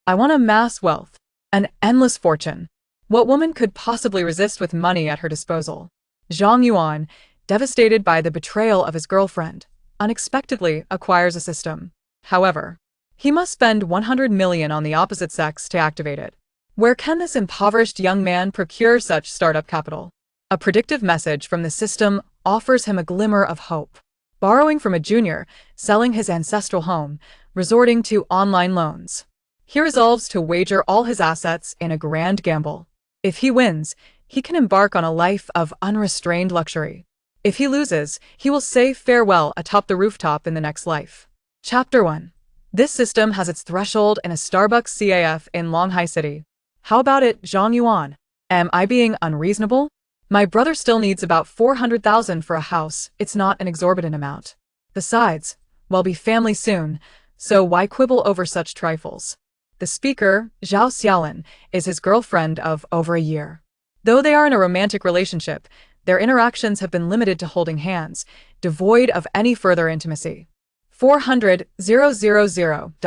I want to amass wealth, an endless fortune. What woman could possibly resist with money at her disposal? Zhang Yuan, devastated by the betrayal of his girlfriend, unexpectedly acquires a system. However, he must spend 100 million on the opposite sex to activate it. Where can this impoverished young man procure such startup capital? A predictive message from the system offers him a glimmer of hope. Borrowing from a junior, selling his ancestral home, resorting to online loans. He resolves to wager all his assets in a grand gamble. If he wins, he can embark on a life of unrestrained luxury. If he loses, he will say farewell atop the rooftop in the next life. Chapter 1. This system has its threshold in a Starbucks CAF in Longhai City. How about it, Zhang Yuan? Am I being unreasonable? My brother still needs about 400,000 for a house. It's not an exorbitant amount. Besides, we'll be family soon, so why quibble over such trifles? The speaker, Zhao Xiaolin, is his girlfriend of over a year. Though they are in a romantic relationship, their interactions have been limited to holding hands, devoid of any further intimacy. 400,000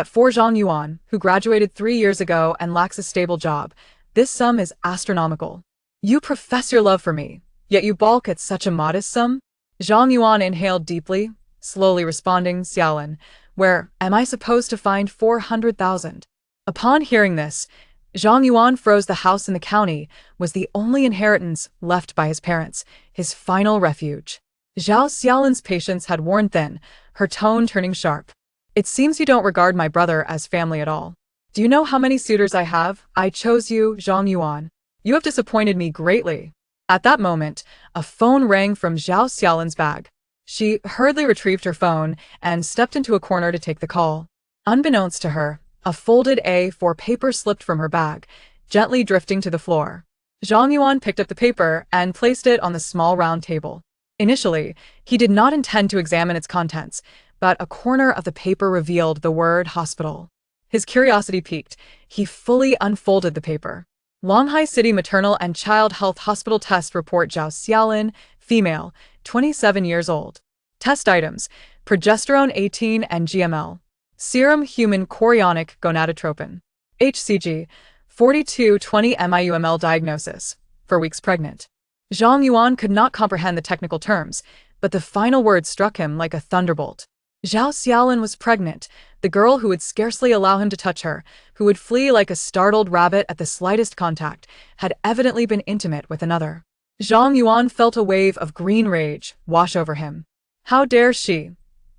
for Zhang Yuan, who graduated 3 years ago and lacks a stable job. This sum is astronomical. You profess your love for me, yet you balk at such a modest sum? Zhang Yuan inhaled deeply, slowly responding, Xiaolin, where am I supposed to find 400,000? Upon hearing this, Zhang Yuan froze. The house in the county was the only inheritance left by his parents, his final refuge. Zhao Xiaolin's patience had worn thin, her tone turning sharp. It seems you don't regard my brother as family at all. Do you know how many suitors I have? I chose you, Zhang Yuan. You have disappointed me greatly. At that moment, a phone rang from Zhao Xiaolin's bag. She hurriedly retrieved her phone and stepped into a corner to take the call. Unbeknownst to her, a folded A4 paper slipped from her bag, gently drifting to the floor. Zhang Yuan picked up the paper and placed it on the small round table. Initially, he did not intend to examine its contents, but a corner of the paper revealed the word hospital. His curiosity piqued. He fully unfolded the paper. Longhai City Maternal and Child Health Hospital Test Report. Zhao Xiaolin, female, 27 years old. Test items: progesterone 18 and GML. Serum human chorionic gonadotropin. HCG, 4220 MIUML. Diagnosis: 4 weeks pregnant. Zhang Yuan could not comprehend the technical terms, but the final word struck him like a thunderbolt. Zhao Xiaolin was pregnant, the girl who would scarcely allow him to touch her, who would flee like a startled rabbit at the slightest contact, had evidently been intimate with another. Zhang Yuan felt a wave of green rage wash over him. How dare she?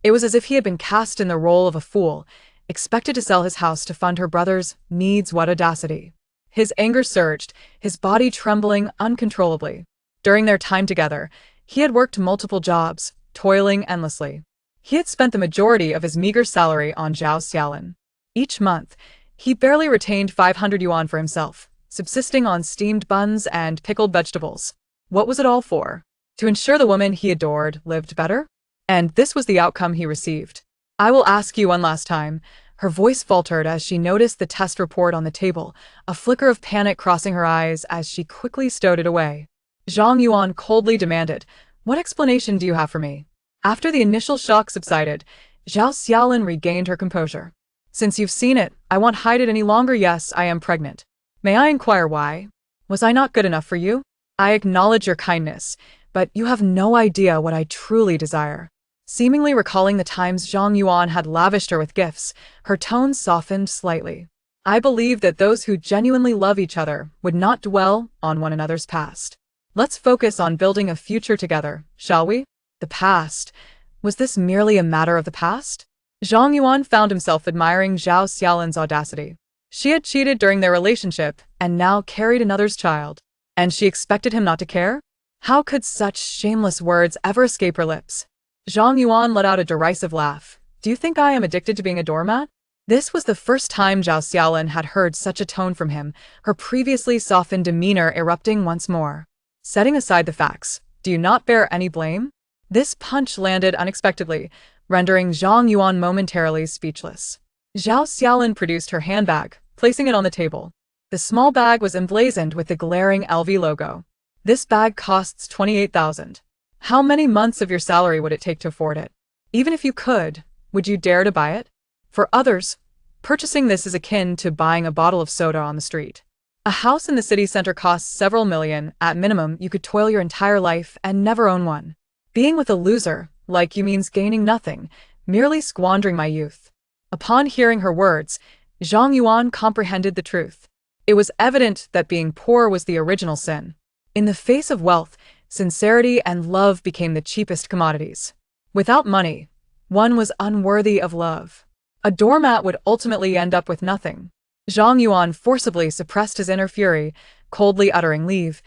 It was as if he had been cast in the role of a fool, expected to sell his house to fund her brother's needs. What audacity! His anger surged, his body trembling uncontrollably. During their time together, he had worked multiple jobs, toiling endlessly. He had spent the majority of his meager salary on Zhao Xiaolin. Each month, he barely retained 500 yuan for himself, subsisting on steamed buns and pickled vegetables. What was it all for? To ensure the woman he adored lived better? And this was the outcome he received. I will ask you one last time. Her voice faltered as she noticed the test report on the table, a flicker of panic crossing her eyes as she quickly stowed it away. Zhang Yuan coldly demanded, "What explanation do you have for me?" After the initial shock subsided, Zhao Xiaolin regained her composure. "Since you've seen it, I won't hide it any longer. Yes, I am pregnant. May I inquire why? Was I not good enough for you? I acknowledge your kindness, but you have no idea what I truly desire." Seemingly recalling the times Zhang Yuan had lavished her with gifts, her tone softened slightly. "I believe that those who genuinely love each other would not dwell on one another's past. Let's focus on building a future together, shall we?" The past. Was this merely a matter of the past? Zhang Yuan found himself admiring Zhao Xiaolin's audacity. She had cheated during their relationship and now carried another's child. And she expected him not to care? How could such shameless words ever escape her lips? Zhang Yuan let out a derisive laugh. "Do you think I am addicted to being a doormat?" This was the first time Zhao Xiaolin had heard such a tone from him, her previously softened demeanor erupting once more. "Setting aside the facts, do you not bear any blame?" This punch landed unexpectedly, rendering Zhang Yuan momentarily speechless. Zhao Xiaolin produced her handbag, placing it on the table. The small bag was emblazoned with the glaring LV logo. "This bag costs 28,000. How many months of your salary would it take to afford it? Even if you could, would you dare to buy it? For others, Purchasing this is akin to buying a bottle of soda on the street. A house in the city center costs several million. At minimum, you could toil your entire life and never own one. Being with a loser, like you, means gaining nothing, merely squandering my youth. Upon hearing her words, Zhang Yuan comprehended the truth. It was evident that being poor was the original sin. In the face of wealth, sincerity and love became the cheapest commodities. Without money, one was unworthy of love. A doormat would ultimately end up with nothing. Zhang Yuan forcibly suppressed his inner fury, coldly uttering, "Leave.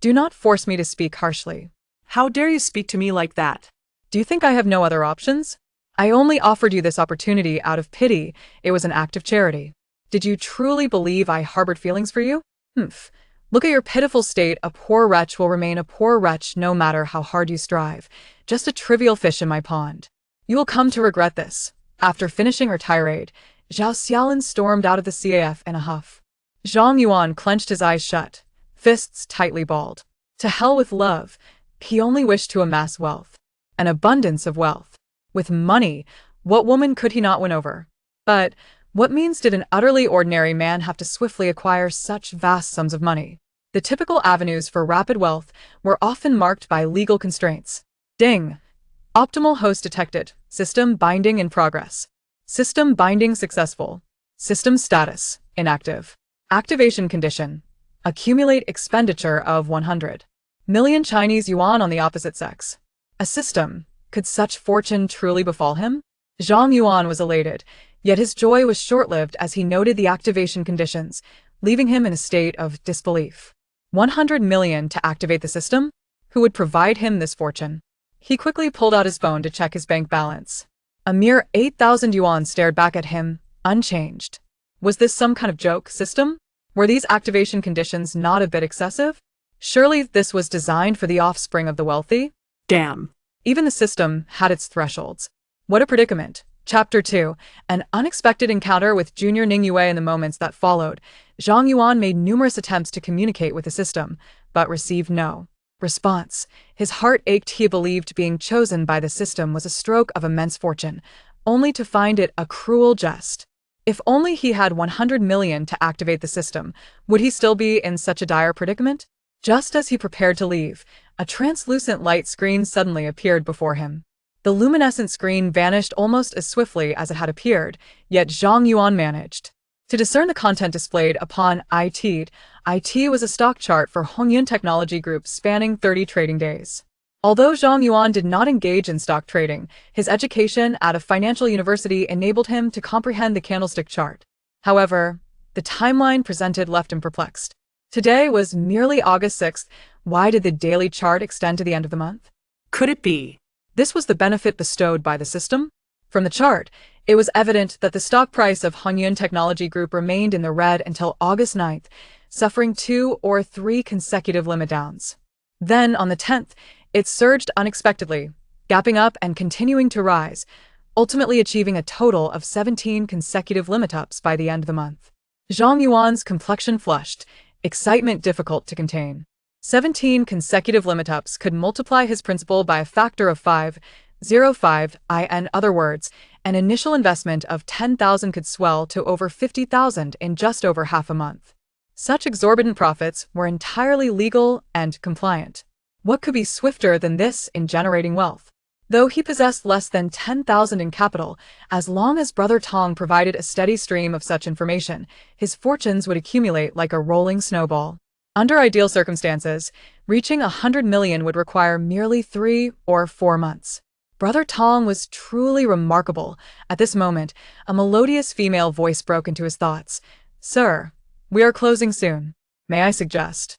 Do not force me to speak harshly." How dare you speak to me like that? Do you think I have no other options? I only offered you this opportunity out of pity. It was an act of charity. Did you truly believe I harbored feelings for you? Humph. Look at your pitiful state. A poor wretch will remain a poor wretch no matter how hard you strive. Just a trivial fish in my pond. You will come to regret this. After finishing her tirade, Zhao Xiaolin stormed out of the CAF in a huff. Zhang Yuan clenched his eyes shut, fists tightly balled. To hell with love. He only wished to amass wealth. An abundance of wealth. With money, what woman could he not win over? But what means did an utterly ordinary man have to swiftly acquire such vast sums of money? The typical avenues for rapid wealth were often marked by legal constraints. Ding! Optimal host detected. System binding in progress. System binding successful. System status inactive. Activation condition. Accumulate expenditure of 100 million Chinese yuan on the opposite sex. A system. Could such fortune truly befall him? Zhang Yuan was elated, yet his joy was short-lived as he noted the activation conditions, leaving him in a state of disbelief. 100 million to activate the system? Who would provide him this fortune? He quickly pulled out his phone to check his bank balance. A mere 8,000 yuan stared back at him, unchanged. Was this some kind of joke system? Were these activation conditions not a bit excessive? Surely this was designed for the offspring of the wealthy? Damn. Even the system had its thresholds. What a predicament. Chapter 2. An unexpected encounter with Junior Ning Yue. In the moments that followed, Zhang Yuan made numerous attempts to communicate with the system, but received no response. His heart ached. He believed being chosen by the system was a stroke of immense fortune, only to find it a cruel jest. If only he had 100 million to activate the system, would he still be in such a dire predicament? Just as he prepared to leave, a translucent light screen suddenly appeared before him. The luminescent screen vanished almost as swiftly as it had appeared, yet Zhang Yuan managed to discern the content displayed upon it. It was a stock chart for Hongyun Technology Group spanning 30 trading days. Although Zhang Yuan did not engage in stock trading, his education at a financial university enabled him to comprehend the candlestick chart. However, the timeline presented left him perplexed. Today was merely August 6th. Why did the daily chart extend to the end of the month? Could it be? This was the benefit bestowed by the system? From the chart, it was evident that the stock price of Hongyun Technology Group remained in the red until August 9th, suffering 2 or 3 consecutive limit downs. Then, on the 10th, it surged unexpectedly, gapping up and continuing to rise, ultimately achieving a total of 17 consecutive limit ups by the end of the month. Zhang Yuan's complexion flushed, excitement difficult to contain. 17 consecutive limit ups could multiply his principal by a factor of 5.05. In other words, an initial investment of 10,000 could swell to over 50,000 in just over half a month. Such exorbitant profits were entirely legal and compliant. What could be swifter than this in generating wealth? Though he possessed less than 10,000 in capital, as long as Brother Tong provided a steady stream of such information, his fortunes would accumulate like a rolling snowball. Under ideal circumstances, reaching 100 million would require merely 3 or 4 months. Brother Tong was truly remarkable. At this moment, a melodious female voice broke into his thoughts. "Sir, we are closing soon. May I suggest?"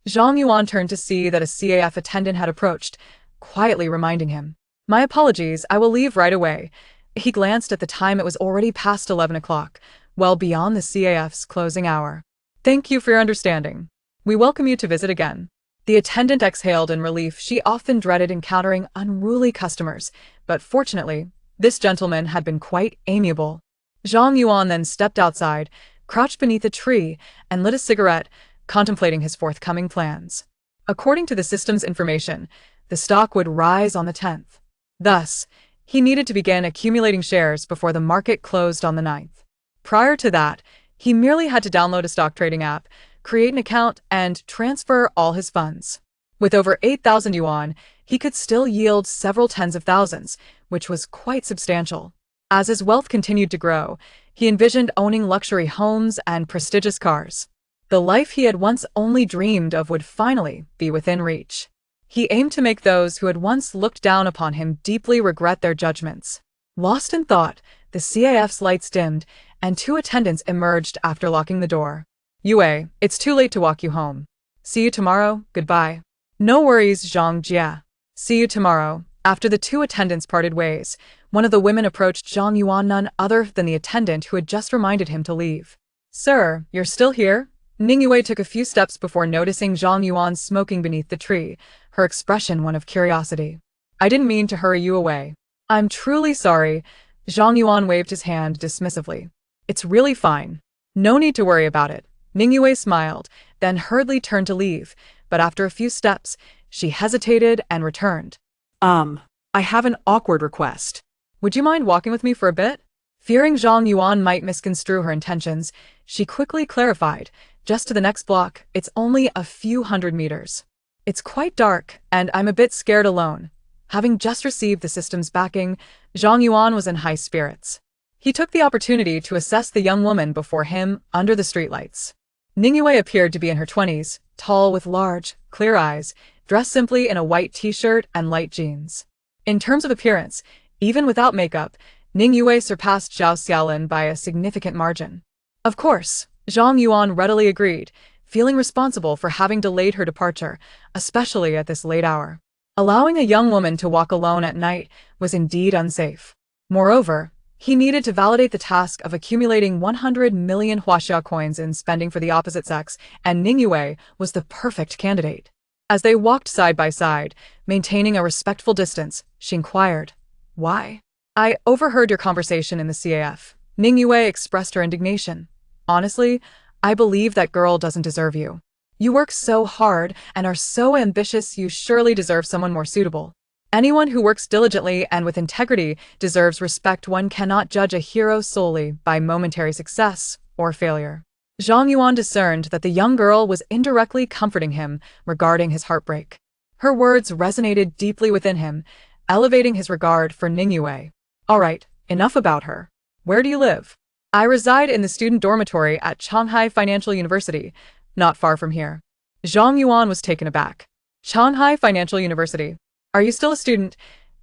Zhang Yuan turned to see that a CAF attendant had approached, quietly reminding him. "My apologies, I will leave right away." He glanced at the time. It was already past 11 o'clock, well beyond the CAF's closing hour. "Thank you for your understanding. We welcome you to visit again." The attendant exhaled in relief. She often dreaded encountering unruly customers, but fortunately, this gentleman had been quite amiable. Zhang Yuan then stepped outside, crouched beneath a tree, and lit a cigarette, contemplating his forthcoming plans. According to the system's information, the stock would rise on the 10th. Thus, he needed to begin accumulating shares before the market closed on the 9th. Prior to that, he merely had to download a stock trading app, create an account, and transfer all his funds. With over 8,000 yuan, he could still yield several tens of thousands, which was quite substantial. As his wealth continued to grow, he envisioned owning luxury homes and prestigious cars. The life he had once only dreamed of would finally be within reach. He aimed to make those who had once looked down upon him deeply regret their judgments. Lost in thought, the CAF's lights dimmed, and two attendants emerged after locking the door. Yue, it's too late to walk you home. See you tomorrow, goodbye. No worries, Zhang Jia. See you tomorrow. After the two attendants parted ways, one of the women approached Zhang Yuan, none other than the attendant who had just reminded him to leave. Sir, you're still here? Ningyue took a few steps before noticing Zhang Yuan smoking beneath the tree, her expression one of curiosity. I didn't mean to hurry you away. I'm truly sorry. Zhang Yuan waved his hand dismissively. It's really fine. No need to worry about it. Ningyue smiled, then hurriedly turned to leave, but after a few steps, she hesitated and returned. I have an awkward request. Would you mind walking with me for a bit? Fearing Zhang Yuan might misconstrue her intentions, she quickly clarified, just to the next block, it's only a few hundred meters. It's quite dark, and I'm a bit scared alone. Having just received the system's backing, Zhang Yuan was in high spirits. He took the opportunity to assess the young woman before him under the streetlights. Ningyue appeared to be in her 20s, tall with large, clear eyes, dressed simply in a white t-shirt and light jeans. In terms of appearance, even without makeup, Ningyue surpassed Zhao Xiaolin by a significant margin. Of course, Zhang Yuan readily agreed, feeling responsible for having delayed her departure, especially at this late hour. Allowing a young woman to walk alone at night was indeed unsafe. Moreover, he needed to validate the task of accumulating 100 million huaxia coins in spending for the opposite sex, and Ningyue was the perfect candidate. As they walked side by side, maintaining a respectful distance, she inquired, "Why?" "I overheard your conversation in the CAF." Ningyue expressed her indignation. "Honestly, I believe that girl doesn't deserve you. You work so hard and are so ambitious, you surely deserve someone more suitable. Anyone who works diligently and with integrity deserves respect. One cannot judge a hero solely by momentary success or failure." Zhang Yuan discerned that the young girl was indirectly comforting him regarding his heartbreak. Her words resonated deeply within him, elevating his regard for Ningyue. "All right, enough about her. Where do you live?" "I reside in the student dormitory at Shanghai Financial University, not far from here." Zhang Yuan was taken aback. "Shanghai Financial University. Are you still a student?"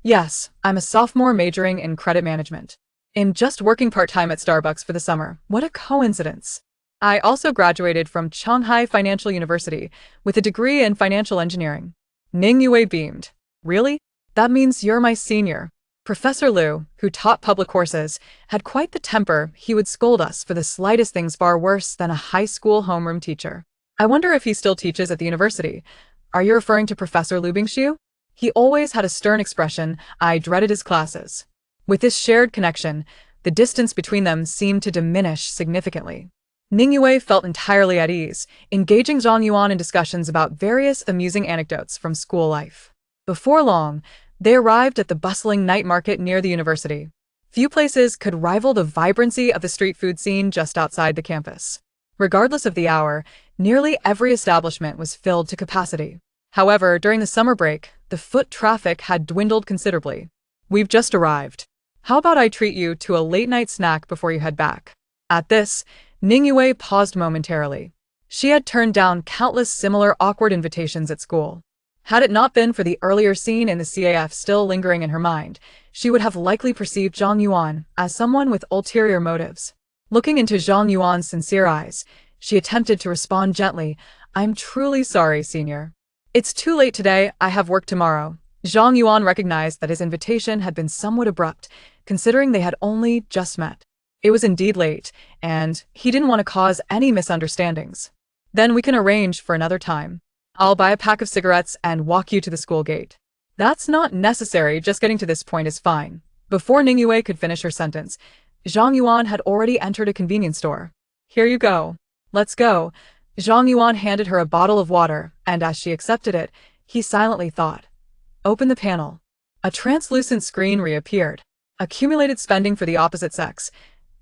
"Yes, I'm a sophomore majoring in credit management. I'm just working part-time at Starbucks for the summer." "What a coincidence." "I also graduated from Shanghai Financial University with a degree in financial engineering." Ningyue beamed. "Really? That means you're my senior." Professor Liu, who taught public courses, had quite the temper. He would scold us for the slightest things, far worse than a high school homeroom teacher. I wonder if he still teaches at the university. Are you referring to Professor Liu Bingshu? He always had a stern expression. I dreaded his classes. With this shared connection, the distance between them seemed to diminish significantly. Ningyue felt entirely at ease, engaging Zhang Yuan in discussions about various amusing anecdotes from school life. Before long, they arrived at the bustling night market near the university. Few places could rival the vibrancy of the street food scene just outside the campus. Regardless of the hour, nearly every establishment was filled to capacity. However, during the summer break, the foot traffic had dwindled considerably. "We've just arrived. How about I treat you to a late-night snack before you head back?" At this, Ningyue paused momentarily. She had turned down countless similar awkward invitations at school. Had it not been for the earlier scene in the CAF still lingering in her mind, she would have likely perceived Zhang Yuan as someone with ulterior motives. Looking into Zhang Yuan's sincere eyes, she attempted to respond gently, "I'm truly sorry, senior. It's too late today, I have work tomorrow." Zhang Yuan recognized that his invitation had been somewhat abrupt, considering they had only just met. It was indeed late, and he didn't want to cause any misunderstandings. "Then we can arrange for another time. I'll buy a pack of cigarettes and walk you to the school gate." "That's not necessary, just getting to this point is fine." Before Ningyue could finish her sentence, Zhang Yuan had already entered a convenience store. "Here you go. Let's go." Zhang Yuan handed her a bottle of water, and as she accepted it, he silently thought. Open the panel. A translucent screen reappeared. Accumulated spending for the opposite sex.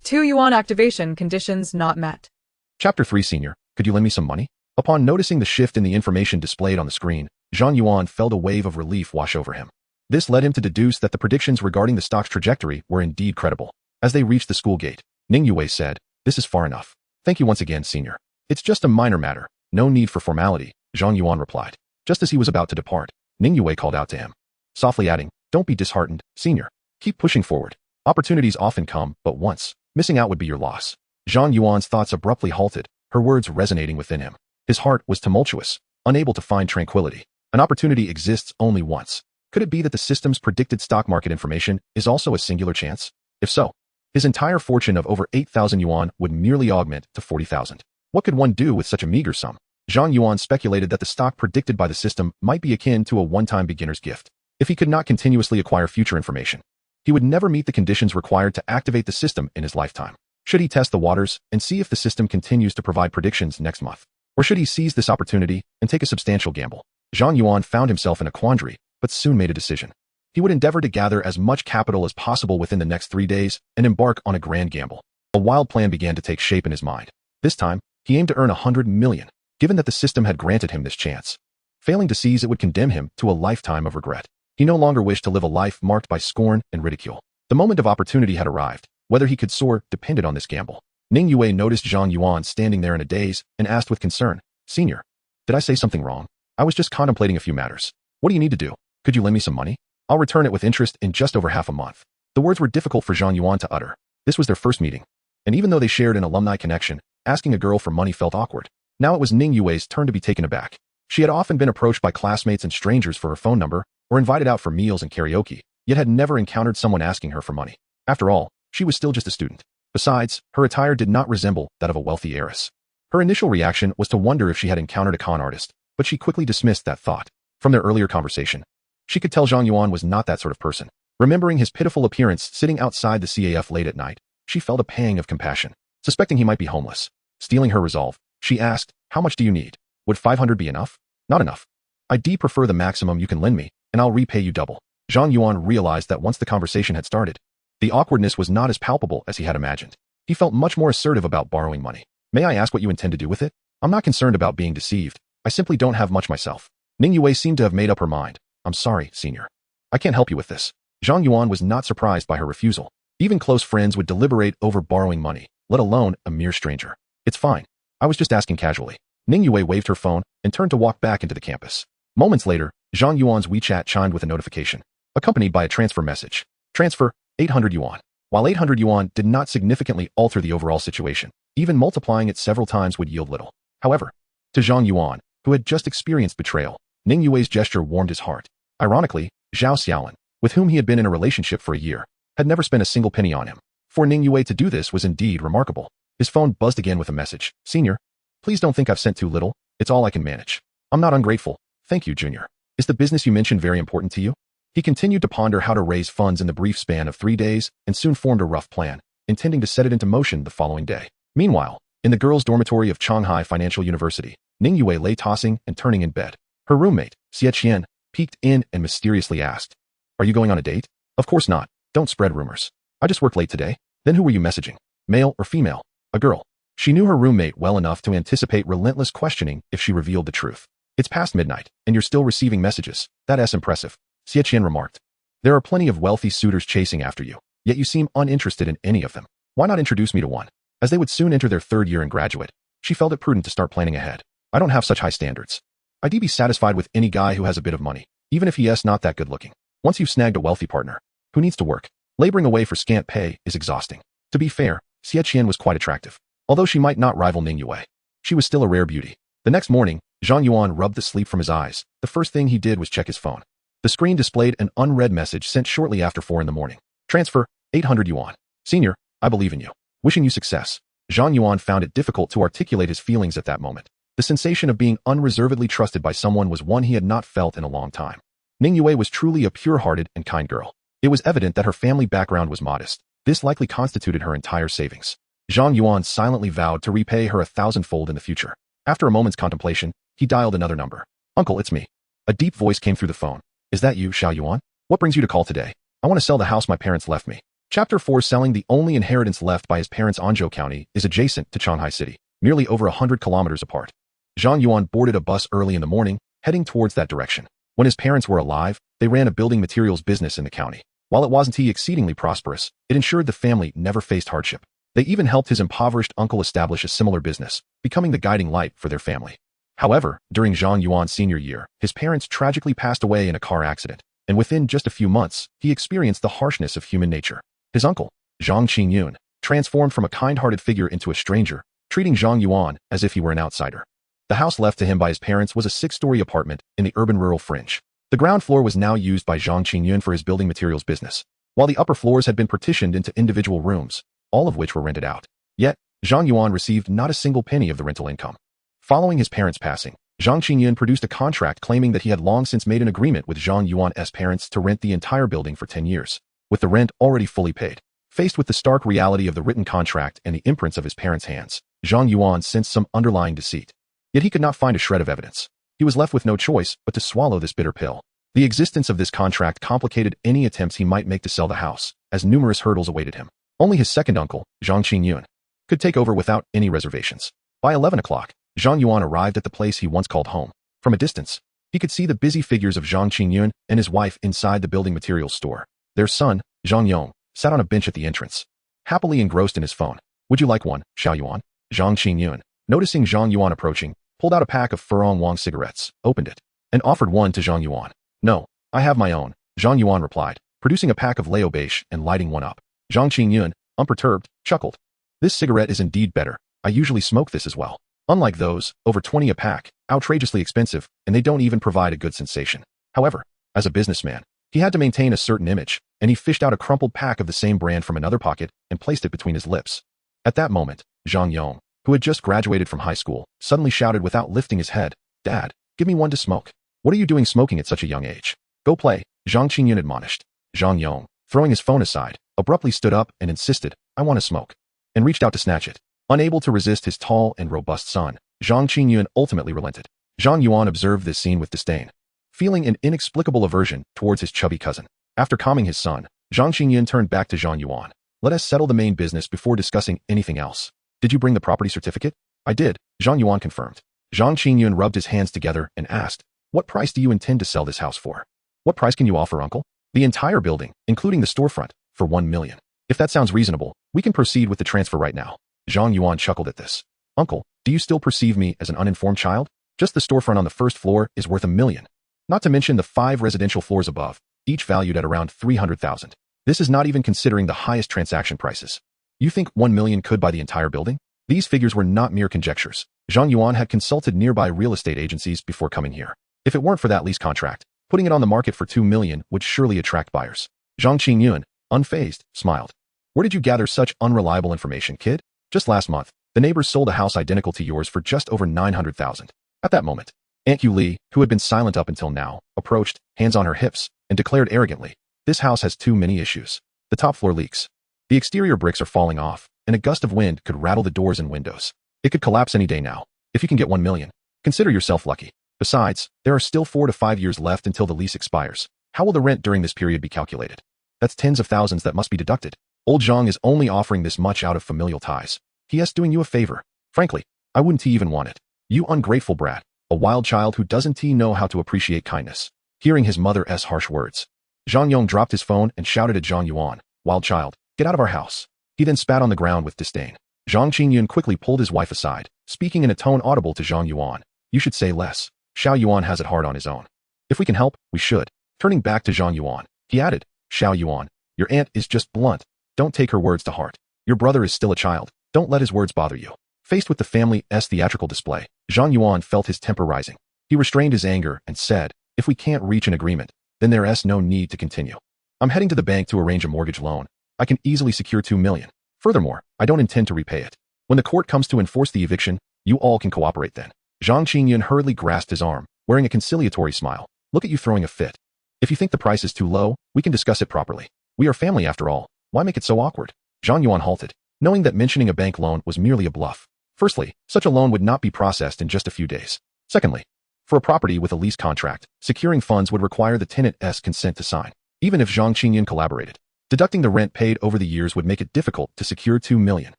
2 yuan activation conditions not met. Chapter 3 Senior, could you lend me some money? Upon noticing the shift in the information displayed on the screen, Zhang Yuan felt a wave of relief wash over him. This led him to deduce that the predictions regarding the stock's trajectory were indeed credible. As they reached the school gate, Ning Yue said, "This is far enough. Thank you once again, Senior. It's just a minor matter. No need for formality," Zhang Yuan replied. Just as he was about to depart, Ning Yue called out to him, softly adding, "Don't be disheartened, Senior. Keep pushing forward. Opportunities often come but once. Missing out would be your loss." Zhang Yuan's thoughts abruptly halted, her words resonating within him. His heart was tumultuous, unable to find tranquility. An opportunity exists only once. Could it be that the system's predicted stock market information is also a singular chance? If so, his entire fortune of over 8,000 yuan would merely augment to 40,000. What could one do with such a meager sum? Zhang Yuan speculated that the stock predicted by the system might be akin to a one-time beginner's gift. If he could not continuously acquire future information, he would never meet the conditions required to activate the system in his lifetime. Should he test the waters and see if the system continues to provide predictions next month? Or should he seize this opportunity and take a substantial gamble? Zhang Yuan found himself in a quandary, but soon made a decision. He would endeavor to gather as much capital as possible within the next 3 days and embark on a grand gamble. A wild plan began to take shape in his mind. This time, he aimed to earn 100 million, given that the system had granted him this chance. Failing to seize it would condemn him to a lifetime of regret. He no longer wished to live a life marked by scorn and ridicule. The moment of opportunity had arrived. Whether he could soar depended on this gamble. Ning Yue noticed Zhang Yuan standing there in a daze and asked with concern, "Senior, did I say something wrong? I was just contemplating a few matters. What do you need to do? Could you lend me some money? I'll return it with interest in just over half a month." The words were difficult for Zhang Yuan to utter. This was their first meeting. And even though they shared an alumni connection, asking a girl for money felt awkward. Now it was Ning Yue's turn to be taken aback. She had often been approached by classmates and strangers for her phone number, or invited out for meals and karaoke, yet had never encountered someone asking her for money. After all, she was still just a student. Besides, her attire did not resemble that of a wealthy heiress. Her initial reaction was to wonder if she had encountered a con artist, but she quickly dismissed that thought. From their earlier conversation, she could tell Zhang Yuan was not that sort of person. Remembering his pitiful appearance sitting outside the CAF late at night, she felt a pang of compassion. Suspecting he might be homeless, stealing her resolve, she asked, "How much do you need? Would 500 be enough?" "Not enough. I'd prefer the maximum you can lend me, and I'll repay you double." Zhang Yuan realized that once the conversation had started, the awkwardness was not as palpable as he had imagined. He felt much more assertive about borrowing money. "May I ask what you intend to do with it? I'm not concerned about being deceived. I simply don't have much myself." Ning Yue seemed to have made up her mind. "I'm sorry, Senior. I can't help you with this." Zhang Yuan was not surprised by her refusal. Even close friends would deliberate over borrowing money, let alone a mere stranger. "It's fine. I was just asking casually." Ning Yue waved her phone and turned to walk back into the campus. Moments later, Zhang Yuan's WeChat chimed with a notification, accompanied by a transfer message. Transfer, 800 yuan. While 800 yuan did not significantly alter the overall situation, even multiplying it several times would yield little. However, to Zhang Yuan, who had just experienced betrayal, Ning Yue's gesture warmed his heart. Ironically, Zhao Xiaolin, with whom he had been in a relationship for a year, had never spent a single penny on him. For Ning Yue to do this was indeed remarkable. His phone buzzed again with a message. "Senior, please don't think I've sent too little. It's all I can manage. I'm not ungrateful. Thank you, Junior. Is the business you mentioned very important to you?" He continued to ponder how to raise funds in the brief span of 3 days and soon formed a rough plan, intending to set it into motion the following day. Meanwhile, in the girls' dormitory of Shanghai Financial University, Ning Yue lay tossing and turning in bed. Her roommate, Xie Qian, peeked in and mysteriously asked, "Are you going on a date?" "Of course not. Don't spread rumors. I just worked late today." "Then who were you messaging? Male or female?" "A girl." She knew her roommate well enough to anticipate relentless questioning if she revealed the truth. "It's past midnight, and you're still receiving messages. That's impressive," Xie Qian remarked. "There are plenty of wealthy suitors chasing after you, yet you seem uninterested in any of them. Why not introduce me to one?" As they would soon enter their 3rd year and graduate, she felt it prudent to start planning ahead. "I don't have such high standards. I'd be satisfied with any guy who has a bit of money, even if he is not that good looking. Once you've snagged a wealthy partner, who needs to work? Laboring away for scant pay is exhausting." To be fair, Xie Qian was quite attractive. Although she might not rival Ning Yue, she was still a rare beauty. The next morning, Zhang Yuan rubbed the sleep from his eyes. The first thing he did was check his phone. The screen displayed an unread message sent shortly after 4 in the morning. "Transfer, 800 yuan. Senior, I believe in you. Wishing you success." Zhang Yuan found it difficult to articulate his feelings at that moment. The sensation of being unreservedly trusted by someone was one he had not felt in a long time. Ning Yue was truly a pure-hearted and kind girl. It was evident that her family background was modest. This likely constituted her entire savings. Zhang Yuan silently vowed to repay her 1,000-fold in the future. After a moment's contemplation, he dialed another number. "Uncle, it's me." A deep voice came through the phone. "Is that you, Xiao Yuan? What brings you to call today?" "I want to sell the house my parents left me. Chapter 4 Selling the only inheritance left by his parents Anzhou County is adjacent to Shanghai City, merely over 100 kilometers apart. Zhang Yuan boarded a bus early in the morning, heading towards that direction. When his parents were alive, they ran a building materials business in the county. While it wasn't exceedingly prosperous, it ensured the family never faced hardship. They even helped his impoverished uncle establish a similar business, becoming the guiding light for their family. However, during Zhang Yuan's senior year, his parents tragically passed away in a car accident, and within just a few months, he experienced the harshness of human nature. His uncle, Zhang Yuan, transformed from a kind-hearted figure into a stranger, treating Zhang Yuan as if he were an outsider. The house left to him by his parents was a 6-story apartment in the urban-rural fringe. The ground floor was now used by Zhang Yuan for his building materials business, while the upper floors had been partitioned into individual rooms, all of which were rented out. Yet, Zhang Yuan received not a single penny of the rental income. Following his parents' passing, Zhang Yuan produced a contract claiming that he had long since made an agreement with Zhang Yuan's parents to rent the entire building for 10 years. With the rent already fully paid, faced with the stark reality of the written contract and the imprints of his parents' hands, Zhang Yuan sensed some underlying deceit. Yet he could not find a shred of evidence. He was left with no choice but to swallow this bitter pill. The existence of this contract complicated any attempts he might make to sell the house, as numerous hurdles awaited him. Only his second uncle, Zhang Yuan, could take over without any reservations. By 11 o'clock, Zhang Yuan arrived at the place he once called home. From a distance, he could see the busy figures of Zhang Yuan and his wife inside the building materials store. Their son, Zhang Yong, sat on a bench at the entrance, happily engrossed in his phone. "Would you like one, Xiao Yuan?" Zhang Yuan, noticing Zhang Yuan approaching, pulled out a pack of Furong Wang cigarettes, opened it, and offered one to Zhang Yuan. "No, I have my own," Zhang Yuan replied, producing a pack of Lao Beige and lighting one up. Zhang Yuan, unperturbed, chuckled. "This cigarette is indeed better. I usually smoke this as well. Unlike those, over 20 a pack, outrageously expensive, and they don't even provide a good sensation." However, as a businessman, he had to maintain a certain image, and he fished out a crumpled pack of the same brand from another pocket and placed it between his lips. At that moment, Zhang Yong, who had just graduated from high school, suddenly shouted without lifting his head, "Dad, give me one to smoke." "What are you doing smoking at such a young age? Go play," Zhang Yuan admonished. Zhang Yong, throwing his phone aside, abruptly stood up and insisted, "I want to smoke," and reached out to snatch it. Unable to resist his tall and robust son, Zhang Yuan ultimately relented. Zhang Yuan observed this scene with disdain, feeling an inexplicable aversion towards his chubby cousin. After calming his son, Zhang Yuan turned back to Zhang Yuan. "Let us settle the main business before discussing anything else. Did you bring the property certificate?" "I did," Zhang Yuan confirmed. Zhang Yuan rubbed his hands together and asked, "What price do you intend to sell this house for?" "What price can you offer, uncle?" "The entire building, including the storefront, for 1 million. If that sounds reasonable, we can proceed with the transfer right now." Zhang Yuan chuckled at this. "Uncle, do you still perceive me as an uninformed child? Just the storefront on the first floor is worth 1 million. Not to mention the 5 residential floors above, each valued at around 300,000. This is not even considering the highest transaction prices. You think 1 million could buy the entire building?" These figures were not mere conjectures. Zhang Yuan had consulted nearby real estate agencies before coming here. If it weren't for that lease contract, putting it on the market for 2 million would surely attract buyers. Zhang Yuan, unfazed, smiled. "Where did you gather such unreliable information, kid?" "Just last month, the neighbors sold a house identical to yours for just over 900,000. At that moment, Aunt Yu Li, who had been silent up until now, approached, hands on her hips, and declared arrogantly, "This house has too many issues. The top floor leaks. The exterior bricks are falling off, and a gust of wind could rattle the doors and windows. It could collapse any day now. If you can get 1 million, consider yourself lucky. Besides, there are still 4 to 5 years left until the lease expires. How will the rent during this period be calculated? That's tens of thousands that must be deducted. Old Zhang is only offering this much out of familial ties. He is doing you a favor. Frankly, I wouldn't even want it. You ungrateful brat, a wild child who doesn't know how to appreciate kindness." Hearing his mother's harsh words, Zhang Yong dropped his phone and shouted at Zhang Yuan, "Wild child, get out of our house." He then spat on the ground with disdain. Zhang Yuan quickly pulled his wife aside, speaking in a tone audible to Zhang Yuan. "You should say less. Xiao Yuan has it hard on his own. If we can help, we should." Turning back to Zhang Yuan, he added, "Xiao Yuan, your aunt is just blunt. Don't take her words to heart. Your brother is still a child. Don't let his words bother you." Faced with the family's theatrical display, Zhang Yuan felt his temper rising. He restrained his anger and said, "If we can't reach an agreement, then there is no need to continue. I'm heading to the bank to arrange a mortgage loan. I can easily secure 2 million. Furthermore, I don't intend to repay it. When the court comes to enforce the eviction, you all can cooperate then." Zhang Yuan hurriedly grasped his arm, wearing a conciliatory smile. "Look at you throwing a fit. If you think the price is too low, we can discuss it properly. We are family after all. Why make it so awkward?" Zhang Yuan halted, knowing that mentioning a bank loan was merely a bluff. Firstly, such a loan would not be processed in just a few days. Secondly, for a property with a lease contract, securing funds would require the tenant's consent to sign. Even if Zhang Yuan collaborated, Deducting the rent paid over the years would make it difficult to secure 2 million.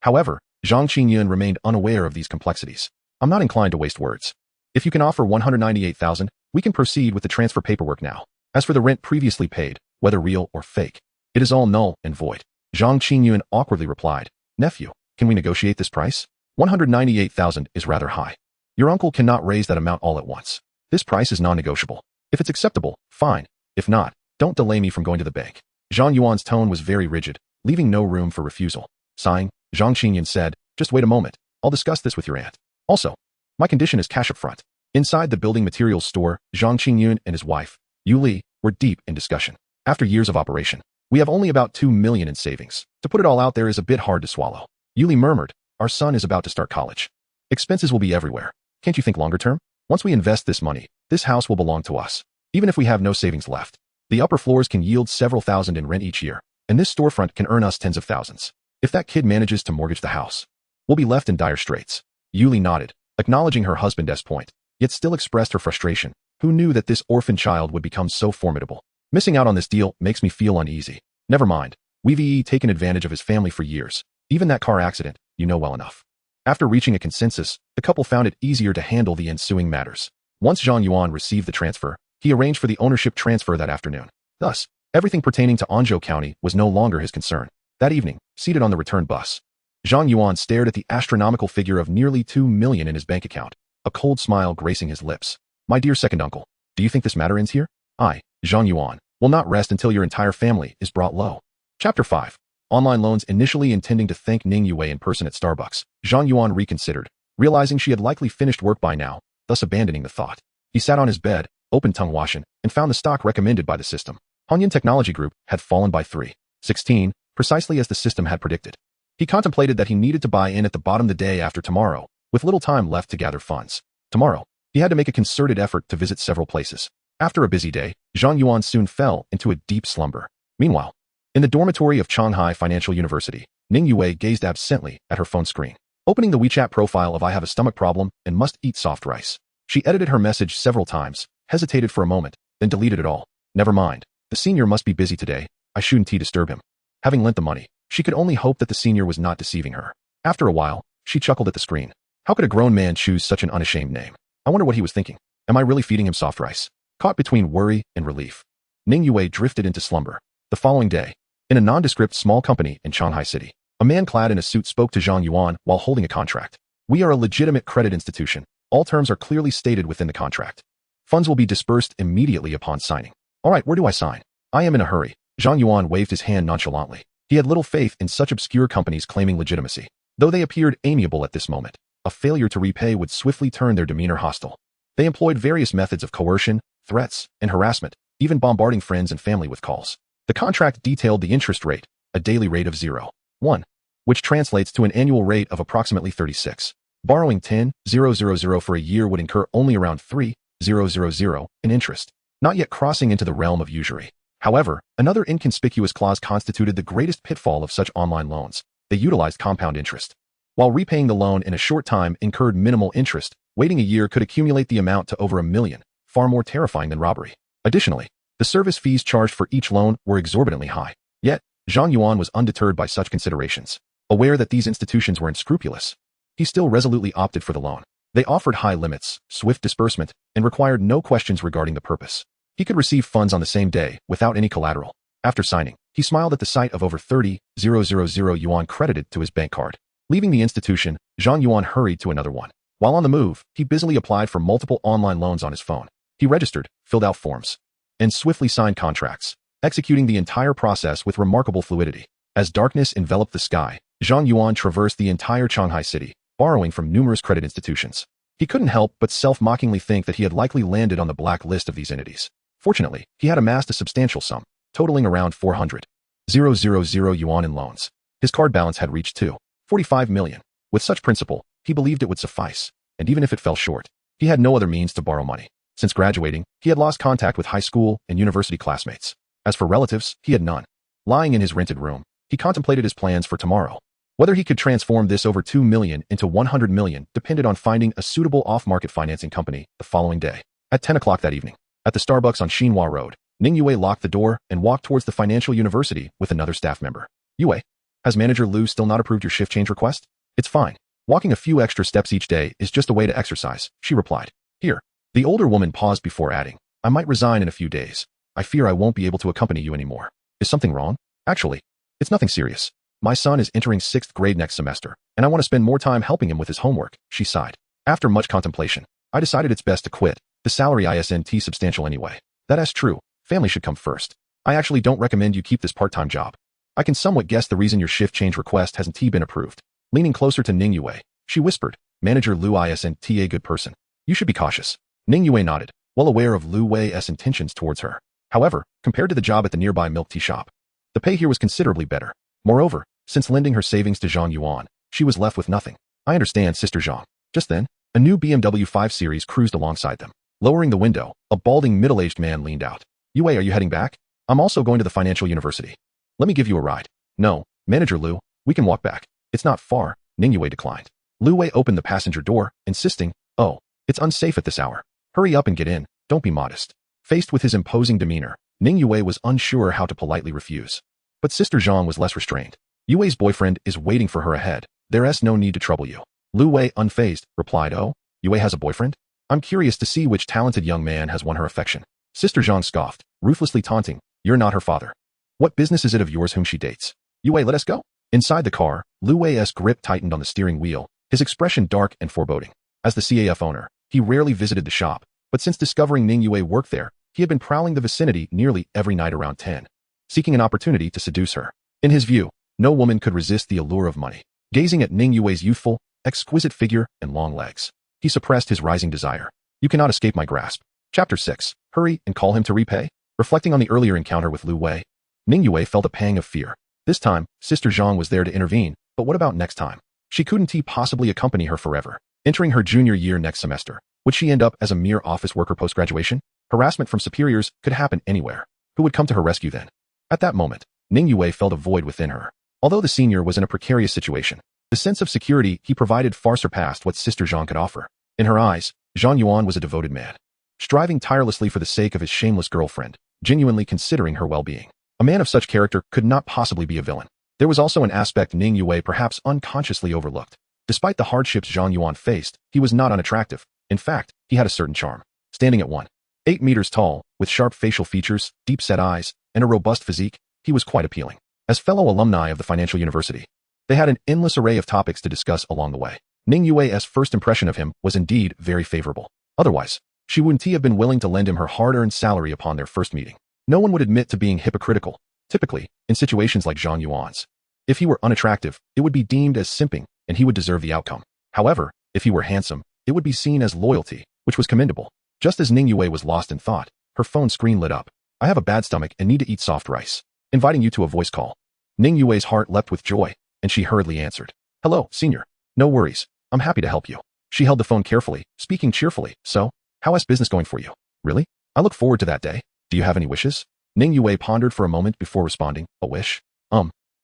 However, Zhang Yuan remained unaware of these complexities. I'm not inclined to waste words. If you can offer 198,000, we can proceed with the transfer paperwork now. As for the rent previously paid, whether real or fake, it is all null and void. Zhang Yuan awkwardly replied, Nephew, can we negotiate this price? 198,000 is rather high. Your uncle cannot raise that amount all at once. This price is non-negotiable. If it's acceptable, fine. If not, don't delay me from going to the bank. Zhang Yuan's tone was very rigid, leaving no room for refusal. Sighing, Zhang Yuan said, just wait a moment. I'll discuss this with your aunt. Also, my condition is cash up front. Inside the building materials store, Zhang Yuan and his wife, Yu Li, were deep in discussion. After years of operation, we have only about 2 million in savings. To put it all out there is a bit hard to swallow. Yu Li murmured, our son is about to start college. Expenses will be everywhere. Can't you think longer term? Once we invest this money, this house will belong to us. Even if we have no savings left, the upper floors can yield several thousand in rent each year, and this storefront can earn us tens of thousands. If that kid manages to mortgage the house, we'll be left in dire straits. Yu Li nodded, acknowledging her husband's point, yet still expressed her frustration. Who knew that this orphan child would become so formidable? Missing out on this deal makes me feel uneasy. Never mind. We've taken advantage of his family for years. Even that car accident, you know well enough. After reaching a consensus, the couple found it easier to handle the ensuing matters. Once Zhang Yuan received the transfer, he arranged for the ownership transfer that afternoon. Thus, everything pertaining to Anzhou County was no longer his concern. That evening, seated on the return bus, Zhang Yuan stared at the astronomical figure of nearly 2 million in his bank account, a cold smile gracing his lips. My dear second uncle, do you think this matter ends here? I, Zhang Yuan, will not rest until your entire family is brought low. Chapter 5. Online loans. Initially intending to thank Ning Yue in person at Starbucks, Zhang Yuan reconsidered, realizing she had likely finished work by now, thus abandoning the thought. He sat on his bed, opened Tongue Washin, and found the stock recommended by the system. Hongyan Technology Group had fallen by 3.16, precisely as the system had predicted. He contemplated that he needed to buy in at the bottom the day after tomorrow, with little time left to gather funds. Tomorrow, he had to make a concerted effort to visit several places. After a busy day, Zhang Yuan soon fell into a deep slumber. Meanwhile, in the dormitory of Shanghai Financial University, Ning Yue gazed absently at her phone screen. Opening the WeChat profile of I have a stomach problem and must eat soft rice. She edited her message several times, hesitated for a moment, then deleted it all. Never mind. The senior must be busy today. I shouldn't disturb him. Having lent the money, she could only hope that the senior was not deceiving her. After a while, she chuckled at the screen. How could a grown man choose such an unashamed name? I wonder what he was thinking. Am I really feeding him soft rice? Caught between worry and relief, Ning Yue drifted into slumber. The following day, in a nondescript small company in Shanghai City, a man clad in a suit spoke to Zhang Yuan while holding a contract. We are a legitimate credit institution. All terms are clearly stated within the contract. Funds will be disbursed immediately upon signing. All right, where do I sign? I am in a hurry. Zhang Yuan waved his hand nonchalantly. He had little faith in such obscure companies claiming legitimacy. Though they appeared amiable at this moment, a failure to repay would swiftly turn their demeanor hostile. They employed various methods of coercion, threats, and harassment, even bombarding friends and family with calls. The contract detailed the interest rate, a daily rate of 0.1, which translates to an annual rate of approximately 36. Borrowing 10,000 for a year would incur only around 3,000 in interest, not yet crossing into the realm of usury. However, another inconspicuous clause constituted the greatest pitfall of such online loans. They utilized compound interest. While repaying the loan in a short time incurred minimal interest, waiting a year could accumulate the amount to over 1 million, far more terrifying than robbery. Additionally, the service fees charged for each loan were exorbitantly high. Yet, Zhang Yuan was undeterred by such considerations. Aware that these institutions were unscrupulous, he still resolutely opted for the loan. They offered high limits, swift disbursement, and required no questions regarding the purpose. He could receive funds on the same day, without any collateral. After signing, he smiled at the sight of over 30,000 yuan credited to his bank card. Leaving the institution, Zhang Yuan hurried to another one. While on the move, he busily applied for multiple online loans on his phone. He registered, filled out forms, and swiftly signed contracts, executing the entire process with remarkable fluidity. As darkness enveloped the sky, Zhang Yuan traversed the entire Shanghai city, borrowing from numerous credit institutions. He couldn't help but self-mockingly think that he had likely landed on the black list of these entities. Fortunately, he had amassed a substantial sum, totaling around 400,000 yuan in loans. His card balance had reached 2.45 million. With such principle, he believed it would suffice, and even if it fell short, he had no other means to borrow money. Since graduating, he had lost contact with high school and university classmates. As for relatives, he had none. Lying in his rented room, he contemplated his plans for tomorrow. Whether he could transform this over 2 million into 100 million depended on finding a suitable off-market financing company the following day. At 10 o'clock that evening, at the Starbucks on Xinhua Road, Ning Yue locked the door and walked towards the financial university with another staff member. Yue, has manager Lu still not approved your shift change request? It's fine. Walking a few extra steps each day is just a way to exercise, she replied. Here. The older woman paused before adding, I might resign in a few days. I fear I won't be able to accompany you anymore. Is something wrong? Actually, it's nothing serious. My son is entering 6th grade next semester, and I want to spend more time helping him with his homework, she sighed. After much contemplation, I decided it's best to quit. The salary isn't substantial anyway. That's true. Family should come first. I actually don't recommend you keep this part-time job. I can somewhat guess the reason your shift change request hasn't been approved. Leaning closer to Ning Yue, she whispered, Manager Lu isn't a good person. You should be cautious. Ning Yue nodded, well aware of Lu Wei's intentions towards her. However, compared to the job at the nearby milk tea shop, the pay here was considerably better. Moreover, since lending her savings to Zhang Yuan, she was left with nothing. I understand, Sister Zhang. Just then, a new BMW 5 Series cruised alongside them. Lowering the window, a balding middle-aged man leaned out. Yue, are you heading back? I'm also going to the financial university. Let me give you a ride. No, Manager Lu, we can walk back. It's not far, Ning Yue declined. Lu Wei opened the passenger door, insisting, oh, it's unsafe at this hour. Hurry up and get in, don't be modest. Faced with his imposing demeanor, Ning Yue was unsure how to politely refuse. But Sister Zhang was less restrained. Yue's boyfriend is waiting for her ahead. There's no need to trouble you. Lu Wei, unfazed, replied, oh, Yue has a boyfriend? I'm curious to see which talented young man has won her affection. Sister Zhang scoffed, ruthlessly taunting, you're not her father. What business is it of yours whom she dates? Yue, let us go. Inside the car, Lu Wei's grip tightened on the steering wheel, his expression dark and foreboding. As the CAF owner, he rarely visited the shop, but since discovering Ning Yue worked there, he had been prowling the vicinity nearly every night around 10, seeking an opportunity to seduce her. In his view, no woman could resist the allure of money. Gazing at Ning Yue's youthful, exquisite figure and long legs, he suppressed his rising desire. You cannot escape my grasp. Chapter 6. Hurry and call him to repay. Reflecting on the earlier encounter with Lu Wei, Ning Yue felt a pang of fear. This time, Sister Zhang was there to intervene, but what about next time? She couldn't possibly accompany her forever. Entering her junior year next semester, would she end up as a mere office worker post-graduation? Harassment from superiors could happen anywhere. Who would come to her rescue then? At that moment, Ning Yue felt a void within her. Although the senior was in a precarious situation, the sense of security he provided far surpassed what Sister Zhang could offer. In her eyes, Zhang Yuan was a devoted man, striving tirelessly for the sake of his shameless girlfriend, genuinely considering her well-being. A man of such character could not possibly be a villain. There was also an aspect Ning Yue perhaps unconsciously overlooked. Despite the hardships Zhang Yuan faced, he was not unattractive. In fact, he had a certain charm. Standing at 1.8 meters tall, with sharp facial features, deep-set eyes, and a robust physique, he was quite appealing. As fellow alumni of the financial university, they had an endless array of topics to discuss along the way. Ning Yue's first impression of him was indeed very favorable. Otherwise, she wouldn't have been willing to lend him her hard-earned salary upon their first meeting. No one would admit to being hypocritical, typically, in situations like Zhang Yuan's. If he were unattractive, it would be deemed as simping, and he would deserve the outcome. However, if he were handsome, it would be seen as loyalty, which was commendable. Just as Ning Yue was lost in thought, her phone screen lit up. I have a bad stomach and need to eat soft rice. Inviting you to a voice call. Ning Yue's heart leapt with joy, and she hurriedly answered. Hello, senior. No worries. I'm happy to help you. She held the phone carefully, speaking cheerfully. So, how is business going for you? Really? I look forward to that day. Do you have any wishes? Ning Yue pondered for a moment before responding. A wish?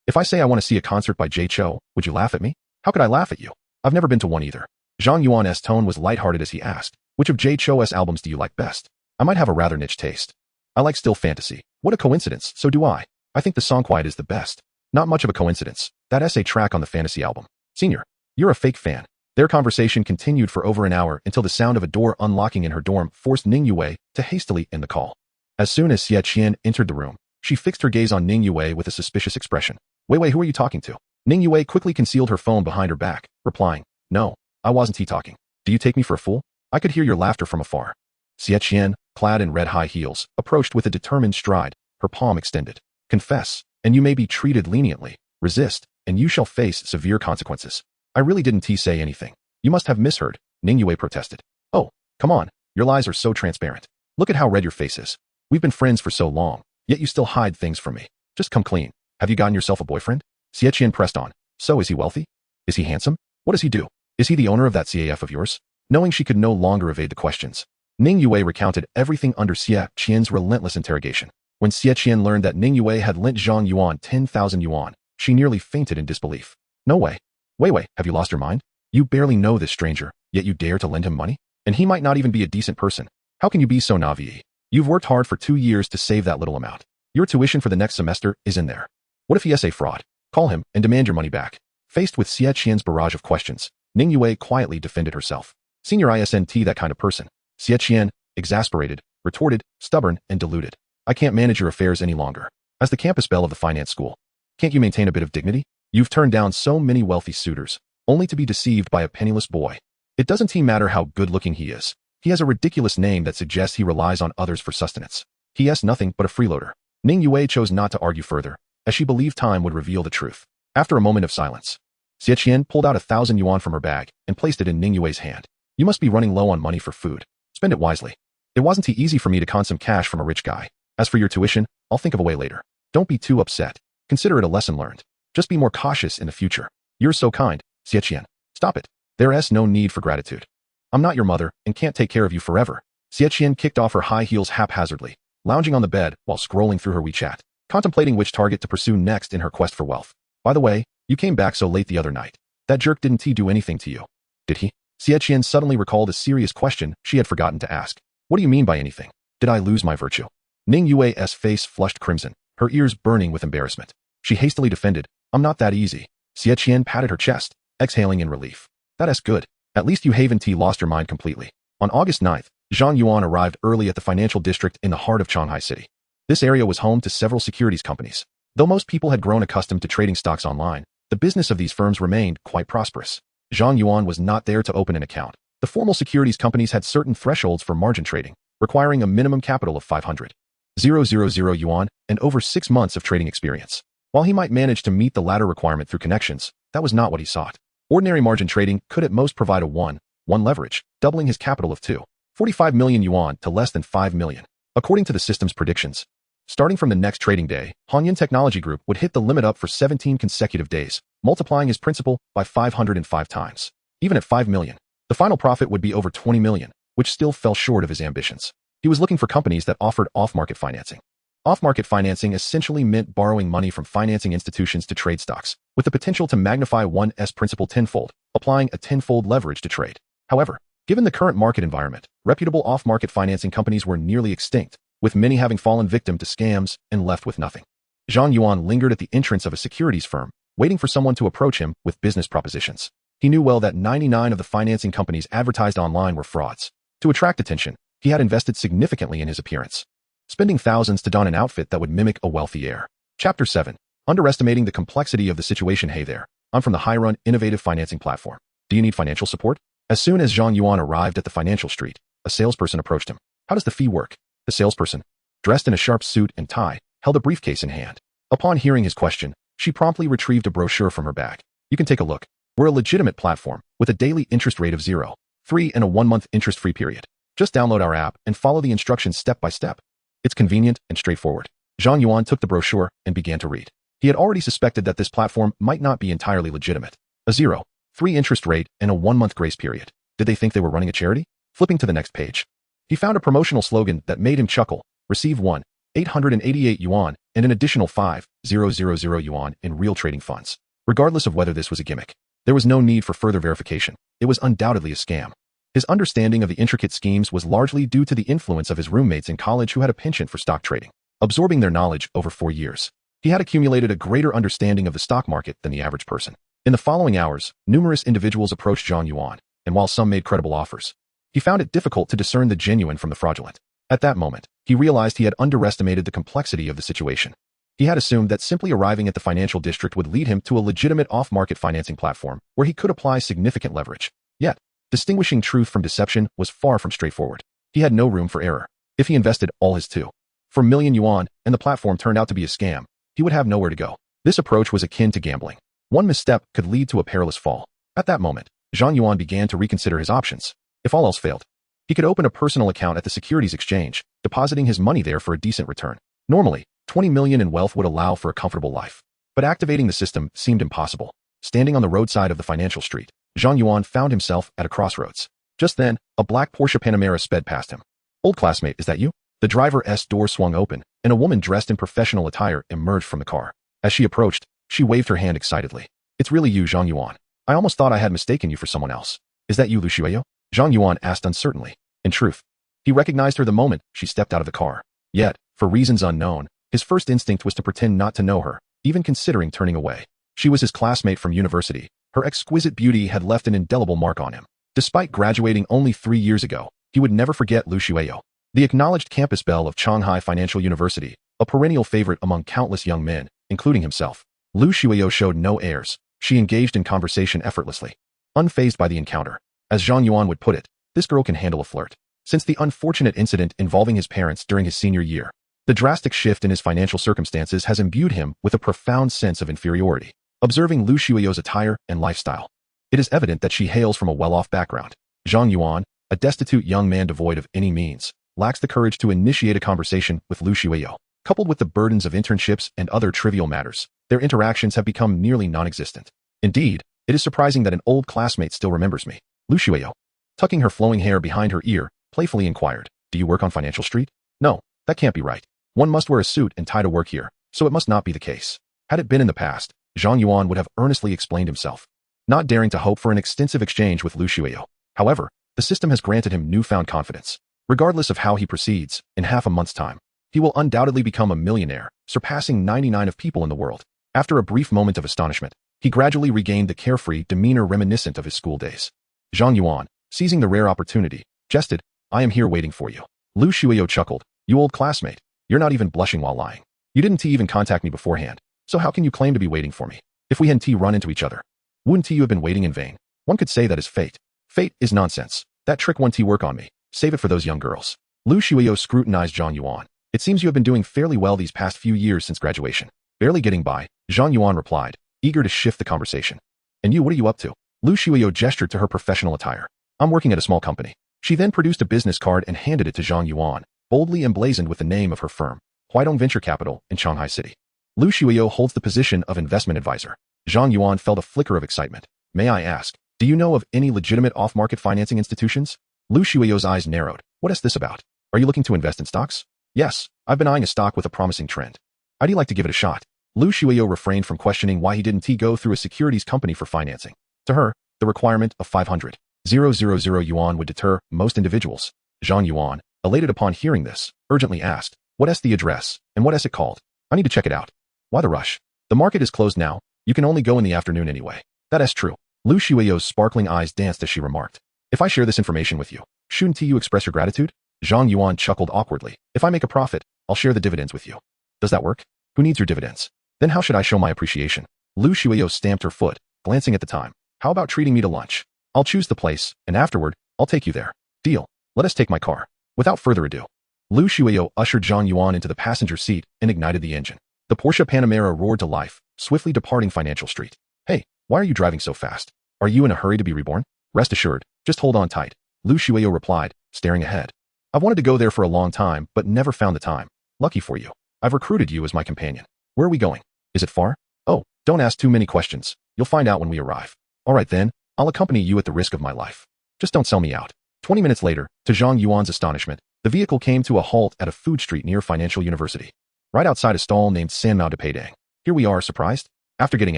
If I say I want to see a concert by Jay Cho, would you laugh at me? How could I laugh at you? I've never been to one either. Zhang Yuan's tone was lighthearted as he asked, which of Jay Cho's albums do you like best? I might have a rather niche taste. I like still fantasy. What a coincidence, so do I. I think the song Quiet is the best. Not much of a coincidence. That essay track on the fantasy album. Senior, you're a fake fan. Their conversation continued for over an hour until the sound of a door unlocking in her dorm forced Ning Yue to hastily end the call. As soon as Xie Qian entered the room, she fixed her gaze on Ning Yue with a suspicious expression. Wait, who are you talking to? Ning Yue quickly concealed her phone behind her back, replying, no, I wasn't talking. Do you take me for a fool? I could hear your laughter from afar. Xie Qian, clad in red high heels, approached with a determined stride, her palm extended. Confess, and you may be treated leniently. Resist, and you shall face severe consequences. I really didn't say anything. You must have misheard, Ning Yue protested. Oh, come on, your lies are so transparent. Look at how red your face is. We've been friends for so long, yet you still hide things from me. Just come clean. Have you gotten yourself a boyfriend? Xie Qian pressed on. So is he wealthy? Is he handsome? What does he do? Is he the owner of that CAF of yours? Knowing she could no longer evade the questions, Ning Yue recounted everything under Xie Qian's relentless interrogation. When Xie Qian learned that Ning Yue had lent Zhang Yuan 10,000 yuan, she nearly fainted in disbelief. No way. Wait, have you lost your mind? You barely know this stranger, yet you dare to lend him money? And he might not even be a decent person. How can you be so naive? You've worked hard for 2 years to save that little amount. Your tuition for the next semester is in there. What if he is a fraud? Call him and demand your money back. Faced with Xie Qian's barrage of questions, Ning Yue quietly defended herself. Senior isn't that kind of person. Xie Qian, exasperated, retorted, stubborn, and deluded. I can't manage your affairs any longer. As the campus belle of the finance school, can't you maintain a bit of dignity? You've turned down so many wealthy suitors, only to be deceived by a penniless boy. It doesn't matter how good-looking he is. He has a ridiculous name that suggests he relies on others for sustenance. He is nothing but a freeloader. Ning Yue chose not to argue further, as she believed time would reveal the truth. After a moment of silence, Xie Qian pulled out 1,000 yuan from her bag and placed it in Ning Yue's hand. You must be running low on money for food. Spend it wisely. It wasn't easy for me to con some cash from a rich guy. As for your tuition, I'll think of a way later. Don't be too upset. Consider it a lesson learned. Just be more cautious in the future. You're so kind, Xie Qian. Stop it. There is no need for gratitude. I'm not your mother and can't take care of you forever. Xie Qian kicked off her high heels haphazardly, lounging on the bed while scrolling through her WeChat, contemplating which target to pursue next in her quest for wealth. By the way, you came back so late the other night. That jerk didn't he do anything to you? Did he? Xie Qian suddenly recalled a serious question she had forgotten to ask. What do you mean by anything? Did I lose my virtue? Ning Yue's face flushed crimson, her ears burning with embarrassment. She hastily defended, I'm not that easy. Xie Qian patted her chest, exhaling in relief. That is good. At least you haven't lost your mind completely. On August 9th, Zhang Yuan arrived early at the financial district in the heart of Shanghai City. This area was home to several securities companies. Though most people had grown accustomed to trading stocks online, the business of these firms remained quite prosperous. Zhang Yuan was not there to open an account. The formal securities companies had certain thresholds for margin trading, requiring a minimum capital of 500,000 yuan and over 6 months of trading experience. While he might manage to meet the latter requirement through connections, that was not what he sought. Ordinary margin trading could at most provide a 1 leverage, doubling his capital of 245 million yuan to less than 5 million. According to the system's predictions, starting from the next trading day, Hanyan Technology Group would hit the limit up for 17 consecutive days, multiplying his principal by 505 times. Even at 5 million, the final profit would be over 20 million, which still fell short of his ambitions. He was looking for companies that offered off-market financing. Off-market financing essentially meant borrowing money from financing institutions to trade stocks, with the potential to magnify one's principal tenfold, applying a tenfold leverage to trade. However, given the current market environment, reputable off-market financing companies were nearly extinct, with many having fallen victim to scams and left with nothing. Zhang Yuan lingered at the entrance of a securities firm, waiting for someone to approach him with business propositions. He knew well that 99 of the financing companies advertised online were frauds. To attract attention, he had invested significantly in his appearance, spending thousands to don an outfit that would mimic a wealthy heir. Chapter 7. Underestimating the complexity of the situation. Hey there, I'm from the High-Run Innovative Financing Platform. Do you need financial support? As soon as Zhang Yuan arrived at the financial street, a salesperson approached him. How does the fee work? The salesperson, dressed in a sharp suit and tie, held a briefcase in hand. Upon hearing his question, she promptly retrieved a brochure from her bag. You can take a look. We're a legitimate platform with a daily interest rate of 0.3 and a 1-month interest-free period. Just download our app and follow the instructions step by step. It's convenient and straightforward. Zhang Yuan took the brochure and began to read. He had already suspected that this platform might not be entirely legitimate. A 0.3 interest rate and a 1-month grace period. Did they think they were running a charity? Flipping to the next page, he found a promotional slogan that made him chuckle. Receive 1,888 yuan and an additional 5,000 yuan in real trading funds. Regardless of whether this was a gimmick, there was no need for further verification. It was undoubtedly a scam. His understanding of the intricate schemes was largely due to the influence of his roommates in college who had a penchant for stock trading. Absorbing their knowledge over 4 years, he had accumulated a greater understanding of the stock market than the average person. In the following hours, numerous individuals approached Zhang Yuan, and while some made credible offers, he found it difficult to discern the genuine from the fraudulent. At that moment, he realized he had underestimated the complexity of the situation. He had assumed that simply arriving at the financial district would lead him to a legitimate off-market financing platform where he could apply significant leverage. Yet, distinguishing truth from deception was far from straightforward. He had no room for error. If he invested all his 2.4 million yuan and the platform turned out to be a scam, he would have nowhere to go. This approach was akin to gambling. One misstep could lead to a perilous fall. At that moment, Zhang Yuan began to reconsider his options. If all else failed, he could open a personal account at the securities exchange, depositing his money there for a decent return. Normally, 20 million in wealth would allow for a comfortable life. But activating the system seemed impossible. Standing on the roadside of the financial street, Zhang Yuan found himself at a crossroads. Just then, a black Porsche Panamera sped past him. Old classmate, is that you? The driver's door swung open, and a woman dressed in professional attire emerged from the car. As she approached, she waved her hand excitedly. It's really you, Zhang Yuan. I almost thought I had mistaken you for someone else. Is that you, Lu Xueyo? Zhang Yuan asked uncertainly. In truth, He recognized her the moment she stepped out of the car. Yet, for reasons unknown, his first instinct was to pretend not to know her, even considering turning away. She was his classmate from university. Her exquisite beauty had left an indelible mark on him. Despite graduating only 3 years ago, he would never forget Lu Shuiyo, the acknowledged campus belle of Shanghai Financial University, a perennial favorite among countless young men, including himself. Lu Shuiyo showed no airs. She engaged in conversation effortlessly, unfazed by the encounter. As Zhang Yuan would put it, this girl can handle a flirt. Since the unfortunate incident involving his parents during his senior year, the drastic shift in his financial circumstances has imbued him with a profound sense of inferiority. Observing Lu Shuiyo's attire and lifestyle, it is evident that she hails from a well-off background. Zhang Yuan, a destitute young man devoid of any means, lacks the courage to initiate a conversation with Lu Shuiyo. Coupled with the burdens of internships and other trivial matters, their interactions have become nearly non-existent. Indeed, it is surprising that an old classmate still remembers me. Lu Shuiyo, tucking her flowing hair behind her ear, playfully inquired, "Do you work on Financial Street?" "No, that can't be right. One must wear a suit and tie to work here, so it must not be the case." Had it been in the past, Zhang Yuan would have earnestly explained himself, not daring to hope for an extensive exchange with Lu Shuiyo. However, the system has granted him newfound confidence. Regardless of how he proceeds, in half a month's time, he will undoubtedly become a millionaire, surpassing 99 of people in the world. After a brief moment of astonishment, he gradually regained the carefree demeanor reminiscent of his school days. Zhang Yuan, seizing the rare opportunity, jested, "I am here waiting for you." Lu Shuiyo chuckled, "You old classmate, you're not even blushing while lying. You didn't even contact me beforehand, so how can you claim to be waiting for me? If we hadn't run into each other, wouldn't you have been waiting in vain? One could say that is fate." "Fate is nonsense. That trick won't work on me. Save it for those young girls." Lu Shuiyo scrutinized Zhang Yuan. "It seems you have been doing fairly well these past few years since graduation." Barely getting by, Zhang Yuan replied, eager to shift the conversation. "And you, what are you up to?" Lu Shuiyo gestured to her professional attire. "I'm working at a small company." She then produced a business card and handed it to Zhang Yuan, boldly emblazoned with the name of her firm, Huidong Venture Capital, in Shanghai City. Lu Shuiyo holds the position of investment advisor. Zhang Yuan felt a flicker of excitement. "May I ask, do you know of any legitimate off-market financing institutions?" Lu Shuiyo's eyes narrowed. "What is this about? Are you looking to invest in stocks?" "Yes, I've been eyeing a stock with a promising trend. I'd like to give it a shot." Lu Shuiyo refrained from questioning why he didn't go through a securities company for financing. To her, the requirement of 500,000 yuan would deter most individuals. Zhang Yuan, elated upon hearing this, urgently asked, "What is the address, and what is it called? I need to check it out." "Why the rush? The market is closed now. You can only go in the afternoon anyway." "That is true." Lu Shuiyo's sparkling eyes danced as she remarked, "If I share this information with you, shouldn't you express your gratitude?" Zhang Yuan chuckled awkwardly. "If I make a profit, I'll share the dividends with you." "Does that work? Who needs your dividends? Then how should I show my appreciation?" Lu Shuiyo stamped her foot, glancing at the time. "How about treating me to lunch? I'll choose the place, and afterward, I'll take you there." "Deal. Let us take my car." Without further ado, Lu Shuiyo ushered Zhang Yuan into the passenger seat and ignited the engine. The Porsche Panamera roared to life, swiftly departing Financial Street. "Hey, why are you driving so fast? Are you in a hurry to be reborn?" "Rest assured, just hold on tight," Lu Shuiyo replied, staring ahead. "I've wanted to go there for a long time, but never found the time. Lucky for you, I've recruited you as my companion. Where are we going? Is it far?" "Oh, don't ask too many questions. You'll find out when we arrive." "All right then, I'll accompany you at the risk of my life. Just don't sell me out." 20 minutes later, to Zhang Yuan's astonishment, the vehicle came to a halt at a food street near Financial University, right outside a stall named Sanmao de Peidang. "Here we are, surprised?" After getting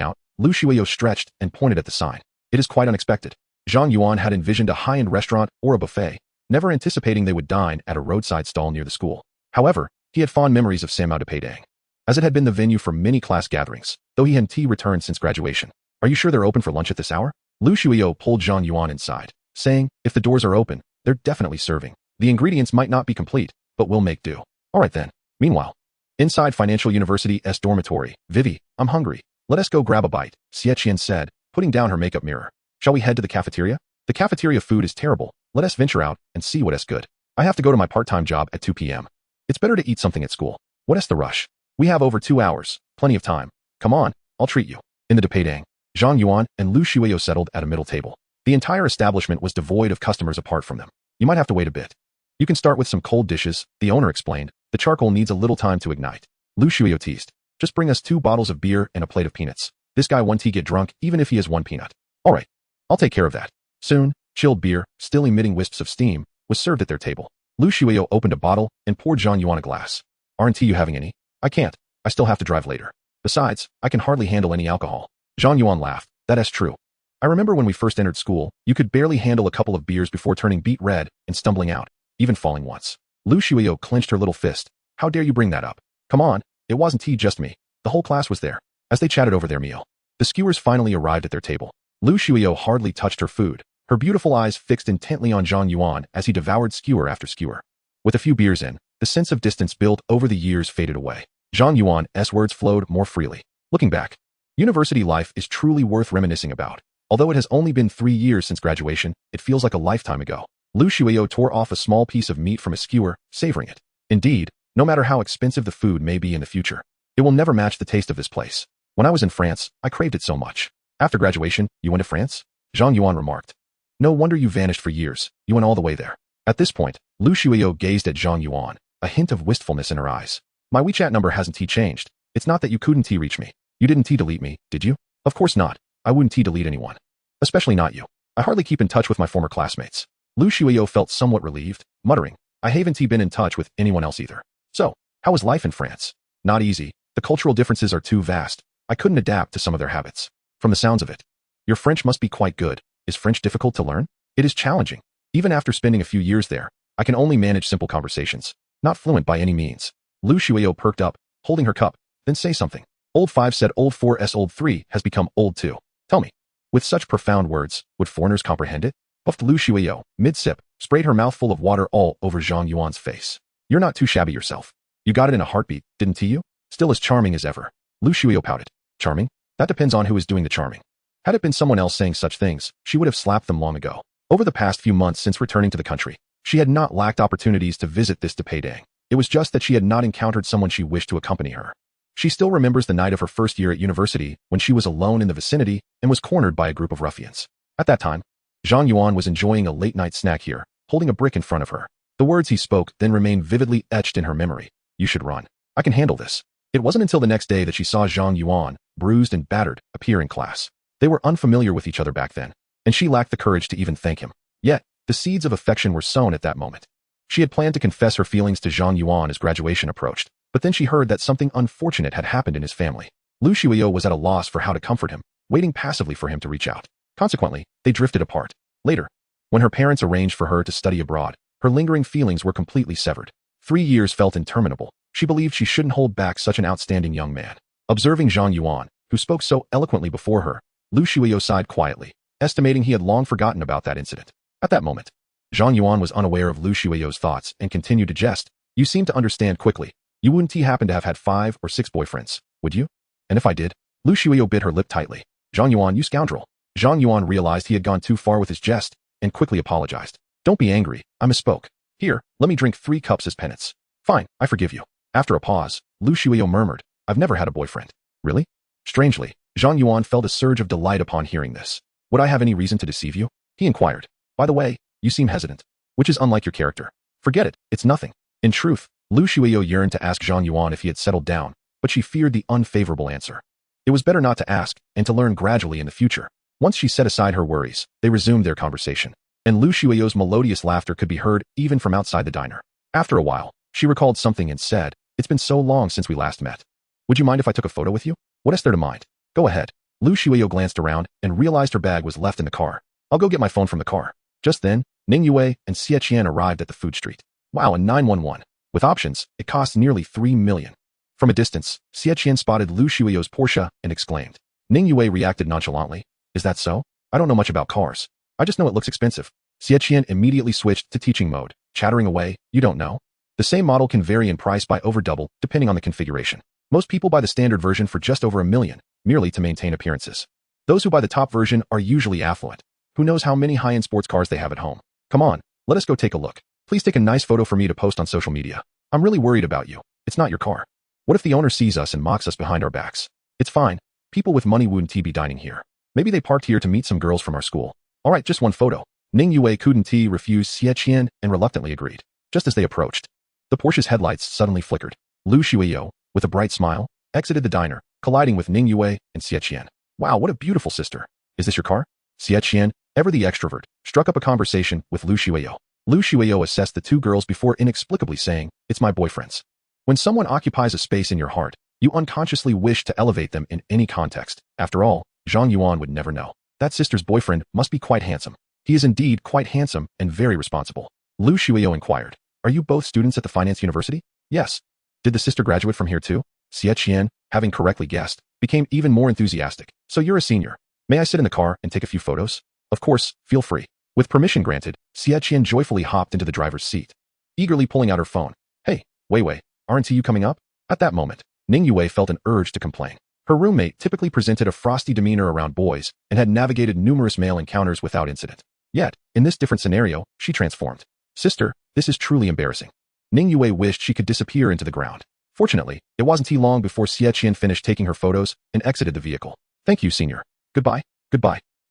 out, Lu Shuiyo stretched and pointed at the sign. "It is quite unexpected." Zhang Yuan had envisioned a high-end restaurant or a buffet, never anticipating they would dine at a roadside stall near the school. However, he had fond memories of Sanmao de Peidang, as it had been the venue for many class gatherings, though he hadn't returned since graduation. "Are you sure they're open for lunch at this hour?" Lu Shuiyo pulled Zhang Yuan inside, saying, "If the doors are open, they're definitely serving. The ingredients might not be complete, but we'll make do." "All right then." Meanwhile, inside Financial University's dormitory, "Vivi, I'm hungry. Let us go grab a bite," Xie said, putting down her makeup mirror. "Shall we head to the cafeteria? The cafeteria food is terrible. Let us venture out and see what is good. I have to go to my part-time job at 2 p.m. It's better to eat something at school. What is the rush? We have over 2 hours, plenty of time. Come on, I'll treat you." In the Depeidang, Zhang Yuan and Lu Shuiyo settled at a middle table. The entire establishment was devoid of customers apart from them. "You might have to wait a bit. You can start with some cold dishes," the owner explained. "The charcoal needs a little time to ignite." Lu Shuiyo teased, "Just bring us 2 bottles of beer and a plate of peanuts. This guy won't get drunk even if he has 1 peanut." "All right, I'll take care of that." Soon, chilled beer, still emitting wisps of steam, was served at their table. Lu Shuiyo opened a bottle and poured Zhang Yuan a glass. "Aren't you having any?" "I can't. I still have to drive later. Besides, I can hardly handle any alcohol." Zhang Yuan laughed. "That is true. I remember when we first entered school, you could barely handle a couple of beers before turning beet red and stumbling out. even falling once. Lu Shuiyo clenched her little fist. How dare you bring that up? Come on, it wasn't just me. The whole class was there. As they chatted over their meal, the skewers finally arrived at their table. Lu Shuiyo hardly touched her food, her beautiful eyes fixed intently on Zhang Yuan as he devoured skewer after skewer. With a few beers in, the sense of distance built over the years faded away. Zhang Yuan's words flowed more freely. Looking back, university life is truly worth reminiscing about. Although it has only been 3 years since graduation, it feels like a lifetime ago. Lu Shuiyo tore off a small piece of meat from a skewer, savoring it. Indeed, no matter how expensive the food may be in the future, it will never match the taste of this place. When I was in France, I craved it so much. After graduation, you went to France? Zhang Yuan remarked. No wonder you vanished for years. You went all the way there. At this point, Lu Shuiyo gazed at Zhang Yuan, a hint of wistfulness in her eyes. My WeChat number hasn't changed. It's not that you couldn't reach me. You didn't delete me, did you? Of course not. I wouldn't delete anyone. Especially not you. I hardly keep in touch with my former classmates. Lu Shuiyo felt somewhat relieved, muttering, I haven't been in touch with anyone else either. So, how is life in France? Not easy. The cultural differences are too vast. I couldn't adapt to some of their habits. From the sounds of it, your French must be quite good. Is French difficult to learn? It is challenging. Even after spending a few years there, I can only manage simple conversations. Not fluent by any means. Lu Shuiyo perked up, holding her cup, then say something. Old 5 said old 4's old 3 has become old 2. Tell me. With such profound words, would foreigners comprehend it? Puffed Lu Shuiyo, mid-sip, sprayed her mouth full of water all over Zhang Yuan's face. You're not too shabby yourself. You got it in a heartbeat, didn't you? Still as charming as ever. Lu Shuiyo pouted. Charming? That depends on who is doing the charming. Had it been someone else saying such things, she would have slapped them long ago. Over the past few months since returning to the country, she had not lacked opportunities to visit this Taipei. It was just that she had not encountered someone she wished to accompany her. She still remembers the night of her first year at university when she was alone in the vicinity and was cornered by a group of ruffians. At that time, Zhang Yuan was enjoying a late-night snack here, holding a brick in front of her. The words he spoke then remained vividly etched in her memory. You should run. I can handle this. It wasn't until the next day that she saw Zhang Yuan, bruised and battered, appear in class. They were unfamiliar with each other back then, and she lacked the courage to even thank him. Yet, the seeds of affection were sown at that moment. She had planned to confess her feelings to Zhang Yuan as graduation approached, but then she heard that something unfortunate had happened in his family. Lu Shuiyo was at a loss for how to comfort him, waiting passively for him to reach out. Consequently, they drifted apart. Later, when her parents arranged for her to study abroad, her lingering feelings were completely severed. 3 years felt interminable. She believed she shouldn't hold back such an outstanding young man. Observing Zhang Yuan, who spoke so eloquently before her, Lu Shuiyo sighed quietly, estimating he had long forgotten about that incident. At that moment, Zhang Yuan was unaware of Lu Shuiyo's thoughts and continued to jest. You seem to understand quickly. You wouldn't happen to have had 5 or 6 boyfriends, would you? And if I did? Lu Shuiyo bit her lip tightly. Zhang Yuan, you scoundrel. Zhang Yuan realized he had gone too far with his jest and quickly apologized. Don't be angry, I misspoke. Here, let me drink 3 cups as penance. Fine, I forgive you. After a pause, Lu Shuiyo murmured, I've never had a boyfriend. Really? Strangely, Zhang Yuan felt a surge of delight upon hearing this. Would I have any reason to deceive you? He inquired. By the way, you seem hesitant, which is unlike your character. Forget it, it's nothing. In truth, Lu Shuiyo yearned to ask Zhang Yuan if he had settled down, but she feared the unfavorable answer. It was better not to ask and to learn gradually in the future. Once she set aside her worries, they resumed their conversation, and Lu Shuiyo's melodious laughter could be heard even from outside the diner. After a while, she recalled something and said, It's been so long since we last met. Would you mind if I took a photo with you? What is there to mind? Go ahead. Lu Shuiyo glanced around and realized her bag was left in the car. I'll go get my phone from the car. Just then, Ning Yue and Xie Qian arrived at the food street. Wow, a 911. With options, it cost nearly 3 million. From a distance, Xie Qian spotted Lu Shuiyo's Porsche and exclaimed. Ning Yue reacted nonchalantly. Is that so? I don't know much about cars. I just know it looks expensive. Xie Qian immediately switched to teaching mode, chattering away, you don't know? The same model can vary in price by over double, depending on the configuration. Most people buy the standard version for just over $1 million, merely to maintain appearances. Those who buy the top version are usually affluent. Who knows how many high-end sports cars they have at home? Come on, let us go take a look. Please take a nice photo for me to post on social media. I'm really worried about you. It's not your car. What if the owner sees us and mocks us behind our backs? It's fine. People with money wouldn't be dining here. Maybe they parked here to meet some girls from our school. All right, just one photo. Ning Yue couldn't refuse Xie Qian and reluctantly agreed. Just as they approached, the Porsche's headlights suddenly flickered. Lu Shuiyo, with a bright smile, exited the diner, colliding with Ning Yue and Xie Qian. Wow, what a beautiful sister. Is this your car? Xie Qian, ever the extrovert, struck up a conversation with Lu Shuiyo. Lu Shuiyo assessed the 2 girls before inexplicably saying, it's my boyfriend's. When someone occupies a space in your heart, you unconsciously wish to elevate them in any context. After all, Zhang Yuan would never know. That sister's boyfriend must be quite handsome. He is indeed quite handsome and very responsible. Lu Shuio inquired. Are you both students at the finance university? Yes. Did the sister graduate from here too? Xie Qian, having correctly guessed, became even more enthusiastic. So you're a senior. May I sit in the car and take a few photos? Of course, feel free. With permission granted, Xie Qian joyfully hopped into the driver's seat, eagerly pulling out her phone. Hey, Wei, aren't you coming up? At that moment, Ning Yue felt an urge to complain. Her roommate typically presented a frosty demeanor around boys and had navigated numerous male encounters without incident. Yet, in this different scenario, she transformed. Sister, this is truly embarrassing. Ning Yue wished she could disappear into the ground. Fortunately, it wasn't too long before Xie Qian finished taking her photos and exited the vehicle. Thank you, senior. Goodbye.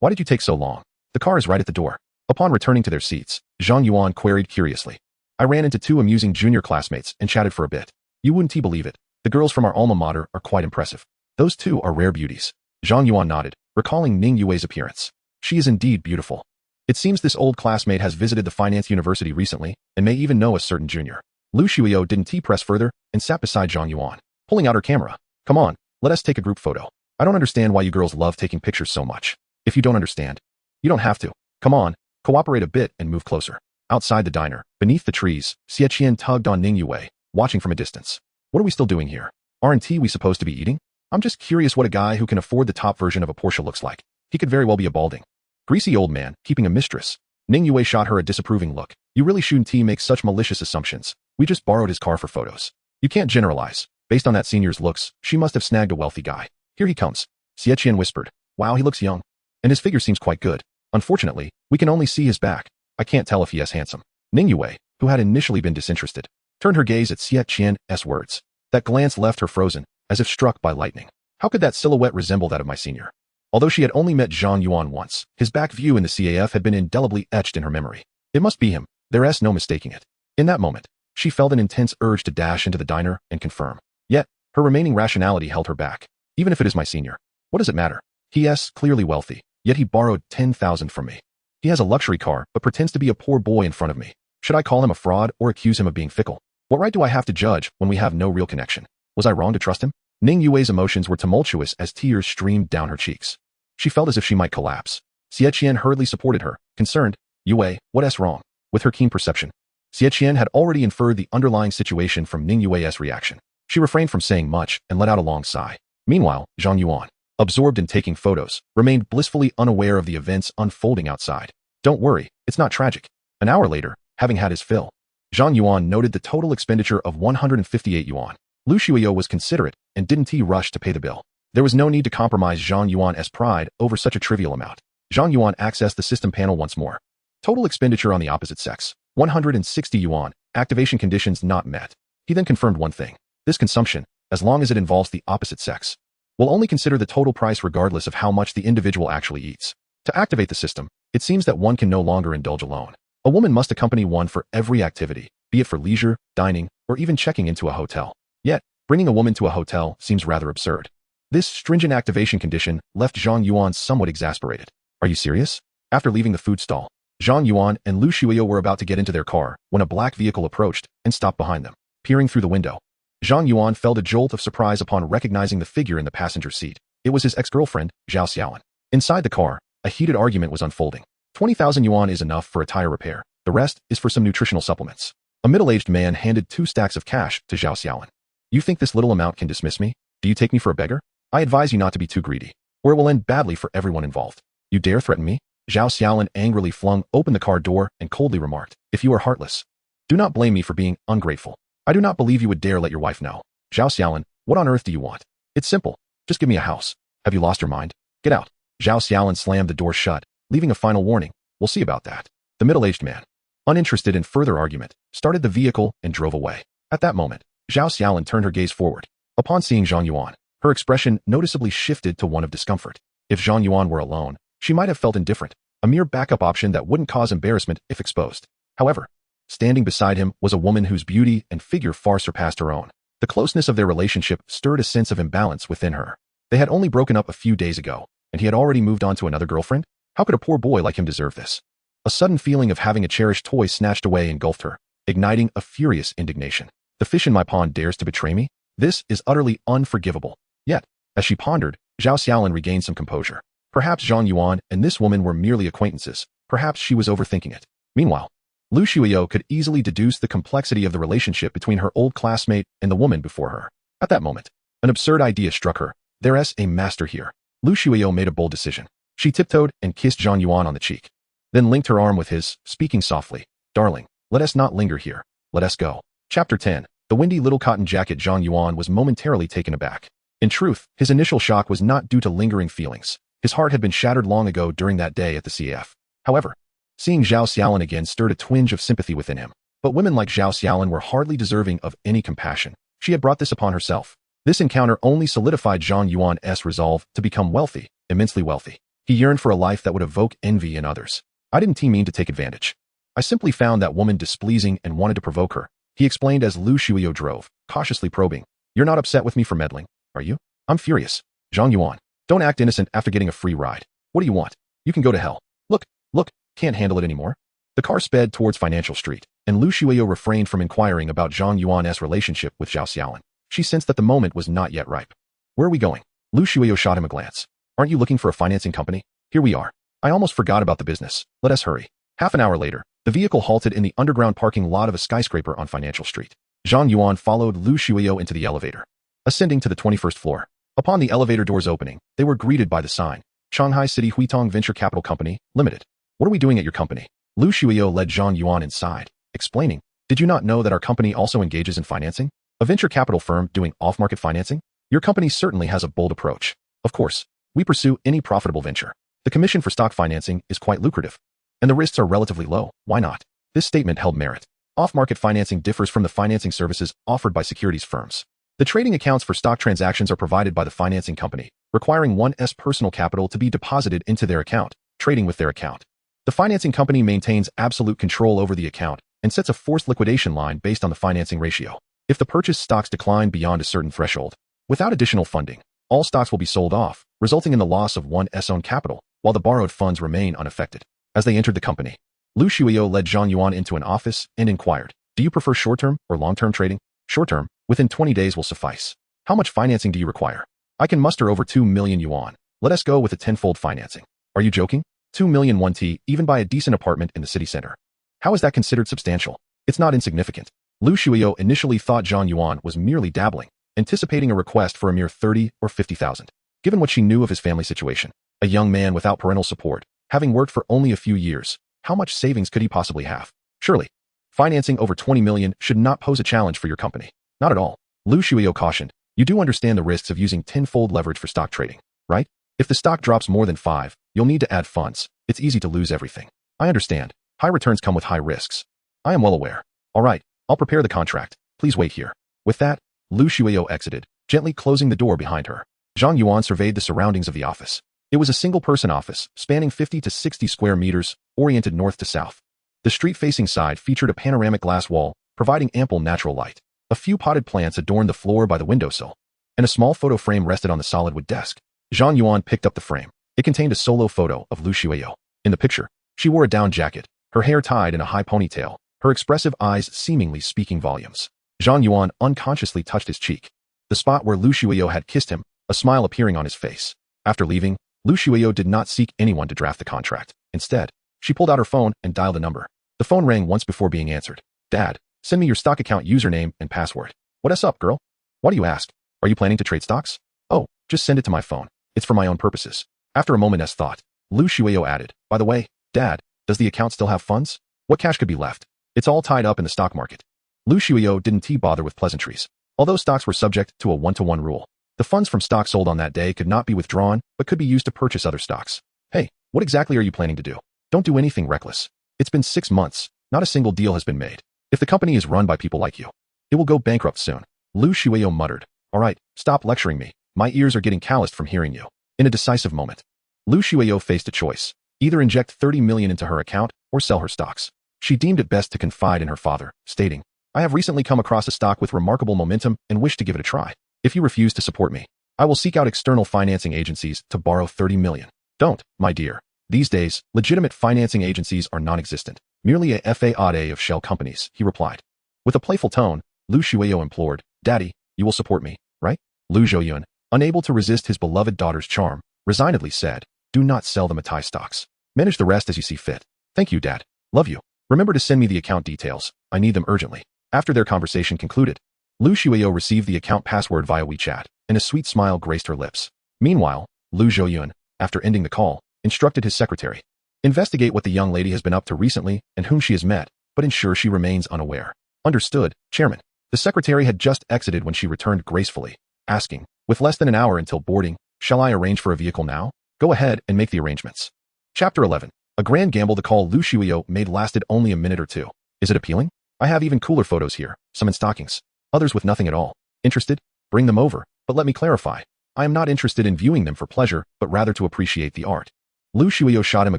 Why did you take so long? The car is right at the door. Upon returning to their seats, Zhang Yuan queried curiously. I ran into two amusing junior classmates and chatted for a bit. You wouldn't believe it. The girls from our alma mater are quite impressive. Those two are rare beauties. Zhang Yuan nodded, recalling Ning Yue's appearance. She is indeed beautiful. It seems this old classmate has visited the finance university recently and may even know a certain junior. Lu Shuio didn't press further and sat beside Zhang Yuan, pulling out her camera. Come on, let us take a group photo. I don't understand why you girls love taking pictures so much. If you don't understand, you don't have to. Come on, cooperate a bit and move closer. Outside the diner, beneath the trees, Xie Qian tugged on Ning Yue, watching from a distance. What are we still doing here? Aren't we supposed to be eating? I'm just curious what a guy who can afford the top version of a Porsche looks like. He could very well be a balding, greasy old man, keeping a mistress. Ning Yue shot her a disapproving look. You really shouldn't make such malicious assumptions. We just borrowed his car for photos. You can't generalize. Based on that senior's looks, she must have snagged a wealthy guy. Here he comes. Xie Qian whispered. Wow, he looks young. And his figure seems quite good. Unfortunately, we can only see his back. I can't tell if he is handsome. Ning Yue, who had initially been disinterested, turned her gaze at Xie Qian's words. That glance left her frozen, as if struck by lightning. How could that silhouette resemble that of my senior? Although she had only met Zhang Yuan once, his back view in the CAF had been indelibly etched in her memory. It must be him. There's no mistaking it. In that moment, she felt an intense urge to dash into the diner and confirm. Yet, her remaining rationality held her back. Even if it is my senior, what does it matter? He is clearly wealthy, yet he borrowed 10,000 from me. He has a luxury car, but pretends to be a poor boy in front of me. Should I call him a fraud or accuse him of being fickle? What right do I have to judge when we have no real connection? Was I wrong to trust him? Ning Yue's emotions were tumultuous as tears streamed down her cheeks. She felt as if she might collapse. Xie Qian hurriedly supported her, concerned. Yue, what's wrong? With her keen perception, Xie Qian had already inferred the underlying situation from Ning Yue's reaction. She refrained from saying much and let out a long sigh. Meanwhile, Zhang Yuan, absorbed in taking photos, remained blissfully unaware of the events unfolding outside. Don't worry, it's not tragic. An hour later, having had his fill, Zhang Yuan noted the total expenditure of 158 yuan. Lu Shuio was considerate and didn't rush to pay the bill. There was no need to compromise Zhang Yuan's pride over such a trivial amount. Zhang Yuan accessed the system panel once more. Total expenditure on the opposite sex, 160 yuan, activation conditions not met. He then confirmed one thing. This consumption, as long as it involves the opposite sex, will only consider the total price regardless of how much the individual actually eats. To activate the system, it seems that one can no longer indulge alone. A woman must accompany one for every activity, be it for leisure, dining, or even checking into a hotel. Yet, bringing a woman to a hotel seems rather absurd. This stringent activation condition left Zhang Yuan somewhat exasperated. Are you serious? After leaving the food stall, Zhang Yuan and Lu Shuio were about to get into their car when a black vehicle approached and stopped behind them. Peering through the window, Zhang Yuan felt a jolt of surprise upon recognizing the figure in the passenger seat. It was his ex-girlfriend, Zhao Xiaolan. Inside the car, a heated argument was unfolding. 20,000 yuan is enough for a tire repair. The rest is for some nutritional supplements. A middle-aged man handed 2 stacks of cash to Zhao Xiaolan. You think this little amount can dismiss me? Do you take me for a beggar? I advise you not to be too greedy, or it will end badly for everyone involved. You dare threaten me? Zhao Xiaolan angrily flung open the car door and coldly remarked, if you are heartless, do not blame me for being ungrateful. I do not believe you would dare let your wife know. Zhao Xiaolan, what on earth do you want? It's simple. Just give me a house. Have you lost your mind? Get out. Zhao Xiaolan slammed the door shut, leaving a final warning. We'll see about that. The middle-aged man, uninterested in further argument, started the vehicle and drove away. At that moment, Zhao Xiaolan turned her gaze forward. Upon seeing Zhang Yuan, her expression noticeably shifted to one of discomfort. If Zhang Yuan were alone, she might have felt indifferent, a mere backup option that wouldn't cause embarrassment if exposed. However, standing beside him was a woman whose beauty and figure far surpassed her own. The closeness of their relationship stirred a sense of imbalance within her. They had only broken up a few days ago, and he had already moved on to another girlfriend? How could a poor boy like him deserve this? A sudden feeling of having a cherished toy snatched away engulfed her, igniting a furious indignation. The fish in my pond dares to betray me? This is utterly unforgivable. Yet, as she pondered, Zhao Xiaolan regained some composure. Perhaps Zhang Yuan and this woman were merely acquaintances. Perhaps she was overthinking it. Meanwhile, Lu Shuyo could easily deduce the complexity of the relationship between her old classmate and the woman before her. At that moment, an absurd idea struck her. There's a master here. Lu Shuyo made a bold decision. She tiptoed and kissed Zhang Yuan on the cheek, then linked her arm with his, speaking softly, "Darling, let us not linger here. Let us go." Chapter 10. The windy little cotton jacket. Zhang Yuan was momentarily taken aback. In truth, his initial shock was not due to lingering feelings. His heart had been shattered long ago during that day at the CF. However, seeing Zhao Xiaolin again stirred a twinge of sympathy within him. But women like Zhao Xiaolin were hardly deserving of any compassion. She had brought this upon herself. This encounter only solidified Zhang Yuan's resolve to become wealthy, immensely wealthy. He yearned for a life that would evoke envy in others. "I didn't mean to take advantage. I simply found that woman displeasing and wanted to provoke her," he explained as Lu Shuyo drove, cautiously probing. "You're not upset with me for meddling, are you?" "I'm furious. Zhang Yuan, don't act innocent after getting a free ride. What do you want? You can go to hell. Look, can't handle it anymore." The car sped towards Financial Street, and Lu Shuyo refrained from inquiring about Zhang Yuan's relationship with Zhao Xiaolin. She sensed that the moment was not yet ripe. "Where are we going?" Lu Shuyo shot him a glance. "Aren't you looking for a financing company? Here we are. I almost forgot about the business. Let us hurry." Half an hour later, the vehicle halted in the underground parking lot of a skyscraper on Financial Street. Zhang Yuan followed Lu Shuyo into the elevator, ascending to the 21st floor. Upon the elevator doors opening, they were greeted by the sign, "Shanghai City Huitong Venture Capital Company, Limited." "What are we doing at your company?" Lu Shuyo led Zhang Yuan inside, explaining, "Did you not know that our company also engages in financing? A venture capital firm doing off-market financing? Your company certainly has a bold approach. Of course, we pursue any profitable venture. The commission for stock financing is quite lucrative, and the risks are relatively low. Why not?" This statement held merit. Off-market financing differs from the financing services offered by securities firms. The trading accounts for stock transactions are provided by the financing company, requiring one's personal capital to be deposited into their account, trading with their account. The financing company maintains absolute control over the account and sets a forced liquidation line based on the financing ratio. If the purchased stocks decline beyond a certain threshold, without additional funding, all stocks will be sold off, resulting in the loss of one's own capital, while the borrowed funds remain unaffected. As they entered the company, Lu Shuyo led Zhang Yuan into an office and inquired, "Do you prefer short-term or long-term trading?" "Short-term, within 20 days will suffice." "How much financing do you require?" "I can muster over 2 million yuan. Let us go with a tenfold financing." "Are you joking? 2 million won-t, even buy a decent apartment in the city center. How is that considered substantial?" "It's not insignificant." Lu Shuyo initially thought Zhang Yuan was merely dabbling, anticipating a request for a mere 30 or 50,000. Given what she knew of his family situation, a young man without parental support, having worked for only a few years, how much savings could he possibly have? Surely, financing over 20 million should not pose a challenge for your company. Not at all. Lu Shuyo cautioned, "You do understand the risks of using tenfold leverage for stock trading, right? If the stock drops more than 5, you'll need to add funds. It's easy to lose everything." "I understand. High returns come with high risks." "I am well aware." "All right, I'll prepare the contract. Please wait here." With that, Lu Shuyo exited, gently closing the door behind her. Zhang Yuan surveyed the surroundings of the office. It was a single-person office, spanning 50 to 60 square meters, oriented north to south. The street-facing side featured a panoramic glass wall, providing ample natural light. A few potted plants adorned the floor by the windowsill, and a small photo frame rested on the solid wood desk. Zhang Yuan picked up the frame. It contained a solo photo of Lu Shuyo. In the picture, she wore a down jacket, her hair tied in a high ponytail, her expressive eyes seemingly speaking volumes. Zhang Yuan unconsciously touched his cheek, the spot where Lu Shuyo had kissed him, a smile appearing on his face. After leaving, Lu Shuyo did not seek anyone to draft the contract. Instead, she pulled out her phone and dialed a number. The phone rang once before being answered. "Dad, send me your stock account username and password." "What's up, girl?" "Why do you ask? Are you planning to trade stocks?" "Oh, just send it to my phone. It's for my own purposes." After a moment's thought, Lu Shuyo added, "By the way, Dad, does the account still have funds? What cash could be left? It's all tied up in the stock market." Lu Shuyo didn't bother with pleasantries. Although stocks were subject to a 1-to-1 rule, the funds from stocks sold on that day could not be withdrawn, but could be used to purchase other stocks. "Hey, what exactly are you planning to do?" "Don't do anything reckless. It's been 6 months. Not a single deal has been made. If the company is run by people like you, it will go bankrupt soon." Lu Shuyo muttered, "All right, stop lecturing me. My ears are getting calloused from hearing you." In a decisive moment, Lu Shuyo faced a choice: either inject 30 million into her account or sell her stocks. She deemed it best to confide in her father, stating, "I have recently come across a stock with remarkable momentum and wish to give it a try. If you refuse to support me, I will seek out external financing agencies to borrow 30 million. "Don't, my dear. These days, legitimate financing agencies are non-existent. Merely a FAA of shell companies," he replied. With a playful tone, Lu Shuyo implored, "Daddy, you will support me, right?" Lu Zhoyuan, unable to resist his beloved daughter's charm, resignedly said, "Do not sell the Matai stocks. Manage the rest as you see fit." "Thank you, Dad. Love you." Remember to send me the account details. I need them urgently. After their conversation concluded, Lu Shuiyo received the account password via WeChat, and a sweet smile graced her lips. Meanwhile, Lu Zhou, after ending the call, instructed his secretary, investigate what the young lady has been up to recently and whom she has met, but ensure she remains unaware. Understood, Chairman. The secretary had just exited when she returned gracefully, asking, with less than an hour until boarding, shall I arrange for a vehicle now? Go ahead and make the arrangements. Chapter 11. A grand gamble the call Lu Shuiyo made lasted only a minute or two. Is it appealing? I have even cooler photos here, some in stockings, others with nothing at all. Interested? Bring them over, but let me clarify. I am not interested in viewing them for pleasure, but rather to appreciate the art. Lu Shuiyo shot him a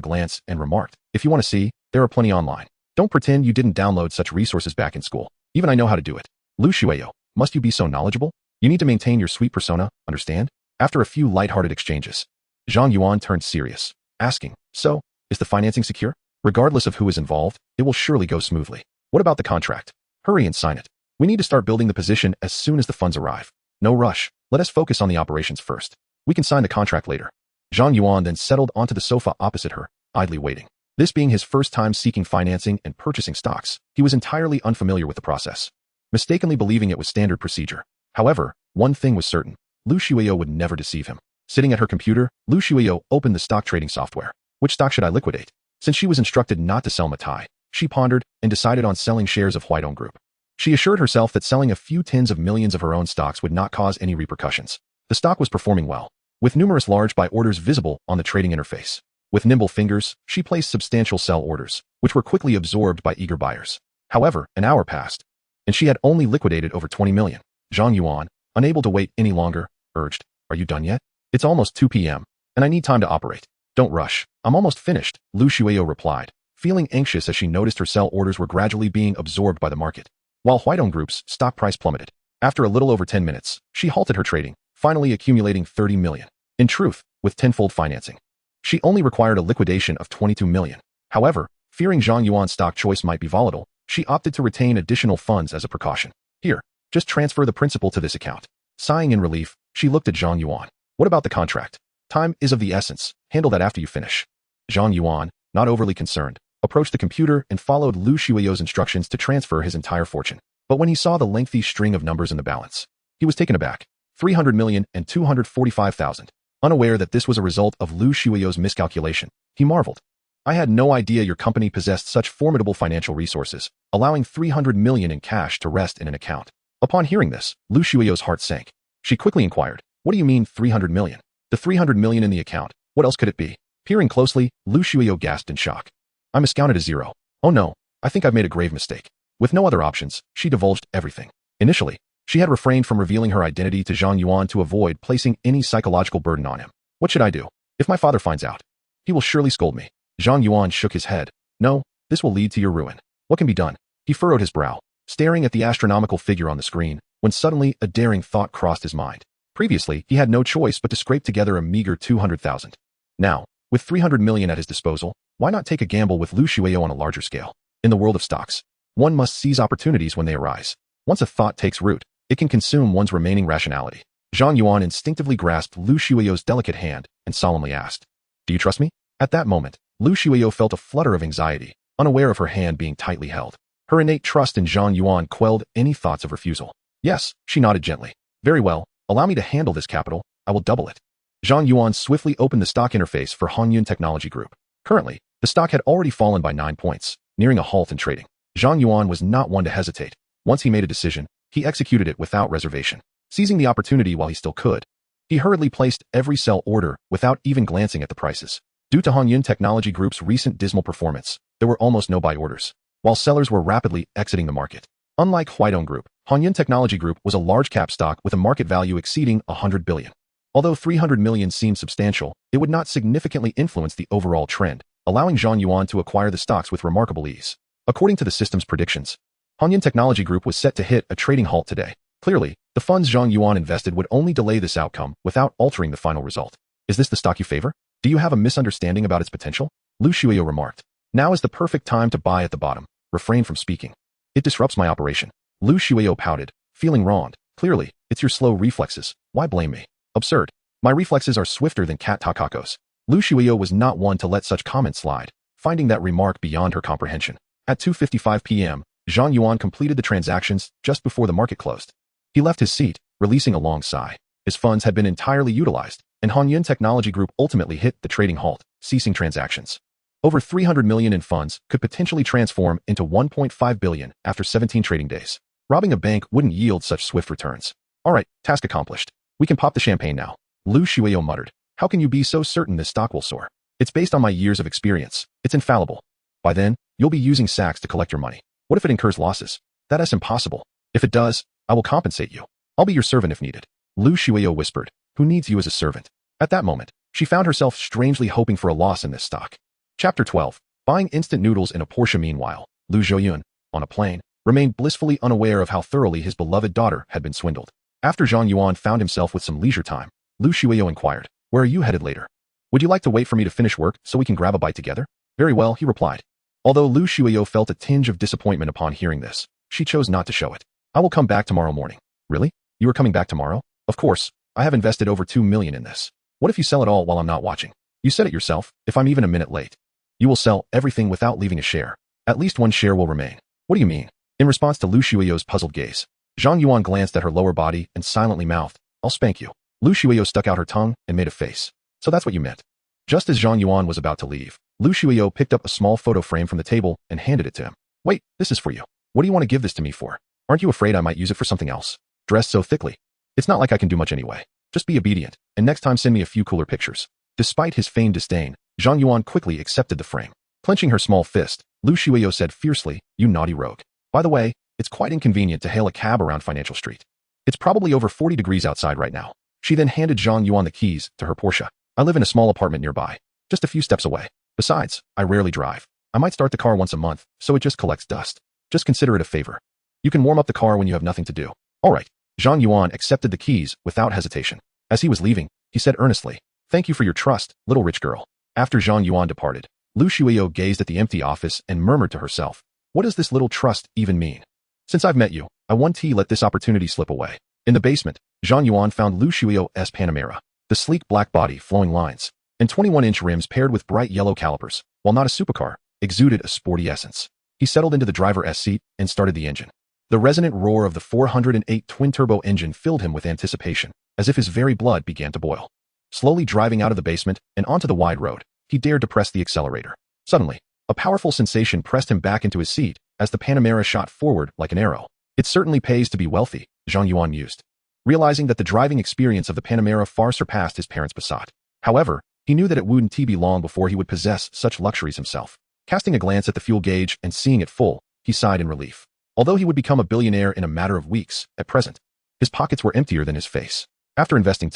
glance and remarked, if you want to see, there are plenty online. Don't pretend you didn't download such resources back in school. Even I know how to do it. Lu Shuiyo, must you be so knowledgeable? You need to maintain your sweet persona, understand? After a few light-hearted exchanges, Zhang Yuan turned serious, asking, so, is the financing secure? Regardless of who is involved, it will surely go smoothly. What about the contract? Hurry and sign it. We need to start building the position as soon as the funds arrive. No rush. Let us focus on the operations first. We can sign the contract later. Zhang Yuan then settled onto the sofa opposite her, idly waiting. This being his first time seeking financing and purchasing stocks, he was entirely unfamiliar with the process, mistakenly believing it was standard procedure. However, one thing was certain. Lu Shuiyo would never deceive him. Sitting at her computer, Lu Shuiyo opened the stock trading software. Which stock should I liquidate? Since she was instructed not to sell Matai, she pondered and decided on selling shares of Huaidong Group. She assured herself that selling a few tens of millions of her own stocks would not cause any repercussions. The stock was performing well, with numerous large buy orders visible on the trading interface. With nimble fingers, she placed substantial sell orders, which were quickly absorbed by eager buyers. However, an hour passed, and she had only liquidated over 20 million. Zhang Yuan, unable to wait any longer, urged, are you done yet? It's almost 2 p.m., and I need time to operate. Don't rush. I'm almost finished, Lu Shuiyo replied, feeling anxious as she noticed her sell orders were gradually being absorbed by the market. While Huaidong Group's stock price plummeted. After a little over 10 minutes, she halted her trading, finally accumulating 30 million. In truth, with tenfold financing, she only required a liquidation of 22 million. However, fearing Zhang Yuan's stock choice might be volatile, she opted to retain additional funds as a precaution. Here, just transfer the principal to this account. Sighing in relief, she looked at Zhang Yuan. What about the contract? Time is of the essence. Handle that after you finish. Zhang Yuan, not overly concerned, approached the computer and followed Lu Shuiyo's instructions to transfer his entire fortune. But when he saw the lengthy string of numbers in the balance, he was taken aback. 300 million and 245,000. Unaware that this was a result of Lu Shuiyo's miscalculation, he marveled. I had no idea your company possessed such formidable financial resources, allowing 300 million in cash to rest in an account. Upon hearing this, Lu Shuiyo's heart sank. She quickly inquired, what do you mean 300 million? The 300 million in the account, what else could it be? Peering closely, Lu Shuiyo gasped in shock. I miscounted a zero. Oh no, I think I've made a grave mistake. With no other options, she divulged everything. Initially, she had refrained from revealing her identity to Zhang Yuan to avoid placing any psychological burden on him. What should I do? If my father finds out, he will surely scold me. Zhang Yuan shook his head. No, this will lead to your ruin. What can be done? He furrowed his brow, staring at the astronomical figure on the screen, when suddenly a daring thought crossed his mind. Previously, he had no choice but to scrape together a meager 200,000. Now, with 300 million at his disposal, why not take a gamble with Lu Shuiyo on a larger scale? In the world of stocks, one must seize opportunities when they arise. Once a thought takes root, it can consume one's remaining rationality. Zhang Yuan instinctively grasped Lu Shuiyo's delicate hand and solemnly asked, do you trust me? At that moment, Lu Shuiyo felt a flutter of anxiety, unaware of her hand being tightly held. Her innate trust in Zhang Yuan quelled any thoughts of refusal. Yes, she nodded gently. Very well, allow me to handle this capital, I will double it. Zhang Yuan swiftly opened the stock interface for Yuan Technology Group. Currently, the stock had already fallen by 9 points, nearing a halt in trading. Zhang Yuan was not one to hesitate. Once he made a decision, he executed it without reservation. Seizing the opportunity while he still could, he hurriedly placed every sell order without even glancing at the prices. Due to Yuan Technology Group's recent dismal performance, there were almost no buy orders, while sellers were rapidly exiting the market. Unlike Huaidong Group, Yuan Technology Group was a large-cap stock with a market value exceeding 100 billion. Although 300 million seemed substantial, it would not significantly influence the overall trend, allowing Zhang Yuan to acquire the stocks with remarkable ease. According to the system's predictions, Yuan Technology Group was set to hit a trading halt today. Clearly, the funds Zhang Yuan invested would only delay this outcome without altering the final result. Is this the stock you favor? Do you have a misunderstanding about its potential? Lu Shuiyo remarked. Now is the perfect time to buy at the bottom. Refrain from speaking. It disrupts my operation. Lu Shuiyo pouted, feeling wronged. Clearly, it's your slow reflexes. Why blame me? Absurd. My reflexes are swifter than cat Takako's. Lu Shuiyo was not one to let such comments slide, finding that remark beyond her comprehension. At 2:55 p.m., Zhang Yuan completed the transactions just before the market closed. He left his seat, releasing a long sigh. His funds had been entirely utilized, and Hanyun Technology Group ultimately hit the trading halt, ceasing transactions. Over 300 million in funds could potentially transform into 1.5 billion after 17 trading days. Robbing a bank wouldn't yield such swift returns. All right, task accomplished. We can pop the champagne now. Lu Shuio muttered. How can you be so certain this stock will soar? It's based on my years of experience. It's infallible. By then, you'll be using Saks to collect your money. What if it incurs losses? That is impossible. If it does, I will compensate you. I'll be your servant if needed. Lu Shuio whispered. Who needs you as a servant? At that moment, she found herself strangely hoping for a loss in this stock. Chapter 12. Buying instant noodles in a Porsche. Meanwhile, Lu Zhoyun, on a plane, remained blissfully unaware of how thoroughly his beloved daughter had been swindled. After Zhang Yuan found himself with some leisure time, Lu Shuio inquired, Where are you headed later? Would you like to wait for me to finish work so we can grab a bite together? Very well, he replied. Although Lu Shuio felt a tinge of disappointment upon hearing this, she chose not to show it. I will come back tomorrow morning. Really? You are coming back tomorrow? Of course. I have invested over 2 million in this. What if you sell it all while I'm not watching? You said it yourself, if I'm even a minute late. You will sell everything without leaving a share. At least one share will remain. What do you mean? In response to Lu Shuio's puzzled gaze, Zhang Yuan glanced at her lower body and silently mouthed, I'll spank you. Lu Shuio stuck out her tongue and made a face. So that's what you meant. Just as Zhang Yuan was about to leave, Lu Shuio picked up a small photo frame from the table and handed it to him. Wait, this is for you. What do you want to give this to me for? Aren't you afraid I might use it for something else? Dressed so thickly. It's not like I can do much anyway. Just be obedient, and next time send me a few cooler pictures. Despite his feigned disdain, Zhang Yuan quickly accepted the frame. Clenching her small fist, Lu Shuio said fiercely, You naughty rogue. By the way, it's quite inconvenient to hail a cab around Financial Street. It's probably over 40 degrees outside right now. She then handed Zhang Yuan the keys to her Porsche. I live in a small apartment nearby, just a few steps away. Besides, I rarely drive. I might start the car once a month, so it just collects dust. Just consider it a favor. You can warm up the car when you have nothing to do. All right. Zhang Yuan accepted the keys without hesitation. As he was leaving, he said earnestly, Thank you for your trust, little rich girl. After Zhang Yuan departed, Lu Shuio gazed at the empty office and murmured to herself, What does this little trust even mean? Since I've met you, I won't let this opportunity slip away. In the basement, Zhang Yuan found Lu Shuio's Panamera, the sleek black body, flowing lines, and 21-inch rims paired with bright yellow calipers, while not a supercar, exuded a sporty essence. He settled into the driver's seat and started the engine. The resonant roar of the 408 twin-turbo engine filled him with anticipation, as if his very blood began to boil. Slowly driving out of the basement and onto the wide road, he dared to press the accelerator. Suddenly, a powerful sensation pressed him back into his seat as the Panamera shot forward like an arrow. It certainly pays to be wealthy, Zhang Yuan mused, realizing that the driving experience of the Panamera far surpassed his parents' Passat. However, he knew that it wouldn't be long before he would possess such luxuries himself. Casting a glance at the fuel gauge and seeing it full, he sighed in relief. Although he would become a billionaire in a matter of weeks, at present, his pockets were emptier than his face. After investing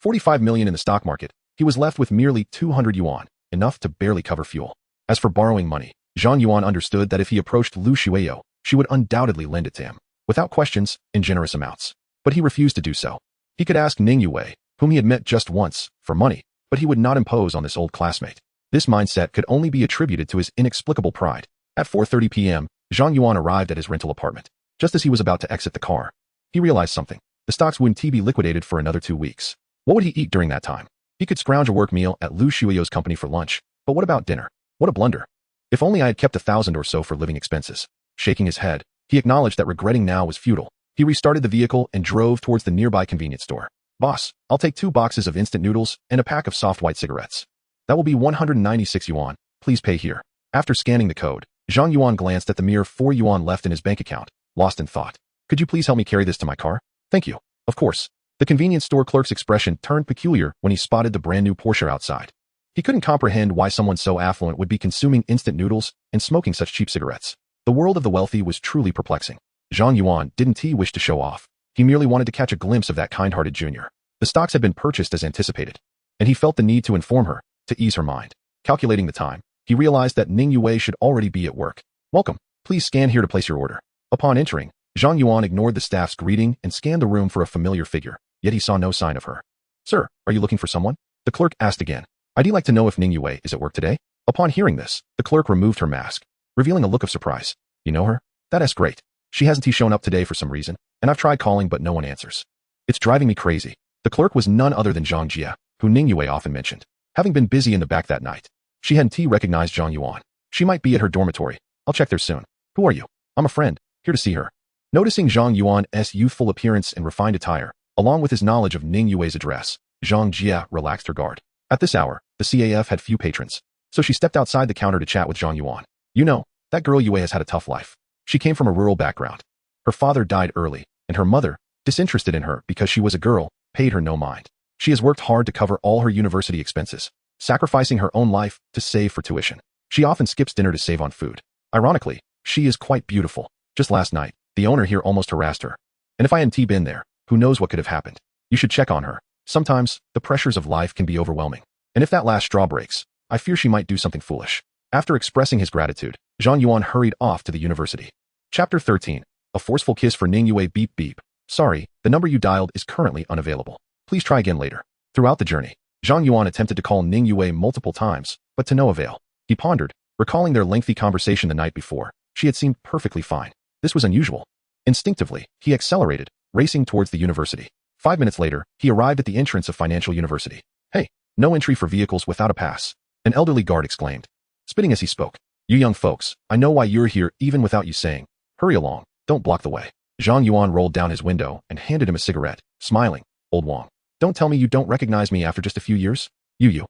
45 million in the stock market, he was left with merely 200 yuan, enough to barely cover fuel. As for borrowing money, Zhang Yuan understood that if he approached Lu Shuio, she would undoubtedly lend it to him, without questions, in generous amounts. But he refused to do so. He could ask Ning Yue, whom he had met just once, for money, but he would not impose on this old classmate. This mindset could only be attributed to his inexplicable pride. At 4:30 p.m., Zhang Yuan arrived at his rental apartment. Just as he was about to exit the car, he realized something. The stocks wouldn't be liquidated for another 2 weeks. What would he eat during that time? He could scrounge a work meal at Lu Shuio's company for lunch, but what about dinner? What a blunder. If only I had kept 1,000 or so for living expenses. Shaking his head, he acknowledged that regretting now was futile. He restarted the vehicle and drove towards the nearby convenience store. Boss, I'll take 2 boxes of instant noodles and a pack of soft white cigarettes. That will be 196 yuan. Please pay here. After scanning the code, Zhang Yuan glanced at the mere 4 yuan left in his bank account, lost in thought. Could you please help me carry this to my car? Thank you. Of course. The convenience store clerk's expression turned peculiar when he spotted the brand new Porsche outside. He couldn't comprehend why someone so affluent would be consuming instant noodles and smoking such cheap cigarettes. The world of the wealthy was truly perplexing. Zhang Yuan didn't wish to show off. He merely wanted to catch a glimpse of that kind-hearted junior. The stocks had been purchased as anticipated, and he felt the need to inform her, to ease her mind. Calculating the time, he realized that Ning Yue should already be at work. Welcome. Please scan here to place your order. Upon entering, Zhang Yuan ignored the staff's greeting and scanned the room for a familiar figure, yet he saw no sign of her. Sir, are you looking for someone? The clerk asked again. I'd like to know if Ning Yue is at work today. Upon hearing this, the clerk removed her mask, revealing a look of surprise. You know her? That's great. She hasn't shown up today for some reason, and I've tried calling but no one answers. It's driving me crazy. The clerk was none other than Zhang Jia, who Ning Yue often mentioned. Having been busy in the back that night, she hadn't recognized Zhang Yuan. She might be at her dormitory, I'll check there soon. Who are you? I'm a friend, here to see her. Noticing Zhang Yuan's youthful appearance and refined attire, along with his knowledge of Ning Yue's address, Zhang Jia relaxed her guard. At this hour, the CAF had few patrons, so she stepped outside the counter to chat with Zhang Yuan. You know, that girl Yue has had a tough life. She came from a rural background. Her father died early, and her mother, disinterested in her because she was a girl, paid her no mind. She has worked hard to cover all her university expenses, sacrificing her own life to save for tuition. She often skips dinner to save on food. Ironically, she is quite beautiful. Just last night, the owner here almost harassed her. And if I hadn't been there, who knows what could have happened. You should check on her. Sometimes, the pressures of life can be overwhelming. And if that last straw breaks, I fear she might do something foolish. After expressing his gratitude, Zhang Yuan hurried off to the university. Chapter 13. A forceful kiss for Ning Yue. Beep beep. Sorry, the number you dialed is currently unavailable. Please try again later. Throughout the journey, Zhang Yuan attempted to call Ning Yue multiple times, but to no avail. He pondered, recalling their lengthy conversation the night before. She had seemed perfectly fine. This was unusual. Instinctively, he accelerated, racing towards the university. 5 minutes later, he arrived at the entrance of Financial University. Hey, no entry for vehicles without a pass. An elderly guard exclaimed, spitting as he spoke. You young folks, I know why you're here even without you saying. Hurry along, don't block the way. Zhang Yuan rolled down his window and handed him a cigarette, smiling. Old Wang, don't tell me you don't recognize me after just a few years? You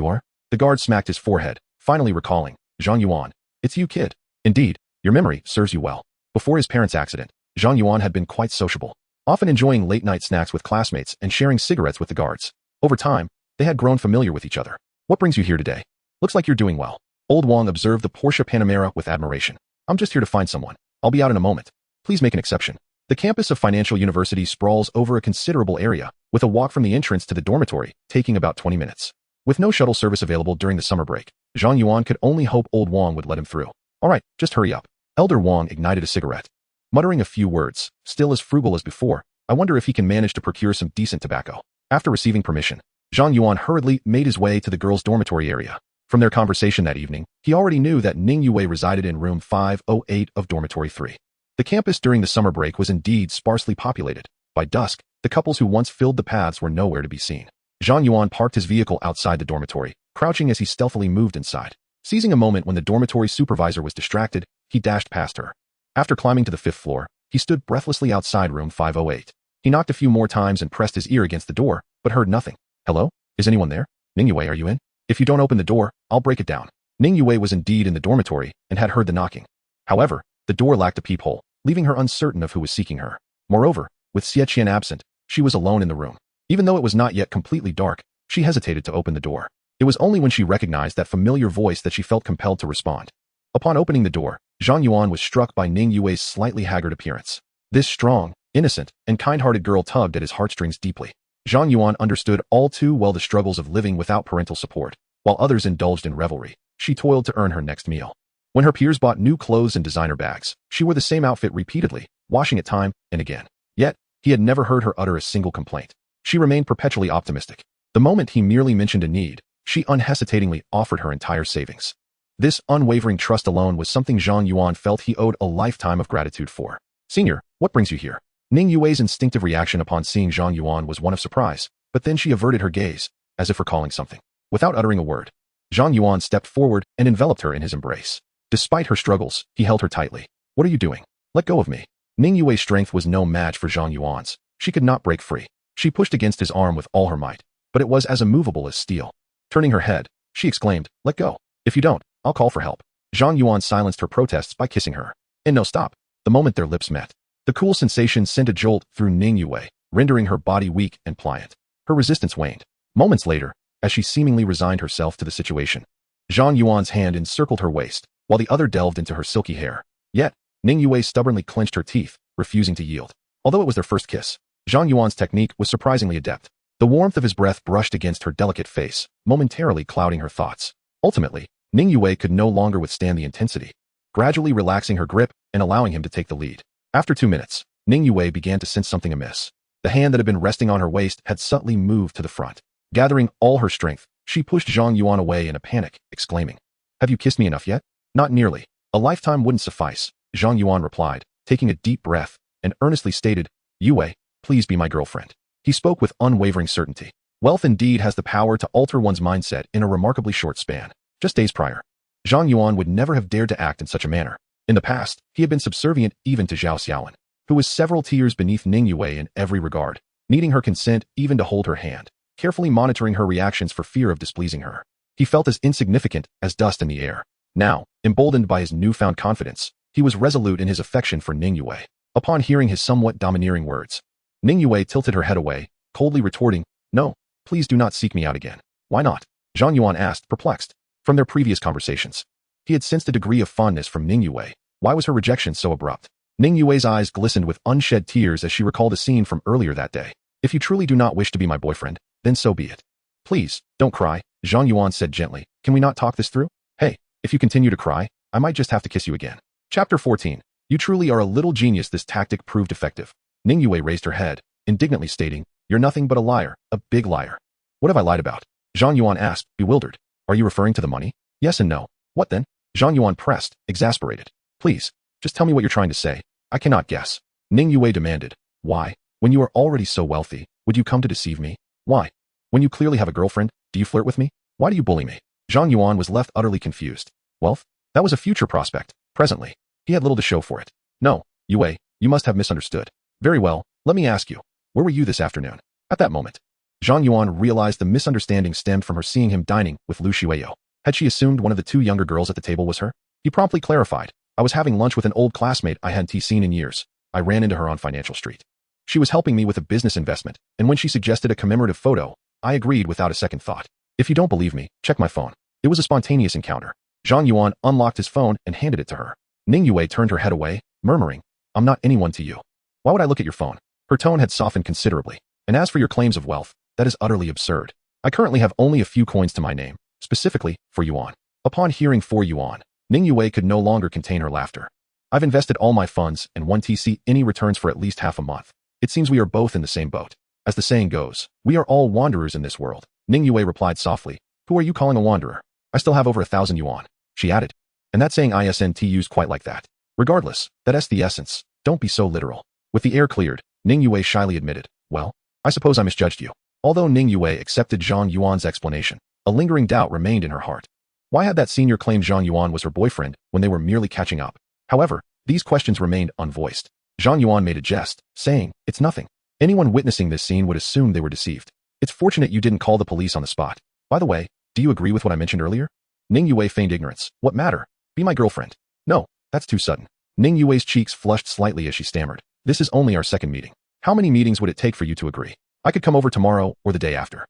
are? The guard smacked his forehead, finally recalling. Zhang Yuan, it's you, kid. Indeed, your memory serves you well. Before his parents' accident, Zhang Yuan had been quite sociable, often enjoying late-night snacks with classmates and sharing cigarettes with the guards. Over time, they had grown familiar with each other. What brings you here today? Looks like you're doing well. Old Wang observed the Porsche Panamera with admiration. I'm just here to find someone. I'll be out in a moment. Please make an exception. The campus of Financial University sprawls over a considerable area, with a walk from the entrance to the dormitory taking about 20 minutes. With no shuttle service available during the summer break, Zhang Yuan could only hope Old Wang would let him through. All right, just hurry up. Elder Wang ignited a cigarette. Muttering a few words, still as frugal as before, I wonder if he can manage to procure some decent tobacco. After receiving permission, Zhang Yuan hurriedly made his way to the girls' dormitory area. From their conversation that evening, he already knew that Ning Yue resided in room 508 of dormitory 3. The campus during the summer break was indeed sparsely populated. By dusk, the couples who once filled the paths were nowhere to be seen. Zhang Yuan parked his vehicle outside the dormitory, crouching as he stealthily moved inside. Seizing a moment when the dormitory supervisor was distracted, he dashed past her. After climbing to the 5th floor, he stood breathlessly outside room 508. He knocked a few more times and pressed his ear against the door, but heard nothing. Hello? Is anyone there? Ning Yue, are you in? If you don't open the door, I'll break it down. Ning Yue was indeed in the dormitory and had heard the knocking. However, the door lacked a peephole, leaving her uncertain of who was seeking her. Moreover, with Xie Qian absent, she was alone in the room. Even though it was not yet completely dark, she hesitated to open the door. It was only when she recognized that familiar voice that she felt compelled to respond. Upon opening the door, Zhang Yuan was struck by Ning Yue's slightly haggard appearance. This strong, innocent, and kind-hearted girl tugged at his heartstrings deeply. Zhang Yuan understood all too well the struggles of living without parental support. While others indulged in revelry, she toiled to earn her next meal. When her peers bought new clothes and designer bags, she wore the same outfit repeatedly, washing it time and again. Yet, he had never heard her utter a single complaint. She remained perpetually optimistic. The moment he merely mentioned a need, she unhesitatingly offered her entire savings. This unwavering trust alone was something Zhang Yuan felt he owed a lifetime of gratitude for. Senior, what brings you here? Ning Yue's instinctive reaction upon seeing Zhang Yuan was one of surprise, but then she averted her gaze, as if recalling something. Without uttering a word, Zhang Yuan stepped forward and enveloped her in his embrace. Despite her struggles, he held her tightly. What are you doing? Let go of me. Ning Yue's strength was no match for Zhang Yuan's. She could not break free. She pushed against his arm with all her might, but it was as immovable as steel. Turning her head, she exclaimed, let go. If you don't, I'll call for help. Zhang Yuan silenced her protests by kissing her. And no, stop. The moment their lips met, the cool sensation sent a jolt through Ning Yue, rendering her body weak and pliant. Her resistance waned. Moments later, as she seemingly resigned herself to the situation, Zhang Yuan's hand encircled her waist, while the other delved into her silky hair. Yet, Ning Yue stubbornly clenched her teeth, refusing to yield. Although it was their first kiss, Zhang Yuan's technique was surprisingly adept. The warmth of his breath brushed against her delicate face, momentarily clouding her thoughts. Ultimately, Ning Yue could no longer withstand the intensity, gradually relaxing her grip and allowing him to take the lead. After 2 minutes, Ning Yue began to sense something amiss. The hand that had been resting on her waist had subtly moved to the front. Gathering all her strength, she pushed Zhang Yuan away in a panic, exclaiming, have you kissed me enough yet? Not nearly. A lifetime wouldn't suffice, Zhang Yuan replied, taking a deep breath, and earnestly stated, Yue, please be my girlfriend. He spoke with unwavering certainty. Wealth indeed has the power to alter one's mindset in a remarkably short span. Just days prior, Zhang Yuan would never have dared to act in such a manner. In the past, he had been subservient even to Zhao Xiaoan, who was several tiers beneath Ning Yue in every regard, needing her consent even to hold her hand, carefully monitoring her reactions for fear of displeasing her. He felt as insignificant as dust in the air. Now, emboldened by his newfound confidence, he was resolute in his affection for Ning Yue. Upon hearing his somewhat domineering words, Ning Yue tilted her head away, coldly retorting, "No, please do not seek me out again." "Why not?" Zhang Yuan asked, perplexed. From their previous conversations, he had sensed a degree of fondness from Ning Yue. Why was her rejection so abrupt? Ning Yue's eyes glistened with unshed tears as she recalled a scene from earlier that day. "If you truly do not wish to be my boyfriend, then so be it." "Please, don't cry," Zhang Yuan said gently. "Can we not talk this through?" "Hey, if you continue to cry, I might just have to kiss you again." Chapter 14. You truly are a little genius. This tactic proved effective. Ning Yue raised her head, indignantly stating, "You're nothing but a liar, a big liar." "What have I lied about?" Zhang Yuan asked, bewildered. "Are you referring to the money?" "Yes and no." "What then?" Zhang Yuan pressed, exasperated. "Please, just tell me what you're trying to say. I cannot guess." Ning Yue demanded. "Why? When you are already so wealthy, would you come to deceive me? Why? When you clearly have a girlfriend, do you flirt with me? Why do you bully me?" Zhang Yuan was left utterly confused. Wealth? That was a future prospect. Presently, he had little to show for it. "No, Yue, you must have misunderstood." "Very well, let me ask you, where were you this afternoon?" At that moment, Zhang Yuan realized the misunderstanding stemmed from her seeing him dining with Lu Xueyou. Had she assumed one of the two younger girls at the table was her? He promptly clarified, "I was having lunch with an old classmate I hadn't seen in years. I ran into her on Financial Street. She was helping me with a business investment, and when she suggested a commemorative photo, I agreed without a second thought. If you don't believe me, check my phone." It was a spontaneous encounter. Zhang Yuan unlocked his phone and handed it to her. Ning Yue turned her head away, murmuring, "I'm not anyone to you. Why would I look at your phone?" Her tone had softened considerably. "And as for your claims of wealth, that is utterly absurd. I currently have only a few coins to my name, specifically for yuan." Upon hearing 4 yuan, Ning Yue could no longer contain her laughter. "I've invested all my funds and 1 TC any returns for at least half a month. It seems we are both in the same boat. As the saying goes, we are all wanderers in this world." Ning Yue replied softly, "Who are you calling a wanderer? I still have over 1,000 yuan." She added, "And that saying isn't used quite like that. Regardless, that's the essence. Don't be so literal." With the air cleared, Ning Yue shyly admitted, "Well, I suppose I misjudged you." Although Ning Yue accepted Zhang Yuan's explanation, a lingering doubt remained in her heart. Why had that senior claimed Zhang Yuan was her boyfriend when they were merely catching up? However, these questions remained unvoiced. Zhang Yuan made a jest, saying, "It's nothing. Anyone witnessing this scene would assume they were deceived. It's fortunate you didn't call the police on the spot. By the way, do you agree with what I mentioned earlier?" Ning Yue feigned ignorance. "What matter? Be my girlfriend." "No, that's too sudden." Ning Yue's cheeks flushed slightly as she stammered. "This is only our second meeting. How many meetings would it take for you to agree? I could come over tomorrow or the day after."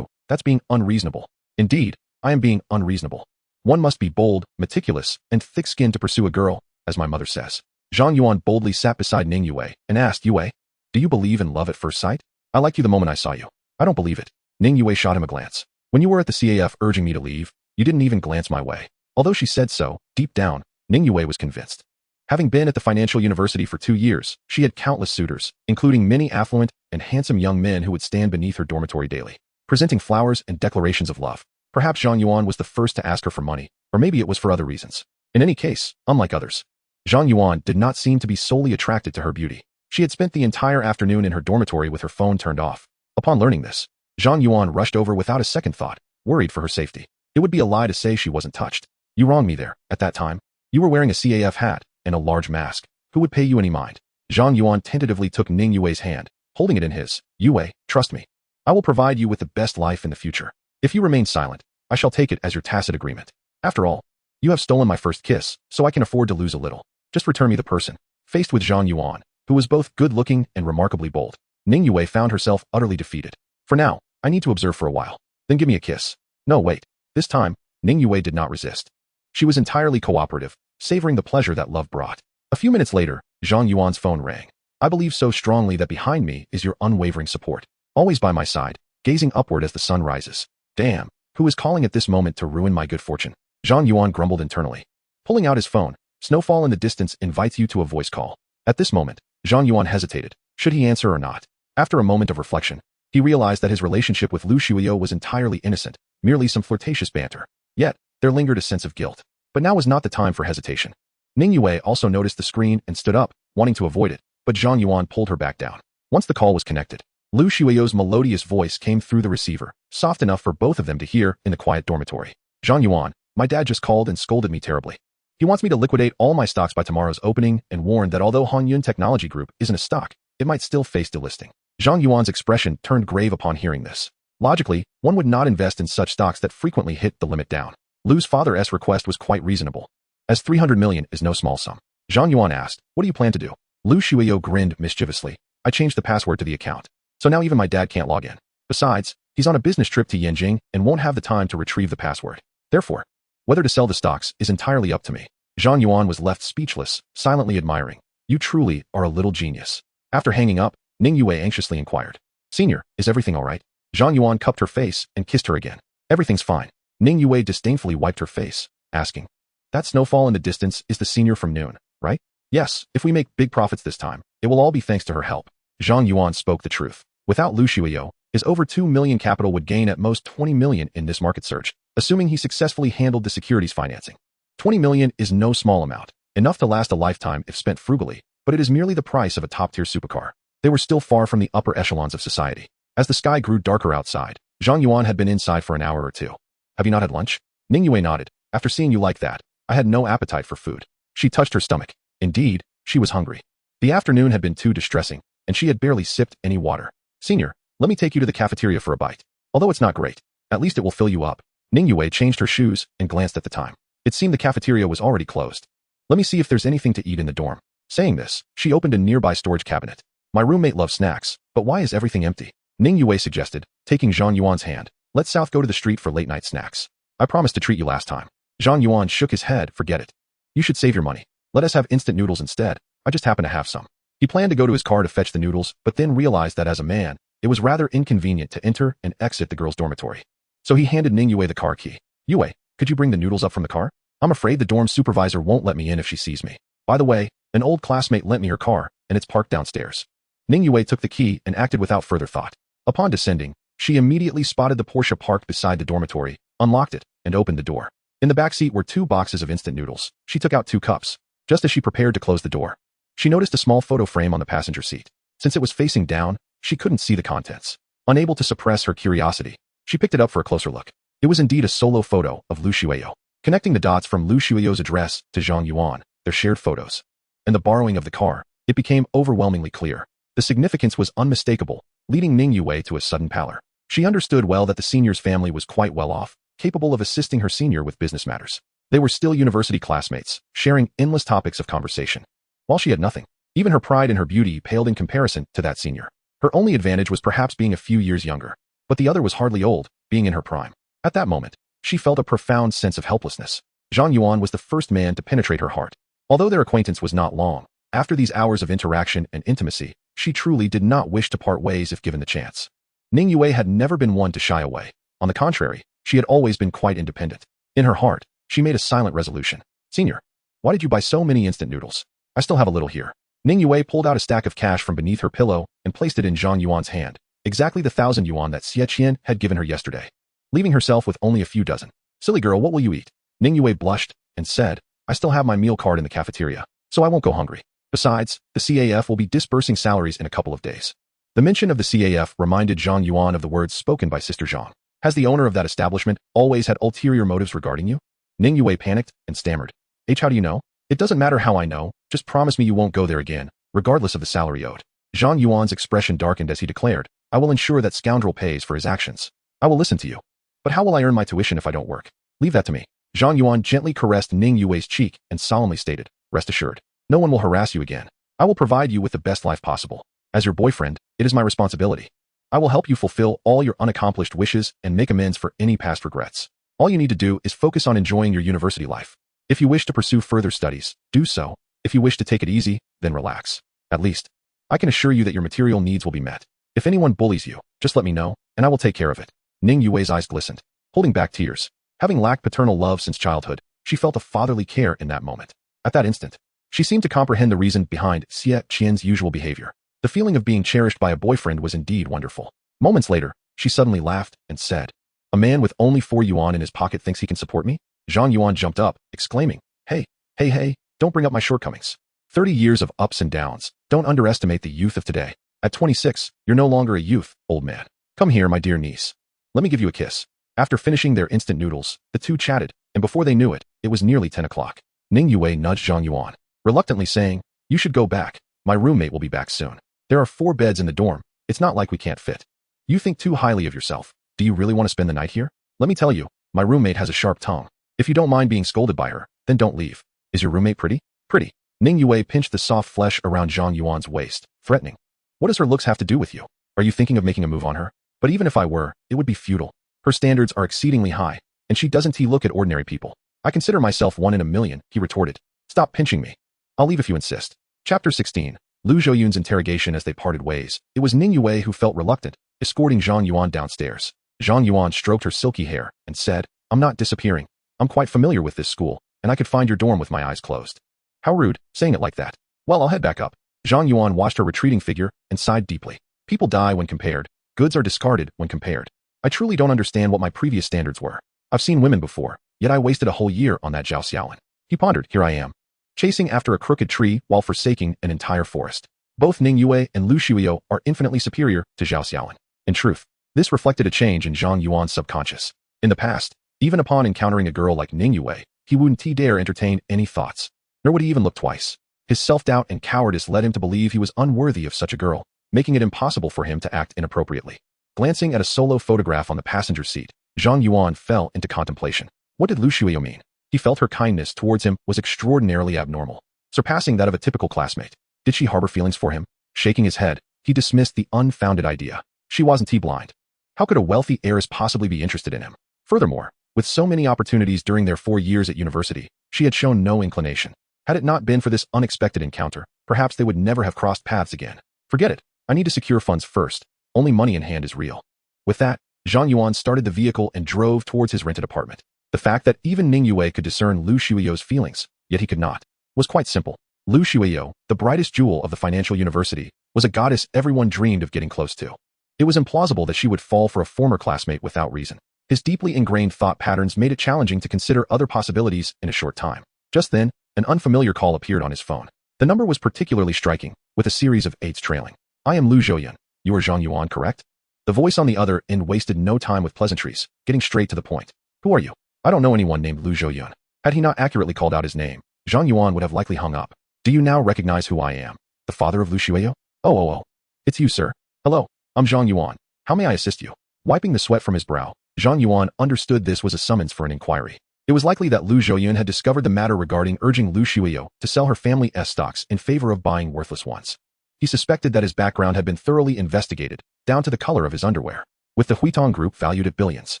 That's being unreasonable." "Indeed, I am being unreasonable. One must be bold, meticulous, and thick-skinned to pursue a girl, as my mother says." Zhang Yuan boldly sat beside Ning Yue and asked, "Yue, do you believe in love at first sight? I liked you the moment I saw you." "I don't believe it." Ning Yue shot him a glance. "When you were at the CAF urging me to leave, you didn't even glance my way." Although she said so, deep down, Ning Yue was convinced. Having been at the financial university for 2 years, she had countless suitors, including many affluent and handsome young men who would stand beneath her dormitory daily, presenting flowers and declarations of love. Perhaps Zhang Yuan was the first to ask her for money, or maybe it was for other reasons. In any case, unlike others, Zhang Yuan did not seem to be solely attracted to her beauty. She had spent the entire afternoon in her dormitory with her phone turned off. Upon learning this, Zhang Yuan rushed over without a second thought, worried for her safety. It would be a lie to say she wasn't touched. "You wronged me there, at that time. You were wearing a CAF hat and a large mask. Who would pay you any mind?" Zhang Yuan tentatively took Ning Yue's hand, holding it in his. "Yue, trust me. I will provide you with the best life in the future. If you remain silent, I shall take it as your tacit agreement. After all, you have stolen my first kiss, so I can afford to lose a little. Just return me the person." Faced with Zhang Yuan, who was both good-looking and remarkably bold, Ning Yue found herself utterly defeated. "For now, I need to observe for a while. Then give me a kiss." "No, wait." This time, Ning Yue did not resist. She was entirely cooperative, savoring the pleasure that love brought. A few minutes later, Zhang Yuan's phone rang. "I believe so strongly that behind me is your unwavering support, always by my side, gazing upward as the sun rises." Damn, who is calling at this moment to ruin my good fortune? Zhang Yuan grumbled internally. Pulling out his phone, "Snowfall in the distance invites you to a voice call." At this moment, Zhang Yuan hesitated. Should he answer or not? After a moment of reflection, he realized that his relationship with Lu Xueyou was entirely innocent, merely some flirtatious banter. Yet, there lingered a sense of guilt. But now was not the time for hesitation. Ning Yue also noticed the screen and stood up, wanting to avoid it, but Zhang Yuan pulled her back down. Once the call was connected, Lu Xueyou's melodious voice came through the receiver, soft enough for both of them to hear in the quiet dormitory. "Zhang Yuan, My dad just called and scolded me terribly. He wants me to liquidate all my stocks by tomorrow's opening and warned that although Zhang Yuan Technology Group isn't a stock, it might still face delisting. Zhang Yuan's expression turned grave upon hearing this. Logically, one would not invest in such stocks that frequently hit the limit down. Lu's father's request was quite reasonable, as 300 million is no small sum. Zhang Yuan asked, "What do you plan to do?" Lu Shuiyo grinned mischievously. "I changed the password to the account, so now even my dad can't log in. Besides, he's on a business trip to Yanjing and won't have the time to retrieve the password. Therefore, whether to sell the stocks is entirely up to me." Zhang Yuan was left speechless, silently admiring. "You truly are a little genius." After hanging up, Ning Yue anxiously inquired, "Senior, is everything all right?" Zhang Yuan cupped her face and kissed her again. "Everything's fine." Ning Yue disdainfully wiped her face, asking, "That snowfall in the distance is the senior from noon, right?" "Yes, if we make big profits this time, it will all be thanks to her help." Zhang Yuan spoke the truth. Without Lu Shuiyo, his over 2 million capital would gain at most 20 million in this market surge, assuming he successfully handled the securities financing. 20 million is no small amount, enough to last a lifetime if spent frugally, but it is merely the price of a top-tier supercar. They were still far from the upper echelons of society. As the sky grew darker outside, Zhang Yuan had been inside for an hour or two. "Have you not had lunch?" Ning Yue nodded. "After seeing you like that, I had no appetite for food." She touched her stomach. Indeed, she was hungry. The afternoon had been too distressing, and she had barely sipped any water. "Senior, let me take you to the cafeteria for a bite. Although it's not great, at least it will fill you up." Ning Yue changed her shoes and glanced at the time. It seemed the cafeteria was already closed. "Let me see if there's anything to eat in the dorm." Saying this, she opened a nearby storage cabinet. "My roommate loves snacks, but why is everything empty?" Ning Yue suggested, taking Zhang Yuan's hand. "Let's south go to the street for late-night snacks. I promised to treat you last time." Zhang Yuan shook his head. "Forget it. You should save your money. Let us have instant noodles instead. I just happen to have some." He planned to go to his car to fetch the noodles, but then realized that as a man, it was rather inconvenient to enter and exit the girls' dormitory. So he handed Ning Yue the car key. "Yue, could you bring the noodles up from the car? I'm afraid the dorm supervisor won't let me in if she sees me. By the way, an old classmate lent me her car, and it's parked downstairs." Ning Yue took the key and acted without further thought. Upon descending, she immediately spotted the Porsche parked beside the dormitory, unlocked it, and opened the door. In the back seat were 2 boxes of instant noodles. She took out 2 cups. Just as she prepared to close the door, she noticed a small photo frame on the passenger seat. Since it was facing down, she couldn't see the contents. Unable to suppress her curiosity, she picked it up for a closer look. It was indeed a solo photo of Lu Shuiyo. Connecting the dots from Lu Shuiyo's address to Zhang Yuan, their shared photos, and the borrowing of the car, it became overwhelmingly clear. The significance was unmistakable, leading Ning Yue to a sudden pallor. She understood well that the senior's family was quite well off, capable of assisting her senior with business matters. They were still university classmates, sharing endless topics of conversation. While she had nothing, even her pride and her beauty paled in comparison to that senior. Her only advantage was perhaps being a few years younger, but the other was hardly old, being in her prime. At that moment, she felt a profound sense of helplessness. Zhang Yuan was the first man to penetrate her heart. Although their acquaintance was not long, after these hours of interaction and intimacy, she truly did not wish to part ways if given the chance. Ning Yue had never been one to shy away. On the contrary, she had always been quite independent. In her heart, she made a silent resolution. "Senior, why did you buy so many instant noodles? I still have a little here." Ning Yue pulled out a stack of cash from beneath her pillow and placed it in Zhang Yuan's hand, exactly the 1,000 yuan that Xie Qian had given her yesterday, leaving herself with only a few dozen. "Silly girl, what will you eat?" Ning Yue blushed and said, "I still have my meal card in the cafeteria, so I won't go hungry. Besides, the CAF will be disbursing salaries in a couple of days." The mention of the CAF reminded Zhang Yuan of the words spoken by Sister Zhang. "Has the owner of that establishment always had ulterior motives regarding you?" Ning Yue panicked and stammered. "How do you know?" "It doesn't matter how I know, just promise me you won't go there again, regardless of the salary owed." Zhang Yuan's expression darkened as he declared, "I will ensure that scoundrel pays for his actions. I will listen to you. But how will I earn my tuition if I don't work? Leave that to me." Zhang Yuan gently caressed Ning Yue's cheek and solemnly stated, "Rest assured, no one will harass you again. I will provide you with the best life possible. As your boyfriend, it is my responsibility. I will help you fulfill all your unaccomplished wishes and make amends for any past regrets. All you need to do is focus on enjoying your university life. If you wish to pursue further studies, do so. If you wish to take it easy, then relax. At least, I can assure you that your material needs will be met. If anyone bullies you, just let me know, and I will take care of it." Ning Yue's eyes glistened, holding back tears. Having lacked paternal love since childhood, she felt a fatherly care in that moment. At that instant, she seemed to comprehend the reason behind Xie Qian's usual behavior. The feeling of being cherished by a boyfriend was indeed wonderful. Moments later, she suddenly laughed and said, "A man with only 4 yuan in his pocket thinks he can support me?" Zhang Yuan jumped up, exclaiming, Hey, don't bring up my shortcomings. 30 years of ups and downs. Don't underestimate the youth of today. At 26, you're no longer a youth, old man. Come here, my dear niece. Let me give you a kiss." After finishing their instant noodles, the two chatted, and before they knew it, it was nearly 10 o'clock. Ning Yue nudged Zhang Yuan, reluctantly saying, "You should go back. My roommate will be back soon. There are 4 beds in the dorm. It's not like we can't fit. You think too highly of yourself. Do you really want to spend the night here? Let me tell you, my roommate has a sharp tongue. If you don't mind being scolded by her, then don't leave. Is your roommate pretty?" "Pretty." Ning Yue pinched the soft flesh around Zhang Yuan's waist, threatening. "What does her looks have to do with you? Are you thinking of making a move on her? But even if I were, it would be futile. Her standards are exceedingly high, and she doesn't look at ordinary people." "I consider myself 1 in a million," he retorted. "Stop pinching me. I'll leave if you insist." Chapter 16. Lu Zhouyun's interrogation as they parted ways. It was Ning Yue who felt reluctant, escorting Zhang Yuan downstairs. Zhang Yuan stroked her silky hair and said, "I'm not disappearing. I'm quite familiar with this school, and I could find your dorm with my eyes closed." "How rude, saying it like that." "Well, I'll head back up." Zhang Yuan watched her retreating figure and sighed deeply. People die when compared. Goods are discarded when compared. I truly don't understand what my previous standards were. I've seen women before, yet I wasted a whole year on that Zhao Xiaolin. He pondered, here I am, chasing after a crooked tree while forsaking an entire forest. Both Ning Yue and Lu Shuiyo are infinitely superior to Zhao Xiaolin. In truth, this reflected a change in Zhang Yuan's subconscious. In the past, even upon encountering a girl like Ning Yue, he wouldn't dare entertain any thoughts, nor would he even look twice. His self-doubt and cowardice led him to believe he was unworthy of such a girl, making it impossible for him to act inappropriately. Glancing at a solo photograph on the passenger seat, Zhang Yuan fell into contemplation. What did Lu Shuiyo mean? He felt her kindness towards him was extraordinarily abnormal, surpassing that of a typical classmate. Did she harbor feelings for him? Shaking his head, he dismissed the unfounded idea. She wasn't blind. How could a wealthy heiress possibly be interested in him? Furthermore, with so many opportunities during their 4 years at university, she had shown no inclination. Had it not been for this unexpected encounter, perhaps they would never have crossed paths again. Forget it. I need to secure funds first. Only money in hand is real. With that, Zhang Yuan started the vehicle and drove towards his rented apartment. The fact that even Ning Yue could discern Lu Shuiyo's feelings, yet he could not, was quite simple. Lu Shuiyo, the brightest jewel of the financial university, was a goddess everyone dreamed of getting close to. It was implausible that she would fall for a former classmate without reason. His deeply ingrained thought patterns made it challenging to consider other possibilities in a short time. Just then, an unfamiliar call appeared on his phone. The number was particularly striking, with a series of 8s trailing. "I am Lu Zhouyun. You are Zhang Yuan, correct?" The voice on the other end wasted no time with pleasantries, getting straight to the point. "Who are you?" "I don't know anyone named Lu Zhouyun." Had he not accurately called out his name, Zhang Yuan would have likely hung up. "Do you now recognize who I am? The father of Lu Shuiyo?" Oh. It's you, sir. Hello, I'm Zhang Yuan. How may I assist you?" Wiping the sweat from his brow, Zhang Yuan understood this was a summons for an inquiry. It was likely that Lu Zhouyun had discovered the matter regarding urging Lu Shuiyo to sell her family stocks in favor of buying worthless ones. He suspected that his background had been thoroughly investigated, down to the color of his underwear. With the Huitong Group valued at billions,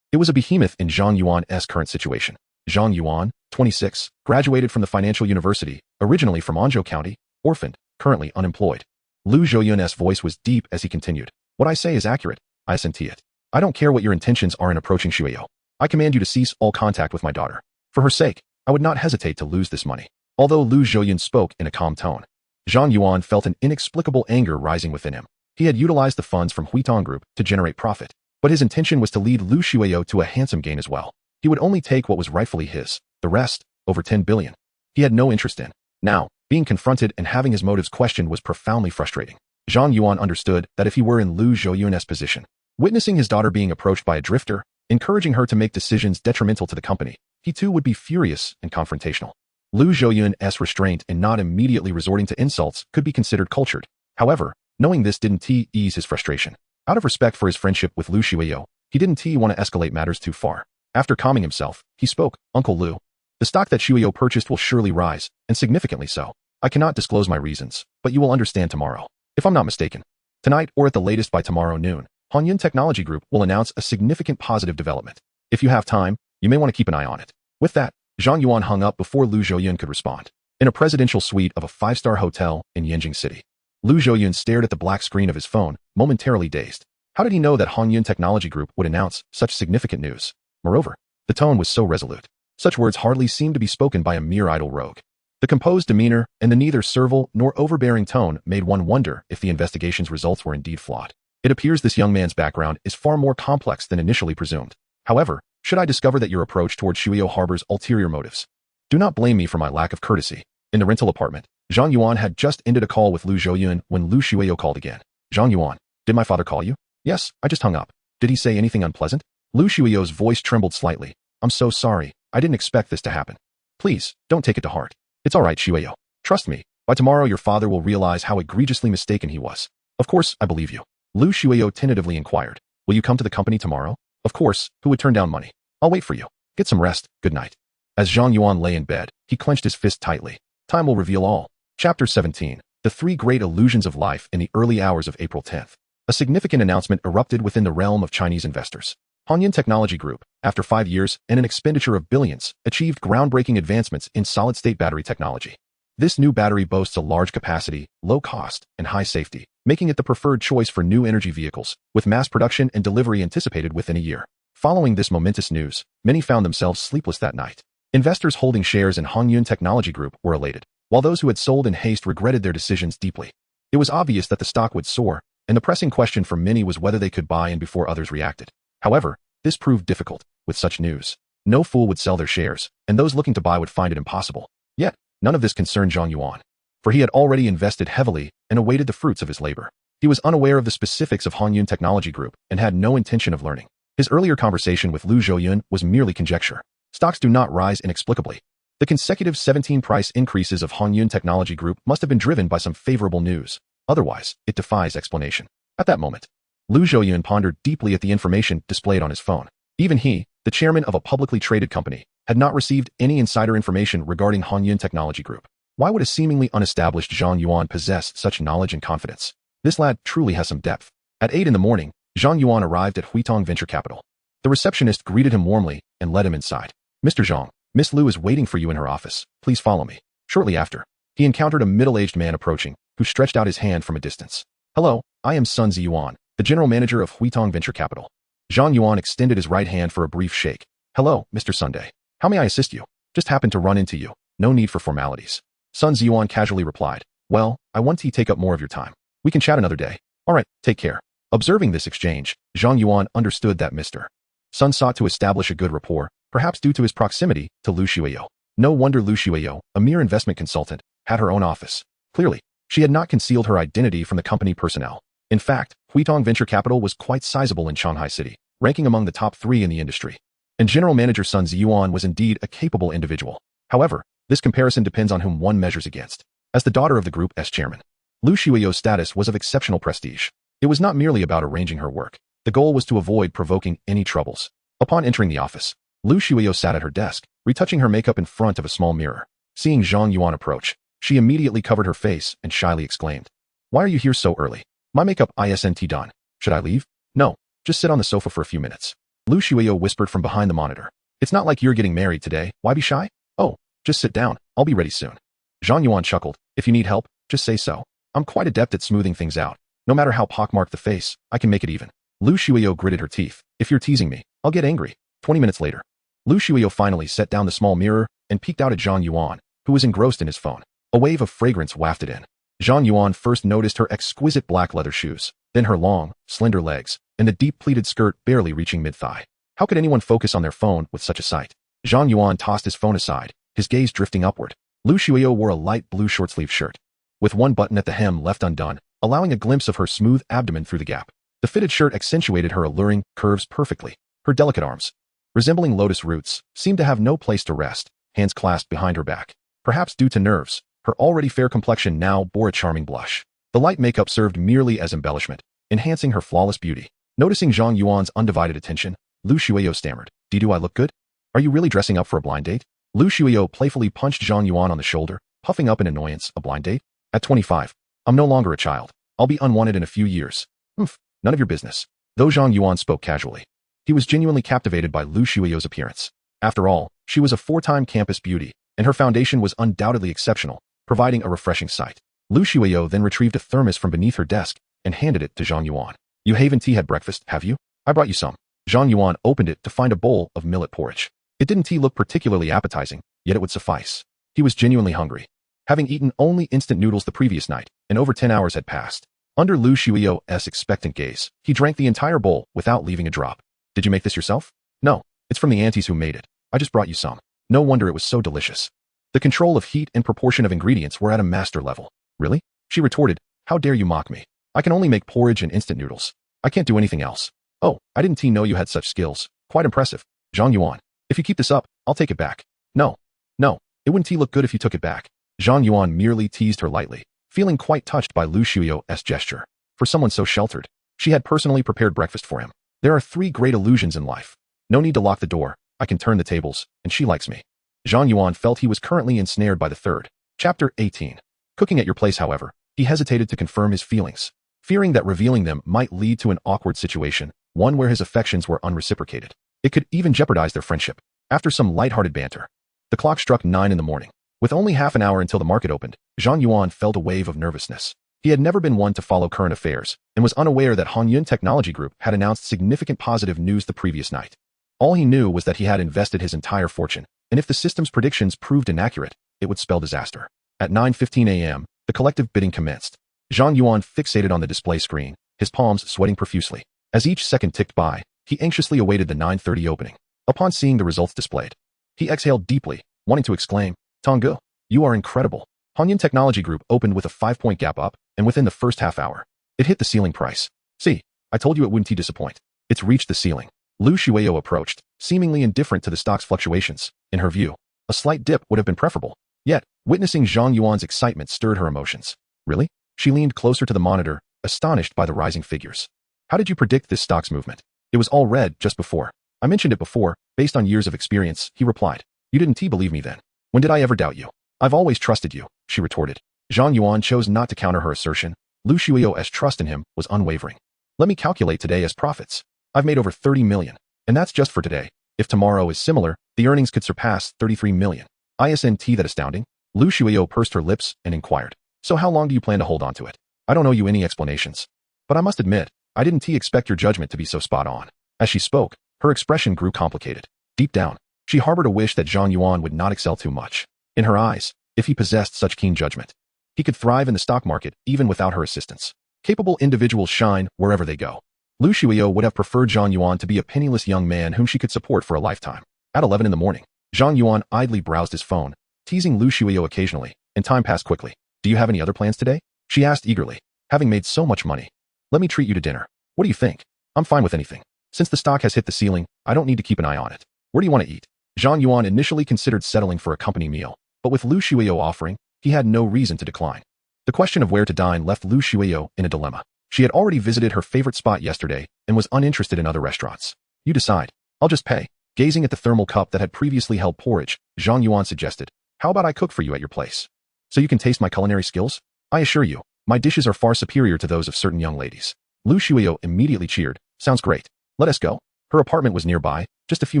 it was a behemoth in Zhang Yuan's current situation. Zhang Yuan, 26, graduated from the financial university, originally from Anzhou County, orphaned, currently unemployed. Lu Zhouyun's voice was deep as he continued. "What I say is accurate. I assent to it. I don't care what your intentions are in approaching Shuiyo. I command you to cease all contact with my daughter. For her sake, I would not hesitate to lose this money." Although Lu Zhouyun spoke in a calm tone, Zhang Yuan felt an inexplicable anger rising within him. He had utilized the funds from Huitong Group to generate profit, but his intention was to lead Lu Shuiyo to a handsome gain as well. He would only take what was rightfully his, the rest, over 10 billion. He had no interest in. Now, being confronted and having his motives questioned was profoundly frustrating. Zhang Yuan understood that if he were in Lu Zhouyun's position, witnessing his daughter being approached by a drifter, encouraging her to make decisions detrimental to the company, he too would be furious and confrontational. Lu Zhouyun's restraint in not immediately resorting to insults could be considered cultured. However, knowing this didn't ease his frustration. Out of respect for his friendship with Lu Shuiyo, he didn't want to escalate matters too far. After calming himself, he spoke, "Uncle Lu, the stock that Shuiyo purchased will surely rise, and significantly so. I cannot disclose my reasons, but you will understand tomorrow. If I'm not mistaken, tonight or at the latest by tomorrow noon, Hanyun Technology Group will announce a significant positive development. If you have time, you may want to keep an eye on it." With that, Zhang Yuan hung up before Lu Zhouyun could respond. In a presidential suite of a 5-star hotel in Yanjing City, Lu Zhouyun stared at the black screen of his phone, momentarily dazed. How did he know that Hanyun Technology Group would announce such significant news? Moreover, the tone was so resolute. Such words hardly seemed to be spoken by a mere idle rogue. The composed demeanor and the neither servile nor overbearing tone made one wonder if the investigation's results were indeed flawed. It appears this young man's background is far more complex than initially presumed. However, should I discover that your approach towards Shuiyo harbors ulterior motives, do not blame me for my lack of courtesy. In the rental apartment, Zhang Yuan had just ended a call with Lu Zhouyun when Lu Shuiyo called again. "Zhang Yuan, did my father call you?" "Yes, I just hung up." "Did he say anything unpleasant?" Lu Shuiyo's voice trembled slightly. I'm so sorry. I didn't expect this to happen. Please, don't take it to heart. It's all right, Shuiyo. Trust me. By tomorrow your father will realize how egregiously mistaken he was. Of course, I believe you. Lu Shuiyo tentatively inquired. Will you come to the company tomorrow? Of course, who would turn down money? I'll wait for you. Get some rest, good night. As Zhang Yuan lay in bed, he clenched his fist tightly. Time will reveal all. Chapter 17. The Three Great Illusions of Life in the Early Hours of April 10th. A significant announcement erupted within the realm of Chinese investors. Hongyan Technology Group, after 5 years and an expenditure of billions, achieved groundbreaking advancements in solid-state battery technology. This new battery boasts a large capacity, low cost, and high safety, making it the preferred choice for new energy vehicles, with mass production and delivery anticipated within a year. Following this momentous news, many found themselves sleepless that night. Investors holding shares in Hongyan Technology Group were elated, while those who had sold in haste regretted their decisions deeply. It was obvious that the stock would soar, and the pressing question for many was whether they could buy in before others reacted. However, this proved difficult. With such news, no fool would sell their shares, and those looking to buy would find it impossible. Yet, none of this concerned Zhang Yuan, for he had already invested heavily and awaited the fruits of his labor. He was unaware of the specifics of Hongyan Technology Group and had no intention of learning. His earlier conversation with Lu Zhouyun was merely conjecture. Stocks do not rise inexplicably. The consecutive 17 price increases of Hongyan Technology Group must have been driven by some favorable news. Otherwise, it defies explanation. At that moment, Lu Zhouyun pondered deeply at the information displayed on his phone. Even he, the chairman of a publicly traded company, had not received any insider information regarding Hongyan Technology Group. Why would a seemingly unestablished Zhang Yuan possess such knowledge and confidence? This lad truly has some depth. At 8 in the morning, Zhang Yuan arrived at Huitong Venture Capital. The receptionist greeted him warmly and led him inside. Mr. Zhang, Miss Lu is waiting for you in her office. Please follow me. Shortly after, he encountered a middle-aged man approaching, who stretched out his hand from a distance. Hello, I am Sun Ziyuan, the general manager of Huitong Venture Capital. Zhang Yuan extended his right hand for a brief shake. Hello, Mr. Sunday. How may I assist you? Just happened to run into you. No need for formalities. Sun Ziyuan casually replied. Well, I want to take up more of your time. We can chat another day. All right, take care. Observing this exchange, Zhang Yuan understood that Mr. Sun sought to establish a good rapport, perhaps due to his proximity to Lu Shuiyo. No wonder Lu Shuiyo, a mere investment consultant, had her own office. Clearly, she had not concealed her identity from the company personnel. In fact, Huitong Venture Capital was quite sizable in Shanghai City, ranking among the top 3 in the industry. And General Manager Sun Ziyuan was indeed a capable individual. However, this comparison depends on whom one measures against. As the daughter of the group's chairman, Lu Shuiyo's status was of exceptional prestige. It was not merely about arranging her work. The goal was to avoid provoking any troubles. Upon entering the office, Lu Shuiyo sat at her desk, retouching her makeup in front of a small mirror. Seeing Zhang Yuan approach, she immediately covered her face and shyly exclaimed, Why are you here so early? My makeup isn't done. Should I leave? No, just sit on the sofa for a few minutes. Lu Shuiyo whispered from behind the monitor. It's not like you're getting married today. Why be shy? Oh, just sit down. I'll be ready soon. Zhang Yuan chuckled. If you need help, just say so. I'm quite adept at smoothing things out. No matter how pockmarked the face, I can make it even. Lu Shuiyo gritted her teeth. If you're teasing me, I'll get angry. 20 minutes later, Lu Shuiyo finally set down the small mirror and peeked out at Zhang Yuan, who was engrossed in his phone. A wave of fragrance wafted in. Zhang Yuan first noticed her exquisite black leather shoes, then her long, slender legs, and the deep pleated skirt barely reaching mid-thigh. How could anyone focus on their phone with such a sight? Zhang Yuan tossed his phone aside, his gaze drifting upward. Lu Shuiyo wore a light blue short-sleeve shirt, with one button at the hem left undone, allowing a glimpse of her smooth abdomen through the gap. The fitted shirt accentuated her alluring curves perfectly. Her delicate arms, resembling lotus roots, seemed to have no place to rest, hands clasped behind her back. Perhaps due to nerves, her already fair complexion now bore a charming blush. The light makeup served merely as embellishment, enhancing her flawless beauty. Noticing Zhang Yuan's undivided attention, Lu Shuiyo stammered, Do I look good? Are you really dressing up for a blind date? Lu Shuiyo playfully punched Zhang Yuan on the shoulder, puffing up in annoyance. A blind date? At 25, I'm no longer a child. I'll be unwanted in a few years. None of your business. Though Zhang Yuan spoke casually, he was genuinely captivated by Lu Shuiyo's appearance. After all, she was a 4-time campus beauty, and her foundation was undoubtedly exceptional, providing a refreshing sight. Lu Shuiyo then retrieved a thermos from beneath her desk and handed it to Zhang Yuan. You haven't had breakfast, have you? I brought you some. Zhang Yuan opened it to find a bowl of millet porridge. It didn't look particularly appetizing, yet it would suffice. He was genuinely hungry. Having eaten only instant noodles the previous night, and over 10 hours had passed. Under Lu Shuiyo's expectant gaze, he drank the entire bowl without leaving a drop. Did you make this yourself? No, it's from the aunties who made it. I just brought you some. No wonder it was so delicious. The control of heat and proportion of ingredients were at a master level. Really? She retorted, How dare you mock me? I can only make porridge and instant noodles. I can't do anything else. Oh, I didn't know you had such skills. Quite impressive. Zhang Yuan. If you keep this up, I'll take it back. No. No. It wouldn't look good if you took it back. Zhang Yuan merely teased her lightly, feeling quite touched by Lu Shui's gesture. For someone so sheltered, she had personally prepared breakfast for him. There are 3 great illusions in life. No need to lock the door. I can turn the tables, and she likes me. Zhang Yuan felt he was currently ensnared by the third. Chapter 18. Cooking at your place, however, he hesitated to confirm his feelings, fearing that revealing them might lead to an awkward situation, one where his affections were unreciprocated. It could even jeopardize their friendship. After some lighthearted banter, the clock struck 9 in the morning. With only half an hour until the market opened, Zhang Yuan felt a wave of nervousness. He had never been one to follow current affairs, and was unaware that Yuan Technology Group had announced significant positive news the previous night. All he knew was that he had invested his entire fortune, and if the system's predictions proved inaccurate, it would spell disaster. At 9:15 a.m., the collective bidding commenced. Zhang Yuan fixated on the display screen, his palms sweating profusely. As each second ticked by, he anxiously awaited the 9:30 opening. Upon seeing the results displayed, he exhaled deeply, wanting to exclaim, "Tonggu, you are incredible." Yuan Technology Group opened with a 5-point gap up, and within the first half hour, it hit the ceiling price. See, I told you it wouldn't disappoint. It's reached the ceiling. Lu Shuai approached, seemingly indifferent to the stock's fluctuations. In her view, a slight dip would have been preferable. Yet, witnessing Zhang Yuan's excitement stirred her emotions. Really? She leaned closer to the monitor, astonished by the rising figures. How did you predict this stock's movement? It was all red just before. I mentioned it before, based on years of experience, he replied. You didn't believe me then. When did I ever doubt you? I've always trusted you, she retorted. Zhang Yuan chose not to counter her assertion. Lu Shui's trust in him was unwavering. Let me calculate today as profits. I've made over 30 million. And that's just for today. If tomorrow is similar, the earnings could surpass 33 million. Isn't that astounding? Lu Shuio pursed her lips and inquired. So how long do you plan to hold on to it? I don't owe you any explanations. But I must admit, I didn't expect your judgment to be so spot on. As she spoke, her expression grew complicated. Deep down, she harbored a wish that Zhang Yuan would not excel too much. In her eyes, if he possessed such keen judgment, he could thrive in the stock market even without her assistance. Capable individuals shine wherever they go. Lu Shuio would have preferred Zhang Yuan to be a penniless young man whom she could support for a lifetime. At 11 in the morning, Zhang Yuan idly browsed his phone, teasing Lu Shuio occasionally, and time passed quickly. Do you have any other plans today? She asked eagerly. Having made so much money, let me treat you to dinner. What do you think? I'm fine with anything. Since the stock has hit the ceiling, I don't need to keep an eye on it. Where do you want to eat? Zhang Yuan initially considered settling for a company meal, but with Lu Shuio offering, he had no reason to decline. The question of where to dine left Lu Shuio in a dilemma. She had already visited her favorite spot yesterday and was uninterested in other restaurants. You decide. I'll just pay. Gazing at the thermal cup that had previously held porridge, Zhang Yuan suggested, how about I cook for you at your place? So you can taste my culinary skills? I assure you, my dishes are far superior to those of certain young ladies. Lu Shuio immediately cheered. Sounds great. Let us go. Her apartment was nearby, just a few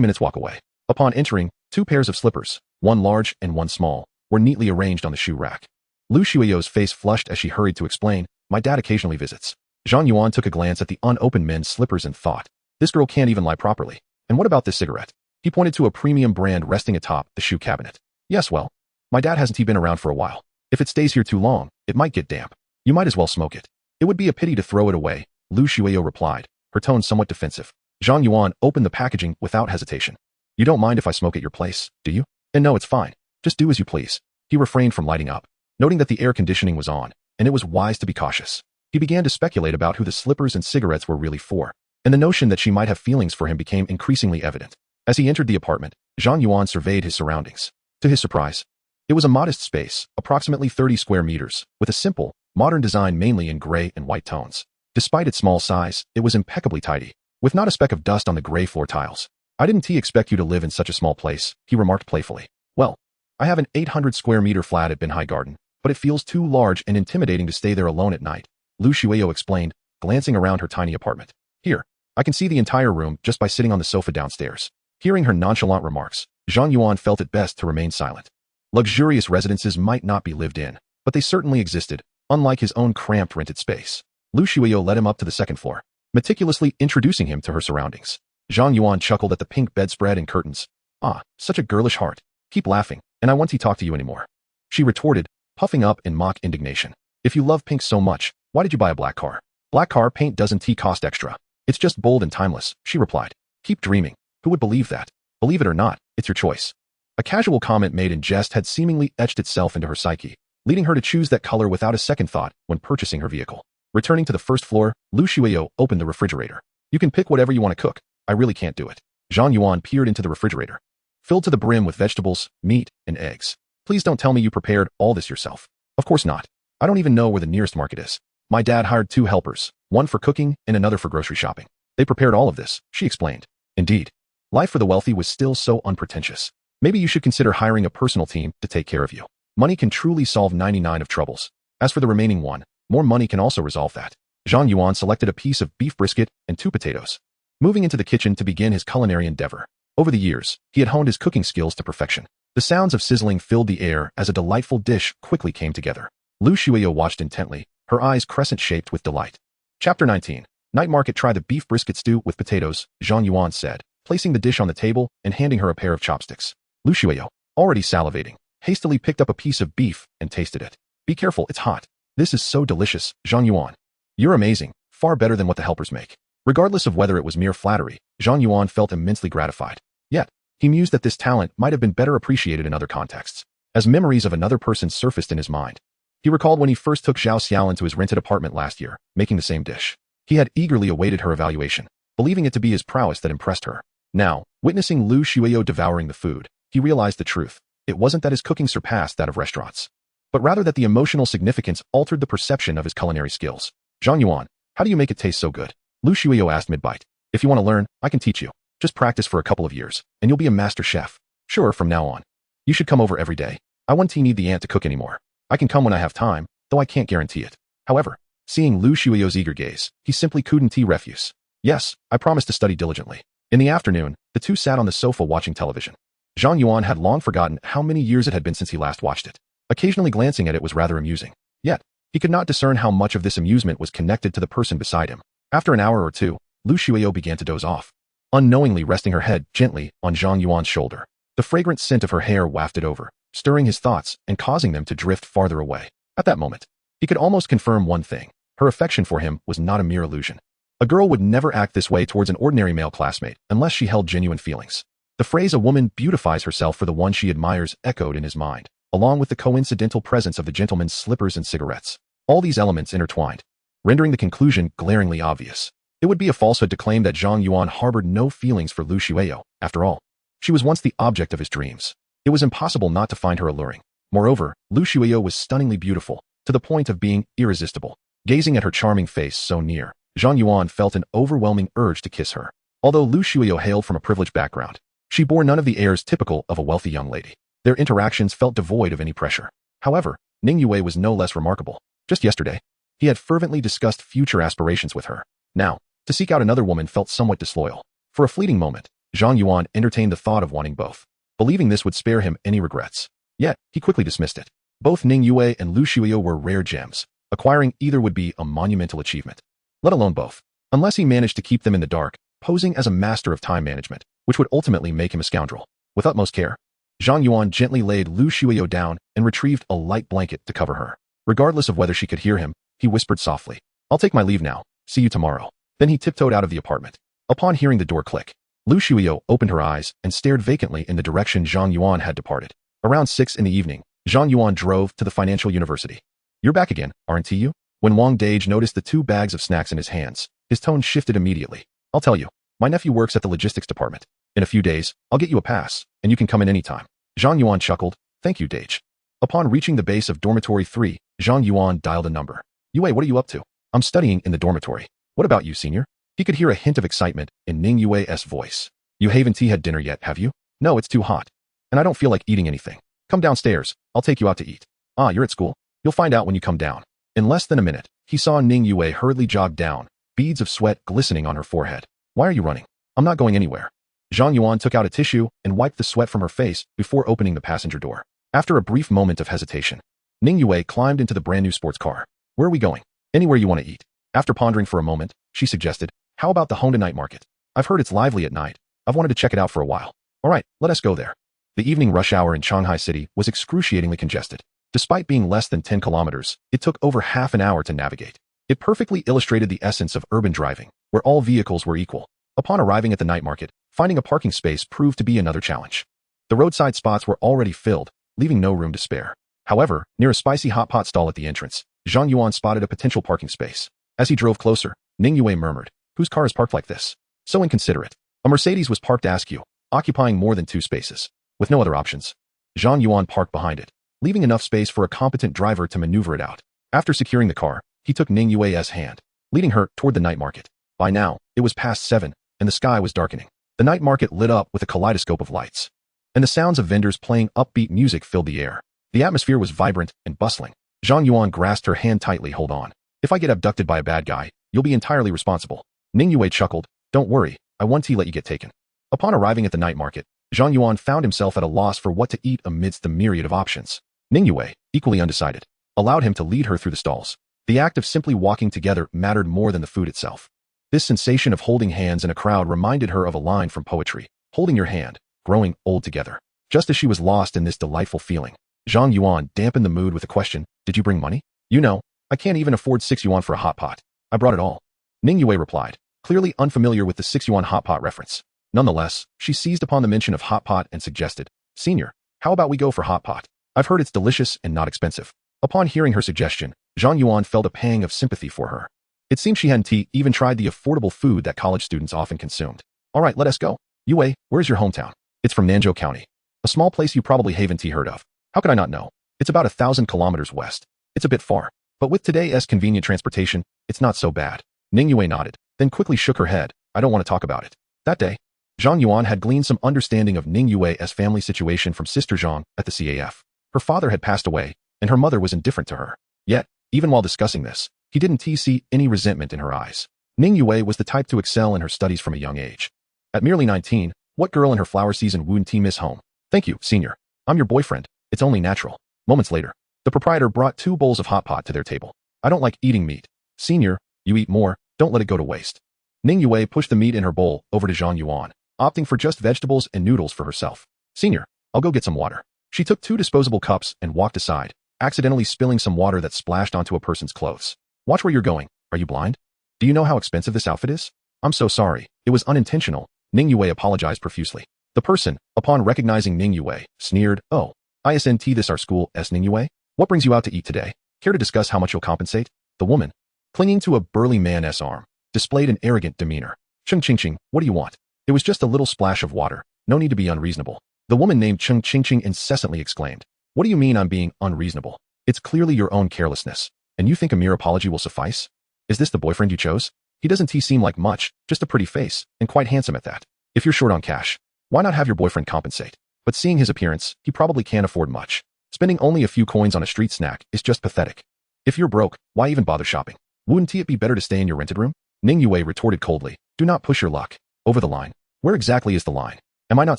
minutes walk away. Upon entering, 2 pairs of slippers, one large and one small, were neatly arranged on the shoe rack. Lu Shuio's face flushed as she hurried to explain, my dad occasionally visits. Zhang Yuan took a glance at the unopened men's slippers and thought, this girl can't even lie properly. And what about this cigarette? He pointed to a premium brand resting atop the shoe cabinet. Yes, well, my dad hasn't been around for a while. If it stays here too long, it might get damp. You might as well smoke it. It would be a pity to throw it away, Lu Shuio replied, her tone somewhat defensive. Zhang Yuan opened the packaging without hesitation. You don't mind if I smoke at your place, do you? And no, it's fine. Just do as you please. He refrained from lighting up, noting that the air conditioning was on, and it was wise to be cautious. He began to speculate about who the slippers and cigarettes were really for, and the notion that she might have feelings for him became increasingly evident. As he entered the apartment, Zhang Yuan surveyed his surroundings. To his surprise, it was a modest space, approximately 30 square meters, with a simple, modern design mainly in gray and white tones. Despite its small size, it was impeccably tidy, with not a speck of dust on the gray floor tiles. I didn't expect you to live in such a small place, he remarked playfully. Well, I have an 800 square meter flat at Binhai Garden, but it feels too large and intimidating to stay there alone at night, Lu Shuio explained, glancing around her tiny apartment. Here, I can see the entire room just by sitting on the sofa downstairs. Hearing her nonchalant remarks, Zhang Yuan felt it best to remain silent. Luxurious residences might not be lived in, but they certainly existed, unlike his own cramped rented space. Lu Shuio led him up to the second floor, meticulously introducing him to her surroundings. Zhang Yuan chuckled at the pink bedspread and curtains. Ah, such a girlish heart. Keep laughing, and I won't talk to you anymore. She retorted, puffing up in mock indignation. If you love pink so much, why did you buy a black car? Black car paint doesn't cost extra. It's just bold and timeless, she replied. Keep dreaming. Who would believe that? Believe it or not, it's your choice. A casual comment made in jest had seemingly etched itself into her psyche, leading her to choose that color without a second thought when purchasing her vehicle. Returning to the first floor, Lu Shuio opened the refrigerator. You can pick whatever you want to cook. I really can't do it. Zhang Yuan peered into the refrigerator, filled to the brim with vegetables, meat, and eggs. Please don't tell me you prepared all this yourself. Of course not. I don't even know where the nearest market is. My dad hired 2 helpers, one for cooking and another for grocery shopping. They prepared all of this, she explained. Indeed. Life for the wealthy was still so unpretentious. Maybe you should consider hiring a personal team to take care of you. Money can truly solve 99 of troubles. As for the remaining one, more money can also resolve that. Zhang Yuan selected a piece of beef brisket and 2 potatoes, moving into the kitchen to begin his culinary endeavor. Over the years, he had honed his cooking skills to perfection. The sounds of sizzling filled the air as a delightful dish quickly came together. Lu Shuiyo watched intently, her eyes crescent-shaped with delight. Chapter 19. Night market. Try the beef brisket stew with potatoes, Zhang Yuan said, placing the dish on the table and handing her a pair of chopsticks. Lu Shuiyo, already salivating, hastily picked up a piece of beef and tasted it. Be careful, it's hot. This is so delicious, Zhang Yuan. You're amazing, far better than what the helpers make. Regardless of whether it was mere flattery, Zhang Yuan felt immensely gratified. Yet, he mused that this talent might have been better appreciated in other contexts. As memories of another person surfaced in his mind, he recalled when he first took Zhao Xiaolin to his rented apartment last year, making the same dish. He had eagerly awaited her evaluation, believing it to be his prowess that impressed her. Now, witnessing Lu Shuiyo devouring the food, he realized the truth. It wasn't that his cooking surpassed that of restaurants, but rather that the emotional significance altered the perception of his culinary skills. Zhang Yuan, how do you make it taste so good? Lu Shuiyo asked mid-bite. If you want to learn, I can teach you. Just practice for a couple of years, and you'll be a master chef. Sure, from now on. You should come over every day. I won't need the aunt to cook anymore. I can come when I have time, though I can't guarantee it. However, seeing Lu Shuiyo's eager gaze, he simply couldn't refuse. Yes, I promise to study diligently. In the afternoon, the two sat on the sofa watching television. Zhang Yuan had long forgotten how many years it had been since he last watched it. Occasionally glancing at it was rather amusing. Yet, he could not discern how much of this amusement was connected to the person beside him. After an hour or two, Lu Shuiyo began to doze off, unknowingly resting her head gently on Zhang Yuan's shoulder. The fragrant scent of her hair wafted over, stirring his thoughts and causing them to drift farther away. At that moment, he could almost confirm one thing. Her affection for him was not a mere illusion. A girl would never act this way towards an ordinary male classmate unless she held genuine feelings. The phrase "a woman beautifies herself for the one she admires" echoed in his mind, along with the coincidental presence of the gentleman's slippers and cigarettes. All these elements intertwined, rendering the conclusion glaringly obvious. It would be a falsehood to claim that Zhang Yuan harbored no feelings for Lu Shuiyo. After all, she was once the object of his dreams. It was impossible not to find her alluring. Moreover, Lu Shuiyo was stunningly beautiful, to the point of being irresistible. Gazing at her charming face so near, Zhang Yuan felt an overwhelming urge to kiss her. Although Lu Shuiyo hailed from a privileged background, she bore none of the airs typical of a wealthy young lady. Their interactions felt devoid of any pressure. However, Ning Yue was no less remarkable. Just yesterday, he had fervently discussed future aspirations with her. Now, to seek out another woman felt somewhat disloyal. For a fleeting moment, Zhang Yuan entertained the thought of wanting both, believing this would spare him any regrets. Yet, he quickly dismissed it. Both Ning Yue and Lu Shuiyo were rare gems. Acquiring either would be a monumental achievement, let alone both, unless he managed to keep them in the dark, posing as a master of time management, which would ultimately make him a scoundrel. With utmost care, Zhang Yuan gently laid Lu Shuiyo down and retrieved a light blanket to cover her. Regardless of whether she could hear him, he whispered softly, "I'll take my leave now. See you tomorrow." Then he tiptoed out of the apartment. Upon hearing the door click, Lu Shuiyo opened her eyes and stared vacantly in the direction Zhang Yuan had departed. Around 6 in the evening, Zhang Yuan drove to the financial university. "You're back again, aren't you?" When Wang Dage noticed the 2 bags of snacks in his hands, his tone shifted immediately. "I'll tell you, my nephew works at the logistics department. In a few days, I'll get you a pass, and you can come in any time." Zhang Yuan chuckled, "Thank you, Dage." Upon reaching the base of dormitory 3, Zhang Yuan dialed a number. "Yue, what are you up to?" "I'm studying in the dormitory." "What about you, senior?" He could hear a hint of excitement in Ning Yue's voice. "You haven't had dinner yet, have you?" "No, it's too hot. And I don't feel like eating anything." "Come downstairs, I'll take you out to eat." "Ah, you're at school? You'll find out when you come down." In less than a minute, he saw Ning Yue hurriedly jog down, beads of sweat glistening on her forehead. "Why are you running?" "I'm not going anywhere." Zhang Yuan took out a tissue and wiped the sweat from her face before opening the passenger door. After a brief moment of hesitation, Ning Yue climbed into the brand new sports car. "Where are we going?" "Anywhere you want to eat." After pondering for a moment, she suggested, "How about the Honda night market? I've heard it's lively at night. I've wanted to check it out for a while." "All right, let us go there." The evening rush hour in Shanghai City was excruciatingly congested. Despite being less than 10 kilometers, it took over half an hour to navigate. It perfectly illustrated the essence of urban driving, where all vehicles were equal. Upon arriving at the night market, finding a parking space proved to be another challenge. The roadside spots were already filled, leaving no room to spare. However, near a spicy hot pot stall at the entrance, Zhang Yuan spotted a potential parking space. As he drove closer, Ning Yue murmured, "Whose car is parked like this? So inconsiderate." A Mercedes was parked askew, occupying more than 2 spaces. With no other options, Zhang Yuan parked behind it, leaving enough space for a competent driver to maneuver it out. After securing the car, he took Ning Yue's hand, leading her toward the night market. By now, it was past 7, and the sky was darkening. The night market lit up with a kaleidoscope of lights, and the sounds of vendors playing upbeat music filled the air. The atmosphere was vibrant and bustling. Zhang Yuan grasped her hand tightly. Hold on. If I get abducted by a bad guy, you'll be entirely responsible. Ning Yue chuckled. Don't worry, I won't let you get taken. Upon arriving at the night market, Zhang Yuan found himself at a loss for what to eat amidst the myriad of options. Ning Yue, equally undecided, allowed him to lead her through the stalls. The act of simply walking together mattered more than the food itself. This sensation of holding hands in a crowd reminded her of a line from poetry, holding your hand, growing old together. Just as she was lost in this delightful feeling, Zhang Yuan dampened the mood with a question, did you bring money? You know, I can't even afford 6 yuan for a hot pot. I brought it all. Ning Yue replied, clearly unfamiliar with the 6 yuan hot pot reference. Nonetheless, she seized upon the mention of hot pot and suggested, Senior, how about we go for hot pot? I've heard it's delicious and not expensive. Upon hearing her suggestion, Zhang Yuan felt a pang of sympathy for her. It seemed she hadn't even tried the affordable food that college students often consumed. All right, let us go. Yue, where's your hometown? It's from Nanzhou County. A small place you probably haven't heard of. How could I not know? It's about 1,000 kilometers west. It's a bit far, but with today's convenient transportation, it's not so bad. Ning Yue nodded, then quickly shook her head. I don't want to talk about it. That day, Zhang Yuan had gleaned some understanding of Ning Yue's family situation from Sister Zhang at the CAF. Her father had passed away, and her mother was indifferent to her. Yet, even while discussing this, he didn't see any resentment in her eyes. Ning Yue was the type to excel in her studies from a young age. At merely 19, what girl in her flower season wouldn't miss home? Thank you, Senior. I'm your boyfriend. It's only natural. Moments later, the proprietor brought 2 bowls of hot pot to their table. I don't like eating meat. Senior, you eat more, don't let it go to waste. Ning Yue pushed the meat in her bowl over to Zhang Yuan, opting for just vegetables and noodles for herself. Senior, I'll go get some water. She took 2 disposable cups and walked aside, accidentally spilling some water that splashed onto a person's clothes. Watch where you're going. Are you blind? Do you know how expensive this outfit is? I'm so sorry. It was unintentional. Ning Yue apologized profusely. The person, upon recognizing Ning Yue, sneered, Oh, isn't this our school, Ning Yue? What brings you out to eat today? Care to discuss how much you'll compensate? The woman, clinging to a burly man's arm, displayed an arrogant demeanor. Ching, what do you want? It was just a little splash of water. No need to be unreasonable. The woman named Ching incessantly exclaimed. What do you mean I'm being unreasonable? It's clearly your own carelessness. And you think a mere apology will suffice? Is this the boyfriend you chose? He doesn't seem like much, just a pretty face, and quite handsome at that. If you're short on cash, why not have your boyfriend compensate? But seeing his appearance, he probably can't afford much. Spending only a few coins on a street snack is just pathetic. If you're broke, why even bother shopping? Wouldn't it be better to stay in your rented room? Ning Yue retorted coldly. Do not push your luck. Over the line. Where exactly is the line? Am I not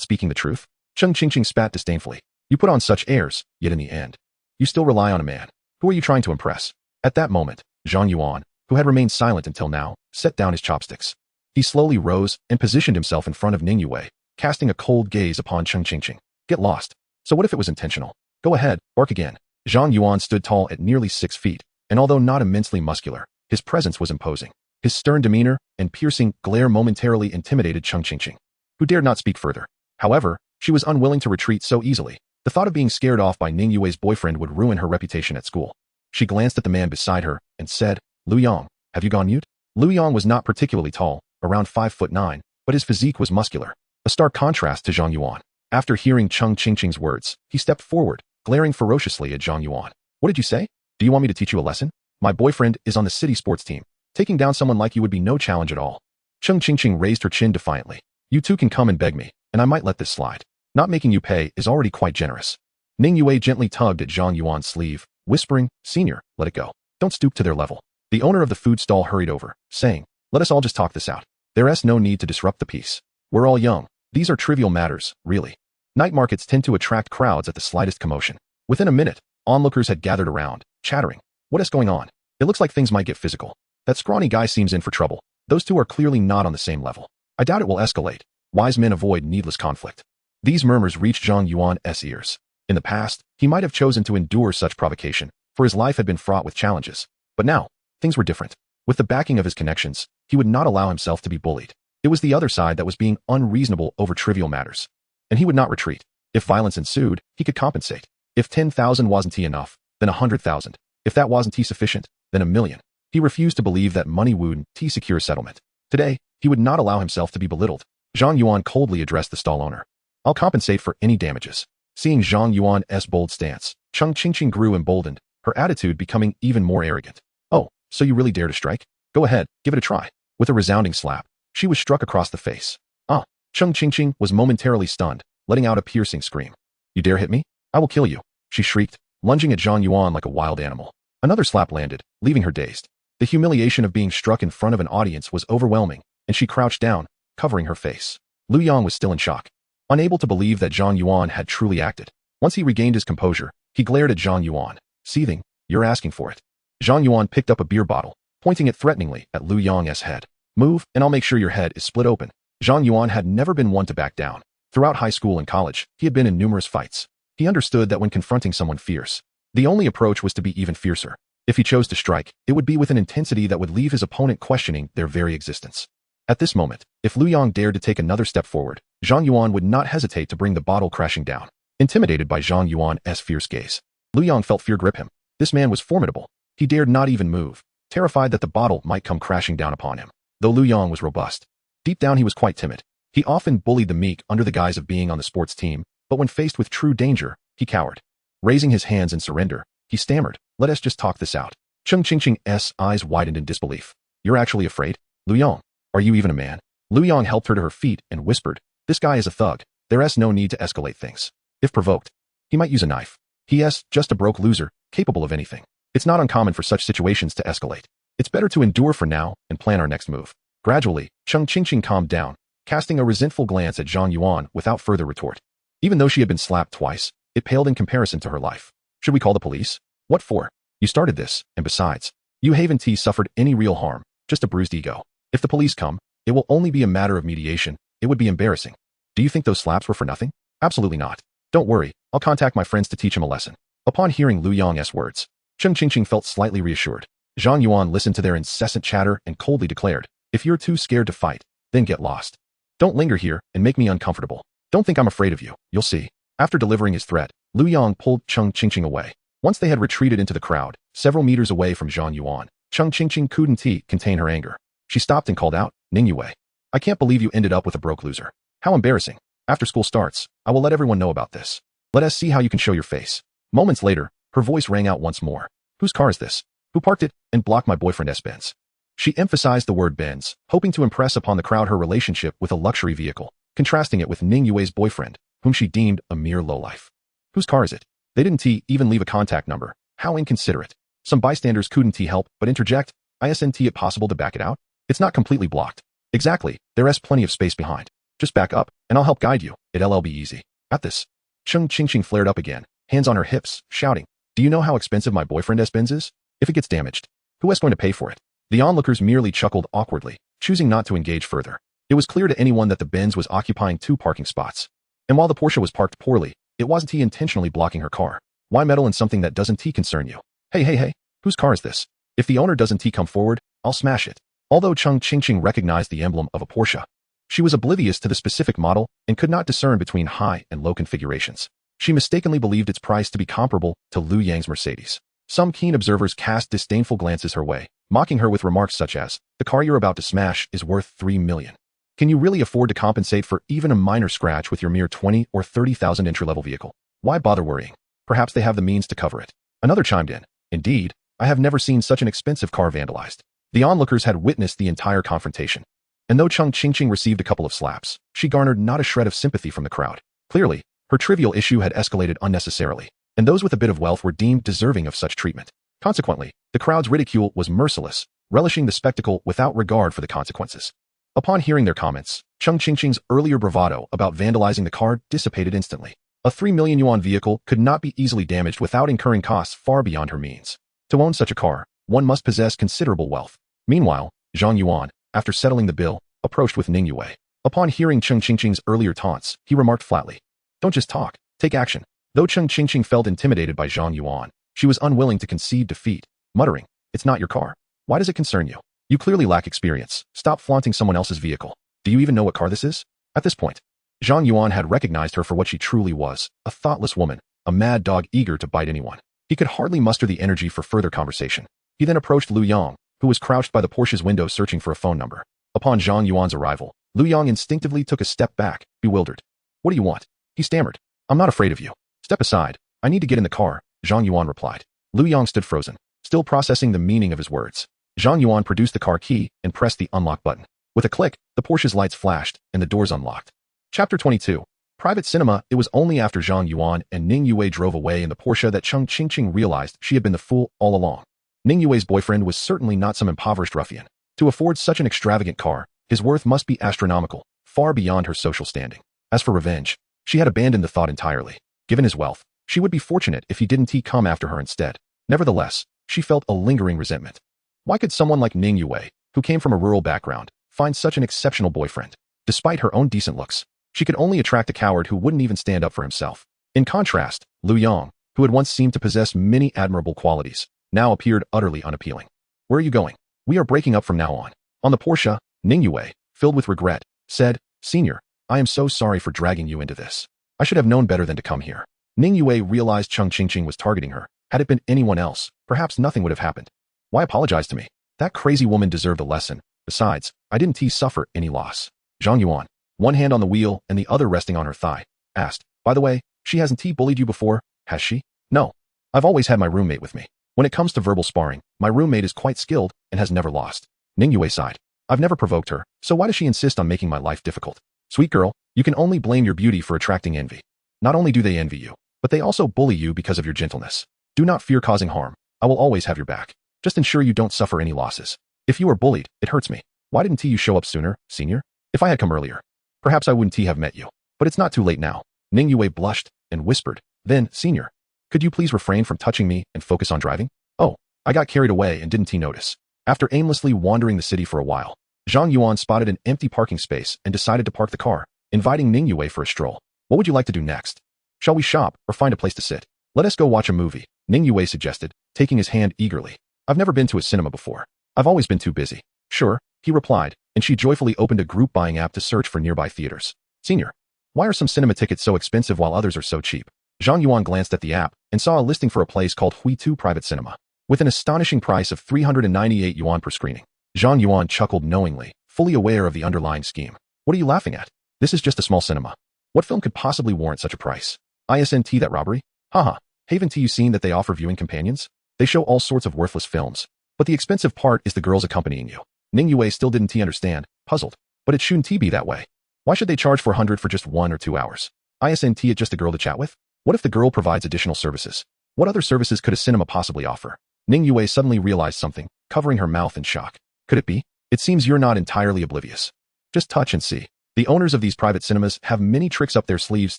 speaking the truth? Ching spat disdainfully. You put on such airs, yet in the end, you still rely on a man. Who are you trying to impress? At that moment, Zhang Yuan, who had remained silent until now, set down his chopsticks. He slowly rose and positioned himself in front of Ning Yue, casting a cold gaze upon Ching. Get lost. So what if it was intentional? Go ahead, bark again. Zhang Yuan stood tall at nearly 6 feet, and although not immensely muscular, his presence was imposing. His stern demeanor and piercing glare momentarily intimidated Ching, who dared not speak further. However, she was unwilling to retreat so easily. The thought of being scared off by Ning Yue's boyfriend would ruin her reputation at school. She glanced at the man beside her and said, Lu Yang, have you gone mute? Lu Yang was not particularly tall, around 5'9", but his physique was muscular, a stark contrast to Zhang Yuan. After hearing Ching's words, he stepped forward, glaring ferociously at Zhang Yuan. What did you say? Do you want me to teach you a lesson? My boyfriend is on the city sports team. Taking down someone like you would be no challenge at all. Ching raised her chin defiantly. You two can come and beg me, and I might let this slide. Not making you pay is already quite generous. Ning Yue gently tugged at Zhang Yuan's sleeve, whispering, Senior, let it go. Don't stoop to their level. The owner of the food stall hurried over, saying, Let us all just talk this out. There's no need to disrupt the peace. We're all young. These are trivial matters, really. Night markets tend to attract crowds at the slightest commotion. Within a minute, onlookers had gathered around, chattering. What is going on? It looks like things might get physical. That scrawny guy seems in for trouble. Those two are clearly not on the same level. I doubt it will escalate. Wise men avoid needless conflict. These murmurs reached Zhang Yuan's ears. In the past, he might have chosen to endure such provocation, for his life had been fraught with challenges. But now, things were different. With the backing of his connections, he would not allow himself to be bullied. It was the other side that was being unreasonable over trivial matters. And he would not retreat. If violence ensued, he could compensate. If 10,000 wasn't enough, then 100,000. If that wasn't sufficient, then 1,000,000. He refused to believe that money would secure settlement. Today, he would not allow himself to be belittled. Zhang Yuan coldly addressed the stall owner. I'll compensate for any damages. Seeing Zhang Yuan's bold stance, Cheng Qingqing grew emboldened, her attitude becoming even more arrogant. Oh, so you really dare to strike? Go ahead, give it a try. With a resounding slap, she was struck across the face. Ah! Cheng Qingqing was momentarily stunned, letting out a piercing scream. You dare hit me? I will kill you, she shrieked, lunging at Zhang Yuan like a wild animal. Another slap landed, leaving her dazed. The humiliation of being struck in front of an audience was overwhelming, and she crouched down, covering her face. Lu Yang was still in shock, unable to believe that Zhang Yuan had truly acted. Once he regained his composure, he glared at Zhang Yuan, seething. You're asking for it. Zhang Yuan picked up a beer bottle, pointing it threateningly at Lu Yang's head. Move, and I'll make sure your head is split open. Zhang Yuan had never been one to back down. Throughout high school and college, he had been in numerous fights. He understood that when confronting someone fierce, the only approach was to be even fiercer. If he chose to strike, it would be with an intensity that would leave his opponent questioning their very existence. At this moment, if Lu Yang dared to take another step forward, Zhang Yuan would not hesitate to bring the bottle crashing down. Intimidated by Zhang Yuan's fierce gaze, Lu Yang felt fear grip him. This man was formidable. He dared not even move, terrified that the bottle might come crashing down upon him. Though Lu Yang was robust, deep down he was quite timid. He often bullied the meek under the guise of being on the sports team, but when faced with true danger, he cowered. Raising his hands in surrender, he stammered, let us just talk this out. Cheng Qingqing's eyes widened in disbelief. You're actually afraid? Lu Yang, are you even a man? Lu Yang helped her to her feet and whispered, this guy is a thug. There's no need to escalate things. If provoked, he might use a knife. He's just a broke loser, capable of anything. It's not uncommon for such situations to escalate. It's better to endure for now and plan our next move. Gradually, Cheng Qingqing calmed down, casting a resentful glance at Zhang Yuan without further retort. Even though she had been slapped twice, it paled in comparison to her life. Should we call the police? What for? You started this, and besides, you haven't suffered any real harm, just a bruised ego. If the police come, it will only be a matter of mediation. It would be embarrassing. Do you think those slaps were for nothing? Absolutely not. Don't worry, I'll contact my friends to teach him a lesson. Upon hearing Lu Yang's words, Cheng Qingqing felt slightly reassured. Zhang Yuan listened to their incessant chatter and coldly declared, if you're too scared to fight, then get lost. Don't linger here and make me uncomfortable. Don't think I'm afraid of you, you'll see. After delivering his threat, Lu Yang pulled Cheng Qingqing away. Once they had retreated into the crowd, several meters away from Zhang Yuan, Cheng Qingqing couldn't contain her anger. She stopped and called out, Ning Yue. I can't believe you ended up with a broke loser. How embarrassing. After school starts, I will let everyone know about this. Let us see how you can show your face. Moments later, her voice rang out once more. Whose car is this? Who parked it and blocked my boyfriend's Benz? She emphasized the word Benz, hoping to impress upon the crowd her relationship with a luxury vehicle, contrasting it with Ning Yue's boyfriend, whom she deemed a mere lowlife. Whose car is it? They didn't even leave a contact number. How inconsiderate. Some bystanders couldn't help but interject, isn't it possible to back it out? It's not completely blocked. Exactly, there's plenty of space behind. Just back up, and I'll help guide you. It'll be easy. At this, Cheng Qingqing flared up again, hands on her hips, shouting, do you know how expensive my boyfriend's Benz is? If it gets damaged, who is going to pay for it? The onlookers merely chuckled awkwardly, choosing not to engage further. It was clear to anyone that the Benz was occupying 2 parking spots. And while the Porsche was parked poorly, it wasn't intentionally blocking her car. Why meddle in something that doesn't concern you? Hey, whose car is this? If the owner doesn't come forward, I'll smash it. Although Cheng Qingqing recognized the emblem of a Porsche, she was oblivious to the specific model and could not discern between high and low configurations. She mistakenly believed its price to be comparable to Lu Yang's Mercedes. Some keen observers cast disdainful glances her way, mocking her with remarks such as, the car you're about to smash is worth 3 million. Can you really afford to compensate for even a minor scratch with your mere 20 or 30,000 entry-level vehicle? Why bother worrying? Perhaps they have the means to cover it. Another chimed in, indeed, I have never seen such an expensive car vandalized. The onlookers had witnessed the entire confrontation. And though Cheng Qingqing received a couple of slaps, she garnered not a shred of sympathy from the crowd. Clearly, her trivial issue had escalated unnecessarily, and those with a bit of wealth were deemed deserving of such treatment. Consequently, the crowd's ridicule was merciless, relishing the spectacle without regard for the consequences. Upon hearing their comments, Cheng Qingqing's earlier bravado about vandalizing the car dissipated instantly. A 3 million yuan vehicle could not be easily damaged without incurring costs far beyond her means. To own such a car, one must possess considerable wealth. Meanwhile, Zhang Yuan, after settling the bill, approached with Ning Yue. Upon hearing Cheng Qingqing's earlier taunts, he remarked flatly, don't just talk, take action. Though Cheng Qingqing felt intimidated by Zhang Yuan, she was unwilling to concede defeat, muttering, it's not your car. Why does it concern you? You clearly lack experience. Stop flaunting someone else's vehicle. Do you even know what car this is? At this point, Zhang Yuan had recognized her for what she truly was, a thoughtless woman, a mad dog eager to bite anyone. He could hardly muster the energy for further conversation. He then approached Lu Yang, who was crouched by the Porsche's window searching for a phone number. Upon Zhang Yuan's arrival, Lu Yong instinctively took a step back, bewildered. What do you want? He stammered. I'm not afraid of you. Step aside. I need to get in the car, Zhang Yuan replied. Lu Yong stood frozen, still processing the meaning of his words. Zhang Yuan produced the car key and pressed the unlock button. With a click, the Porsche's lights flashed and the doors unlocked. Chapter 22. Private cinema. It was only after Zhang Yuan and Ning Yue drove away in the Porsche that Cheng Qingqing realized she had been the fool all along. Ning Yue's boyfriend was certainly not some impoverished ruffian. To afford such an extravagant car, his worth must be astronomical, far beyond her social standing. As for revenge, she had abandoned the thought entirely. Given his wealth, she would be fortunate if he didn't come after her instead. Nevertheless, she felt a lingering resentment. Why could someone like Ning Yue, who came from a rural background, find such an exceptional boyfriend? Despite her own decent looks, she could only attract a coward who wouldn't even stand up for himself. In contrast, Lu Yong, who had once seemed to possess many admirable qualities, now appeared utterly unappealing. Where are you going? We are breaking up from now on. On the Porsche, Ning Yue, filled with regret, said, Senior, I am so sorry for dragging you into this. I should have known better than to come here. Ning Yue realized Cheng Qingqing was targeting her. Had it been anyone else, perhaps nothing would have happened. Why apologize to me? That crazy woman deserved a lesson. Besides, I didn't suffer any loss. Zhang Yuan, one hand on the wheel and the other resting on her thigh, asked, By the way, she hasn't bullied you before, has she? No. I've always had my roommate with me. When it comes to verbal sparring, my roommate is quite skilled and has never lost. Ning Yue sighed. I've never provoked her, so why does she insist on making my life difficult? Sweet girl, you can only blame your beauty for attracting envy. Not only do they envy you, but they also bully you because of your gentleness. Do not fear causing harm. I will always have your back. Just ensure you don't suffer any losses. If you are bullied, it hurts me. Why didn't you show up sooner, Senior? If I had come earlier, perhaps I wouldn't have met you. But it's not too late now. Ning Yue blushed and whispered, Then, Senior, could you please refrain from touching me and focus on driving? Oh, I got carried away and didn't notice. After aimlessly wandering the city for a while, Zhang Yuan spotted an empty parking space and decided to park the car, inviting Ning Yue for a stroll. What would you like to do next? Shall we shop or find a place to sit? Let us go watch a movie, Ning Yue suggested, taking his hand eagerly. I've never been to a cinema before. I've always been too busy. Sure, he replied, and she joyfully opened a group buying app to search for nearby theaters. Senior, why are some cinema tickets so expensive while others are so cheap? Zhang Yuan glanced at the app and saw a listing for a place called Hui2 Private Cinema, with an astonishing price of 398 yuan per screening. Zhang Yuan chuckled knowingly, fully aware of the underlying scheme. What are you laughing at? This is just a small cinema. What film could possibly warrant such a price? Isn't that robbery? Haha, haven't you seen that they offer viewing companions? They show all sorts of worthless films. But the expensive part is the girls accompanying you. Ning Yue still didn't understand, puzzled. But it shouldn't be that way. Why should they charge 400 for just 1 or 2 hours? Isn't it just a girl to chat with? What if the girl provides additional services? What other services could a cinema possibly offer? Ning Yue suddenly realized something, covering her mouth in shock. Could it be? It seems you're not entirely oblivious. Just touch and see. The owners of these private cinemas have many tricks up their sleeves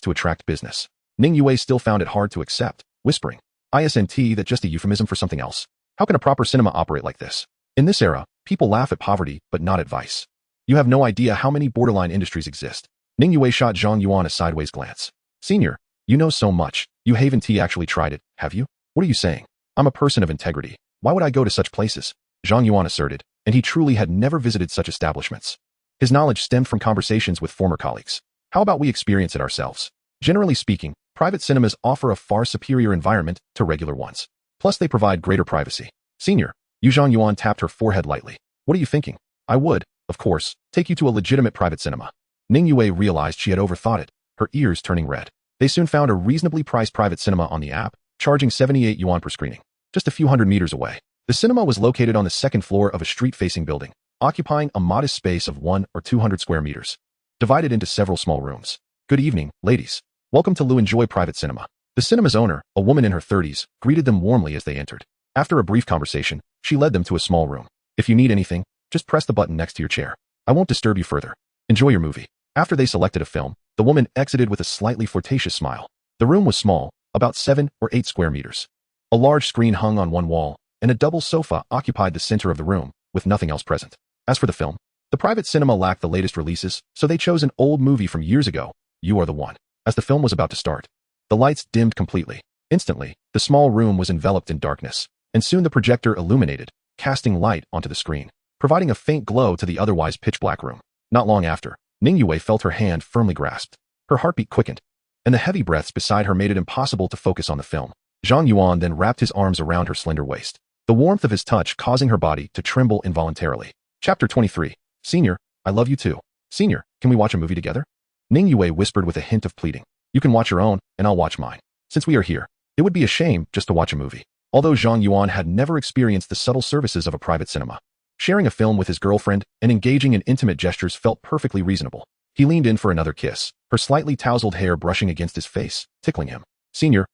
to attract business. Ning Yue still found it hard to accept, whispering, Isn't that just a euphemism for something else? How can a proper cinema operate like this? In this era, people laugh at poverty, but not at vice. You have no idea how many borderline industries exist. Ning Yue shot Zhang Yuan a sideways glance. Senior, you know so much. You haven't actually tried it, have you? What are you saying? I'm a person of integrity. Why would I go to such places? Zhang Yuan asserted, and he truly had never visited such establishments. His knowledge stemmed from conversations with former colleagues. How about we experience it ourselves? Generally speaking, private cinemas offer a far superior environment to regular ones. Plus, they provide greater privacy. Senior, Zhang Yuan tapped her forehead lightly. What are you thinking? I would, of course, take you to a legitimate private cinema. Ning Yue realized she had overthought it, her ears turning red. They soon found a reasonably priced private cinema on the app, charging 78 yuan per screening, just a few hundred meters away. The cinema was located on the second floor of a street-facing building, occupying a modest space of 100 or 200 square meters, divided into several small rooms. Good evening, ladies. Welcome to Lu Enjoy Private Cinema. The cinema's owner, a woman in her 30s, greeted them warmly as they entered. After a brief conversation, she led them to a small room. If you need anything, just press the button next to your chair. I won't disturb you further. Enjoy your movie. After they selected a film, the woman exited with a slightly flirtatious smile. The room was small, about 7 or 8 square meters. A large screen hung on one wall, and a double sofa occupied the center of the room, with nothing else present. As for the film, the private cinema lacked the latest releases, so they chose an old movie from years ago, You Are the One. As the film was about to start, the lights dimmed completely. Instantly, the small room was enveloped in darkness, and soon the projector illuminated, casting light onto the screen, providing a faint glow to the otherwise pitch-black room. Not long after, Ning Yue felt her hand firmly grasped. Her heartbeat quickened, and the heavy breaths beside her made it impossible to focus on the film. Zhang Yuan then wrapped his arms around her slender waist, the warmth of his touch causing her body to tremble involuntarily. Chapter 23. Senior, I love you too. Senior, can we watch a movie together? Ning Yue whispered with a hint of pleading. You can watch your own, and I'll watch mine. Since we are here, it would be a shame just to watch a movie. Although Zhang Yuan had never experienced the subtle services of a private cinema, sharing a film with his girlfriend and engaging in intimate gestures felt perfectly reasonable. He leaned in for another kiss, her slightly tousled hair brushing against his face, tickling him. Senior,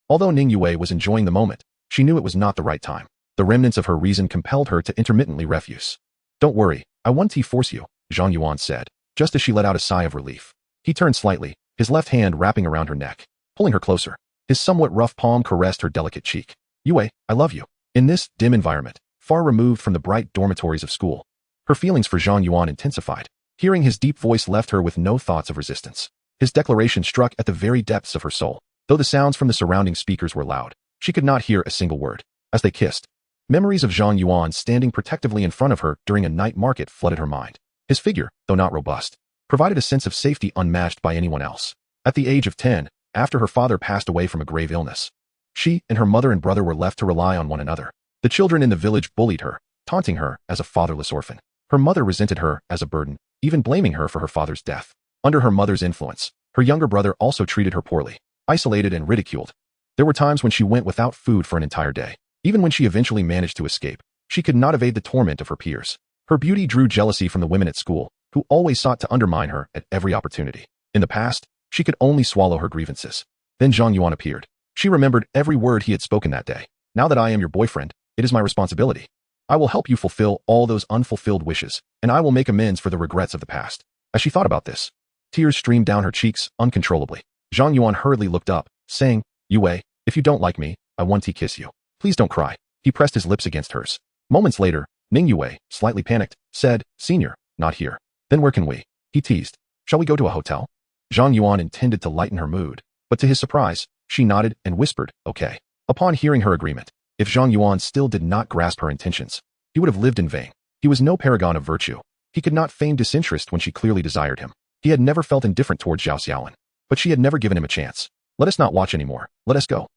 Although Ning Yue was enjoying the moment, she knew it was not the right time. The remnants of her reason compelled her to intermittently refuse. Don't worry, I won't force you, Zhang Yuan said, just as she let out a sigh of relief. He turned slightly, his left hand wrapping around her neck, pulling her closer. His somewhat rough palm caressed her delicate cheek. Yue, I love you. In this dim environment, far removed from the bright dormitories of school, her feelings for Zhang Yuan intensified. Hearing his deep voice left her with no thoughts of resistance. His declaration struck at the very depths of her soul. Though the sounds from the surrounding speakers were loud, she could not hear a single word. As they kissed, memories of Zhang Yuan standing protectively in front of her during a night market flooded her mind. His figure, though not robust, provided a sense of safety unmatched by anyone else. At the age of 10, after her father passed away from a grave illness, she and her mother and brother were left to rely on one another. The children in the village bullied her, taunting her as a fatherless orphan. Her mother resented her as a burden, even blaming her for her father's death. Under her mother's influence, her younger brother also treated her poorly, isolated and ridiculed. There were times when she went without food for an entire day. Even when she eventually managed to escape, she could not evade the torment of her peers. Her beauty drew jealousy from the women at school, who always sought to undermine her at every opportunity. In the past, she could only swallow her grievances. Then Zhang Yuan appeared. She remembered every word he had spoken that day. Now that I am your boyfriend, it is my responsibility. I will help you fulfill all those unfulfilled wishes, and I will make amends for the regrets of the past. As she thought about this, tears streamed down her cheeks uncontrollably. Zhang Yuan hurriedly looked up, saying, Yue, if you don't like me, I want to kiss you. Please don't cry. He pressed his lips against hers. Moments later, Ning Yue, slightly panicked, said, Senior, not here. Then where can we? He teased. Shall we go to a hotel? Zhang Yuan intended to lighten her mood, but to his surprise, she nodded and whispered, okay. Upon hearing her agreement, if Zhang Yuan still did not grasp her intentions, he would have lived in vain. He was no paragon of virtue. He could not feign disinterest when she clearly desired him. He had never felt indifferent towards Zhao Xiaolin, but she had never given him a chance. Let us not watch anymore. Let us go.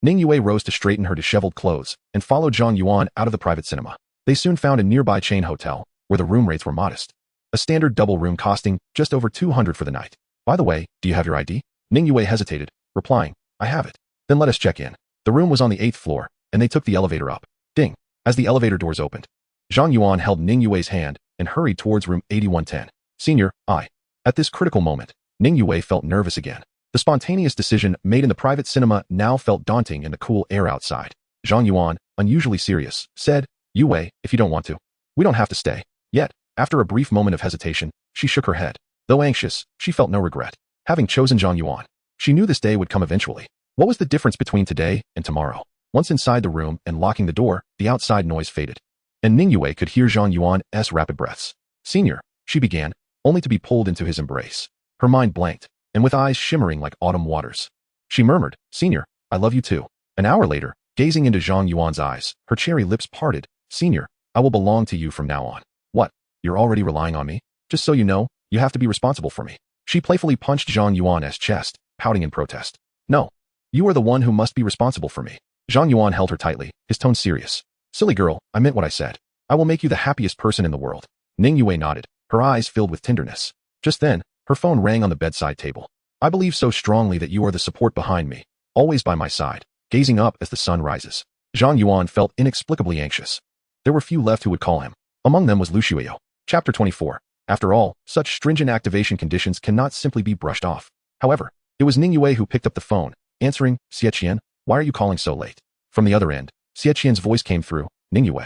Ning Yue rose to straighten her disheveled clothes and followed Zhang Yuan out of the private cinema. They soon found a nearby chain hotel, where the room rates were modest. A standard double room costing just over 200 for the night. By the way, do you have your ID? Ning Yue hesitated, replying, I have it. Then let us check in. The room was on the 8th floor, and they took the elevator up. Ding. As the elevator doors opened, Zhang Yuan held Ning Yue's hand and hurried towards room 8110. Senior, At this critical moment, Ning Yue felt nervous again. The spontaneous decision made in the private cinema now felt daunting in the cool air outside. Zhang Yuan, unusually serious, said, Yue, if you don't want to, we don't have to stay. Yet, after a brief moment of hesitation, she shook her head. Though anxious, she felt no regret. Having chosen Zhang Yuan, she knew this day would come eventually. What was the difference between today and tomorrow? Once inside the room and locking the door, the outside noise faded, and Ning Yue could hear Zhang Yuan's rapid breaths. Senior, she began, only to be pulled into his embrace. Her mind blanked, and with eyes shimmering like autumn waters, she murmured, Senior, I love you too. An hour later, gazing into Zhang Yuan's eyes, her cherry lips parted. Senior, I will belong to you from now on. What? You're already relying on me? Just so you know, you have to be responsible for me. She playfully punched Zhang Yuan's chest, pouting in protest. No. You are the one who must be responsible for me. Zhang Yuan held her tightly, his tone serious. Silly girl, I meant what I said. I will make you the happiest person in the world. Ning Yue nodded, her eyes filled with tenderness. Just then, her phone rang on the bedside table. I believe so strongly that you are the support behind me, always by my side, gazing up as the sun rises. Zhang Yuan felt inexplicably anxious. There were few left who would call him. Among them was Lu Xueyo. Chapter 24. After all, such stringent activation conditions cannot simply be brushed off. However, it was Ning Yue who picked up the phone, answering, Xie, why are you calling so late? From the other end, Xie voice came through. Ning Yue,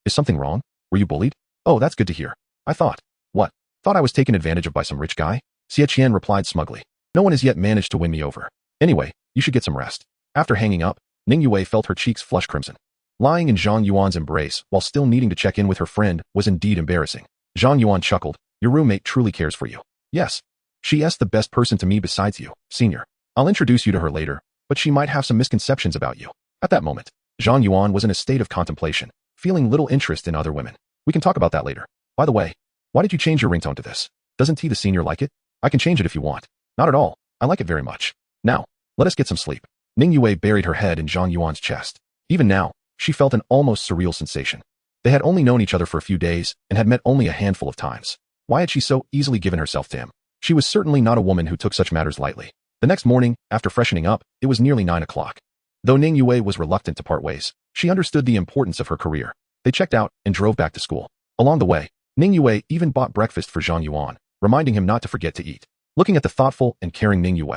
is something wrong? Were you bullied? Oh, that's good to hear. I thought. What? Thought I was taken advantage of by some rich guy? Xie replied smugly. No one has yet managed to win me over. Anyway, you should get some rest. After hanging up, Ning Yue felt her cheeks flush crimson. Lying in Zhang Yuan's embrace while still needing to check in with her friend was indeed embarrassing. Zhang Yuan chuckled. Your roommate truly cares for you. Yes. She is the best person to me besides you, Senior. I'll introduce you to her later, but she might have some misconceptions about you. At that moment, Zhang Yuan was in a state of contemplation, feeling little interest in other women. We can talk about that later. By the way, why did you change your ringtone to this? Doesn't he the Senior like it? I can change it if you want. Not at all. I like it very much. Now, let us get some sleep. Ning Yue buried her head in Zhang Yuan's chest. Even now, she felt an almost surreal sensation. They had only known each other for a few days and had met only a handful of times. Why had she so easily given herself to him? She was certainly not a woman who took such matters lightly. The next morning, after freshening up, it was nearly 9 o'clock. Though Ning Yue was reluctant to part ways, she understood the importance of her career. They checked out and drove back to school. Along the way, Ning Yue even bought breakfast for Zhang Yuan, reminding him not to forget to eat. Looking at the thoughtful and caring Ning Yue,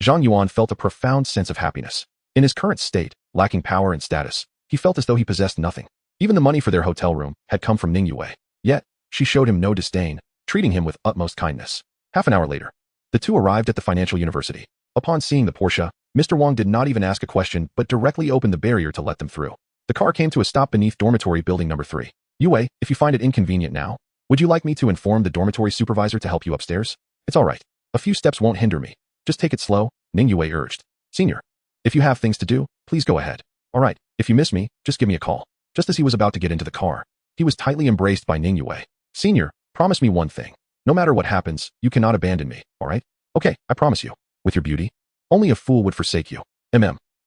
Zhang Yuan felt a profound sense of happiness. In his current state, lacking power and status, he felt as though he possessed nothing. Even the money for their hotel room had come from Ning Yue. Yet, she showed him no disdain, treating him with utmost kindness. Half an hour later, the two arrived at the financial university. Upon seeing the Porsche, Mr. Wang did not even ask a question but directly opened the barrier to let them through. The car came to a stop beneath dormitory building number 3. Yue, if you find it inconvenient now, would you like me to inform the dormitory supervisor to help you upstairs? It's all right. A few steps won't hinder me. Just take it slow, Ning Yue urged. Senior, if you have things to do, please go ahead. All right, if you miss me, just give me a call. Just as he was about to get into the car, he was tightly embraced by Ning Yue. Senior, promise me one thing. No matter what happens, you cannot abandon me, all right? Okay, I promise you. With your beauty, only a fool would forsake you.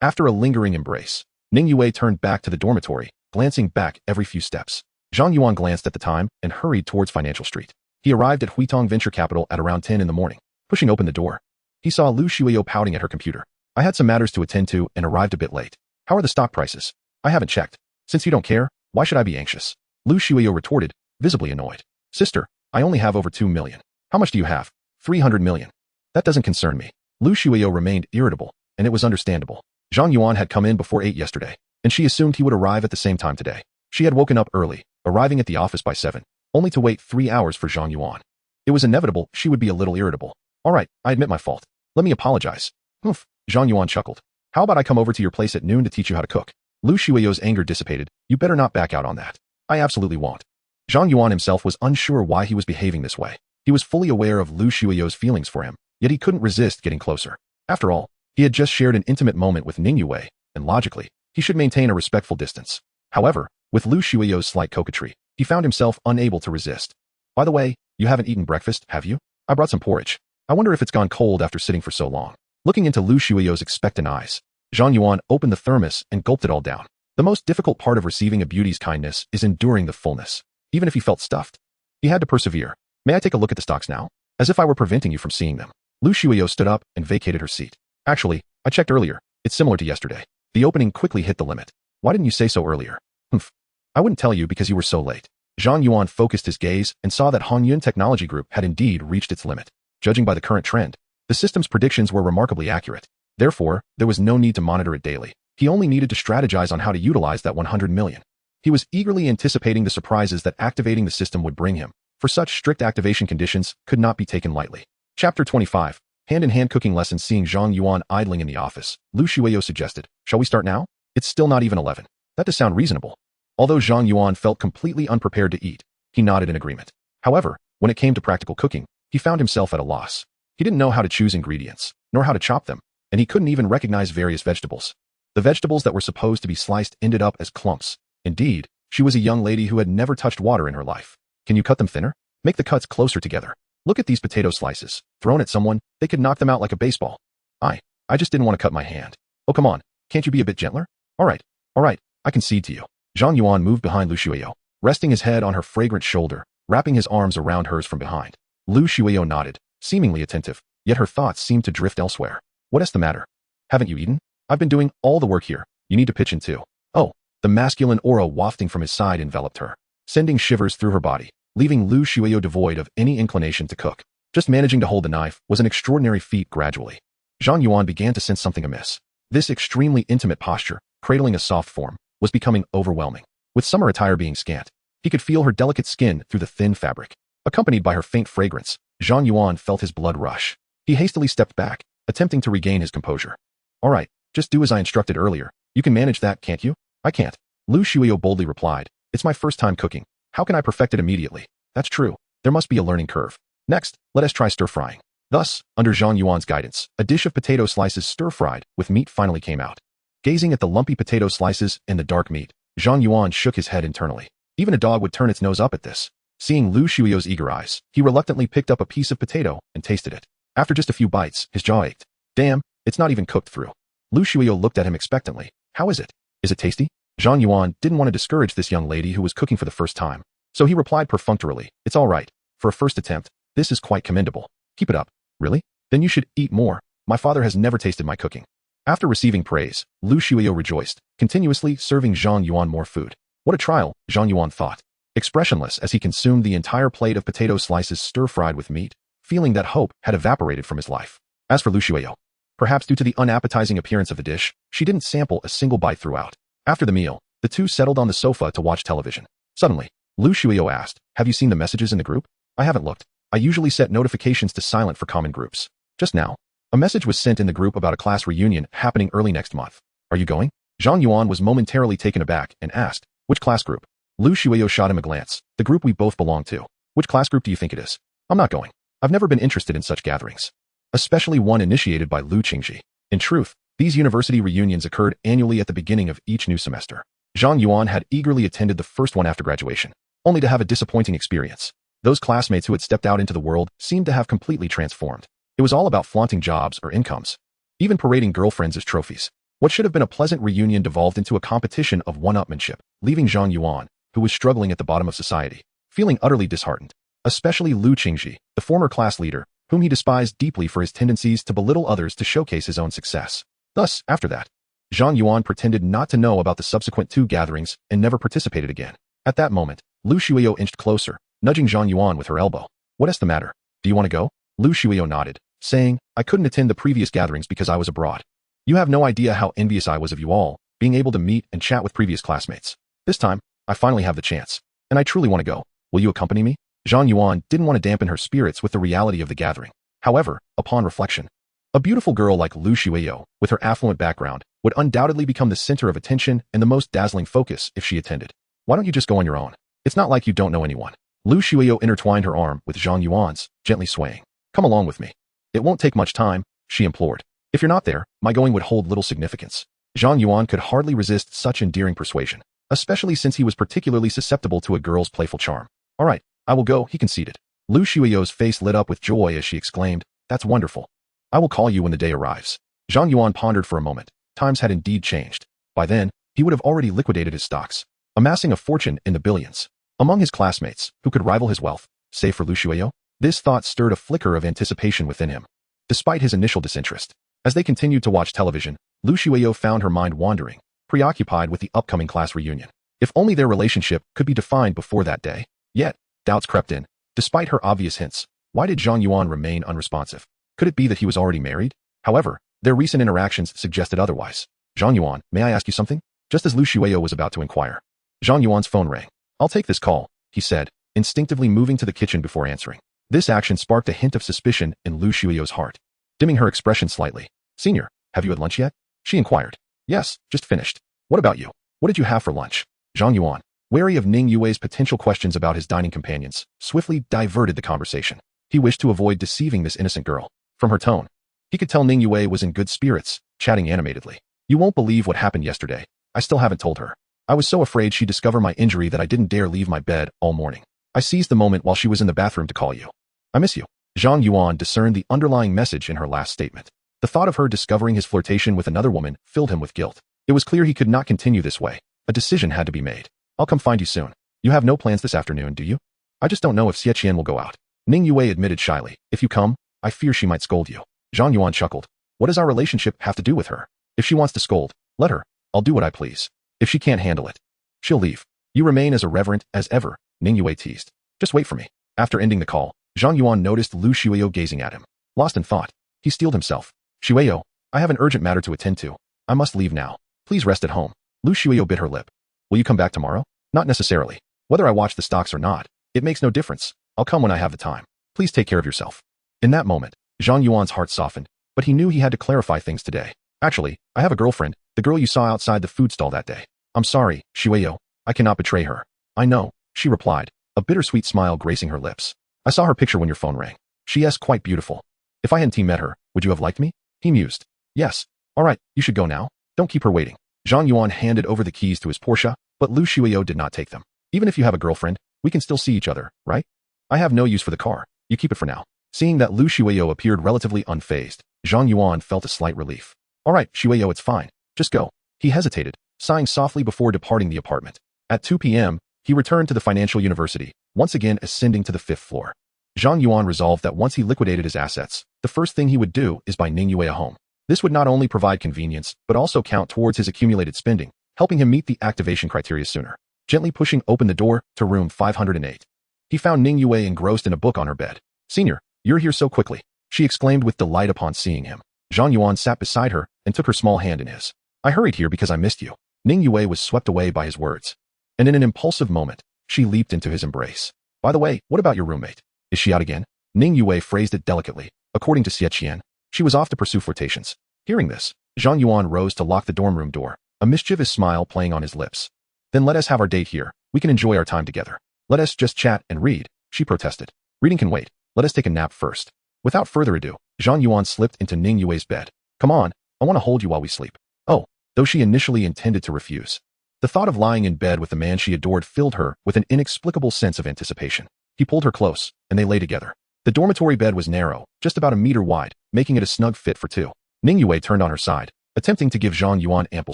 After a lingering embrace, Ning Yue turned back to the dormitory, glancing back every few steps. Zhang Yuan glanced at the time and hurried towards Financial Street. He arrived at Huitong Venture Capital at around 10 in the morning. Pushing open the door, he saw Lu Shuiyo pouting at her computer. I had some matters to attend to and arrived a bit late. How are the stock prices? I haven't checked. Since you don't care, why should I be anxious? Lu Shuiyo retorted, visibly annoyed. Sister, I only have over 2 million. How much do you have? 300 million. That doesn't concern me. Lu Shuiyo remained irritable, and it was understandable. Zhang Yuan had come in before 8 yesterday, and she assumed he would arrive at the same time today. She had woken up early, arriving at the office by 7, only to wait 3 hours for Zhang Yuan. It was inevitable she would be a little irritable. All right, I admit my fault. Let me apologize. Oof, Zhang Yuan chuckled. How about I come over to your place at noon to teach you how to cook? Lu Shuiyo's anger dissipated. You better not back out on that. I absolutely won't. Zhang Yuan himself was unsure why he was behaving this way. He was fully aware of Lu Shuiyo's feelings for him, yet he couldn't resist getting closer. After all, he had just shared an intimate moment with Ning Yue, and logically, he should maintain a respectful distance. However, with Lu Shuiyo's slight coquetry, he found himself unable to resist. By the way, you haven't eaten breakfast, have you? I brought some porridge. I wonder if it's gone cold after sitting for so long. Looking into Lu Shuiyo's expectant eyes, Zhang Yuan opened the thermos and gulped it all down. The most difficult part of receiving a beauty's kindness is enduring the fullness. Even if he felt stuffed, he had to persevere. May I take a look at the stocks now? As if I were preventing you from seeing them. Lu Shuiyo stood up and vacated her seat. Actually, I checked earlier. It's similar to yesterday. The opening quickly hit the limit. Why didn't you say so earlier? Humph. I wouldn't tell you because you were so late. Zhang Yuan focused his gaze and saw that Hongyun Technology Group had indeed reached its limit. Judging by the current trend, the system's predictions were remarkably accurate. Therefore, there was no need to monitor it daily. He only needed to strategize on how to utilize that 100 million. He was eagerly anticipating the surprises that activating the system would bring him, for such strict activation conditions could not be taken lightly. Chapter 25. Hand-in-hand cooking lessons. Seeing Zhang Yuan idling in the office, Lu Shuiyo suggested, shall we start now? It's still not even 11. That does sound reasonable. Although Zhang Yuan felt completely unprepared to eat, he nodded in agreement. However, when it came to practical cooking, he found himself at a loss. He didn't know how to choose ingredients, nor how to chop them, and he couldn't even recognize various vegetables. The vegetables that were supposed to be sliced ended up as clumps. Indeed, she was a young lady who had never touched water in her life. Can you cut them thinner? Make the cuts closer together. Look at these potato slices. Thrown at someone, they could knock them out like a baseball. I just didn't want to cut my hand. Oh, come on. Can't you be a bit gentler? All right, I concede to you. Zhang Yuan moved behind Lu Shuiyo, resting his head on her fragrant shoulder, wrapping his arms around hers from behind. Lu Shuiyo nodded, seemingly attentive, yet her thoughts seemed to drift elsewhere. What's the matter? Haven't you eaten? I've been doing all the work here. You need to pitch in too. Oh, the masculine aura wafting from his side enveloped her, sending shivers through her body, leaving Lu Shuiyo devoid of any inclination to cook. Just managing to hold the knife was an extraordinary feat. Gradually, Zhang Yuan began to sense something amiss. This extremely intimate posture, cradling a soft form, was becoming overwhelming. With summer attire being scant, he could feel her delicate skin through the thin fabric. Accompanied by her faint fragrance, Zhang Yuan felt his blood rush. He hastily stepped back, attempting to regain his composure. All right, just do as I instructed earlier. You can manage that, can't you? I can't. Lu Shuiyo boldly replied. It's my first time cooking. How can I perfect it immediately? That's true. There must be a learning curve. Next, let us try stir-frying. Thus, under Zhang Yuan's guidance, a dish of potato slices stir-fried with meat finally came out. Gazing at the lumpy potato slices and the dark meat, Zhang Yuan shook his head internally. Even a dog would turn its nose up at this. Seeing Lu Shuiyo's eager eyes, he reluctantly picked up a piece of potato and tasted it. After just a few bites, his jaw ached. Damn, it's not even cooked through. Lu Shuiyo looked at him expectantly. How is it? Is it tasty? Zhang Yuan didn't want to discourage this young lady who was cooking for the first time, so he replied perfunctorily, it's all right. For a first attempt, this is quite commendable. Keep it up. Really? Then you should eat more. My father has never tasted my cooking. After receiving praise, Lu Shuiyo rejoiced, continuously serving Zhang Yuan more food. What a trial, Zhang Yuan thought. Expressionless as he consumed the entire plate of potato slices stir-fried with meat, feeling that hope had evaporated from his life. As for Lu Shuiyo, perhaps due to the unappetizing appearance of the dish, she didn't sample a single bite throughout. After the meal, the two settled on the sofa to watch television. Suddenly, Lu Shuiyo asked, "Have you seen the messages in the group?" "I haven't looked. I usually set notifications to silent for common groups. Just now, a message was sent in the group about a class reunion happening early next month. Are you going?" Zhang Yuan was momentarily taken aback and asked, "Which class group?" Lu Shuiyo shot him a glance. "The group we both belong to. Which class group do you think it is?" "I'm not going. I've never been interested in such gatherings. Especially one initiated by Lu Qingji. In truth, these university reunions occurred annually at the beginning of each new semester. Zhang Yuan had eagerly attended the first one after graduation, only to have a disappointing experience. Those classmates who had stepped out into the world seemed to have completely transformed. It was all about flaunting jobs or incomes, even parading girlfriends as trophies. What should have been a pleasant reunion devolved into a competition of one-upmanship, leaving Zhang Yuan, who was struggling at the bottom of society, feeling utterly disheartened. Especially Lu Qingji, the former class leader, whom he despised deeply for his tendencies to belittle others to showcase his own success. Thus, after that, Zhang Yuan pretended not to know about the subsequent two gatherings and never participated again. At that moment, Lu Shuiyo inched closer, nudging Zhang Yuan with her elbow. "What is the matter? Do you want to go?" Lu Shuiyo nodded, saying, "I couldn't attend the previous gatherings because I was abroad. You have no idea how envious I was of you all, being able to meet and chat with previous classmates. This time, I finally have the chance, and I truly want to go. Will you accompany me?" Zhang Yuan didn't want to dampen her spirits with the reality of the gathering. However, upon reflection, a beautiful girl like Lu Shuiyo, with her affluent background, would undoubtedly become the center of attention and the most dazzling focus if she attended. "Why don't you just go on your own? It's not like you don't know anyone." Lu Shuiyo intertwined her arm with Zhang Yuan's, gently swaying. "Come along with me. It won't take much time," she implored. "If you're not there, my going would hold little significance." Zhang Yuan could hardly resist such endearing persuasion, especially since he was particularly susceptible to a girl's playful charm. "All right, I will go," he conceded. Lu Shuiyo's face lit up with joy as she exclaimed, "That's wonderful. I will call you when the day arrives." Zhang Yuan pondered for a moment. Times had indeed changed. By then, he would have already liquidated his stocks, amassing a fortune in the billions. Among his classmates, who could rival his wealth, save for Lu Shuiyo? This thought stirred a flicker of anticipation within him. Despite his initial disinterest, as they continued to watch television, Lu Shuiyo found her mind wandering, preoccupied with the upcoming class reunion. If only their relationship could be defined before that day. Yet, doubts crept in. Despite her obvious hints, why did Zhang Yuan remain unresponsive? Could it be that he was already married? However, their recent interactions suggested otherwise. "Zhang Yuan, may I ask you something?" Just as Lu Shuiyo was about to inquire, Zhang Yuan's phone rang. "I'll take this call," he said, instinctively moving to the kitchen before answering. This action sparked a hint of suspicion in Lu Shuiyo's heart. Dimming her expression slightly, "Senior, have you had lunch yet?" she inquired. "Yes, just finished. What about you? What did you have for lunch?" Zhang Yuan, wary of Ning Yue's potential questions about his dining companions, swiftly diverted the conversation. He wished to avoid deceiving this innocent girl. From her tone, he could tell Ning Yue was in good spirits, chatting animatedly. "You won't believe what happened yesterday. I still haven't told her. I was so afraid she'd discover my injury that I didn't dare leave my bed all morning. I seized the moment while she was in the bathroom to call you. I miss you." Zhang Yuan discerned the underlying message in her last statement. The thought of her discovering his flirtation with another woman filled him with guilt. It was clear he could not continue this way. A decision had to be made. "I'll come find you soon. You have no plans this afternoon, do you?" "I just don't know if Xie Qian will go out." Ning Yue admitted shyly. "If you come, I fear she might scold you." Zhang Yuan chuckled. "What does our relationship have to do with her? If she wants to scold, let her. I'll do what I please. If she can't handle it, she'll leave." "You remain as irreverent as ever," Ning Yue teased. "Just wait for me." After ending the call, Zhang Yuan noticed Lu Shuiyo gazing at him. Lost in thought, he steeled himself. "Shuiyo, I have an urgent matter to attend to. I must leave now. Please rest at home." Lu Shuiyo bit her lip. "Will you come back tomorrow?" "Not necessarily. Whether I watch the stocks or not, it makes no difference. I'll come when I have the time. Please take care of yourself." In that moment, Zhang Yuan's heart softened, but he knew he had to clarify things today. "Actually, I have a girlfriend, the girl you saw outside the food stall that day. I'm sorry, Shuiyo, I cannot betray her." "I know," she replied, a bittersweet smile gracing her lips. "I saw her picture when your phone rang. She is quite beautiful. If I hadn't met her, would you have liked me?" He mused. "Yes. All right, you should go now. Don't keep her waiting." Zhang Yuan handed over the keys to his Porsche, but Lu Shuiyo did not take them. "Even if you have a girlfriend, we can still see each other, right? I have no use for the car. You keep it for now." Seeing that Lu Shuiyo appeared relatively unfazed, Zhang Yuan felt a slight relief. "All right, Shuiyo, it's fine. Just go." He hesitated, sighing softly before departing the apartment. At 2 p.m., he returned to the financial university, once again ascending to the 5th floor. Zhang Yuan resolved that once he liquidated his assets, the first thing he would do is buy Ning Yue a home. This would not only provide convenience, but also count towards his accumulated spending, helping him meet the activation criteria sooner. Gently pushing open the door to room 508. He found Ning Yue engrossed in a book on her bed. "Senior, you're here so quickly," she exclaimed with delight upon seeing him. Zhang Yuan sat beside her and took her small hand in his. "I hurried here because I missed you." Ning Yue was swept away by his words. And in an impulsive moment, she leaped into his embrace. "By the way, what about your roommate? Is she out again?" Ning Yue phrased it delicately. According to Xie Qian, she was off to pursue flirtations. Hearing this, Zhang Yuan rose to lock the dorm room door, a mischievous smile playing on his lips. "Then let us have our date here. We can enjoy our time together. Let us just chat and read," she protested. "Reading can wait. Let us take a nap first." Without further ado, Zhang Yuan slipped into Ning Yue's bed. "Come on, I want to hold you while we sleep." Oh, though she initially intended to refuse. The thought of lying in bed with the man she adored filled her with an inexplicable sense of anticipation. He pulled her close, and they lay together. The dormitory bed was narrow, just about a meter wide, making it a snug fit for two. Ning Yue turned on her side, attempting to give Zhang Yuan ample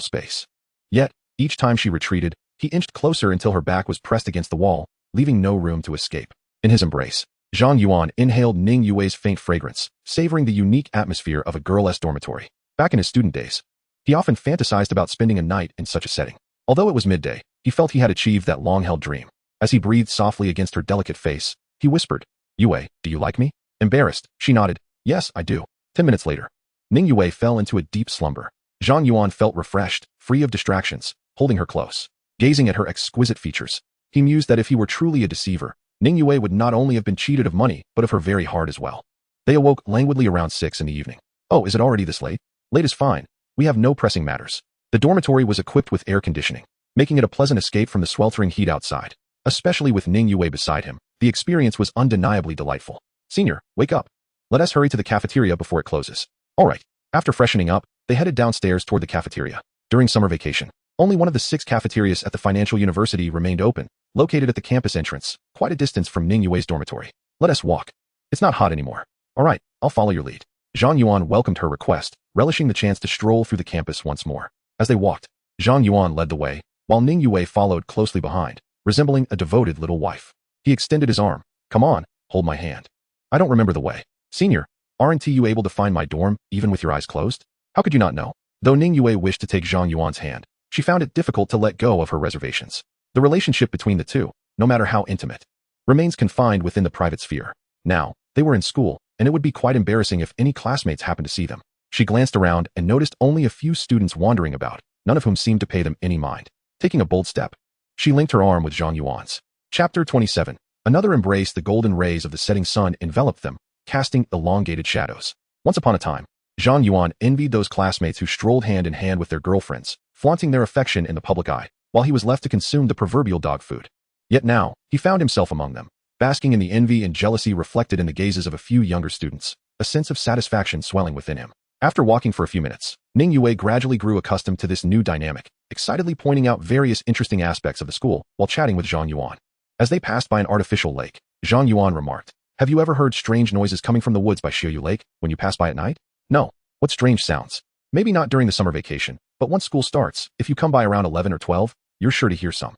space. Yet, each time she retreated, he inched closer until her back was pressed against the wall, leaving no room to escape. In his embrace, Zhang Yuan inhaled Ning Yue's faint fragrance, savoring the unique atmosphere of a girl-less dormitory. Back in his student days, he often fantasized about spending a night in such a setting. Although it was midday, he felt he had achieved that long-held dream. As he breathed softly against her delicate face, he whispered, "Yue, do you like me?" Embarrassed, she nodded, "Yes, I do." 10 minutes later, Ning Yue fell into a deep slumber. Zhang Yuan felt refreshed, free of distractions, holding her close. Gazing at her exquisite features, he mused that if he were truly a deceiver, Ning Yue would not only have been cheated of money, but of her very heart as well. They awoke languidly around 6 in the evening. "Oh, is it already this late?" "Late is fine. We have no pressing matters." The dormitory was equipped with air conditioning, making it a pleasant escape from the sweltering heat outside. Especially with Ning Yue beside him, the experience was undeniably delightful. "Senior, wake up. Let us hurry to the cafeteria before it closes." All right. After freshening up, they headed downstairs toward the cafeteria. During summer vacation, only one of the 6 cafeterias at the Financial University remained open, located at the campus entrance, quite a distance from Ning Yue's dormitory. "Let us walk. It's not hot anymore." "All right, I'll follow your lead." Zhang Yuan welcomed her request, relishing the chance to stroll through the campus once more. As they walked, Zhang Yuan led the way, while Ning Yue followed closely behind, resembling a devoted little wife. He extended his arm. "Come on, hold my hand." "I don't remember the way." "Senior, aren't you able to find my dorm, even with your eyes closed?" "How could you not know?" Though Ning Yue wished to take Zhang Yuan's hand, she found it difficult to let go of her reservations. The relationship between the two, no matter how intimate, remains confined within the private sphere. Now, they were in school, and it would be quite embarrassing if any classmates happened to see them. She glanced around and noticed only a few students wandering about, none of whom seemed to pay them any mind. Taking a bold step, she linked her arm with Zhang Yuan's. Chapter 27. Another embrace. The golden rays of the setting sun enveloped them, casting elongated shadows. Once upon a time, Zhang Yuan envied those classmates who strolled hand in hand with their girlfriends, flaunting their affection in the public eye, while he was left to consume the proverbial dog food. Yet now, he found himself among them, basking in the envy and jealousy reflected in the gazes of a few younger students, a sense of satisfaction swelling within him. After walking for a few minutes, Ning Yue gradually grew accustomed to this new dynamic, excitedly pointing out various interesting aspects of the school while chatting with Zhang Yuan. As they passed by an artificial lake, Zhang Yuan remarked, "Have you ever heard strange noises coming from the woods by Xiuyu Lake when you pass by at night?" "No. What strange sounds?" "Maybe not during the summer vacation, but once school starts, if you come by around 11 or 12, you're sure to hear some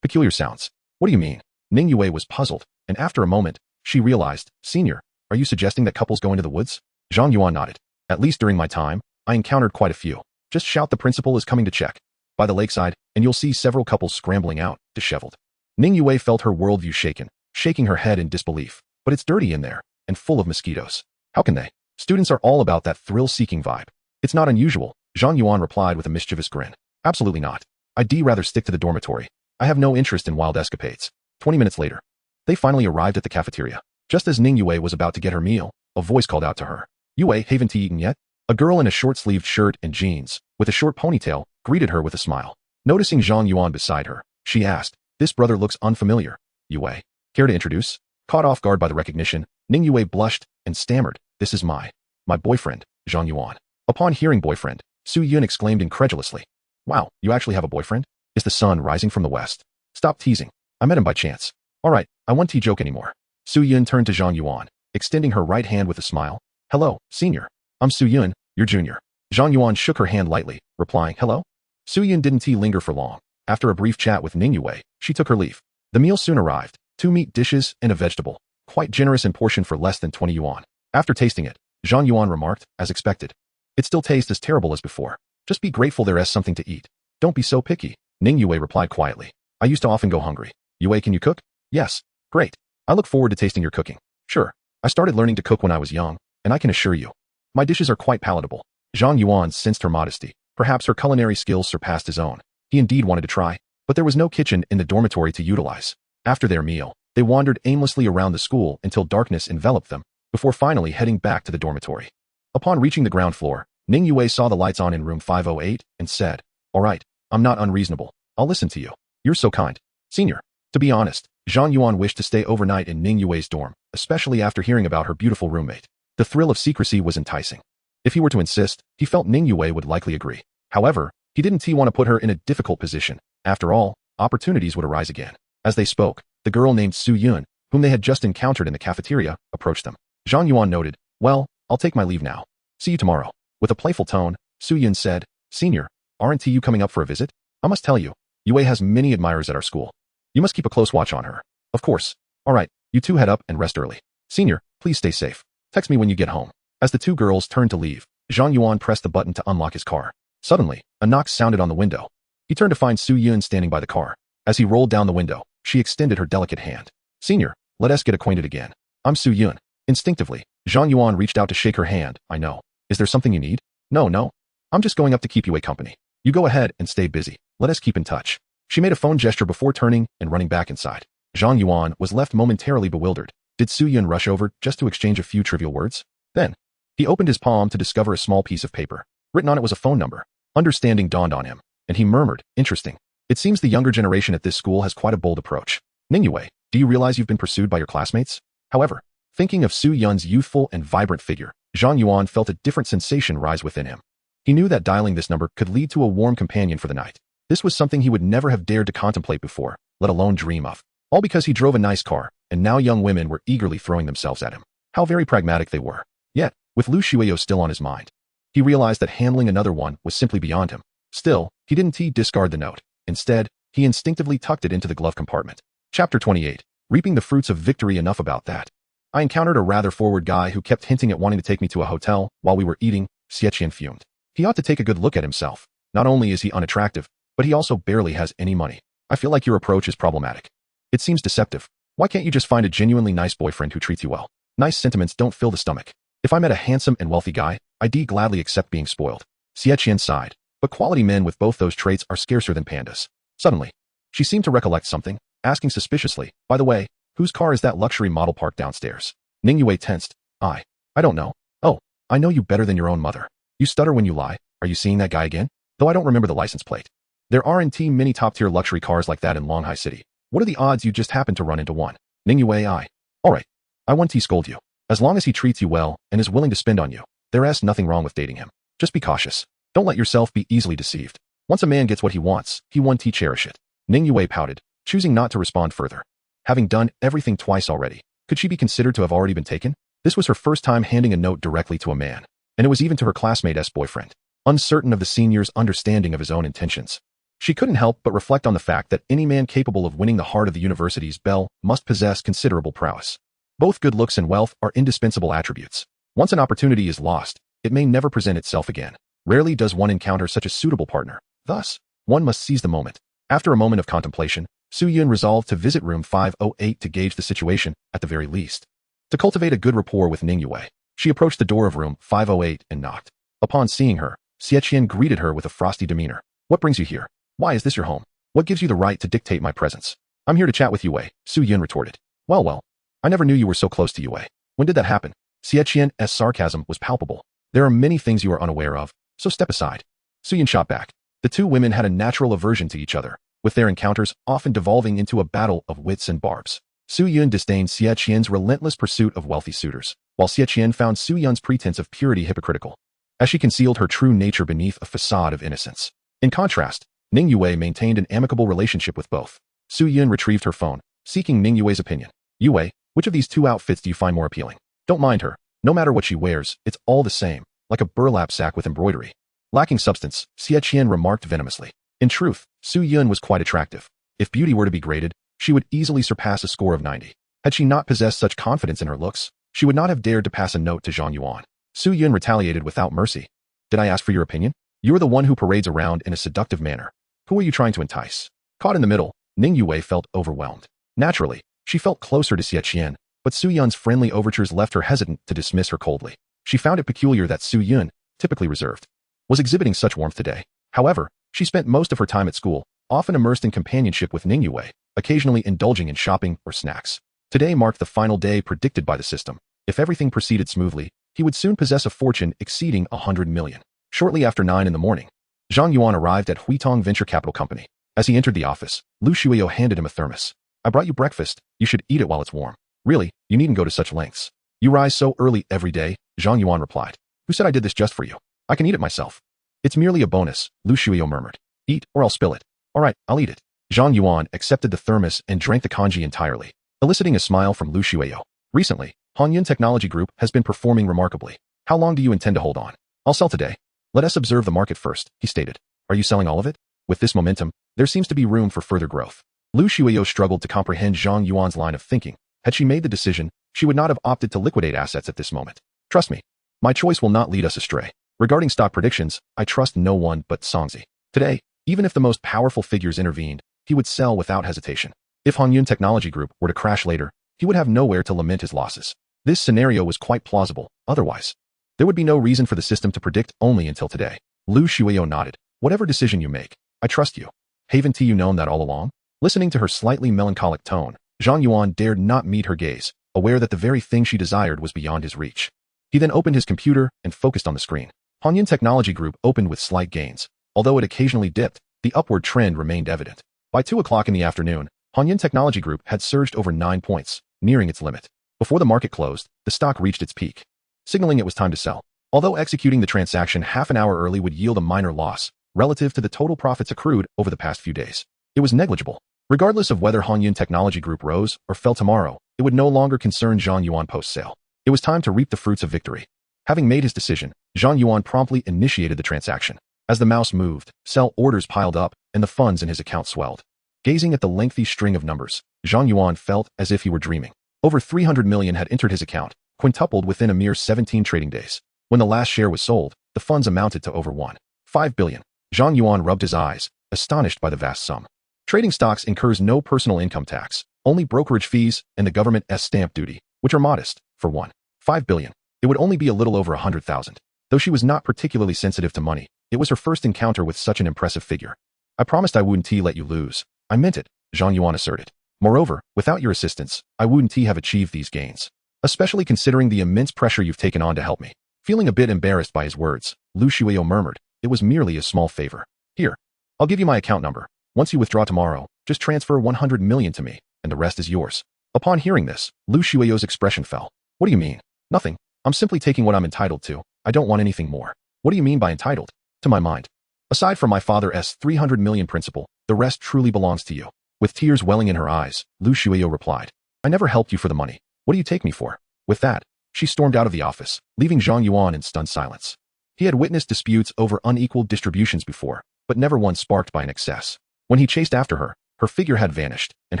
peculiar sounds." "What do you mean?" Ning Yue was puzzled, and after a moment, she realized, "Senior, are you suggesting that couples go into the woods?" Zhang Yuan nodded. "At least during my time, I encountered quite a few. Just shout the principal is coming to check by the lakeside, and you'll see several couples scrambling out, disheveled." Ning Yue felt her worldview shaken, shaking her head in disbelief. "But it's dirty in there, and full of mosquitoes. How can they?" "Students are all about that thrill-seeking vibe. It's not unusual," Zhang Yuan replied with a mischievous grin. "Absolutely not. I'd rather stick to the dormitory. I have no interest in wild escapades." 20 minutes later, they finally arrived at the cafeteria. Just as Ning Yue was about to get her meal, a voice called out to her. "Yue, haven't you eaten yet?" A girl in a short-sleeved shirt and jeans, with a short ponytail, greeted her with a smile. Noticing Zhang Yuan beside her, she asked, "This brother looks unfamiliar. Yue, care to introduce?" Caught off guard by the recognition, Ning Yue blushed and stammered, "This is my boyfriend, Zhang Yuan." Upon hearing boyfriend, Su Yun exclaimed incredulously, "Wow, you actually have a boyfriend? Is the sun rising from the west?" "Stop teasing. I met him by chance." "All right, I won't joke anymore." Su Yun turned to Zhang Yuan, extending her right hand with a smile. "Hello, senior. I'm Su Yun, your junior." Zhang Yuan shook her hand lightly, replying, "Hello?" Su Yun didn't linger for long. After a brief chat with Ning Yue, she took her leave. The meal soon arrived, 2 meat dishes and a vegetable quite generous in portion for less than 20 yuan. After tasting it, Zhang Yuan remarked, as expected. It still tastes as terrible as before. Just be grateful there is something to eat. Don't be so picky. Ning Yue replied quietly. I used to often go hungry. Yue, can you cook? Yes. Great. I look forward to tasting your cooking. Sure. I started learning to cook when I was young, and I can assure you, my dishes are quite palatable. Zhang Yuan sensed her modesty. Perhaps her culinary skills surpassed his own. He indeed wanted to try, but there was no kitchen in the dormitory to utilize. After their meal, they wandered aimlessly around the school until darkness enveloped them, before finally heading back to the dormitory. Upon reaching the ground floor, Ning Yue saw the lights on in room 508 and said, All right, I'm not unreasonable. I'll listen to you. You're so kind. Senior. To be honest, Zhang Yuan wished to stay overnight in Ning Yue's dorm, especially after hearing about her beautiful roommate. The thrill of secrecy was enticing. If he were to insist, he felt Ning Yue would likely agree. However, he didn't want to put her in a difficult position. After all, opportunities would arise again. As they spoke, the girl named Su Yun, whom they had just encountered in the cafeteria, approached them. Zhang Yuan noted, Well, I'll take my leave now. See you tomorrow. With a playful tone, Su Yun said, Senior, aren't you coming up for a visit? I must tell you, Yue has many admirers at our school. You must keep a close watch on her. Of course. All right, you two head up and rest early. Senior, please stay safe. Text me when you get home. As the two girls turned to leave, Zhang Yuan pressed the button to unlock his car. Suddenly, a knock sounded on the window. He turned to find Su Yun standing by the car. As he rolled down the window, she extended her delicate hand. Senior, let us get acquainted again. I'm Su Yun. Instinctively, Zhang Yuan reached out to shake her hand. I know. Is there something you need? No. I'm just going up to keep you company. You go ahead and stay busy. Let us keep in touch. She made a phone gesture before turning and running back inside. Zhang Yuan was left momentarily bewildered. Did Su Yun rush over just to exchange a few trivial words? Then, he opened his palm to discover a small piece of paper. Written on it was a phone number. Understanding dawned on him, and he murmured, Interesting. It seems the younger generation at this school has quite a bold approach. Ning Yue, do you realize you've been pursued by your classmates? However, thinking of Su Yun's youthful and vibrant figure, Zhang Yuan felt a different sensation rise within him. He knew that dialing this number could lead to a warm companion for the night. This was something he would never have dared to contemplate before, let alone dream of. All because he drove a nice car, and now young women were eagerly throwing themselves at him. How very pragmatic they were. Yet, with Lu Xueyo still on his mind, he realized that handling another one was simply beyond him. Still, he didn't discard the note. Instead, he instinctively tucked it into the glove compartment. Chapter 28. Reaping the fruits of victory. Enough about that. I encountered a rather forward guy who kept hinting at wanting to take me to a hotel while we were eating. Xie fumed. He ought to take a good look at himself. Not only is he unattractive, but he also barely has any money. I feel like your approach is problematic. It seems deceptive. Why can't you just find a genuinely nice boyfriend who treats you well? Nice sentiments don't fill the stomach. If I met a handsome and wealthy guy, I'd gladly accept being spoiled. Xie sighed. But quality men with both those traits are scarcer than pandas. Suddenly, she seemed to recollect something, asking suspiciously, By the way, whose car is that luxury model parked downstairs? Ning Yue tensed. I don't know. Oh, I know you better than your own mother. You stutter when you lie. Are you seeing that guy again? Though I don't remember the license plate. There aren't many top-tier luxury cars like that in Longhai City. What are the odds you just happen to run into one? Ning Yue, Alright. I won't scold you. As long as he treats you well and is willing to spend on you, there's nothing wrong with dating him. Just be cautious. Don't let yourself be easily deceived. Once a man gets what he wants, he won't cherish it. Ning Yue pouted, choosing not to respond further. Having done everything twice already, could she be considered to have already been taken? This was her first time handing a note directly to a man, and it was even to her classmate's boyfriend. Uncertain of the senior's understanding of his own intentions, she couldn't help but reflect on the fact that any man capable of winning the heart of the university's belle must possess considerable prowess. Both good looks and wealth are indispensable attributes. Once an opportunity is lost, it may never present itself again. Rarely does one encounter such a suitable partner. Thus, one must seize the moment. After a moment of contemplation, Su Yun resolved to visit room 508 to gauge the situation, at the very least. To cultivate a good rapport with Ning Yue, she approached the door of room 508 and knocked. Upon seeing her, Xie greeted her with a frosty demeanor. What brings you here? Why is this your home? What gives you the right to dictate my presence? I'm here to chat with Yue, Su Yun retorted. Well, I never knew you were so close to Yue. When did that happen? Xie sarcasm was palpable. There are many things you are unaware of, so step aside. Su Yun shot back. The two women had a natural aversion to each other, with their encounters often devolving into a battle of wits and barbs. Su Yun disdained Xie relentless pursuit of wealthy suitors, while Xie found Su Yun's pretense of purity hypocritical, as she concealed her true nature beneath a facade of innocence. In contrast, Ning Yue maintained an amicable relationship with both. Su Yun retrieved her phone, seeking Ning Yue's opinion. Yue, which of these two outfits do you find more appealing? Don't mind her. No matter what she wears, it's all the same, like a burlap sack with embroidery. Lacking substance, Xie remarked venomously. In truth, Su Yun was quite attractive. If beauty were to be graded, she would easily surpass a score of 90. Had she not possessed such confidence in her looks, she would not have dared to pass a note to Zhang Yuan. Su Yun retaliated without mercy. Did I ask for your opinion? You are the one who parades around in a seductive manner. Who are you trying to entice? Caught in the middle, Ning Yue felt overwhelmed. Naturally, she felt closer to Xie Qian, but Su Yun's friendly overtures left her hesitant to dismiss her coldly. She found it peculiar that Su Yun, typically reserved, was exhibiting such warmth today. However, she spent most of her time at school, often immersed in companionship with Ning Yue, occasionally indulging in shopping or snacks. Today marked the final day predicted by the system. If everything proceeded smoothly, he would soon possess a fortune exceeding 100 million. Shortly after 9 in the morning, Zhang Yuan arrived at Huitong Venture Capital Company. As he entered the office, Lu Shuiyo handed him a thermos. I brought you breakfast. You should eat it while it's warm. Really, you needn't go to such lengths. You rise so early every day, Zhang Yuan replied. Who said I did this just for you? I can eat it myself. It's merely a bonus, Lu Shuiyo murmured. Eat, or I'll spill it. All right, I'll eat it. Zhang Yuan accepted the thermos and drank the congee entirely, eliciting a smile from Lu Shuiyo. Recently, Hanyun Technology Group has been performing remarkably. How long do you intend to hold on? I'll sell today. Let us observe the market first, he stated. Are you selling all of it? With this momentum, there seems to be room for further growth. Lu Shuiyo struggled to comprehend Zhang Yuan's line of thinking. Had she made the decision, she would not have opted to liquidate assets at this moment. Trust me, my choice will not lead us astray. Regarding stock predictions, I trust no one but Songzi. Today, even if the most powerful figures intervened, he would sell without hesitation. If Hanyun Technology Group were to crash later, he would have nowhere to lament his losses. This scenario was quite plausible, otherwise there would be no reason for the system to predict only until today. Lu Shuiyo nodded. Whatever decision you make, I trust you. Haven't you known that all along? Listening to her slightly melancholic tone, Zhang Yuan dared not meet her gaze, aware that the very thing she desired was beyond his reach. He then opened his computer and focused on the screen. Hanyun Technology Group opened with slight gains. Although it occasionally dipped, the upward trend remained evident. By 2 o'clock in the afternoon, Hanyun Technology Group had surged over 9 points, nearing its limit. Before the market closed, the stock reached its peak, signaling it was time to sell. Although executing the transaction half an hour early would yield a minor loss, relative to the total profits accrued over the past few days, it was negligible. Regardless of whether Hanyun Technology Group rose or fell tomorrow, it would no longer concern Zhang Yuan post-sale. It was time to reap the fruits of victory. Having made his decision, Zhang Yuan promptly initiated the transaction. As the mouse moved, sell orders piled up, and the funds in his account swelled. Gazing at the lengthy string of numbers, Zhang Yuan felt as if he were dreaming. Over 300 million had entered his account, quintupled within a mere 17 trading days. When the last share was sold, the funds amounted to over 1.5 billion. Zhang Yuan rubbed his eyes, astonished by the vast sum. Trading stocks incurs no personal income tax, only brokerage fees and the government's stamp duty, which are modest. For 1.5 billion, it would only be a little over 100,000. Though she was not particularly sensitive to money, it was her first encounter with such an impressive figure. I promised I wouldn't let you lose. I meant it, Zhang Yuan asserted. Moreover, without your assistance, I wouldn't have achieved these gains. Especially considering the immense pressure you've taken on to help me. Feeling a bit embarrassed by his words, Lu Shuiyo murmured, it was merely a small favor. Here, I'll give you my account number. Once you withdraw tomorrow, just transfer 100 million to me, and the rest is yours. Upon hearing this, Lu Shuiyo's expression fell. What do you mean? Nothing. I'm simply taking what I'm entitled to. I don't want anything more. What do you mean by entitled? To my mind. Aside from my father's 300 million principal, the rest truly belongs to you. With tears welling in her eyes, Lu Shuiyo replied, I never helped you for the money. What do you take me for? With that, she stormed out of the office, leaving Zhang Yuan in stunned silence. He had witnessed disputes over unequal distributions before, but never one sparked by an excess. When he chased after her, her figure had vanished, and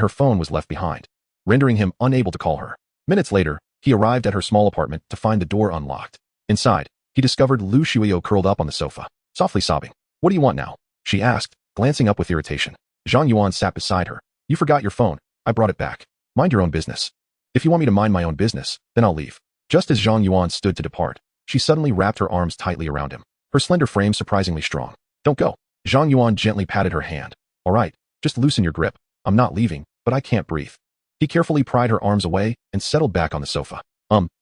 her phone was left behind, rendering him unable to call her. Minutes later, he arrived at her small apartment to find the door unlocked. Inside, he discovered Lu Shuiyo curled up on the sofa, softly sobbing. What do you want now? She asked, glancing up with irritation. Zhang Yuan sat beside her. You forgot your phone. I brought it back. Mind your own business. If you want me to mind my own business, then I'll leave. Just as Zhang Yuan stood to depart, she suddenly wrapped her arms tightly around him, her slender frame surprisingly strong. Don't go. Zhang Yuan gently patted her hand. All right, just loosen your grip. I'm not leaving, but I can't breathe. He carefully pried her arms away and settled back on the sofa.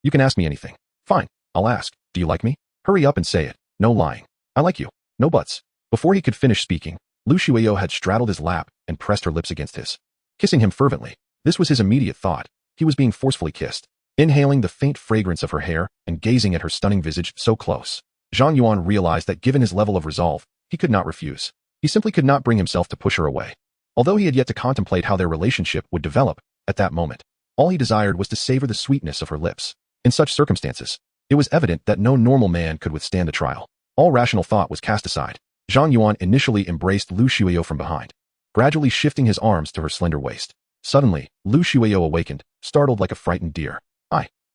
You can ask me anything. Fine, I'll ask. Do you like me? Hurry up and say it. No lying. I like you. No buts. Before he could finish speaking, Lu Shuiyo had straddled his lap and pressed her lips against his, kissing him fervently. This was his immediate thought. He was being forcefully kissed. Inhaling the faint fragrance of her hair and gazing at her stunning visage so close, Zhang Yuan realized that given his level of resolve, he could not refuse. He simply could not bring himself to push her away. Although he had yet to contemplate how their relationship would develop, at that moment, all he desired was to savor the sweetness of her lips. In such circumstances, it was evident that no normal man could withstand the trial. All rational thought was cast aside. Zhang Yuan initially embraced Lu Shuiyo from behind, gradually shifting his arms to her slender waist. Suddenly, Lu Shuiyo awakened, startled like a frightened deer.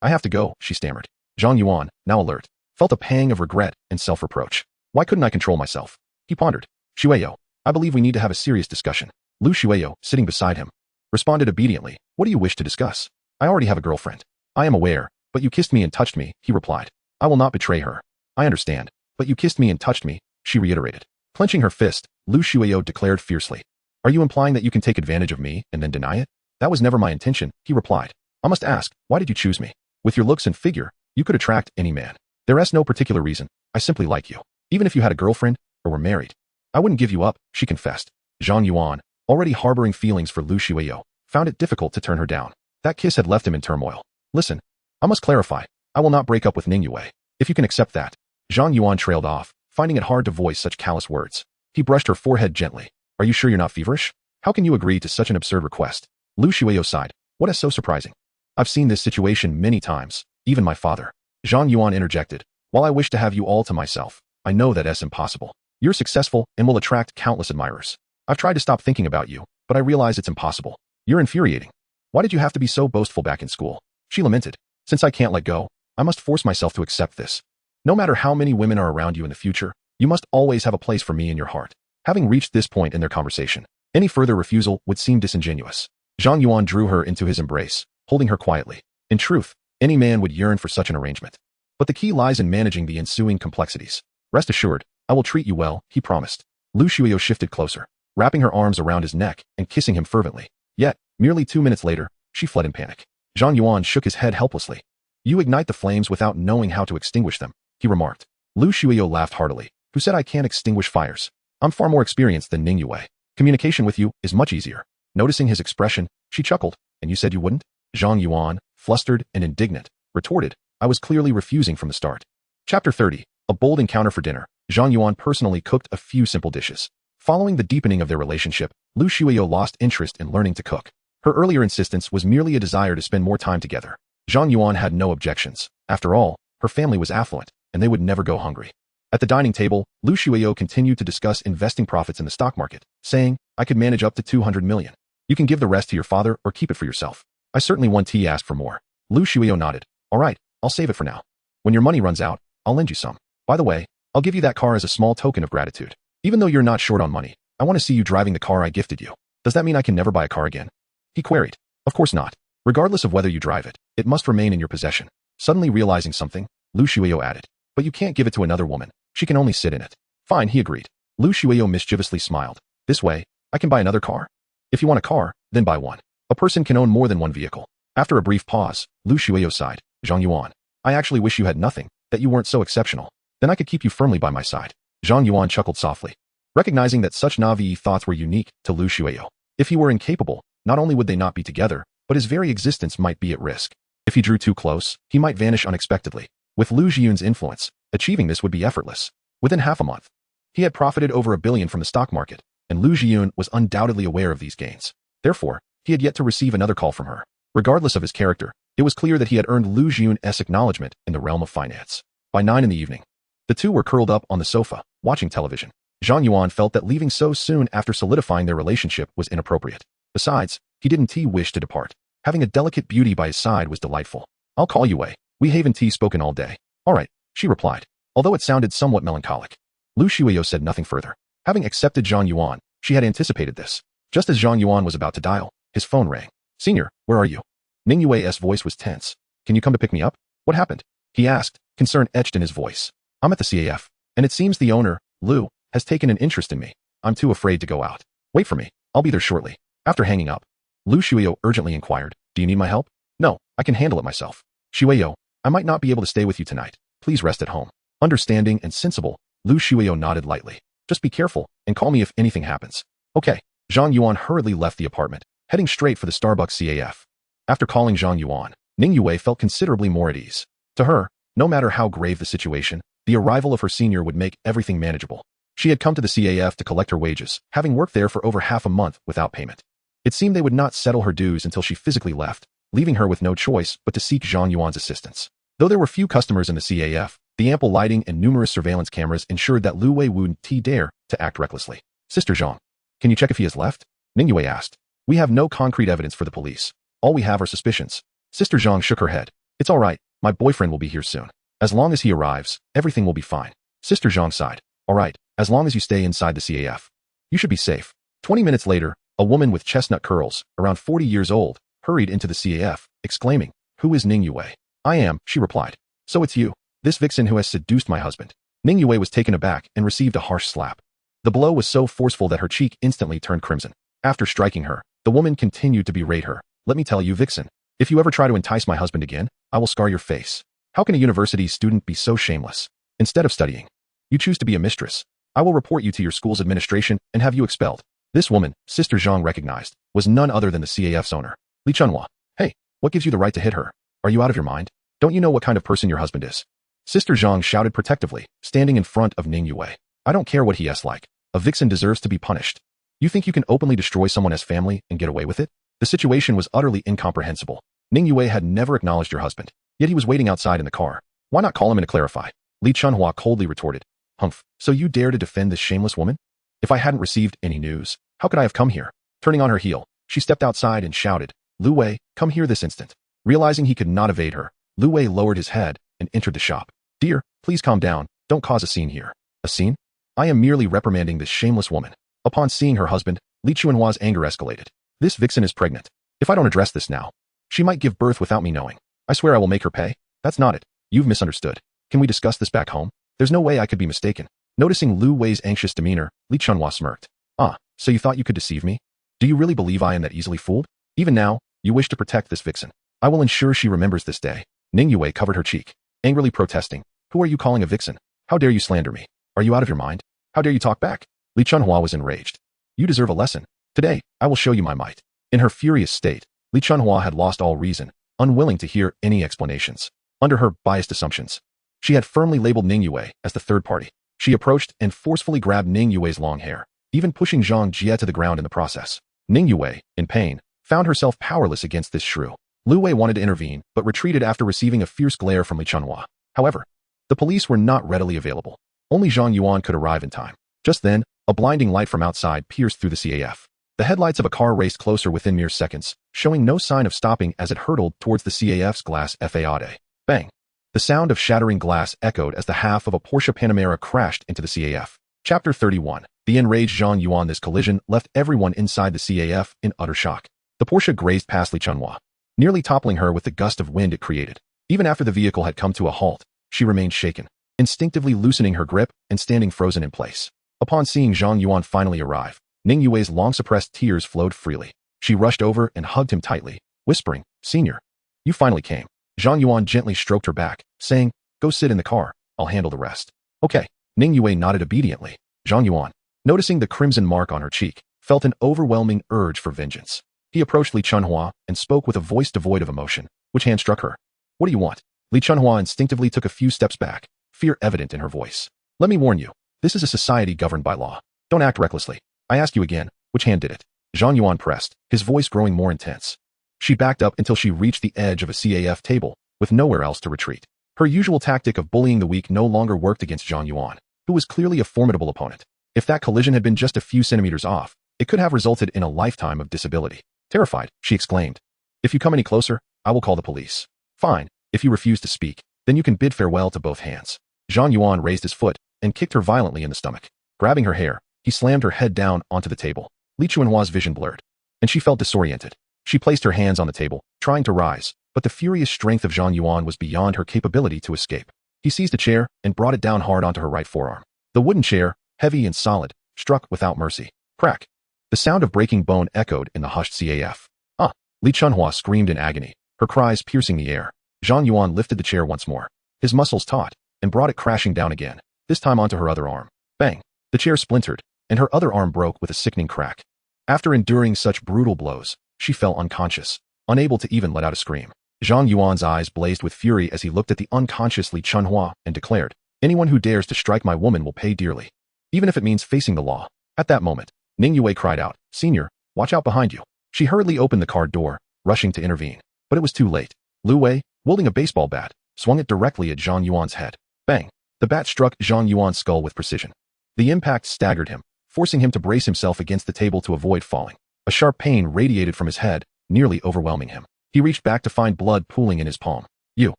I have to go, she stammered. Zhang Yuan, now alert, felt a pang of regret and self-reproach. Why couldn't I control myself? He pondered. Xueyo, I believe we need to have a serious discussion. Lu Xueyo, sitting beside him, responded obediently. What do you wish to discuss? I already have a girlfriend. I am aware, but you kissed me and touched me, he replied. I will not betray her. I understand, but you kissed me and touched me, she reiterated. Clenching her fist, Lu Xueyo declared fiercely. Are you implying that you can take advantage of me and then deny it? That was never my intention, he replied. I must ask, why did you choose me? With your looks and figure, you could attract any man. There is no particular reason. I simply like you. Even if you had a girlfriend or were married, I wouldn't give you up, she confessed. Zhang Yuan, already harboring feelings for Lu Xueyo, found it difficult to turn her down. That kiss had left him in turmoil. Listen, I must clarify. I will not break up with Ningyue. If you can accept that. Zhang Yuan trailed off, finding it hard to voice such callous words. He brushed her forehead gently. Are you sure you're not feverish? How can you agree to such an absurd request? Lu Xueyo sighed. What is so surprising? I've seen this situation many times, even my father. Zhang Yuan interjected. While I wish to have you all to myself, I know that is impossible. You're successful and will attract countless admirers. I've tried to stop thinking about you, but I realize it's impossible. You're infuriating. Why did you have to be so boastful back in school? She lamented. Since I can't let go, I must force myself to accept this. No matter how many women are around you in the future, you must always have a place for me in your heart. Having reached this point in their conversation, any further refusal would seem disingenuous. Zhang Yuan drew her into his embrace, holding her quietly. In truth, any man would yearn for such an arrangement. But the key lies in managing the ensuing complexities. Rest assured, I will treat you well, he promised. Lu Xueyo shifted closer, wrapping her arms around his neck and kissing him fervently. Yet, merely 2 minutes later, she fled in panic. Zhang Yuan shook his head helplessly. You ignite the flames without knowing how to extinguish them, he remarked. Lu Xueyo laughed heartily. Who said I can't extinguish fires? I'm far more experienced than Ningyue. Communication with you is much easier. Noticing his expression, she chuckled. And you said you wouldn't? Zhang Yuan, flustered and indignant, retorted. I was clearly refusing from the start. Chapter 30. A bold encounter for dinner. Zhang Yuan personally cooked a few simple dishes. Following the deepening of their relationship, Lu Xueyo lost interest in learning to cook. Her earlier insistence was merely a desire to spend more time together. Zhang Yuan had no objections. After all, her family was affluent, and they would never go hungry. At the dining table, Lu Xueyo continued to discuss investing profits in the stock market, saying, I could manage up to 200 million. You can give the rest to your father or keep it for yourself. I certainly want to ask for more. Lu Xueyo nodded. All right, I'll save it for now. When your money runs out, I'll lend you some. By the way, I'll give you that car as a small token of gratitude. Even though you're not short on money, I want to see you driving the car I gifted you. Does that mean I can never buy a car again? He queried. Of course not. Regardless of whether you drive it, it must remain in your possession. Suddenly realizing something, Lu Xueyo added. But you can't give it to another woman. She can only sit in it. Fine, he agreed. Lu Xueyo mischievously smiled. This way, I can buy another car. If you want a car, then buy one. A person can own more than one vehicle. After a brief pause, Lu Xueyo sighed. Zhang Yuan, I actually wish you had nothing, that you weren't so exceptional. Then I could keep you firmly by my side. Zhang Yuan chuckled softly, recognizing that such naive thoughts were unique to Lu Xueyo. If he were incapable, not only would they not be together, but his very existence might be at risk. If he drew too close, he might vanish unexpectedly. With Lu Xiyun's influence, achieving this would be effortless. Within half a month, he had profited over $1 billion from the stock market, and Lu Xiyun was undoubtedly aware of these gains. Therefore, he had yet to receive another call from her. Regardless of his character, it was clear that he had earned Lu Xiyun's acknowledgement in the realm of finance. By 9 in the evening, the two were curled up on the sofa, watching television. Zhang Yuan felt that leaving so soon after solidifying their relationship was inappropriate. Besides, he didn't wish to depart. Having a delicate beauty by his side was delightful. I'll call you Wei. We haven't spoken all day. All right, she replied, although it sounded somewhat melancholic. Lu Xueyo said nothing further. Having accepted Zhang Yuan, she had anticipated this. Just as Zhang Yuan was about to dial, his phone rang. Senior, where are you? Ningyue's voice was tense. Can you come to pick me up? What happened? He asked, concern etched in his voice. I'm at the CAF, and it seems the owner, Lu, has taken an interest in me. I'm too afraid to go out. Wait for me. I'll be there shortly. After hanging up, Lu Xueyo urgently inquired, do you need my help? No, I can handle it myself. Xueyo, I might not be able to stay with you tonight. Please rest at home. Understanding and sensible, Lu Xueyo nodded lightly. Just be careful and call me if anything happens. Okay. Zhang Yuan hurriedly left the apartment, heading straight for the Starbucks CAF. After calling Zhang Yuan, Ningyue felt considerably more at ease. To her, no matter how grave the situation, the arrival of her senior would make everything manageable. She had come to the CAF to collect her wages, having worked there for over half a month without payment. It seemed they would not settle her dues until she physically left, leaving her with no choice but to seek Zhang Yuan's assistance. Though there were few customers in the CAF, the ample lighting and numerous surveillance cameras ensured that Lu Wei wouldn't dare to act recklessly. Sister Zhang, can you check if he has left? Ningyue asked. We have no concrete evidence for the police, All we have are suspicions. Sister Zhang shook her head. It's all right. My boyfriend will be here soon. As long as he arrives, everything will be fine. Sister Zhang sighed. All right, as long as you stay inside the CAF. You should be safe. 20 minutes later, a woman with chestnut curls, around 40 years old, hurried into the CAF, exclaiming, "Who is Ning Yue?" "I am," she replied. "So it's you. This vixen who has seduced my husband." Ning Yue was taken aback and received a harsh slap. The blow was so forceful that her cheek instantly turned crimson. After striking her, the woman continued to berate her. "Let me tell you, vixen, if you ever try to entice my husband again, I will scar your face. How can a university student be so shameless? Instead of studying, you choose to be a mistress. I will report you to your school's administration and have you expelled." This woman, Sister Zhang recognized, was none other than the CAF's owner, Li Chunhua. "Hey, what gives you the right to hit her? Are you out of your mind? Don't you know what kind of person your husband is?" Sister Zhang shouted protectively, standing in front of Ning Yue. "I don't care what he is like. A vixen deserves to be punished. You think you can openly destroy someone as family and get away with it?" The situation was utterly incomprehensible. Ning Yue had never acknowledged her husband, yet he was waiting outside in the car. "Why not call him in to clarify?" Li Chunhua coldly retorted. "Humph, so you dare to defend this shameless woman? If I hadn't received any news, how could I have come here?" Turning on her heel, she stepped outside and shouted, "Lu Wei, come here this instant." Realizing he could not evade her, Lu Wei lowered his head and entered the shop. "Dear, please calm down, don't cause a scene here." "A scene? I am merely reprimanding this shameless woman." Upon seeing her husband, Li Chunhua's anger escalated. "This vixen is pregnant. If I don't address this now, she might give birth without me knowing. I swear I will make her pay." "That's not it. You've misunderstood. Can we discuss this back home? There's no way I could be mistaken." Noticing Lu Wei's anxious demeanor, Li Chunhua smirked. "Ah, so you thought you could deceive me? Do you really believe I am that easily fooled? Even now, you wish to protect this vixen. I will ensure she remembers this day." Ning Yue covered her cheek, angrily protesting. "Who are you calling a vixen? How dare you slander me? Are you out of your mind? How dare you talk back?" Li Chunhua was enraged. "You deserve a lesson. Today, I will show you my might." In her furious state, Li Chunhua had lost all reason, unwilling to hear any explanations. Under her biased assumptions, she had firmly labeled Ning Yue as the third party. She approached and forcefully grabbed Ning Yue's long hair, even pushing Zhang Jie to the ground in the process. Ning Yue, in pain, found herself powerless against this shrew. Lu Wei wanted to intervene, but retreated after receiving a fierce glare from Li Chunhua. However, the police were not readily available. Only Zhang Yuan could arrive in time. Just then, a blinding light from outside pierced through the CAF. The headlights of a car raced closer within mere seconds, showing no sign of stopping as it hurtled towards the CAF's glass faade. Bang! The sound of shattering glass echoed as the half of a Porsche Panamera crashed into the CAF. Chapter 31. The enraged Zhang Yuan. This collision left everyone inside the CAF in utter shock. The Porsche grazed past Li Chunhua, nearly toppling her with the gust of wind it created. Even after the vehicle had come to a halt, she remained shaken, instinctively loosening her grip and standing frozen in place. Upon seeing Zhang Yuan finally arrive, Ning Yue's long-suppressed tears flowed freely. She rushed over and hugged him tightly, whispering, "Senior, you finally came." Zhang Yuan gently stroked her back, saying, "Go sit in the car, I'll handle the rest." "Okay." Ning Yue nodded obediently. Zhang Yuan, noticing the crimson mark on her cheek, felt an overwhelming urge for vengeance. He approached Li Chunhua and spoke with a voice devoid of emotion. "Which hand struck her? What do you want?" Li Chunhua instinctively took a few steps back, fear evident in her voice. "Let me warn you, this is a society governed by law. Don't act recklessly. I ask you again, which hand did it?" Zhang Yuan pressed, his voice growing more intense. She backed up until she reached the edge of a CAF table, with nowhere else to retreat. Her usual tactic of bullying the weak no longer worked against Zhang Yuan, who was clearly a formidable opponent. If that collision had been just a few centimeters off, it could have resulted in a lifetime of disability. Terrified, she exclaimed, "If you come any closer, I will call the police." "Fine, if you refuse to speak, then you can bid farewell to both hands." Zhang Yuan raised his foot and kicked her violently in the stomach. Grabbing her hair, he slammed her head down onto the table. Li Chunhua's vision blurred, and she felt disoriented. She placed her hands on the table, trying to rise, but the furious strength of Zhang Yuan was beyond her capability to escape. He seized a chair and brought it down hard onto her right forearm. The wooden chair, heavy and solid, struck without mercy. Crack! The sound of breaking bone echoed in the hushed CAF. "Ah!" Li Chunhua screamed in agony, her cries piercing the air. Zhang Yuan lifted the chair once more. His muscles taut, and brought it crashing down again, this time onto her other arm. Bang! The chair splintered, and her other arm broke with a sickening crack. After enduring such brutal blows, she fell unconscious, unable to even let out a scream. Zhang Yuan's eyes blazed with fury as he looked at the unconscious Li Chunhua and declared, "Anyone who dares to strike my woman will pay dearly, even if it means facing the law." At that moment, Ning Yue cried out, "Senior, watch out behind you." She hurriedly opened the car door, rushing to intervene. But it was too late. Lu Wei, wielding a baseball bat, swung it directly at Zhang Yuan's head. Bang! The bat struck Zhang Yuan's skull with precision. The impact staggered him, forcing him to brace himself against the table to avoid falling. A sharp pain radiated from his head, nearly overwhelming him. He reached back to find blood pooling in his palm. You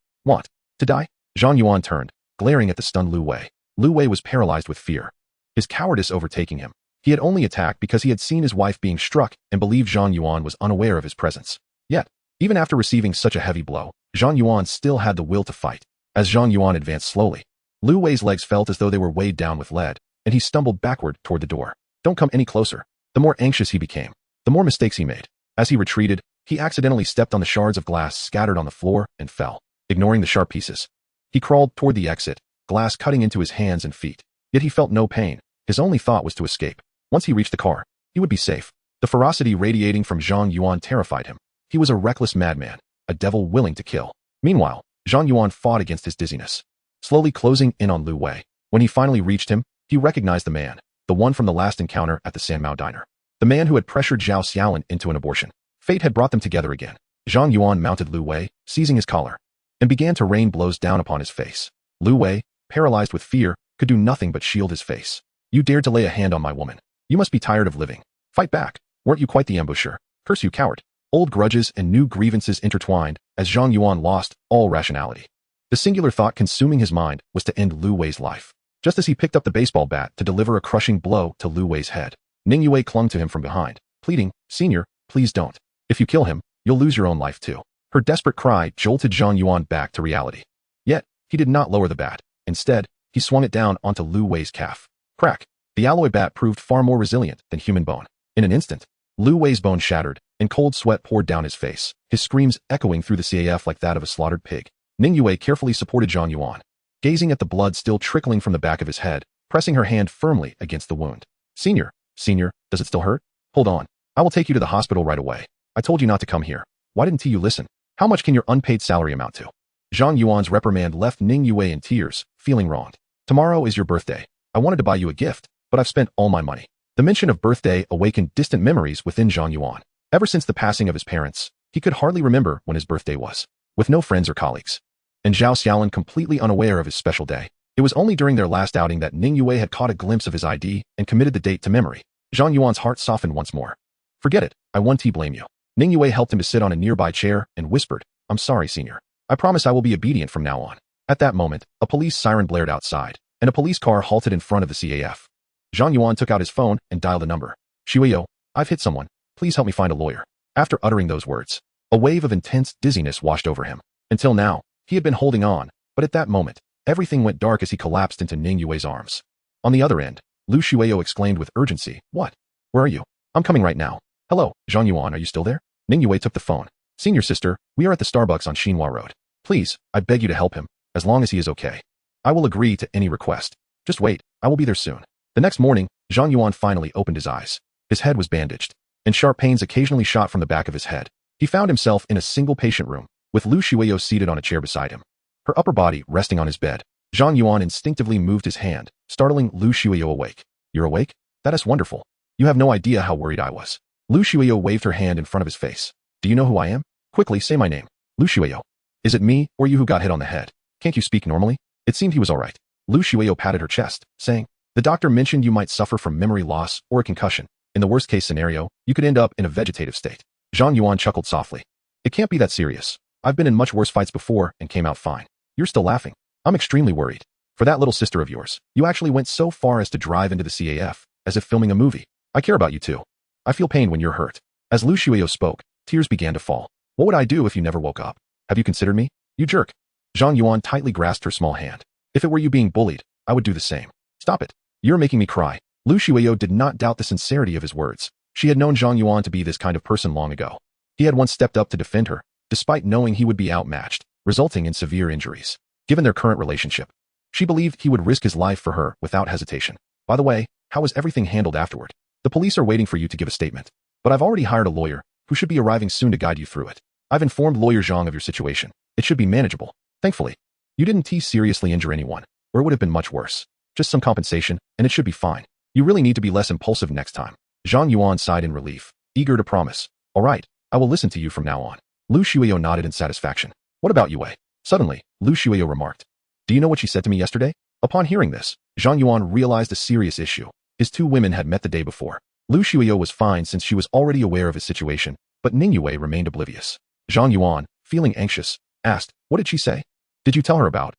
want to die? Zhang Yuan turned, glaring at the stunned Lu Wei. Lu Wei was paralyzed with fear, his cowardice overtaking him. He had only attacked because he had seen his wife being struck and believed Zhang Yuan was unaware of his presence. Yet, even after receiving such a heavy blow, Zhang Yuan still had the will to fight. As Zhang Yuan advanced slowly, Lu Wei's legs felt as though they were weighed down with lead, and he stumbled backward toward the door. Don't come any closer. The more anxious he became, the more mistakes he made. As he retreated, he accidentally stepped on the shards of glass scattered on the floor and fell, ignoring the sharp pieces. He crawled toward the exit, glass cutting into his hands and feet. Yet he felt no pain. His only thought was to escape. Once he reached the car, he would be safe. The ferocity radiating from Zhang Yuan terrified him. He was a reckless madman, a devil willing to kill. Meanwhile, Zhang Yuan fought against his dizziness, slowly closing in on Lu Wei. When he finally reached him, he recognized the man, the one from the last encounter at the Sanmao diner. The man who had pressured Zhao Xiaolin into an abortion. Fate had brought them together again. Zhang Yuan mounted Lu Wei, seizing his collar, and began to rain blows down upon his face. Lu Wei, paralyzed with fear, could do nothing but shield his face. You dared to lay a hand on my woman. You must be tired of living. Fight back. Weren't you quite the ambusher? Curse you, coward. Old grudges and new grievances intertwined as Zhang Yuan lost all rationality. The singular thought consuming his mind was to end Lu Wei's life. Just as he picked up the baseball bat to deliver a crushing blow to Lu Wei's head, Ning Yue clung to him from behind, pleading, Senior, please don't. If you kill him, you'll lose your own life too. Her desperate cry jolted Zhang Yuan back to reality. Yet, he did not lower the bat. Instead, he swung it down onto Lu Wei's calf. Crack. The alloy bat proved far more resilient than human bone. In an instant, Lu Wei's bone shattered, and cold sweat poured down his face, his screams echoing through the CAF like that of a slaughtered pig. Ning Yue carefully supported Zhang Yuan, gazing at the blood still trickling from the back of his head, pressing her hand firmly against the wound. Senior, does it still hurt? Hold on. I will take you to the hospital right away. I told you not to come here. Why didn't you listen? How much can your unpaid salary amount to? Zhang Yuan's reprimand left Ning Yue in tears, feeling wronged. Tomorrow is your birthday. I wanted to buy you a gift, but I've spent all my money. The mention of birthday awakened distant memories within Zhang Yuan. Ever since the passing of his parents, he could hardly remember when his birthday was, with no friends or colleagues. And Zhao Xiaolin completely unaware of his special day. It was only during their last outing that Ning Yue had caught a glimpse of his ID and committed the date to memory. Zhang Yuan's heart softened once more. Forget it, I won't blame you. Ning Yue helped him to sit on a nearby chair and whispered, I'm sorry, Senior. I promise I will be obedient from now on. At that moment, a police siren blared outside, and a police car halted in front of the CAF. Zhang Yuan took out his phone and dialed a number. Shuiyo, I've hit someone. Please help me find a lawyer. After uttering those words, a wave of intense dizziness washed over him. Until now, he had been holding on, but at that moment, everything went dark as he collapsed into Ning Yue's arms. On the other end, Lu Shuiyo exclaimed with urgency, What? Where are you? I'm coming right now. Hello, Zhang Yuan, are you still there? Ning Yue took the phone. Senior sister, we are at the Starbucks on Xinhua Road. Please, I beg you to help him, as long as he is okay. I will agree to any request. Just wait, I will be there soon. The next morning, Zhang Yuan finally opened his eyes. His head was bandaged, and sharp pains occasionally shot from the back of his head. He found himself in a single patient room, with Lu Shuiyo seated on a chair beside him, her upper body resting on his bed. Zhang Yuan instinctively moved his hand, startling Lu Shuiyo awake. You're awake? That is wonderful. You have no idea how worried I was. Lu Shuiyo waved her hand in front of his face. Do you know who I am? Quickly, say my name. Lu Shuiyo. Is it me, or you who got hit on the head? Can't you speak normally? It seemed he was all right. Lu Shuiyo patted her chest, saying, The doctor mentioned you might suffer from memory loss or a concussion. In the worst-case scenario, you could end up in a vegetative state. Zhang Yuan chuckled softly. It can't be that serious. I've been in much worse fights before and came out fine. You're still laughing. I'm extremely worried. For that little sister of yours, you actually went so far as to drive into the CAF, as if filming a movie. I care about you too. I feel pain when you're hurt. As Lu Shuiyo spoke, tears began to fall. What would I do if you never woke up? Have you considered me? You jerk. Zhang Yuan tightly grasped her small hand. If it were you being bullied, I would do the same. Stop it. You're making me cry. Lu Shuiyo did not doubt the sincerity of his words. She had known Zhang Yuan to be this kind of person long ago. He had once stepped up to defend her, despite knowing he would be outmatched, resulting in severe injuries. Given their current relationship, she believed he would risk his life for her without hesitation. By the way, how was everything handled afterward? The police are waiting for you to give a statement. But I've already hired a lawyer, who should be arriving soon to guide you through it. I've informed Lawyer Zhang of your situation. It should be manageable. Thankfully, you didn't seriously injure anyone, or it would have been much worse. Just some compensation, and it should be fine. You really need to be less impulsive next time. Zhang Yuan sighed in relief, eager to promise. All right, I will listen to you from now on. Lu Shuiyo nodded in satisfaction. What about Yue? Suddenly, Lu Shuiyo remarked. Do you know what she said to me yesterday? Upon hearing this, Zhang Yuan realized a serious issue. His two women had met the day before. Lu Shuiyo was fine since she was already aware of his situation, but Ning Yue remained oblivious. Zhang Yuan, feeling anxious, asked, "What did she say? Did you tell her about,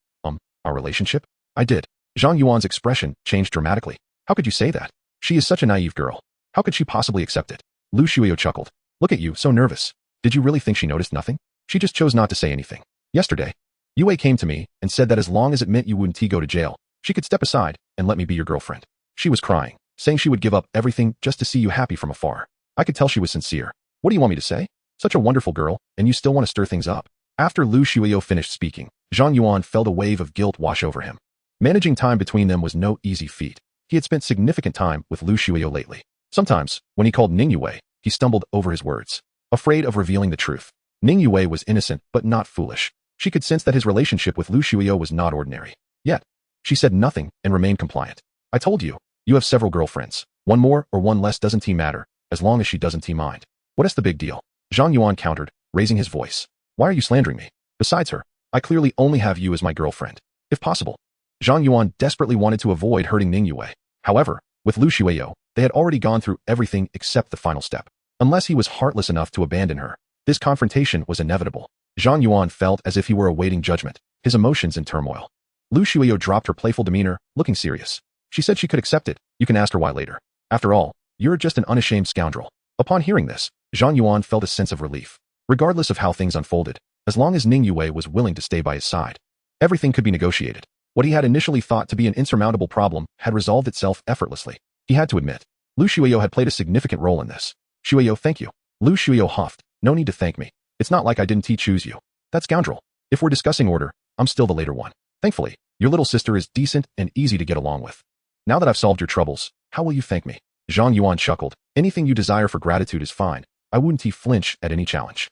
our relationship?" "I did." Zhang Yuan's expression changed dramatically. "How could you say that? She is such a naive girl. How could she possibly accept it?" Lu Shuyo chuckled. "Look at you, so nervous. Did you really think she noticed nothing? She just chose not to say anything. Yesterday, Yue came to me and said that as long as it meant you wouldn't go to jail, she could step aside and let me be your girlfriend. She was crying, saying she would give up everything just to see you happy from afar. I could tell she was sincere. What do you want me to say? Such a wonderful girl, and you still want to stir things up?" After Lu Shuyo finished speaking, Zhang Yuan felt a wave of guilt wash over him. Managing time between them was no easy feat. He had spent significant time with Lu Shuyo lately. Sometimes, when he called Ning Yue, he stumbled over his words, afraid of revealing the truth. Ning Yue was innocent but not foolish. She could sense that his relationship with Lu Shuyo was not ordinary. Yet, she said nothing and remained compliant. "I told you, you have several girlfriends. One more or one less doesn't matter, as long as she doesn't mind. What is the big deal?" Zhang Yuan countered, raising his voice. "Why are you slandering me? Besides her, I clearly only have you as my girlfriend. If possible." Zhang Yuan desperately wanted to avoid hurting Ning Yue. However, with Lu Shuyo, they had already gone through everything except the final step. Unless he was heartless enough to abandon her, this confrontation was inevitable. Zhang Yuan felt as if he were awaiting judgment, his emotions in turmoil. Lu Shuyo dropped her playful demeanor, looking serious. She said she could accept it. You can ask her why later. After all, you're just an unashamed scoundrel. Upon hearing this, Zhang Yuan felt a sense of relief. Regardless of how things unfolded, as long as Ning Yue was willing to stay by his side, everything could be negotiated. What he had initially thought to be an insurmountable problem had resolved itself effortlessly. He had to admit, Lu Shuyo had played a significant role in this. "Shuyo, thank you." Lu Shuyo huffed. "No need to thank me. It's not like I didn't choose you. That scoundrel. If we're discussing order, I'm still the later one. Thankfully, your little sister is decent and easy to get along with. Now that I've solved your troubles, how will you thank me?" Zhang Yuan chuckled. "Anything you desire for gratitude is fine. I wouldn't flinch at any challenge.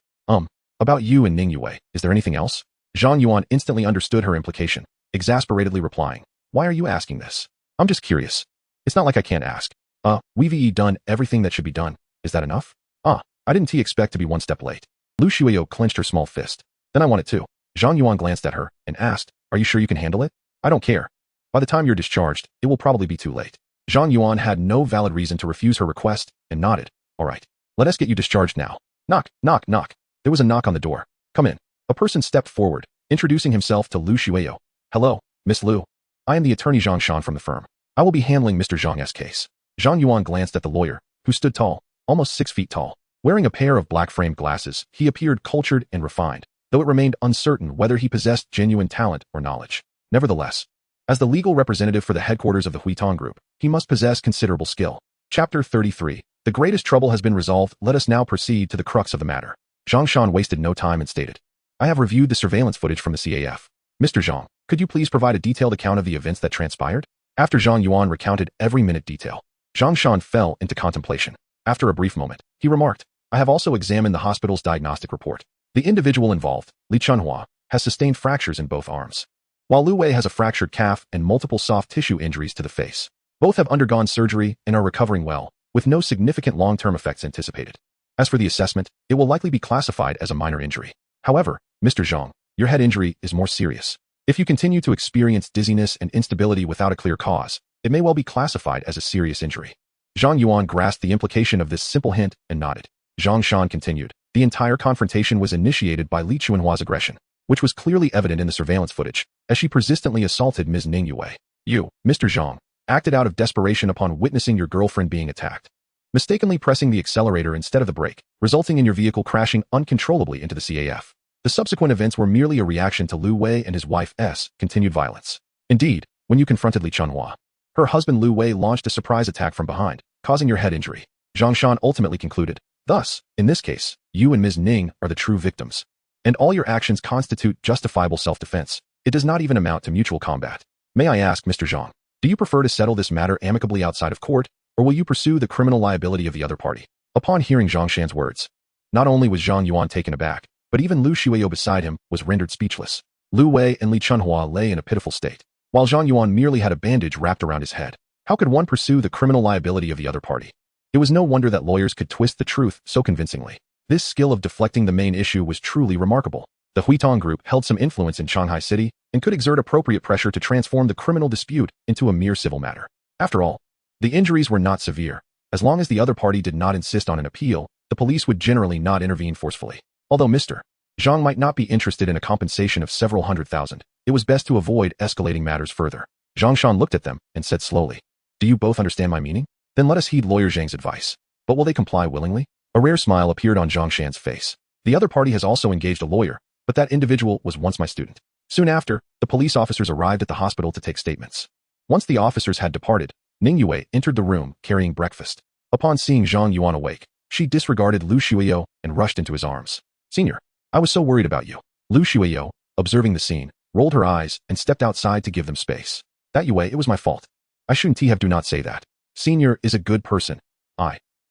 About you and Ning Yue, is there anything else?" Zhang Yuan instantly understood her implication, exasperatedly replying, "Why are you asking this? I'm just curious. It's not like I can't ask. We've done everything that should be done. Is that enough? I didn't expect to be one step late." Lu Shuyo clenched her small fist. "Then I want it too." Zhang Yuan glanced at her and asked, "Are you sure you can handle it?" "I don't care. By the time you're discharged, it will probably be too late." Zhang Yuan had no valid reason to refuse her request and nodded. "All right. Let us get you discharged now." Knock, knock, knock. There was a knock on the door. "Come in." A person stepped forward, introducing himself to Lu Shuyo. "Hello, Miss Lu. I am the attorney Zhang Shan from the firm. I will be handling Mr. Zhang's case." Zhang Yuan glanced at the lawyer, who stood tall, almost 6 feet tall. Wearing a pair of black-framed glasses, he appeared cultured and refined, though it remained uncertain whether he possessed genuine talent or knowledge. Nevertheless, as the legal representative for the headquarters of the Huitong Group, he must possess considerable skill. Chapter 33. The greatest trouble has been resolved. Let us now proceed to the crux of the matter. Zhang Shan wasted no time and stated, "I have reviewed the surveillance footage from the CAF. Mr. Zhang, could you please provide a detailed account of the events that transpired?" After Zhang Yuan recounted every minute detail, Zhang Shan fell into contemplation. After a brief moment, he remarked, "I have also examined the hospital's diagnostic report. The individual involved, Li Chunhua, has sustained fractures in both arms, while Lu Wei has a fractured calf and multiple soft tissue injuries to the face. Both have undergone surgery and are recovering well, with no significant long-term effects anticipated. As for the assessment, it will likely be classified as a minor injury. However, Mr. Zhang, your head injury is more serious. If you continue to experience dizziness and instability without a clear cause, it may well be classified as a serious injury." Zhang Yuan grasped the implication of this simple hint and nodded. Zhang Shan continued, "The entire confrontation was initiated by Li Chunhua's aggression, which was clearly evident in the surveillance footage, as she persistently assaulted Ms. Ning Yue. You, Mr. Zhang, acted out of desperation upon witnessing your girlfriend being attacked, mistakenly pressing the accelerator instead of the brake, resulting in your vehicle crashing uncontrollably into the CAF. The subsequent events were merely a reaction to Lu Wei and his wife's continued violence. Indeed, when you confronted Li Chunhua, her husband Lu Wei launched a surprise attack from behind, causing your head injury." Zhang Shan ultimately concluded, "Thus, in this case, you and Ms. Ning are the true victims, and all your actions constitute justifiable self-defense. It does not even amount to mutual combat. May I ask, Mr. Zhang, do you prefer to settle this matter amicably outside of court, or will you pursue the criminal liability of the other party?" Upon hearing Zhang Shan's words, not only was Zhang Yuan taken aback, but even Lu Shuyo beside him was rendered speechless. Lu Wei and Li Chunhua lay in a pitiful state, while Zhang Yuan merely had a bandage wrapped around his head. How could one pursue the criminal liability of the other party? It was no wonder that lawyers could twist the truth so convincingly. This skill of deflecting the main issue was truly remarkable. The Huitong Group held some influence in Shanghai City and could exert appropriate pressure to transform the criminal dispute into a mere civil matter. After all, the injuries were not severe. As long as the other party did not insist on an appeal, the police would generally not intervene forcefully. Although Mr. Zhang might not be interested in a compensation of several hundred thousand. It was best to avoid escalating matters further. Zhang Shan looked at them and said slowly, "Do you both understand my meaning? Then let us heed Lawyer Zhang's advice. But will they comply willingly?" A rare smile appeared on Zhang Shan's face. The other party has also engaged a lawyer, but that individual was once my student. Soon after, the police officers arrived at the hospital to take statements. Once the officers had departed, Ning Yue entered the room carrying breakfast. Upon seeing Zhang Yuan awake, she disregarded Lu Shuiyo and rushed into his arms. "Senior, I was so worried about you." Lu Shuiyo, observing the scene, rolled her eyes and stepped outside to give them space. "That Yue, it was my fault. I shouldn't have do not say that. Senior is a good person.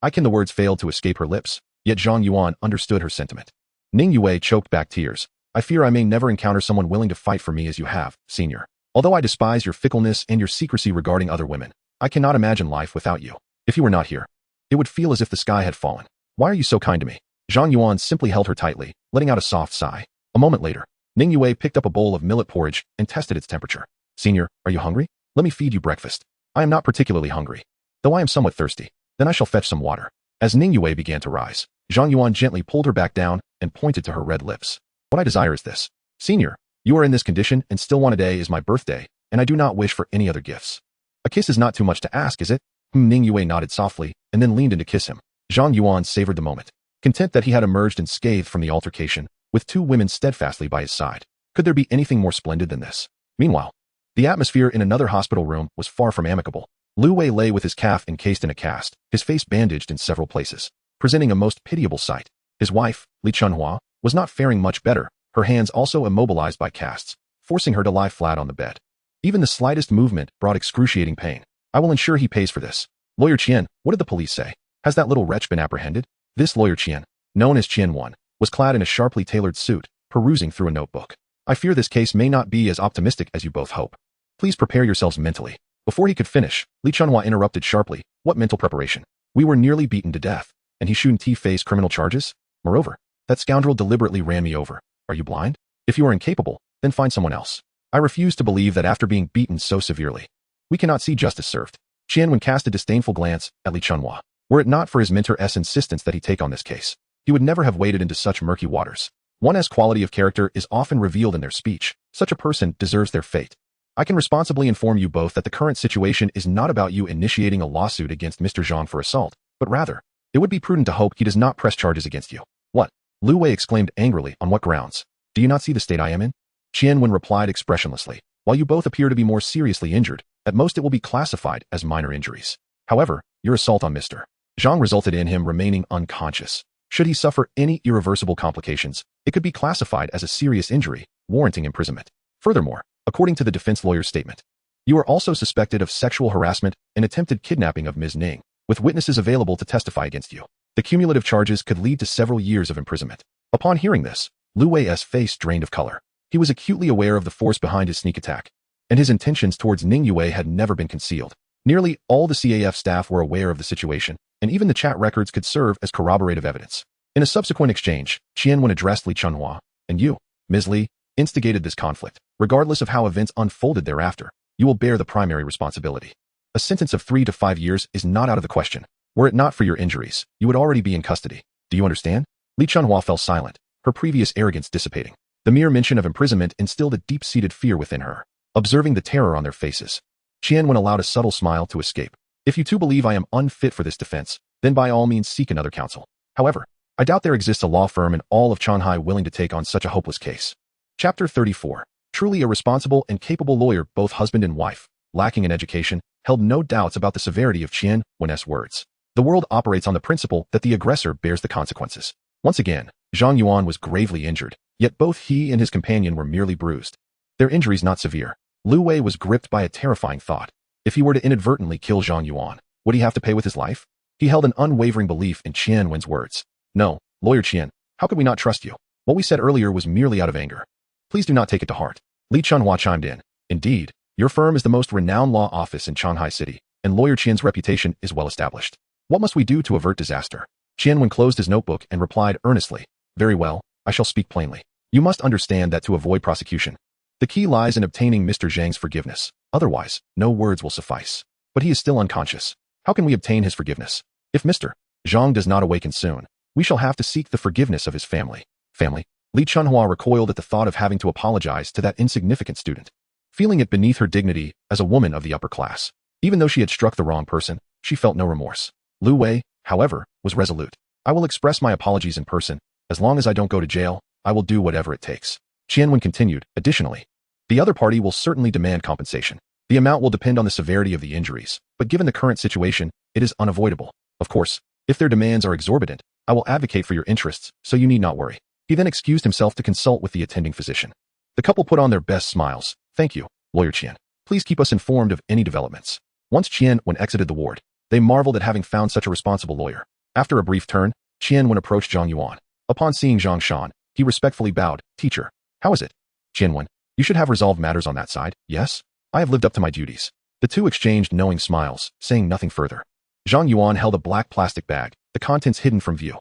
I can the words failed to escape her lips, yet Zhang Yuan understood her sentiment. Ning Yue choked back tears. "I fear I may never encounter someone willing to fight for me as you have, Senior. Although I despise your fickleness and your secrecy regarding other women, I cannot imagine life without you. If you were not here, it would feel as if the sky had fallen. Why are you so kind to me?" Zhang Yuan simply held her tightly, letting out a soft sigh. A moment later, Ning Yue picked up a bowl of millet porridge and tested its temperature. "Senior, are you hungry? Let me feed you breakfast." "I am not particularly hungry, though I am somewhat thirsty." "Then I shall fetch some water." As Ning Yue began to rise, Zhang Yuan gently pulled her back down and pointed to her red lips. "What I desire is this. Senior, you are in this condition and still want today is my birthday, and I do not wish for any other gifts. A kiss is not too much to ask, is it?" Ning Yue nodded softly and then leaned in to kiss him. Zhang Yuan savored the moment, content that he had emerged unscathed from the altercation, with two women steadfastly by his side. Could there be anything more splendid than this? Meanwhile, the atmosphere in another hospital room was far from amicable. Lu Wei lay with his calf encased in a cast, his face bandaged in several places, presenting a most pitiable sight. His wife, Li Chunhua, was not faring much better, her hands also immobilized by casts, forcing her to lie flat on the bed. Even the slightest movement brought excruciating pain. "I will ensure he pays for this." "Lawyer Qian, what did the police say? Has that little wretch been apprehended?" This Lawyer Qian, known as Qian Wan, was clad in a sharply tailored suit, perusing through a notebook. "I fear this case may not be as optimistic as you both hope. Please prepare yourselves mentally." Before he could finish, Li Chunhua interrupted sharply. "What mental preparation? We were nearly beaten to death, and he shouldn't face criminal charges? Moreover, that scoundrel deliberately ran me over. Are you blind? If you are incapable, then find someone else. I refuse to believe that after being beaten so severely, we cannot see justice served." Qian cast a disdainful glance at Li Chunhua. Were it not for his mentor's insistence that he take on this case, he would never have waded into such murky waters. One's quality of character is often revealed in their speech. Such a person deserves their fate. "I can responsibly inform you both that the current situation is not about you initiating a lawsuit against Mr. Zhang for assault, but rather, it would be prudent to hope he does not press charges against you." "What?" Lu Wei exclaimed angrily. "On what grounds? Do you not see the state I am in?" Qian Wen replied expressionlessly. "While you both appear to be more seriously injured, at most it will be classified as minor injuries. However, your assault on Mr. Zhang resulted in him remaining unconscious. Should he suffer any irreversible complications, it could be classified as a serious injury, warranting imprisonment. Furthermore, according to the defense lawyer's statement, you are also suspected of sexual harassment and attempted kidnapping of Ms. Ning, with witnesses available to testify against you. The cumulative charges could lead to several years of imprisonment." Upon hearing this, Lu Wei's face drained of color. He was acutely aware of the force behind his sneak attack, and his intentions towards Ning Yue had never been concealed. Nearly all the CAF staff were aware of the situation, and even the chat records could serve as corroborative evidence. In a subsequent exchange, Qian Wen addressed Li Chunhua, "And you, Ms. Li, instigated this conflict. Regardless of how events unfolded thereafter, you will bear the primary responsibility. A sentence of 3 to 5 years is not out of the question. Were it not for your injuries, you would already be in custody. Do you understand?" Li Chunhua fell silent, her previous arrogance dissipating. The mere mention of imprisonment instilled a deep-seated fear within her. Observing the terror on their faces, Qian Wen allowed a subtle smile to escape. "If you two believe I am unfit for this defense, then by all means seek another counsel. However, I doubt there exists a law firm in all of Shanghai willing to take on such a hopeless case." Chapter 34. Truly a responsible and capable lawyer, both husband and wife, lacking in education, held no doubts about the severity of Qian Wen's words. The world operates on the principle that the aggressor bears the consequences. Once again, Zhang Yuan was gravely injured, yet both he and his companion were merely bruised. Their injuries not severe. Lu Wei was gripped by a terrifying thought. If he were to inadvertently kill Zhang Yuan, would he have to pay with his life? He held an unwavering belief in Qian Wen's words. "No, Lawyer Qian, how could we not trust you? What we said earlier was merely out of anger. Please do not take it to heart." Li Chunhua chimed in. "Indeed, your firm is the most renowned law office in Shanghai City, and Lawyer Qian's reputation is well established. What must we do to avert disaster?" Qian Wen closed his notebook and replied earnestly. "Very well, I shall speak plainly. You must understand that to avoid prosecution, the key lies in obtaining Mr. Zhang's forgiveness. Otherwise, no words will suffice. But he is still unconscious. How can we obtain his forgiveness? If Mr. Zhang does not awaken soon, we shall have to seek the forgiveness of his family. Family? Li Chunhua recoiled at the thought of having to apologize to that insignificant student, feeling it beneath her dignity as a woman of the upper class. Even though she had struck the wrong person, she felt no remorse. Lu Wei, however, was resolute. I will express my apologies in person. As long as I don't go to jail, I will do whatever it takes. Qianwen continued. Additionally, the other party will certainly demand compensation. The amount will depend on the severity of the injuries, but given the current situation, it is unavoidable. Of course, if their demands are exorbitant, I will advocate for your interests, so you need not worry. He then excused himself to consult with the attending physician. The couple put on their best smiles. Thank you, Lawyer Qian. Please keep us informed of any developments. Once Qianwen exited the ward, they marveled at having found such a responsible lawyer. After a brief turn, Qianwen approached Zhang Yuan. Upon seeing Zhang Shan, he respectfully bowed. Teacher, how is it? Qianwen, you should have resolved matters on that side, yes? I have lived up to my duties. The two exchanged knowing smiles, saying nothing further. Zhang Yuan held a black plastic bag, the contents hidden from view.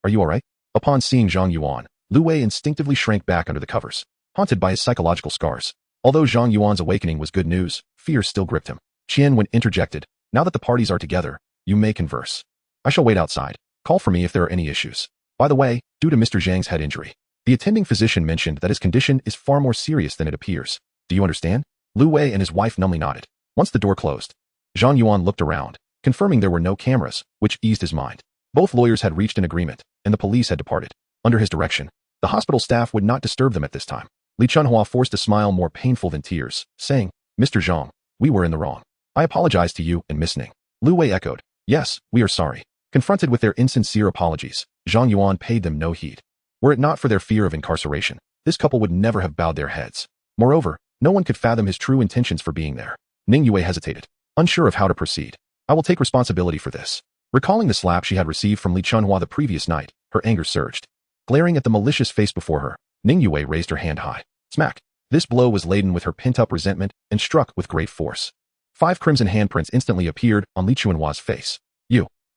Are you alright? Upon seeing Zhang Yuan, Lu Wei instinctively shrank back under the covers, haunted by his psychological scars. Although Zhang Yuan's awakening was good news, fear still gripped him. Qianwen interjected. Now that the parties are together, you may converse. I shall wait outside. Call for me if there are any issues. By the way, due to Mr. Zhang's head injury, the attending physician mentioned that his condition is far more serious than it appears. Do you understand? Lu Wei and his wife numbly nodded. Once the door closed, Zhang Yuan looked around, confirming there were no cameras, which eased his mind. Both lawyers had reached an agreement, and the police had departed. Under his direction, the hospital staff would not disturb them at this time. Li Chunhua forced a smile more painful than tears, saying, Mr. Zhang, we were in the wrong. I apologize to you and Miss Ning. Lu Wei echoed, yes, we are sorry. Confronted with their insincere apologies, Zhang Yuan paid them no heed. Were it not for their fear of incarceration, this couple would never have bowed their heads. Moreover, no one could fathom his true intentions for being there. Ning Yue hesitated, unsure of how to proceed. I will take responsibility for this. Recalling the slap she had received from Li Chunhua the previous night, her anger surged. Glaring at the malicious face before her, Ning Yue raised her hand high. Smack! This blow was laden with her pent-up resentment and struck with great force. 5 crimson handprints instantly appeared on Li Chunhua's face.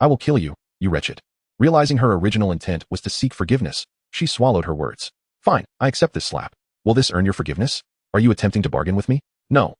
I will kill you, you wretched. Realizing her original intent was to seek forgiveness, she swallowed her words. Fine, I accept this slap. Will this earn your forgiveness? Are you attempting to bargain with me? No,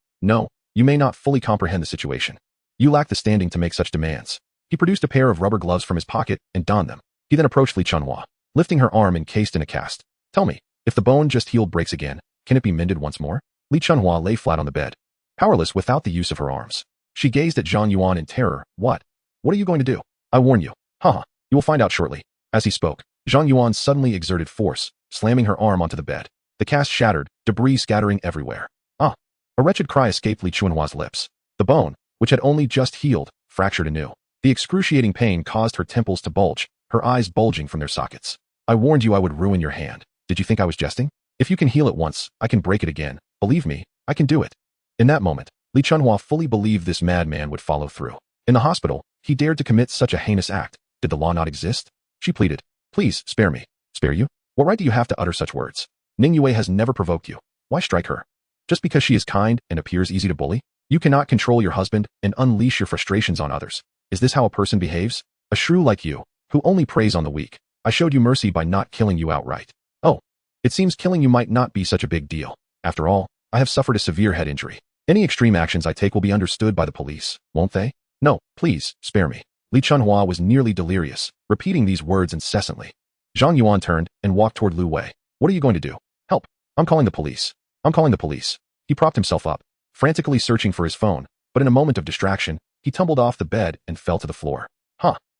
you may not fully comprehend the situation. You lack the standing to make such demands. He produced a pair of rubber gloves from his pocket and donned them. He then approached Li Chunhua, lifting her arm encased in a cast. Tell me, if the bone just healed breaks again, can it be mended once more? Li Chunhua lay flat on the bed, powerless without the use of her arms. She gazed at Zhang Yuan in terror. What are you going to do? I warn you. Haha, you will find out shortly. As he spoke, Zhang Yuan suddenly exerted force, slamming her arm onto the bed. The cast shattered, debris scattering everywhere. A wretched cry escaped Li Chunhua's lips. The bone, which had only just healed, fractured anew. The excruciating pain caused her temples to bulge, her eyes bulging from their sockets. I warned you I would ruin your hand. Did you think I was jesting? If you can heal it once, I can break it again. Believe me, I can do it. In that moment, Li Chunhua fully believed this madman would follow through. In the hospital, he dared to commit such a heinous act. Did the law not exist? She pleaded. Please, spare me. Spare you? What right do you have to utter such words? Ning Yue has never provoked you. Why strike her? Just because she is kind and appears easy to bully? You cannot control your husband and unleash your frustrations on others. Is this how a person behaves? A shrew like you, who only preys on the weak. I showed you mercy by not killing you outright. Oh, it seems killing you might not be such a big deal. After all, I have suffered a severe head injury. Any extreme actions I take will be understood by the police, won't they? No, please, spare me. Li Chunhua was nearly delirious, repeating these words incessantly. Zhang Yuan turned and walked toward Lu Wei. What are you going to do? Help. I'm calling the police. He propped himself up, frantically searching for his phone, but in a moment of distraction, he tumbled off the bed and fell to the floor.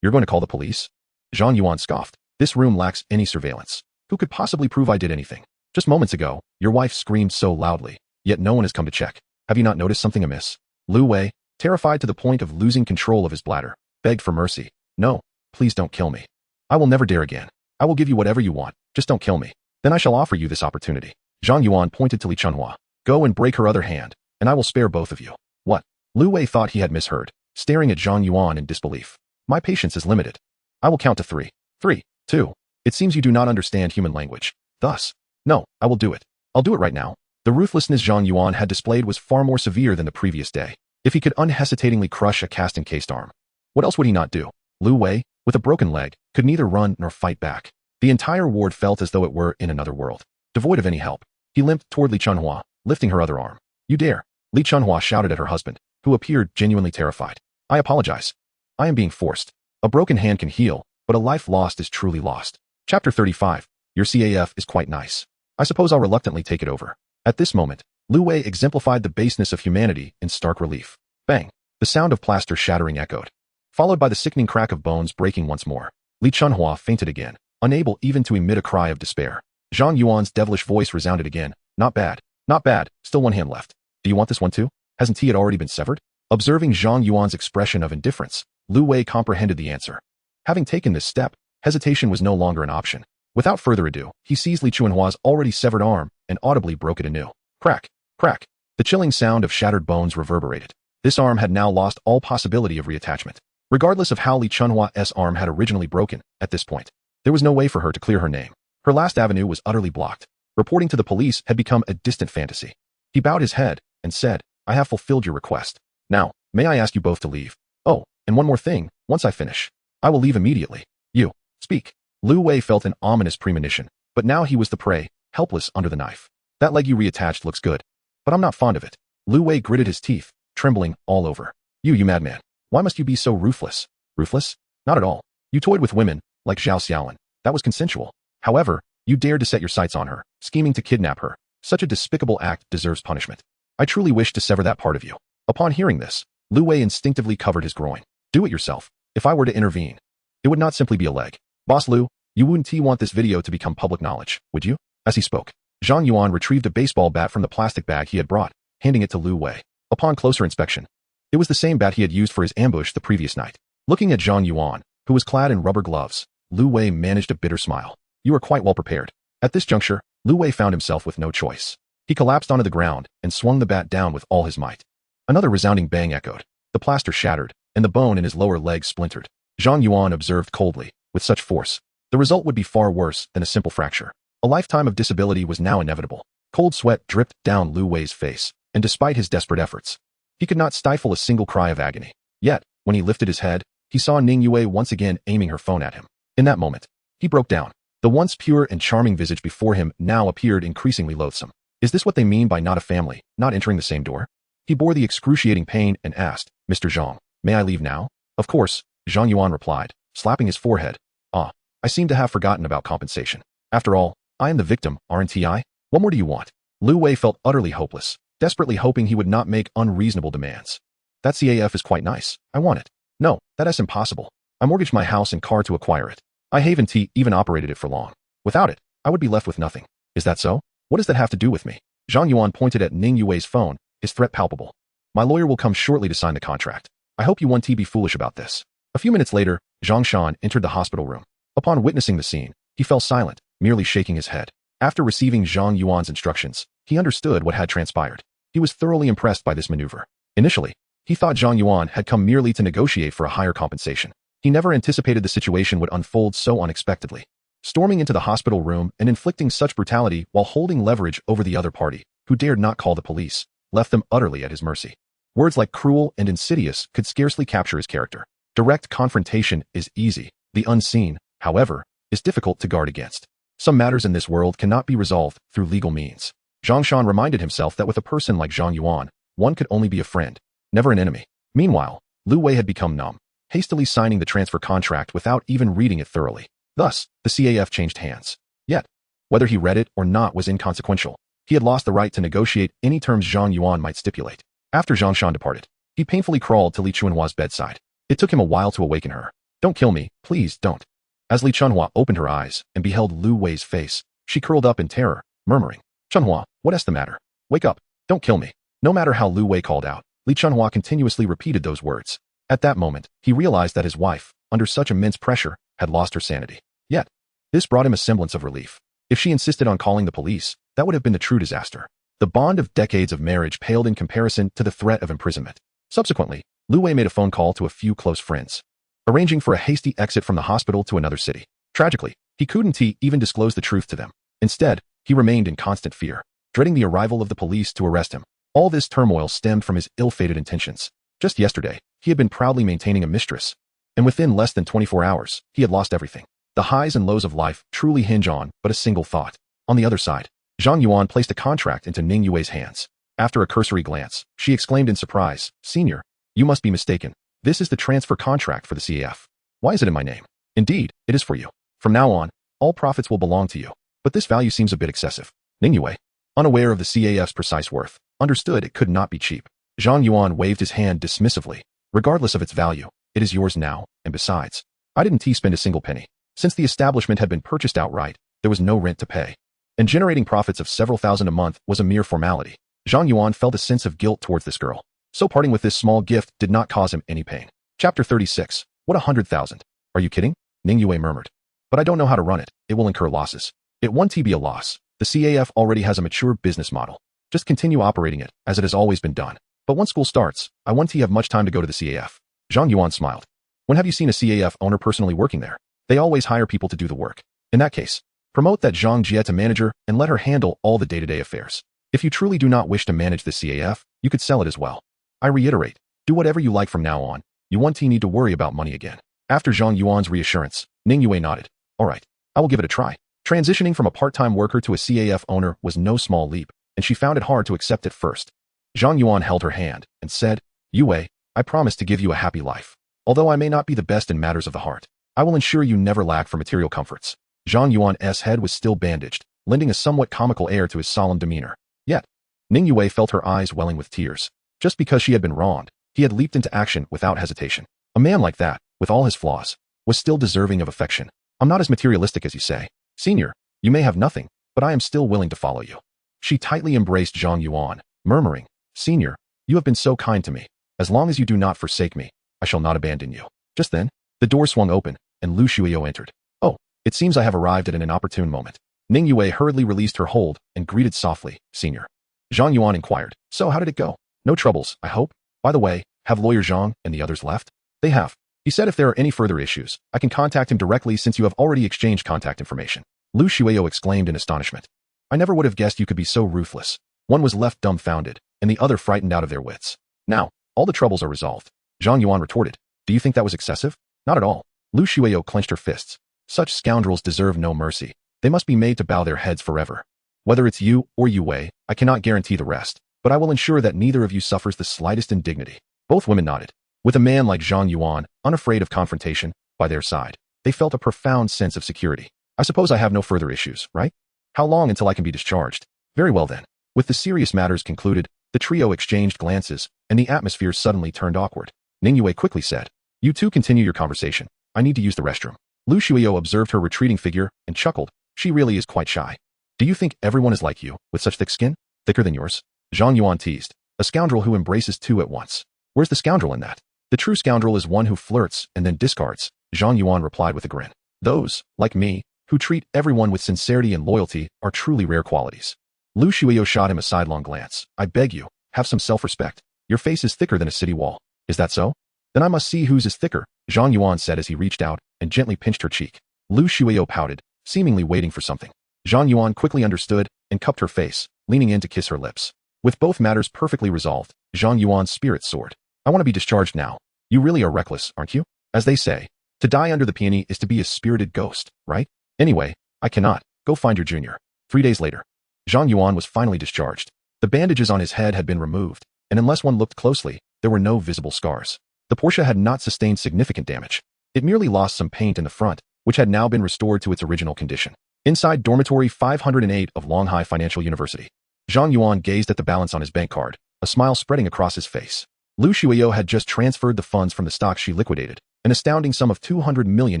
You're going to call the police? Zhang Yuan scoffed. This room lacks any surveillance. Who could possibly prove I did anything? Just moments ago, your wife screamed so loudly, yet no one has come to check. Have you not noticed something amiss? Lu Wei, terrified to the point of losing control of his bladder, begged for mercy. No, please don't kill me. I will never dare again. I will give you whatever you want, just don't kill me. Then I shall offer you this opportunity. Zhang Yuan pointed to Li Chunhua. Go and break her other hand, and I will spare both of you. What? Lu Wei thought he had misheard, staring at Zhang Yuan in disbelief. My patience is limited. I will count to 3. 3, 2. It seems you do not understand human language. Thus, no, I will do it. I'll do it right now. The ruthlessness Zhang Yuan had displayed was far more severe than the previous day. If he could unhesitatingly crush a cast-encased arm, what else would he not do? Lu Wei, with a broken leg, could neither run nor fight back. The entire ward felt as though it were in another world. Devoid of any help, he limped toward Li Chunhua, lifting her other arm. You dare! Li Chunhua shouted at her husband, who appeared genuinely terrified. I apologize. I am being forced. A broken hand can heal, but a life lost is truly lost. Chapter 35. Your CAF is quite nice. I suppose I'll reluctantly take it over. At this moment, Lu Wei exemplified the baseness of humanity in stark relief. Bang! The sound of plaster shattering echoed, followed by the sickening crack of bones breaking once more. Li Chunhua fainted again, unable even to emit a cry of despair. Zhang Yuan's devilish voice resounded again. Not bad. Not bad. Still one hand left. Do you want this one too? Hasn't he already been severed? Observing Zhang Yuan's expression of indifference, Lu Wei comprehended the answer. Having taken this step, hesitation was no longer an option. Without further ado, he seized Li Chunhua's already severed arm and audibly broke it anew. Crack! Crack! The chilling sound of shattered bones reverberated. This arm had now lost all possibility of reattachment. Regardless of how Li Chunhua's arm had originally broken, at this point, there was no way for her to clear her name. Her last avenue was utterly blocked. Reporting to the police had become a distant fantasy. He bowed his head and said, I have fulfilled your request. Now, may I ask you both to leave? Oh, and one more thing, once I finish, I will leave immediately. You, speak. Lu Wei felt an ominous premonition, but now he was the prey, helpless under the knife. That leg you reattached looks good, but I'm not fond of it. Lu Wei gritted his teeth, trembling all over. You madman. Why must you be so ruthless? Ruthless? Not at all. You toyed with women, like Zhao Xiaolin. That was consensual. However, you dared to set your sights on her, scheming to kidnap her. Such a despicable act deserves punishment. I truly wish to sever that part of you. Upon hearing this, Lu Wei instinctively covered his groin. Do it yourself. If I were to intervene, it would not simply be a leg. Boss Lu, you wouldn't want this video to become public knowledge, would you? As he spoke, Zhang Yuan retrieved a baseball bat from the plastic bag he had brought, handing it to Lu Wei. Upon closer inspection, it was the same bat he had used for his ambush the previous night. Looking at Zhang Yuan, who was clad in rubber gloves, Lu Wei managed a bitter smile. You are quite well prepared. At this juncture, Lu Wei found himself with no choice. He collapsed onto the ground and swung the bat down with all his might. Another resounding bang echoed. The plaster shattered, and the bone in his lower leg splintered. Zhang Yuan observed coldly. With such force, the result would be far worse than a simple fracture. A lifetime of disability was now inevitable. Cold sweat dripped down Lu Wei's face, and despite his desperate efforts, he could not stifle a single cry of agony. Yet, when he lifted his head, he saw Ning Yue once again aiming her phone at him. In that moment, he broke down. The once pure and charming visage before him now appeared increasingly loathsome. Is this what they mean by not a family, not entering the same door? He bore the excruciating pain and asked, Mr. Zhang, may I leave now? Of course, Zhang Yuan replied, slapping his forehead. Ah, I seem to have forgotten about compensation. After all, I am the victim, aren't I? What more do you want? Lu Wei felt utterly hopeless, desperately hoping he would not make unreasonable demands. That CAF is quite nice. I want it. No, that's impossible. I mortgaged my house and car to acquire it. I haven't even operated it for long. Without it, I would be left with nothing. Is that so? What does that have to do with me? Zhang Yuan pointed at Ning Yue's phone, his threat palpable. My lawyer will come shortly to sign the contract. I hope you won't be foolish about this. A few minutes later, Zhang Shan entered the hospital room. Upon witnessing the scene, he fell silent, merely shaking his head. After receiving Zhang Yuan's instructions, he understood what had transpired. He was thoroughly impressed by this maneuver. Initially, he thought Zhang Yuan had come merely to negotiate for a higher compensation. He never anticipated the situation would unfold so unexpectedly. Storming into the hospital room and inflicting such brutality while holding leverage over the other party, who dared not call the police, left them utterly at his mercy. Words like cruel and insidious could scarcely capture his character. Direct confrontation is easy. The unseen, however, is difficult to guard against. Some matters in this world cannot be resolved through legal means. Zhang Shan reminded himself that with a person like Zhang Yuan, one could only be a friend, never an enemy. Meanwhile, Lu Wei had become numb, hastily signing the transfer contract without even reading it thoroughly. Thus, the CAF changed hands. Yet, whether he read it or not was inconsequential. He had lost the right to negotiate any terms Zhang Yuan might stipulate. After Zhang Shan departed, he painfully crawled to Li Chunhua's bedside. It took him a while to awaken her. Don't kill me, please don't. As Li Chunhua opened her eyes and beheld Lu Wei's face, she curled up in terror, murmuring, Chunhua, what's the matter? Wake up, don't kill me. No matter how Lu Wei called out, Li Chunhua continuously repeated those words. At that moment, he realized that his wife, under such immense pressure, had lost her sanity. Yet, this brought him a semblance of relief. If she insisted on calling the police, that would have been the true disaster. The bond of decades of marriage paled in comparison to the threat of imprisonment. Subsequently, Lu Wei made a phone call to a few close friends, arranging for a hasty exit from the hospital to another city. Tragically, he couldn't even disclose the truth to them. Instead, he remained in constant fear, dreading the arrival of the police to arrest him. All this turmoil stemmed from his ill-fated intentions. Just yesterday, he had been proudly maintaining a mistress, and within less than 24 hours, he had lost everything. The highs and lows of life truly hinge on but a single thought. On the other side, Zhang Yuan placed a contract into Ning Yue's hands. After a cursory glance, she exclaimed in surprise, Senior, you must be mistaken. This is the transfer contract for the CAF. Why is it in my name? Indeed, it is for you. From now on, all profits will belong to you. but this value seems a bit excessive. Ning Yue, unaware of the CAF's precise worth, understood it could not be cheap. Zhang Yuan waved his hand dismissively. Regardless of its value, it is yours now, and besides, I didn't spend a single penny. Since the establishment had been purchased outright, there was no rent to pay, and generating profits of several thousand a month was a mere formality. Zhang Yuan felt a sense of guilt towards this girl, so parting with this small gift did not cause him any pain. Chapter 36. What 100,000? Are you kidding? Ning Yue murmured. But I don't know how to run it. It will incur losses. It won't be a loss. The CAF already has a mature business model. Just continue operating it, as it has always been done. But once school starts, I won't have much time to go to the CAF. Zhang Yuan smiled. When have you seen a CAF owner personally working there? They always hire people to do the work. In that case, promote that Zhang Jie to manager and let her handle all the day-to-day affairs. If you truly do not wish to manage the CAF, you could sell it as well. I reiterate, do whatever you like from now on. You won't need to worry about money again. After Zhang Yuan's reassurance, Ning Yue nodded. All right, I will give it a try. Transitioning from a part-time worker to a CAF owner was no small leap, and she found it hard to accept at first. Zhang Yuan held her hand and said, Yue, I promise to give you a happy life. Although I may not be the best in matters of the heart, I will ensure you never lack for material comforts. Zhang Yuan's head was still bandaged, lending a somewhat comical air to his solemn demeanor. Yet, Ning Yue felt her eyes welling with tears. Just because she had been wronged, he had leaped into action without hesitation. A man like that, with all his flaws, was still deserving of affection. I'm not as materialistic as you say. Senior, you may have nothing, but I am still willing to follow you. She tightly embraced Zhang Yuan, murmuring, Senior, you have been so kind to me. As long as you do not forsake me, I shall not abandon you. Just then, the door swung open, and Lu Shuiyo entered. Oh, it seems I have arrived at an inopportune moment. Ning Yue hurriedly released her hold and greeted softly, Senior. Zhang Yuan inquired, so how did it go? No troubles, I hope. By the way, have lawyer Zhang and the others left? They have. He said if there are any further issues, I can contact him directly since you have already exchanged contact information. Lu Shuiyo exclaimed in astonishment. I never would have guessed you could be so ruthless. One was left dumbfounded, and the other frightened out of their wits. Now, all the troubles are resolved. Zhang Yuan retorted. Do you think that was excessive? Not at all. Lu Shuiyo clenched her fists. Such scoundrels deserve no mercy. They must be made to bow their heads forever. Whether it's you or Yue, I cannot guarantee the rest, but I will ensure that neither of you suffers the slightest indignity. Both women nodded. With a man like Zhang Yuan, unafraid of confrontation, by their side, they felt a profound sense of security. I suppose I have no further issues, right? How long until I can be discharged? Very well then. With the serious matters concluded, the trio exchanged glances, and the atmosphere suddenly turned awkward. Ning Yue quickly said, You two continue your conversation. I need to use the restroom. Lu Shuiyo observed her retreating figure and chuckled. She really is quite shy. Do you think everyone is like you, with such thick skin? Thicker than yours? Zhang Yuan teased. A scoundrel who embraces two at once. Where's the scoundrel in that? The true scoundrel is one who flirts and then discards, Zhang Yuan replied with a grin. Those, like me, who treat everyone with sincerity and loyalty are truly rare qualities. Lu Shuiyo shot him a sidelong glance. I beg you, have some self-respect. Your face is thicker than a city wall. Is that so? Then I must see whose is thicker, Zhang Yuan said as he reached out and gently pinched her cheek. Lu Shuiyo pouted, seemingly waiting for something. Zhang Yuan quickly understood and cupped her face, leaning in to kiss her lips. With both matters perfectly resolved, Zhang Yuan's spirit soared. I want to be discharged now. You really are reckless, aren't you? As they say, to die under the peony is to be a spirited ghost, right? Anyway, I cannot. Go find your junior. 3 days later, Zhang Yuan was finally discharged. The bandages on his head had been removed, and unless one looked closely, there were no visible scars. The Porsche had not sustained significant damage. It merely lost some paint in the front, which had now been restored to its original condition. Inside dormitory 508 of Longhai Financial University, Zhang Yuan gazed at the balance on his bank card, a smile spreading across his face. Lu Shuiyo had just transferred the funds from the stock she liquidated, an astounding sum of 200 million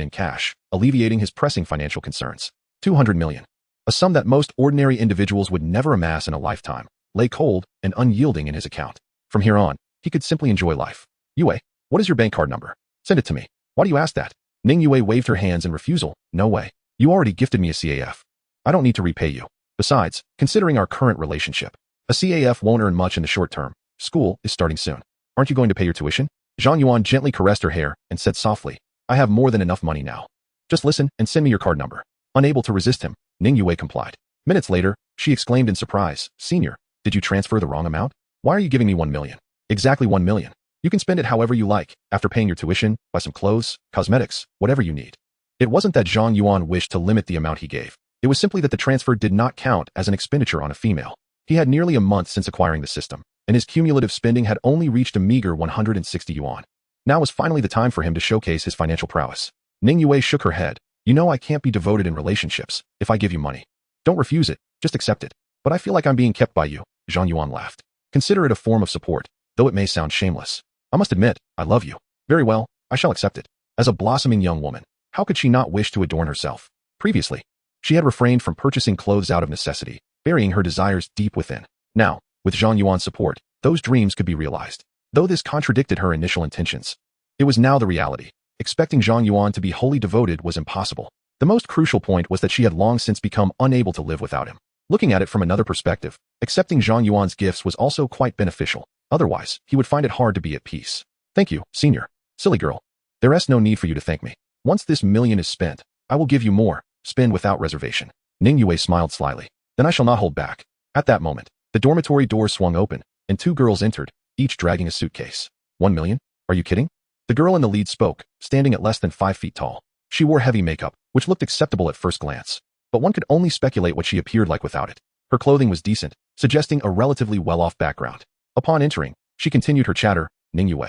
in cash, alleviating his pressing financial concerns. 200 million. A sum that most ordinary individuals would never amass in a lifetime, lay cold and unyielding in his account. From here on, he could simply enjoy life. Yue, what is your bank card number? Send it to me. Why do you ask that? Ning Yue waved her hands in refusal. No way. You already gifted me a CAF. I don't need to repay you. Besides, considering our current relationship, a CAF won't earn much in the short term. School is starting soon. Aren't you going to pay your tuition? Zhang Yuan gently caressed her hair and said softly, I have more than enough money now. Just listen and send me your card number. Unable to resist him, Ning Yue complied. Minutes later, she exclaimed in surprise, Senior, did you transfer the wrong amount? Why are you giving me 1 million? Exactly 1 million. You can spend it however you like, after paying your tuition, buy some clothes, cosmetics, whatever you need. It wasn't that Zhang Yuan wished to limit the amount he gave. It was simply that the transfer did not count as an expenditure on a female. He had nearly a month since acquiring the system, and his cumulative spending had only reached a meager 160 yuan. Now was finally the time for him to showcase his financial prowess. Ning Yue shook her head. You know I can't be devoted in relationships if I give you money. Don't refuse it, just accept it. But I feel like I'm being kept by you, Zhang Yuan laughed. Consider it a form of support, though it may sound shameless. I must admit, I love you. Very well, I shall accept it. As a blossoming young woman, how could she not wish to adorn herself? Previously, she had refrained from purchasing clothes out of necessity, burying her desires deep within. Now, with Zhang Yuan's support, those dreams could be realized. Though this contradicted her initial intentions, it was now the reality. Expecting Zhang Yuan to be wholly devoted was impossible. The most crucial point was that she had long since become unable to live without him. Looking at it from another perspective, accepting Zhang Yuan's gifts was also quite beneficial. Otherwise, he would find it hard to be at peace. Thank you, senior. Silly girl. There is no need for you to thank me. Once this million is spent, I will give you more. Spend without reservation. Ning Yue smiled slyly. Then I shall not hold back. At that moment, the dormitory door swung open, and two girls entered, each dragging a suitcase. 1 million? Are you kidding? The girl in the lead spoke, standing at less than 5 feet tall. She wore heavy makeup, which looked acceptable at first glance, but one could only speculate what she appeared like without it. Her clothing was decent, suggesting a relatively well-off background. Upon entering, she continued her chatter. Ning Yue.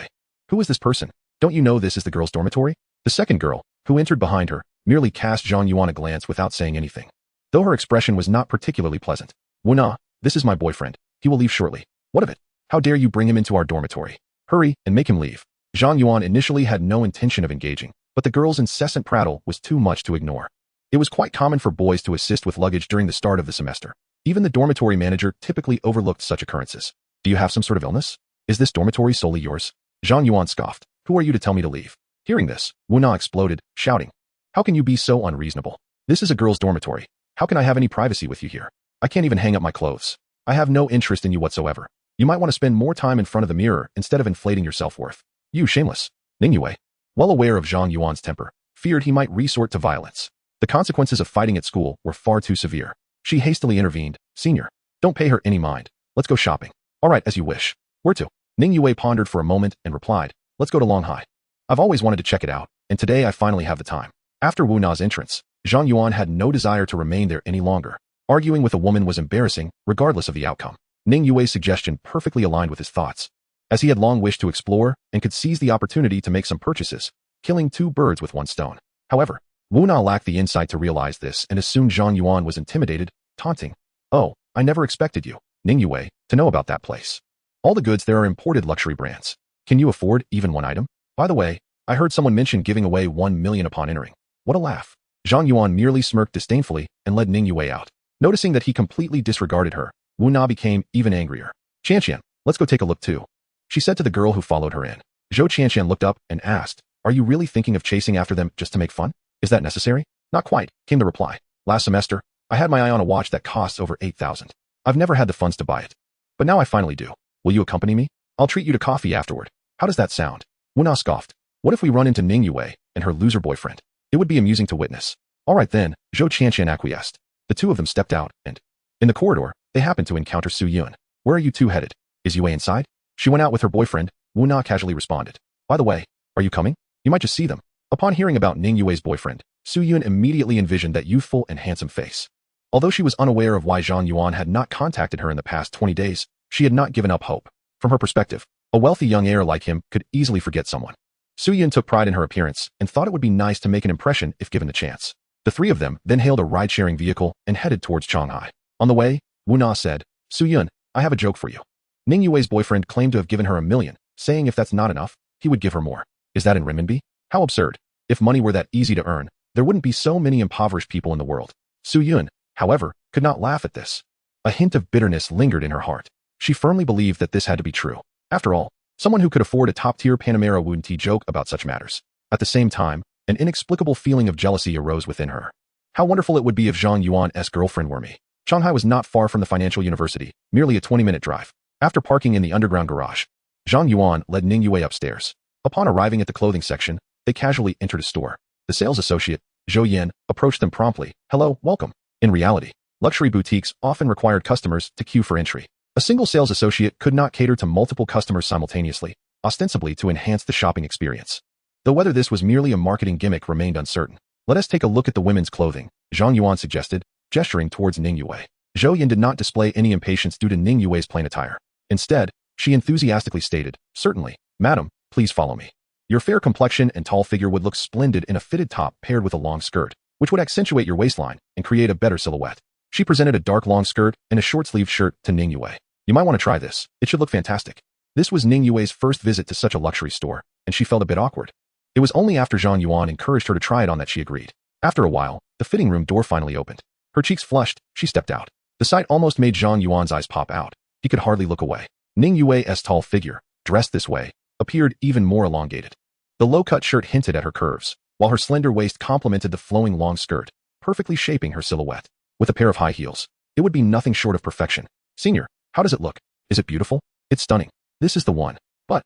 Who is this person? Don't you know this is the girls' dormitory? The second girl, who entered behind her, merely cast Zhang Yuan a glance without saying anything. Though her expression was not particularly pleasant. Wuna, this is my boyfriend. He will leave shortly. What of it? How dare you bring him into our dormitory? Hurry and make him leave. Zhang Yuan initially had no intention of engaging, but the girl's incessant prattle was too much to ignore. It was quite common for boys to assist with luggage during the start of the semester. Even the dormitory manager typically overlooked such occurrences. Do you have some sort of illness? Is this dormitory solely yours? Zhang Yuan scoffed. Who are you to tell me to leave? Hearing this, Wuna exploded, shouting. How can you be so unreasonable? This is a girl's dormitory. How can I have any privacy with you here? I can't even hang up my clothes. I have no interest in you whatsoever. You might want to spend more time in front of the mirror instead of inflating your self-worth. You shameless. Ning Yue, well aware of Zhang Yuan's temper, feared he might resort to violence. The consequences of fighting at school were far too severe. She hastily intervened. Senior, don't pay her any mind. Let's go shopping. All right, as you wish. Where to? Ning Yue pondered for a moment and replied, let's go to Longhai. I've always wanted to check it out, and today I finally have the time. After Wu Na's entrance, Zhang Yuan had no desire to remain there any longer. Arguing with a woman was embarrassing, regardless of the outcome. Ning Yue's suggestion perfectly aligned with his thoughts, as he had long wished to explore and could seize the opportunity to make some purchases, killing two birds with one stone. However, Wu Na lacked the insight to realize this and assumed Zhang Yuan was intimidated, taunting. Oh, I never expected you, Ning Yue, to know about that place. All the goods there are imported luxury brands. Can you afford even one item? By the way, I heard someone mention giving away 1 million upon entering. What a laugh. Zhang Yuan merely smirked disdainfully and led Ning Yue out. Noticing that he completely disregarded her, Wu Na became even angrier. Qianqian, let's go take a look too, she said to the girl who followed her in. Zhou Qianqian looked up and asked, are you really thinking of chasing after them just to make fun? Is that necessary? Not quite, came the reply. Last semester, I had my eye on a watch that costs over 8,000. I've never had the funds to buy it. But now I finally do. Will you accompany me? I'll treat you to coffee afterward. How does that sound? Wu Na scoffed. What if we run into Ning Yue and her loser boyfriend? It would be amusing to witness. All right then, Zhou Qianqian acquiesced. The two of them stepped out and, in the corridor, they happened to encounter Su Yun. Where are you two headed? Is Yue inside? She went out with her boyfriend, Wu Na casually responded. By the way, are you coming? You might just see them. Upon hearing about Ning Yue's boyfriend, Su Yun immediately envisioned that youthful and handsome face. Although she was unaware of why Zhang Yuan had not contacted her in the past 20 days, she had not given up hope. From her perspective, a wealthy young heir like him could easily forget someone. Su Yun took pride in her appearance and thought it would be nice to make an impression if given the chance. The three of them then hailed a ride-sharing vehicle and headed towards Shanghai. On the way, Wu Na said, Su Yun, I have a joke for you. Ning Yue's boyfriend claimed to have given her 1 million, saying if that's not enough, he would give her more. Is that in renminbi? How absurd. If money were that easy to earn, there wouldn't be so many impoverished people in the world. Su Yun, however, could not laugh at this. A hint of bitterness lingered in her heart. She firmly believed that this had to be true. After all, someone who could afford a top-tier Panamera wouldn't joke about such matters. At the same time, an inexplicable feeling of jealousy arose within her. How wonderful it would be if Zhang Yuan's girlfriend were me. Shanghai was not far from the financial university, merely a 20-minute drive. After parking in the underground garage, Zhang Yuan led Ning Yue upstairs. Upon arriving at the clothing section, they casually entered a store. The sales associate, Zhou Yan, approached them promptly. Hello, welcome. In reality, luxury boutiques often required customers to queue for entry. A single sales associate could not cater to multiple customers simultaneously, ostensibly to enhance the shopping experience. Though whether this was merely a marketing gimmick remained uncertain. Let us take a look at the women's clothing, Zhang Yuan suggested, gesturing towards Ning Yue. Zhou Yan did not display any impatience due to Ning Yue's plain attire. Instead, she enthusiastically stated, Certainly, madam, please follow me. Your fair complexion and tall figure would look splendid in a fitted top paired with a long skirt, which would accentuate your waistline and create a better silhouette. She presented a dark long skirt and a short-sleeved shirt to Ning Yue. You might want to try this. It should look fantastic. This was Ning Yue's first visit to such a luxury store, and she felt a bit awkward. It was only after Zhang Yuan encouraged her to try it on that she agreed. After a while, the fitting room door finally opened. Her cheeks flushed, she stepped out. The sight almost made Zhang Yuan's eyes pop out. He could hardly look away. Ning Yue's tall figure, dressed this way, appeared even more elongated. The low-cut shirt hinted at her curves, while her slender waist complemented the flowing long skirt, perfectly shaping her silhouette. With a pair of high heels, it would be nothing short of perfection. Senior, how does it look? Is it beautiful? It's stunning. This is the one. But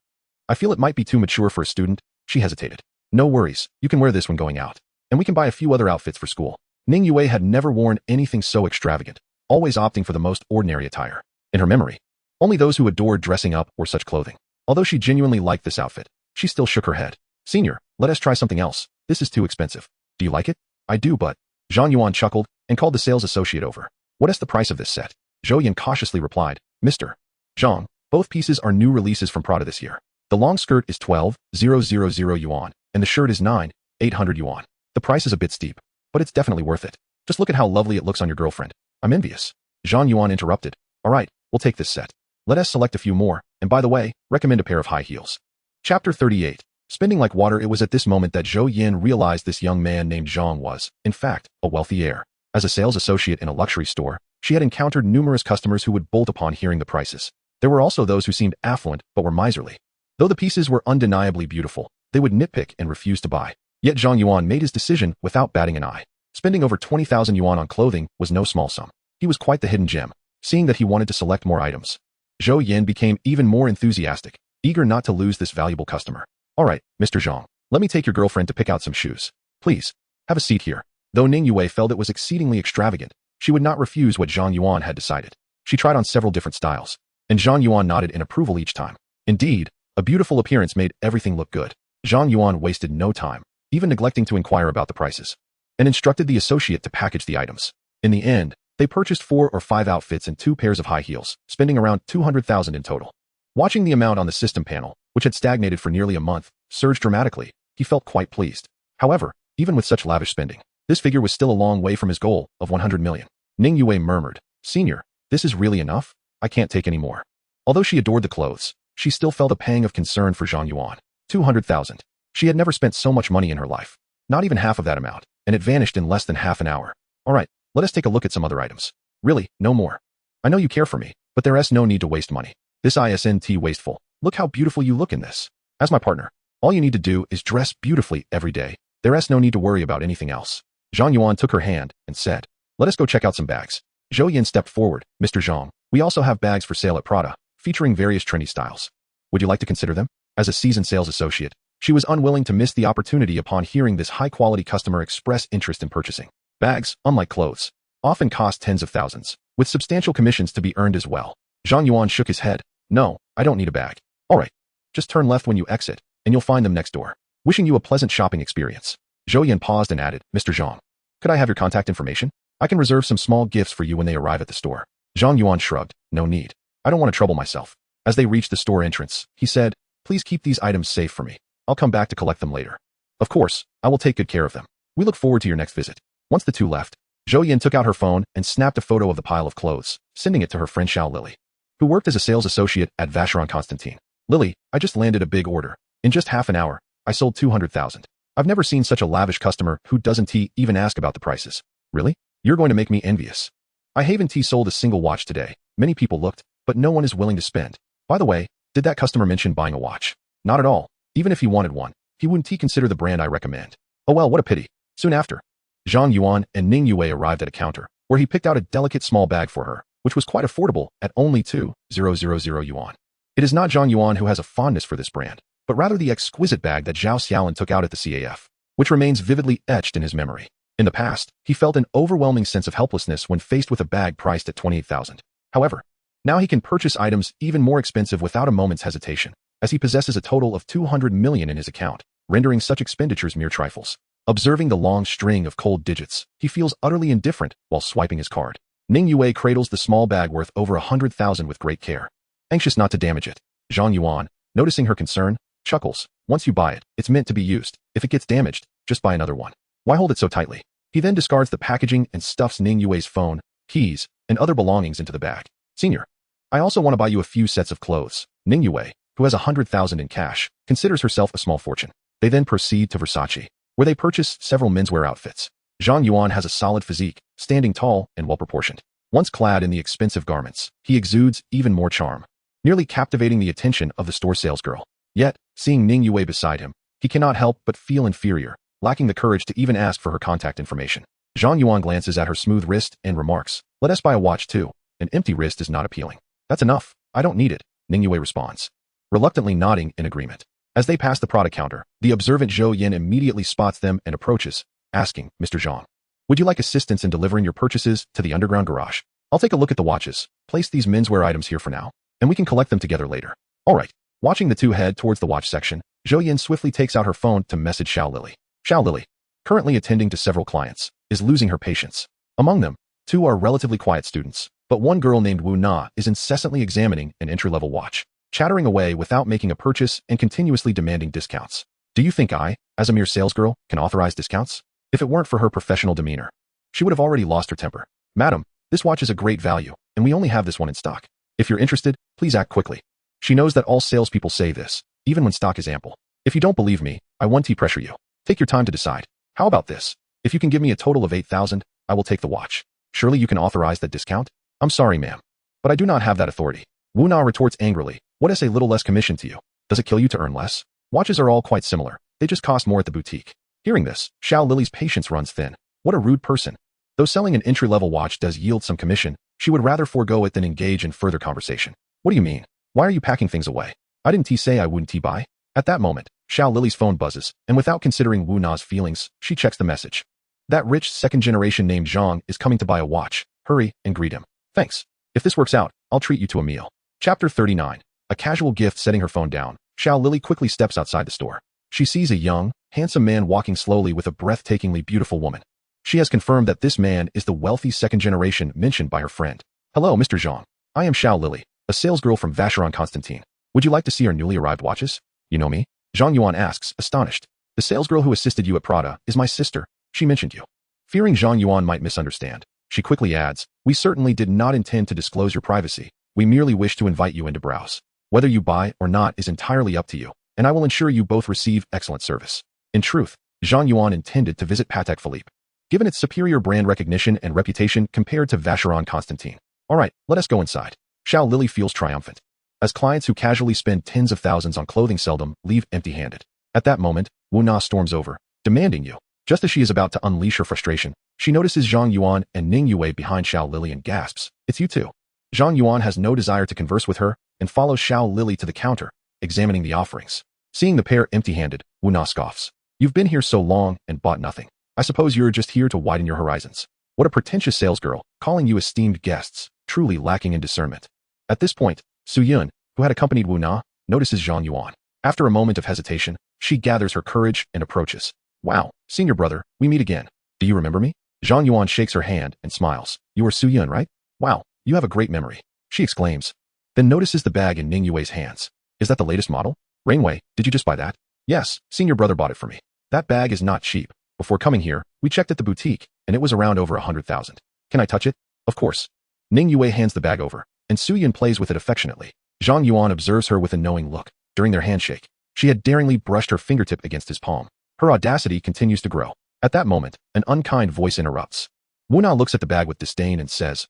I feel it might be too mature for a student. She hesitated. No worries, you can wear this when going out. And we can buy a few other outfits for school. Ning Yue had never worn anything so extravagant, always opting for the most ordinary attire. In her memory, only those who adored dressing up wore such clothing. Although she genuinely liked this outfit, she still shook her head. Senior, let us try something else. This is too expensive. Do you like it? I do, but... Zhang Yuan chuckled and called the sales associate over. What is the price of this set? Zhou Yan cautiously replied, Mr. Zhang, both pieces are new releases from Prada this year. The long skirt is 12,000 yuan, and the shirt is 9,800 yuan. The price is a bit steep, but it's definitely worth it. Just look at how lovely it looks on your girlfriend. I'm envious. Zhang Yuan interrupted. All right, we'll take this set. Let us select a few more, and by the way, recommend a pair of high heels. Chapter 38. Spending like water. It was at this moment that Zhou Yan realized this young man named Zhang was, in fact, a wealthy heir. As a sales associate in a luxury store, she had encountered numerous customers who would bolt upon hearing the prices. There were also those who seemed affluent but were miserly. Though the pieces were undeniably beautiful, they would nitpick and refuse to buy. Yet Zhang Yuan made his decision without batting an eye. Spending over 20,000 yuan on clothing was no small sum. He was quite the hidden gem. Seeing that he wanted to select more items, Zhou Yan became even more enthusiastic, eager not to lose this valuable customer. All right, Mr. Zhang, let me take your girlfriend to pick out some shoes. Please, have a seat here. Though Ning Yue felt it was exceedingly extravagant, she would not refuse what Zhang Yuan had decided. She tried on several different styles, and Zhang Yuan nodded in approval each time. Indeed, a beautiful appearance made everything look good. Zhang Yuan wasted no time, even neglecting to inquire about the prices, and instructed the associate to package the items. In the end, they purchased 4 or 5 outfits and 2 pairs of high heels, spending around 200,000 in total. Watching the amount on the system panel, which had stagnated for nearly a month, surge dramatically, he felt quite pleased. However, even with such lavish spending, this figure was still a long way from his goal of 100 million. Ning Yue murmured, Senior, this is really enough? I can't take any more. Although she adored the clothes, she still felt a pang of concern for Zhang Yuan. 200,000. She had never spent so much money in her life. Not even half of that amount, and it vanished in less than half an hour. All right, let us take a look at some other items. Really, no more. I know you care for me, but there is no need to waste money. This isn't wasteful. Look how beautiful you look in this. As my partner, all you need to do is dress beautifully every day. There is no need to worry about anything else. Zhang Yuan took her hand and said, let us go check out some bags. Zhou Yan stepped forward. Mr. Zhang, we also have bags for sale at Prada, featuring various trendy styles. Would you like to consider them? As a seasoned sales associate, she was unwilling to miss the opportunity upon hearing this high-quality customer express interest in purchasing. Bags, unlike clothes, often cost tens of thousands, with substantial commissions to be earned as well. Zhang Yuan shook his head. No, I don't need a bag. All right, just turn left when you exit, and you'll find them next door. Wishing you a pleasant shopping experience. Zhou Yan paused and added, Mr. Zhang, could I have your contact information? I can reserve some small gifts for you when they arrive at the store. Zhang Yuan shrugged. No need. I don't want to trouble myself. As they reached the store entrance, he said, please keep these items safe for me. I'll come back to collect them later. Of course, I will take good care of them. We look forward to your next visit. Once the two left, Zhou Yan took out her phone and snapped a photo of the pile of clothes, sending it to her friend Xiao Lily, who worked as a sales associate at Vacheron Constantin. Lily, I just landed a big order. In just half an hour, I sold 200,000. I've never seen such a lavish customer who doesn't even ask about the prices. Really? You're going to make me envious. I haven't sold a single watch today. Many people looked, but no one is willing to spend. By the way, did that customer mention buying a watch? Not at all. Even if he wanted one, he wouldn't consider the brand I recommend. Oh well, what a pity. Soon after, Zhang Yuan and Ning Yue arrived at a counter, where he picked out a delicate small bag for her, which was quite affordable at only 2,000 yuan. It is not Zhang Yuan who has a fondness for this brand, but rather the exquisite bag that Zhao Xiaolin took out at the CAF, which remains vividly etched in his memory. In the past, he felt an overwhelming sense of helplessness when faced with a bag priced at 28,000. However, now he can purchase items even more expensive without a moment's hesitation, as he possesses a total of 200 million in his account, rendering such expenditures mere trifles. Observing the long string of cold digits, he feels utterly indifferent while swiping his card. Ning Yue cradles the small bag worth over 100,000 with great care, anxious not to damage it. Zhang Yuan, noticing her concern, chuckles. Once you buy it, it's meant to be used. If it gets damaged, just buy another one. Why hold it so tightly? He then discards the packaging and stuffs Ning Yue's phone keys, and other belongings into the bag. Senior, I also want to buy you a few sets of clothes. Ning Yue, who has 100,000 in cash, considers herself a small fortune. They then proceed to Versace, where they purchase several menswear outfits. Zhang Yuan has a solid physique, standing tall and well-proportioned. Once clad in the expensive garments, he exudes even more charm, nearly captivating the attention of the store salesgirl. Yet, seeing Ning Yue beside him, he cannot help but feel inferior, lacking the courage to even ask for her contact information. Zhang Yuan glances at her smooth wrist and remarks, "Let us buy a watch too. An empty wrist is not appealing." "That's enough. I don't need it," Ning Yue responds, reluctantly nodding in agreement. As they pass the product counter, the observant Zhou Yin immediately spots them and approaches, asking, "Mr. Zhang, would you like assistance in delivering your purchases to the underground garage? I'll take a look at the watches, place these menswear items here for now, and we can collect them together later." "All right." Watching the two head towards the watch section, Zhou Yin swiftly takes out her phone to message Xiao Lily. Xiao Lily, currently attending to several clients, is losing her patience. Among them, two are relatively quiet students, but one girl named Wu Na is incessantly examining an entry-level watch, chattering away without making a purchase and continuously demanding discounts. Do you think I, as a mere salesgirl, can authorize discounts? If it weren't for her professional demeanor, she would have already lost her temper. "Madam, this watch is a great value, and we only have this one in stock. If you're interested, please act quickly." She knows that all salespeople say this, even when stock is ample. "If you don't believe me, I won't pressure you. Take your time to decide. How about this? If you can give me a total of 8,000, I will take the watch. Surely you can authorize that discount?" "I'm sorry, ma'am, but I do not have that authority." Wu Na retorts angrily, "What is a little less commission to you? Does it kill you to earn less? Watches are all quite similar. They just cost more at the boutique." Hearing this, Xiao Lily's patience runs thin. What a rude person. Though selling an entry-level watch does yield some commission, she would rather forego it than engage in further conversation. "What do you mean? Why are you packing things away? I didn't say I wouldn't buy." At that moment, Xiao Lily's phone buzzes, and without considering Wu Na's feelings, she checks the message. That rich second-generation named Zhang is coming to buy a watch. Hurry and greet him. "Thanks. If this works out, I'll treat you to a meal." Chapter 39. A casual gift. Setting her phone down, Xiao Lily quickly steps outside the store. She sees a young, handsome man walking slowly with a breathtakingly beautiful woman. She has confirmed that this man is the wealthy second generation mentioned by her friend. "Hello, Mr. Zhang. I am Xiao Lily, a salesgirl from Vacheron Constantine. Would you like to see our newly arrived watches?" "You know me?" Zhang Yuan asks, astonished. "The salesgirl who assisted you at Prada is my sister. She mentioned you." Fearing Zhang Yuan might misunderstand, she quickly adds, "We certainly did not intend to disclose your privacy. We merely wish to invite you in to browse. Whether you buy or not is entirely up to you, and I will ensure you both receive excellent service." In truth, Zhang Yuan intended to visit Patek Philippe, given its superior brand recognition and reputation compared to Vacheron Constantine. "All right, let us go inside." Xiao Lily feels triumphant, as clients who casually spend tens of thousands on clothing seldom leave empty-handed. At that moment, Wu Na storms over, demanding you. Just as she is about to unleash her frustration, she notices Zhang Yuan and Ning Yue behind Xiao Lily and gasps, "It's you two." Zhang Yuan has no desire to converse with her and follows Xiao Lily to the counter, examining the offerings. Seeing the pair empty-handed, Wu Na scoffs. "You've been here so long and bought nothing. I suppose you're just here to widen your horizons. What a pretentious salesgirl, calling you esteemed guests, truly lacking in discernment." At this point, Su Yun, who had accompanied Wu Na, notices Zhang Yuan. After a moment of hesitation, she gathers her courage and approaches. "Wow, senior brother, we meet again. Do you remember me?" Zhang Yuan shakes her hand and smiles. "You are Su Yun, right? Wow, you have a great memory," she exclaims. Then notices the bag in Ning Yue's hands. "Is that the latest model? Rainway, did you just buy that?" "Yes, senior brother bought it for me. That bag is not cheap. Before coming here, we checked at the boutique, and it was around over 100,000. Can I touch it?" "Of course." Ning Yue hands the bag over, and Su Yun plays with it affectionately. Zhang Yuan observes her with a knowing look. During their handshake, she had daringly brushed her fingertip against his palm. Her audacity continues to grow. At that moment, an unkind voice interrupts. Wu Na looks at the bag with disdain and says,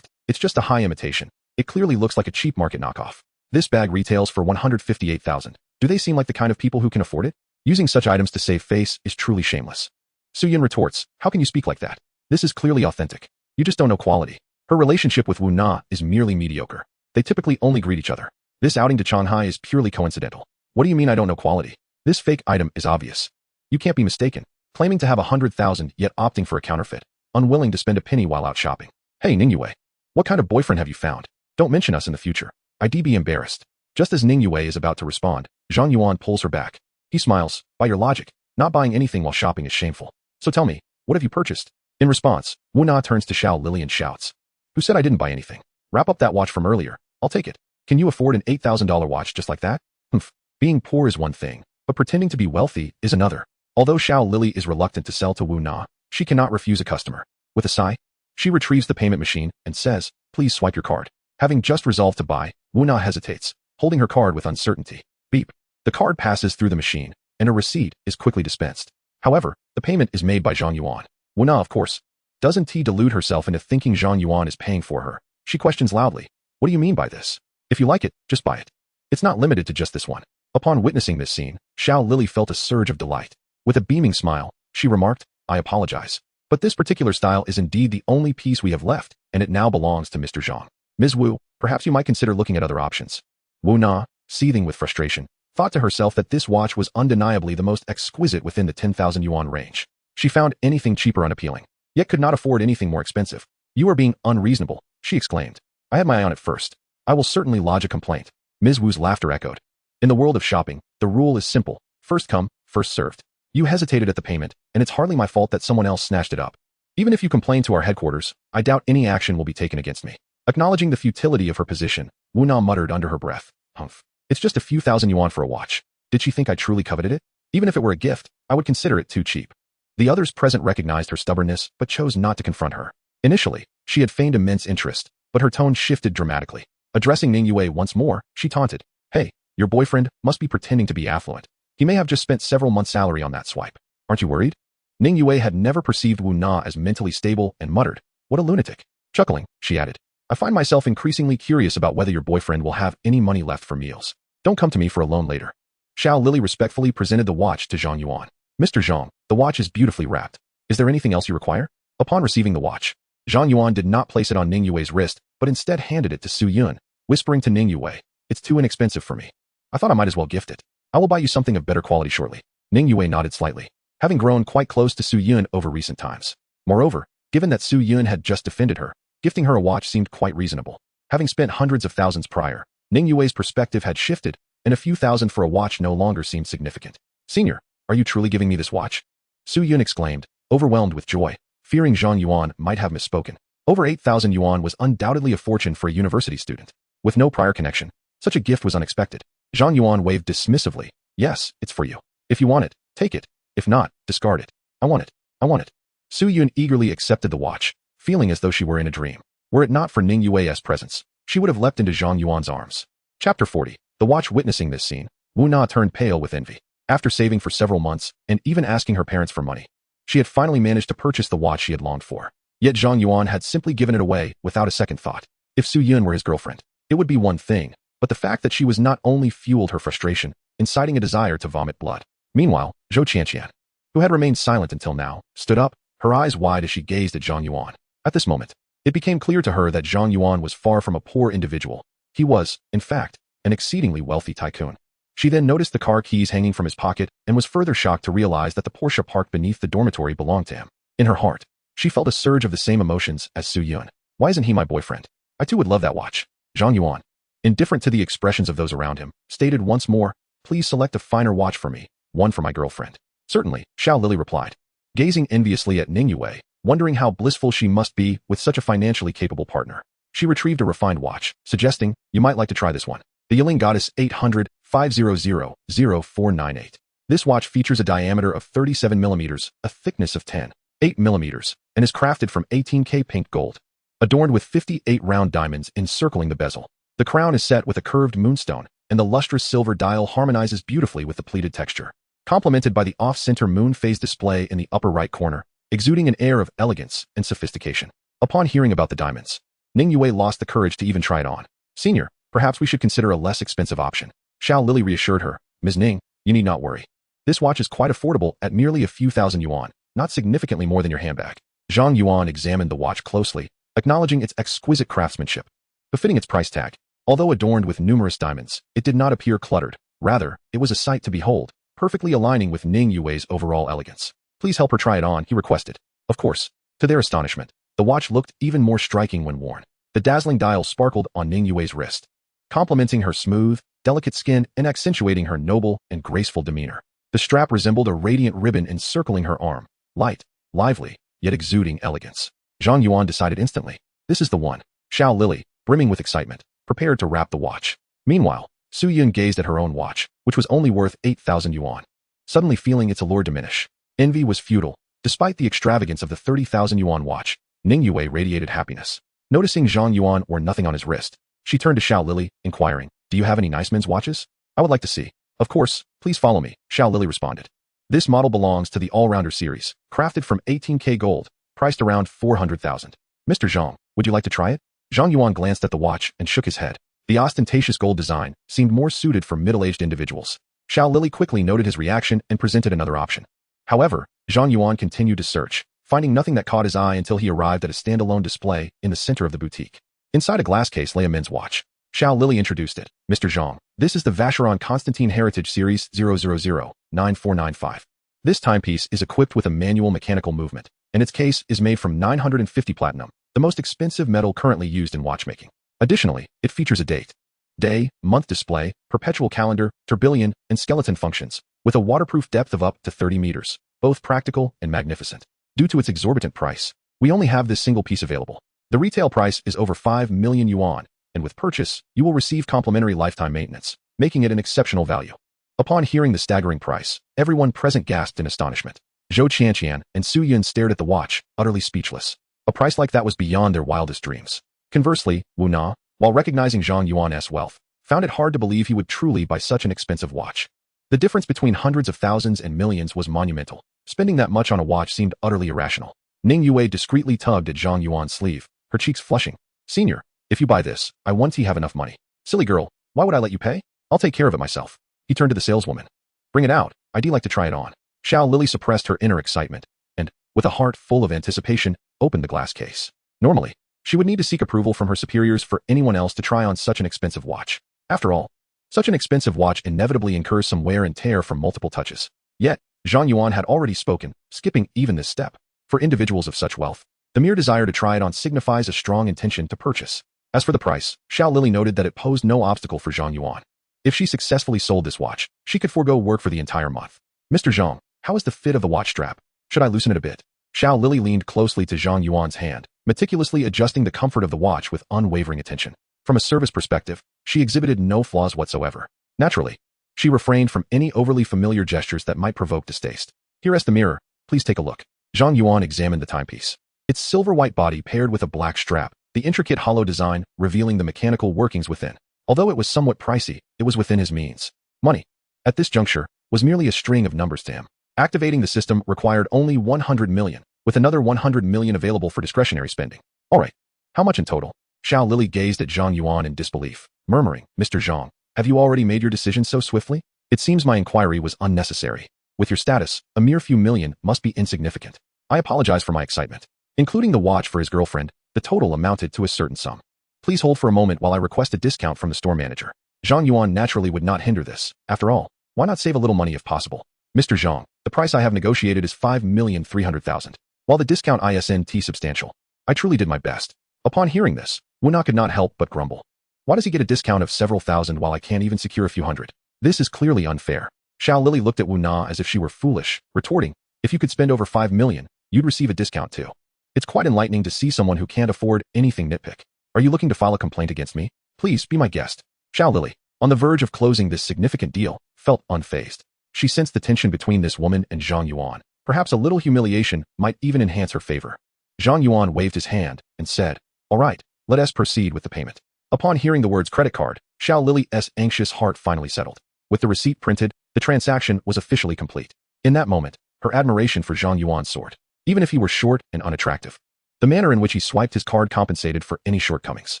"It's just a high imitation. It clearly looks like a cheap market knockoff. This bag retails for 158,000. Do they seem like the kind of people who can afford it? Using such items to save face is truly shameless." Su Yun retorts, "How can you speak like that? This is clearly authentic. You just don't know quality." Her relationship with Wu Na is merely mediocre. They typically only greet each other. This outing to Shanghai is purely coincidental. "What do you mean I don't know quality? This fake item is obvious. You can't be mistaken." Claiming to have 100,000 yet opting for a counterfeit, unwilling to spend a penny while out shopping. "Hey Ning Yue, what kind of boyfriend have you found? Don't mention us in the future. I'd be embarrassed." Just as Ning Yue is about to respond, Zhang Yuan pulls her back. He smiles. "By your logic, not buying anything while shopping is shameful. So tell me, what have you purchased?" In response, Wu Na turns to Xiao Lily and shouts, "Who said I didn't buy anything? Wrap up that watch from earlier. I'll take it. Can you afford an $8,000 watch just like that?" "Humph. Being poor is one thing, but pretending to be wealthy is another." Although Xiao Lily is reluctant to sell to Wu Na, she cannot refuse a customer. With a sigh, She retrieves the payment machine and says, "Please swipe your card." Having just resolved to buy, Wu Na hesitates, holding her card with uncertainty. Beep. The card passes through the machine, and a receipt is quickly dispensed. However, the payment is made by Zhang Yuan. Wu Na, of course, doesn't delude herself into thinking Zhang Yuan is paying for her. She questions loudly, "What do you mean by this? If you like it, just buy it." It's not limited to just this one. Upon witnessing this scene, Xiao Lily felt a surge of delight. With a beaming smile, she remarked, "I apologize, but this particular style is indeed the only piece we have left, and it now belongs to Mr. Zhang. Ms. Wu, perhaps you might consider looking at other options." Wu Na, seething with frustration, thought to herself that this watch was undeniably the most exquisite within the 10,000 yuan range. She found anything cheaper unappealing, yet could not afford anything more expensive. "You are being unreasonable," she exclaimed. "I had my eye on it first. I will certainly lodge a complaint." Ms. Wu's laughter echoed. In the world of shopping, the rule is simple: first come, first served. You hesitated at the payment, and it's hardly my fault that someone else snatched it up. Even if you complain to our headquarters, I doubt any action will be taken against me. Acknowledging the futility of her position, Wu Na muttered under her breath, "Humph. It's just a few thousand yuan for a watch. Did she think I truly coveted it? Even if it were a gift, I would consider it too cheap." The others present recognized her stubbornness, but chose not to confront her. Initially, she had feigned immense interest, but her tone shifted dramatically. Addressing Ning Yue once more, she taunted, "Hey, your boyfriend must be pretending to be affluent. He may have just spent several months' salary on that swipe. Aren't you worried?" Ning Yue had never perceived Wu Na as mentally stable and muttered, "What a lunatic." Chuckling, she added, "I find myself increasingly curious about whether your boyfriend will have any money left for meals. Don't come to me for a loan later." Xiao Lily respectfully presented the watch to Zhang Yuan. "Mr. Zhang, the watch is beautifully wrapped. Is there anything else you require?" Upon receiving the watch, Zhang Yuan did not place it on Ning Yue's wrist, but instead handed it to Su Yun, whispering to Ning Yue, "It's too inexpensive for me. I thought I might as well gift it. I will buy you something of better quality shortly." Ning Yue nodded slightly, having grown quite close to Su Yun over recent times. Moreover, given that Su Yun had just defended her, gifting her a watch seemed quite reasonable. Having spent hundreds of thousands prior, Ning Yue's perspective had shifted, and a few thousand for a watch no longer seemed significant. "Senior, are you truly giving me this watch?" Su Yun exclaimed, overwhelmed with joy, fearing Zhang Yuan might have misspoken. Over 8,000 yuan was undoubtedly a fortune for a university student. With no prior connection, such a gift was unexpected. Zhang Yuan waved dismissively, "Yes, it's for you. If you want it, take it. If not, discard it. I want it. I want it." Su Yun eagerly accepted the watch, feeling as though she were in a dream. Were it not for Ning Yue's presence, she would have leapt into Zhang Yuan's arms. Chapter 40. The watch. Witnessing this scene, Wu Na turned pale with envy. After saving for several months, and even asking her parents for money, she had finally managed to purchase the watch she had longed for. Yet Zhang Yuan had simply given it away without a second thought. If Su Yun were his girlfriend, it would be one thing, but the fact that she was not only fueled her frustration, inciting a desire to vomit blood. Meanwhile, Zhou Qianqian, who had remained silent until now, stood up, her eyes wide as she gazed at Zhang Yuan. At this moment, it became clear to her that Zhang Yuan was far from a poor individual. He was, in fact, an exceedingly wealthy tycoon. She then noticed the car keys hanging from his pocket and was further shocked to realize that the Porsche parked beneath the dormitory belonged to him. In her heart, she felt a surge of the same emotions as Su Yun. Why isn't he my boyfriend? I too would love that watch. Zhang Yuan, indifferent to the expressions of those around him, stated once more, "Please select a finer watch for me, one for my girlfriend." "Certainly," Xiao Lily replied, gazing enviously at Ning Yue, wondering how blissful she must be with such a financially capable partner. She retrieved a refined watch, suggesting, "You might like to try this one. The Yiling Goddess 800-500-0498. This watch features a diameter of 37 millimeters, a thickness of 10.8 millimeters, and is crafted from 18K pink gold, adorned with 58 round diamonds encircling the bezel. The crown is set with a curved moonstone, and the lustrous silver dial harmonizes beautifully with the pleated texture, complemented by the off-center moon phase display in the upper right corner, exuding an air of elegance and sophistication." Upon hearing about the diamonds, Ning Yue lost the courage to even try it on. "Senior, perhaps we should consider a less expensive option." Xiao Lily reassured her, "Ms. Ning, you need not worry. This watch is quite affordable at merely a few thousand yuan, not significantly more than your handbag." Zhang Yuan examined the watch closely, acknowledging its exquisite craftsmanship, befitting its price tag. Although adorned with numerous diamonds, it did not appear cluttered. Rather, it was a sight to behold, perfectly aligning with Ning Yue's overall elegance. "Please help her try it on," he requested. Of course, to their astonishment, the watch looked even more striking when worn. The dazzling dial sparkled on Ning Yue's wrist, complementing her smooth, delicate skin and accentuating her noble and graceful demeanor. The strap resembled a radiant ribbon encircling her arm, light, lively, yet exuding elegance. Zhang Yuan decided instantly, "This is the one." Xiao Lily, brimming with excitement, prepared to wrap the watch. Meanwhile, Su Yun gazed at her own watch, which was only worth 8,000 yuan, suddenly feeling its allure diminish. Envy was futile. Despite the extravagance of the 30,000 yuan watch, Ning Yue radiated happiness. Noticing Zhang Yuan wore nothing on his wrist, she turned to Xiao Lily, inquiring, "Do you have any nice men's watches? I would like to see." "Of course, please follow me," Xiao Lily responded. This model belongs to the All-Rounder series, crafted from 18K gold, priced around 400,000. "Mr. Zhang, would you like to try it?" Zhang Yuan glanced at the watch and shook his head. The ostentatious gold design seemed more suited for middle-aged individuals. Xiao Lily quickly noted his reaction and presented another option. However, Zhang Yuan continued to search, finding nothing that caught his eye until he arrived at a standalone display in the center of the boutique. Inside a glass case lay a men's watch. Xiao Lily introduced it. "Mr. Zhang, this is the Vacheron Constantine Heritage Series 000-9495. This timepiece is equipped with a manual mechanical movement, and its case is made from 950 platinum, the most expensive metal currently used in watchmaking. Additionally, it features a date, day, month display, perpetual calendar, tourbillon, and skeleton functions, with a waterproof depth of up to 30 meters, both practical and magnificent. Due to its exorbitant price, we only have this single piece available. The retail price is over 5 million yuan, and with purchase, you will receive complimentary lifetime maintenance, making it an exceptional value." Upon hearing the staggering price, everyone present gasped in astonishment. Zhou Qianqian and Su Yun stared at the watch, utterly speechless. A price like that was beyond their wildest dreams. Conversely, Wu Na, while recognizing Zhang Yuan's wealth, found it hard to believe he would truly buy such an expensive watch. The difference between hundreds of thousands and millions was monumental. Spending that much on a watch seemed utterly irrational. Ning Yue discreetly tugged at Zhang Yuan's sleeve, her cheeks flushing. "Senior, if you buy this, I want to have enough money." "Silly girl, why would I let you pay? I'll take care of it myself." He turned to the saleswoman. "Bring it out, I'd like to try it on." Xiao Lily suppressed her inner excitement, and, with a heart full of anticipation, opened the glass case. Normally, she would need to seek approval from her superiors for anyone else to try on such an expensive watch. After all, such an expensive watch inevitably incurs some wear and tear from multiple touches. Yet, Zhang Yuan had already spoken, skipping even this step. For individuals of such wealth, the mere desire to try it on signifies a strong intention to purchase. As for the price, Xiao Lily noted that it posed no obstacle for Zhang Yuan. If she successfully sold this watch, she could forego work for the entire month. "Mr. Zhang, how is the fit of the watch strap? Should I loosen it a bit?" Xiao Lily leaned closely to Zhang Yuan's hand, meticulously adjusting the comfort of the watch with unwavering attention. From a service perspective, she exhibited no flaws whatsoever. Naturally, she refrained from any overly familiar gestures that might provoke distaste. "Here is the mirror, please take a look." Zhang Yuan examined the timepiece. Its silver-white body paired with a black strap, the intricate hollow design revealing the mechanical workings within. Although it was somewhat pricey, it was within his means. Money, at this juncture, was merely a string of numbers to him. Activating the system required only 100 million, with another 100 million available for discretionary spending. "All right, how much in total?" Xiao Lily gazed at Zhang Yuan in disbelief, murmuring, "Mr. Zhang, have you already made your decision so swiftly? It seems my inquiry was unnecessary. With your status, a mere few million must be insignificant. I apologize for my excitement." Including the watch for his girlfriend, the total amounted to a certain sum. "Please hold for a moment while I request a discount from the store manager." Zhang Yuan naturally would not hinder this. After all, why not save a little money if possible? "Mr. Zhang, the price I have negotiated is 5,300,000. While the discount isn't substantial, I truly did my best." Upon hearing this, Wu Na could not help but grumble. "Why does he get a discount of several thousand while I can't even secure a few hundred? This is clearly unfair." Xiao Lily looked at Wu Na as if she were foolish, retorting, "If you could spend over 5 million, you'd receive a discount too. It's quite enlightening to see someone who can't afford anything nitpick. Are you looking to file a complaint against me? Please be my guest." Xiao Lily, on the verge of closing this significant deal, felt unfazed. She sensed the tension between this woman and Zhang Yuan. Perhaps a little humiliation might even enhance her favor. Zhang Yuan waved his hand and said, "All right, let us proceed with the payment." Upon hearing the words credit card, Xiao Lily's anxious heart finally settled. With the receipt printed, the transaction was officially complete. In that moment, her admiration for Zhang Yuan soared, even if he were short and unattractive. The manner in which he swiped his card compensated for any shortcomings.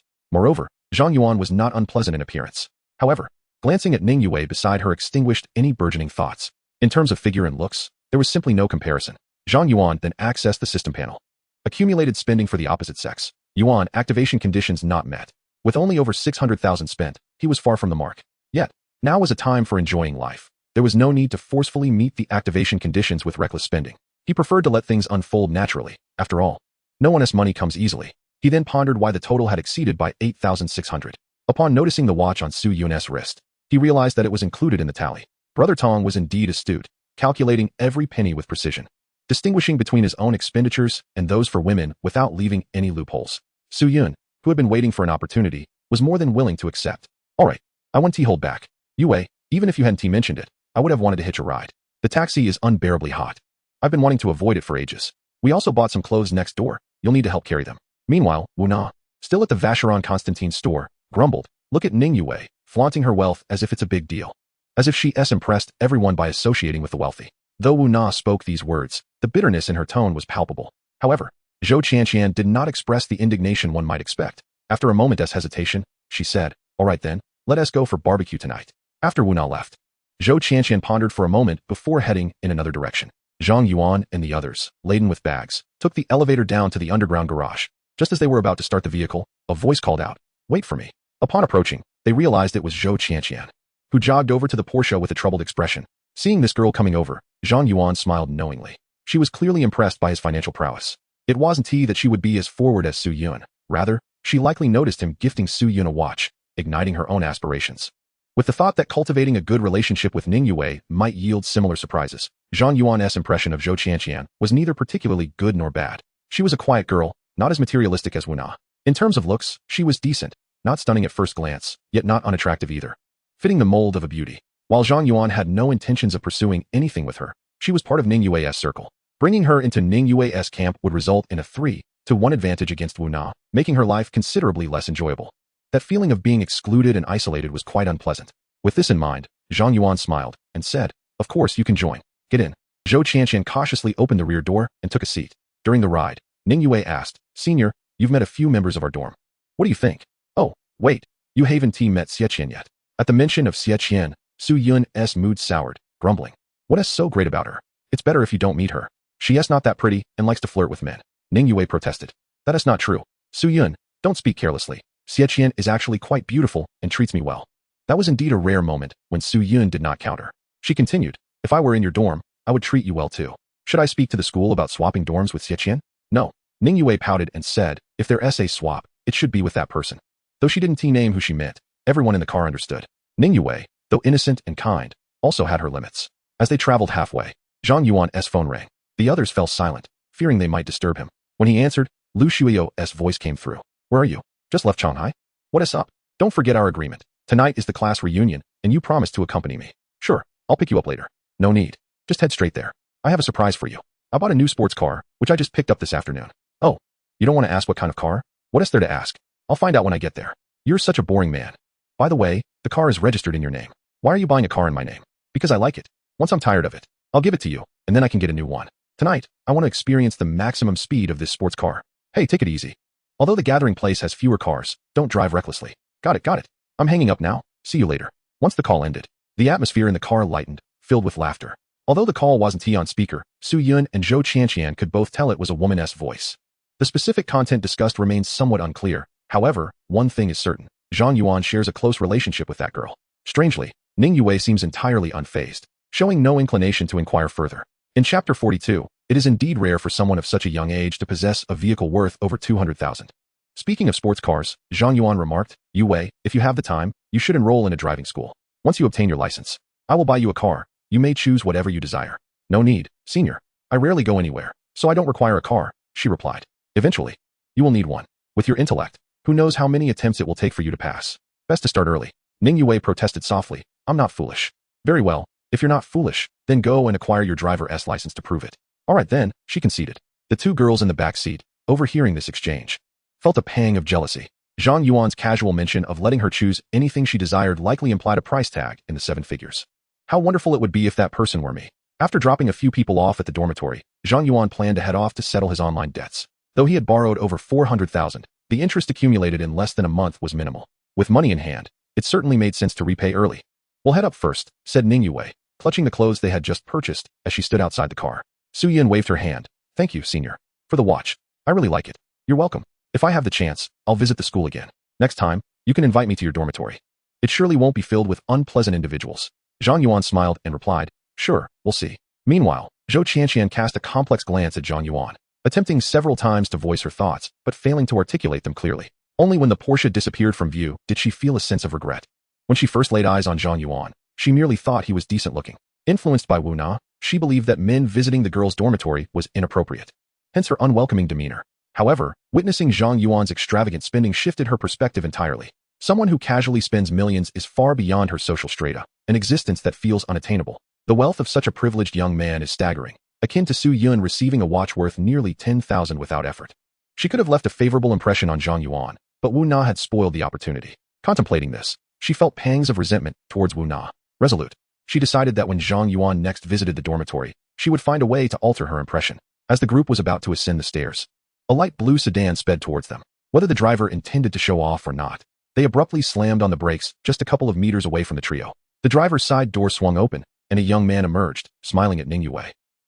Moreover, Zhang Yuan was not unpleasant in appearance. However, glancing at Ning Yue beside her extinguished any burgeoning thoughts. In terms of figure and looks, there was simply no comparison. Zhang Yuan then accessed the system panel. Accumulated spending for the opposite sex. Yuan activation conditions not met. With only over 600,000 spent, he was far from the mark. Yet, now was a time for enjoying life. There was no need to forcefully meet the activation conditions with reckless spending. He preferred to let things unfold naturally. After all, no one's money comes easily. He then pondered why the total had exceeded by 8,600. Upon noticing the watch on Su Yun's wrist, he realized that it was included in the tally. Brother Tong was indeed astute, calculating every penny with precision, distinguishing between his own expenditures and those for women without leaving any loopholes. Su Yun, who had been waiting for an opportunity, was more than willing to accept. "All right, I won't hold back. Yue, even if you hadn't mentioned it, I would have wanted to hitch a ride. The taxi is unbearably hot. I've been wanting to avoid it for ages. We also bought some clothes next door. You'll need to help carry them. Meanwhile, Wu Na, still at the Vacheron Constantine's store, grumbled, look at Ning Yue, flaunting her wealth as if it's a big deal. As if she's impressed everyone by associating with the wealthy. Though Wu Na spoke these words, the bitterness in her tone was palpable. However, Zhou Qianqian did not express the indignation one might expect. After a moment's hesitation, she said, all right then, let us go for barbecue tonight. After Wu Na left, Zhou Qianqian pondered for a moment before heading in another direction. Zhang Yuan and the others, laden with bags, took the elevator down to the underground garage. Just as they were about to start the vehicle, a voice called out, wait for me. Upon approaching, they realized it was Zhou Qianqian, who jogged over to the Porsche with a troubled expression. Seeing this girl coming over, Zhang Yuan smiled knowingly. She was clearly impressed by his financial prowess. It wasn't he that she would be as forward as Su Yun. Rather, she likely noticed him gifting Su Yun a watch, igniting her own aspirations. With the thought that cultivating a good relationship with Ning Yue might yield similar surprises, Zhang Yuan's impression of Zhou Qianqian was neither particularly good nor bad. She was a quiet girl, not as materialistic as Wu Na. In terms of looks, she was decent, not stunning at first glance, yet not unattractive either. Fitting the mold of a beauty. While Zhang Yuan had no intentions of pursuing anything with her, she was part of Ning Yue's circle. Bringing her into Ning Yue's camp would result in a 3-to-1 advantage against Wu Na, making her life considerably less enjoyable. That feeling of being excluded and isolated was quite unpleasant. With this in mind, Zhang Yuan smiled and said, of course you can join. Get in. Zhou Qianqian cautiously opened the rear door and took a seat. During the ride, Ning Yue asked, Senior, you've met a few members of our dorm. What do you think? Oh, wait, you haven't met Xie yet. At the mention of Xie, Su Yun's mood soured, grumbling. What is so great about her? It's better if you don't meet her. She is not that pretty and likes to flirt with men. Ning Yue protested. That is not true. Su Yun, don't speak carelessly. Xie is actually quite beautiful and treats me well. That was indeed a rare moment when Su Yun did not counter. She continued, if I were in your dorm, I would treat you well too. Should I speak to the school about swapping dorms with Xie? No. Ning Yue pouted and said, if there is a swap, it should be with that person. Though she didn't name who she meant, everyone in the car understood. Ning Yue, though innocent and kind, also had her limits. As they traveled halfway, Zhang Yuan's phone rang. The others fell silent, fearing they might disturb him. When he answered, Lu Shuio's voice came through. Where are you? Just left Shanghai? What is up? Don't forget our agreement. Tonight is the class reunion, and you promised to accompany me. Sure, I'll pick you up later. No need. Just head straight there. I have a surprise for you. I bought a new sports car, which I just picked up this afternoon. Oh, you don't want to ask what kind of car? What is there to ask? I'll find out when I get there. You're such a boring man. By the way, the car is registered in your name. Why are you buying a car in my name? Because I like it. Once I'm tired of it, I'll give it to you, and then I can get a new one. Tonight, I want to experience the maximum speed of this sports car. Hey, take it easy. Although the gathering place has fewer cars, don't drive recklessly. Got it. I'm hanging up now. See you later. Once the call ended, the atmosphere in the car lightened, filled with laughter. Although the call wasn't on speaker, Su Yun and Zhou Qianqian could both tell it was a woman's voice. The specific content discussed remains somewhat unclear. However, one thing is certain. Zhang Yuan shares a close relationship with that girl. Strangely, Ning Yue seems entirely unfazed, showing no inclination to inquire further. In Chapter 42, it is indeed rare for someone of such a young age to possess a vehicle worth over 200,000. Speaking of sports cars, Zhang Yuan remarked, Yue, if you have the time, you should enroll in a driving school. Once you obtain your license, I will buy you a car. You may choose whatever you desire. No need, senior. I rarely go anywhere, so I don't require a car, she replied. Eventually, you will need one. With your intellect, who knows how many attempts it will take for you to pass. Best to start early. Ning Yue protested softly, I'm not foolish. Very well, if you're not foolish, then go and acquire your driver's license to prove it. All right then, she conceded. The two girls in the back seat, overhearing this exchange, felt a pang of jealousy. Zhang Yuan's casual mention of letting her choose anything she desired likely implied a price tag in the 7 figures. How wonderful it would be if that person were me. After dropping a few people off at the dormitory, Zhang Yuan planned to head off to settle his online debts. Though he had borrowed over 400,000, the interest accumulated in less than a month was minimal. With money in hand, it certainly made sense to repay early. We'll head up first, said Ning Yue, clutching the clothes they had just purchased as she stood outside the car. Su Yun waved her hand. Thank you, senior, for the watch. I really like it. You're welcome. If I have the chance, I'll visit the school again. Next time, you can invite me to your dormitory. It surely won't be filled with unpleasant individuals. Zhang Yuan smiled and replied, sure, we'll see. Meanwhile, Zhou Qianqian cast a complex glance at Zhang Yuan, attempting several times to voice her thoughts, but failing to articulate them clearly. Only when the Porsche disappeared from view did she feel a sense of regret. When she first laid eyes on Zhang Yuan, she merely thought he was decent looking. Influenced by Wu Na, she believed that men visiting the girl's dormitory was inappropriate. Hence her unwelcoming demeanor. However, witnessing Zhang Yuan's extravagant spending shifted her perspective entirely. Someone who casually spends millions is far beyond her social strata, an existence that feels unattainable. The wealth of such a privileged young man is staggering, akin to Su Yun receiving a watch worth nearly 10,000 without effort. She could have left a favorable impression on Zhang Yuan, but Wu Na had spoiled the opportunity. Contemplating this, she felt pangs of resentment towards Wu Na. Resolute, she decided that when Zhang Yuan next visited the dormitory, she would find a way to alter her impression. As the group was about to ascend the stairs, a light blue sedan sped towards them. Whether the driver intended to show off or not, they abruptly slammed on the brakes just a couple of meters away from the trio. The driver's side door swung open, and a young man emerged, smiling at Ning Yue.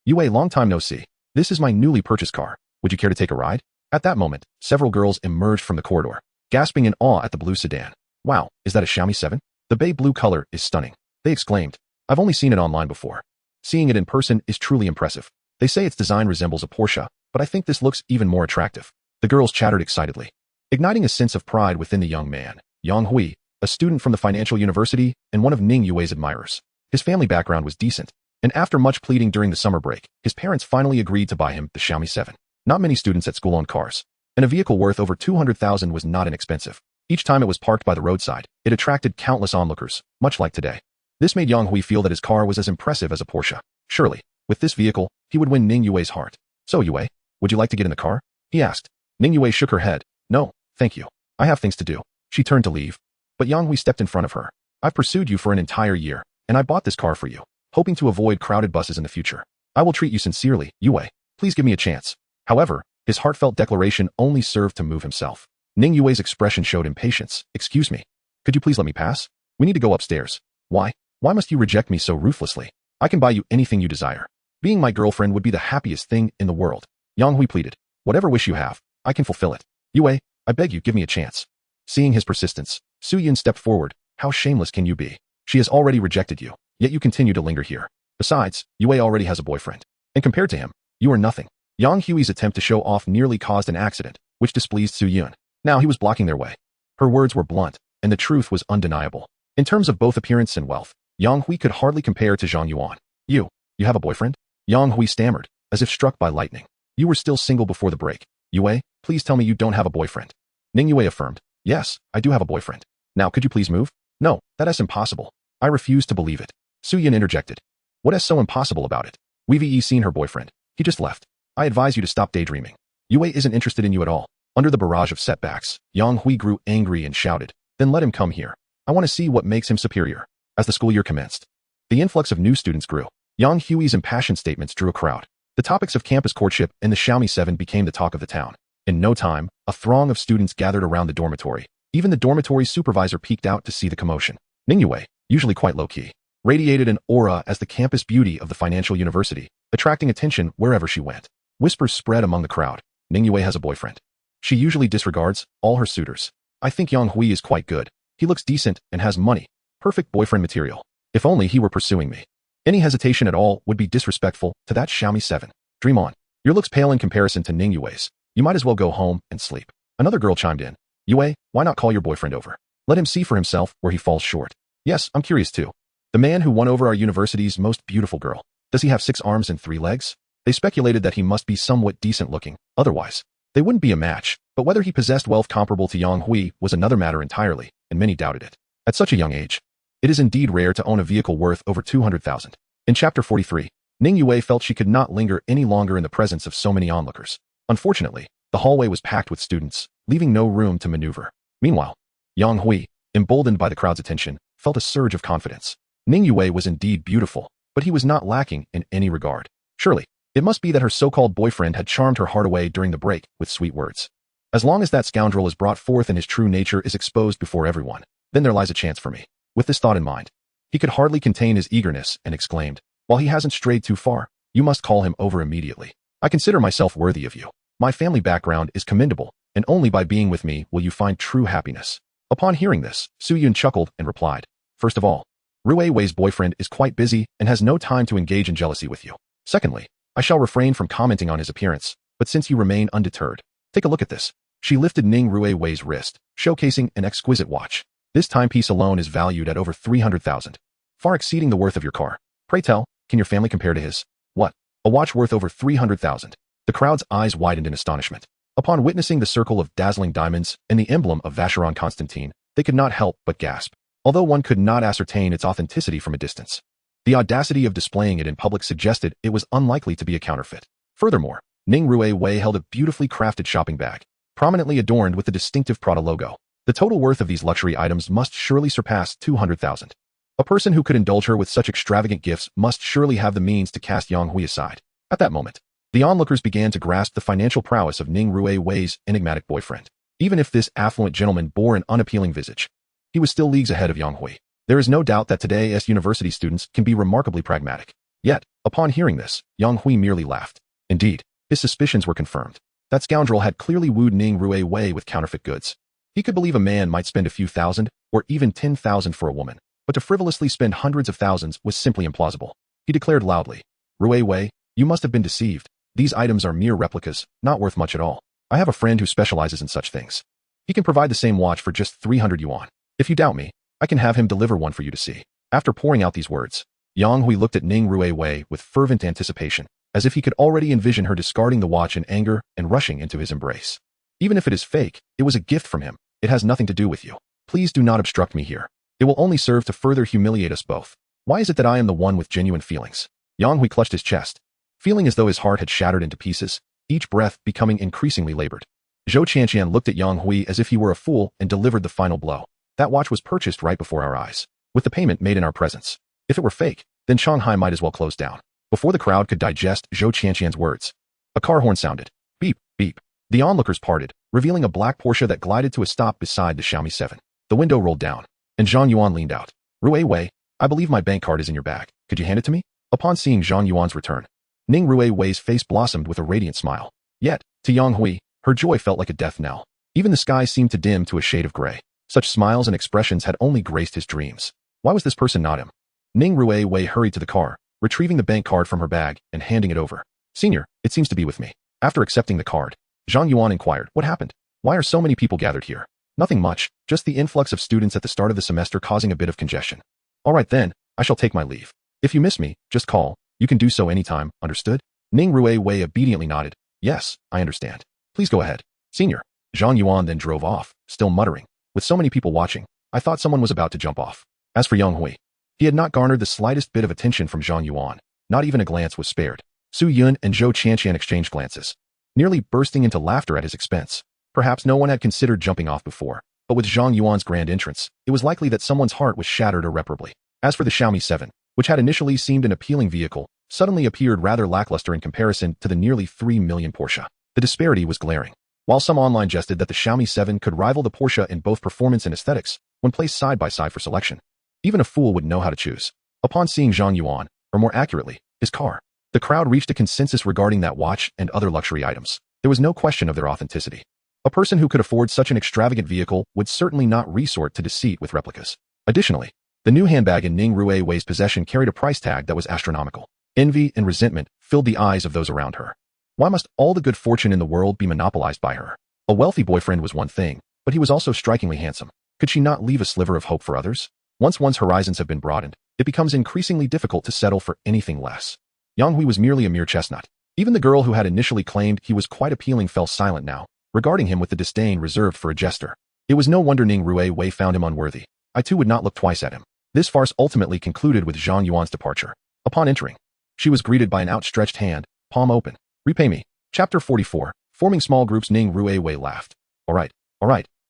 Yue, long time no see. This is my newly purchased car. Would you care to take a ride? At that moment, several girls emerged from the corridor, gasping in awe at the blue sedan. Wow, is that a Xiaomi 7? The bay blue color is stunning, they exclaimed. I've only seen it online before. Seeing it in person is truly impressive. They say its design resembles a Porsche, but I think this looks even more attractive. The girls chattered excitedly, igniting a sense of pride within the young man, Yang Hui, a student from the financial university and one of Ning Yue's admirers. His family background was decent, and after much pleading during the summer break, his parents finally agreed to buy him the Xiaomi 7. Not many students at school owned cars, and a vehicle worth over 200,000 was not inexpensive. Each time it was parked by the roadside, it attracted countless onlookers, much like today. This made Yang Hui feel that his car was as impressive as a Porsche. Surely, with this vehicle, he would win Ning Yue's heart. So Yue, would you like to get in the car? He asked. Ning Yue shook her head. No, thank you. I have things to do. She turned to leave, but Yang Hui stepped in front of her. I've pursued you for an entire year, and I bought this car for you, hoping to avoid crowded buses in the future. I will treat you sincerely, Yue. Please give me a chance. However, his heartfelt declaration only served to move himself. Ning Yue's expression showed impatience. Excuse me. Could you please let me pass? We need to go upstairs. Why? Why must you reject me so ruthlessly? I can buy you anything you desire. Being my girlfriend would be the happiest thing in the world. Yang Hui pleaded. Whatever wish you have, I can fulfill it. Yue, I beg you, give me a chance. Seeing his persistence, Su Yun stepped forward. How shameless can you be? She has already rejected you, yet you continue to linger here. Besides, Yue already has a boyfriend. And compared to him, you are nothing. Yang Hui's attempt to show off nearly caused an accident, which displeased Su Yun. Now he was blocking their way. Her words were blunt, and the truth was undeniable. In terms of both appearance and wealth, Yang Hui could hardly compare to Zhang Yuan. You have a boyfriend? Yang Hui stammered, as if struck by lightning. You were still single before the break. Yue, please tell me you don't have a boyfriend. Ning Yue affirmed. Yes, I do have a boyfriend. Now could you please move? No, that is impossible. I refuse to believe it. Su Yun interjected. What is so impossible about it? We've seen her boyfriend. He just left. I advise you to stop daydreaming. Yue isn't interested in you at all. Under the barrage of setbacks, Yang Hui grew angry and shouted, then let him come here. I want to see what makes him superior. As the school year commenced, the influx of new students grew. Yang Hui's impassioned statements drew a crowd. The topics of campus courtship and the Xiaomi 7 became the talk of the town. In no time, a throng of students gathered around the dormitory. Even the dormitory supervisor peeked out to see the commotion. Ning Yue, usually quite low-key, radiated an aura as the campus beauty of the financial university, attracting attention wherever she went. Whispers spread among the crowd. Ning Yue has a boyfriend. She usually disregards all her suitors. I think Yang Hui is quite good. He looks decent and has money. Perfect boyfriend material. If only he were pursuing me. Any hesitation at all would be disrespectful to that Xiaomi 7. Dream on. Your looks pale in comparison to Ning Yue's. You might as well go home and sleep. Another girl chimed in. Yue, why not call your boyfriend over? Let him see for himself where he falls short. Yes, I'm curious too. The man who won over our university's most beautiful girl. Does he have 6 arms and 3 legs? They speculated that he must be somewhat decent looking. Otherwise, they wouldn't be a match. But whether he possessed wealth comparable to Yang Hui was another matter entirely, and many doubted it. At such a young age, it is indeed rare to own a vehicle worth over 200,000. In Chapter 43, Ning Yue felt she could not linger any longer in the presence of so many onlookers. Unfortunately, the hallway was packed with students, leaving no room to maneuver. Meanwhile, Yang Hui, emboldened by the crowd's attention, felt a surge of confidence. Ning Yue was indeed beautiful, but he was not lacking in any regard. Surely, it must be that her so-called boyfriend had charmed her heart away during the break with sweet words. As long as that scoundrel is brought forth and his true nature is exposed before everyone, then there lies a chance for me. With this thought in mind, he could hardly contain his eagerness and exclaimed, while he hasn't strayed too far, you must call him over immediately. I consider myself worthy of you. My family background is commendable, and only by being with me will you find true happiness. Upon hearing this, Su Yun chuckled and replied, first of all, Rui Wei's boyfriend is quite busy and has no time to engage in jealousy with you. Secondly, I shall refrain from commenting on his appearance, but since you remain undeterred, take a look at this. She lifted Ning Rui Wei's wrist, showcasing an exquisite watch. This timepiece alone is valued at over 300,000, far exceeding the worth of your car. Pray tell, can your family compare to his? What? A watch worth over 300,000. The crowd's eyes widened in astonishment. Upon witnessing the circle of dazzling diamonds and the emblem of Vacheron Constantine, they could not help but gasp, although one could not ascertain its authenticity from a distance. The audacity of displaying it in public suggested it was unlikely to be a counterfeit. Furthermore, Ning Rui Wei held a beautifully crafted shopping bag, prominently adorned with the distinctive Prada logo. The total worth of these luxury items must surely surpass 200,000. A person who could indulge her with such extravagant gifts must surely have the means to cast Yang Hui aside. At that moment, the onlookers began to grasp the financial prowess of Ning Rui Wei's enigmatic boyfriend. Even if this affluent gentleman bore an unappealing visage, he was still leagues ahead of Yang Hui. There is no doubt that today's university students can be remarkably pragmatic. Yet, upon hearing this, Yang Hui merely laughed. Indeed, his suspicions were confirmed. That scoundrel had clearly wooed Ning Rui Wei with counterfeit goods. He could believe a man might spend a few thousand, or even 10,000 for a woman, but to frivolously spend hundreds of thousands was simply implausible. He declared loudly, Rui Wei, you must have been deceived. These items are mere replicas, not worth much at all. I have a friend who specializes in such things. He can provide the same watch for just 300 yuan. If you doubt me, I can have him deliver one for you to see. After pouring out these words, Yang Hui looked at Ning Rui Wei with fervent anticipation, as if he could already envision her discarding the watch in anger and rushing into his embrace. Even if it is fake, it was a gift from him. It has nothing to do with you. Please do not obstruct me here. It will only serve to further humiliate us both. Why is it that I am the one with genuine feelings? Yang Hui clutched his chest, feeling as though his heart had shattered into pieces, each breath becoming increasingly labored. Zhou Qianqian looked at Yang Hui as if he were a fool and delivered the final blow. That watch was purchased right before our eyes, with the payment made in our presence. If it were fake, then Shanghai might as well close down. Before the crowd could digest Zhou Qianqian's words, a car horn sounded. Beep, beep. The onlookers parted, revealing a black Porsche that glided to a stop beside the Xiaomi 7. The window rolled down, and Zhang Yuan leaned out. Rui Wei, I believe my bank card is in your bag. Could you hand it to me? Upon seeing Zhang Yuan's return, Ning Rui Wei's face blossomed with a radiant smile. Yet, to Yang Hui, her joy felt like a death knell. Even the sky seemed to dim to a shade of gray. Such smiles and expressions had only graced his dreams. Why was this person not him? Ning Rui Wei hurried to the car, retrieving the bank card from her bag and handing it over. Senior, it seems to be with me. After accepting the card, Zhang Yuan inquired, what happened? Why are so many people gathered here? Nothing much, just the influx of students at the start of the semester causing a bit of congestion. All right then, I shall take my leave. If you miss me, just call. You can do so anytime, understood? Ning Rui Wei obediently nodded. Yes, I understand. Please go ahead. Senior. Zhang Yuan then drove off, still muttering. With so many people watching, I thought someone was about to jump off. As for Yang Hui, he had not garnered the slightest bit of attention from Zhang Yuan. Not even a glance was spared. Su Yun and Zhou Qianqian exchanged glances, nearly bursting into laughter at his expense. Perhaps no one had considered jumping off before, but with Zhang Yuan's grand entrance, it was likely that someone's heart was shattered irreparably. As for the Xiaomi 7, which had initially seemed an appealing vehicle, suddenly appeared rather lackluster in comparison to the nearly 3 million Porsche. The disparity was glaring. While some online jested that the Xiaomi 7 could rival the Porsche in both performance and aesthetics, when placed side by side for selection, even a fool would know how to choose. Upon seeing Zhang Yuan, or more accurately, his car, the crowd reached a consensus regarding that watch and other luxury items. There was no question of their authenticity. A person who could afford such an extravagant vehicle would certainly not resort to deceit with replicas. Additionally, the new handbag in Ning Rui Wei's possession carried a price tag that was astronomical. Envy and resentment filled the eyes of those around her. Why must all the good fortune in the world be monopolized by her? A wealthy boyfriend was one thing, but he was also strikingly handsome. Could she not leave a sliver of hope for others? Once one's horizons have been broadened, it becomes increasingly difficult to settle for anything less. Yang Hui was merely a mere chestnut. Even the girl who had initially claimed he was quite appealing fell silent now, regarding him with the disdain reserved for a jester. It was no wonder Ning Rui Wei found him unworthy. I too would not look twice at him. This farce ultimately concluded with Zhang Yuan's departure. Upon entering, she was greeted by an outstretched hand, palm open. Repay me. Chapter 44. Forming small groups. Ning Rui Wei laughed. All right,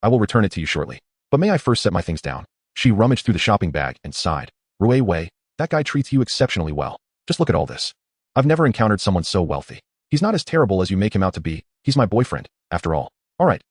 I will return it to you shortly. But may I first set my things down? She rummaged through the shopping bag and sighed. Rui Wei, that guy treats you exceptionally well. Just look at all this. I've never encountered someone so wealthy. He's not as terrible as you make him out to be. He's my boyfriend, after all. All right,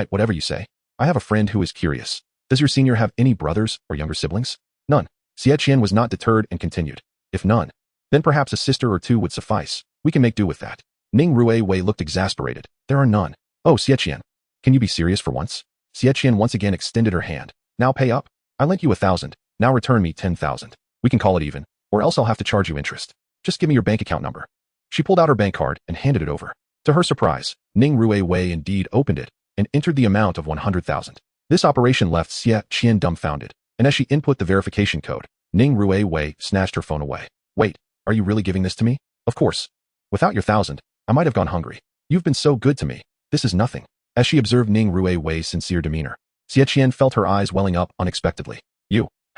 whatever you say. I have a friend who is curious. Does your senior have any brothers or younger siblings? None. Xie Qian was not deterred and continued. If none, then perhaps a sister or two would suffice. We can make do with that. Ning Rui Wei looked exasperated. There are none. Oh, Xie Qian. Can you be serious for once? Xie Qian once again extended her hand. Now pay up. I lent you 1,000. Now return me 10,000. We can call it even, or else I'll have to charge you interest. Just give me your bank account number. She pulled out her bank card and handed it over. To her surprise, Ning Rui Wei indeed opened it and entered the amount of 100,000. This operation left Xie Qian dumbfounded, and as she input the verification code, Ning Rui Wei snatched her phone away. Wait, are you really giving this to me? Of course. Without your 1,000, I might have gone hungry. You've been so good to me. This is nothing. As she observed Ning Rui Wei's sincere demeanor, Xie Qian felt her eyes welling up unexpectedly.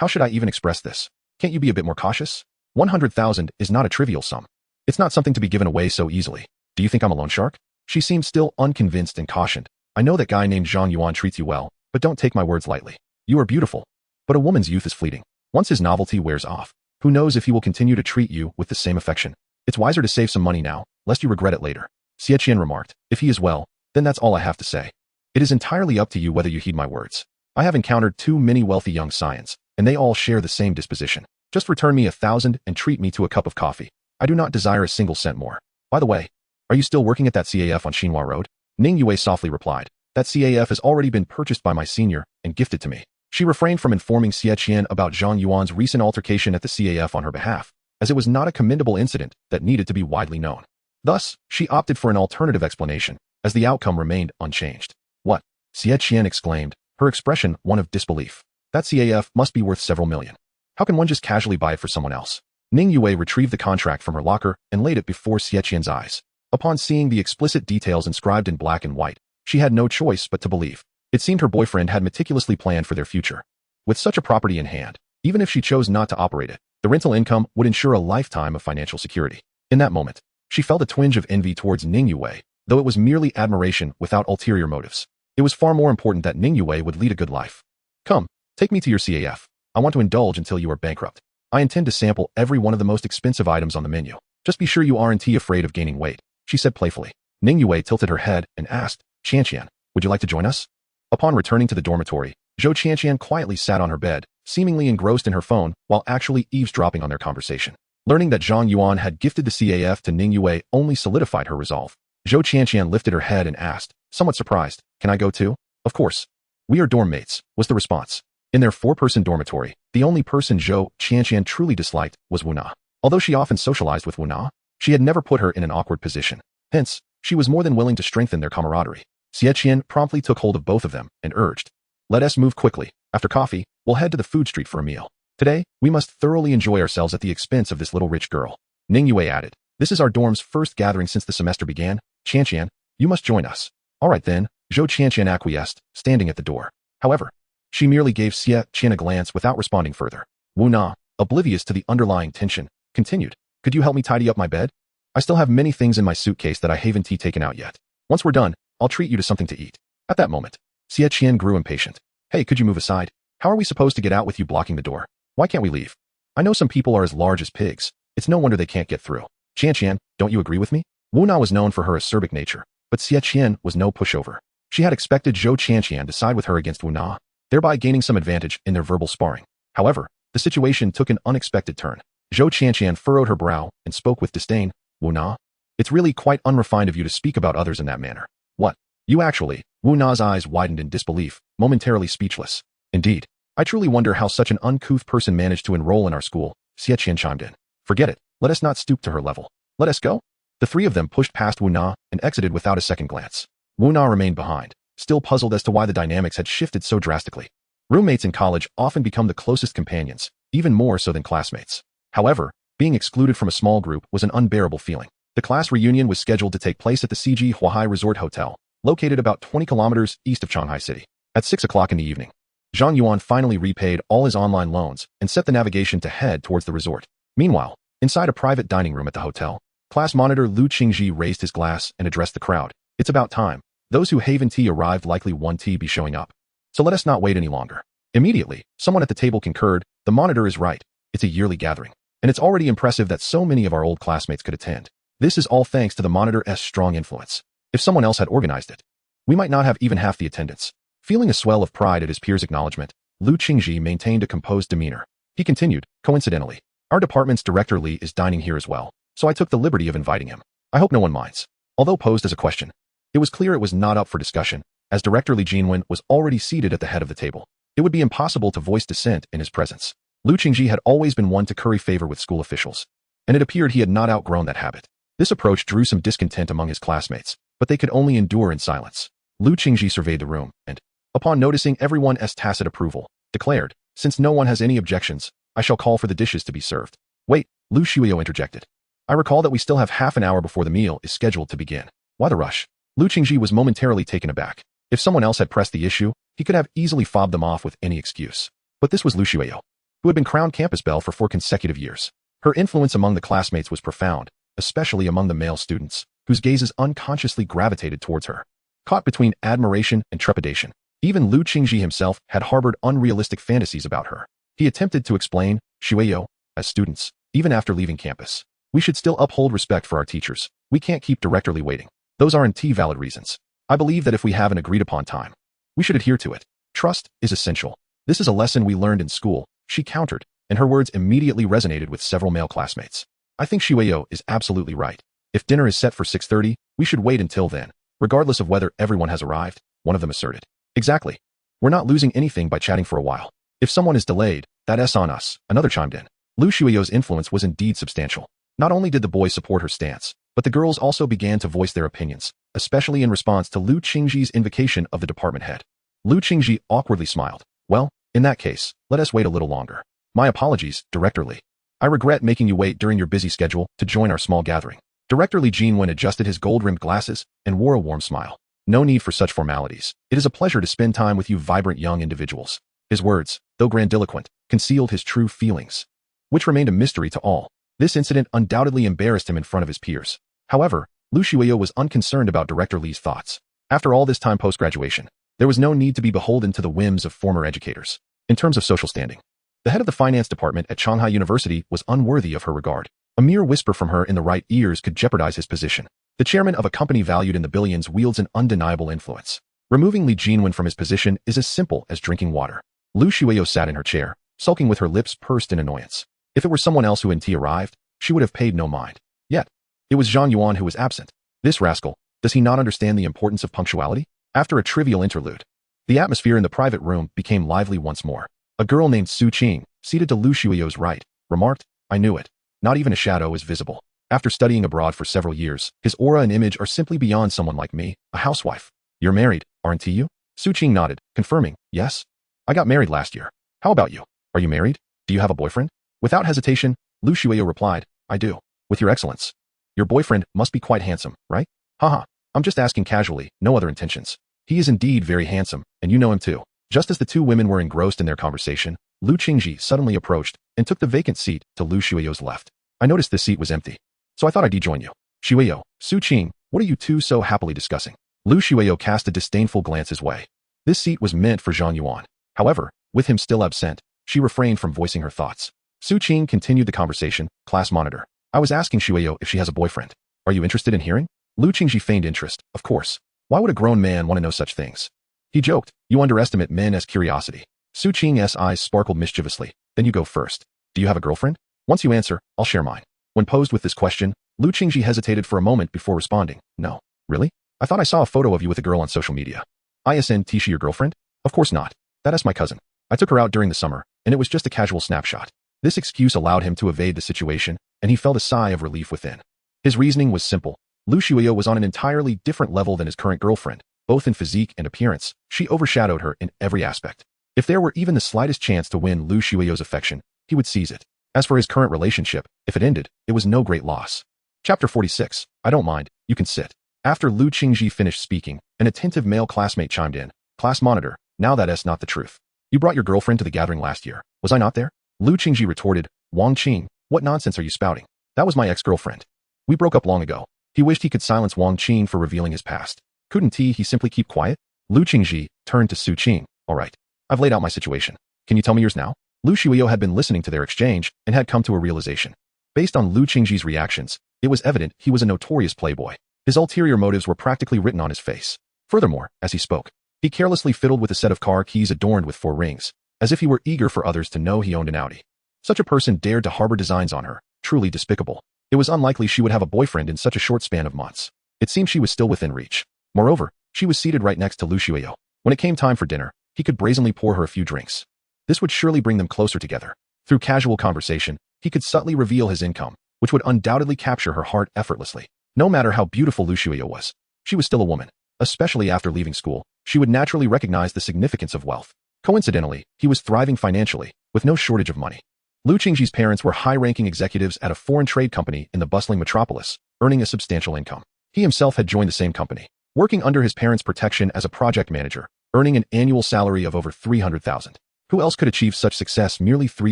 How should I even express this? Can't you be a bit more cautious? 100,000 is not a trivial sum. It's not something to be given away so easily. Do you think I'm a loan shark? She seemed still unconvinced and cautioned. I know that guy named Zhang Yuan treats you well, but don't take my words lightly. You are beautiful. But a woman's youth is fleeting. Once his novelty wears off, who knows if he will continue to treat you with the same affection. It's wiser to save some money now, lest you regret it later. Xie Qian remarked. If he is well, then that's all I have to say. It is entirely up to you whether you heed my words. I have encountered too many wealthy young scions, and they all share the same disposition. Just return me 1,000 and treat me to a cup of coffee. I do not desire a single cent more. By the way, are you still working at that CAF on Xinhua Road? Ning Yue softly replied. That CAF has already been purchased by my senior and gifted to me. She refrained from informing Xie Qian about Zhang Yuan's recent altercation at the CAF on her behalf, as it was not a commendable incident that needed to be widely known. Thus, she opted for an alternative explanation, as the outcome remained unchanged. What? Xie Qian exclaimed, her expression one of disbelief. That CAF must be worth several million. How can one just casually buy it for someone else? Ning Yue retrieved the contract from her locker and laid it before Xie Qian's eyes. Upon seeing the explicit details inscribed in black and white, she had no choice but to believe. It seemed her boyfriend had meticulously planned for their future. With such a property in hand, even if she chose not to operate it, the rental income would ensure a lifetime of financial security. In that moment, she felt a twinge of envy towards Ning Yue, though it was merely admiration without ulterior motives. It was far more important that Ning Yue would lead a good life. Come, take me to your CAF. I want to indulge until you are bankrupt. I intend to sample every one of the most expensive items on the menu. Just be sure you aren't afraid of gaining weight, she said playfully. Ning Yue tilted her head and asked, Qianqian, would you like to join us? Upon returning to the dormitory, Zhou Qianqian quietly sat on her bed, seemingly engrossed in her phone while actually eavesdropping on their conversation. Learning that Zhang Yuan had gifted the CAF to Ning Yue only solidified her resolve. Zhou Qianqian lifted her head and asked, somewhat surprised, can I go too? Of course. We are dorm mates, was the response. In their 4-person dormitory, the only person Zhou Qianqian truly disliked was Wu Na. Although she often socialized with Wu Na, she had never put her in an awkward position. Hence, she was more than willing to strengthen their camaraderie. Xie Qian promptly took hold of both of them and urged, let us move quickly. After coffee, we'll head to the food street for a meal. Today, we must thoroughly enjoy ourselves at the expense of this little rich girl. Ning Yue added, this is our dorm's first gathering since the semester began. Qianqian, you must join us. All right then, Zhou Qianqian acquiesced, standing at the door. However, she merely gave Xie Qian a glance without responding further. Wu Na, oblivious to the underlying tension, continued, could you help me tidy up my bed? I still have many things in my suitcase that I haven't taken out yet. Once we're done, I'll treat you to something to eat. At that moment, Xie Qian grew impatient. Hey, could you move aside? How are we supposed to get out with you blocking the door? Why can't we leave? I know some people are as large as pigs. It's no wonder they can't get through. Qianqian, don't you agree with me? Wu Na was known for her acerbic nature, but Xie Qian was no pushover. She had expected Zhou Qianqian to side with her against Wu Na, thereby gaining some advantage in their verbal sparring. However, the situation took an unexpected turn. Zhou Qianqian furrowed her brow and spoke with disdain. Wu Na? It's really quite unrefined of you to speak about others in that manner. What? You actually? Wu Na's eyes widened in disbelief, momentarily speechless. Indeed, I truly wonder how such an uncouth person managed to enroll in our school, Xie Qian chimed in. Forget it, let us not stoop to her level. Let us go. The three of them pushed past Wu Na and exited without a second glance. Wu Na remained behind, still puzzled as to why the dynamics had shifted so drastically. Roommates in college often become the closest companions, even more so than classmates. However, being excluded from a small group was an unbearable feeling. The class reunion was scheduled to take place at the CG Huahai Resort Hotel, located about 20 kilometers east of Shanghai City. At 6 o'clock in the evening, Zhang Yuan finally repaid all his online loans and set the navigation to head towards the resort. Meanwhile, inside a private dining room at the hotel, class monitor Lu Qingji raised his glass and addressed the crowd. It's about time. Those who haven't arrived likely won't be showing up. So let us not wait any longer. Immediately, someone at the table concurred, the monitor is right. It's a yearly gathering. And it's already impressive that so many of our old classmates could attend. This is all thanks to the monitor's strong influence. If someone else had organized it, we might not have even half the attendance. Feeling a swell of pride at his peers' acknowledgement, Lu Qingji maintained a composed demeanor. He continued, coincidentally, our department's director Li is dining here as well, so I took the liberty of inviting him. I hope no one minds. Although posed as a question, it was clear it was not up for discussion, as Director Li Jinwen was already seated at the head of the table. It would be impossible to voice dissent in his presence. Lu Qingji had always been one to curry favor with school officials, and it appeared he had not outgrown that habit. This approach drew some discontent among his classmates, but they could only endure in silence. Lu Qingji surveyed the room and, upon noticing everyone's tacit approval, declared, since no one has any objections, I shall call for the dishes to be served. Wait, Lu Shuyo interjected. I recall that we still have half an hour before the meal is scheduled to begin. Why the rush? Lu Qingji was momentarily taken aback. If someone else had pressed the issue, he could have easily fobbed them off with any excuse. But this was Lu Shuyo, who had been crowned campus belle for 4 consecutive years. Her influence among the classmates was profound, especially among the male students. whose gazes unconsciously gravitated towards her. Caught between admiration and trepidation, even Lu Qingji himself had harbored unrealistic fantasies about her. He attempted to explain, Shueyo, as students, even after leaving campus, we should still uphold respect for our teachers. We can't keep directly waiting. Those aren't valid reasons. I believe that if we have an agreed upon time, we should adhere to it. Trust is essential. This is a lesson we learned in school, she countered, and her words immediately resonated with several male classmates. I think Shueyo is absolutely right. If dinner is set for 6:30, we should wait until then, regardless of whether everyone has arrived, one of them asserted. Exactly. We're not losing anything by chatting for a while. If someone is delayed, that's on us, another chimed in. Lu Shueyo's influence was indeed substantial. Not only did the boys support her stance, but the girls also began to voice their opinions, especially in response to Lu Qingji's invocation of the department head. Lu Qingji awkwardly smiled. Well, in that case, let us wait a little longer. My apologies, Director Li. I regret making you wait during your busy schedule to join our small gathering. Director Li Jinwen adjusted his gold-rimmed glasses and wore a warm smile. No need for such formalities. It is a pleasure to spend time with you vibrant young individuals. His words, though grandiloquent, concealed his true feelings, which remained a mystery to all. This incident undoubtedly embarrassed him in front of his peers. However, Lu Shueyo was unconcerned about Director Li's thoughts. After all this time post-graduation, there was no need to be beholden to the whims of former educators. In terms of social standing, the head of the finance department at Shanghai University was unworthy of her regard. A mere whisper from her in the right ears could jeopardize his position. The chairman of a company valued in the billions wields an undeniable influence. Removing Li Jinwen from his position is as simple as drinking water. Lu Shueyo sat in her chair, sulking with her lips pursed in annoyance. If it were someone else who arrived, she would have paid no mind. Yet, it was Zhang Yuan who was absent. This rascal, does he not understand the importance of punctuality? After a trivial interlude, the atmosphere in the private room became lively once more. A girl named Su Qing, seated to Lu Shueyo's right, remarked, I knew it. Not even a shadow is visible. After studying abroad for several years, his aura and image are simply beyond someone like me, a housewife. You're married, aren't you? Su Qing nodded, confirming, yes. I got married last year. How about you? Are you married? Do you have a boyfriend? Without hesitation, Lu Shueyo replied, I do. With your excellence. Your boyfriend must be quite handsome, right? Haha, I'm just asking casually, no other intentions. He is indeed very handsome, and you know him too. Just as the two women were engrossed in their conversation, Lu Qingji suddenly approached and took the vacant seat to Lu Shueyo's left. I noticed this seat was empty, so I thought I'd join you. Shueyo, Su Qing, what are you two so happily discussing? Lu Shueyo cast a disdainful glance his way. This seat was meant for Zhang Yuan. However, with him still absent, she refrained from voicing her thoughts. Su Qing continued the conversation, class monitor. I was asking Shueyo if she has a boyfriend. Are you interested in hearing? Lu Qingji feigned interest, of course. Why would a grown man want to know such things? He joked, you underestimate men as curiosity. Su Qing's eyes sparkled mischievously. Then you go first. Do you have a girlfriend? Once you answer, I'll share mine. When posed with this question, Lu Qingji hesitated for a moment before responding. No. Really? I thought I saw a photo of you with a girl on social media. Isn't she your girlfriend? Of course not. That's my cousin. I took her out during the summer, and it was just a casual snapshot. This excuse allowed him to evade the situation, and he felt a sigh of relief within. His reasoning was simple. Lu Shueyo was on an entirely different level than his current girlfriend, both in physique and appearance. She overshadowed her in every aspect. If there were even the slightest chance to win Lu Shueyo's affection, he would seize it. As for his current relationship, if it ended, it was no great loss. Chapter 46. I don't mind, you can sit. After Lu Qingji finished speaking, an attentive male classmate chimed in. Class monitor, now that's not the truth. You brought your girlfriend to the gathering last year. Was I not there? Lu Qingji retorted, Wang Qing, what nonsense are you spouting? That was my ex-girlfriend. We broke up long ago. He wished he could silence Wang Qing for revealing his past. Couldn't he simply keep quiet? Lu Qingji turned to Su Qing. All right. I've laid out my situation. Can you tell me yours now? Lu Shueyo had been listening to their exchange and had come to a realization. Based on Lu Qingji's reactions, it was evident he was a notorious playboy. His ulterior motives were practically written on his face. Furthermore, as he spoke, he carelessly fiddled with a set of car keys adorned with 4 rings, as if he were eager for others to know he owned an Audi. Such a person dared to harbor designs on her, truly despicable. It was unlikely she would have a boyfriend in such a short span of months. It seemed she was still within reach. Moreover, she was seated right next to Lu Shueyo. When it came time for dinner, he could brazenly pour her a few drinks. This would surely bring them closer together. Through casual conversation, he could subtly reveal his income, which would undoubtedly capture her heart effortlessly. No matter how beautiful Lu Shueyo was, she was still a woman. Especially after leaving school, she would naturally recognize the significance of wealth. Coincidentally, he was thriving financially, with no shortage of money. Lu Qingji's parents were high-ranking executives at a foreign trade company in the bustling metropolis, earning a substantial income. He himself had joined the same company, working under his parents' protection as a project manager, earning an annual salary of over 300,000. Who else could achieve such success merely 3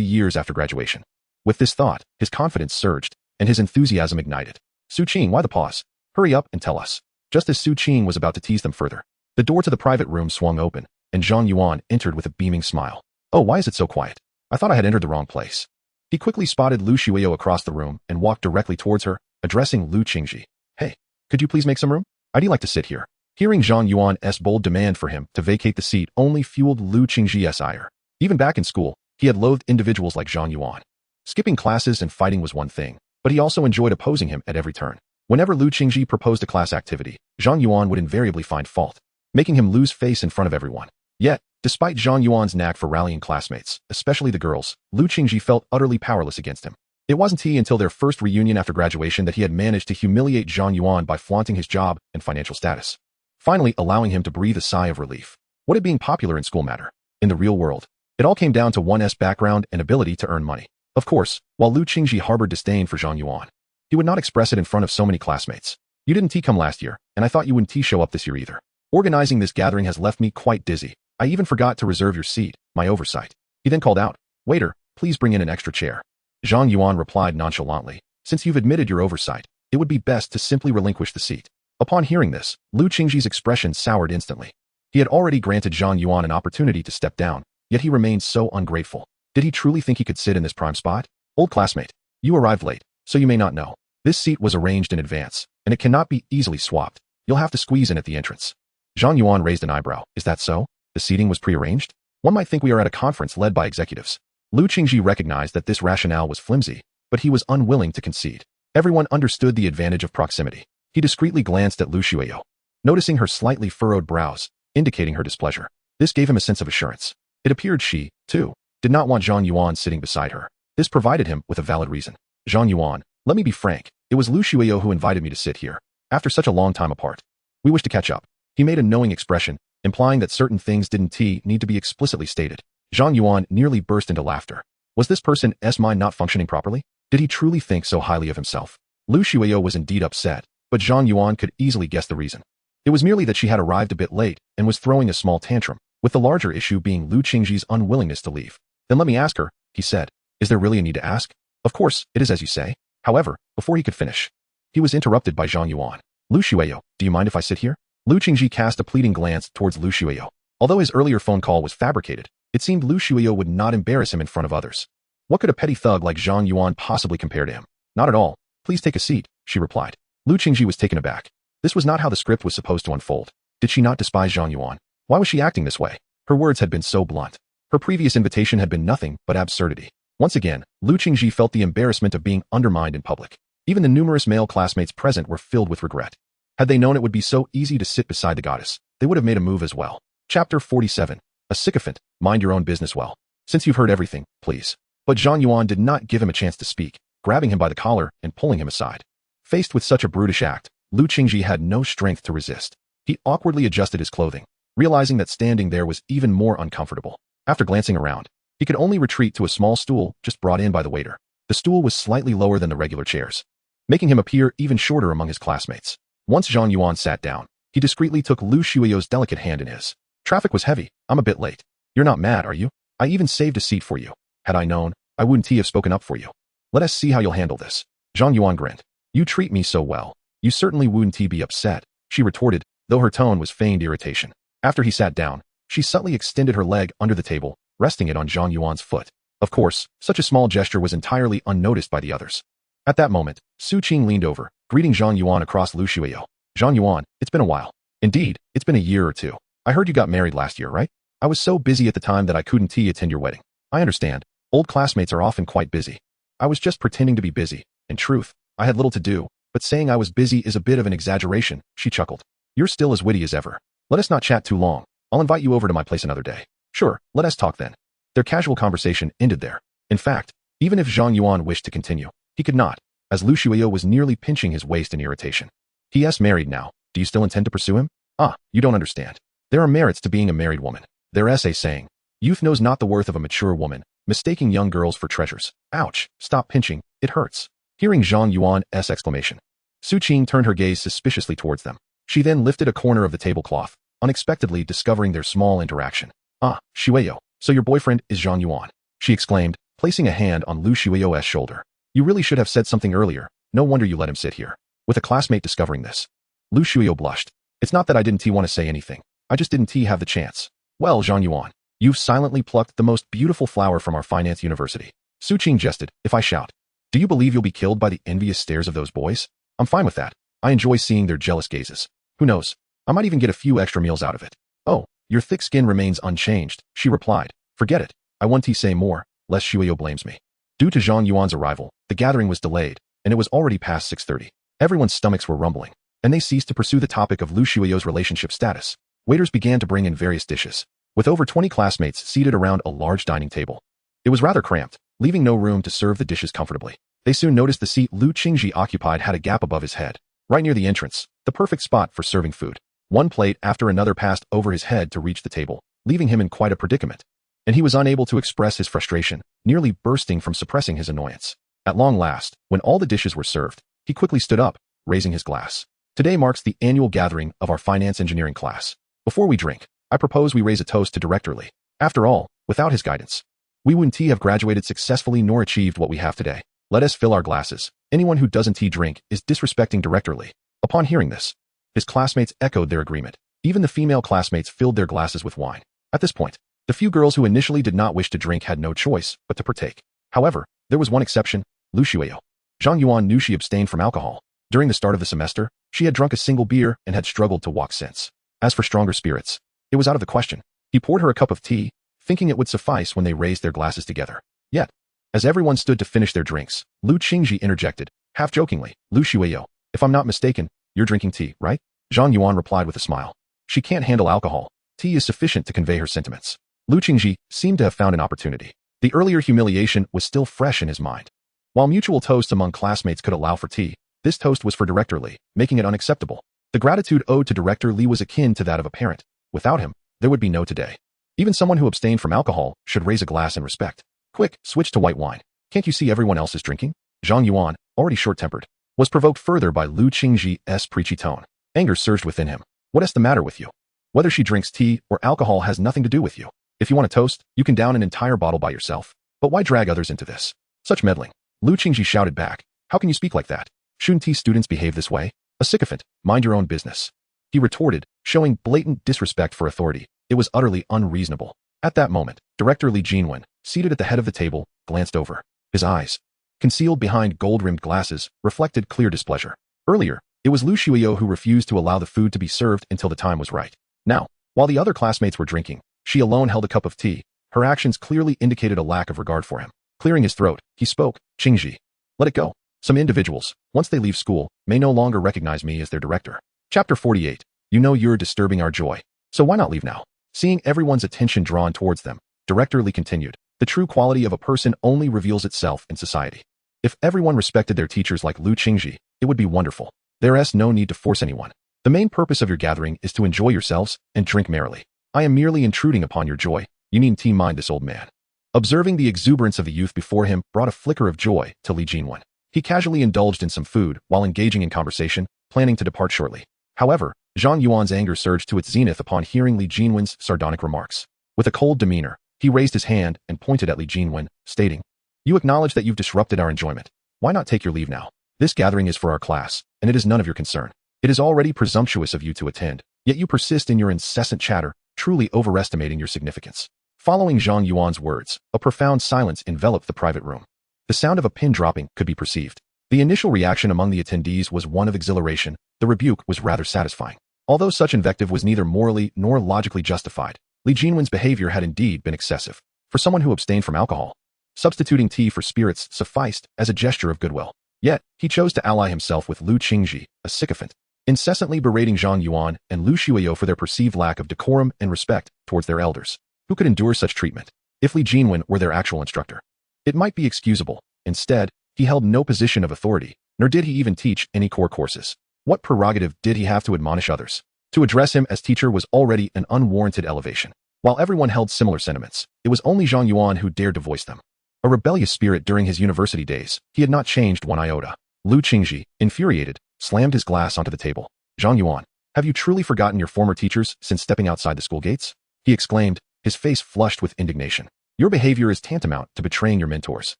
years after graduation? With this thought, his confidence surged, and his enthusiasm ignited. Su Qing, why the pause? Hurry up and tell us. Just as Su Qing was about to tease them further, the door to the private room swung open, and Zhang Yuan entered with a beaming smile. Oh, why is it so quiet? I thought I had entered the wrong place. He quickly spotted Lu Xueyo across the room and walked directly towards her, addressing Lu Qingji. Hey, could you please make some room? I'd like to sit here. Hearing Zhang Yuan's bold demand for him to vacate the seat only fueled Lu Qingji's ire. Even back in school, he had loathed individuals like Zhang Yuan. Skipping classes and fighting was one thing, but he also enjoyed opposing him at every turn. Whenever Lu Qingji proposed a class activity, Zhang Yuan would invariably find fault, making him lose face in front of everyone. Yet, despite Zhang Yuan's knack for rallying classmates, especially the girls, Lu Qingji felt utterly powerless against him. It wasn't until their first reunion after graduation that he had managed to humiliate Zhang Yuan by flaunting his job and financial status, finally allowing him to breathe a sigh of relief. What did being popular in school matter? In the real world, it all came down to one's background and ability to earn money. Of course, while Lu Qingji harbored disdain for Zhang Yuan, he would not express it in front of so many classmates. You didn't come last year, and I thought you wouldn't show up this year either. Organizing this gathering has left me quite dizzy. I even forgot to reserve your seat, my oversight. He then called out, Waiter, please bring in an extra chair. Zhang Yuan replied nonchalantly, Since you've admitted your oversight, it would be best to simply relinquish the seat. Upon hearing this, Lu Qingji's expression soured instantly. He had already granted Zhang Yuan an opportunity to step down, yet he remained so ungrateful. Did he truly think he could sit in this prime spot? Old classmate, you arrived late, so you may not know. This seat was arranged in advance, and it cannot be easily swapped. You'll have to squeeze in at the entrance. Zhang Yuan raised an eyebrow. Is that so? The seating was prearranged? One might think we are at a conference led by executives. Lu Qingji recognized that this rationale was flimsy, but he was unwilling to concede. Everyone understood the advantage of proximity. He discreetly glanced at Lu Xueyo, noticing her slightly furrowed brows, indicating her displeasure. This gave him a sense of assurance. It appeared she, too, did not want Zhang Yuan sitting beside her. This provided him with a valid reason. Zhang Yuan, let me be frank. It was Lu Xueyo who invited me to sit here. After such a long time apart, we wish to catch up. He made a knowing expression, implying that certain things didn't need to be explicitly stated. Zhang Yuan nearly burst into laughter. Was this person's mind not functioning properly? Did he truly think so highly of himself? Lu Xueyo was indeed upset, but Zhang Yuan could easily guess the reason. It was merely that she had arrived a bit late and was throwing a small tantrum, with the larger issue being Lu Qingji's unwillingness to leave. Then let me ask her, he said. Is there really a need to ask? Of course, it is as you say. However, before he could finish, he was interrupted by Zhang Yuan. Lu Xueyo, do you mind if I sit here? Lu Qingji cast a pleading glance towards Lu Xueyo. Although his earlier phone call was fabricated, it seemed Lu Xueyo would not embarrass him in front of others. What could a petty thug like Zhang Yuan possibly compare to him? Not at all. Please take a seat, she replied. Lu Qingji was taken aback. This was not how the script was supposed to unfold. Did she not despise Zhang Yuan? Why was she acting this way? Her words had been so blunt. Her previous invitation had been nothing but absurdity. Once again, Lu Qingji felt the embarrassment of being undermined in public. Even the numerous male classmates present were filled with regret. Had they known it would be so easy to sit beside the goddess, they would have made a move as well. Chapter 47. A sycophant, mind your own business well. Since you've heard everything, please. But Zhang Yuan did not give him a chance to speak, grabbing him by the collar and pulling him aside. Faced with such a brutish act, Lu Qingji had no strength to resist. He awkwardly adjusted his clothing, realizing that standing there was even more uncomfortable. After glancing around, he could only retreat to a small stool just brought in by the waiter. The stool was slightly lower than the regular chairs, making him appear even shorter among his classmates. Once Zhang Yuan sat down, he discreetly took Lu Xueyo's delicate hand in his. Traffic was heavy. I'm a bit late. You're not mad, are you? I even saved a seat for you. Had I known, I wouldn't have spoken up for you. Let us see how you'll handle this. Zhang Yuan grinned. You treat me so well. You certainly wouldn't be upset, she retorted, though her tone was feigned irritation. After he sat down, she subtly extended her leg under the table, resting it on Zhang Yuan's foot. Of course, such a small gesture was entirely unnoticed by the others. At that moment, Su Qing leaned over, greeting Zhang Yuan across Lu Xueyo. Zhang Yuan, it's been a while. Indeed, it's been a year or two. I heard you got married last year, right? I was so busy at the time that I couldn't attend your wedding. I understand. Old classmates are often quite busy. I was just pretending to be busy. In truth, I had little to do, but saying I was busy is a bit of an exaggeration, she chuckled. You're still as witty as ever. Let us not chat too long. I'll invite you over to my place another day. Sure, let us talk then. Their casual conversation ended there. In fact, even if Zhang Yuan wished to continue, he could not, as Lu Xueyo was nearly pinching his waist in irritation. He.S. married now. Do you still intend to pursue him? Ah, you don't understand. There are merits to being a married woman. Their essay saying, youth knows not the worth of a mature woman, mistaking young girls for treasures. Ouch, stop pinching, it hurts. Hearing Zhang Yuan's exclamation, Su Qing turned her gaze suspiciously towards them. She then lifted a corner of the tablecloth, unexpectedly discovering their small interaction. Ah, Xueyo, so your boyfriend is Zhang Yuan, she exclaimed, placing a hand on Lu Xueyo's shoulder. You really should have said something earlier. No wonder you let him sit here. with a classmate discovering this. Lu Shuyo blushed. It's not that I didn't want to say anything. I just didn't have the chance. Well, Zhang Yuan, you've silently plucked the most beautiful flower from our finance university. Su Qing jested, if I shout. Do you believe you'll be killed by the envious stares of those boys? I'm fine with that. I enjoy seeing their jealous gazes. Who knows? I might even get a few extra meals out of it. Oh, your thick skin remains unchanged, she replied. Forget it. I want to say more, lest Shuyo blames me. Due to Zhang Yuan's arrival, the gathering was delayed, and it was already past 6:30. Everyone's stomachs were rumbling, and they ceased to pursue the topic of Lu Shuyo's relationship status. Waiters began to bring in various dishes, with over 20 classmates seated around a large dining table. It was rather cramped, leaving no room to serve the dishes comfortably. They soon noticed the seat Lu Qingji occupied had a gap above his head, right near the entrance, the perfect spot for serving food. One plate after another passed over his head to reach the table, leaving him in quite a predicament. And he was unable to express his frustration, nearly bursting from suppressing his annoyance. At long last, when all the dishes were served, he quickly stood up, raising his glass. Today marks the annual gathering of our finance engineering class. Before we drink, I propose we raise a toast to Director Li. After all, without his guidance, we wouldn't have graduated successfully nor achieved what we have today. Let us fill our glasses. Anyone who doesn't drink is disrespecting Director Li. Upon hearing this, his classmates echoed their agreement. Even the female classmates filled their glasses with wine. At this point, the few girls who initially did not wish to drink had no choice but to partake. However, there was one exception, Lu Shuyo. Zhang Yuan knew she abstained from alcohol. During the start of the semester, she had drunk a single beer and had struggled to walk since. As for stronger spirits, it was out of the question. He poured her a cup of tea, thinking it would suffice when they raised their glasses together. Yet, as everyone stood to finish their drinks, Lu Qingji interjected, half jokingly, Lu Shuyo, if I'm not mistaken, you're drinking tea, right? Zhang Yuan replied with a smile. She can't handle alcohol. Tea is sufficient to convey her sentiments. Lu Qingji seemed to have found an opportunity. The earlier humiliation was still fresh in his mind. While mutual toasts among classmates could allow for tea, this toast was for Director Li, making it unacceptable. The gratitude owed to Director Li was akin to that of a parent. Without him, there would be no today. Even someone who abstained from alcohol should raise a glass in respect. Quick, switch to white wine. Can't you see everyone else is drinking? Zhang Yuan, already short-tempered, was provoked further by Lu Qingji's preachy tone. Anger surged within him. What is the matter with you? Whether she drinks tea or alcohol has nothing to do with you. If you want a toast, you can down an entire bottle by yourself. But why drag others into this? Such meddling. Lu Qingji shouted back. How can you speak like that? Shouldn't tea students behave this way? A sycophant, mind your own business. He retorted, showing blatant disrespect for authority. It was utterly unreasonable. At that moment, Director Li Jinwen, seated at the head of the table, glanced over. His eyes, concealed behind gold-rimmed glasses, reflected clear displeasure. Earlier, it was Lu Shuyo who refused to allow the food to be served until the time was right. Now, while the other classmates were drinking, she alone held a cup of tea. Her actions clearly indicated a lack of regard for him. Clearing his throat, he spoke, Qingji. Let it go. Some individuals, once they leave school, may no longer recognize me as their director. Chapter 48. You know you're disturbing our joy. So why not leave now? Seeing everyone's attention drawn towards them, Director Li continued. The true quality of a person only reveals itself in society. If everyone respected their teachers like Lu Qingji, it would be wonderful. There is no need to force anyone. The main purpose of your gathering is to enjoy yourselves and drink merrily. I am merely intruding upon your joy. You needn't mind this old man. Observing the exuberance of the youth before him brought a flicker of joy to Li Jinwen. He casually indulged in some food while engaging in conversation, planning to depart shortly. However, Zhang Yuan's anger surged to its zenith upon hearing Li Jinwen's sardonic remarks. With a cold demeanor, he raised his hand and pointed at Li Jinwen, stating, You acknowledge that you've disrupted our enjoyment. Why not take your leave now? This gathering is for our class, and it is none of your concern. It is already presumptuous of you to attend, yet you persist in your incessant chatter, truly overestimating your significance. Following Zhang Yuan's words, a profound silence enveloped the private room. The sound of a pin dropping could be perceived. The initial reaction among the attendees was one of exhilaration. The rebuke was rather satisfying. Although such invective was neither morally nor logically justified, Li Jinwen's behavior had indeed been excessive. For someone who abstained from alcohol, substituting tea for spirits sufficed as a gesture of goodwill. Yet, he chose to ally himself with Lu Qingji, a sycophant, incessantly berating Zhang Yuan and Lu Shuyo for their perceived lack of decorum and respect towards their elders. Who could endure such treatment? If Li Jinwen were their actual instructor, it might be excusable. Instead, he held no position of authority, nor did he even teach any core courses. What prerogative did he have to admonish others? To address him as teacher was already an unwarranted elevation. While everyone held similar sentiments, it was only Zhang Yuan who dared to voice them. A rebellious spirit during his university days, he had not changed one iota. Lu Qingji, infuriated, slammed his glass onto the table. Zhang Yuan, have you truly forgotten your former teachers since stepping outside the school gates? He exclaimed, his face flushed with indignation. Your behavior is tantamount to betraying your mentors.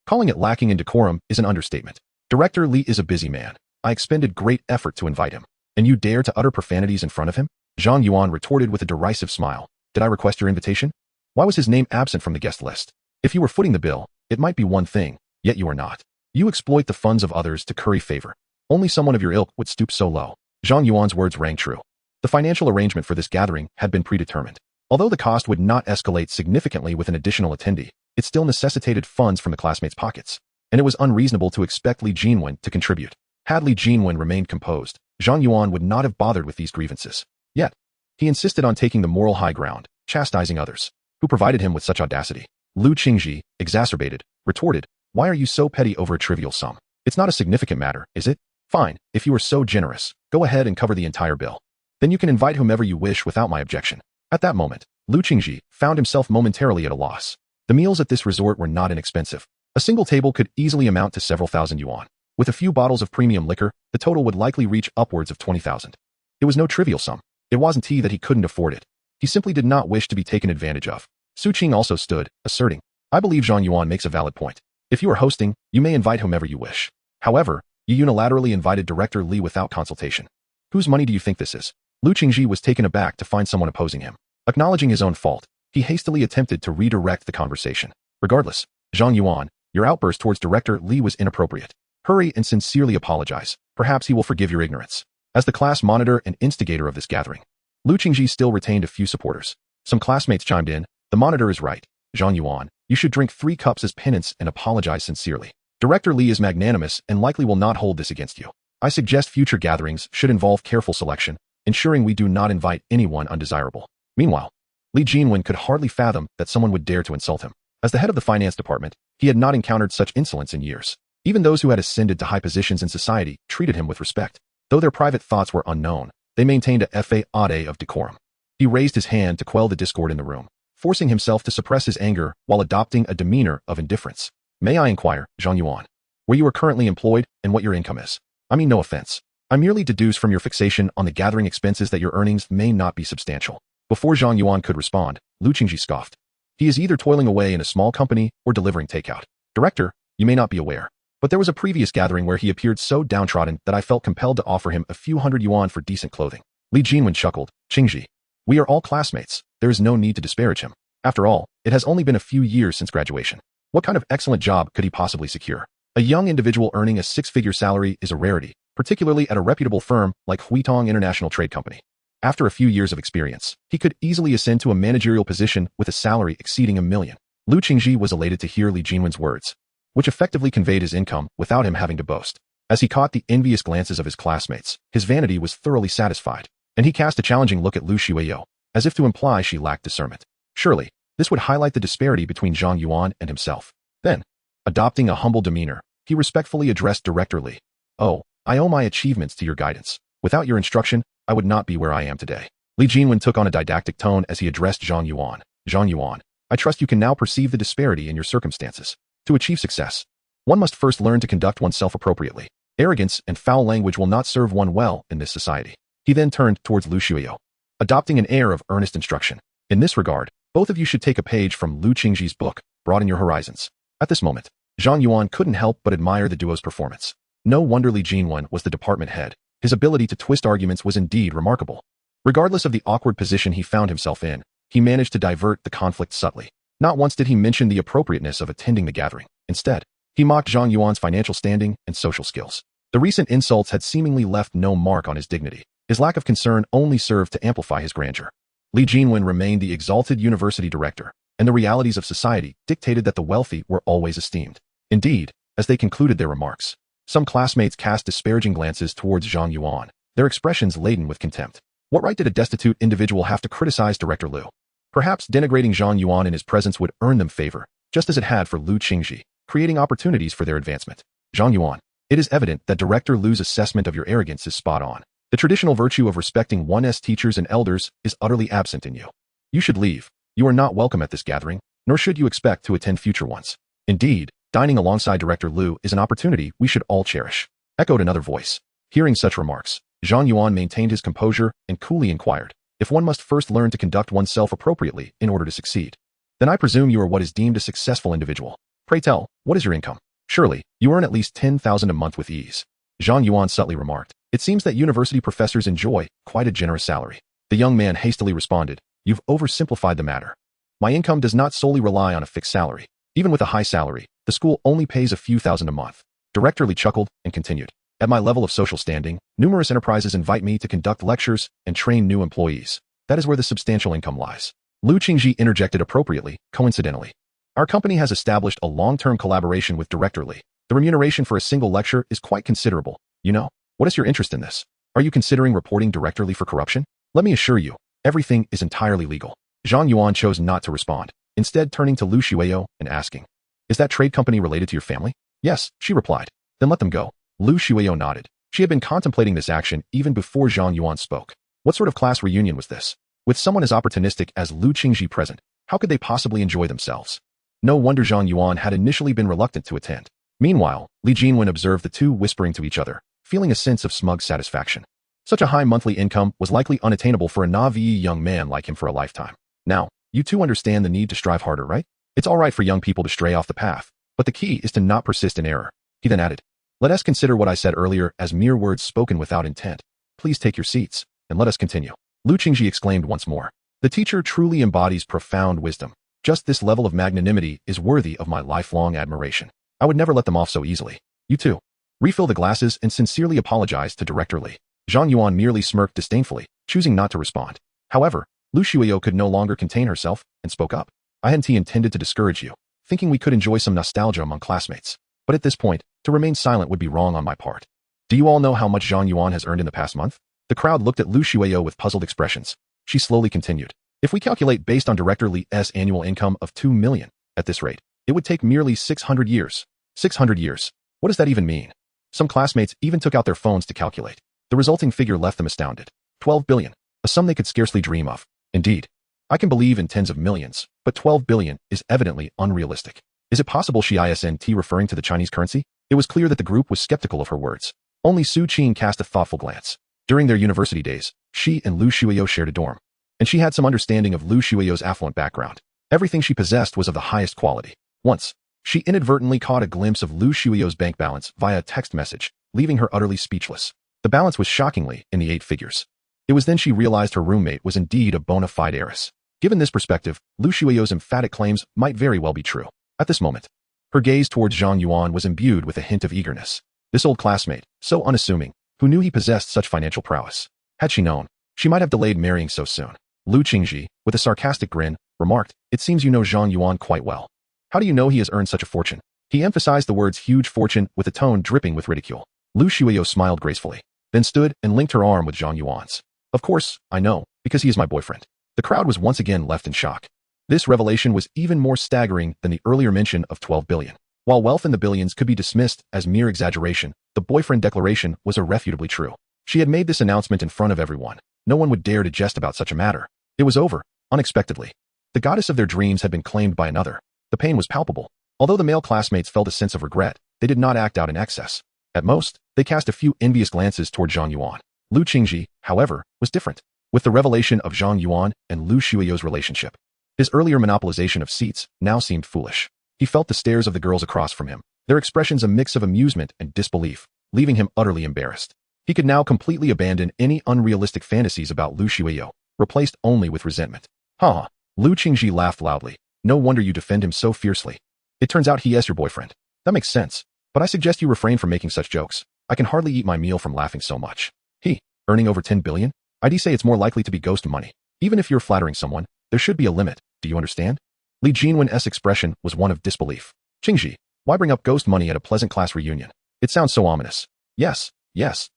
Calling it lacking in decorum is an understatement. Director Li is a busy man. I expended great effort to invite him. And you dare to utter profanities in front of him? Zhang Yuan retorted with a derisive smile. Did I request your invitation? Why was his name absent from the guest list? If you were footing the bill, it might be one thing, yet you are not. You exploit the funds of others to curry favor. Only someone of your ilk would stoop so low. Zhang Yuan's words rang true. The financial arrangement for this gathering had been predetermined. Although the cost would not escalate significantly with an additional attendee, it still necessitated funds from the classmates' pockets, and it was unreasonable to expect Li Jinwen to contribute. Had Li Jinwen remained composed, Zhang Yuan would not have bothered with these grievances. Yet, he insisted on taking the moral high ground, chastising others. Who provided him with such audacity? Lu Qingji, exacerbated, retorted, "Why are you so petty over a trivial sum? It's not a significant matter, is it? Fine, if you are so generous, go ahead and cover the entire bill. Then you can invite whomever you wish without my objection." At that moment, Lu Qingji found himself momentarily at a loss. The meals at this resort were not inexpensive. A single table could easily amount to several thousand yuan. With a few bottles of premium liquor, the total would likely reach upwards of 20,000. It was no trivial sum. It wasn't that he couldn't afford it. He simply did not wish to be taken advantage of. Su Qing also stood, asserting, "I believe Zhang Yuan makes a valid point. If you are hosting, you may invite whomever you wish. However, you unilaterally invited Director Li without consultation. Whose money do you think this is?" Lu Qingji was taken aback to find someone opposing him. Acknowledging his own fault, he hastily attempted to redirect the conversation. "Regardless, Zhang Yuan, your outburst towards Director Li was inappropriate. Hurry and sincerely apologize. Perhaps he will forgive your ignorance." As the class monitor and instigator of this gathering, Lu Qingji still retained a few supporters. Some classmates chimed in, "The monitor is right. Zhang Yuan, you should drink 3 cups as penance and apologize sincerely. Director Li is magnanimous and likely will not hold this against you. I suggest future gatherings should involve careful selection, ensuring we do not invite anyone undesirable." Meanwhile, Li Jinwen could hardly fathom that someone would dare to insult him. As the head of the finance department, he had not encountered such insolence in years. Even those who had ascended to high positions in society treated him with respect. Though their private thoughts were unknown, they maintained a facade of decorum. He raised his hand to quell the discord in the room, forcing himself to suppress his anger while adopting a demeanor of indifference. "May I inquire, Zhang Yuan, where you are currently employed and what your income is? I mean no offense. I merely deduce from your fixation on the gathering expenses that your earnings may not be substantial." Before Zhang Yuan could respond, Lu Qingji scoffed. "He is either toiling away in a small company or delivering takeout. Director, you may not be aware, but there was a previous gathering where he appeared so downtrodden that I felt compelled to offer him a few hundred yuan for decent clothing." Li Jinwen chuckled, "Qingji, we are all classmates. There is no need to disparage him. After all, it has only been a few years since graduation. What kind of excellent job could he possibly secure? A young individual earning a 6-figure salary is a rarity, particularly at a reputable firm like Huitong International Trade Company. After a few years of experience, he could easily ascend to a managerial position with a salary exceeding 1 million. Lu Qingji was elated to hear Li Jinwen's words, which effectively conveyed his income without him having to boast. As he caught the envious glances of his classmates, his vanity was thoroughly satisfied, and he cast a challenging look at Lu Xueyou, as if to imply she lacked discernment. Surely, this would highlight the disparity between Zhang Yuan and himself. Then, adopting a humble demeanor, he respectfully addressed Director Li. "Oh, I owe my achievements to your guidance. Without your instruction, I would not be where I am today." Li Jinwen took on a didactic tone as he addressed Zhang Yuan. "Zhang Yuan, I trust you can now perceive the disparity in your circumstances. To achieve success, one must first learn to conduct oneself appropriately. Arrogance and foul language will not serve one well in this society." He then turned towards Lu Xueyou, adopting an air of earnest instruction. "In this regard, both of you should take a page from Lu Qingji's book, Broaden Your Horizons." At this moment, Zhang Yuan couldn't help but admire the duo's performance. No wonder Li Jinwen was the department head. His ability to twist arguments was indeed remarkable. Regardless of the awkward position he found himself in, he managed to divert the conflict subtly. Not once did he mention the appropriateness of attending the gathering. Instead, he mocked Zhang Yuan's financial standing and social skills. The recent insults had seemingly left no mark on his dignity. His lack of concern only served to amplify his grandeur. Li Jinwen remained the exalted university director, and the realities of society dictated that the wealthy were always esteemed. Indeed, as they concluded their remarks, some classmates cast disparaging glances towards Zhang Yuan, their expressions laden with contempt. What right did a destitute individual have to criticize Director Lu? Perhaps denigrating Zhang Yuan in his presence would earn them favor, just as it had for Lu Qingji, creating opportunities for their advancement. "Zhang Yuan, it is evident that Director Lu's assessment of your arrogance is spot on. The traditional virtue of respecting one's teachers and elders is utterly absent in you. You should leave. You are not welcome at this gathering, nor should you expect to attend future ones. Indeed, dining alongside Director Lu is an opportunity we should all cherish," echoed another voice. Hearing such remarks, Zhang Yuan maintained his composure and coolly inquired, "If one must first learn to conduct oneself appropriately in order to succeed, then I presume you are what is deemed a successful individual. Pray tell, what is your income? Surely, you earn at least 10,000 a month with ease." Zhang Yuan subtly remarked. It seems that university professors enjoy quite a generous salary. The young man hastily responded, you've oversimplified the matter. My income does not solely rely on a fixed salary. Even with a high salary, the school only pays a few thousand a month. Director Li chuckled and continued. At my level of social standing, numerous enterprises invite me to conduct lectures and train new employees. That is where the substantial income lies. Lu Qingji interjected appropriately, coincidentally. Our company has established a long-term collaboration with Director Li. The remuneration for a single lecture is quite considerable. You know, what is your interest in this? Are you considering reporting Director Li for corruption? Let me assure you, everything is entirely legal. Zhang Yuan chose not to respond, instead turning to Lu Xueyo and asking, is that trade company related to your family? Yes, she replied. Then let them go. Lu Xueyo nodded. She had been contemplating this action even before Zhang Yuan spoke. What sort of class reunion was this? With someone as opportunistic as Lu Qingji present, how could they possibly enjoy themselves? No wonder Zhang Yuan had initially been reluctant to attend. Meanwhile, Li Jinwen observed the two whispering to each other, feeling a sense of smug satisfaction. Such a high monthly income was likely unattainable for a naive young man like him for a lifetime. Now, you two understand the need to strive harder, right? It's all right for young people to stray off the path, but the key is to not persist in error. He then added, let us consider what I said earlier as mere words spoken without intent. Please take your seats, and let us continue. Lu Qingji exclaimed once more. The teacher truly embodies profound wisdom. Just this level of magnanimity is worthy of my lifelong admiration. I would never let them off so easily. You too. Refill the glasses and sincerely apologize to Director Li. Zhang Yuan merely smirked disdainfully, choosing not to respond. However, Lu Xueyo could no longer contain herself and spoke up. I hadn't intended to discourage you, thinking we could enjoy some nostalgia among classmates. But at this point, to remain silent would be wrong on my part. Do you all know how much Zhang Yuan has earned in the past month? The crowd looked at Lu Xueyo with puzzled expressions. She slowly continued. If we calculate based on Director Li's annual income of 2 million, at this rate, it would take merely 600 years. 600 years. What does that even mean? Some classmates even took out their phones to calculate. The resulting figure left them astounded. 12 billion. A sum they could scarcely dream of. Indeed. I can believe in tens of millions, but 12 billion is evidently unrealistic. Is it possible she isn't referring to the Chinese currency? It was clear that the group was skeptical of her words. Only Su Qing cast a thoughtful glance. During their university days, she and Lu Xueyo shared a dorm, and she had some understanding of Lu Xueyo's affluent background. Everything she possessed was of the highest quality. Once, she inadvertently caught a glimpse of Lu Xueyo's bank balance via a text message, leaving her utterly speechless. The balance was shockingly in the 8 figures. It was then she realized her roommate was indeed a bona fide heiress. Given this perspective, Lu Xueyo's emphatic claims might very well be true. At this moment, her gaze towards Zhang Yuan was imbued with a hint of eagerness. This old classmate, so unassuming, who knew he possessed such financial prowess. Had she known, she might have delayed marrying so soon. Lu Qingji, with a sarcastic grin, remarked, it seems you know Zhang Yuan quite well. How do you know he has earned such a fortune? He emphasized the words huge fortune with a tone dripping with ridicule. Lu Xueyo smiled gracefully, then stood and linked her arm with Zhang Yuan's. Of course, I know, because he is my boyfriend. The crowd was once again left in shock. This revelation was even more staggering than the earlier mention of 12 billion. While wealth in the billions could be dismissed as mere exaggeration, the boyfriend declaration was irrefutably true. She had made this announcement in front of everyone. No one would dare to jest about such a matter. It was over, unexpectedly. The goddess of their dreams had been claimed by another. The pain was palpable. Although the male classmates felt a sense of regret, they did not act out in excess. At most, they cast a few envious glances toward Zhang Yuan. Lu Qingji, however, was different. With the revelation of Zhang Yuan and Lu Xueyo's relationship, his earlier monopolization of seats now seemed foolish. He felt the stares of the girls across from him, their expressions a mix of amusement and disbelief, leaving him utterly embarrassed. He could now completely abandon any unrealistic fantasies about Lu Xueyo, replaced only with resentment. Ha! Lu Qingji laughed loudly. No wonder you defend him so fiercely. It turns out he is your boyfriend. That makes sense, but I suggest you refrain from making such jokes. I can hardly eat my meal from laughing so much. He, earning over 10 billion? I'd say it's more likely to be ghost money. Even if you're flattering someone, there should be a limit. Do you understand? Li Jinwen's expression was one of disbelief. Qingji, why bring up ghost money at a pleasant class reunion? It sounds so ominous. Yes,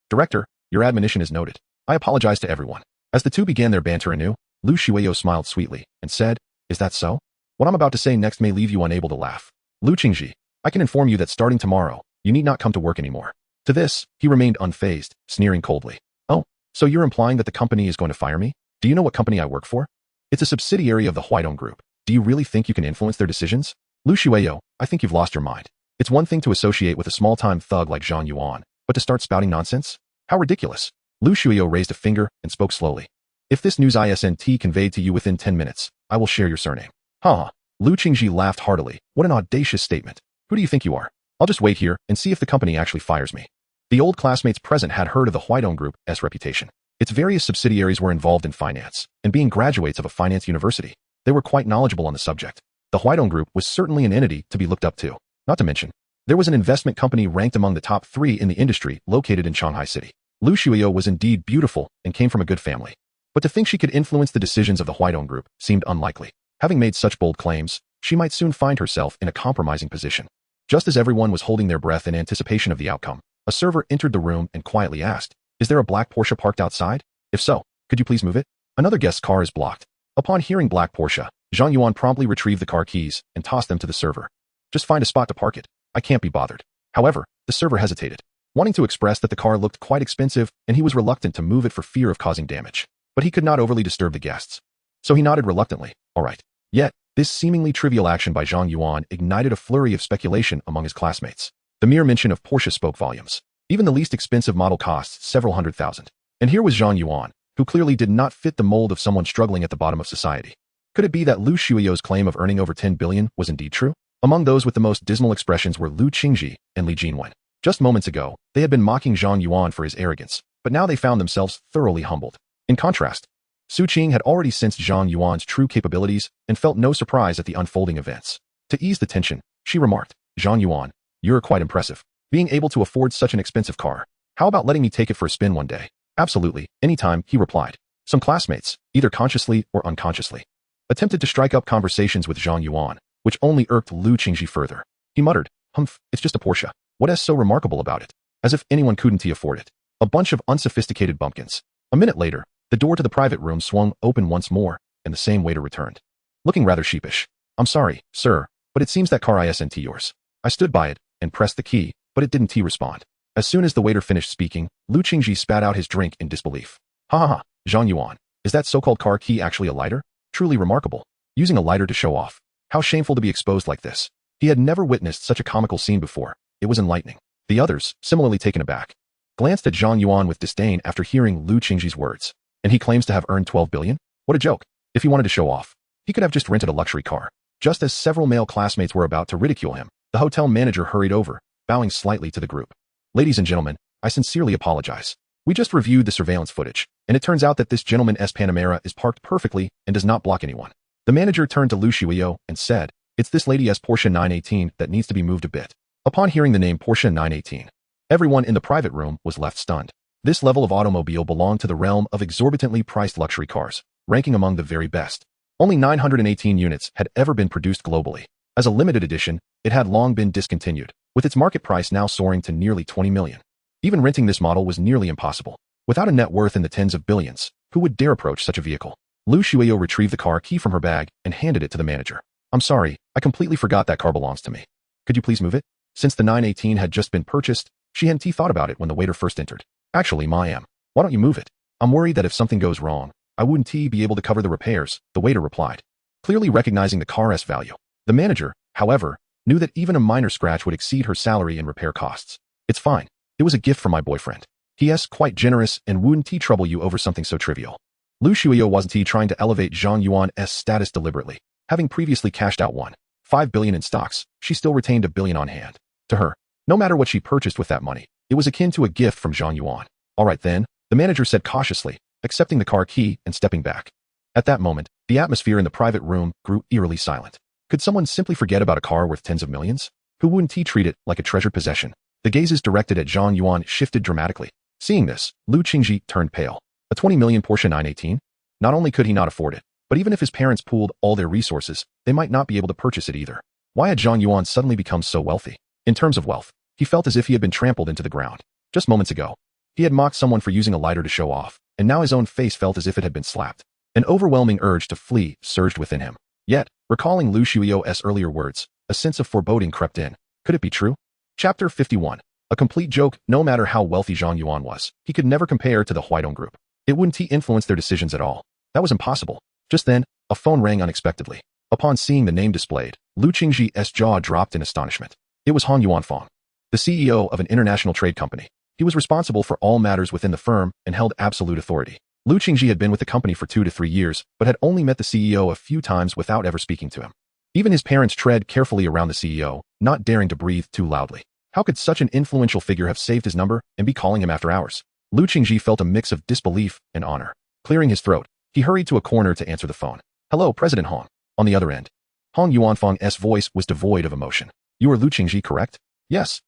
Director, your admonition is noted. I apologize to everyone. As the two began their banter anew, Lu Xueyo smiled sweetly and said, is that so? What I'm about to say next may leave you unable to laugh. Lu Qingji, I can inform you that starting tomorrow, you need not come to work anymore. To this, he remained unfazed, sneering coldly. Oh, so you're implying that the company is going to fire me? Do you know what company I work for? It's a subsidiary of the Huaidong Group. Do you really think you can influence their decisions? Lu Xueyo, I think you've lost your mind. It's one thing to associate with a small-time thug like Zhang Yuan, but to start spouting nonsense? How ridiculous. Lu Xueyo raised a finger and spoke slowly. If this news isn't conveyed to you within 10 minutes, I will share your surname. Ha! Lu Qingji laughed heartily. What an audacious statement. Who do you think you are? I'll just wait here and see if the company actually fires me. The old classmates present had heard of the Huaidong Group's reputation. Its various subsidiaries were involved in finance, and being graduates of a finance university, they were quite knowledgeable on the subject. The Huaidong Group was certainly an entity to be looked up to. Not to mention, there was an investment company ranked among the top 3 in the industry located in Shanghai City. Lu Shuiyo was indeed beautiful and came from a good family. But to think she could influence the decisions of the Huaidong Group seemed unlikely. Having made such bold claims, she might soon find herself in a compromising position. Just as everyone was holding their breath in anticipation of the outcome, a server entered the room and quietly asked, "Is there a black Porsche parked outside? If so, could you please move it? Another guest's car is blocked." Upon hearing black Porsche, Zhang Yuan promptly retrieved the car keys and tossed them to the server. "Just find a spot to park it. I can't be bothered." However, the server hesitated, wanting to express that the car looked quite expensive and he was reluctant to move it for fear of causing damage. But he could not overly disturb the guests. So he nodded reluctantly, "All right." Yet, this seemingly trivial action by Zhang Yuan ignited a flurry of speculation among his classmates. The mere mention of Porsche spoke volumes. Even the least expensive model costs several $100,000. And here was Zhang Yuan, who clearly did not fit the mold of someone struggling at the bottom of society. Could it be that Lu Shuiyo's claim of earning over 10 billion was indeed true? Among those with the most dismal expressions were Lu Qingji and Li Jinwen. Just moments ago, they had been mocking Zhang Yuan for his arrogance, but now they found themselves thoroughly humbled. In contrast, Su Qing had already sensed Zhang Yuan's true capabilities and felt no surprise at the unfolding events. To ease the tension, she remarked, "Zhang Yuan, you're quite impressive. Being able to afford such an expensive car. How about letting me take it for a spin one day?" "Absolutely, anytime," he replied. Some classmates, either consciously or unconsciously, attempted to strike up conversations with Zhang Yuan, which only irked Lu Qingji further. He muttered, "Humph, it's just a Porsche. What is so remarkable about it? As if anyone couldn't afford it. A bunch of unsophisticated bumpkins." A minute later, the door to the private room swung open once more, and the same waiter returned. Looking rather sheepish. "I'm sorry, sir, but it seems that car isn't yours." I stood by it and pressed the key, but it didn't respond. As soon as the waiter finished speaking, Lu Qingji spat out his drink in disbelief. "Ha ha ha, Zhang Yuan, is that so-called car key actually a lighter? Truly remarkable. Using a lighter to show off. How shameful to be exposed like this." He had never witnessed such a comical scene before. It was enlightening. The others, similarly taken aback, glanced at Zhang Yuan with disdain after hearing Lu Qingji's words. And he claims to have earned 12 billion? What a joke. If he wanted to show off, he could have just rented a luxury car. Just as several male classmates were about to ridicule him, the hotel manager hurried over, bowing slightly to the group. "Ladies and gentlemen, I sincerely apologize. We just reviewed the surveillance footage, and it turns out that this gentleman's Panamera is parked perfectly and does not block anyone." The manager turned to Lu Shuiyo and said, "It's this lady's Porsche 918 that needs to be moved a bit." Upon hearing the name Porsche 918, everyone in the private room was left stunned. This level of automobile belonged to the realm of exorbitantly priced luxury cars, ranking among the very best. Only 918 units had ever been produced globally. As a limited edition, it had long been discontinued, with its market price now soaring to nearly 20 million. Even renting this model was nearly impossible. Without a net worth in the tens of billions, who would dare approach such a vehicle? Lu Shuiyo retrieved the car key from her bag and handed it to the manager. "I'm sorry, I completely forgot that car belongs to me. Could you please move it?" Since the 918 had just been purchased, she hadn't thought about it when the waiter first entered. "Actually, ma'am, why don't you move it? I'm worried that if something goes wrong, I wouldn't be able to cover the repairs," the waiter replied, clearly recognizing the car's value. The manager, however, knew that even a minor scratch would exceed her salary and repair costs. "It's fine. It was a gift from my boyfriend. He's quite generous and wouldn't trouble you over something so trivial." Lu Shuiyo wasn't trying to elevate Zhang Yuan's status deliberately. Having previously cashed out 1.5 billion in stocks, she still retained 1 billion on hand. To her, no matter what she purchased with that money, it was akin to a gift from Zhang Yuan. "All right then," the manager said cautiously, accepting the car key and stepping back. At that moment, the atmosphere in the private room grew eerily silent. Could someone simply forget about a car worth tens of millions? Who wouldn't treat it like a treasured possession? The gazes directed at Zhang Yuan shifted dramatically. Seeing this, Lu Qingji turned pale. A 20 million Porsche 918? Not only could he not afford it, but even if his parents pooled all their resources, they might not be able to purchase it either. Why had Zhang Yuan suddenly become so wealthy? In terms of wealth, he felt as if he had been trampled into the ground. Just moments ago, he had mocked someone for using a lighter to show off, and now his own face felt as if it had been slapped. An overwhelming urge to flee surged within him. Yet, recalling Lu Shuiyo's earlier words, a sense of foreboding crept in. Could it be true? Chapter 51. A complete joke. No matter how wealthy Zhang Yuan was, he could never compare to the Huaidong Group. It wouldn't influence their decisions at all. That was impossible. Just then, a phone rang unexpectedly. Upon seeing the name displayed, Lu Qingji's jaw dropped in astonishment. It was Hong Yuanfang, the CEO of an international trade company. He was responsible for all matters within the firm and held absolute authority. Lu Qingji had been with the company for 2 to 3 years, but had only met the CEO a few times without ever speaking to him. Even his parents tread carefully around the CEO, not daring to breathe too loudly. How could such an influential figure have saved his number and be calling him after hours? Lu Qingji felt a mix of disbelief and honor. Clearing his throat, he hurried to a corner to answer the phone. Hello, President Hong. On the other end, Hong Yuanfeng's voice was devoid of emotion. You are Lu Qingji, correct? Yes,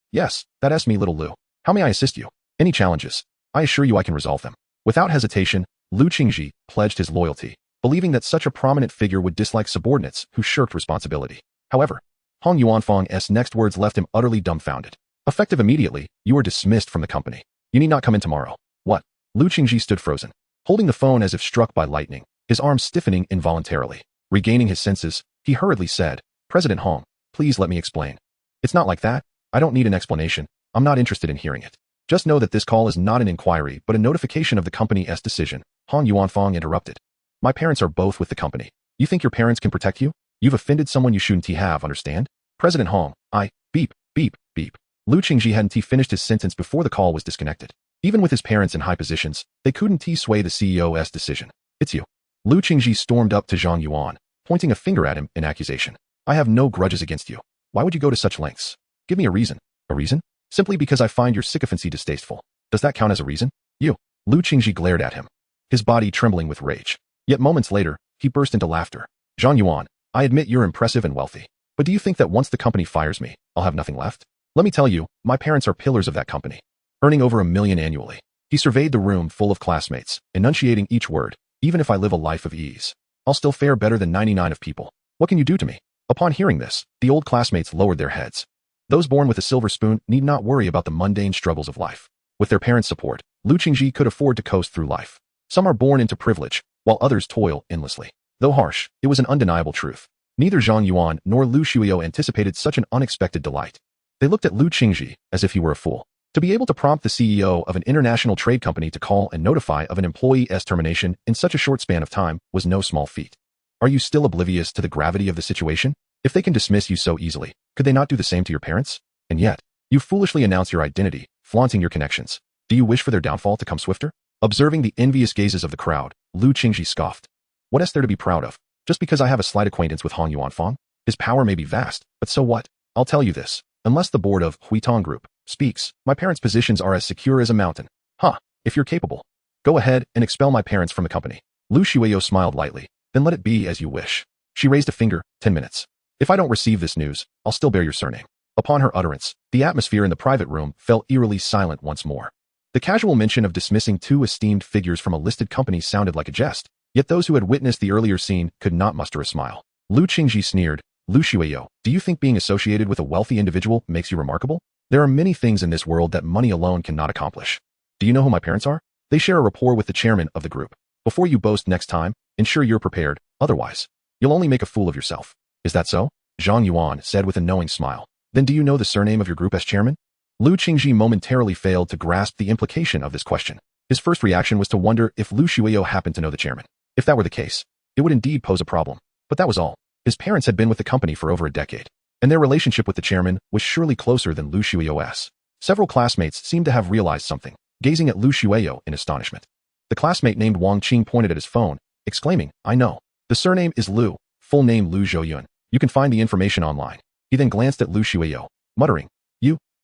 that's me, little Lu. How may I assist you? Any challenges? I assure you I can resolve them. Without hesitation, Lu Qingji pledged his loyalty, believing that such a prominent figure would dislike subordinates who shirked responsibility. However, Hong Yuanfeng's next words left him utterly dumbfounded. Effective immediately, you are dismissed from the company. You need not come in tomorrow. What? Lu Qingji stood frozen, holding the phone as if struck by lightning, his arms stiffening involuntarily. Regaining his senses, he hurriedly said, President Hong, please let me explain. It's not like that. I don't need an explanation. I'm not interested in hearing it. Just know that this call is not an inquiry but a notification of the company's decision. Hong Yuanfeng interrupted. My parents are both with the company. You think your parents can protect you? You've offended someone you shouldn't have, understand? President Hong, beep. Lu Qingji hadn't finished his sentence before the call was disconnected. Even with his parents in high positions, they couldn't sway the CEO's decision. It's you. Lu Qingji stormed up to Zhang Yuan, pointing a finger at him in accusation. I have no grudges against you. Why would you go to such lengths? Give me a reason. A reason? Simply because I find your sycophancy distasteful. Does that count as a reason? You. Lu Qingji glared at him, his body trembling with rage. Yet moments later, he burst into laughter. Zhang Yuan, I admit you're impressive and wealthy. But do you think that once the company fires me, I'll have nothing left? Let me tell you, my parents are pillars of that company, earning over $1 million annually. He surveyed the room full of classmates, enunciating each word. Even if I live a life of ease, I'll still fare better than 99 of people. What can you do to me? Upon hearing this, the old classmates lowered their heads. Those born with a silver spoon need not worry about the mundane struggles of life. With their parents' support, Lu Qingji could afford to coast through life. Some are born into privilege, while others toil endlessly. Though harsh, it was an undeniable truth. Neither Zhang Yuan nor Lu Shuiyo anticipated such an unexpected delight. They looked at Lu Qingji as if he were a fool. To be able to prompt the CEO of an international trade company to call and notify of an employee's termination in such a short span of time was no small feat. Are you still oblivious to the gravity of the situation? If they can dismiss you so easily, could they not do the same to your parents? And yet, you foolishly announce your identity, flaunting your connections. Do you wish for their downfall to come swifter? Observing the envious gazes of the crowd, Lu Qingji scoffed. What is there to be proud of? Just because I have a slight acquaintance with Hong Yuanfeng? His power may be vast, but so what? I'll tell you this. Unless the board of Huitong Group speaks, my parents' positions are as secure as a mountain. If you're capable, go ahead and expel my parents from the company. Lu Shuiyo smiled lightly. Then let it be as you wish. She raised a finger. 10 minutes. If I don't receive this news, I'll still bear your surname. Upon her utterance, the atmosphere in the private room fell eerily silent once more. The casual mention of dismissing two esteemed figures from a listed company sounded like a jest, yet those who had witnessed the earlier scene could not muster a smile. Lu Qingji sneered. Lu Shuiyo, do you think being associated with a wealthy individual makes you remarkable? There are many things in this world that money alone cannot accomplish. Do you know who my parents are? They share a rapport with the chairman of the group. Before you boast next time, ensure you're prepared, otherwise, you'll only make a fool of yourself. Is that so? Zhang Yuan said with a knowing smile. Then do you know the surname of your group as chairman? Lu Qingji momentarily failed to grasp the implication of this question. His first reaction was to wonder if Lu Shuiyo happened to know the chairman. If that were the case, it would indeed pose a problem. But that was all. His parents had been with the company for over a decade, and their relationship with the chairman was surely closer than Lu Shuiyo's. Several classmates seemed to have realized something, gazing at Lu Shuiyo in astonishment. The classmate named Wang Qing pointed at his phone, exclaiming, I know. The surname is Lu, full name Lu Zhouyun. You can find the information online. He then glanced at Lu Shuiyo, muttering,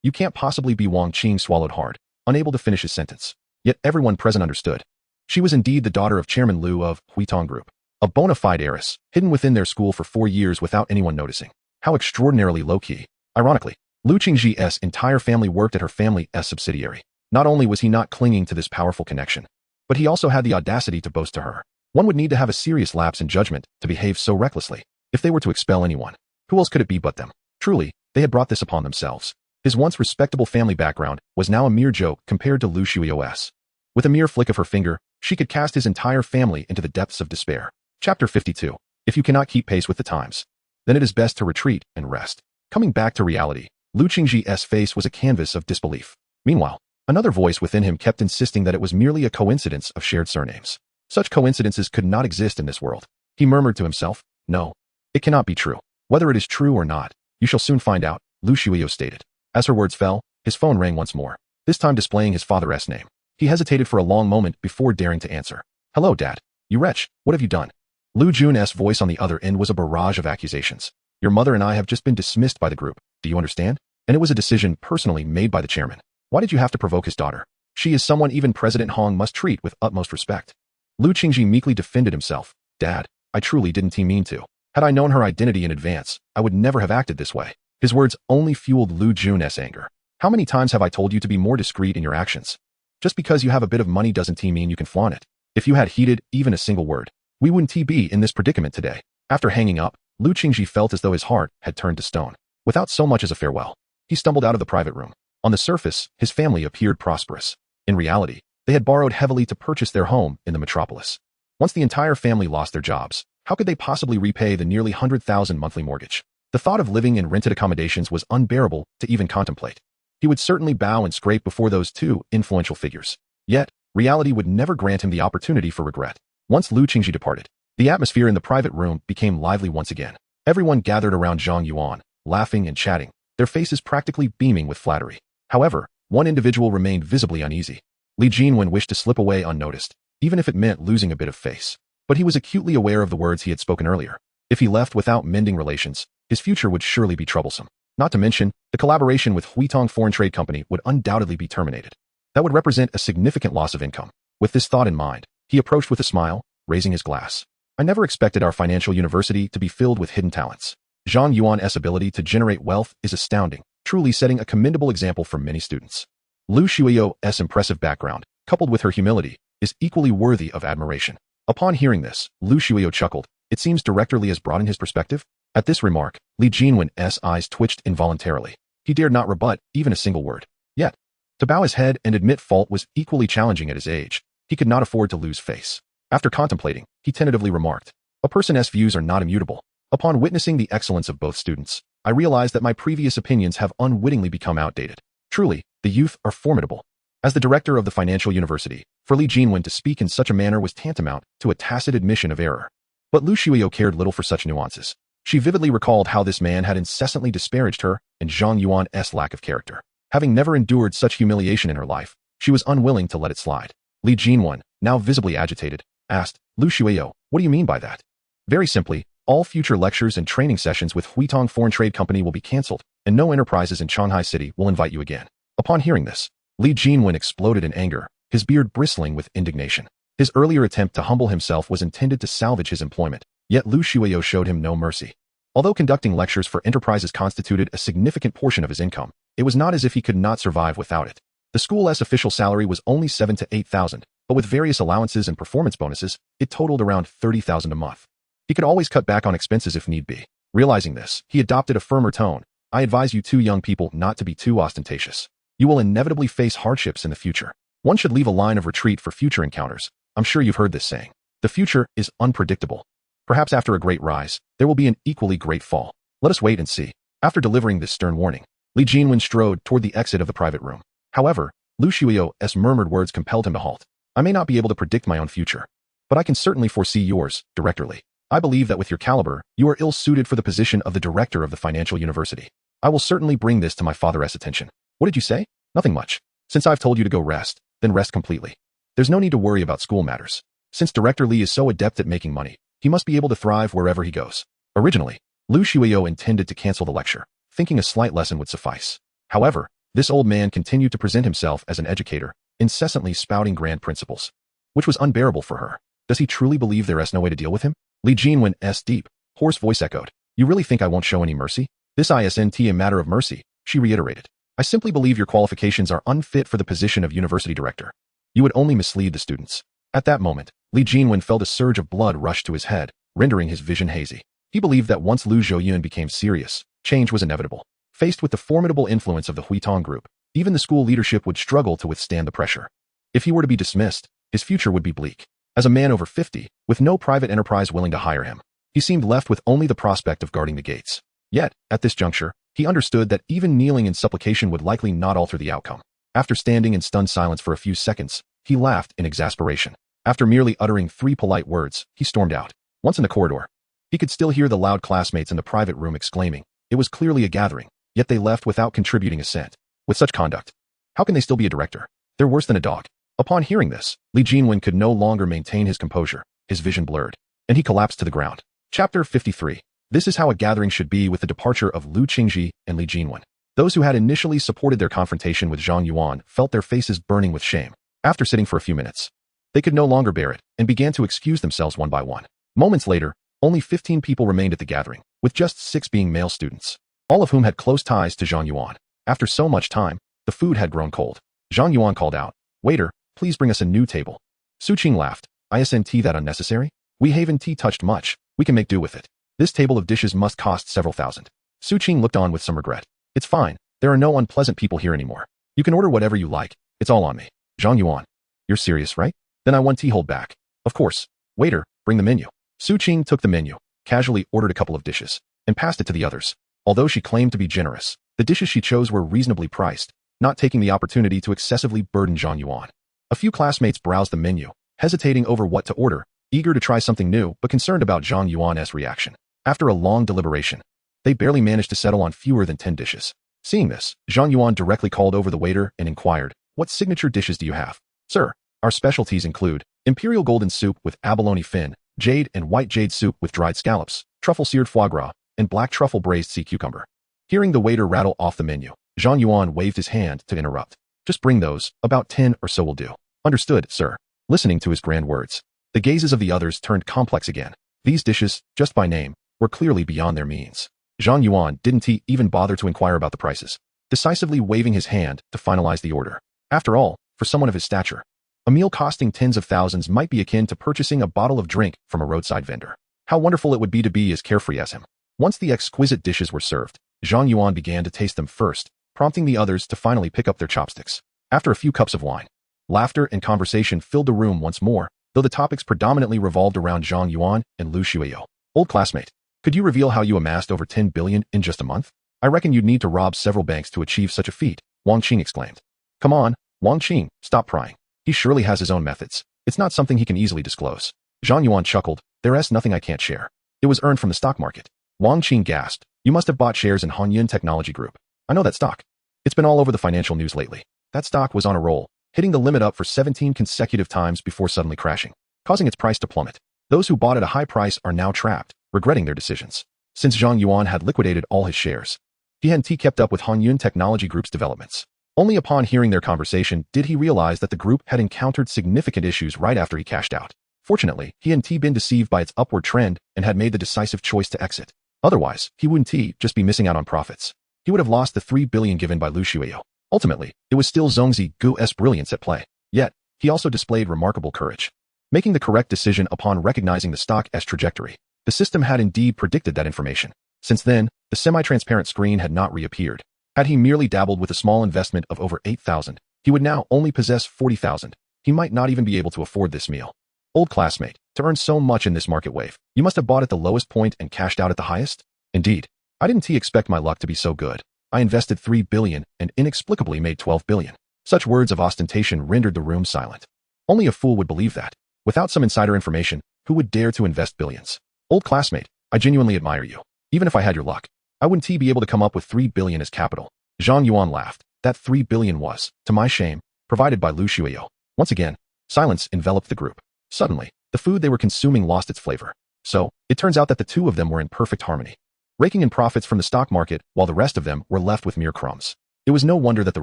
You can't possibly be. Wang Qing swallowed hard, unable to finish his sentence. Yet everyone present understood. She was indeed the daughter of Chairman Lu of Huitong Group, a bona fide heiress, hidden within their school for 4 years without anyone noticing. How extraordinarily low-key. Ironically, Lu Qingji's entire family worked at her family's subsidiary. Not only was he not clinging to this powerful connection, but he also had the audacity to boast to her. One would need to have a serious lapse in judgment to behave so recklessly. If they were to expel anyone, who else could it be but them? Truly, they had brought this upon themselves. His once respectable family background was now a mere joke compared to Lu Shuiyo's. With a mere flick of her finger, she could cast his entire family into the depths of despair. Chapter 52. If you cannot keep pace with the times, then it is best to retreat and rest. Coming back to reality, Lu Qingji's face was a canvas of disbelief. Meanwhile, another voice within him kept insisting that it was merely a coincidence of shared surnames. Such coincidences could not exist in this world. He murmured to himself, No, it cannot be true. Whether it is true or not, you shall soon find out, Lu Shuiyo stated. As her words fell, his phone rang once more, this time displaying his father's name. He hesitated for a long moment before daring to answer. Hello, Dad. You wretch, what have you done? Lu Jun's voice on the other end was a barrage of accusations. Your mother and I have just been dismissed by the group. Do you understand? And it was a decision personally made by the chairman. Why did you have to provoke his daughter? She is someone even President Hong must treat with utmost respect. Lu Qingji meekly defended himself. Dad, I truly didn't mean to. Had I known her identity in advance, I would never have acted this way. His words only fueled Lu Jun's anger. How many times have I told you to be more discreet in your actions? Just because you have a bit of money doesn't mean you can flaunt it. If you had heeded even a single word, we wouldn't be in this predicament today. After hanging up, Lu Qingji felt as though his heart had turned to stone. Without so much as a farewell, he stumbled out of the private room. On the surface, his family appeared prosperous. In reality, they had borrowed heavily to purchase their home in the metropolis. Once the entire family lost their jobs, how could they possibly repay the nearly 100,000 monthly mortgage? The thought of living in rented accommodations was unbearable to even contemplate. He would certainly bow and scrape before those two influential figures. Yet, reality would never grant him the opportunity for regret. Once Lu Qingji departed, the atmosphere in the private room became lively once again. Everyone gathered around Zhang Yuan, laughing and chatting, their faces practically beaming with flattery. However, one individual remained visibly uneasy. Li Jinwen wished to slip away unnoticed, even if it meant losing a bit of face. But he was acutely aware of the words he had spoken earlier. If he left without mending relations, his future would surely be troublesome. Not to mention, the collaboration with Huitong Foreign Trade Company would undoubtedly be terminated. That would represent a significant loss of income. With this thought in mind, he approached with a smile, raising his glass. I never expected our financial university to be filled with hidden talents. Zhang Yuan's ability to generate wealth is astounding, truly setting a commendable example for many students. Lu Shuiyo's impressive background, coupled with her humility, is equally worthy of admiration. Upon hearing this, Lu Shuiyo chuckled. It seems Director Li has broadened his perspective. At this remark, Li Jinwen's eyes twitched involuntarily. He dared not rebut even a single word. Yet, to bow his head and admit fault was equally challenging at his age. He could not afford to lose face. After contemplating, he tentatively remarked, a person's views are not immutable. Upon witnessing the excellence of both students, I realized that my previous opinions have unwittingly become outdated. Truly, the youth are formidable. As the director of the financial university, for Li Jinwen to speak in such a manner was tantamount to a tacit admission of error. But Lu Shuiyo cared little for such nuances. She vividly recalled how this man had incessantly disparaged her and Zhang Yuan's lack of character. Having never endured such humiliation in her life, she was unwilling to let it slide. Li Jinwen, now visibly agitated, asked, Lu Shuiyo, what do you mean by that? Very simply, all future lectures and training sessions with Huitong Foreign Trade Company will be cancelled, and no enterprises in Shanghai City will invite you again. Upon hearing this, Li Jinwen exploded in anger, his beard bristling with indignation. His earlier attempt to humble himself was intended to salvage his employment, yet Lu Shuiyo showed him no mercy. Although conducting lectures for enterprises constituted a significant portion of his income, it was not as if he could not survive without it. The school's official salary was only 7,000 to 8,000, but with various allowances and performance bonuses, it totaled around 30,000 a month. He could always cut back on expenses if need be. Realizing this, he adopted a firmer tone. I advise you two young people not to be too ostentatious. You will inevitably face hardships in the future. One should leave a line of retreat for future encounters. I'm sure you've heard this saying. The future is unpredictable. Perhaps after a great rise, there will be an equally great fall. Let us wait and see. After delivering this stern warning, Li Jinwen strode toward the exit of the private room. However, Lu Shuiyo's murmured words compelled him to halt. I may not be able to predict my own future, but I can certainly foresee yours, Director Li. I believe that with your caliber, you are ill-suited for the position of the director of the financial university. I will certainly bring this to my father's attention. What did you say? Nothing much. Since I've told you to go rest, then rest completely. There's no need to worry about school matters. Since Director Li is so adept at making money, he must be able to thrive wherever he goes. Originally, Lu Shuiyo intended to cancel the lecture, thinking a slight lesson would suffice. However, this old man continued to present himself as an educator, incessantly spouting grand principles, which was unbearable for her. Does he truly believe there is no way to deal with him? Li Jinwen's deep, hoarse voice echoed. You really think I won't show any mercy? This isn't a matter of mercy, she reiterated. I simply believe your qualifications are unfit for the position of university director. You would only mislead the students. At that moment, Li Jinwen felt a surge of blood rush to his head, rendering his vision hazy. He believed that once Lu Zhouyun became serious, change was inevitable. Faced with the formidable influence of the Huitong group, even the school leadership would struggle to withstand the pressure. If he were to be dismissed, his future would be bleak. As a man over 50, with no private enterprise willing to hire him, he seemed left with only the prospect of guarding the gates. Yet, at this juncture, he understood that even kneeling in supplication would likely not alter the outcome. After standing in stunned silence for a few seconds, he laughed in exasperation. After merely uttering 3 polite words, he stormed out. Once in the corridor, he could still hear the loud classmates in the private room exclaiming. It was clearly a gathering, yet they left without contributing a cent. With such conduct, how can they still be a director? They're worse than a dog. Upon hearing this, Li Jinwen could no longer maintain his composure. His vision blurred, and he collapsed to the ground. Chapter 53. This is how a gathering should be with the departure of Lu Qingji and Li Jinwen. Those who had initially supported their confrontation with Zhang Yuan felt their faces burning with shame. After sitting for a few minutes, they could no longer bear it and began to excuse themselves one by one. Moments later, only 15 people remained at the gathering, with just 6 being male students, all of whom had close ties to Zhang Yuan. After so much time, the food had grown cold. Zhang Yuan called out, "Waiter, please bring us a new table." Su Qing laughed. "Isn't that unnecessary? We haven't touched much. We can make do with it. This table of dishes must cost several thousand." Su Qing looked on with some regret. "It's fine. There are no unpleasant people here anymore. You can order whatever you like. It's all on me." Zhang Yuan, "You're serious, right? Then I want hold back." "Of course. Waiter, bring the menu." Su Qing took the menu, casually ordered a couple of dishes, and passed it to the others. Although she claimed to be generous, the dishes she chose were reasonably priced, not taking the opportunity to excessively burden Zhang Yuan. A few classmates browsed the menu, hesitating over what to order, eager to try something new but concerned about Zhang Yuan's reaction. After a long deliberation, they barely managed to settle on fewer than 10 dishes. Seeing this, Zhang Yuan directly called over the waiter and inquired, "What signature dishes do you have?" "Sir, our specialties include imperial golden soup with abalone fin, jade and white jade soup with dried scallops, truffle seared foie gras, and black truffle braised sea cucumber." Hearing the waiter rattle off the menu, Zhang Yuan waved his hand to interrupt. "Just bring those, about 10 or so will do." "Understood, sir." Listening to his grand words, the gazes of the others turned complex again. These dishes, just by name, were clearly beyond their means. Zhang Yuan didn't even bother to inquire about the prices, decisively waving his hand to finalize the order. After all, for someone of his stature, a meal costing tens of thousands might be akin to purchasing a bottle of drink from a roadside vendor. How wonderful it would be to be as carefree as him. Once the exquisite dishes were served, Zhang Yuan began to taste them first, prompting the others to finally pick up their chopsticks. After a few cups of wine, laughter and conversation filled the room once more, though the topics predominantly revolved around Zhang Yuan and Lu Xueyou. "Old classmate, could you reveal how you amassed over 10 billion in just a month? I reckon you'd need to rob several banks to achieve such a feat," Wang Qing exclaimed. "Come on, Wang Qing, stop prying. He surely has his own methods. It's not something he can easily disclose." Zhang Yuan chuckled, "There's nothing I can't share. It was earned from the stock market." Wang Qing gasped, "You must have bought shares in Hanyun Technology Group. I know that stock. It's been all over the financial news lately. That stock was on a roll, hitting the limit up for 17 consecutive times before suddenly crashing, causing its price to plummet. Those who bought at a high price are now trapped, regretting their decisions." Since Zhang Yuan had liquidated all his shares, he hadn't kept up with Hanyun Technology Group's developments. Only upon hearing their conversation did he realize that the group had encountered significant issues right after he cashed out. Fortunately, he hadn't been deceived by its upward trend and had made the decisive choice to exit. Otherwise, he wouldn't just be missing out on profits. He would have lost the 3 billion given by Lu Xueyou. Ultimately, it was still Zhongzi Gu's brilliance at play. Yet, he also displayed remarkable courage, making the correct decision upon recognizing the stock's trajectory. The system had indeed predicted that information. Since then, the semi-transparent screen had not reappeared. Had he merely dabbled with a small investment of over 8,000, he would now only possess 40,000. He might not even be able to afford this meal. "Old classmate, to earn so much in this market wave, you must have bought at the lowest point and cashed out at the highest?" "Indeed. I didn't expect my luck to be so good. I invested 3 billion and inexplicably made 12 billion. Such words of ostentation rendered the room silent. Only a fool would believe that. Without some insider information, who would dare to invest billions? "Old classmate, I genuinely admire you. Even if I had your luck, I wouldn't be able to come up with 3 billion as capital." Zhang Yuan laughed. That 3 billion was, to my shame, provided by Lu Xueyou. Once again, silence enveloped the group. Suddenly, the food they were consuming lost its flavor. So, it turns out that the two of them were in perfect harmony, raking in profits from the stock market while the rest of them were left with mere crumbs. It was no wonder that the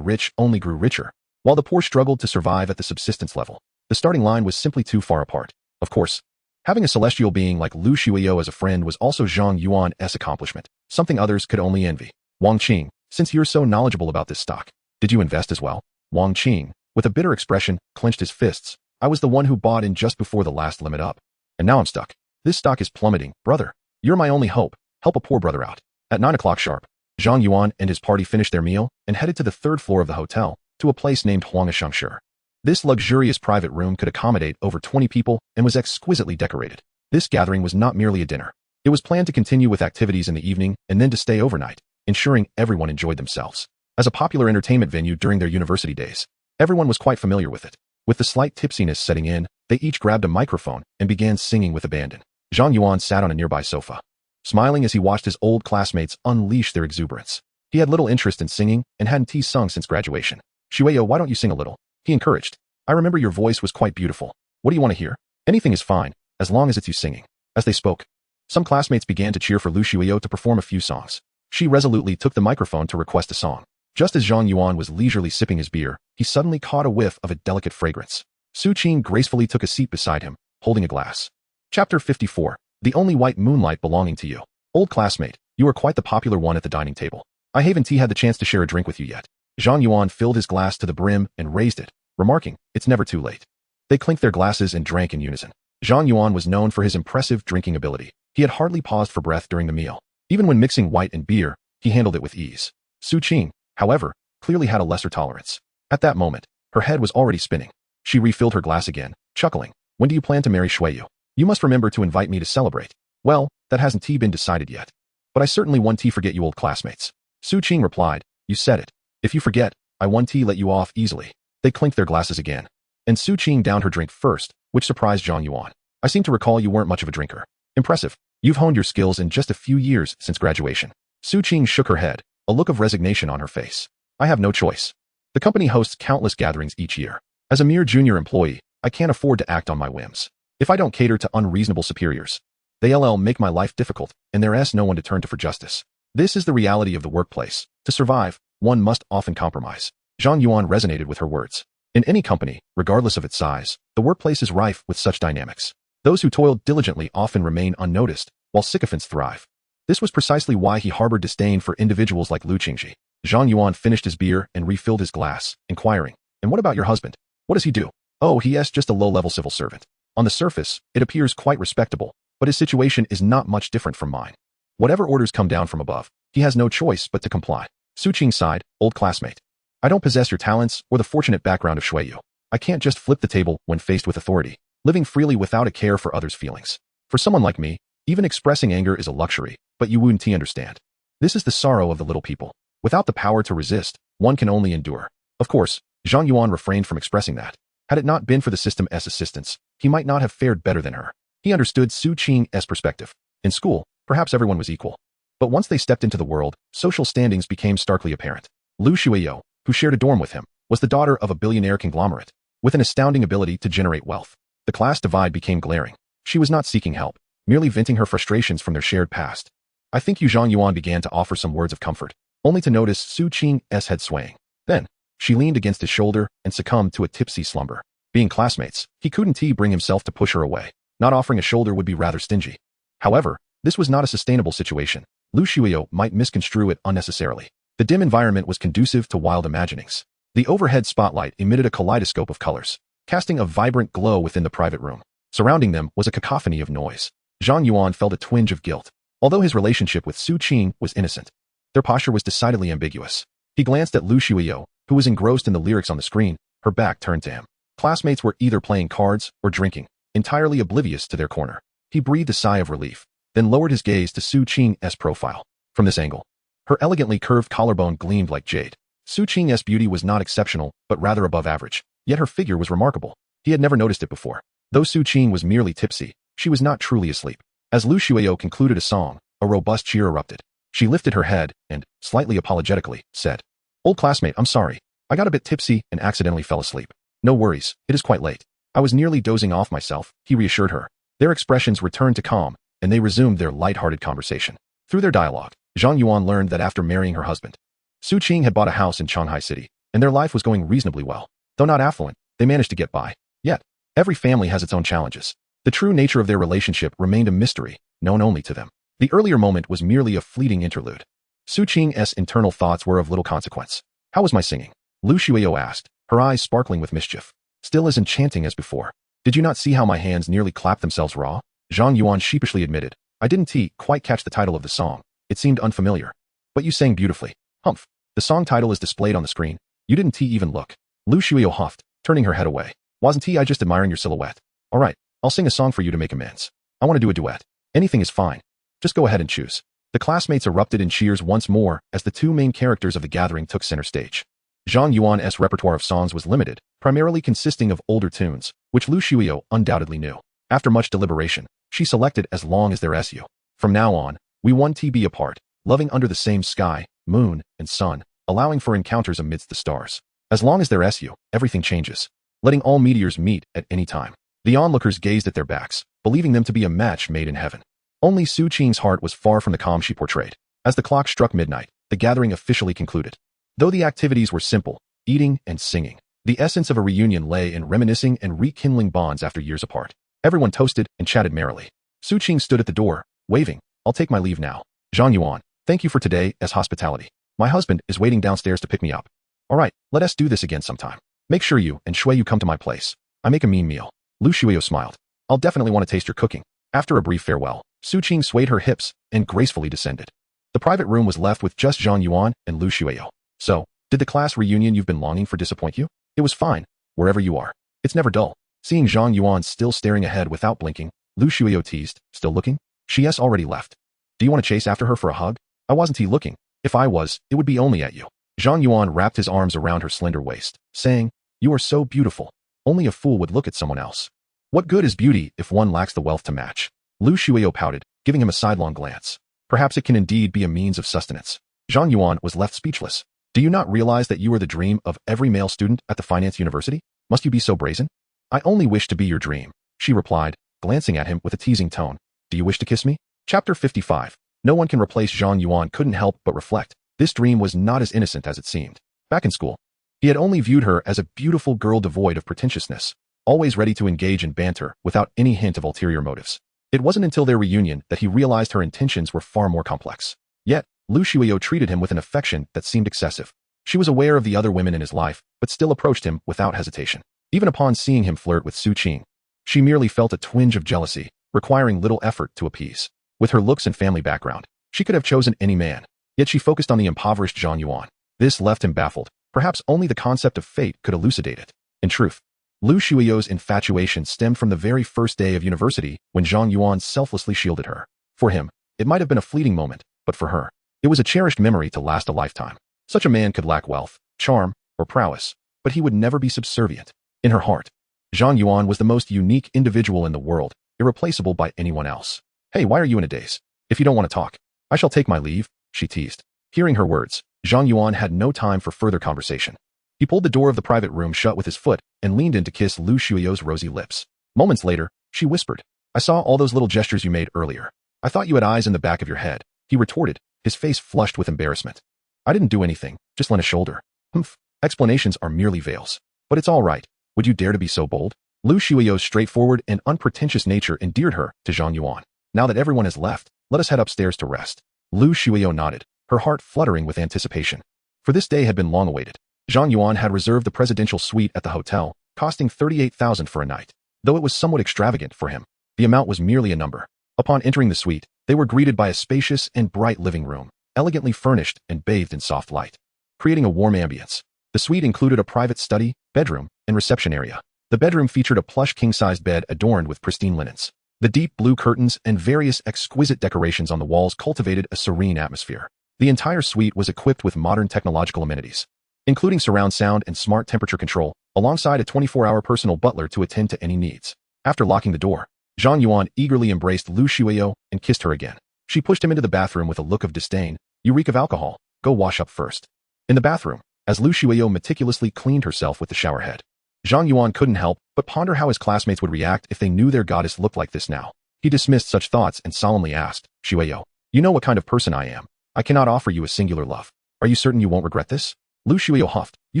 rich only grew richer, while the poor struggled to survive at the subsistence level. The starting line was simply too far apart. Of course, having a celestial being like Lu Xueyou as a friend was also Zhang Yuan's accomplishment, something others could only envy. "Wang Qing, since you're so knowledgeable about this stock, did you invest as well?" Wang Qing, with a bitter expression, clenched his fists. "I was the one who bought in just before the last limit up. And now I'm stuck. This stock is plummeting. Brother, you're my only hope. Help a poor brother out." At 9 o'clock sharp, Zhang Yuan and his party finished their meal and headed to the 3rd floor of the hotel, to a place named Huangshangshi. This luxurious private room could accommodate over 20 people and was exquisitely decorated. This gathering was not merely a dinner. It was planned to continue with activities in the evening and then to stay overnight, ensuring everyone enjoyed themselves. As a popular entertainment venue during their university days, everyone was quite familiar with it. With the slight tipsiness setting in, they each grabbed a microphone and began singing with abandon. Zhang Yuan sat on a nearby sofa, smiling as he watched his old classmates unleash their exuberance. He had little interest in singing and hadn't sung since graduation. "Xueyou, why don't you sing a little?" he encouraged. "I remember your voice was quite beautiful. What do you want to hear?" "Anything is fine, as long as it's you singing." As they spoke, some classmates began to cheer for Lu Xueyou to perform a few songs. She resolutely took the microphone to request a song. Just as Zhang Yuan was leisurely sipping his beer, he suddenly caught a whiff of a delicate fragrance. Su Qing gracefully took a seat beside him, holding a glass. Chapter 54. The only white moonlight belonging to you. Old classmate, you are quite the popular one at the dining table. I haven't had the chance to share a drink with you yet. Zhang Yuan filled his glass to the brim and raised it, remarking, it's never too late. They clinked their glasses and drank in unison. Zhang Yuan was known for his impressive drinking ability. He had hardly paused for breath during the meal. Even when mixing white and beer, he handled it with ease. Su Qing, however, clearly had a lesser tolerance. At that moment, her head was already spinning. She refilled her glass again, chuckling. When do you plan to marry Shuiyu? You must remember to invite me to celebrate. Well, that hasn't been decided yet. But I certainly won't forget you old classmates. Su Qing replied, you said it. If you forget, I won't let you off easily. They clinked their glasses again. And Su Qing downed her drink first, which surprised Zhang Yuan. I seem to recall you weren't much of a drinker. Impressive. You've honed your skills in just a few years since graduation. Su Qing shook her head, a look of resignation on her face. I have no choice. The company hosts countless gatherings each year. As a mere junior employee, I can't afford to act on my whims. If I don't cater to unreasonable superiors, they'll make my life difficult, and there's no one to turn to for justice. This is the reality of the workplace. To survive, one must often compromise. Zhang Yuan resonated with her words. In any company, regardless of its size, the workplace is rife with such dynamics. Those who toil diligently often remain unnoticed, while sycophants thrive. This was precisely why he harbored disdain for individuals like Lu Qingji. Zhang Yuan finished his beer and refilled his glass, inquiring, and what about your husband? What does he do? Oh, he's just a low-level civil servant. On the surface, it appears quite respectable, but his situation is not much different from mine. Whatever orders come down from above, he has no choice but to comply. Su Qing sighed, old classmate. I don't possess your talents or the fortunate background of Shuiyu. I can't just flip the table when faced with authority, living freely without a care for others' feelings. For someone like me, even expressing anger is a luxury, but you wouldn't understand. This is the sorrow of the little people. Without the power to resist, one can only endure. Of course, Zhang Yuan refrained from expressing that. Had it not been for the system's assistance, he might not have fared better than her. He understood Su Qing's perspective. In school, perhaps everyone was equal. But once they stepped into the world, social standings became starkly apparent. Lu Shuiyu, who shared a dorm with him, was the daughter of a billionaire conglomerate, with an astounding ability to generate wealth. The class divide became glaring. She was not seeking help, merely venting her frustrations from their shared past. I think Zhang Yuan began to offer some words of comfort, only to notice Su Qing's head swaying. Then, she leaned against his shoulder and succumbed to a tipsy slumber. Being classmates, he couldn't bring himself to push her away. Not offering a shoulder would be rather stingy. However, this was not a sustainable situation. Lu Shuiyu might misconstrue it unnecessarily. The dim environment was conducive to wild imaginings. The overhead spotlight emitted a kaleidoscope of colors, casting a vibrant glow within the private room. Surrounding them was a cacophony of noise. Zhang Yuan felt a twinge of guilt. Although his relationship with Su Qing was innocent, their posture was decidedly ambiguous. He glanced at Lu Shuiyu, who was engrossed in the lyrics on the screen, her back turned to him. Classmates were either playing cards or drinking, entirely oblivious to their corner. He breathed a sigh of relief, then lowered his gaze to Su Qing's profile. From this angle, her elegantly curved collarbone gleamed like jade. Su Qing's beauty was not exceptional, but rather above average, yet her figure was remarkable. He had never noticed it before. Though Su Qing was merely tipsy, she was not truly asleep. As Lu Shuiyu concluded a song, a robust cheer erupted. She lifted her head and, slightly apologetically, said, Old classmate, I'm sorry. I got a bit tipsy and accidentally fell asleep. No worries, it is quite late. I was nearly dozing off myself, he reassured her. Their expressions returned to calm, and they resumed their light-hearted conversation. Through their dialogue, Zhang Yuan learned that after marrying her husband, Su Qing had bought a house in Shanghai City, and their life was going reasonably well. Though not affluent, they managed to get by. Yet, every family has its own challenges. The true nature of their relationship remained a mystery, known only to them. The earlier moment was merely a fleeting interlude. Su Qing's internal thoughts were of little consequence. How was my singing? Lu Shuiyu asked, her eyes sparkling with mischief. Still as enchanting as before. Did you not see how my hands nearly clapped themselves raw? Zhang Yuan sheepishly admitted. I didn't quite catch the title of the song. It seemed unfamiliar. But you sang beautifully. Humph. The song title is displayed on the screen. You didn't even look. Lu Shuiyu huffed, turning her head away. Wasn't I just admiring your silhouette? Alright, I'll sing a song for you to make amends. I want to do a duet. Anything is fine. Just go ahead and choose. The classmates erupted in cheers once more as the two main characters of the gathering took center stage. Zhang Yuan's repertoire of songs was limited, primarily consisting of older tunes, which Lu Shuiyu undoubtedly knew. After much deliberation, she selected As Long as There's You. From now on, we want to be apart, loving under the same sky, moon, and sun, allowing for encounters amidst the stars. As long as there's you, everything changes, letting all meteors meet at any time. The onlookers gazed at their backs, believing them to be a match made in heaven. Only Su Qing's heart was far from the calm she portrayed. As the clock struck midnight, the gathering officially concluded. Though the activities were simple, eating and singing, the essence of a reunion lay in reminiscing and rekindling bonds after years apart. Everyone toasted and chatted merrily. Su Qing stood at the door, waving, "I'll take my leave now. Zhang Yuan, thank you for today as hospitality. My husband is waiting downstairs to pick me up. All right, let us do this again sometime. Make sure you and Shui Yu come to my place. I make a mean meal." Lu Shuiyo smiled. "I'll definitely want to taste your cooking." After a brief farewell, Su Qing swayed her hips and gracefully descended. The private room was left with just Zhang Yuan and Lu Shuiyo. "So, did the class reunion you've been longing for disappoint you?" "It was fine, wherever you are. It's never dull." Seeing Zhang Yuan still staring ahead without blinking, Lu Shuiyo teased, "Still looking? She's already left. Do you want to chase after her for a hug?" "I wasn't looking. If I was, it would be only at you." Zhang Yuan wrapped his arms around her slender waist, saying, "You are so beautiful. Only a fool would look at someone else. What good is beauty if one lacks the wealth to match?" Lu Shuiyo pouted, giving him a sidelong glance. "Perhaps it can indeed be a means of sustenance." Zhang Yuan was left speechless. "Do you not realize that you are the dream of every male student at the finance university? Must you be so brazen?" "I only wish to be your dream," she replied, glancing at him with a teasing tone. "Do you wish to kiss me?" Chapter 55. No one can replace Zhang Yuan couldn't help but reflect. This dream was not as innocent as it seemed. Back in school, he had only viewed her as a beautiful girl devoid of pretentiousness, always ready to engage in banter without any hint of ulterior motives. It wasn't until their reunion that he realized her intentions were far more complex. Yet, Lu Shuiyo treated him with an affection that seemed excessive. She was aware of the other women in his life, but still approached him without hesitation. Even upon seeing him flirt with Su Qing, she merely felt a twinge of jealousy, requiring little effort to appease. With her looks and family background, she could have chosen any man, yet she focused on the impoverished Zhang Yuan. This left him baffled. Perhaps only the concept of fate could elucidate it. In truth, Lu Shuiyo's infatuation stemmed from the very first day of university when Zhang Yuan selflessly shielded her. For him, it might have been a fleeting moment, but for her, it was a cherished memory to last a lifetime. Such a man could lack wealth, charm, or prowess, but he would never be subservient. In her heart, Zhang Yuan was the most unique individual in the world, irreplaceable by anyone else. "Hey, why are you in a daze? If you don't want to talk, I shall take my leave," she teased. Hearing her words, Zhang Yuan had no time for further conversation. He pulled the door of the private room shut with his foot and leaned in to kiss Lu Shuiyo's rosy lips. Moments later, she whispered, "I saw all those little gestures you made earlier. I thought you had eyes in the back of your head," he retorted, his face flushed with embarrassment. "I didn't do anything, just lent a shoulder." "Humph, explanations are merely veils. But it's all right. Would you dare to be so bold?" Lu Shuiyo's straightforward and unpretentious nature endeared her to Zhang Yuan. "Now that everyone has left, let us head upstairs to rest." Lu Shuiyo nodded, her heart fluttering with anticipation. For this day had been long awaited. Zhang Yuan had reserved the presidential suite at the hotel, costing 38,000 for a night. Though it was somewhat extravagant for him, the amount was merely a number. Upon entering the suite, they were greeted by a spacious and bright living room, elegantly furnished and bathed in soft light, creating a warm ambience. The suite included a private study, bedroom, and reception area. The bedroom featured a plush king-sized bed adorned with pristine linens. The deep blue curtains and various exquisite decorations on the walls cultivated a serene atmosphere. The entire suite was equipped with modern technological amenities, including surround sound and smart temperature control, alongside a 24-hour personal butler to attend to any needs. After locking the door, Zhang Yuan eagerly embraced Lu Shuiyo and kissed her again. She pushed him into the bathroom with a look of disdain. "You reek of alcohol. Go wash up first." In the bathroom, as Lu Shuiyo meticulously cleaned herself with the shower head, Zhang Yuan couldn't help but ponder how his classmates would react if they knew their goddess looked like this now. He dismissed such thoughts and solemnly asked, "Shuiyo, you know what kind of person I am. I cannot offer you a singular love. Are you certain you won't regret this?" Lu Shuiyo huffed, "You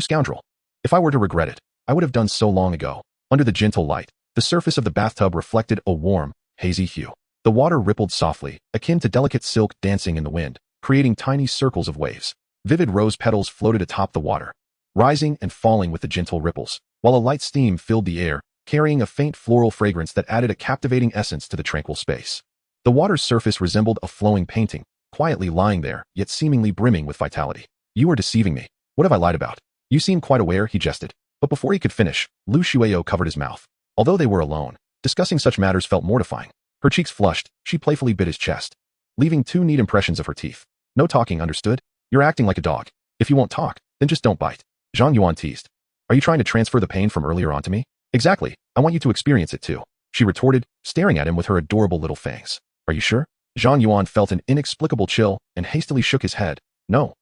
scoundrel. If I were to regret it, I would have done so long ago." Under the gentle light, the surface of the bathtub reflected a warm, hazy hue. The water rippled softly, akin to delicate silk dancing in the wind, creating tiny circles of waves. Vivid rose petals floated atop the water, rising and falling with the gentle ripples, while a light steam filled the air, carrying a faint floral fragrance that added a captivating essence to the tranquil space. The water's surface resembled a flowing painting, quietly lying there, yet seemingly brimming with vitality. "You are deceiving me. What have I lied about?" "You seem quite aware," he jested. But before he could finish, Lu Shuiyo covered his mouth. Although they were alone, discussing such matters felt mortifying. Her cheeks flushed, she playfully bit his chest, leaving 2 neat impressions of her teeth. "No talking, understood? You're acting like a dog. If you won't talk, then just don't bite." Zhang Yuan teased. "Are you trying to transfer the pain from earlier onto me?" "Exactly. I want you to experience it too," she retorted, staring at him with her adorable little fangs. "Are you sure?" Zhang Yuan felt an inexplicable chill and hastily shook his head. No,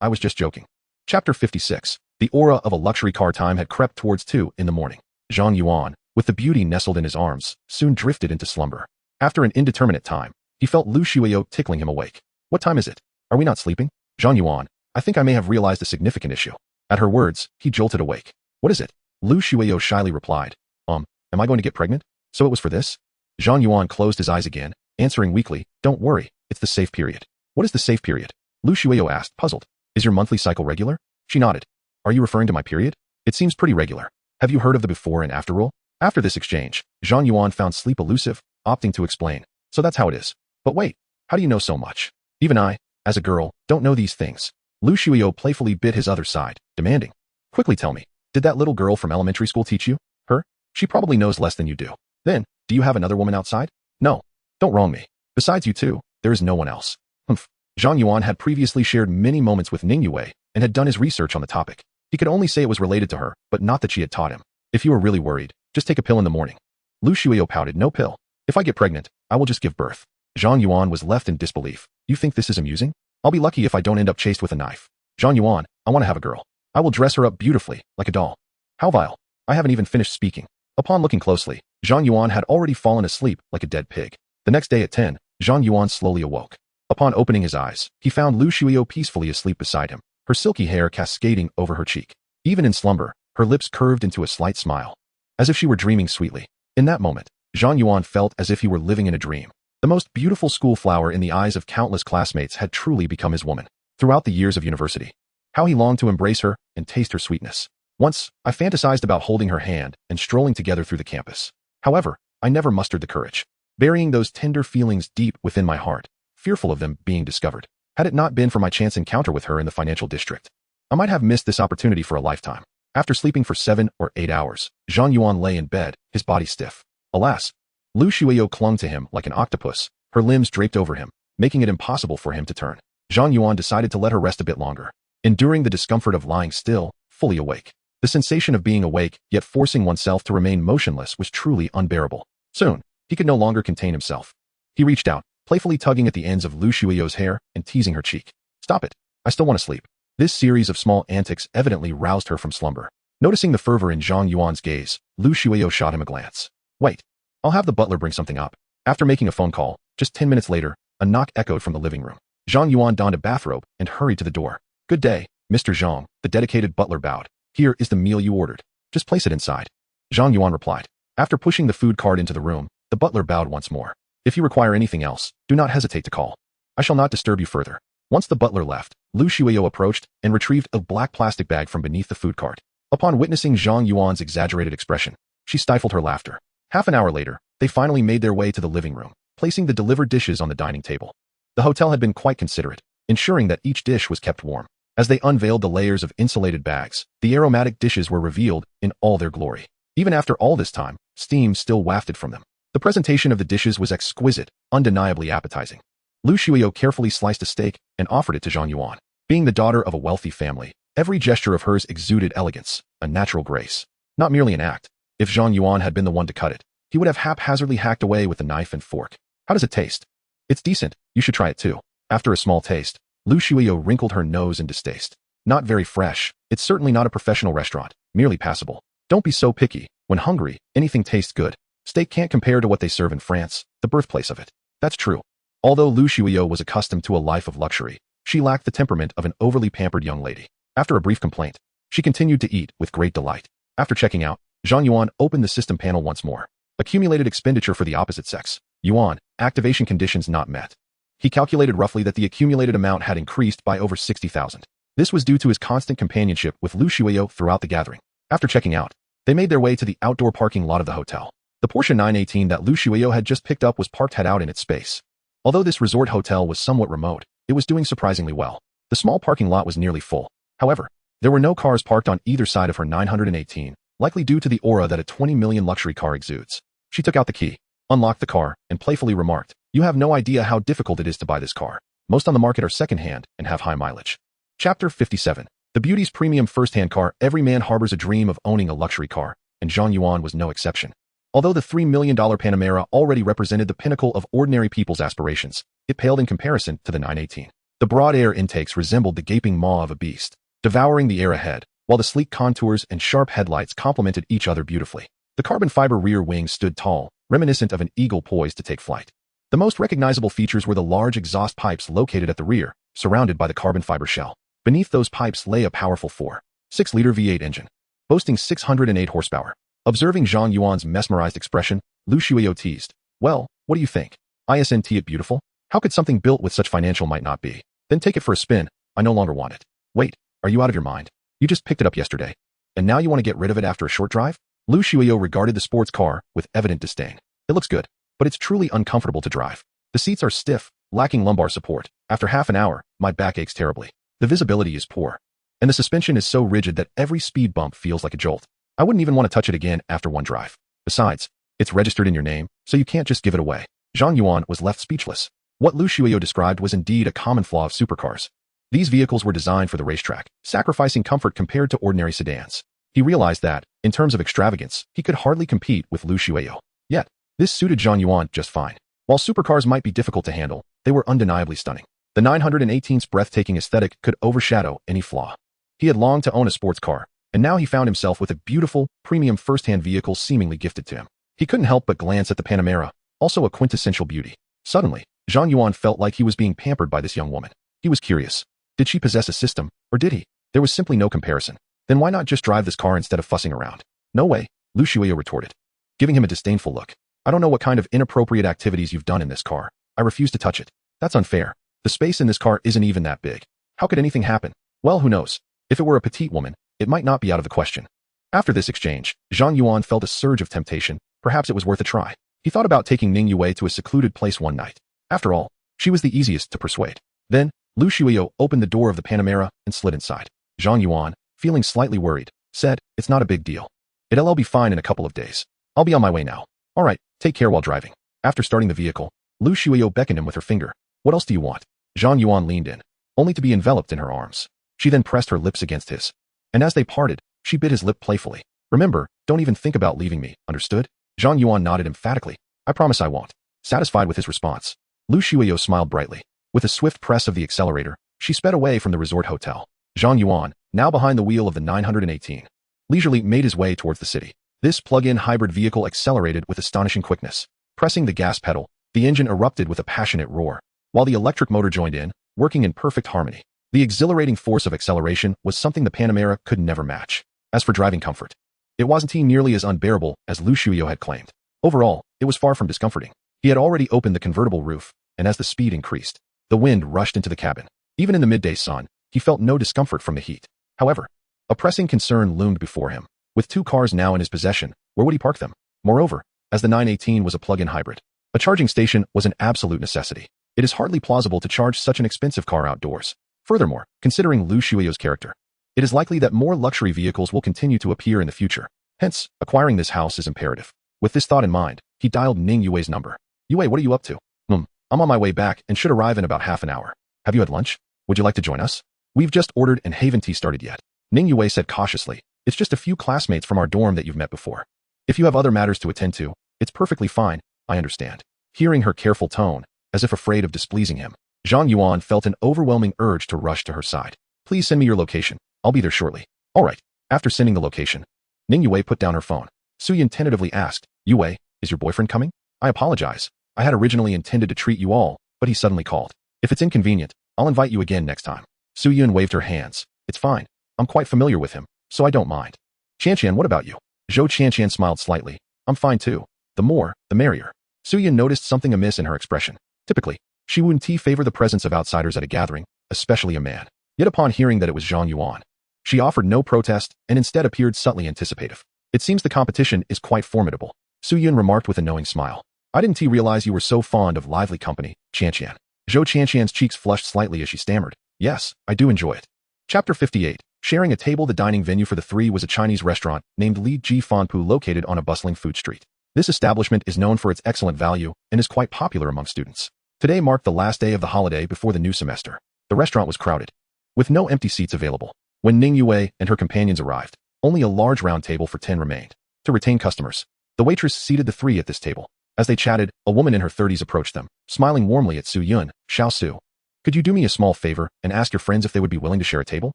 I was just joking." Chapter 56. The aura of a luxury car time had crept towards 2 in the morning. Zhang Yuan, with the beauty nestled in his arms, soon drifted into slumber. After an indeterminate time, he felt Lu Shuiyo tickling him awake. What time is it? Are we not sleeping? Zhang Yuan, I think I may have realized a significant issue. At her words, he jolted awake. What is it? Lu Shuiyo shyly replied. Am I going to get pregnant? So it was for this? Zhang Yuan closed his eyes again, answering weakly, don't worry, it's the safe period. What is the safe period? Lu Shuiyo asked, puzzled. Is your monthly cycle regular? She nodded. Are you referring to my period? It seems pretty regular. Have you heard of the before and after rule? After this exchange, Zhang Yuan found sleep elusive, opting to explain. So that's how it is. But wait, how do you know so much? Even I, as a girl, don't know these things. Lu Shuiyo playfully bit his other side, demanding. Quickly tell me, did that little girl from elementary school teach you? Her? She probably knows less than you do. Then, do you have another woman outside? No. Don't wrong me. Besides you two, there is no one else. Humph. Zhang Yuan had previously shared many moments with Ning Yue and had done his research on the topic. He could only say it was related to her, but not that she had taught him. If you are really worried, just take a pill in the morning. Lu Shuiyo pouted, no pill. If I get pregnant, I will just give birth. Zhang Yuan was left in disbelief. You think this is amusing? I'll be lucky if I don't end up chased with a knife. Zhang Yuan, I want to have a girl. I will dress her up beautifully, like a doll. How vile. I haven't even finished speaking. Upon looking closely, Zhang Yuan had already fallen asleep like a dead pig. The next day at 10, Zhang Yuan slowly awoke. Upon opening his eyes, he found Lu Shuiyo peacefully asleep beside him, her silky hair cascading over her cheek. Even in slumber, her lips curved into a slight smile, as if she were dreaming sweetly. In that moment, Zhang Yuan felt as if he were living in a dream. The most beautiful school flower in the eyes of countless classmates had truly become his woman. Throughout the years of university, how he longed to embrace her and taste her sweetness. Once, I fantasized about holding her hand and strolling together through the campus. However, I never mustered the courage, burying those tender feelings deep within my heart, fearful of them being discovered. Had it not been for my chance encounter with her in the financial district, I might have missed this opportunity for a lifetime. After sleeping for 7 or 8 hours, Zhang Yuan lay in bed, his body stiff. Alas, Lu Shuiyo clung to him like an octopus, her limbs draped over him, making it impossible for him to turn. Zhang Yuan decided to let her rest a bit longer, enduring the discomfort of lying still, fully awake. The sensation of being awake, yet forcing oneself to remain motionless was truly unbearable. Soon, he could no longer contain himself. He reached out, playfully tugging at the ends of Lu Shuiyo's hair and teasing her cheek. Stop it. I still want to sleep. This series of small antics evidently roused her from slumber. Noticing the fervor in Zhang Yuan's gaze, Lu Shuiyo shot him a glance. Wait. I'll have the butler bring something up. After making a phone call, just 10 minutes later, a knock echoed from the living room. Zhang Yuan donned a bathrobe and hurried to the door. Good day, Mr. Zhang, the dedicated butler bowed. Here is the meal you ordered. Just place it inside. Zhang Yuan replied. After pushing the food cart into the room, the butler bowed once more. If you require anything else, do not hesitate to call. I shall not disturb you further. Once the butler left, Lu Shuiyo approached and retrieved a black plastic bag from beneath the food cart. Upon witnessing Zhang Yuan's exaggerated expression, she stifled her laughter. Half an hour later, they finally made their way to the living room, placing the delivered dishes on the dining table. The hotel had been quite considerate, ensuring that each dish was kept warm. As they unveiled the layers of insulated bags, the aromatic dishes were revealed in all their glory. Even after all this time, steam still wafted from them. The presentation of the dishes was exquisite, undeniably appetizing. Lu Shuiyo carefully sliced a steak and offered it to Zhang Yuan. Being the daughter of a wealthy family, every gesture of hers exuded elegance, a natural grace. Not merely an act. If Zhang Yuan had been the one to cut it, he would have haphazardly hacked away with a knife and fork. How does it taste? It's decent. You should try it too. After a small taste, Lu Shuiyo wrinkled her nose in distaste. Not very fresh. It's certainly not a professional restaurant, merely passable. Don't be so picky. When hungry, anything tastes good. Steak can't compare to what they serve in France, the birthplace of it. That's true. Although Lu Shuiyo was accustomed to a life of luxury, she lacked the temperament of an overly pampered young lady. After a brief complaint, she continued to eat with great delight. After checking out, Zhang Yuan opened the system panel once more. Accumulated expenditure for the opposite sex. Yuan, activation conditions not met. He calculated roughly that the accumulated amount had increased by over 60,000. This was due to his constant companionship with Lu Shuiyo throughout the gathering. After checking out, they made their way to the outdoor parking lot of the hotel. The Porsche 918 that Lu Shuiyo had just picked up was parked head out in its space. Although this resort hotel was somewhat remote, it was doing surprisingly well. The small parking lot was nearly full. However, there were no cars parked on either side of her 918, likely due to the aura that a 20 million luxury car exudes. She took out the key, unlocked the car, and playfully remarked, "You have no idea how difficult it is to buy this car. Most on the market are second-hand and have high mileage." Chapter 57. The Beauty's premium first-hand car. Every man harbors a dream of owning a luxury car, and Zhang Yuan was no exception. Although the $3 million Panamera already represented the pinnacle of ordinary people's aspirations, it paled in comparison to the 918. The broad air intakes resembled the gaping maw of a beast, devouring the air ahead, while the sleek contours and sharp headlights complemented each other beautifully. The carbon fiber rear wing stood tall, reminiscent of an eagle poised to take flight. The most recognizable features were the large exhaust pipes located at the rear, surrounded by the carbon fiber shell. Beneath those pipes lay a powerful 4.6-liter V8 engine, boasting 608 horsepower. Observing Zhang Yuan's mesmerized expression, Lu Shuiyo teased, "Well, what do you think? Isn't it beautiful? How could something built with such financial might not be? Then take it for a spin. I no longer want it." "Wait, are you out of your mind? You just picked it up yesterday. And now you want to get rid of it after a short drive?" Lu Shuiyo regarded the sports car with evident disdain. "It looks good, but it's truly uncomfortable to drive. The seats are stiff, lacking lumbar support. After half an hour, my back aches terribly. The visibility is poor. And the suspension is so rigid that every speed bump feels like a jolt. I wouldn't even want to touch it again after one drive. Besides, it's registered in your name, so you can't just give it away." Zhang Yuan was left speechless. What Lu Shuiyo described was indeed a common flaw of supercars. These vehicles were designed for the racetrack, sacrificing comfort compared to ordinary sedans. He realized that, in terms of extravagance, he could hardly compete with Lu Shuiyo. Yet, this suited Zhang Yuan just fine. While supercars might be difficult to handle, they were undeniably stunning. The 918's breathtaking aesthetic could overshadow any flaw. He had longed to own a sports car, and now he found himself with a beautiful, premium first-hand vehicle seemingly gifted to him. He couldn't help but glance at the Panamera, also a quintessential beauty. Suddenly, Zhang Yuan felt like he was being pampered by this young woman. He was curious. Did she possess a system, or did he? There was simply no comparison. Then why not just drive this car instead of fussing around? "No way," Lu Shuiyo retorted, giving him a disdainful look. "I don't know what kind of inappropriate activities you've done in this car. I refuse to touch it. That's unfair. The space in this car isn't even that big. How could anything happen? Well, who knows? If it were a petite woman, it might not be out of the question." After this exchange, Zhang Yuan felt a surge of temptation. Perhaps it was worth a try. He thought about taking Ning Yue to a secluded place one night. After all, she was the easiest to persuade. Then, Lu Shuiyo opened the door of the Panamera and slid inside. Zhang Yuan, feeling slightly worried, said, "It's not a big deal. It'll be fine in a couple of days. I'll be on my way now." "All right, take care while driving." After starting the vehicle, Lu Shuiyo beckoned him with her finger. "What else do you want?" Zhang Yuan leaned in, only to be enveloped in her arms. She then pressed her lips against his. And as they parted, she bit his lip playfully. "Remember, don't even think about leaving me, understood?" Zhang Yuan nodded emphatically. "I promise I won't." Satisfied with his response, Lu Shuiyo smiled brightly. With a swift press of the accelerator, she sped away from the resort hotel. Zhang Yuan, now behind the wheel of the 918, leisurely made his way towards the city. This plug-in hybrid vehicle accelerated with astonishing quickness. Pressing the gas pedal, the engine erupted with a passionate roar, while the electric motor joined in, working in perfect harmony. The exhilarating force of acceleration was something the Panamera could never match. As for driving comfort, it wasn't nearly as unbearable as Lu Shuiyo had claimed. Overall, it was far from discomforting. He had already opened the convertible roof, and as the speed increased, the wind rushed into the cabin. Even in the midday sun, he felt no discomfort from the heat. However, a pressing concern loomed before him. With two cars now in his possession, where would he park them? Moreover, as the 918 was a plug-in hybrid, a charging station was an absolute necessity. It is hardly plausible to charge such an expensive car outdoors. Furthermore, considering Lu Shuiyo's character, it is likely that more luxury vehicles will continue to appear in the future. Hence, acquiring this house is imperative. With this thought in mind, he dialed Ning Yue's number. "Yue, what are you up to?" I'm on my way back and should arrive in about half an hour. Have you had lunch? Would you like to join us?" "We've just ordered and haven't tea started yet," Ning Yue said cautiously. "It's just a few classmates from our dorm that you've met before. If you have other matters to attend to, it's perfectly fine, I understand." Hearing her careful tone, as if afraid of displeasing him, Zhang Yuan felt an overwhelming urge to rush to her side. "Please send me your location. I'll be there shortly." "All right." After sending the location, Ning Yue put down her phone. Suyin tentatively asked, "Yue, is your boyfriend coming?" "I apologize. I had originally intended to treat you all, but he suddenly called. If it's inconvenient, I'll invite you again next time." Suyin waved her hands. "It's fine. I'm quite familiar with him, so I don't mind." "Qianqian, what about you?" Zhou Qianqian smiled slightly. "I'm fine too. The more, the merrier." Suyin noticed something amiss in her expression. Typically, she wouldn't favor the presence of outsiders at a gathering, especially a man. Yet upon hearing that it was Zhang Yuan, she offered no protest and instead appeared subtly anticipative. "It seems the competition is quite formidable," Suyin remarked with a knowing smile. "I didn't realize you were so fond of lively company, Qianqian." Zhou Qianqian's cheeks flushed slightly as she stammered, "Yes, I do enjoy it." Chapter 58. Sharing a table. The dining venue for the three was a Chinese restaurant named Li Ji Fanpu located on a bustling food street. This establishment is known for its excellent value and is quite popular among students. Today marked the last day of the holiday before the new semester. The restaurant was crowded, with no empty seats available. When Ning Yue and her companions arrived, only a large round table for 10 remained. To retain customers, the waitress seated the three at this table. As they chatted, a woman in her 30s approached them, smiling warmly at Su Yun. "Xiao Su, could you do me a small favor and ask your friends if they would be willing to share a table?"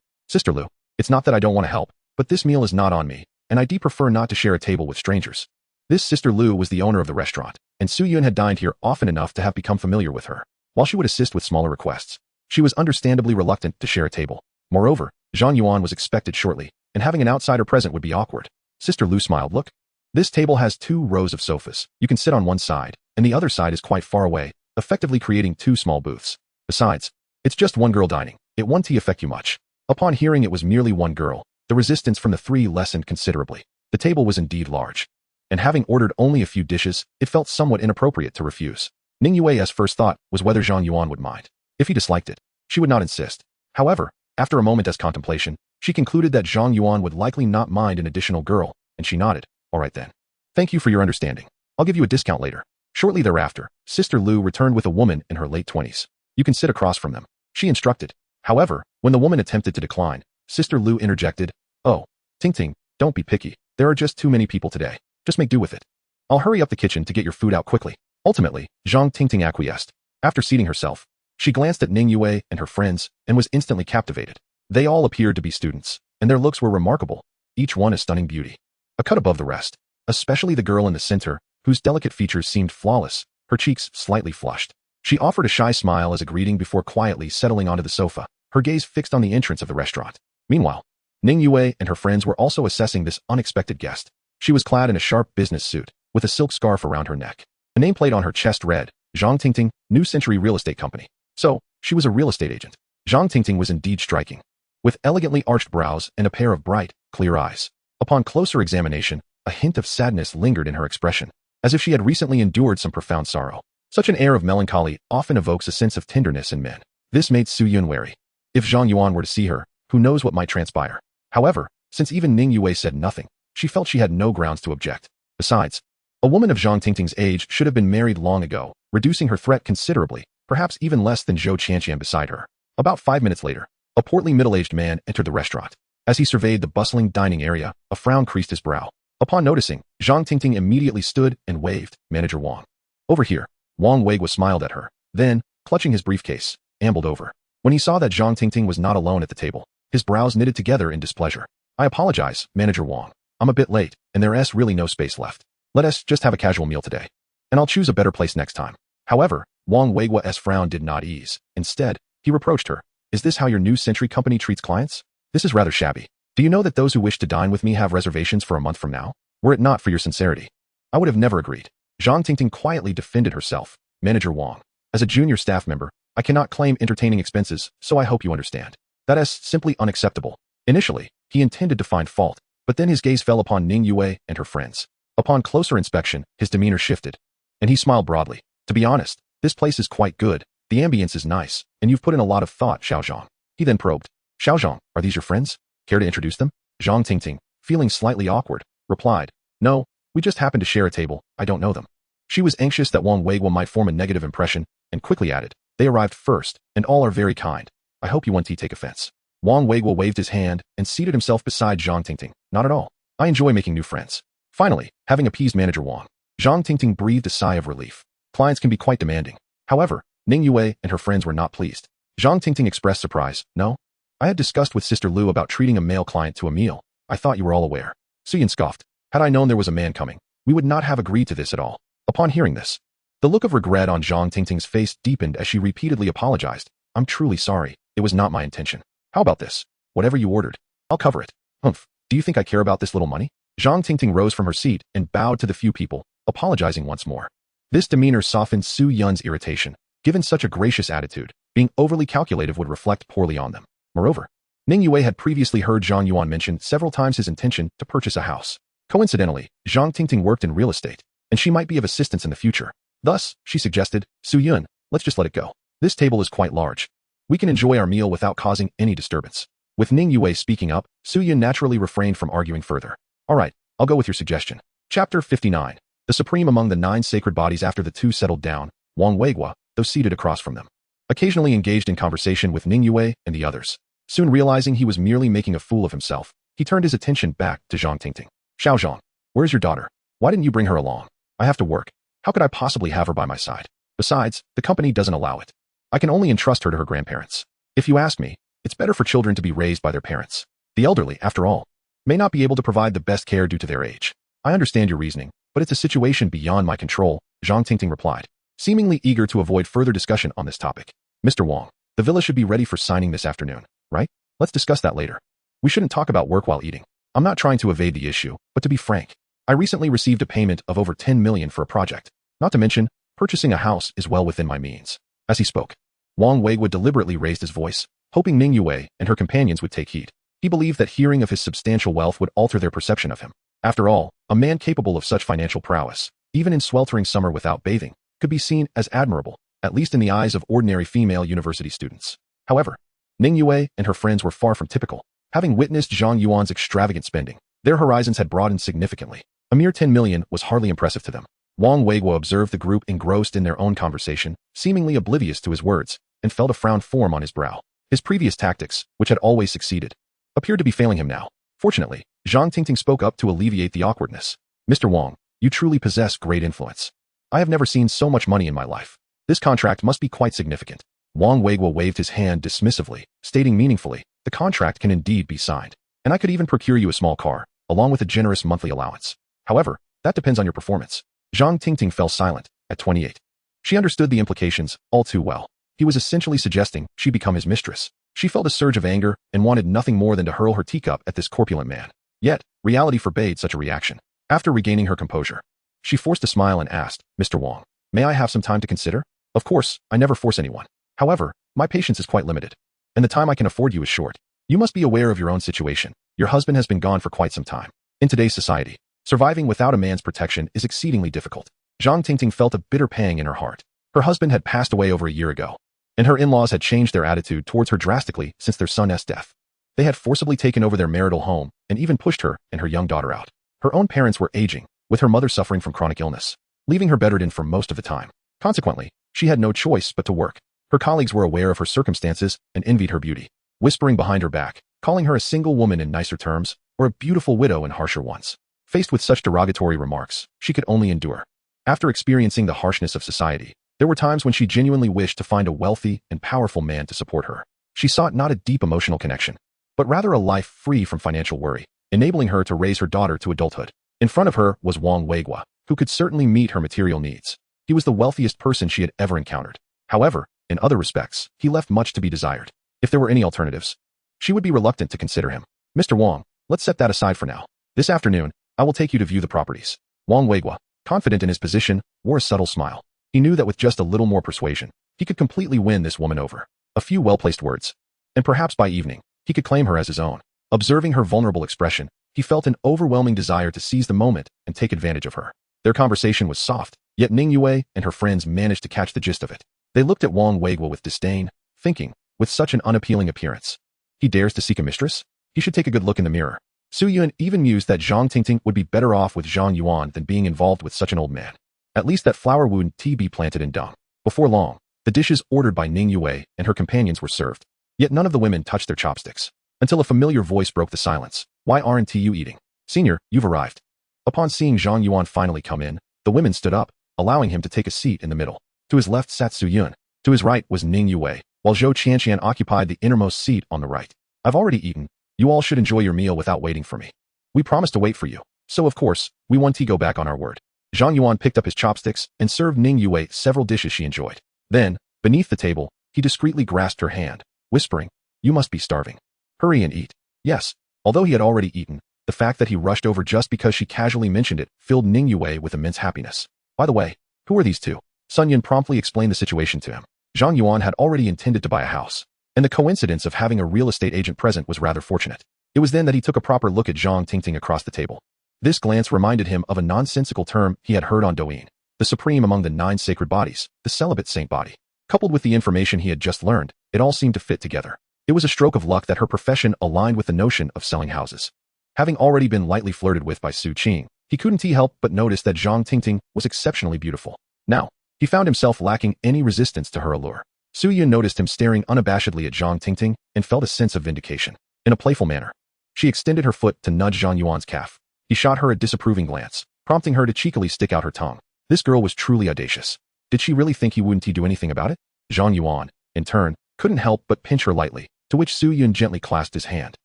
"Sister Lu, it's not that I don't want to help, but this meal is not on me, and I prefer not to share a table with strangers." This Sister Lu was the owner of the restaurant, and Su Yun had dined here often enough to have become familiar with her. While she would assist with smaller requests, she was understandably reluctant to share a table. Moreover, Zhang Yuan was expected shortly, and having an outsider present would be awkward. Sister Lu smiled. Look, this table has 2 rows of sofas. You can sit on one side, and the other side is quite far away, effectively creating 2 small booths. Besides, it's just one girl dining. It won't affect you much. Upon hearing it was merely one girl, the resistance from the 3 lessened considerably. The table was indeed large, and having ordered only a few dishes, it felt somewhat inappropriate to refuse. Ning Yue's first thought was whether Zhang Yuan would mind. If he disliked it, she would not insist. However, after a moment's contemplation, she concluded that Zhang Yuan would likely not mind an additional girl, and she nodded. All right then. Thank you for your understanding. I'll give you a discount later. Shortly thereafter, Sister Lu returned with a woman in her late 20s. You can sit across from them, she instructed. However, when the woman attempted to decline, Sister Lu interjected, Oh, Ting Ting, don't be picky. There are just too many people today. Just make do with it. I'll hurry up the kitchen to get your food out quickly. Ultimately, Zhang Tingting acquiesced. After seating herself, she glanced at Ning Yue and her friends and was instantly captivated. They all appeared to be students, and their looks were remarkable, each one a stunning beauty. A cut above the rest, especially the girl in the center, whose delicate features seemed flawless, her cheeks slightly flushed. She offered a shy smile as a greeting before quietly settling onto the sofa, her gaze fixed on the entrance of the restaurant. Meanwhile, Ning Yue and her friends were also assessing this unexpected guest. She was clad in a sharp business suit, with a silk scarf around her neck. A nameplate on her chest read, Zhang Tingting, New Century Real Estate Company. So, she was a real estate agent. Zhang Tingting was indeed striking, with elegantly arched brows and a pair of bright, clear eyes. Upon closer examination, a hint of sadness lingered in her expression, as if she had recently endured some profound sorrow. Such an air of melancholy often evokes a sense of tenderness in men. This made Su Yun wary. If Zhang Yuan were to see her, who knows what might transpire. However, since even Ning Yue said nothing, she felt she had no grounds to object. Besides, a woman of Zhang Tingting's age should have been married long ago, reducing her threat considerably, perhaps even less than Zhou Qianqian beside her. About 5 minutes later, a portly middle-aged man entered the restaurant. As he surveyed the bustling dining area, a frown creased his brow. Upon noticing, Zhang Tingting immediately stood and waved, Manager Wang. Over here. Wang Weiguo smiled at her, then, clutching his briefcase, ambled over. When he saw that Zhang Tingting was not alone at the table, his brows knitted together in displeasure. I apologize, Manager Wang. I'm a bit late, and there's really no space left. Let us just have a casual meal today. And I'll choose a better place next time. However, Wang Weiguo's frown did not ease. Instead, he reproached her. Is this how your New Century company treats clients? This is rather shabby. Do you know that those who wish to dine with me have reservations for a month from now? Were it not for your sincerity, I would have never agreed. Zhang Tingting quietly defended herself. Manager Wang, as a junior staff member, I cannot claim entertaining expenses, so I hope you understand. That is simply unacceptable. Initially, he intended to find fault, but then his gaze fell upon Ning Yue and her friends. Upon closer inspection, his demeanor shifted, and he smiled broadly. To be honest, this place is quite good, the ambience is nice, and you've put in a lot of thought, Xiaozhang. He then probed. Xiaozhang, are these your friends? Care to introduce them? Zhang Tingting, feeling slightly awkward, replied. No, we just happen to share a table, I don't know them. She was anxious that Wang Weiguo might form a negative impression, and quickly added, they arrived first, and all are very kind. I hope you won't take offense. Wang Weiguo waved his hand and seated himself beside Zhang Tingting. Not at all. I enjoy making new friends. Finally, having appeased Manager Wang, Zhang Tingting breathed a sigh of relief. Clients can be quite demanding. However, Ning Yue and her friends were not pleased. Zhang Tingting expressed surprise. No? I had discussed with Sister Lu about treating a male client to a meal. I thought you were all aware. Su Yun scoffed. Had I known there was a man coming, we would not have agreed to this at all. Upon hearing this, the look of regret on Zhang Tingting's face deepened as she repeatedly apologized. I'm truly sorry. It was not my intention. How about this? Whatever you ordered, I'll cover it. Humph. Do you think I care about this little money? Zhang Tingting rose from her seat and bowed to the few people, apologizing once more. This demeanor softened Su Yun's irritation. Given such a gracious attitude, being overly calculative would reflect poorly on them. Moreover, Ning Yue had previously heard Zhang Yuan mention several times his intention to purchase a house. Coincidentally, Zhang Tingting worked in real estate, and she might be of assistance in the future. Thus, she suggested, Su Yun, let's just let it go. This table is quite large. We can enjoy our meal without causing any disturbance. With Ning Yue speaking up, Su Yun naturally refrained from arguing further. All right, I'll go with your suggestion. Chapter 59. The supreme among the 9 sacred bodies. After the two settled down, Wang Weiguo, though seated across from them, occasionally engaged in conversation with Ning Yue and the others. Soon realizing he was merely making a fool of himself, he turned his attention back to Zhang Tingting. Xiaozhang, where's your daughter? Why didn't you bring her along? I have to work. How could I possibly have her by my side? Besides, the company doesn't allow it. I can only entrust her to her grandparents. If you ask me, it's better for children to be raised by their parents. The elderly, after all, may not be able to provide the best care due to their age. I understand your reasoning, but it's a situation beyond my control, Zhang Tingting replied, seemingly eager to avoid further discussion on this topic. Mr. Wang, the villa should be ready for signing this afternoon, right? Let's discuss that later. We shouldn't talk about work while eating. I'm not trying to evade the issue, but to be frank, I recently received a payment of over 10 million for a project. Not to mention, purchasing a house is well within my means. As he spoke, Wang Weiguo deliberately raised his voice, hoping Ning Yue and her companions would take heed. He believed that hearing of his substantial wealth would alter their perception of him. After all, a man capable of such financial prowess, even in sweltering summer without bathing, could be seen as admirable, at least in the eyes of ordinary female university students. However, Ning Yue and her friends were far from typical. Having witnessed Zhang Yuan's extravagant spending, their horizons had broadened significantly. A mere 10 million was hardly impressive to them. Wang Weiguo observed the group engrossed in their own conversation, seemingly oblivious to his words, and felt a frown form on his brow. His previous tactics, which had always succeeded, appeared to be failing him now. Fortunately, Zhang Tingting spoke up to alleviate the awkwardness. Mr. Wang, you truly possess great influence. I have never seen so much money in my life. This contract must be quite significant. Wang Weiguo waved his hand dismissively, stating meaningfully, the contract can indeed be signed, and I could even procure you a small car, along with a generous monthly allowance. However, that depends on your performance. Zhang Tingting fell silent, at 28. She understood the implications all too well. He was essentially suggesting she become his mistress. She felt a surge of anger and wanted nothing more than to hurl her teacup at this corpulent man. Yet, reality forbade such a reaction. After regaining her composure, she forced a smile and asked, Mr. Wang, may I have some time to consider? Of course, I never force anyone. However, my patience is quite limited, and the time I can afford you is short. You must be aware of your own situation. Your husband has been gone for quite some time. In today's society, surviving without a man's protection is exceedingly difficult. Zhang Tingting felt a bitter pang in her heart. Her husband had passed away over a year ago, and her in-laws had changed their attitude towards her drastically since their son's death. They had forcibly taken over their marital home and even pushed her and her young daughter out. Her own parents were aging, with her mother suffering from chronic illness, leaving her bedridden for most of the time. Consequently, she had no choice but to work. Her colleagues were aware of her circumstances and envied her beauty, whispering behind her back, calling her a single woman in nicer terms, or a beautiful widow in harsher ones. Faced with such derogatory remarks, she could only endure. After experiencing the harshness of society, there were times when she genuinely wished to find a wealthy and powerful man to support her. She sought not a deep emotional connection, but rather a life free from financial worry, enabling her to raise her daughter to adulthood. In front of her was Wang Weiguo, who could certainly meet her material needs. He was the wealthiest person she had ever encountered. However, in other respects, he left much to be desired. If there were any alternatives, she would be reluctant to consider him. Mr. Wang, let's set that aside for now. This afternoon, I will take you to view the properties. Wang Weiguo, confident in his position, wore a subtle smile. He knew that with just a little more persuasion, he could completely win this woman over. A few well-placed words, and perhaps by evening, he could claim her as his own. Observing her vulnerable expression, he felt an overwhelming desire to seize the moment and take advantage of her. Their conversation was soft, yet Ning Yue and her friends managed to catch the gist of it. They looked at Wang Weiguo with disdain, thinking, with such an unappealing appearance, he dares to seek a mistress? He should take a good look in the mirror. Su Yun even mused that Zhang Tingting would be better off with Zhang Yuan than being involved with such an old man. At least that flower wound tea be planted in dung. Before long, the dishes ordered by Ning Yue and her companions were served. Yet none of the women touched their chopsticks, until a familiar voice broke the silence. Why aren't you eating? Senior, you've arrived. Upon seeing Zhang Yuan finally come in, the women stood up, allowing him to take a seat in the middle. To his left sat Su Yun. To his right was Ning Yue, while Zhou Qianqian occupied the innermost seat on the right. I've already eaten. You all should enjoy your meal without waiting for me. We promised to wait for you. So of course, we want to go back on our word. Zhang Yuan picked up his chopsticks and served Ning Yue several dishes she enjoyed. Then, beneath the table, he discreetly grasped her hand, whispering, you must be starving. Hurry and eat. Yes, although he had already eaten, the fact that he rushed over just because she casually mentioned it filled Ning Yue with immense happiness. By the way, who are these two? Sun Yun promptly explained the situation to him. Zhang Yuan had already intended to buy a house, and the coincidence of having a real estate agent present was rather fortunate. It was then that he took a proper look at Zhang Tingting across the table. This glance reminded him of a nonsensical term he had heard on Douyin, the supreme among the 9 sacred bodies, the celibate saint body. Coupled with the information he had just learned, it all seemed to fit together. It was a stroke of luck that her profession aligned with the notion of selling houses. Having already been lightly flirted with by Su Qing, he couldn't help but notice that Zhang Tingting was exceptionally beautiful. Now, he found himself lacking any resistance to her allure. Su Yun noticed him staring unabashedly at Zhang Tingting and felt a sense of vindication. In a playful manner, she extended her foot to nudge Zhang Yuan's calf. He shot her a disapproving glance, prompting her to cheekily stick out her tongue. This girl was truly audacious. Did she really think he wouldn't do anything about it? Zhang Yuan, in turn, couldn't help but pinch her lightly, to which Su Yun gently clasped his hand.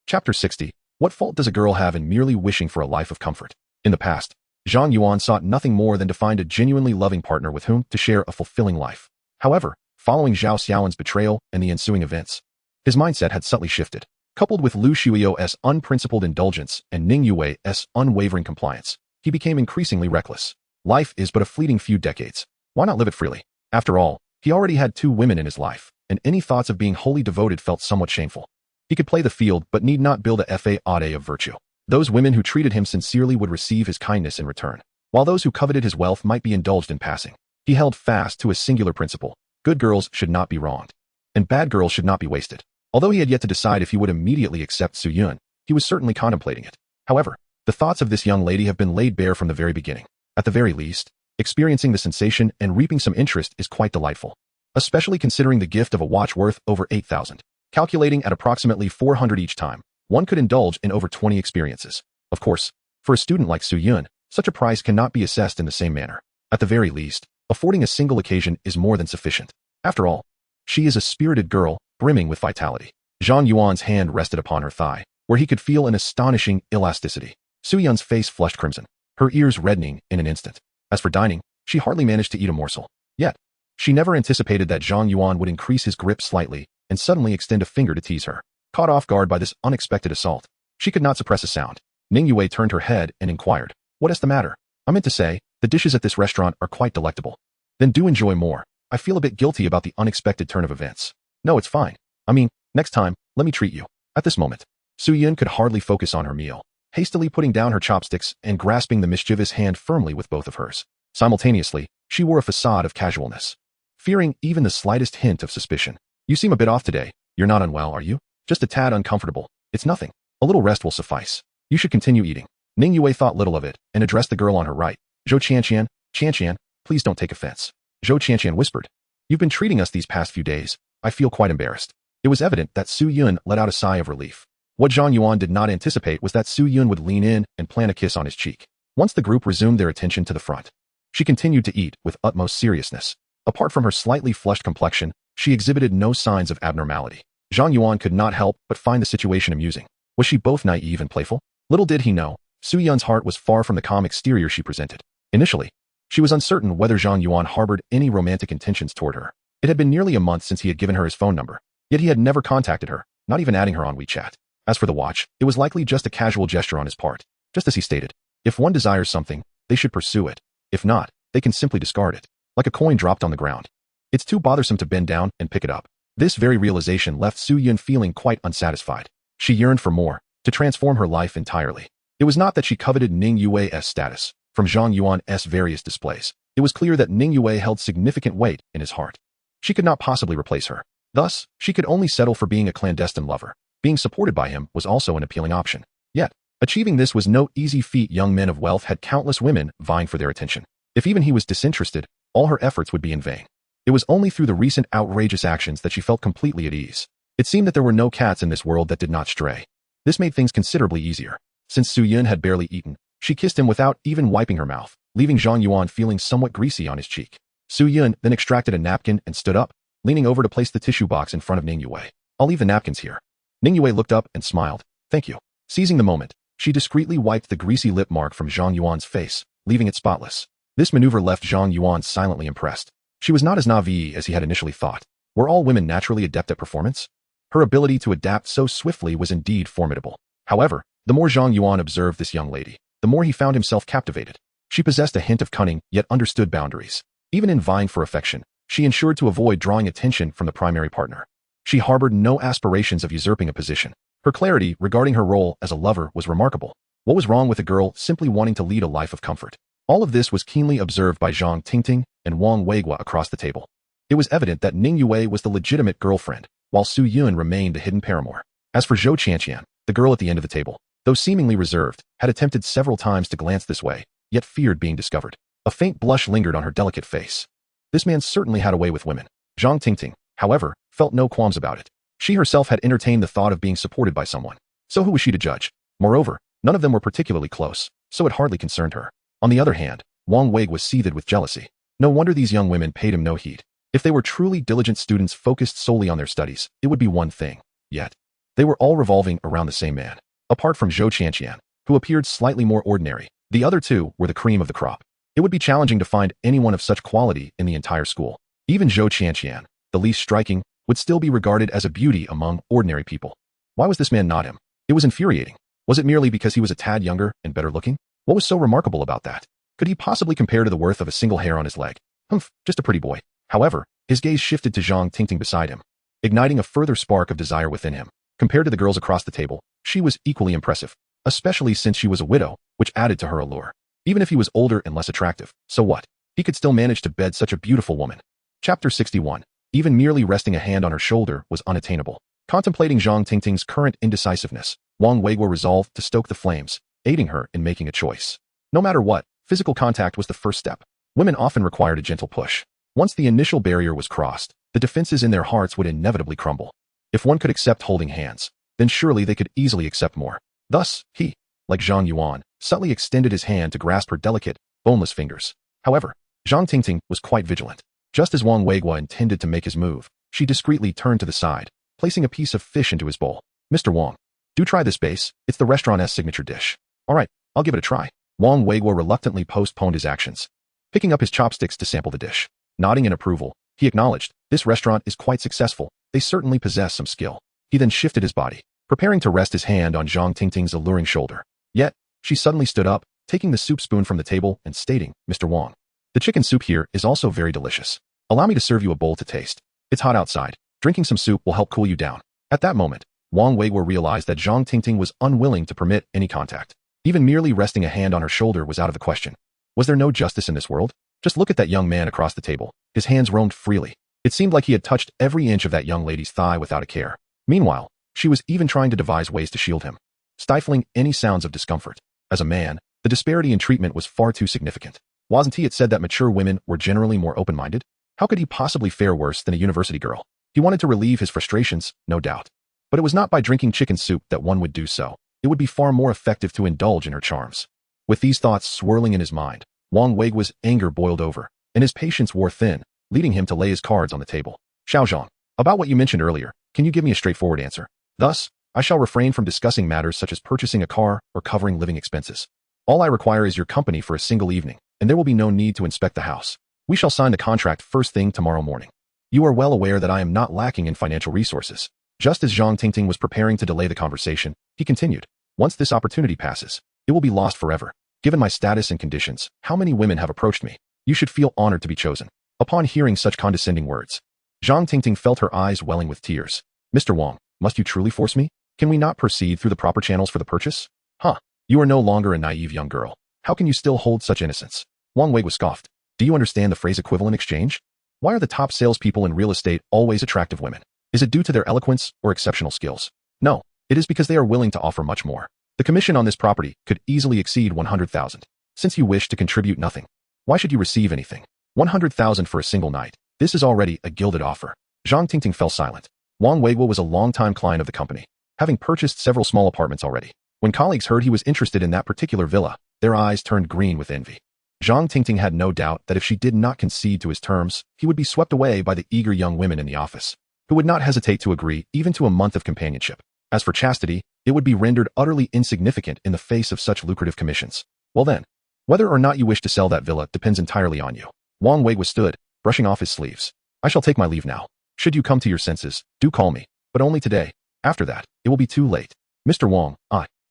Chapter 60. What fault does a girl have in merely wishing for a life of comfort? In the past, Zhang Yuan sought nothing more than to find a genuinely loving partner with whom to share a fulfilling life. However, following Zhao Xiaowen's betrayal and the ensuing events, his mindset had subtly shifted. Coupled with Lu Shuio's unprincipled indulgence and Ning Yue's unwavering compliance, he became increasingly reckless. Life is but a fleeting few decades. Why not live it freely? After all, he already had 2 women in his life, and any thoughts of being wholly devoted felt somewhat shameful. He could play the field but need not build a faade of virtue. Those women who treated him sincerely would receive his kindness in return, while those who coveted his wealth might be indulged in passing. He held fast to a singular principle: good girls should not be wronged, and bad girls should not be wasted. Although he had yet to decide if he would immediately accept Su Yun, he was certainly contemplating it. However, the thoughts of this young lady have been laid bare from the very beginning. At the very least, experiencing the sensation and reaping some interest is quite delightful, especially considering the gift of a watch worth over 8,000. Calculating at approximately 400 each time, one could indulge in over 20 experiences. Of course, for a student like Su Yun, such a price cannot be assessed in the same manner. At the very least, affording a single occasion is more than sufficient. After all, she is a spirited girl, brimming with vitality. Zhang Yuan's hand rested upon her thigh, where he could feel an astonishing elasticity. Su Yun's face flushed crimson, her ears reddening in an instant. As for dining, she hardly managed to eat a morsel. Yet, she never anticipated that Zhang Yuan would increase his grip slightly and suddenly extend a finger to tease her. Caught off guard by this unexpected assault, she could not suppress a sound. Ning Yue turned her head and inquired, "What is the matter?" "I meant to say, the dishes at this restaurant are quite delectable." "Then do enjoy more. I feel a bit guilty about the unexpected turn of events." "No, it's fine. I mean, next time, let me treat you." At this moment, Su Yun could hardly focus on her meal, hastily putting down her chopsticks and grasping the mischievous hand firmly with both of hers. Simultaneously, she wore a facade of casualness, fearing even the slightest hint of suspicion. "You seem a bit off today. You're not unwell, are you?" "Just a tad uncomfortable. It's nothing. A little rest will suffice. You should continue eating." Ning Yue thought little of it and addressed the girl on her right. "Zhou Qianqian, please don't take offense." Zhou Qianqian whispered, "You've been treating us these past few days. I feel quite embarrassed." It was evident that Su Yun let out a sigh of relief. What Zhang Yuan did not anticipate was that Su Yun would lean in and plant a kiss on his cheek. Once the group resumed their attention to the front, she continued to eat with utmost seriousness. Apart from her slightly flushed complexion, she exhibited no signs of abnormality. Zhang Yuan could not help but find the situation amusing. Was she both naive and playful? Little did he know, Su Yun's heart was far from the calm exterior she presented. Initially, she was uncertain whether Zhang Yuan harbored any romantic intentions toward her. It had been nearly a month since he had given her his phone number, yet he had never contacted her, not even adding her on WeChat. As for the watch, it was likely just a casual gesture on his part. Just as he stated, if one desires something, they should pursue it. If not, they can simply discard it, like a coin dropped on the ground. It's too bothersome to bend down and pick it up. This very realization left Su Yun feeling quite unsatisfied. She yearned for more, to transform her life entirely. It was not that she coveted Ning Yue's status from Zhang Yuan's various displays. It was clear that Ning Yue held significant weight in his heart. She could not possibly replace her. Thus, she could only settle for being a clandestine lover. Being supported by him was also an appealing option. Yet, achieving this was no easy feat. Young men of wealth had countless women vying for their attention. If even he was disinterested, all her efforts would be in vain. It was only through the recent outrageous actions that she felt completely at ease. It seemed that there were no cats in this world that did not stray. This made things considerably easier. Since Su Yun had barely eaten, she kissed him without even wiping her mouth, leaving Zhang Yuan feeling somewhat greasy on his cheek. Su Yun then extracted a napkin and stood up, leaning over to place the tissue box in front of Ning Yue. "I'll leave the napkins here." Ning Yue looked up and smiled. "Thank you." Seizing the moment, she discreetly wiped the greasy lip mark from Zhang Yuan's face, leaving it spotless. This maneuver left Zhang Yuan silently impressed. She was not as naive as he had initially thought. Were all women naturally adept at performance? Her ability to adapt so swiftly was indeed formidable. However, the more Zhang Yuan observed this young lady, the more he found himself captivated. She possessed a hint of cunning, yet understood boundaries. Even in vying for affection, she ensured to avoid drawing attention from the primary partner. She harbored no aspirations of usurping a position. Her clarity regarding her role as a lover was remarkable. What was wrong with a girl simply wanting to lead a life of comfort? All of this was keenly observed by Zhang Tingting and Wang Weigua across the table. It was evident that Ning Yue was the legitimate girlfriend, while Su Yun remained the hidden paramour. As for Zhou Qianqian, the girl at the end of the table, though seemingly reserved, had attempted several times to glance this way, yet feared being discovered. A faint blush lingered on her delicate face. This man certainly had a way with women. Zhang Tingting, however, felt no qualms about it. She herself had entertained the thought of being supported by someone. So who was she to judge? Moreover, none of them were particularly close, so it hardly concerned her. On the other hand, Wang Wei was seethed with jealousy. No wonder these young women paid him no heed. If they were truly diligent students focused solely on their studies, it would be one thing. Yet, they were all revolving around the same man. Apart from Zhou Qianqian, who appeared slightly more ordinary, The other two were the cream of the crop. It would be challenging to find anyone of such quality in the entire school. Even Zhou Qianqian, the least striking, would still be regarded as a beauty among ordinary people. Why was this man not him? It was infuriating. Was it merely because he was a tad younger and better looking? What was so remarkable about that? Could he possibly compare to the worth of a single hair on his leg? Humph, just a pretty boy. However, his gaze shifted to Zhang Tingting beside him, igniting a further spark of desire within him. Compared to the girls across the table, she was equally impressive, especially since she was a widow, which added to her allure. Even if he was older and less attractive, so what? He could still manage to bed such a beautiful woman. Chapter 61. Even merely resting a hand on her shoulder was unattainable. Contemplating Zhang Tingting's current indecisiveness, Wang Weiguo resolved to stoke the flames, aiding her in making a choice. No matter what, physical contact was the first step. Women often required a gentle push. Once the initial barrier was crossed, the defenses in their hearts would inevitably crumble. If one could accept holding hands, then surely they could easily accept more. Thus, he, like Zhang Yuan, subtly extended his hand to grasp her delicate, boneless fingers. However, Zhang Tingting was quite vigilant. Just as Wang Weiguo intended to make his move, she discreetly turned to the side, placing a piece of fish into his bowl. Mr. Wang, do try this base. It's the restaurant's signature dish. All right, I'll give it a try. Wang Weiguo reluctantly postponed his actions, picking up his chopsticks to sample the dish. Nodding in approval, he acknowledged, this restaurant is quite successful. They certainly possess some skill. He then shifted his body, preparing to rest his hand on Zhang Tingting's alluring shoulder. Yet, she suddenly stood up, taking the soup spoon from the table and stating, Mr. Wang, the chicken soup here is also very delicious. Allow me to serve you a bowl to taste. It's hot outside. Drinking some soup will help cool you down. At that moment, Wang Weiguo realized that Zhang Tingting was unwilling to permit any contact. Even merely resting a hand on her shoulder was out of the question. Was there no justice in this world? Just look at that young man across the table. His hands roamed freely. It seemed like he had touched every inch of that young lady's thigh without a care. Meanwhile, she was even trying to devise ways to shield him, stifling any sounds of discomfort. As a man, the disparity in treatment was far too significant. Wasn't he said that mature women were generally more open-minded? How could he possibly fare worse than a university girl? He wanted to relieve his frustrations, no doubt. But it was not by drinking chicken soup that one would do so. It would be far more effective to indulge in her charms. With these thoughts swirling in his mind, Wang Weiguo's anger boiled over, and his patience wore thin, leading him to lay his cards on the table. Xiaozhang, about what you mentioned earlier, can you give me a straightforward answer? Thus, I shall refrain from discussing matters such as purchasing a car or covering living expenses. All I require is your company for a single evening, and there will be no need to inspect the house. We shall sign the contract first thing tomorrow morning. You are well aware that I am not lacking in financial resources. Just as Zhang Tingting was preparing to delay the conversation, he continued, once this opportunity passes, it will be lost forever. Given my status and conditions, how many women have approached me? You should feel honored to be chosen. Upon hearing such condescending words, Zhang Tingting felt her eyes welling with tears. Mr. Wang, must you truly force me? Can we not proceed through the proper channels for the purchase? Huh, you are no longer a naive young girl. How can you still hold such innocence? Wang Wei was scoffed. Do you understand the phrase equivalent exchange? Why are the top salespeople in real estate always attractive women? Is it due to their eloquence or exceptional skills? No, it is because they are willing to offer much more. The commission on this property could easily exceed 100,000. Since you wish to contribute nothing, why should you receive anything? 100,000 for a single night. This is already a gilded offer. Zhang Tingting fell silent. Wang Weiguo was a longtime client of the company, having purchased several small apartments already. When colleagues heard he was interested in that particular villa, their eyes turned green with envy. Zhang Tingting had no doubt that if she did not concede to his terms, he would be swept away by the eager young women in the office, who would not hesitate to agree even to a month of companionship. As for chastity, it would be rendered utterly insignificant in the face of such lucrative commissions. Well then, whether or not you wish to sell that villa depends entirely on you. Wang Weiguo stood, brushing off his sleeves. I shall take my leave now. Should you come to your senses, do call me, but only today. After that, it will be too late. Mr. Wang,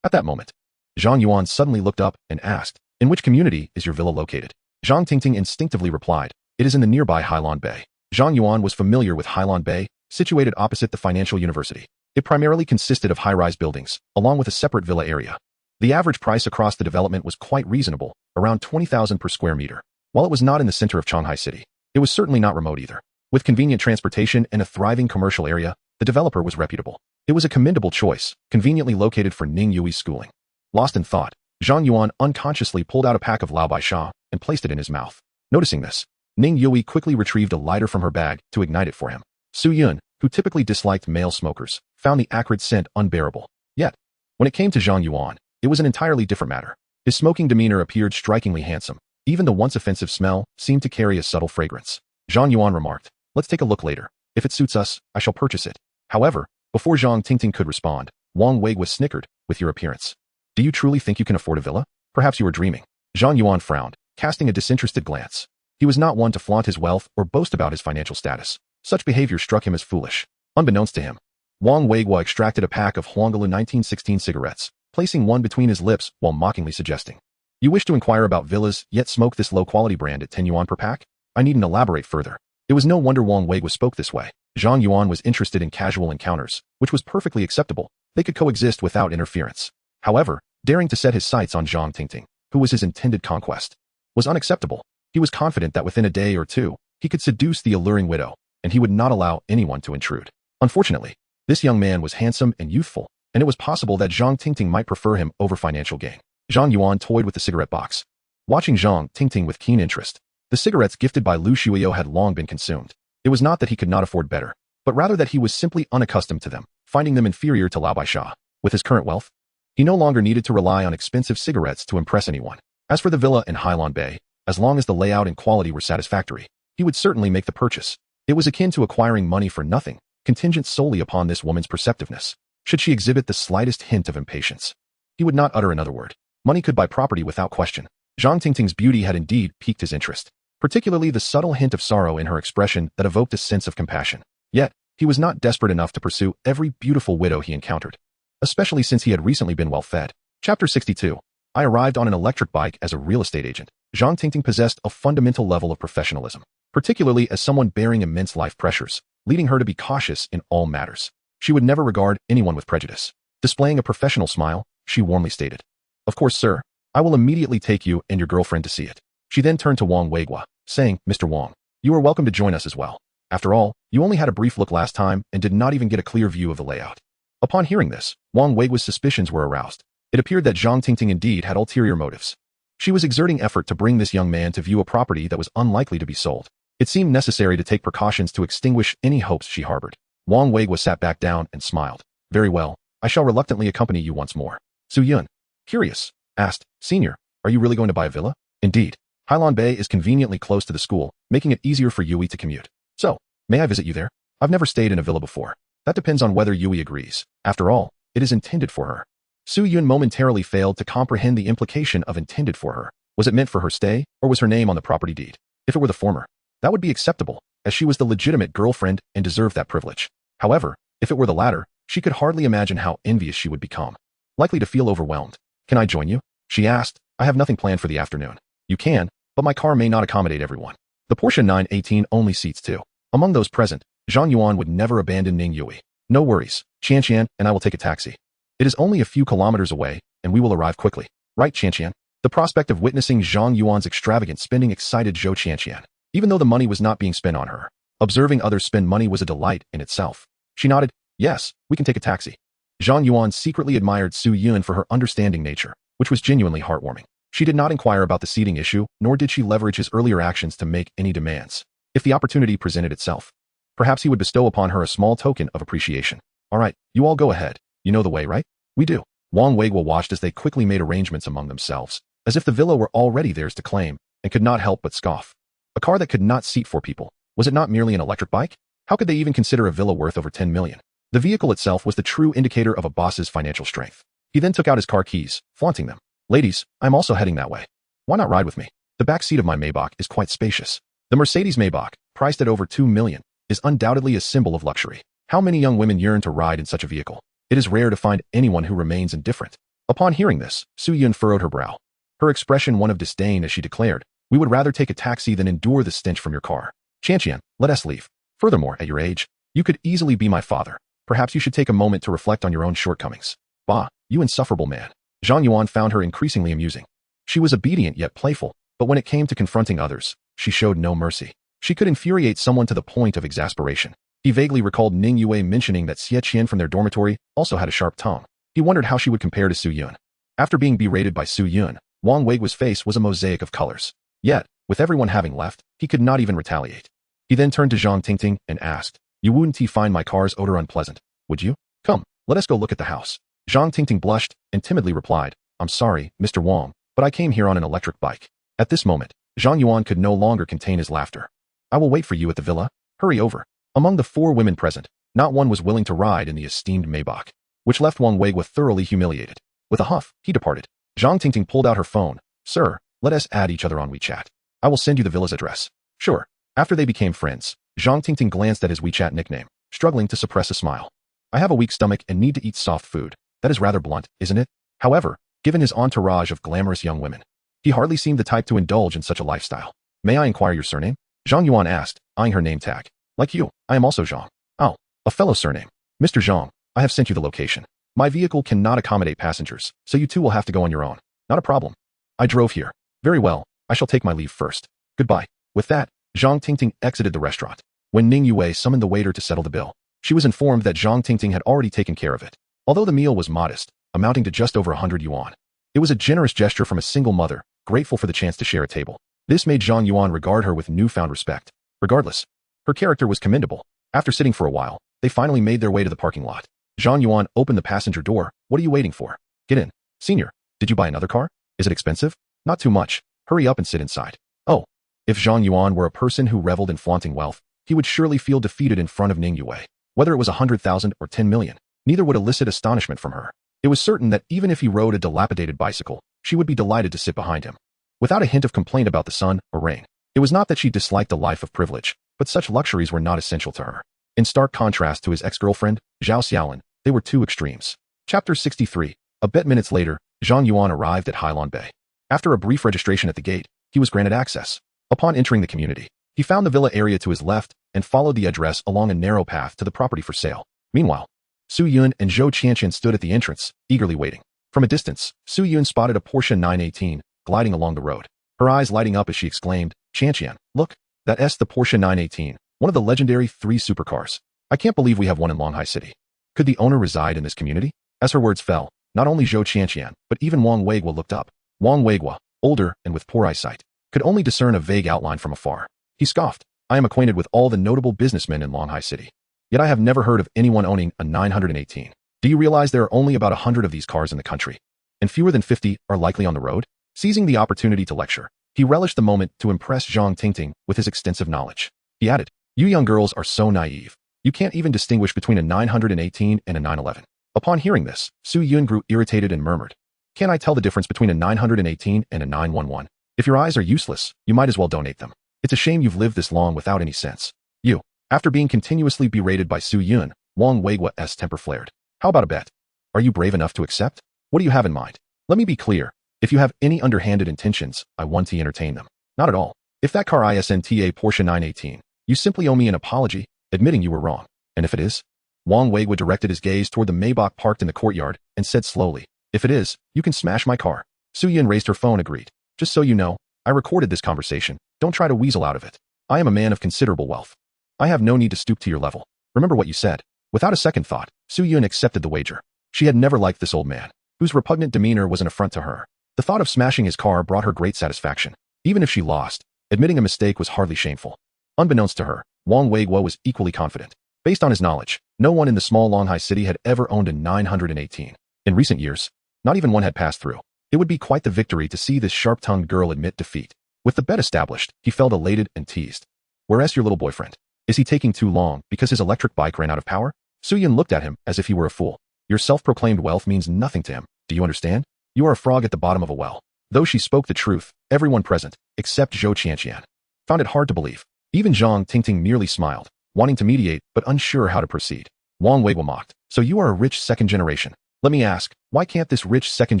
at that moment, Zhang Yuan suddenly looked up and asked, in which community is your villa located? Zhang Tingting instinctively replied, it is in the nearby Hailan Bay. Zhang Yuan was familiar with Hailan Bay, situated opposite the financial university. It primarily consisted of high-rise buildings, along with a separate villa area. The average price across the development was quite reasonable, around 20,000 per square meter. While it was not in the center of Shanghai City, it was certainly not remote either. With convenient transportation and a thriving commercial area, the developer was reputable. It was a commendable choice, conveniently located for Ning Yui's schooling. Lost in thought, Zhang Yuan unconsciously pulled out a pack of Lao Bai Sha and placed it in his mouth. Noticing this, Ning Yui quickly retrieved a lighter from her bag to ignite it for him. Su Yun, who typically disliked male smokers, found the acrid scent unbearable. Yet, when it came to Zhang Yuan, it was an entirely different matter. His smoking demeanor appeared strikingly handsome. Even the once offensive smell seemed to carry a subtle fragrance. Zhang Yuan remarked, let's take a look later. If it suits us, I shall purchase it. However, before Zhang Tingting could respond, Wang Weiguo snickered, with your appearance. Do you truly think you can afford a villa? Perhaps you were dreaming. Zhang Yuan frowned, casting a disinterested glance. He was not one to flaunt his wealth or boast about his financial status. Such behavior struck him as foolish. Unbeknownst to him, Wang Weiguo extracted a pack of Huanggalu 1916 cigarettes, placing one between his lips while mockingly suggesting, "You wish to inquire about villas, yet smoke this low-quality brand at 10 yuan per pack? I needn't elaborate further." It was no wonder Wang Weiguo spoke this way. Zhang Yuan was interested in casual encounters, which was perfectly acceptable. They could coexist without interference. However, daring to set his sights on Zhang Tingting, who was his intended conquest, was unacceptable. He was confident that within a day or two, he could seduce the alluring widow, and he would not allow anyone to intrude. Unfortunately, this young man was handsome and youthful, and it was possible that Zhang Tingting might prefer him over financial gain. Zhang Yuan toyed with the cigarette box, watching Zhang Tingting with keen interest. The cigarettes gifted by Lu Shuiyo had long been consumed. It was not that he could not afford better, but rather that he was simply unaccustomed to them, finding them inferior to Lao Baisha. With his current wealth, he no longer needed to rely on expensive cigarettes to impress anyone. As for the villa in Hailan Bay, as long as the layout and quality were satisfactory, he would certainly make the purchase. It was akin to acquiring money for nothing, contingent solely upon this woman's perceptiveness. Should she exhibit the slightest hint of impatience, he would not utter another word. Money could buy property without question. Zhang Tingting's beauty had indeed piqued his interest, particularly the subtle hint of sorrow in her expression that evoked a sense of compassion. Yet, he was not desperate enough to pursue every beautiful widow he encountered, especially since he had recently been well fed. Chapter 62. I arrived on an electric bike as a real estate agent. Zhang Tingting possessed a fundamental level of professionalism, particularly as someone bearing immense life pressures, leading her to be cautious in all matters. She would never regard anyone with prejudice. Displaying a professional smile, she warmly stated, "Of course, sir. I will immediately take you and your girlfriend to see it." She then turned to Wang Weiguo, saying, "Mr. Wang, you are welcome to join us as well. After all, you only had a brief look last time and did not even get a clear view of the layout." Upon hearing this, Wang Weiguo's suspicions were aroused. It appeared that Zhang Tingting indeed had ulterior motives. She was exerting effort to bring this young man to view a property that was unlikely to be sold. It seemed necessary to take precautions to extinguish any hopes she harbored. Wang Weiguo sat back down and smiled. "Very well, I shall reluctantly accompany you once more." Su Yun, curious, asked, "Senior, are you really going to buy a villa?" "Indeed. Hailan Bay is conveniently close to the school, making it easier for Yui to commute. So, may I visit you there? I've never stayed in a villa before." "That depends on whether Yui agrees. After all, it is intended for her." Su Yun momentarily failed to comprehend the implication of intended for her. Was it meant for her stay, or was her name on the property deed? If it were the former, that would be acceptable, as she was the legitimate girlfriend and deserved that privilege. However, if it were the latter, she could hardly imagine how envious she would become. Likely to feel overwhelmed. "Can I join you?" she asked. "I have nothing planned for the afternoon." "You can, but my car may not accommodate everyone. The Porsche 918 only seats 2. Among those present, Zhang Yuan would never abandon Ning Yui. "No worries, Qian and I will take a taxi. It is only a few kilometers away, and we will arrive quickly. Right, Qian?" The prospect of witnessing Zhang Yuan's extravagant spending excited Zhou Qian. Even though the money was not being spent on her, observing others spend money was a delight in itself. She nodded, "Yes, we can take a taxi." Zhang Yuan secretly admired Su Yun for her understanding nature, which was genuinely heartwarming. She did not inquire about the seating issue, nor did she leverage his earlier actions to make any demands. If the opportunity presented itself, perhaps he would bestow upon her a small token of appreciation. "All right, you all go ahead. You know the way, right?" "We do." Wang Weiguo watched as they quickly made arrangements among themselves, as if the villa were already theirs to claim, and could not help but scoff. A car that could not seat 4 people. Was it not merely an electric bike? How could they even consider a villa worth over 10 million? The vehicle itself was the true indicator of a boss's financial strength. He then took out his car keys, flaunting them. "Ladies, I'm also heading that way. Why not ride with me? The back seat of my Maybach is quite spacious." The Mercedes Maybach, priced at over 2 million, is undoubtedly a symbol of luxury. How many young women yearn to ride in such a vehicle? It is rare to find anyone who remains indifferent. Upon hearing this, Su Yun furrowed her brow, her expression one of disdain as she declared, "We would rather take a taxi than endure the stench from your car. Qian, let us leave. Furthermore, at your age, you could easily be my father. Perhaps you should take a moment to reflect on your own shortcomings." "Bah, you insufferable man." Zhang Yuan found her increasingly amusing. She was obedient yet playful, but when it came to confronting others, she showed no mercy. She could infuriate someone to the point of exasperation. He vaguely recalled Ning Yue mentioning that Xie Qian from their dormitory also had a sharp tongue. He wondered how she would compare to Su Yun. After being berated by Su Yun, Wang Weiguo's face was a mosaic of colors. Yet, with everyone having left, he could not even retaliate. He then turned to Zhang Tingting and asked, "You wouldn't find my car's odor unpleasant, would you? Come, let us go look at the house." Zhang Tingting blushed and timidly replied, "I'm sorry, Mr. Wang, but I came here on an electric bike." At this moment, Zhang Yuan could no longer contain his laughter. "I will wait for you at the villa. Hurry over." Among the 4 women present, not one was willing to ride in the esteemed Maybach, which left Wang Weiguo thoroughly humiliated. With a huff, he departed. Zhang Tingting pulled out her phone. Sir, let us add each other on WeChat. I will send you the villa's address. Sure. After they became friends, Zhang Tingting glanced at his WeChat nickname, struggling to suppress a smile. I have a weak stomach and need to eat soft food. That is rather blunt, isn't it? However, given his entourage of glamorous young women, he hardly seemed the type to indulge in such a lifestyle. May I inquire your surname? Zhang Yuan asked, eyeing her name tag. Like you, I am also Zhang. Oh, a fellow surname. Mr. Zhang, I have sent you the location. My vehicle cannot accommodate passengers, so you two will have to go on your own. Not a problem. I drove here. Very well, I shall take my leave first. Goodbye. With that, Zhang Tingting exited the restaurant. When Ning Yue summoned the waiter to settle the bill, she was informed that Zhang Tingting had already taken care of it. Although the meal was modest, amounting to just over 100 yuan. It was a generous gesture from a single mother, grateful for the chance to share a table. This made Zhang Yuan regard her with newfound respect. Regardless, her character was commendable. After sitting for a while, they finally made their way to the parking lot. Zhang Yuan opened the passenger door. What are you waiting for? Get in. Senior, did you buy another car? Is it expensive? Not too much. Hurry up and sit inside. Oh. If Zhang Yuan were a person who reveled in flaunting wealth, he would surely feel defeated in front of Ning Yue. Whether it was 100,000 or 10 million, neither would elicit astonishment from her. It was certain that even if he rode a dilapidated bicycle, she would be delighted to sit behind him. Without a hint of complaint about the sun or rain, it was not that she disliked a life of privilege, but such luxuries were not essential to her. In stark contrast to his ex-girlfriend, Zhao Xiaolin, they were two extremes. Chapter 63. A bit minutes later, Zhang Yuan arrived at Hailon Bay. After a brief registration at the gate, he was granted access. Upon entering the community, he found the villa area to his left and followed the address along a narrow path to the property for sale. Meanwhile, Su Yun and Zhou Qianqian stood at the entrance, eagerly waiting. From a distance, Su Yun spotted a Porsche 918 gliding along the road. Her eyes lighting up as she exclaimed, Qianqian, look, that's the Porsche 918, one of the legendary 3 supercars. I can't believe we have one in Longhai City. Could the owner reside in this community? As her words fell, not only Zhou Qianqian, but even Wang Weiguo looked up. Wang Weiguo, older and with poor eyesight, could only discern a vague outline from afar. He scoffed, I am acquainted with all the notable businessmen in Longhai City. Yet I have never heard of anyone owning a 918. Do you realize there are only about 100 of these cars in the country? And fewer than 50 are likely on the road? Seizing the opportunity to lecture, he relished the moment to impress Zhang Tingting with his extensive knowledge. He added, you young girls are so naive. You can't even distinguish between a 918 and a 911. Upon hearing this, Su Yun grew irritated and murmured, can't I tell the difference between a 918 and a 911? If your eyes are useless, you might as well donate them. It's a shame you've lived this long without any sense. You. After being continuously berated by Su Yun, Wang Weiguo's temper flared. How about a bet? Are you brave enough to accept? What do you have in mind? Let me be clear. If you have any underhanded intentions, I want to entertain them. Not at all. If that car isn't a Porsche 918, you simply owe me an apology, admitting you were wrong. And if it is? Wang Weiguo directed his gaze toward the Maybach parked in the courtyard and said slowly, if it is, you can smash my car. Su Yun raised her phone, agreed. Just so you know, I recorded this conversation. Don't try to weasel out of it. I am a man of considerable wealth. I have no need to stoop to your level. Remember what you said. Without a second thought, Su Yun accepted the wager. She had never liked this old man, whose repugnant demeanor was an affront to her. The thought of smashing his car brought her great satisfaction. Even if she lost, admitting a mistake was hardly shameful. Unbeknownst to her, Wang Weiguo was equally confident. Based on his knowledge, no one in the small Longhai city had ever owned a 918. In recent years, not even one had passed through. It would be quite the victory to see this sharp-tongued girl admit defeat. With the bet established, he felt elated and teased. Whereas your little boyfriend? Is he taking too long because his electric bike ran out of power? Su Yun looked at him as if he were a fool. Your self-proclaimed wealth means nothing to him. Do you understand? You are a frog at the bottom of a well. Though she spoke the truth, everyone present, except Zhou Qianqian, found it hard to believe. Even Zhang Tingting merely smiled, wanting to mediate but unsure how to proceed. Wang Weiguo mocked. So you are a rich second generation. Let me ask, why can't this rich second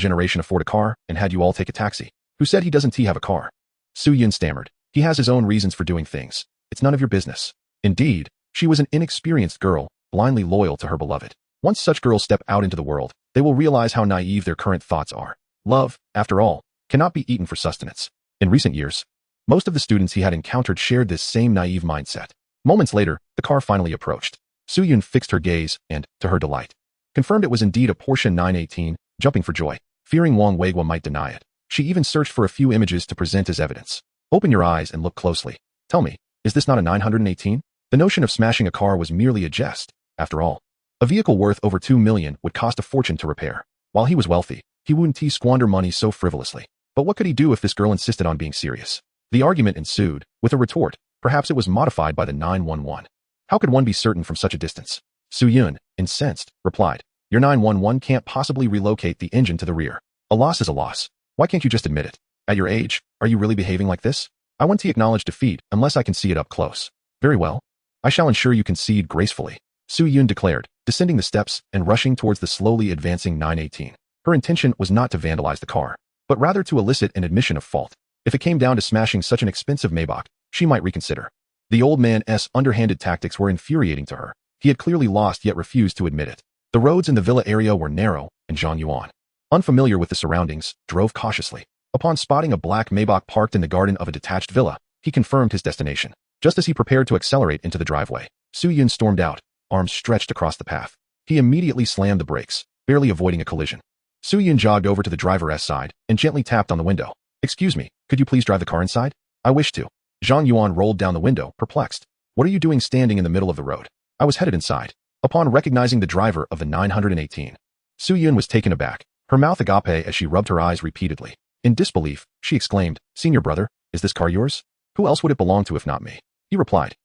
generation afford a car and had you all take a taxi? Who said he doesn't have a car? Su Yun stammered. He has his own reasons for doing things. It's none of your business. Indeed, she was an inexperienced girl, blindly loyal to her beloved. Once such girls step out into the world, they will realize how naive their current thoughts are. Love, after all, cannot be eaten for sustenance. In recent years, most of the students he had encountered shared this same naive mindset. Moments later, the car finally approached. Su Yun fixed her gaze and, to her delight, confirmed it was indeed a Porsche 918, jumping for joy. Fearing Wang Weiguo might deny it, she even searched for a few images to present as evidence. Open your eyes and look closely. Tell me, is this not a 918? The notion of smashing a car was merely a jest. After all, a vehicle worth over 2 million would cost a fortune to repair. While he was wealthy, he wouldn't squander money so frivolously. But what could he do if this girl insisted on being serious? The argument ensued, with a retort. Perhaps it was modified by the 911. How could one be certain from such a distance? Su Yun, incensed, replied, your 911 can't possibly relocate the engine to the rear. A loss is a loss. Why can't you just admit it? At your age, are you really behaving like this? I want to acknowledge defeat unless I can see it up close. Very well. I shall ensure you concede gracefully, Su Yun declared, descending the steps and rushing towards the slowly advancing 918. Her intention was not to vandalize the car, but rather to elicit an admission of fault. If it came down to smashing such an expensive Maybach, she might reconsider. The old man's underhanded tactics were infuriating to her. He had clearly lost yet refused to admit it. The roads in the villa area were narrow, and Zhang Yuan, unfamiliar with the surroundings, drove cautiously. Upon spotting a black Maybach parked in the garden of a detached villa, he confirmed his destination. Just as he prepared to accelerate into the driveway, Su Yun stormed out, arms stretched across the path. He immediately slammed the brakes, barely avoiding a collision. Su Yun jogged over to the driver's side and gently tapped on the window. "Excuse me, could you please drive the car inside?" "I wish to." Zhang Yuan rolled down the window, perplexed. "What are you doing standing in the middle of the road?" "I was headed inside." Upon recognizing the driver of the 918, Su Yun was taken aback, her mouth agape as she rubbed her eyes repeatedly. In disbelief, she exclaimed, "Senior brother, is this car yours? Who else would it belong to if not me?" He replied,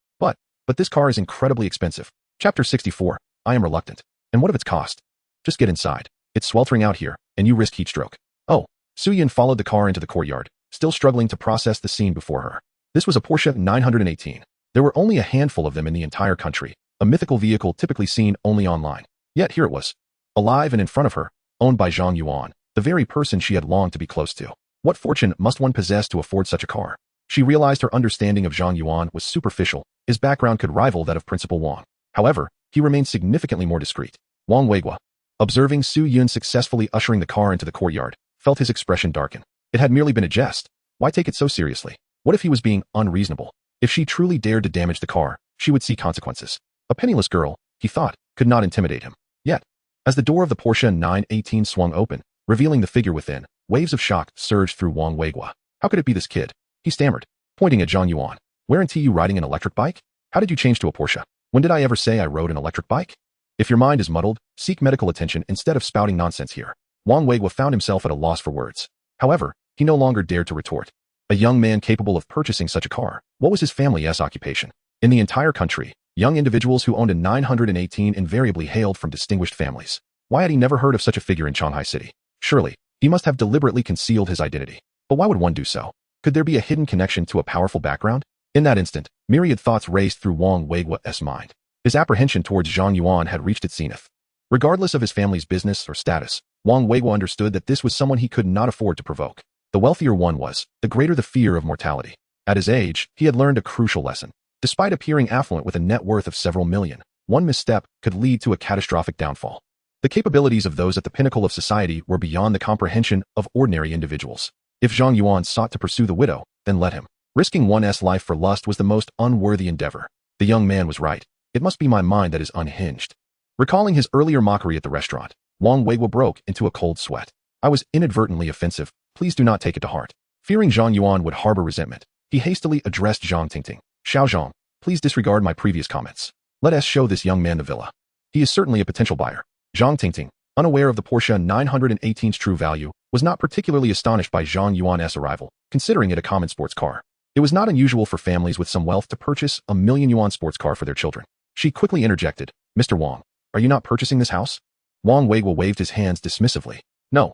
But this car is incredibly expensive." Chapter 64, I am reluctant. "And what of its cost?" "Just get inside. It's sweltering out here, and you risk heat stroke." "Oh." Su Yun followed the car into the courtyard, still struggling to process the scene before her. This was a Porsche 918. There were only a handful of them in the entire country, a mythical vehicle typically seen only online. Yet here it was, alive and in front of her, owned by Zhang Yuan, the very person she had longed to be close to. What fortune must one possess to afford such a car? She realized her understanding of Zhang Yuan was superficial. His background could rival that of Principal Wang. However, he remained significantly more discreet. Wang Weiguo, observing Su Yun successfully ushering the car into the courtyard, felt his expression darken. It had merely been a jest. Why take it so seriously? What if he was being unreasonable? If she truly dared to damage the car, she would see consequences. A penniless girl, he thought, could not intimidate him. Yet, as the door of the Porsche 918 swung open, revealing the figure within, waves of shock surged through Wang Weiguo. How could it be this kid? He stammered, pointing at Zhang Yuan. "Weren't you riding an electric bike? How did you change to a Porsche? When did I ever say I rode an electric bike?" If your mind is muddled, seek medical attention instead of spouting nonsense here. Wang Weiguo found himself at a loss for words. However, he no longer dared to retort. A young man capable of purchasing such a car, what was his family's occupation? In the entire country, young individuals who owned a 918 invariably hailed from distinguished families. Why had he never heard of such a figure in Shanghai City? Surely, he must have deliberately concealed his identity. But why would one do so? Could there be a hidden connection to a powerful background? In that instant, myriad thoughts raced through Wang Weiguo's mind. His apprehension towards Zhang Yuan had reached its zenith. Regardless of his family's business or status, Wang Weiguo understood that this was someone he could not afford to provoke. The wealthier one was, the greater the fear of mortality. At his age, he had learned a crucial lesson. Despite appearing affluent with a net worth of several million, one misstep could lead to a catastrophic downfall. The capabilities of those at the pinnacle of society were beyond the comprehension of ordinary individuals. If Zhang Yuan sought to pursue the widow, then let him. Risking one's life for lust was the most unworthy endeavor. The young man was right. It must be my mind that is unhinged. Recalling his earlier mockery at the restaurant, Wang Weiguo broke into a cold sweat. "I was inadvertently offensive. Please do not take it to heart." Fearing Zhang Yuan would harbor resentment, he hastily addressed Zhang Tingting. "Xiao Zhang, please disregard my previous comments. Let us show this young man the villa. He is certainly a potential buyer." Zhang Tingting, unaware of the Porsche 918's true value, was not particularly astonished by Zhang Yuan's arrival, considering it a common sports car. It was not unusual for families with some wealth to purchase a million-yuan sports car for their children. She quickly interjected, "Mr. Wang, are you not purchasing this house?" Wang Weiguo waved his hands dismissively. No,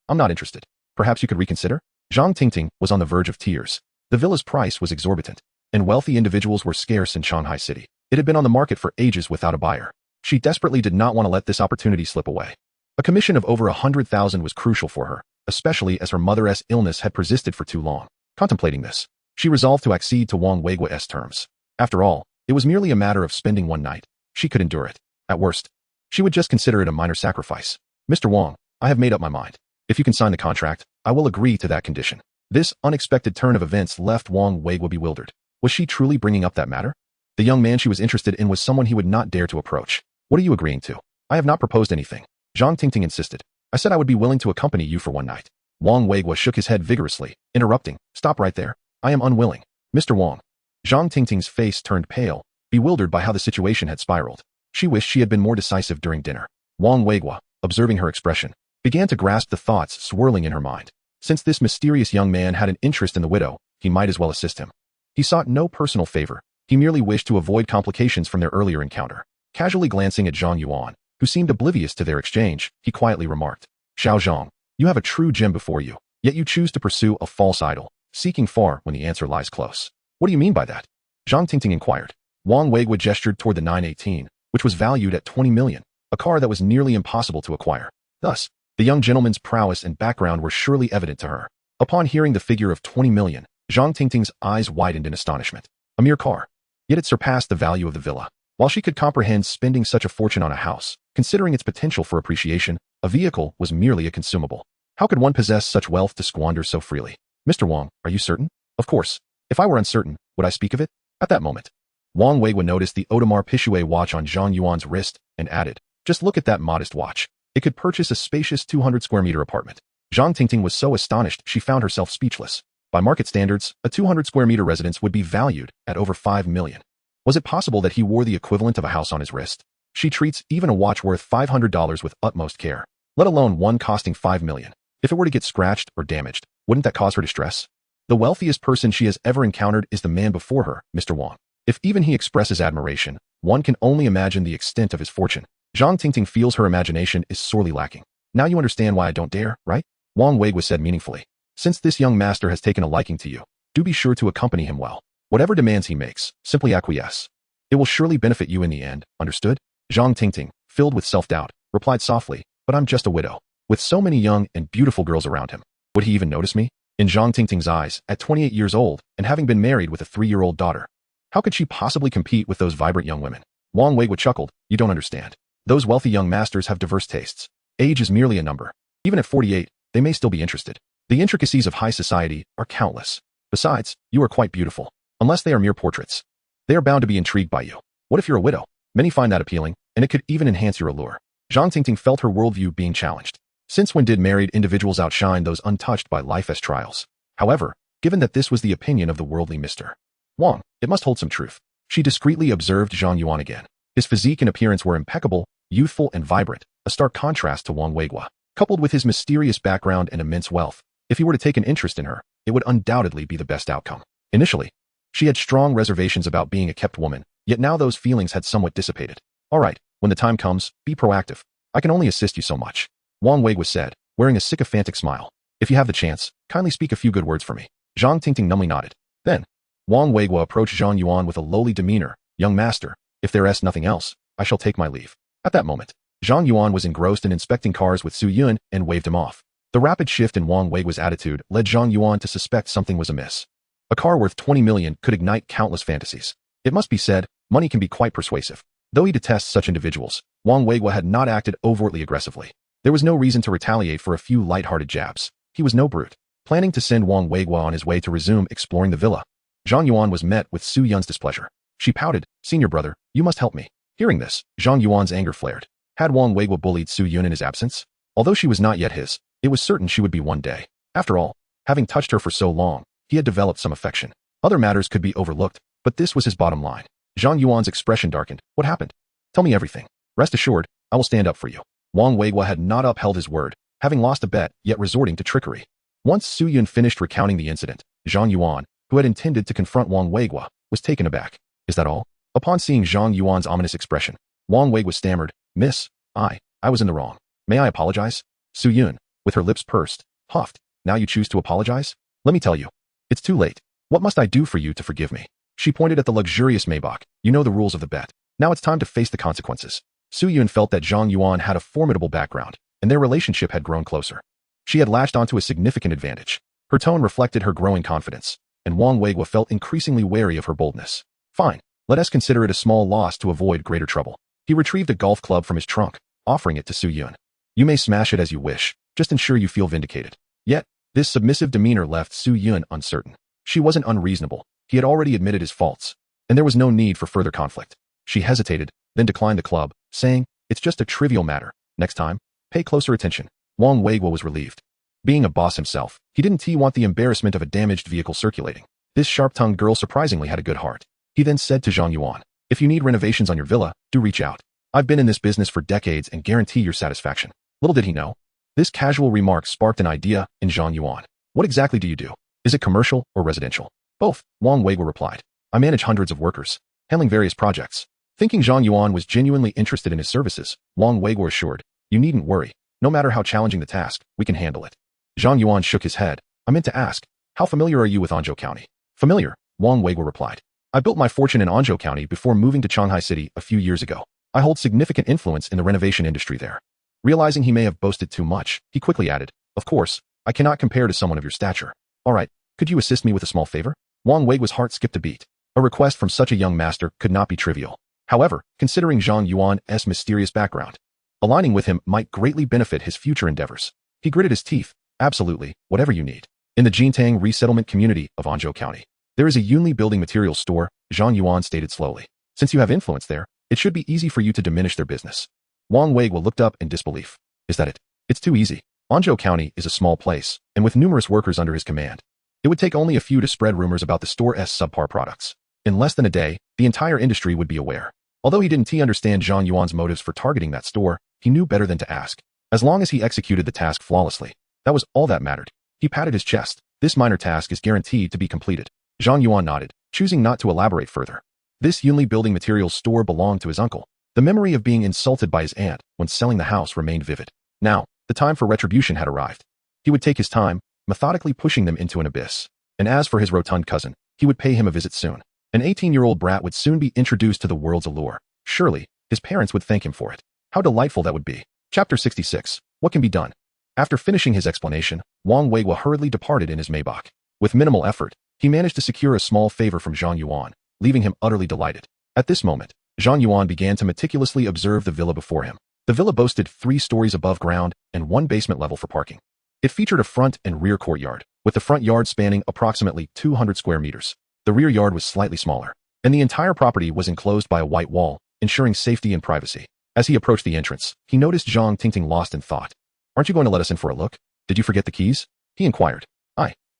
I'm not interested. Perhaps you could reconsider?" Zhang Tingting was on the verge of tears. The villa's price was exorbitant, and wealthy individuals were scarce in Shanghai City. It had been on the market for ages without a buyer. She desperately did not want to let this opportunity slip away. A commission of over 100,000 was crucial for her, especially as her mother's illness had persisted for too long. Contemplating this, she resolved to accede to Wang Weiguo's terms. After all, it was merely a matter of spending one night. She could endure it. At worst, she would just consider it a minor sacrifice. "Mr. Wang, I have made up my mind. If you can sign the contract, I will agree to that condition." This unexpected turn of events left Wang Weiguo bewildered. Was she truly bringing up that matter? The young man she was interested in was someone he would not dare to approach. "What are you agreeing to?" "I have not proposed anything," Zhang Tingting insisted. "I said I would be willing to accompany you for one night." Wang Weiguo shook his head vigorously, interrupting, "Stop right there. I am unwilling." "Mr. Wang." Zhang Tingting's face turned pale, bewildered by how the situation had spiraled. She wished she had been more decisive during dinner. Wang Weiguo, observing her expression, began to grasp the thoughts swirling in her mind. Since this mysterious young man had an interest in the widow, he might as well assist him. He sought no personal favor. He merely wished to avoid complications from their earlier encounter. Casually glancing at Zhang Yuan, who seemed oblivious to their exchange, he quietly remarked, "Xiao Zhang, You have a true gem before you, yet you choose to pursue a false idol, seeking far when the answer lies close. What do you mean by that? Zhang Tingting inquired. Wang Weiguo gestured toward the 918, which was valued at 20 million, a car that was nearly impossible to acquire. Thus, the young gentleman's prowess and background were surely evident to her. Upon hearing the figure of 20 million, Zhang Tingting's eyes widened in astonishment. A mere car. Yet it surpassed the value of the villa. While she could comprehend spending such a fortune on a house, considering its potential for appreciation, a vehicle was merely a consumable. How could one possess such wealth to squander so freely? Mr. Wang, are you certain? Of course. If I were uncertain, would I speak of it? At that moment, Wang Weiguo noticed the Audemars Piguet watch on Zhang Yuan's wrist and added, just look at that modest watch. It could purchase a spacious 200 square meter apartment. Zhang Tingting was so astonished she found herself speechless. By market standards, a 200 square meter residence would be valued at over 5 million. Was it possible that he wore the equivalent of a house on his wrist? She treats even a watch worth $500 with utmost care, let alone one costing 5 million. If it were to get scratched or damaged, wouldn't that cause her distress? The wealthiest person she has ever encountered is the man before her, Mr. Wang. If even he expresses admiration, one can only imagine the extent of his fortune. Zhang Tingting feels her imagination is sorely lacking. Now you understand why I don't dare, right? Wang Weiguo said meaningfully. Since this young master has taken a liking to you, do be sure to accompany him well. Whatever demands he makes, simply acquiesce. It will surely benefit you in the end, understood? Zhang Tingting, filled with self-doubt, replied softly, but I'm just a widow. With so many young and beautiful girls around him, would he even notice me? In Zhang Tingting's eyes, at 28 years old, and having been married with a 3-year-old daughter, how could she possibly compete with those vibrant young women? Wang Weiguo chuckled, you don't understand. Those wealthy young masters have diverse tastes. Age is merely a number. Even at 48, they may still be interested. The intricacies of high society are countless. Besides, you are quite beautiful. Unless they are mere portraits, they are bound to be intrigued by you. What if you're a widow? Many find that appealing, and it could even enhance your allure. Zhang Tingting felt her worldview being challenged. Since when did married individuals outshine those untouched by life's trials? However, given that this was the opinion of the worldly Mr. Wang, it must hold some truth. She discreetly observed Zhang Yuan again. His physique and appearance were impeccable, youthful and vibrant, a stark contrast to Wang Weiguo. Coupled with his mysterious background and immense wealth, if he were to take an interest in her, it would undoubtedly be the best outcome. Initially, she had strong reservations about being a kept woman, yet now those feelings had somewhat dissipated. All right, when the time comes, be proactive. I can only assist you so much. Wang Weiguo said, wearing a sycophantic smile. If you have the chance, kindly speak a few good words for me. Zhang Tingting numbly nodded. Then, Wang Weiguo approached Zhang Yuan with a lowly demeanor. Young master, if there is nothing else, I shall take my leave. At that moment, Zhang Yuan was engrossed in inspecting cars with Su Yun and waved him off. The rapid shift in Wang Weiguo's attitude led Zhang Yuan to suspect something was amiss. A car worth 20 million could ignite countless fantasies. It must be said, money can be quite persuasive. Though he detests such individuals, Wang Weiguo had not acted overtly aggressively. There was no reason to retaliate for a few light-hearted jabs. He was no brute. Planning to send Wang Weiguo on his way to resume exploring the villa, Zhang Yuan was met with Su Yun's displeasure. She pouted, senior brother, you must help me. Hearing this, Zhang Yuan's anger flared. Had Wang Weiguo bullied Su Yun in his absence? Although she was not yet his, it was certain she would be one day. After all, having touched her for so long, he had developed some affection. Other matters could be overlooked, but this was his bottom line. Zhang Yuan's expression darkened. What happened? Tell me everything. Rest assured, I will stand up for you. Wang Weiguo had not upheld his word, having lost a bet, yet resorting to trickery. Once Su Yun finished recounting the incident, Zhang Yuan, who had intended to confront Wang Weiguo, was taken aback. Is that all? Upon seeing Zhang Yuan's ominous expression, Wang Weiguo stammered, Miss, I was in the wrong. May I apologize? Su Yun, with her lips pursed, huffed, now you choose to apologize? Let me tell you. It's too late. What must I do for you to forgive me? She pointed at the luxurious Maybach. You know the rules of the bet. Now it's time to face the consequences. Su Yun felt that Zhang Yuan had a formidable background, and their relationship had grown closer. She had latched onto a significant advantage. Her tone reflected her growing confidence, and Wang Weiguo felt increasingly wary of her boldness. Fine, let us consider it a small loss to avoid greater trouble. He retrieved a golf club from his trunk, offering it to Su Yun. You may smash it as you wish, just ensure you feel vindicated. Yet, this submissive demeanor left Su Yun uncertain. She wasn't unreasonable. He had already admitted his faults, and there was no need for further conflict. She hesitated, then declined the club, saying, it's just a trivial matter. Next time, pay closer attention. Wang Weiguo was relieved. Being a boss himself, he didn't want the embarrassment of a damaged vehicle circulating. This sharp-tongued girl surprisingly had a good heart. He then said to Zhang Yuan, if you need renovations on your villa, do reach out. I've been in this business for decades and guarantee your satisfaction. Little did he know. This casual remark sparked an idea in Zhang Yuan. What exactly do you do? Is it commercial or residential? Both, Wang Weiguo replied. I manage hundreds of workers, handling various projects. Thinking Zhang Yuan was genuinely interested in his services, Wang Weiguo assured, you needn't worry. No matter how challenging the task, we can handle it. Zhang Yuan shook his head. I meant to ask, how familiar are you with Anzhou County? Familiar, Wang Weiguo replied. I built my fortune in Anzhou County before moving to Shanghai City a few years ago. I hold significant influence in the renovation industry there. Realizing he may have boasted too much, he quickly added, of course, I cannot compare to someone of your stature. All right, could you assist me with a small favor? Wang Weiguo's heart skipped a beat. A request from such a young master could not be trivial. However, considering Zhang Yuan's mysterious background, aligning with him might greatly benefit his future endeavors. He gritted his teeth. Absolutely, whatever you need. In the Jintang resettlement community of Anzhou County, there is a Yunli building materials store, Zhang Yuan stated slowly. Since you have influence there, it should be easy for you to diminish their business. Wang Weiguo looked up in disbelief. Is that it? It's too easy. Anzhou County is a small place, and with numerous workers under his command, it would take only a few to spread rumors about the store's subpar products. In less than a day, the entire industry would be aware. Although he didn't understand Zhang Yuan's motives for targeting that store, he knew better than to ask. As long as he executed the task flawlessly, that was all that mattered. He patted his chest. This minor task is guaranteed to be completed. Zhang Yuan nodded, choosing not to elaborate further. This Yunli building materials store belonged to his uncle. The memory of being insulted by his aunt when selling the house remained vivid. Now, the time for retribution had arrived. He would take his time, methodically pushing them into an abyss. And as for his rotund cousin, he would pay him a visit soon. An 18-year-old brat would soon be introduced to the world's allure. Surely, his parents would thank him for it. How delightful that would be. Chapter 66. What can be done? After finishing his explanation, Wang Weiguo hurriedly departed in his Maybach. With minimal effort, he managed to secure a small favor from Zhang Yuan, leaving him utterly delighted. At this moment, Zhang Yuan began to meticulously observe the villa before him. The villa boasted 3 stories above ground and 1 basement level for parking. It featured a front and rear courtyard, with the front yard spanning approximately 200 square meters. The rear yard was slightly smaller, and the entire property was enclosed by a white wall, ensuring safety and privacy. As he approached the entrance, he noticed Zhang Tingting lost in thought. Aren't you going to let us in for a look? Did you forget the keys? He inquired.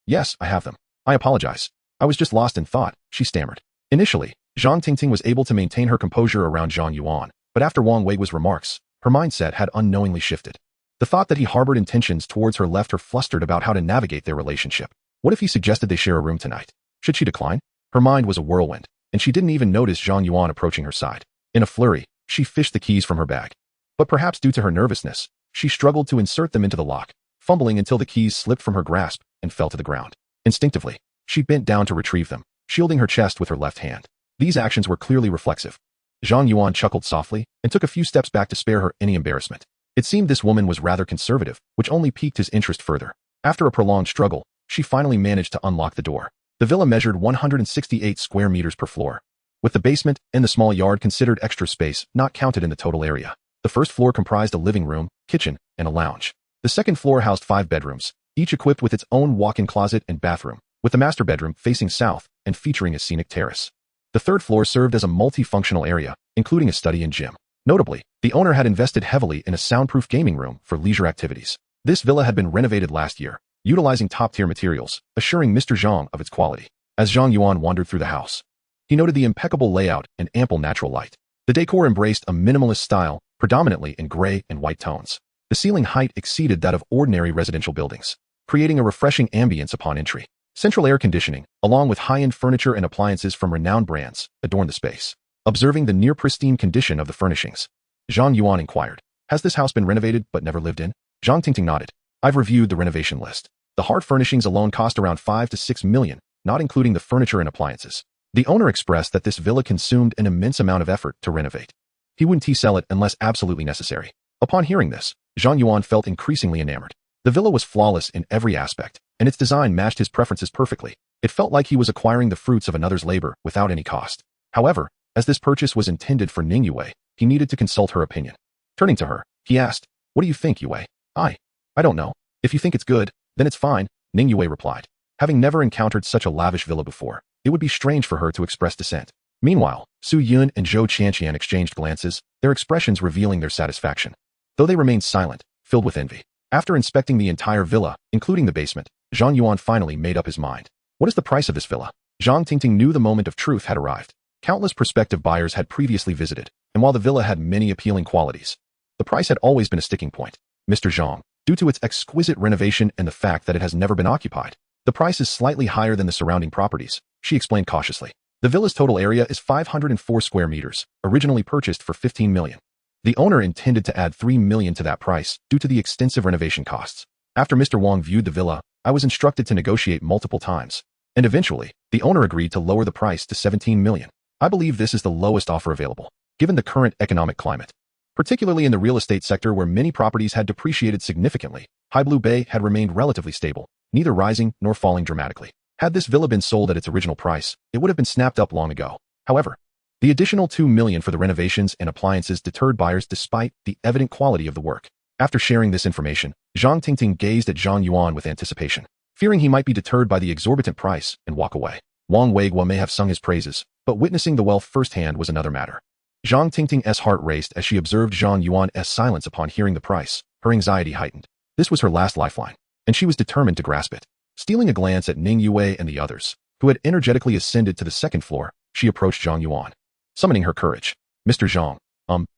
Yes, I have them. I apologize. I was just lost in thought, she stammered. Initially, Zhang Tingting was able to maintain her composure around Zhang Yuan, but after Wang Weiguo's remarks, her mindset had unknowingly shifted. The thought that he harbored intentions towards her left her flustered about how to navigate their relationship. What if he suggested they share a room tonight? Should she decline? Her mind was a whirlwind, and she didn't even notice Zhang Yuan approaching her side. In a flurry, she fished the keys from her bag. But perhaps due to her nervousness, she struggled to insert them into the lock, fumbling until the keys slipped from her grasp and fell to the ground. Instinctively, she bent down to retrieve them, shielding her chest with her left hand. These actions were clearly reflexive. Zhang Yuan chuckled softly and took a few steps back to spare her any embarrassment. It seemed this woman was rather conservative, which only piqued his interest further. After a prolonged struggle, she finally managed to unlock the door. The villa measured 168 square meters per floor, with the basement and the small yard considered extra space not counted in the total area. The first floor comprised a living room, kitchen, and a lounge. The second floor housed 5 bedrooms, each equipped with its own walk-in closet and bathroom, with the master bedroom facing south and featuring a scenic terrace. The third floor served as a multifunctional area, including a study and gym. Notably, the owner had invested heavily in a soundproof gaming room for leisure activities. This villa had been renovated last year, utilizing top-tier materials, assuring Mr. Zhang of its quality. As Zhang Yuan wandered through the house, he noted the impeccable layout and ample natural light. The decor embraced a minimalist style, predominantly in gray and white tones. The ceiling height exceeded that of ordinary residential buildings, creating a refreshing ambience upon entry. Central air conditioning, along with high-end furniture and appliances from renowned brands, adorned the space. Observing the near-pristine condition of the furnishings, Zhang Yuan inquired, has this house been renovated but never lived in? Zhang Tingting nodded. I've reviewed the renovation list. The hard furnishings alone cost around 5 to 6 million, not including the furniture and appliances. The owner expressed that this villa consumed an immense amount of effort to renovate. He wouldn't sell it unless absolutely necessary. Upon hearing this, Zhang Yuan felt increasingly enamored. The villa was flawless in every aspect, and its design matched his preferences perfectly. It felt like he was acquiring the fruits of another's labor without any cost. However, as this purchase was intended for Ning Yue, he needed to consult her opinion. Turning to her, he asked, what do you think, Yue? I don't know. If you think it's good, then it's fine, Ning Yue replied. Having never encountered such a lavish villa before, it would be strange for her to express dissent. Meanwhile, Su Yun and Zhou Qianqian exchanged glances, their expressions revealing their satisfaction, though they remained silent, filled with envy. After inspecting the entire villa, including the basement, Zhang Yuan finally made up his mind. What is the price of this villa? Zhang Tingting knew the moment of truth had arrived. Countless prospective buyers had previously visited, and while the villa had many appealing qualities, the price had always been a sticking point. Mr. Zhang, due to its exquisite renovation and the fact that it has never been occupied, the price is slightly higher than the surrounding properties, she explained cautiously. The villa's total area is 504 square meters, originally purchased for 15 million. The owner intended to add 3 million to that price due to the extensive renovation costs. After Mr. Wang viewed the villa, I was instructed to negotiate multiple times. And eventually, the owner agreed to lower the price to 17 million. I believe this is the lowest offer available, given the current economic climate. Particularly in the real estate sector where many properties had depreciated significantly, High Blue Bay had remained relatively stable, neither rising nor falling dramatically. Had this villa been sold at its original price, it would have been snapped up long ago. However, the additional 2 million for the renovations and appliances deterred buyers despite the evident quality of the work. After sharing this information, Zhang Tingting gazed at Zhang Yuan with anticipation, fearing he might be deterred by the exorbitant price and walk away. Wang Weiguo may have sung his praises, but witnessing the wealth firsthand was another matter. Zhang Tingting's heart raced as she observed Zhang Yuan's silence upon hearing the price. Her anxiety heightened. This was her last lifeline, and she was determined to grasp it. Stealing a glance at Ning Yue and the others, who had energetically ascended to the second floor, she approached Zhang Yuan, summoning her courage. Mr. Zhang,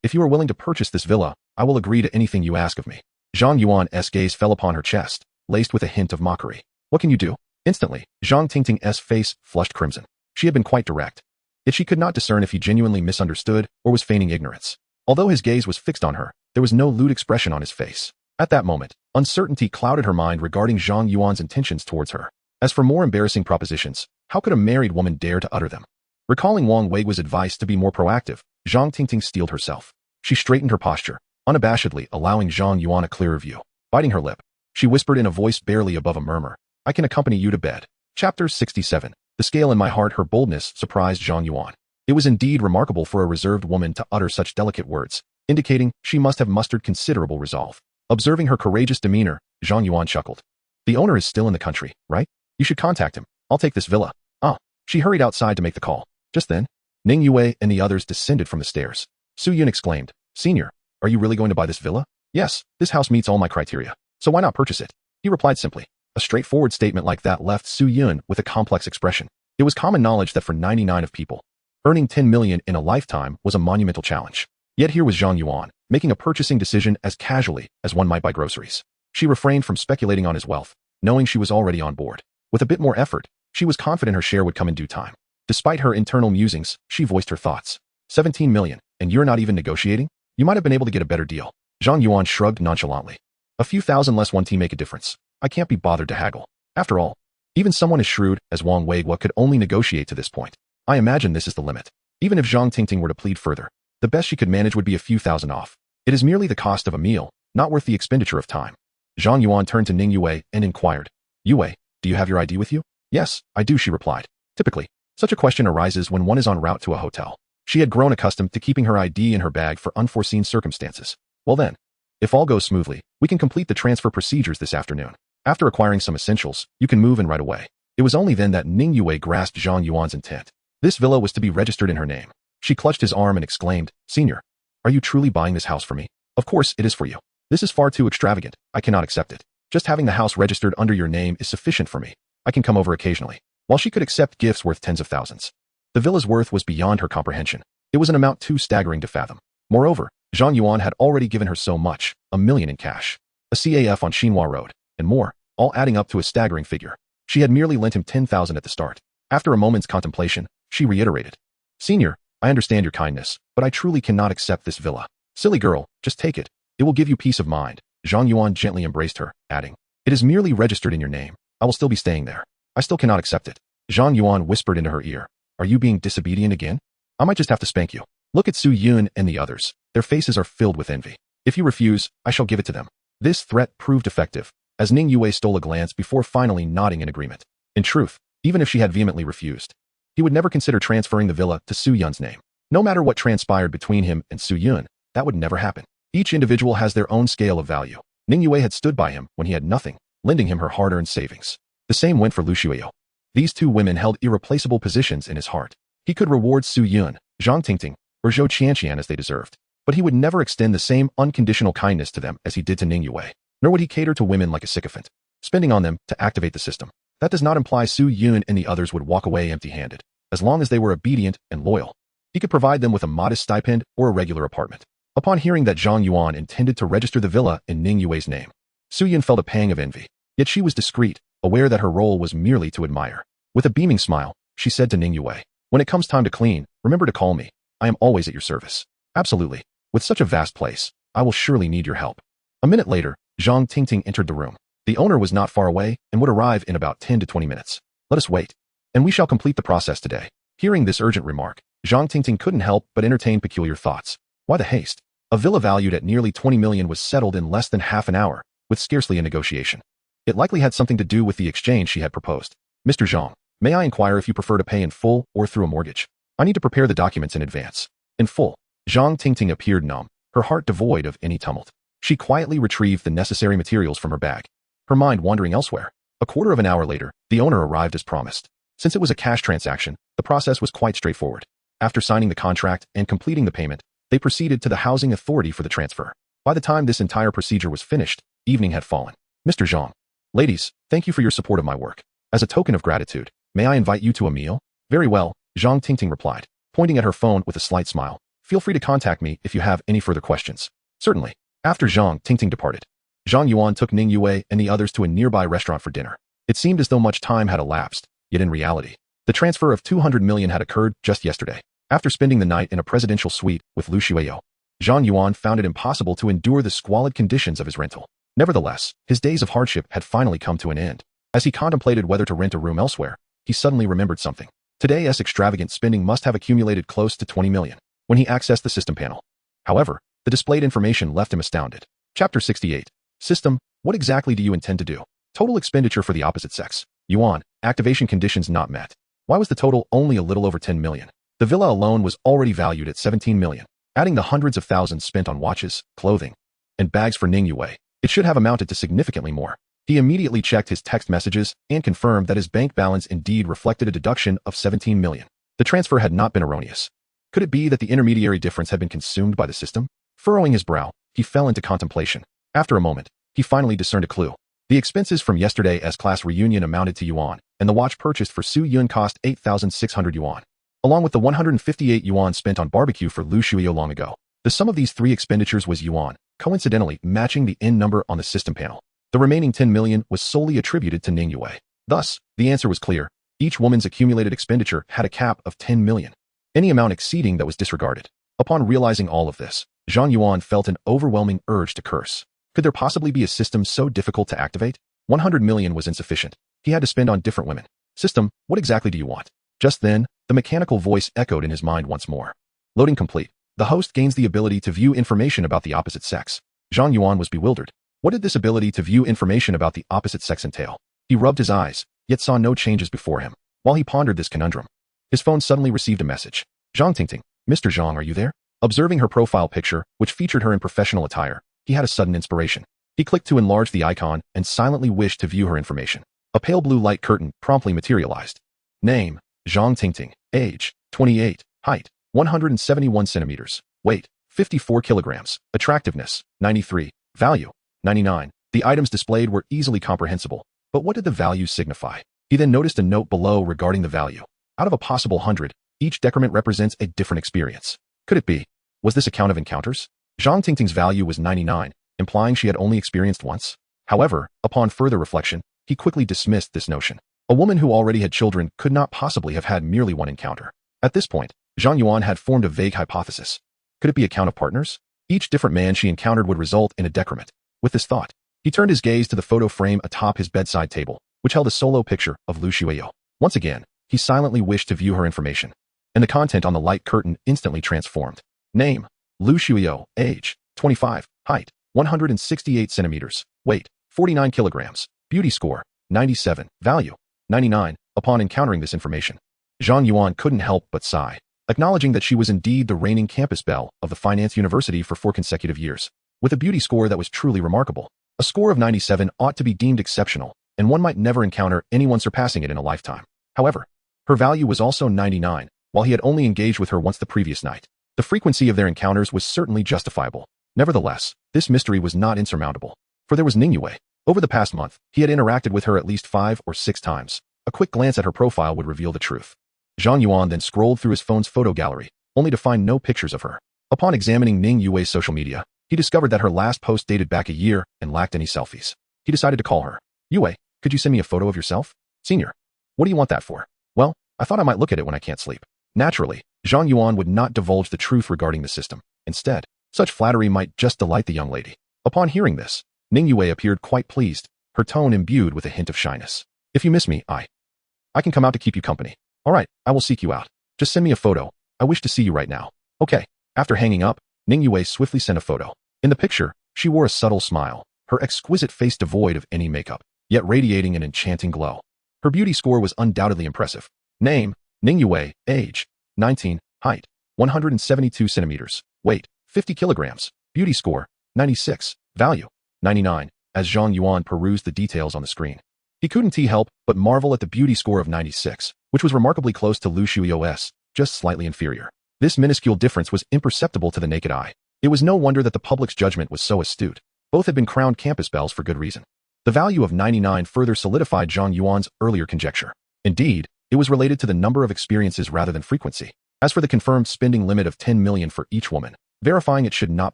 if you are willing to purchase this villa, I will agree to anything you ask of me. Zhang Yuan's gaze fell upon her chest, laced with a hint of mockery. What can you do? Instantly, Zhang Tingting's face flushed crimson. She had been quite direct. Yet she could not discern if he genuinely misunderstood or was feigning ignorance. Although his gaze was fixed on her, there was no lewd expression on his face. At that moment, uncertainty clouded her mind regarding Zhang Yuan's intentions towards her. As for more embarrassing propositions, how could a married woman dare to utter them? Recalling Wang Weiguo's advice to be more proactive, Zhang Tingting steeled herself. She straightened her posture, unabashedly allowing Zhang Yuan a clearer view. Biting her lip, she whispered in a voice barely above a murmur, I can accompany you to bed. Chapter 67. The scale in my heart. Her boldness surprised Zhang Yuan. It was indeed remarkable for a reserved woman to utter such delicate words, indicating she must have mustered considerable resolve. Observing her courageous demeanor, Zhang Yuan chuckled. The owner is still in the country, right? You should contact him. I'll take this villa. Ah. She hurried outside to make the call. Just then, Ning Yue and the others descended from the stairs. Su Yun exclaimed, Senior, are you really going to buy this villa? Yes, this house meets all my criteria. So why not purchase it? He replied simply. A straightforward statement like that left Su Yun with a complex expression. It was common knowledge that for 99 of people, earning 10 million in a lifetime was a monumental challenge. Yet here was Zhang Yuan, making a purchasing decision as casually as one might buy groceries. She refrained from speculating on his wealth, knowing she was already on board. With a bit more effort, she was confident her share would come in due time. Despite her internal musings, she voiced her thoughts. 17 million, and you're not even negotiating? You might have been able to get a better deal. Zhang Yuan shrugged nonchalantly. A few thousand less won't make a difference. I can't be bothered to haggle. After all, even someone as shrewd as Wang Weiguo could only negotiate to this point. I imagine this is the limit. Even if Zhang Tingting were to plead further, the best she could manage would be a few thousand off. It is merely the cost of a meal, not worth the expenditure of time. Zhang Yuan turned to Ning Yue and inquired, Yue, do you have your ID with you? Yes, I do, she replied. Typically, such a question arises when one is en route to a hotel. She had grown accustomed to keeping her ID in her bag for unforeseen circumstances. Well then, if all goes smoothly, we can complete the transfer procedures this afternoon. After acquiring some essentials, you can move in right away. It was only then that Ning Yue grasped Zhang Yuan's intent. This villa was to be registered in her name. She clutched his arm and exclaimed, Senior, are you truly buying this house for me? Of course it is for you. This is far too extravagant. I cannot accept it. Just having the house registered under your name is sufficient for me. I can come over occasionally. While she could accept gifts worth tens of thousands, the villa's worth was beyond her comprehension. It was an amount too staggering to fathom. Moreover, Zhang Yuan had already given her so much, 1 million in cash, a CAF on Xinhua Road, and more, all adding up to a staggering figure. She had merely lent him 10,000 at the start. After a moment's contemplation, she reiterated, Senior, I understand your kindness, but I truly cannot accept this villa. Silly girl, just take it. It will give you peace of mind. Zhang Yuan gently embraced her, adding, It is merely registered in your name. I will still be staying there. I still cannot accept it. Zhang Yuan whispered into her ear, Are you being disobedient again? I might just have to spank you. Look at Su Yun and the others. Their faces are filled with envy. If you refuse, I shall give it to them. This threat proved effective, as Ning Yue stole a glance before finally nodding in agreement. In truth, even if she had vehemently refused, he would never consider transferring the villa to Su Yun's name. No matter what transpired between him and Su Yun, that would never happen. Each individual has their own scale of value. Ning Yue had stood by him when he had nothing, lending him her hard-earned savings. The same went for Lu Xueyou. These two women held irreplaceable positions in his heart. He could reward Su Yun, Zhang Tingting, or Zhou Qianqian as they deserved, but he would never extend the same unconditional kindness to them as he did to Ning Yue. Nor would he cater to women like a sycophant, spending on them to activate the system. That does not imply Su Yun and the others would walk away empty-handed, as long as they were obedient and loyal. He could provide them with a modest stipend or a regular apartment. Upon hearing that Zhang Yuan intended to register the villa in Ning Yue's name, Su Yun felt a pang of envy. Yet she was discreet, aware that her role was merely to admire. With a beaming smile, she said to Ning Yue, When it comes time to clean, remember to call me. I am always at your service. Absolutely. With such a vast place, I will surely need your help. A minute later, Zhang Tingting entered the room. The owner was not far away and would arrive in about 10 to 20 minutes. Let us wait, and we shall complete the process today. Hearing this urgent remark, Zhang Tingting couldn't help but entertain peculiar thoughts. Why the haste? A villa valued at nearly 20 million was settled in less than half an hour, with scarcely a negotiation. It likely had something to do with the exchange she had proposed. Mr. Zhang, may I inquire if you prefer to pay in full or through a mortgage? I need to prepare the documents in advance. In full. Zhang Tingting appeared numb, her heart devoid of any tumult. She quietly retrieved the necessary materials from her bag, her mind wandering elsewhere. A quarter of an hour later, the owner arrived as promised. Since it was a cash transaction, the process was quite straightforward. After signing the contract and completing the payment, they proceeded to the housing authority for the transfer. By the time this entire procedure was finished, evening had fallen. Mr. Zhang. Ladies, thank you for your support of my work. As a token of gratitude, may I invite you to a meal? Very well, Zhang Tingting replied, pointing at her phone with a slight smile. Feel free to contact me if you have any further questions. Certainly. After Zhang Tingting departed, Zhang Yuan took Ning Yue and the others to a nearby restaurant for dinner. It seemed as though much time had elapsed, yet in reality, the transfer of 200 million had occurred just yesterday. After spending the night in a presidential suite with Lu Xueyou, Zhang Yuan found it impossible to endure the squalid conditions of his rental. Nevertheless, his days of hardship had finally come to an end. As he contemplated whether to rent a room elsewhere, he suddenly remembered something. Today's extravagant spending must have accumulated close to 20 million. When he accessed the system panel, however, the displayed information left him astounded. Chapter 68. System, what exactly do you intend to do? Total expenditure for the opposite sex. Yuan, activation conditions not met. Why was the total only a little over 10 million? The villa alone was already valued at 17 million. Adding the hundreds of thousands spent on watches, clothing, and bags for Ning Yue, it should have amounted to significantly more. He immediately checked his text messages and confirmed that his bank balance indeed reflected a deduction of 17 million. The transfer had not been erroneous. Could it be that the intermediary difference had been consumed by the system? Furrowing his brow, he fell into contemplation. After a moment, he finally discerned a clue. The expenses from yesterday's class reunion amounted to yuan, and the watch purchased for Su Yun cost 8,600 yuan, along with the 158 yuan spent on barbecue for Lu Xueyou long ago. The sum of these three expenditures was yuan, coincidentally matching the N number on the system panel. The remaining 10 million was solely attributed to Ning Yue. Thus, the answer was clear. Each woman's accumulated expenditure had a cap of 10 million. Any amount exceeding that was disregarded. Upon realizing all of this, Zhang Yuan felt an overwhelming urge to curse. Could there possibly be a system so difficult to activate? 100 million was insufficient. He had to spend on different women. System, what exactly do you want? Just then, the mechanical voice echoed in his mind once more. Loading complete. The host gains the ability to view information about the opposite sex. Zhang Yuan was bewildered. What did this ability to view information about the opposite sex entail? He rubbed his eyes, yet saw no changes before him. While he pondered this conundrum, his phone suddenly received a message. Zhang Tingting, Mr. Zhang, are you there? Observing her profile picture, which featured her in professional attire, he had a sudden inspiration. He clicked to enlarge the icon and silently wished to view her information. A pale blue light curtain promptly materialized. Name, Zhang Tingting. Age, 28. Height, 171 centimeters. Weight, 54 kilograms. Attractiveness, 93. Value, 99. The items displayed were easily comprehensible, but what did the values signify? He then noticed a note below regarding the value. Out of a possible 100, each decrement represents a different experience. Could it be? Was this a count of encounters? Zhang Tingting's value was 99, implying she had only experienced once. However, upon further reflection, he quickly dismissed this notion. A woman who already had children could not possibly have had merely one encounter. At this point, Zhang Yuan had formed a vague hypothesis. Could it be a count of partners? Each different man she encountered would result in a decrement. With this thought, he turned his gaze to the photo frame atop his bedside table, which held a solo picture of Lu Xueyou. Once again, he silently wished to view her information, and the content on the light curtain instantly transformed. Name, Lu Xueyou. Age, 25. Height, 168 centimeters. Weight, 49 kilograms. Beauty score, 97. Value, 99. Upon encountering this information, Zhang Yuan couldn't help but sigh, acknowledging that she was indeed the reigning campus belle of the Finance University for 4 consecutive years. With a beauty score that was truly remarkable, a score of 97 ought to be deemed exceptional, and one might never encounter anyone surpassing it in a lifetime. However, her value was also 99, while he had only engaged with her once the previous night. The frequency of their encounters was certainly justifiable. Nevertheless, this mystery was not insurmountable, for there was Ning Yue. Over the past month, he had interacted with her at least 5 or 6 times. A quick glance at her profile would reveal the truth. Zhang Yuan then scrolled through his phone's photo gallery, only to find no pictures of her. Upon examining Ning Yue's social media, he discovered that her last post dated back a year and lacked any selfies. He decided to call her. Yue, could you send me a photo of yourself? Senior. What do you want that for? Well, I thought I might look at it when I can't sleep. Naturally, Zhang Yuan would not divulge the truth regarding the system. Instead, Such flattery might just delight the young lady. Upon hearing this, Ning Yue appeared quite pleased, her tone imbued with a hint of shyness. If you miss me, I can come out to keep you company. All right, I will seek you out. Just send me a photo. I wish to see you right now. Okay. After hanging up, Ning Yue swiftly sent a photo. In the picture, she wore a subtle smile, her exquisite face devoid of any makeup, yet radiating an enchanting glow. Her beauty score was undoubtedly impressive. Name, Ning Yue, age, 19, height, 172 centimeters, weight, 50 kilograms, beauty score, 96, value, 99, as Zhang Yuan perused the details on the screen. He couldn't help but marvel at the beauty score of 96, which was remarkably close to Lu Shui's, just slightly inferior. This minuscule difference was imperceptible to the naked eye. It was no wonder that the public's judgment was so astute. Both had been crowned campus belles for good reason. The value of 99 further solidified Zhang Yuan's earlier conjecture. Indeed, it was related to the number of experiences rather than frequency. As for the confirmed spending limit of 10 million for each woman, verifying it should not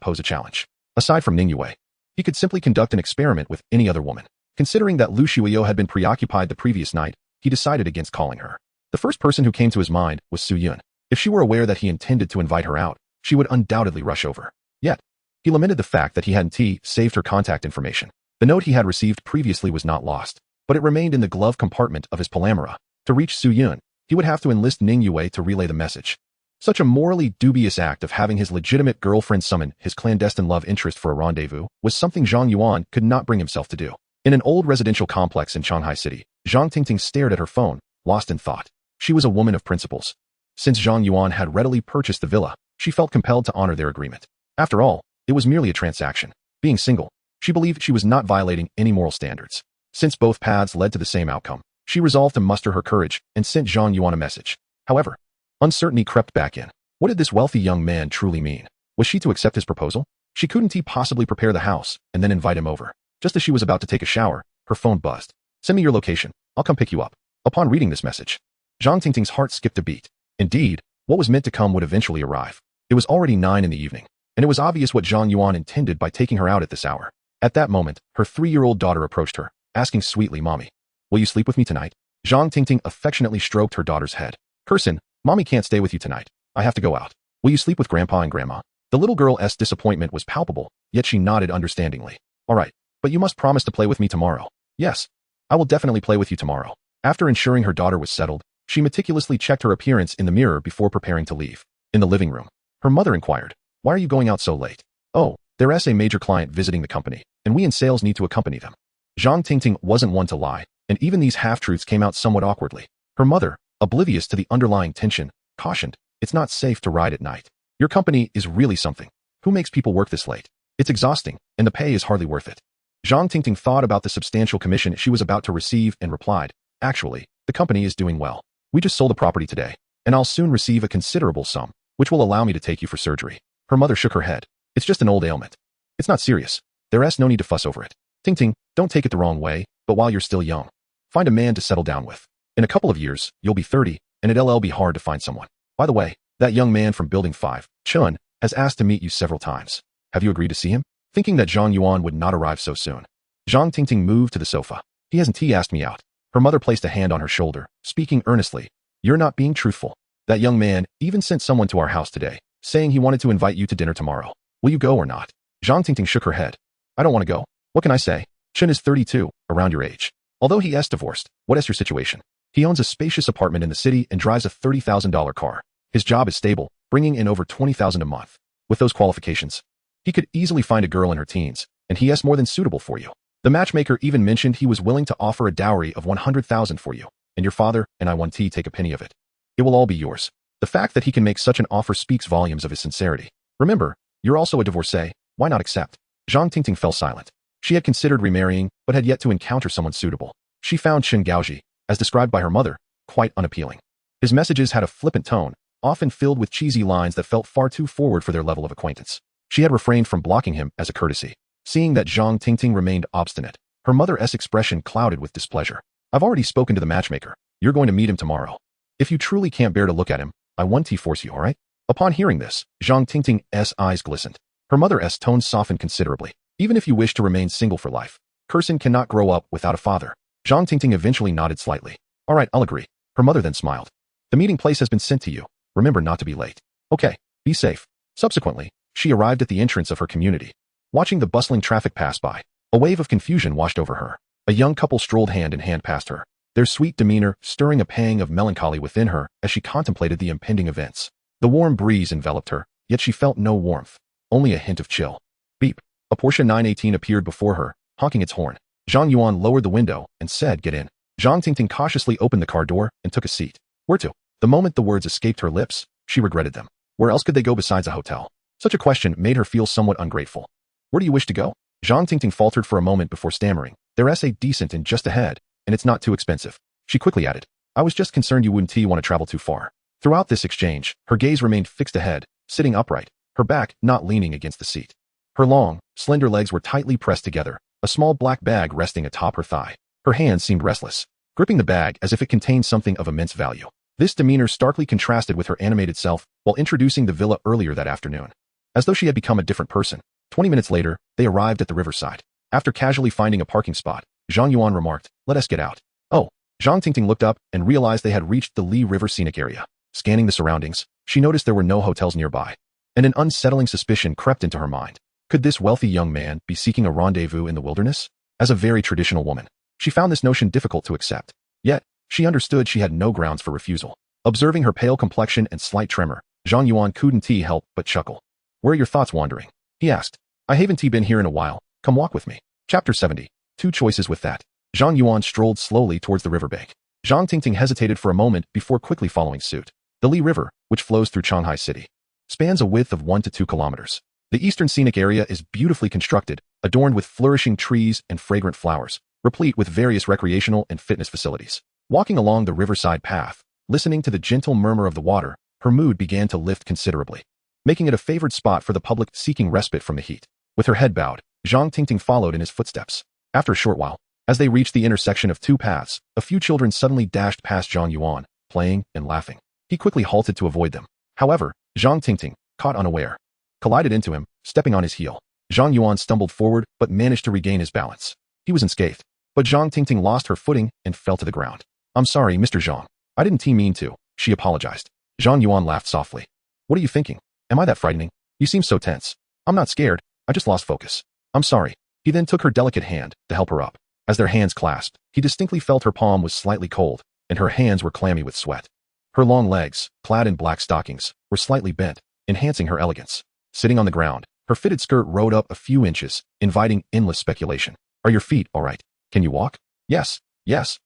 pose a challenge. Aside from Ning Yue, he could simply conduct an experiment with any other woman. Considering that Lu Shuio had been preoccupied the previous night, he decided against calling her. The first person who came to his mind was Su Yun. If she were aware that he intended to invite her out, she would undoubtedly rush over. Yet, he lamented the fact that he hadn't saved her contact information. The note he had received previously was not lost, but it remained in the glove compartment of his Palamara. To reach Su Yun, he would have to enlist Ning Yue to relay the message. Such a morally dubious act of having his legitimate girlfriend summon his clandestine love interest for a rendezvous was something Zhang Yuan could not bring himself to do. In an old residential complex in Shanghai City, Zhang Tingting stared at her phone, lost in thought. She was a woman of principles. Since Zhang Yuan had readily purchased the villa, she felt compelled to honor their agreement. After all, it was merely a transaction. Being single, she believed she was not violating any moral standards. Since both paths led to the same outcome, she resolved to muster her courage and sent Zhang Yuan a message. However, uncertainty crept back in. What did this wealthy young man truly mean? Was she to accept his proposal? She couldn't possibly prepare the house and then invite him over. Just as she was about to take a shower, her phone buzzed. Send me your location. I'll come pick you up. Upon reading this message, Zhang Tingting's heart skipped a beat. Indeed, what was meant to come would eventually arrive. It was already 9 in the evening, and it was obvious what Zhang Yuan intended by taking her out at this hour. At that moment, her 3-year-old daughter approached her, asking sweetly, "Mommy, will you sleep with me tonight?" Zhang Tingting affectionately stroked her daughter's head. "Cursin, Mommy can't stay with you tonight. I have to go out. Will you sleep with Grandpa and Grandma?" The little girl's disappointment was palpable, yet she nodded understandingly. "All right, but you must promise to play with me tomorrow." "Yes, I will definitely play with you tomorrow." After ensuring her daughter was settled, she meticulously checked her appearance in the mirror before preparing to leave. In the living room, her mother inquired, "Why are you going out so late?" "Oh, there's a major client visiting the company, and we in sales need to accompany them." Zhang Tingting wasn't one to lie, and even these half-truths came out somewhat awkwardly. Her mother, oblivious to the underlying tension, cautioned, "It's not safe to ride at night. Your company is really something. Who makes people work this late? It's exhausting, and the pay is hardly worth it." Zhang Tingting thought about the substantial commission she was about to receive and replied, "Actually, the company is doing well. We just sold the property today, and I'll soon receive a considerable sum, which will allow me to take you for surgery." Her mother shook her head. "It's just an old ailment. It's not serious. There's no need to fuss over it. Tingting, don't take it the wrong way, but while you're still young, find a man to settle down with. In a couple of years, you'll be 30, and it'll be hard to find someone. By the way, that young man from Building 5, Chun, has asked to meet you several times. Have you agreed to see him?" Thinking that Zhang Yuan would not arrive so soon, Zhang Tingting moved to the sofa. "He hasn't asked me out." Her mother placed a hand on her shoulder, speaking earnestly. "You're not being truthful. That young man even sent someone to our house today, saying he wanted to invite you to dinner tomorrow. Will you go or not?" Zhang Tingting shook her head. "I don't want to go. What can I say? Chun is 32, around your age. Although he is divorced, what is your situation? He owns a spacious apartment in the city and drives a $30,000 car. His job is stable, bringing in over $20,000 a month. With those qualifications, he could easily find a girl in her teens, and he is more than suitable for you. The matchmaker even mentioned he was willing to offer a dowry of 100,000 for you, and your father and I won't take a penny of it. It will all be yours." The fact that he can make such an offer speaks volumes of his sincerity. "Remember, you're also a divorcee. Why not accept?" Zhang Tingting fell silent. She had considered remarrying, but had yet to encounter someone suitable. She found Chen Gaoji, as described by her mother, quite unappealing. His messages had a flippant tone, often filled with cheesy lines that felt far too forward for their level of acquaintance. She had refrained from blocking him as a courtesy. Seeing that Zhang Tingting remained obstinate, her mother's expression clouded with displeasure. "I've already spoken to the matchmaker. You're going to meet him tomorrow. If you truly can't bear to look at him, I won't force you, all right?" Upon hearing this, Zhang Tingting's eyes glistened. Her mother's tone softened considerably. "Even if you wish to remain single for life, Curson cannot grow up without a father." Zhang Tingting eventually nodded slightly. "All right, I'll agree." Her mother then smiled. "The meeting place has been sent to you. Remember not to be late." "Okay, be safe." Subsequently, she arrived at the entrance of her community. Watching the bustling traffic pass by, a wave of confusion washed over her. A young couple strolled hand in hand past her, their sweet demeanor stirring a pang of melancholy within her as she contemplated the impending events. The warm breeze enveloped her, yet she felt no warmth, only a hint of chill. Beep. A Porsche 918 appeared before her, honking its horn. Zhang Yuan lowered the window and said, "Get in." Zhang Tingting cautiously opened the car door and took a seat. Where to? The moment the words escaped her lips, she regretted them. Where else could they go besides a hotel? Such a question made her feel somewhat ungrateful. Where do you wish to go? Zhang Tingting faltered for a moment before stammering. There's a decent and just ahead, and it's not too expensive. She quickly added, I was just concerned you wouldn't want to travel too far. Throughout this exchange, her gaze remained fixed ahead, sitting upright, her back not leaning against the seat. Her long, slender legs were tightly pressed together, a small black bag resting atop her thigh. Her hands seemed restless, gripping the bag as if it contained something of immense value. This demeanor starkly contrasted with her animated self while introducing the villa earlier that afternoon. As though she had become a different person. 20 minutes later, they arrived at the riverside. After casually finding a parking spot, Zhang Yuan remarked, "Let us get out." Oh. Zhang Tingting looked up and realized they had reached the Li River scenic area. Scanning the surroundings, she noticed there were no hotels nearby, and an unsettling suspicion crept into her mind. Could this wealthy young man be seeking a rendezvous in the wilderness? As a very traditional woman, she found this notion difficult to accept. Yet, she understood she had no grounds for refusal. Observing her pale complexion and slight tremor, Zhang Yuan couldn't help but chuckle. "Where are your thoughts wandering?" he asked. "I haven't been here in a while. Come walk with me." Chapter 70. Two choices with that. Zhang Yuan strolled slowly towards the riverbank. Zhang Tingting hesitated for a moment before quickly following suit. The Li River, which flows through Shanghai City, spans a width of 1 to 2 kilometers. The eastern scenic area is beautifully constructed, adorned with flourishing trees and fragrant flowers, replete with various recreational and fitness facilities. Walking along the riverside path, listening to the gentle murmur of the water, her mood began to lift considerably, making it a favored spot for the public seeking respite from the heat. With her head bowed, Zhang Tingting followed in his footsteps. After a short while, as they reached the intersection of two paths, a few children suddenly dashed past Zhang Yuan, playing and laughing. He quickly halted to avoid them. However, Zhang Tingting, caught unaware, collided into him, stepping on his heel. Zhang Yuan stumbled forward but managed to regain his balance. He was unscathed, but Zhang Tingting lost her footing and fell to the ground. "I'm sorry, Mr. Zhang. I didn't mean to," she apologized. Zhang Yuan laughed softly. "What are you thinking? Am I that frightening? You seem so tense." "I'm not scared. I just lost focus." "I'm sorry." He then took her delicate hand to help her up. As their hands clasped, he distinctly felt her palm was slightly cold, and her hands were clammy with sweat. Her long legs, clad in black stockings, were slightly bent, enhancing her elegance. Sitting on the ground, her fitted skirt rode up a few inches, inviting endless speculation. "Are your feet all right? Can you walk?" Yes,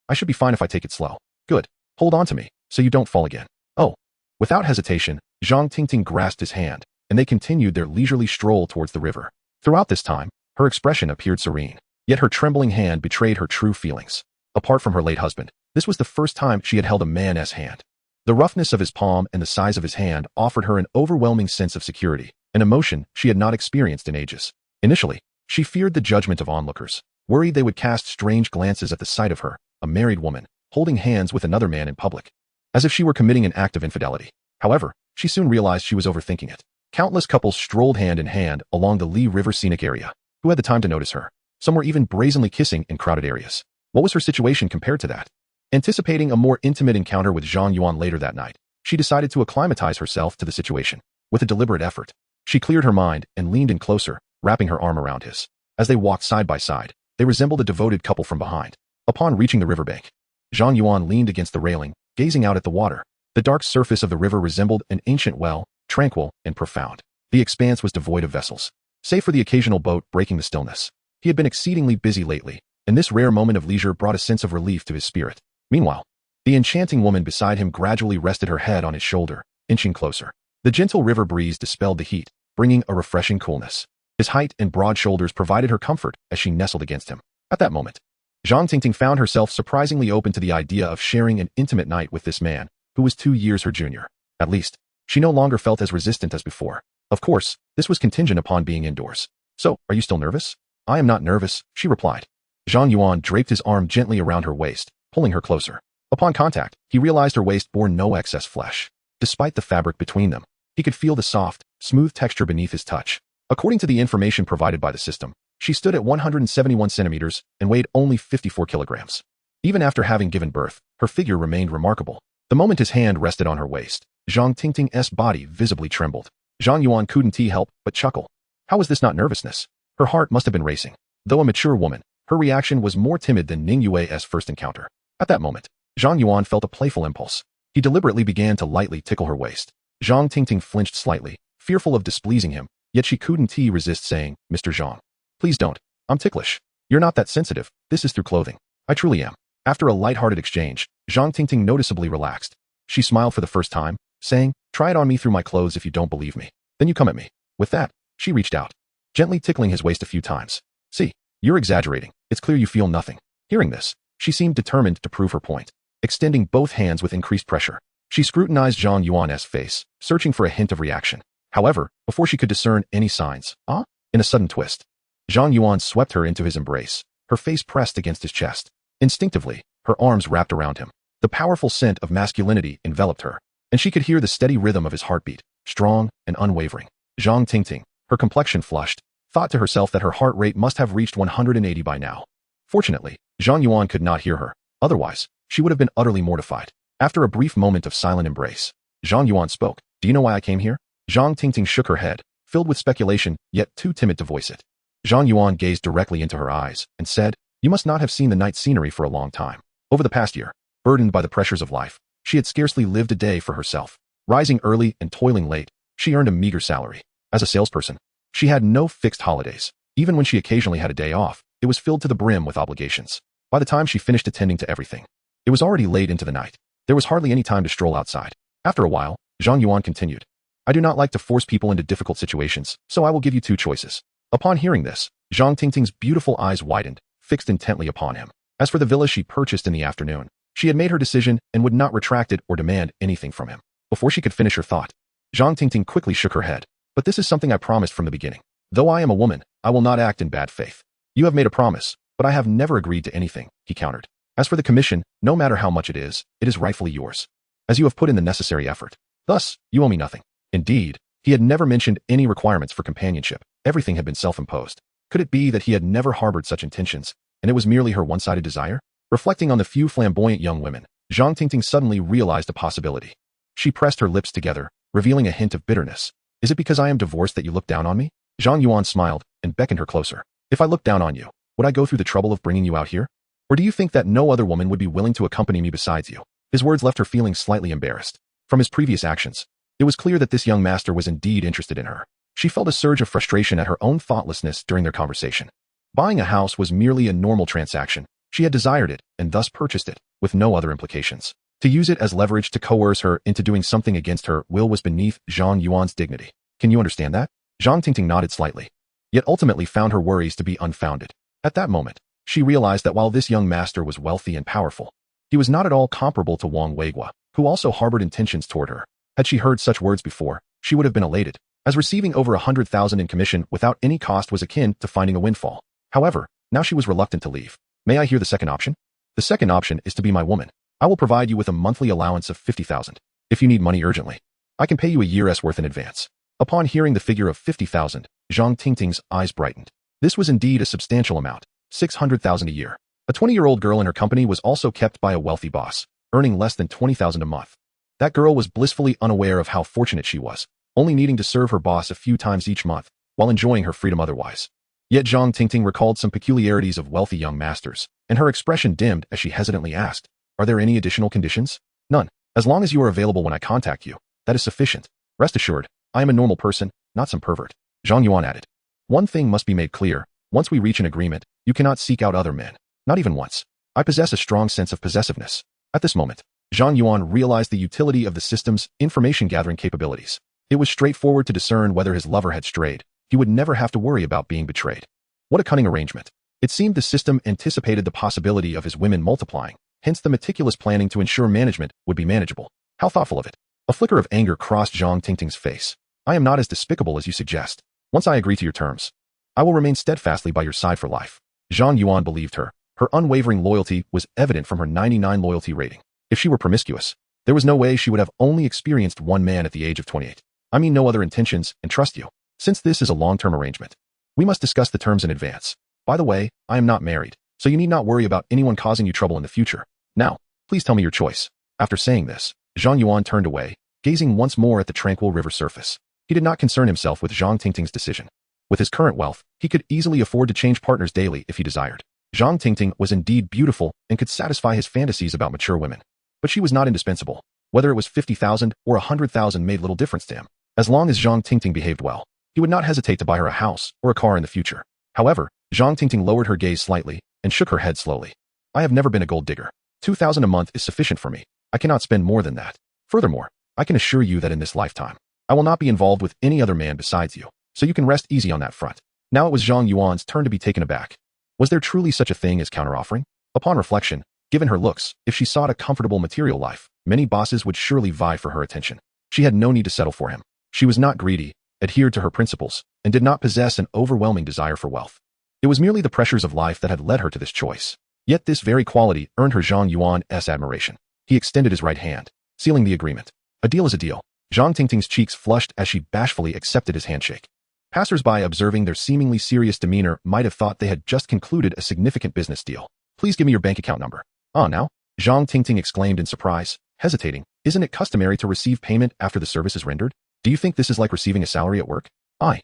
I should be fine if I take it slow." "Good. Hold on to me, so you don't fall again." "Oh." Without hesitation, Zhang Tingting grasped his hand, and they continued their leisurely stroll towards the river. Throughout this time, her expression appeared serene, yet her trembling hand betrayed her true feelings. Apart from her late husband, this was the first time she had held a man's hand. The roughness of his palm and the size of his hand offered her an overwhelming sense of security, an emotion she had not experienced in ages. Initially, she feared the judgment of onlookers, worried they would cast strange glances at the sight of her, a married woman, holding hands with another man in public, as if she were committing an act of infidelity. However, she soon realized she was overthinking it. Countless couples strolled hand in hand along the Li River scenic area. Who had the time to notice her? Some were even brazenly kissing in crowded areas. What was her situation compared to that? Anticipating a more intimate encounter with Zhang Yuan later that night, she decided to acclimatize herself to the situation. With a deliberate effort, she cleared her mind and leaned in closer, wrapping her arm around his. As they walked side by side, they resembled a devoted couple from behind. Upon reaching the riverbank, Zhang Yuan leaned against the railing, gazing out at the water. The dark surface of the river resembled an ancient well, tranquil and profound. The expanse was devoid of vessels, save for the occasional boat breaking the stillness. He had been exceedingly busy lately, and this rare moment of leisure brought a sense of relief to his spirit. Meanwhile, the enchanting woman beside him gradually rested her head on his shoulder, inching closer. The gentle river breeze dispelled the heat, bringing a refreshing coolness. His height and broad shoulders provided her comfort as she nestled against him. At that moment, Zhang Tingting found herself surprisingly open to the idea of sharing an intimate night with this man, who was 2 years her junior. At least, she no longer felt as resistant as before. Of course, this was contingent upon being indoors. "So, are you still nervous?" "I am not nervous," she replied. Zhang Yuan draped his arm gently around her waist, pulling her closer. Upon contact, he realized her waist bore no excess flesh. Despite the fabric between them, he could feel the soft, smooth texture beneath his touch. According to the information provided by the system, she stood at 171 centimeters and weighed only 54 kilograms. Even after having given birth, her figure remained remarkable. The moment his hand rested on her waist, Zhang Tingting's body visibly trembled. Zhang Yuan couldn't help but chuckle. How was this not nervousness? Her heart must have been racing. Though a mature woman, her reaction was more timid than Ning Yue's first encounter. At that moment, Zhang Yuan felt a playful impulse. He deliberately began to lightly tickle her waist. Zhang Tingting flinched slightly, fearful of displeasing him, yet she couldn't resist saying, "Mr. Zhang, please don't. I'm ticklish. You're not that sensitive. This is through clothing. I truly am." After a light-hearted exchange, Zhang Tingting noticeably relaxed. She smiled for the first time, saying, "Try it on me through my clothes if you don't believe me. Then you come at me." With that, she reached out, gently tickling his waist a few times. "See, you're exaggerating. It's clear you feel nothing." Hearing this, she seemed determined to prove her point. Extending both hands with increased pressure, she scrutinized Zhang Yuan's face, searching for a hint of reaction. However, before she could discern any signs, in a sudden twist, Zhang Yuan swept her into his embrace, her face pressed against his chest. Instinctively, her arms wrapped around him. The powerful scent of masculinity enveloped her, and she could hear the steady rhythm of his heartbeat, strong and unwavering. Zhang Tingting, her complexion flushed, thought to herself that her heart rate must have reached 180 by now. Fortunately, Zhang Yuan could not hear her. Otherwise, she would have been utterly mortified. After a brief moment of silent embrace, Zhang Yuan spoke. "Do you know why I came here?" Zhang Tingting shook her head, filled with speculation, yet too timid to voice it. Zhang Yuan gazed directly into her eyes and said, "You must not have seen the night scenery for a long time. Over the past year, burdened by the pressures of life, she had scarcely lived a day for herself. Rising early and toiling late, she earned a meager salary. As a salesperson, she had no fixed holidays. Even when she occasionally had a day off, it was filled to the brim with obligations. By the time she finished attending to everything, it was already late into the night. There was hardly any time to stroll outside." After a while, Zhang Yuan continued, "I do not like to force people into difficult situations, so I will give you two choices." Upon hearing this, Zhang Tingting's beautiful eyes widened, fixed intently upon him. As for the villa she purchased in the afternoon, she had made her decision and would not retract it or demand anything from him. Before she could finish her thought, Zhang Tingting quickly shook her head. "But this is something I promised from the beginning. Though I am a woman, I will not act in bad faith." "You have made a promise, but I have never agreed to anything," he countered. "As for the commission, no matter how much it is rightfully yours, as you have put in the necessary effort. Thus, you owe me nothing." Indeed, he had never mentioned any requirements for companionship. Everything had been self-imposed. Could it be that he had never harbored such intentions, and it was merely her one-sided desire? Reflecting on the few flamboyant young women, Zhang Tingting suddenly realized a possibility. She pressed her lips together, revealing a hint of bitterness. "Is it because I am divorced that you look down on me?" Zhang Yuan smiled and beckoned her closer. "If I looked down on you, would I go through the trouble of bringing you out here? Or do you think that no other woman would be willing to accompany me besides you?" His words left her feeling slightly embarrassed. From his previous actions, it was clear that this young master was indeed interested in her. She felt a surge of frustration at her own thoughtlessness during their conversation. Buying a house was merely a normal transaction. She had desired it and thus purchased it, with no other implications. To use it as leverage to coerce her into doing something against her will was beneath Zhang Yuan's dignity. Can you understand that? Zhang Tingting nodded slightly, yet ultimately found her worries to be unfounded. At that moment, she realized that while this young master was wealthy and powerful, he was not at all comparable to Wang Weigua, who also harbored intentions toward her. Had she heard such words before, she would have been elated, as receiving over 100,000 in commission without any cost was akin to finding a windfall. However, now she was reluctant to leave. "May I hear the second option?" "The second option is to be my woman. I will provide you with a monthly allowance of 50,000. If you need money urgently, I can pay you a year's worth in advance." Upon hearing the figure of 50,000, Zhang Tingting's eyes brightened. This was indeed a substantial amount, 600,000 a year. A 20-year-old girl in her company was also kept by a wealthy boss, earning less than 20,000 a month. That girl was blissfully unaware of how fortunate she was, only needing to serve her boss a few times each month, while enjoying her freedom otherwise. Yet Zhang Tingting recalled some peculiarities of wealthy young masters, and her expression dimmed as she hesitantly asked, "Are there any additional conditions?" "None. As long as you are available when I contact you, that is sufficient. Rest assured, I am a normal person, not some pervert." Zhang Yuan added, "One thing must be made clear. Once we reach an agreement, you cannot seek out other men. Not even once. I possess a strong sense of possessiveness." At this moment, Zhang Yuan realized the utility of the system's information-gathering capabilities. It was straightforward to discern whether his lover had strayed. He would never have to worry about being betrayed. What a cunning arrangement. It seemed the system anticipated the possibility of his women multiplying, hence the meticulous planning to ensure management would be manageable. How thoughtful of it. A flicker of anger crossed Zhang Tingting's face. "I am not as despicable as you suggest. Once I agree to your terms, I will remain steadfastly by your side for life." Zhang Yuan believed her. Her unwavering loyalty was evident from her 99 loyalty rating. If she were promiscuous, there was no way she would have only experienced one man at the age of 28. "I mean no other intentions and trust you. Since this is a long-term arrangement, we must discuss the terms in advance. By the way, I am not married, so you need not worry about anyone causing you trouble in the future. Now, please tell me your choice." After saying this, Zhang Yuan turned away, gazing once more at the tranquil river surface. He did not concern himself with Zhang Tingting's decision. With his current wealth, he could easily afford to change partners daily if he desired. Zhang Tingting was indeed beautiful and could satisfy his fantasies about mature women. But she was not indispensable. Whether it was 50,000 or 100,000 made little difference to him. As long as Zhang Tingting behaved well, he would not hesitate to buy her a house or a car in the future. However, Zhang Tingting lowered her gaze slightly and shook her head slowly. I have never been a gold digger. 2,000 a month is sufficient for me. I cannot spend more than that. Furthermore, I can assure you that in this lifetime, I will not be involved with any other man besides you, so you can rest easy on that front. Now it was Zhang Yuan's turn to be taken aback. Was there truly such a thing as counteroffering? Upon reflection, given her looks, if she sought a comfortable material life, many bosses would surely vie for her attention. She had no need to settle for him. She was not greedy, adhered to her principles, and did not possess an overwhelming desire for wealth. It was merely the pressures of life that had led her to this choice. Yet this very quality earned her Zhang Yuan's admiration. He extended his right hand, sealing the agreement. A deal is a deal. Zhang Tingting's cheeks flushed as she bashfully accepted his handshake. Passers-by observing their seemingly serious demeanor might have thought they had just concluded a significant business deal. Please give me your bank account number. Ah, now? Zhang Tingting exclaimed in surprise, hesitating. Isn't it customary to receive payment after the service is rendered? Do you think this is like receiving a salary at work? I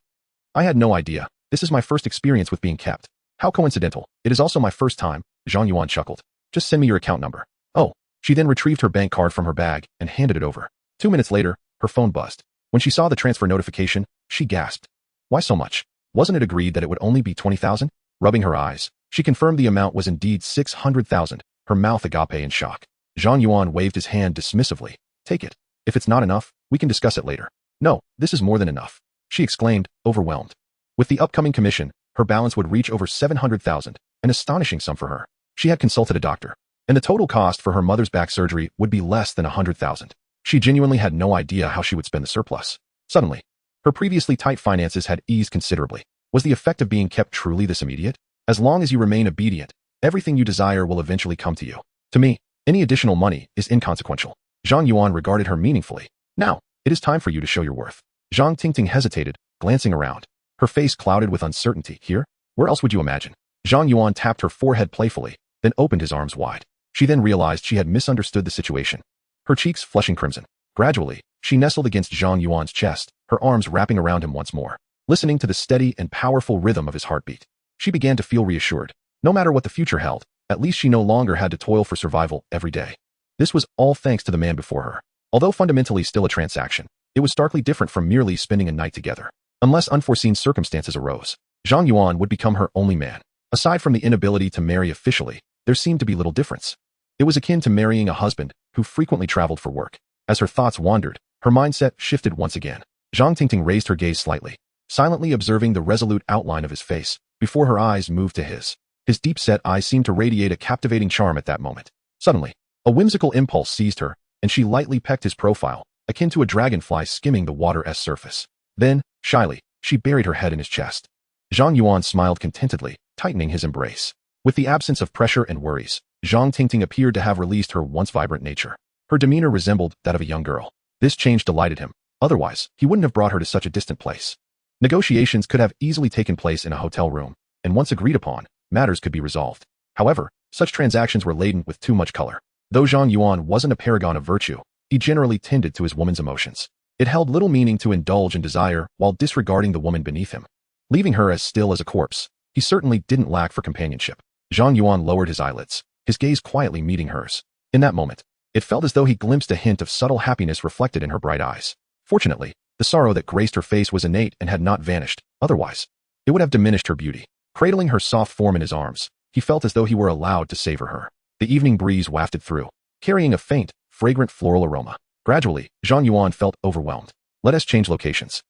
had no idea. This is my first experience with being kept. How coincidental. It is also my first time, Zhang Yuan chuckled. Just send me your account number. Oh. She then retrieved her bank card from her bag and handed it over. 2 minutes later, her phone buzzed. When she saw the transfer notification, she gasped. Why so much? Wasn't it agreed that it would only be 20,000? Rubbing her eyes, she confirmed the amount was indeed 600,000, her mouth agape in shock. Zhang Yuan waved his hand dismissively. Take it. If it's not enough, we can discuss it later. No, this is more than enough, she exclaimed, overwhelmed. With the upcoming commission, her balance would reach over 700,000, an astonishing sum for her. She had consulted a doctor, and the total cost for her mother's back surgery would be less than 100,000. She genuinely had no idea how she would spend the surplus. Suddenly, her previously tight finances had eased considerably. Was the effect of being kept truly this immediate? As long as you remain obedient, everything you desire will eventually come to you. To me, any additional money is inconsequential. Zhang Yuan regarded her meaningfully. Now, it is time for you to show your worth. Zhang Tingting hesitated, glancing around. Her face clouded with uncertainty. Here? Where else would you imagine? Zhang Yuan tapped her forehead playfully, then opened his arms wide. She then realized she had misunderstood the situation. Her cheeks flushing crimson. Gradually, she nestled against Zhang Yuan's chest, her arms wrapping around him once more. Listening to the steady and powerful rhythm of his heartbeat, she began to feel reassured. No matter what the future held, at least she no longer had to toil for survival every day. This was all thanks to the man before her. Although fundamentally still a transaction, it was starkly different from merely spending a night together. Unless unforeseen circumstances arose, Zhang Yuan would become her only man. Aside from the inability to marry officially, there seemed to be little difference. It was akin to marrying a husband who frequently traveled for work. As her thoughts wandered, her mindset shifted once again. Zhang Tingting raised her gaze slightly, silently observing the resolute outline of his face, before her eyes moved to his. His deep-set eyes seemed to radiate a captivating charm at that moment. Suddenly, a whimsical impulse seized her, and she lightly pecked his profile, akin to a dragonfly skimming the water's surface. Then, shyly, she buried her head in his chest. Zhang Yuan smiled contentedly, tightening his embrace. With the absence of pressure and worries, Zhang Tingting appeared to have released her once vibrant nature. Her demeanor resembled that of a young girl. This change delighted him. Otherwise, he wouldn't have brought her to such a distant place. Negotiations could have easily taken place in a hotel room, and once agreed upon, matters could be resolved. However, such transactions were laden with too much color. Though Zhang Yuan wasn't a paragon of virtue, he generally tended to his woman's emotions. It held little meaning to indulge in desire while disregarding the woman beneath him. Leaving her as still as a corpse, he certainly didn't lack for companionship. Zhang Yuan lowered his eyelids, his gaze quietly meeting hers. In that moment, it felt as though he glimpsed a hint of subtle happiness reflected in her bright eyes. Fortunately, the sorrow that graced her face was innate and had not vanished. Otherwise, it would have diminished her beauty. Cradling her soft form in his arms, he felt as though he were allowed to savor her. The evening breeze wafted through, carrying a faint, fragrant floral aroma. Gradually, Zhang Yuan felt overwhelmed. Let us change locations.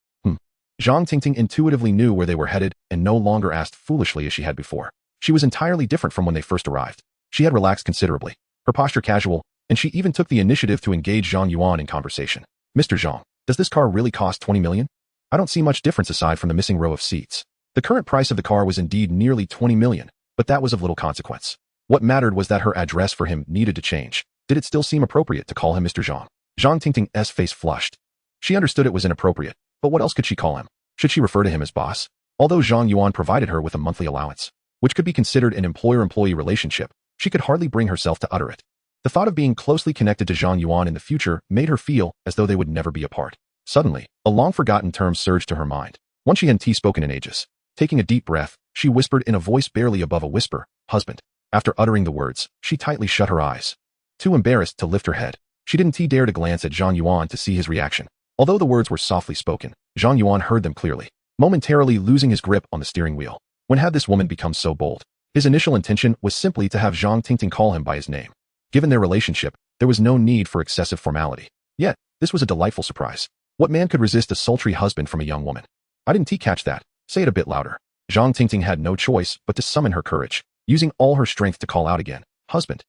Zhang Tingting intuitively knew where they were headed and no longer asked foolishly as she had before. She was entirely different from when they first arrived. She had relaxed considerably, her posture casual, and she even took the initiative to engage Zhang Yuan in conversation. Mr. Zhang, does this car really cost 20 million? I don't see much difference aside from the missing row of seats. The current price of the car was indeed nearly 20 million, but that was of little consequence. What mattered was that her address for him needed to change. Did it still seem appropriate to call him Mr. Zhang? Zhang Tingting's face flushed. She understood it was inappropriate, but what else could she call him? Should she refer to him as boss? Although Zhang Yuan provided her with a monthly allowance, which could be considered an employer-employee relationship, she could hardly bring herself to utter it. The thought of being closely connected to Zhang Yuan in the future made her feel as though they would never be apart. Suddenly, a long-forgotten term surged to her mind, one she hadn't spoken in ages. Taking a deep breath, she whispered in a voice barely above a whisper, "Husband." After uttering the words, she tightly shut her eyes. Too embarrassed to lift her head, she didn't dare to glance at Zhang Yuan to see his reaction. Although the words were softly spoken, Zhang Yuan heard them clearly, momentarily losing his grip on the steering wheel. When had this woman become so bold? His initial intention was simply to have Zhang Tingting call him by his name. Given their relationship, there was no need for excessive formality. Yet, this was a delightful surprise. What man could resist a sultry husband from a young woman? I didn't catch that. Say it a bit louder. Zhang Tingting had no choice but to summon her courage, using all her strength to call out again, "Husband."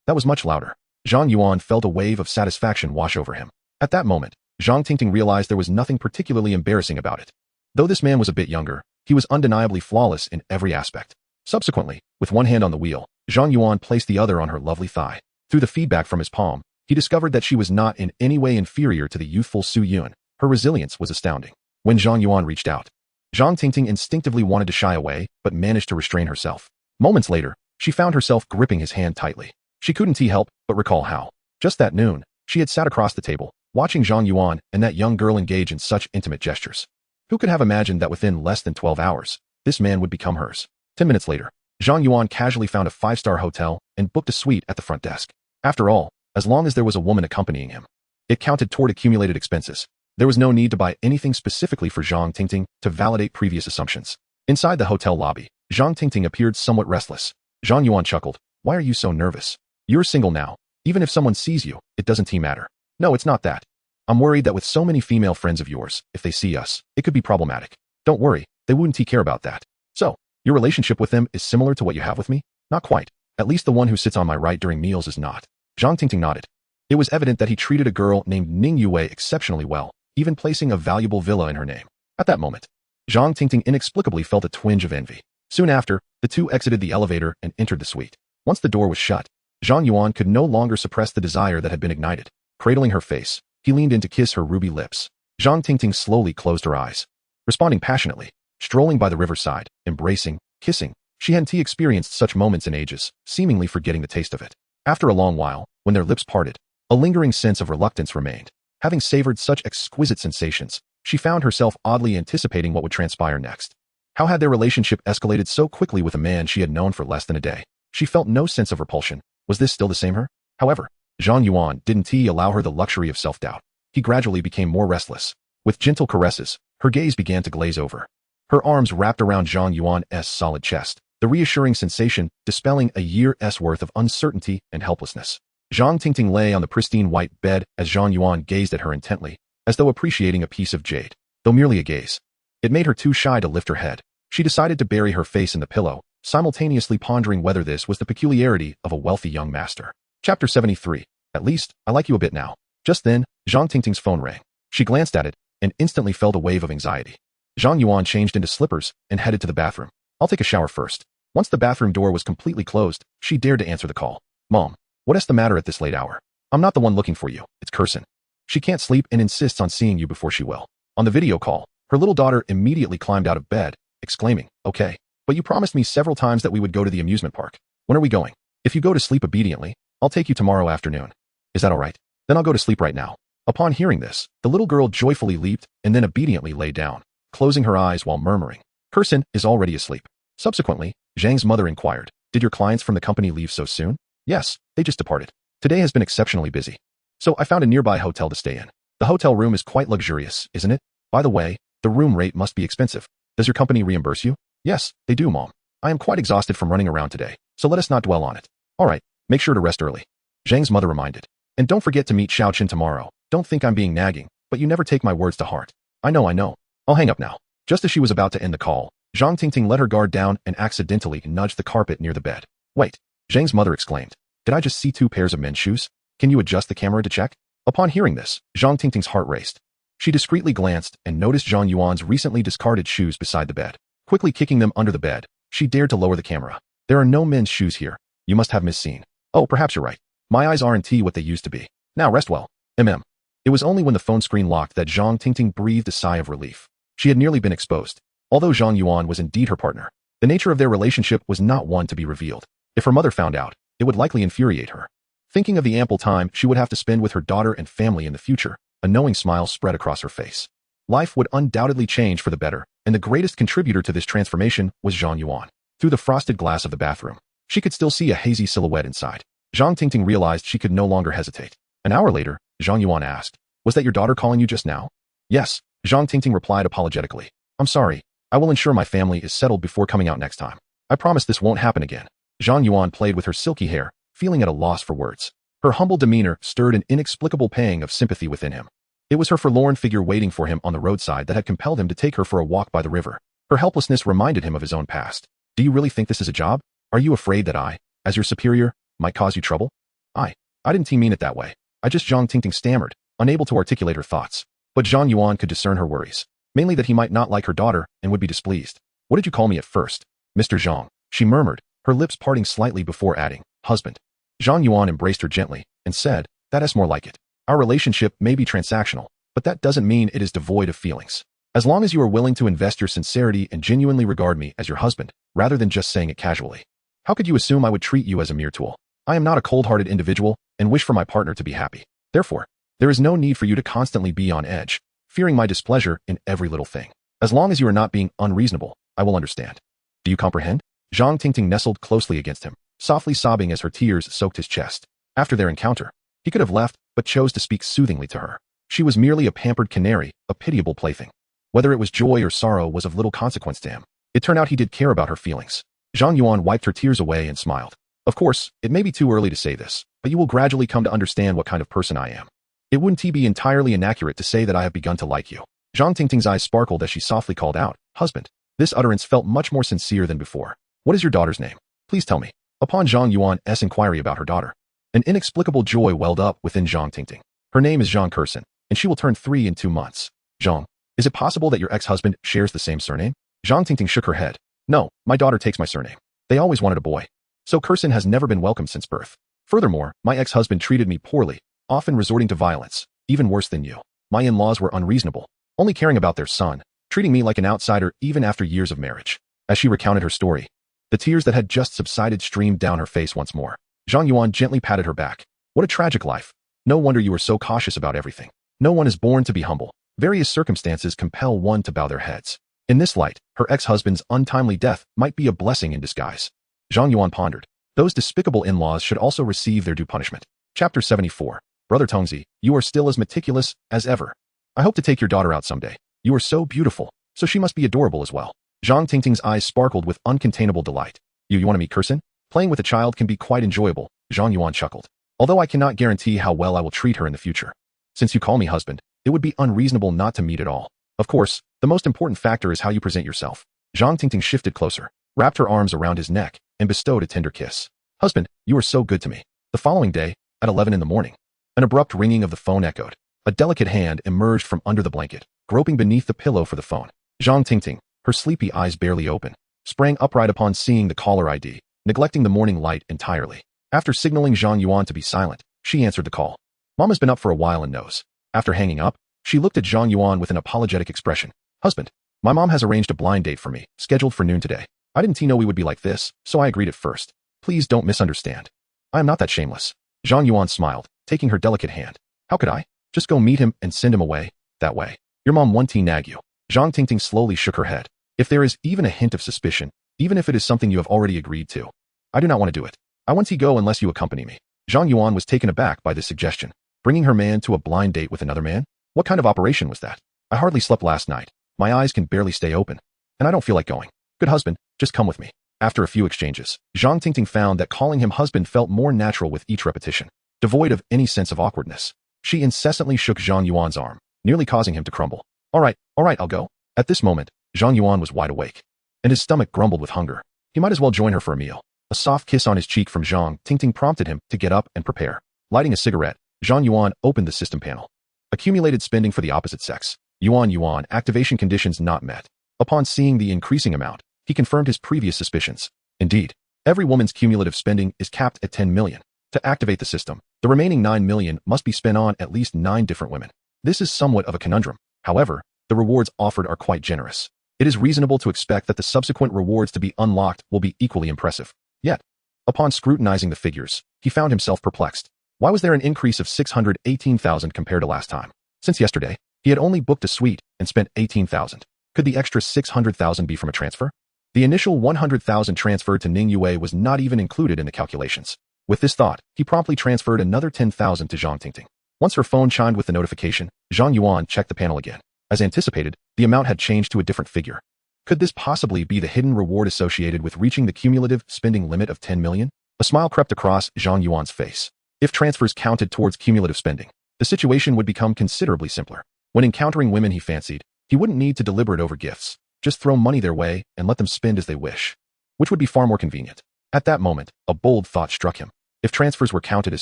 That was much louder. Zhang Yuan felt a wave of satisfaction wash over him. At that moment, Zhang Tingting realized there was nothing particularly embarrassing about it. Though this man was a bit younger, he was undeniably flawless in every aspect. Subsequently, with one hand on the wheel, Zhang Yuan placed the other on her lovely thigh. Through the feedback from his palm, he discovered that she was not in any way inferior to the youthful Su Yun. Her resilience was astounding. When Zhang Yuan reached out, Zhang Tingting instinctively wanted to shy away, but managed to restrain herself. Moments later, she found herself gripping his hand tightly. She couldn't help but recall how, just that noon, she had sat across the table, watching Zhang Yuan and that young girl engage in such intimate gestures. Who could have imagined that within less than 12 hours, this man would become hers? 10 minutes later, Zhang Yuan casually found a 5-star hotel and booked a suite at the front desk. After all, as long as there was a woman accompanying him, it counted toward accumulated expenses. There was no need to buy anything specifically for Zhang Tingting to validate previous assumptions. Inside the hotel lobby, Zhang Tingting appeared somewhat restless. Zhang Yuan chuckled, "Why are you so nervous? You're single now. Even if someone sees you, it doesn't matter." "No, it's not that. I'm worried that with so many female friends of yours, if they see us, it could be problematic." "Don't worry, they wouldn't care about that." "So, your relationship with them is similar to what you have with me?" "Not quite. At least the one who sits on my right during meals is not." Zhang Tingting nodded. It was evident that he treated a girl named Ning Yue exceptionally well, even placing a valuable villa in her name. At that moment, Zhang Tingting inexplicably felt a twinge of envy. Soon after, the two exited the elevator and entered the suite. Once the door was shut, Zhang Yuan could no longer suppress the desire that had been ignited. Cradling her face, he leaned in to kiss her ruby lips. Zhang Tingting slowly closed her eyes, responding passionately. Strolling by the riverside, embracing, kissing, she hadn't experienced such moments in ages, seemingly forgetting the taste of it. After a long while, when their lips parted, a lingering sense of reluctance remained. Having savored such exquisite sensations, she found herself oddly anticipating what would transpire next. How had their relationship escalated so quickly with a man she had known for less than a day? She felt no sense of repulsion. Was this still the same her? However, Zhang Yuan didn't allow her the luxury of self-doubt. He gradually became more restless. With gentle caresses, her gaze began to glaze over. Her arms wrapped around Zhang Yuan's solid chest, the reassuring sensation dispelling a year's worth of uncertainty and helplessness. Zhang Tingting lay on the pristine white bed as Zhang Yuan gazed at her intently, as though appreciating a piece of jade, though merely a gaze. It made her too shy to lift her head. She decided to bury her face in the pillow, simultaneously pondering whether this was the peculiarity of a wealthy young master. Chapter 73. At least, I like you a bit now. Just then, Zhang Tingting's phone rang. She glanced at it, and instantly felt a wave of anxiety. Zhang Yuan changed into slippers and headed to the bathroom. "I'll take a shower first." Once the bathroom door was completely closed, she dared to answer the call. "Mom, what's the matter at this late hour?" "I'm not the one looking for you, it's Kirsten. She can't sleep and insists on seeing you before she will." On the video call, her little daughter immediately climbed out of bed, exclaiming, "Okay, but you promised me several times that we would go to the amusement park. When are we going? If you go to sleep obediently, I'll take you tomorrow afternoon. Is that all right? Then I'll go to sleep right now." Upon hearing this, the little girl joyfully leaped and then obediently lay down, closing her eyes while murmuring, "Kirsten is already asleep." Subsequently, Zhang's mother inquired, "Did your clients from the company leave so soon?" "Yes, they just departed. Today has been exceptionally busy. So I found a nearby hotel to stay in. The hotel room is quite luxurious, isn't it? By the way, the room rate must be expensive. Does your company reimburse you?" "Yes, they do, Mom. I am quite exhausted from running around today, so let us not dwell on it." "All right, make sure to rest early," Zhang's mother reminded. "And don't forget to meet Xiaoqin tomorrow. Don't think I'm being nagging, but you never take my words to heart." I know. I'll hang up now." Just as she was about to end the call, Zhang Tingting let her guard down and accidentally nudged the carpet near the bed. "Wait," Zhang's mother exclaimed. "Did I just see 2 pairs of men's shoes? Can you adjust the camera to check?" Upon hearing this, Zhang Tingting's heart raced. She discreetly glanced and noticed Zhang Yuan's recently discarded shoes beside the bed. Quickly kicking them under the bed, she dared to lower the camera. "There are no men's shoes here. You must have misseen. Oh, perhaps you're right. My eyes aren't what they used to be. Now rest well. It was only when the phone screen locked that Zhang Tingting breathed a sigh of relief. She had nearly been exposed. Although Zhang Yuan was indeed her partner, the nature of their relationship was not one to be revealed. If her mother found out, it would likely infuriate her. Thinking of the ample time she would have to spend with her daughter and family in the future, A knowing smile spread across her face. Life would undoubtedly change for the better, and the greatest contributor to this transformation was Zhang Yuan. Through the frosted glass of the bathroom, she could still see a hazy silhouette inside. Zhang Tingting realized she could no longer hesitate. An hour later, Zhang Yuan asked, "Was that your daughter calling you just now?" "Yes," Zhang Tingting replied apologetically. "I'm sorry. I will ensure my family is settled before coming out next time. I promise this won't happen again." Zhang Yuan played with her silky hair, feeling at a loss for words. Her humble demeanor stirred an inexplicable pang of sympathy within him. It was her forlorn figure waiting for him on the roadside that had compelled him to take her for a walk by the river. Her helplessness reminded him of his own past. "Do you really think this is a job? Are you afraid that I, as your superior, might cause you trouble?" I didn't mean it that way. Zhang Tingting stammered, unable to articulate her thoughts. But Zhang Yuan could discern her worries, mainly that he might not like her daughter and would be displeased. "What did you call me at first?" "Mr. Zhang," she murmured, her lips parting slightly before adding, "husband." Zhang Yuan embraced her gently and said, "That is more like it. Our relationship may be transactional, but that doesn't mean it is devoid of feelings. As long as you are willing to invest your sincerity and genuinely regard me as your husband, rather than just saying it casually. How could you assume I would treat you as a mere tool? I am not a cold-hearted individual and wish for my partner to be happy. Therefore, there is no need for you to constantly be on edge, fearing my displeasure in every little thing. As long as you are not being unreasonable, I will understand. Do you comprehend?" Zhang Tingting nestled closely against him, softly sobbing as her tears soaked his chest. After their encounter, he could have left, but chose to speak soothingly to her. She was merely a pampered canary, a pitiable plaything. Whether it was joy or sorrow was of little consequence to him. It turned out he did care about her feelings. Zhang Yuan wiped her tears away and smiled. "Of course, it may be too early to say this, but you will gradually come to understand what kind of person I am. It wouldn't be entirely inaccurate to say that I have begun to like you." Zhang Tingting's eyes sparkled as she softly called out, "Husband." This utterance felt much more sincere than before. "What is your daughter's name? Please tell me." Upon Zhang Yuan's inquiry about her daughter, an inexplicable joy welled up within Zhang Tingting. "Her name is Zhang Kursin, and she will turn 3 in 2 months. Zhang, is it possible that your ex-husband shares the same surname?" Zhang Tingting shook her head. "No, my daughter takes my surname. They always wanted a boy. So Kursin has never been welcomed since birth. Furthermore, my ex-husband treated me poorly, often resorting to violence, even worse than you. My in-laws were unreasonable, only caring about their son, treating me like an outsider even after years of marriage." As she recounted her story, the tears that had just subsided streamed down her face once more. Zhang Yuan gently patted her back. "What a tragic life. No wonder you were so cautious about everything. No one is born to be humble. Various circumstances compel one to bow their heads. In this light, her ex-husband's untimely death might be a blessing in disguise." Zhang Yuan pondered. Those despicable in-laws should also receive their due punishment. Chapter 74. Brother Tongzi, you are still as meticulous as ever. I hope to take your daughter out someday. You are so beautiful, so she must be adorable as well. Zhang Tingting's eyes sparkled with uncontainable delight. You want to meet Kursin? Playing with a child can be quite enjoyable," Zhang Yuan chuckled. "Although I cannot guarantee how well I will treat her in the future. Since you call me husband, it would be unreasonable not to meet at all. Of course, the most important factor is how you present yourself." Zhang Tingting shifted closer, wrapped her arms around his neck, and bestowed a tender kiss. "Husband, you are so good to me." The following day, at 11 in the morning, an abrupt ringing of the phone echoed. A delicate hand emerged from under the blanket, groping beneath the pillow for the phone. Zhang Tingting, her sleepy eyes barely open, sprang upright upon seeing the caller ID, neglecting the morning light entirely. After signaling Zhang Yuan to be silent, she answered the call. Mama's been up for a while and knows. After hanging up, she looked at Zhang Yuan with an apologetic expression. "Husband, my mom has arranged a blind date for me, scheduled for noon today. I didn't know we would be like this, so I agreed at first. Please don't misunderstand. I am not that shameless." Zhang Yuan smiled, taking her delicate hand. "How could I? Just go meet him and send him away, that way. Your mom won't nag you." Zhang Tingting slowly shook her head. "If there is even a hint of suspicion, even if it is something you have already agreed to, I do not want to do it. I want to go unless you accompany me." Zhang Yuan was taken aback by this suggestion. Bringing her man to a blind date with another man? What kind of operation was that? "I hardly slept last night. My eyes can barely stay open. And I don't feel like going." "Good husband, just come with me." After a few exchanges, Zhang Tingting found that calling him husband felt more natural with each repetition, devoid of any sense of awkwardness. She incessantly shook Zhang Yuan's arm, nearly causing him to crumble. All right, I'll go." At this moment, Zhang Yuan was wide awake, and his stomach grumbled with hunger. He might as well join her for a meal. A soft kiss on his cheek from Zhang Tingting prompted him to get up and prepare. Lighting a cigarette, Zhang Yuan opened the system panel. Accumulated spending for the opposite sex. Yuan, activation conditions not met. Upon seeing the increasing amount, he confirmed his previous suspicions. Indeed, every woman's cumulative spending is capped at 10 million. To activate the system, the remaining 9 million must be spent on at least 9 different women. This is somewhat of a conundrum. However, the rewards offered are quite generous. It is reasonable to expect that the subsequent rewards to be unlocked will be equally impressive. Yet, upon scrutinizing the figures, he found himself perplexed. Why was there an increase of 618,000 compared to last time? Since yesterday, he had only booked a suite and spent 18,000. Could the extra 600,000 be from a transfer? The initial 100,000 transferred to Ning Yue was not even included in the calculations. With this thought, he promptly transferred another 10,000 to Zhang Tingting. Once her phone chimed with the notification, Zhang Yuan checked the panel again. As anticipated, the amount had changed to a different figure. Could this possibly be the hidden reward associated with reaching the cumulative spending limit of 10 million? A smile crept across Zhang Yuan's face. If transfers counted towards cumulative spending, the situation would become considerably simpler. When encountering women he fancied, he wouldn't need to deliberate over gifts. Just throw money their way and let them spend as they wish, which would be far more convenient. At that moment, a bold thought struck him. If transfers were counted as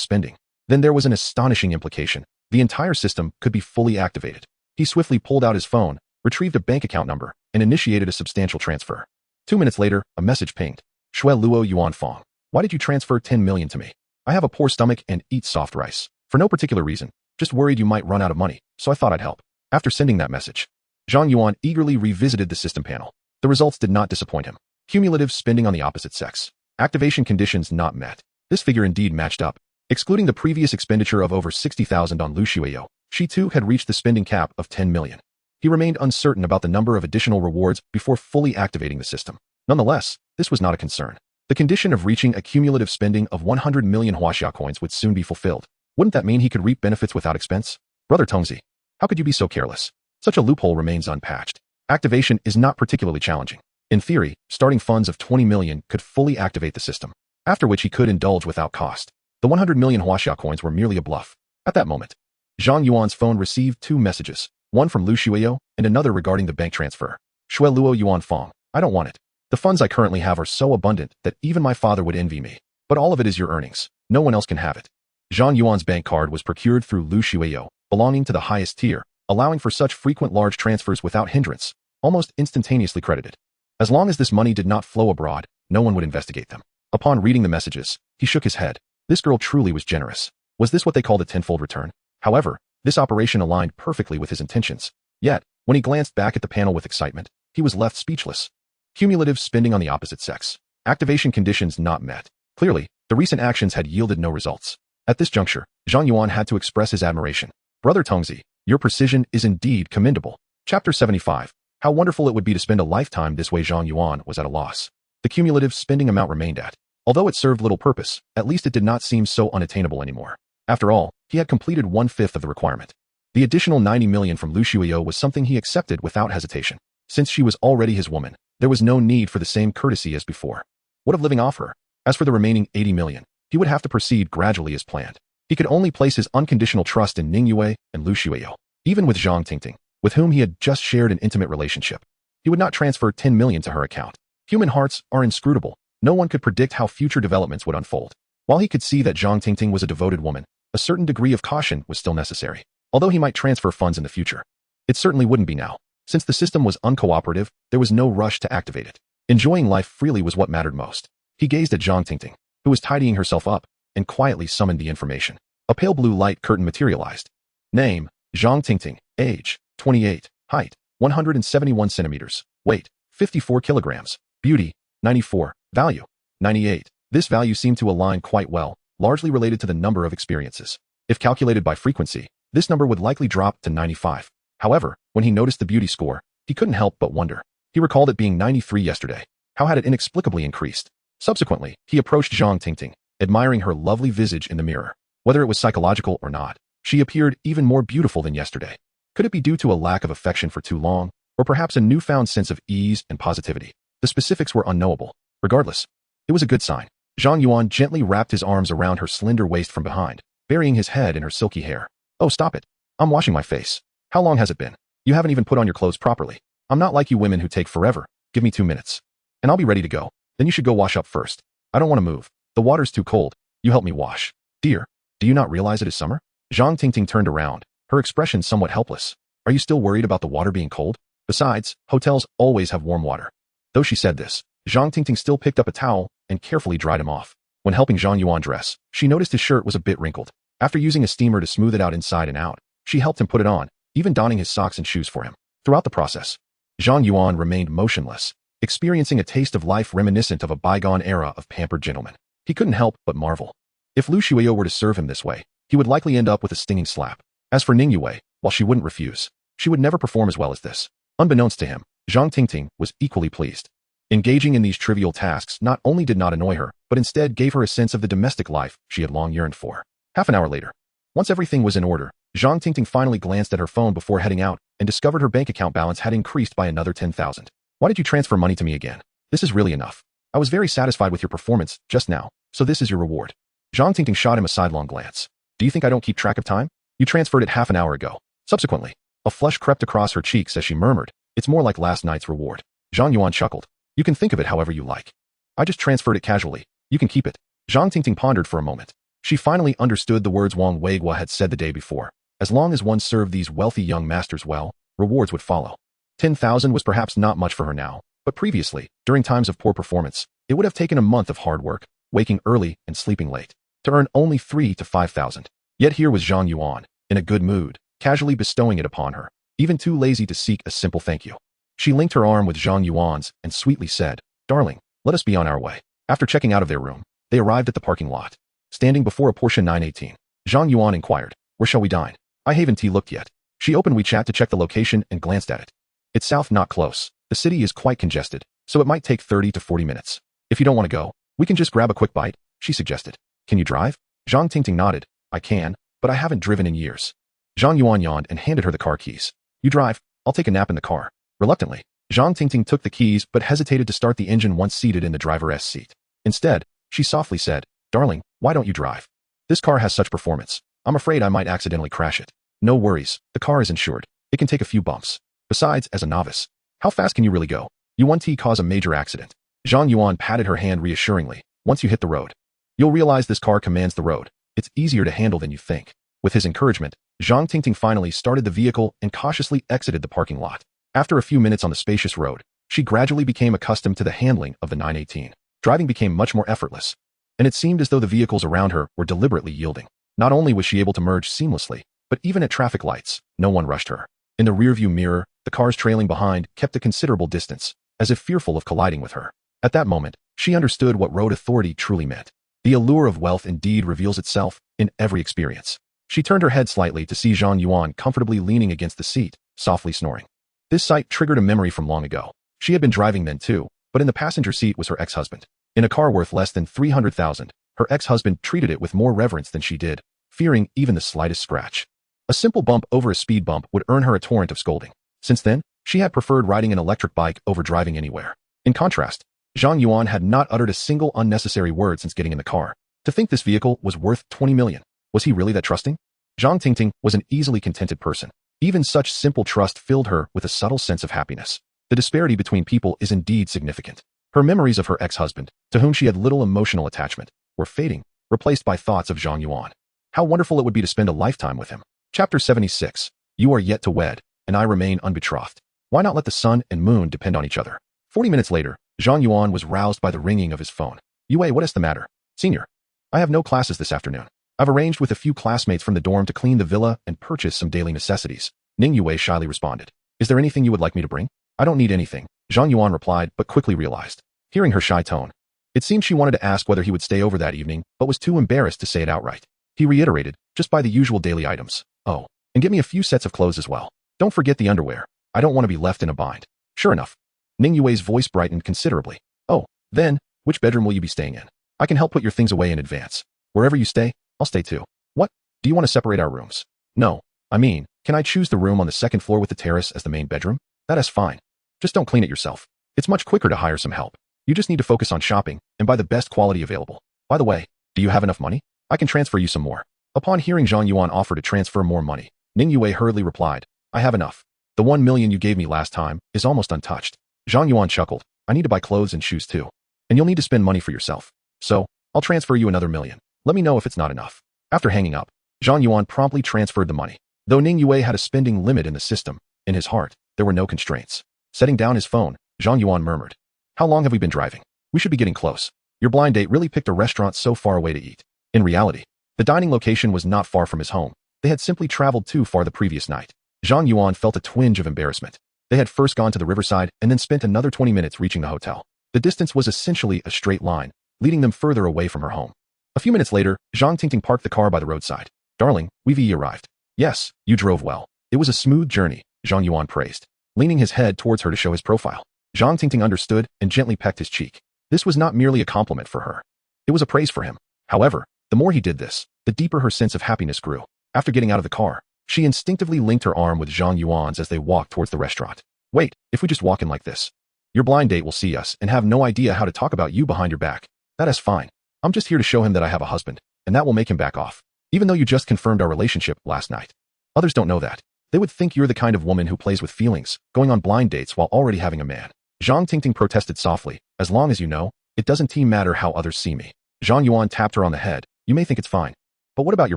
spending, then there was an astonishing implication. The entire system could be fully activated. He swiftly pulled out his phone, retrieved a bank account number, and initiated a substantial transfer. 2 minutes later, a message pinged. Shui Luo Yuan Fong. Why did you transfer 10 million to me? I have a poor stomach and eat soft rice. For no particular reason, just worried you might run out of money, so I thought I'd help. After sending that message, Zhang Yuan eagerly revisited the system panel. The results did not disappoint him. Cumulative spending on the opposite sex. Activation conditions not met. This figure indeed matched up. Excluding the previous expenditure of over 60,000 on Lu Shuiyo, she too had reached the spending cap of 10 million. He remained uncertain about the number of additional rewards before fully activating the system. Nonetheless, this was not a concern. The condition of reaching a cumulative spending of 100 million Huaxia coins would soon be fulfilled. Wouldn't that mean he could reap benefits without expense? Brother Tongzi, how could you be so careless? Such a loophole remains unpatched. Activation is not particularly challenging. In theory, starting funds of 20 million could fully activate the system, after which he could indulge without cost. The 100 million Huaxia coins were merely a bluff. At that moment, Zhang Yuan's phone received 2 messages, one from Lu Shuiyo and another regarding the bank transfer. Shui Luo Yuan Fong, I don't want it. The funds I currently have are so abundant that even my father would envy me. But all of it is your earnings. No one else can have it. Zhang Yuan's bank card was procured through Lu Shuiyo, belonging to the highest tier, allowing for such frequent large transfers without hindrance, almost instantaneously credited. As long as this money did not flow abroad, no one would investigate them. Upon reading the messages, he shook his head. This girl truly was generous. Was this what they called a tenfold return? However, this operation aligned perfectly with his intentions. Yet, when he glanced back at the panel with excitement, he was left speechless. Cumulative spending on the opposite sex. Activation conditions not met. Clearly, the recent actions had yielded no results. At this juncture, Zhang Yuan had to express his admiration. Brother Tongzi, your precision is indeed commendable. Chapter 75. How wonderful it would be to spend a lifetime this way. Zhang Yuan was at a loss. The cumulative spending amount remained at. Although it served little purpose, at least it did not seem so unattainable anymore. After all, he had completed 1/5 of the requirement. The additional 90 million from Lu Shuiyo was something he accepted without hesitation. Since she was already his woman, there was no need for the same courtesy as before. What of living off her? As for the remaining 80 million, he would have to proceed gradually as planned. He could only place his unconditional trust in Ning Yue and Lu Shuiyo. Even with Zhang Tingting, with whom he had just shared an intimate relationship, he would not transfer 10 million to her account. Human hearts are inscrutable. No one could predict how future developments would unfold. While he could see that Zhang Tingting was a devoted woman, a certain degree of caution was still necessary. Although he might transfer funds in the future, it certainly wouldn't be now. Since the system was uncooperative, there was no rush to activate it. Enjoying life freely was what mattered most. He gazed at Zhang Tingting, who was tidying herself up, and quietly summoned the information. A pale blue light curtain materialized. Name, Zhang Tingting. Age, 28. Height, 171 centimeters. Weight, 54 kilograms. Beauty, 94. Value, 98. This value seemed to align quite well, largely related to the number of experiences. If calculated by frequency, this number would likely drop to 95. However, when he noticed the beauty score, he couldn't help but wonder. He recalled it being 93 yesterday. How had it inexplicably increased? Subsequently, he approached Zhang Tingting, admiring her lovely visage in the mirror. Whether it was psychological or not, she appeared even more beautiful than yesterday. Could it be due to a lack of affection for too long, or perhaps a newfound sense of ease and positivity? The specifics were unknowable. Regardless, it was a good sign. Zhang Yuan gently wrapped his arms around her slender waist from behind, burying his head in her silky hair. Oh, stop it. I'm washing my face. How long has it been? You haven't even put on your clothes properly. I'm not like you women who take forever. Give me 2 minutes, and I'll be ready to go. Then you should go wash up first. I don't want to move. The water's too cold. You help me wash. Dear, do you not realize it is summer? Zhang Tingting turned around, her expression somewhat helpless. Are you still worried about the water being cold? Besides, hotels always have warm water. Though she said this, Zhang Tingting still picked up a towel and carefully dried him off. When helping Zhang Yuan dress, she noticed his shirt was a bit wrinkled. After using a steamer to smooth it out inside and out, she helped him put it on, even donning his socks and shoes for him. Throughout the process, Zhang Yuan remained motionless, experiencing a taste of life reminiscent of a bygone era of pampered gentlemen. He couldn't help but marvel. If Lu Shuiyo were to serve him this way, he would likely end up with a stinging slap. As for Ning Yue, while she wouldn't refuse. She would never perform as well as this. Unbeknownst to him, Zhang Tingting was equally pleased. Engaging in these trivial tasks not only did not annoy her, but instead gave her a sense of the domestic life she had long yearned for. Half an hour later, once everything was in order, Zhang Tingting finally glanced at her phone before heading out and discovered her bank account balance had increased by another 10,000. Why did you transfer money to me again? This is really enough. I was very satisfied with your performance just now, so this is your reward. Zhang Tingting shot him a sidelong glance. Do you think I don't keep track of time? You transferred it half an hour ago. Subsequently, a flush crept across her cheeks as she murmured, it's more like last night's reward. Zhang Yuan chuckled. You can think of it however you like. I just transferred it casually. You can keep it. Zhang Tingting pondered for a moment. She finally understood the words Wang Weigua had said the day before. As long as one served these wealthy young masters well, rewards would follow. 10,000 was perhaps not much for her now, but previously, during times of poor performance, it would have taken a month of hard work, waking early and sleeping late, to earn only 3 to 5,000. Yet here was Zhang Yuan, in a good mood, casually bestowing it upon her, even too lazy to seek a simple thank you. She linked her arm with Zhang Yuan's and sweetly said, Darling, let us be on our way. After checking out of their room, they arrived at the parking lot. Standing before a Porsche 918, Zhang Yuan inquired, Where shall we dine? I haven't looked yet. She opened WeChat to check the location and glanced at it. It's south, not close. The city is quite congested, so it might take 30 to 40 minutes. If you don't want to go, we can just grab a quick bite, she suggested. Can you drive? Zhang Tingting nodded. I can, but I haven't driven in years. Zhang Yuan yawned and handed her the car keys. You drive, I'll take a nap in the car. Reluctantly, Zhang Tingting took the keys but hesitated to start the engine once seated in the driver's seat. Instead, she softly said, Darling, why don't you drive? This car has such performance. I'm afraid I might accidentally crash it. No worries, the car is insured. It can take a few bumps. Besides, as a novice, how fast can you really go? You won't cause a major accident. Zhang Yuan patted her hand reassuringly. Once you hit the road, you'll realize this car commands the road. It's easier to handle than you think. With his encouragement, Zhang Tingting finally started the vehicle and cautiously exited the parking lot. After a few minutes on the spacious road, she gradually became accustomed to the handling of the 918. Driving became much more effortless, and it seemed as though the vehicles around her were deliberately yielding. Not only was she able to merge seamlessly, but even at traffic lights, no one rushed her. In the rearview mirror, the cars trailing behind kept a considerable distance, as if fearful of colliding with her. At that moment, she understood what road authority truly meant. The allure of wealth indeed reveals itself in every experience. She turned her head slightly to see Zhang Yuan comfortably leaning against the seat, softly snoring. This sight triggered a memory from long ago. She had been driving then too, but in the passenger seat was her ex-husband. In a car worth less than 300,000, her ex-husband treated it with more reverence than she did, fearing even the slightest scratch. A simple bump over a speed bump would earn her a torrent of scolding. Since then, she had preferred riding an electric bike over driving anywhere. In contrast, Zhang Yuan had not uttered a single unnecessary word since getting in the car. To think this vehicle was worth 20 million. Was he really that trusting? Zhang Tingting was an easily contented person. Even such simple trust filled her with a subtle sense of happiness. The disparity between people is indeed significant. Her memories of her ex-husband, to whom she had little emotional attachment, were fading, replaced by thoughts of Zhang Yuan. How wonderful it would be to spend a lifetime with him. Chapter 76. You are yet to wed, and I remain unbetrothed. Why not let the sun and moon depend on each other? 40 minutes later, Zhang Yuan was roused by the ringing of his phone. Yue, what is the matter? Senior. I have no classes this afternoon. I've arranged with a few classmates from the dorm to clean the villa and purchase some daily necessities. Ning Yue shyly responded. Is there anything you would like me to bring? I don't need anything, Zhang Yuan replied, but quickly realized. Hearing her shy tone, it seemed she wanted to ask whether he would stay over that evening, but was too embarrassed to say it outright. He reiterated, just buy the usual daily items. Oh, and get me a few sets of clothes as well. Don't forget the underwear. I don't want to be left in a bind. Sure enough. Ning Yue's voice brightened considerably. Oh, then, which bedroom will you be staying in? I can help put your things away in advance. Wherever you stay, I'll stay too. What? Do you want to separate our rooms? No. I mean, can I choose the room on the second floor with the terrace as the main bedroom? That is fine. Just don't clean it yourself. It's much quicker to hire some help. You just need to focus on shopping and buy the best quality available. By the way, do you have enough money? I can transfer you some more. Upon hearing Zhang Yuan offer to transfer more money, Ning Yue hurriedly replied, I have enough. The 1 million you gave me last time is almost untouched. Zhang Yuan chuckled. I need to buy clothes and shoes too. And you'll need to spend money for yourself. So, I'll transfer you another 1 million. Let me know if it's not enough. After hanging up, Zhang Yuan promptly transferred the money. Though Ning Yue had a spending limit in the system, in his heart, there were no constraints. Setting down his phone, Zhang Yuan murmured. How long have we been driving? We should be getting close. Your blind date really picked a restaurant so far away to eat. In reality, the dining location was not far from his home. They had simply traveled too far the previous night. Zhang Yuan felt a twinge of embarrassment. They had first gone to the riverside and then spent another 20 minutes reaching the hotel. The distance was essentially a straight line, leading them further away from her home. A few minutes later, Zhang Tingting parked the car by the roadside. Darling, we've arrived. Yes, you drove well. It It was a smooth journey, Zhang Yuan praised, leaning his head towards her to show his profile. Zhang Tingting understood and gently pecked his cheek. This was not merely a compliment for her. It was a praise for him. However, the more he did this, the deeper her sense of happiness grew. After getting out of the car, she instinctively linked her arm with Zhang Yuan's as they walked towards the restaurant. Wait, if we just walk in like this, your blind date will see us and have no idea how to talk about you behind your back. That is fine. I'm just here to show him that I have a husband, and that will make him back off. Even though you just confirmed our relationship last night. Others don't know that. They would think you're the kind of woman who plays with feelings, going on blind dates while already having a man. Zhang Tingting protested softly. As long as you know, it doesn't matter how others see me. Zhang Yuan tapped her on the head. You may think it's fine. But what about your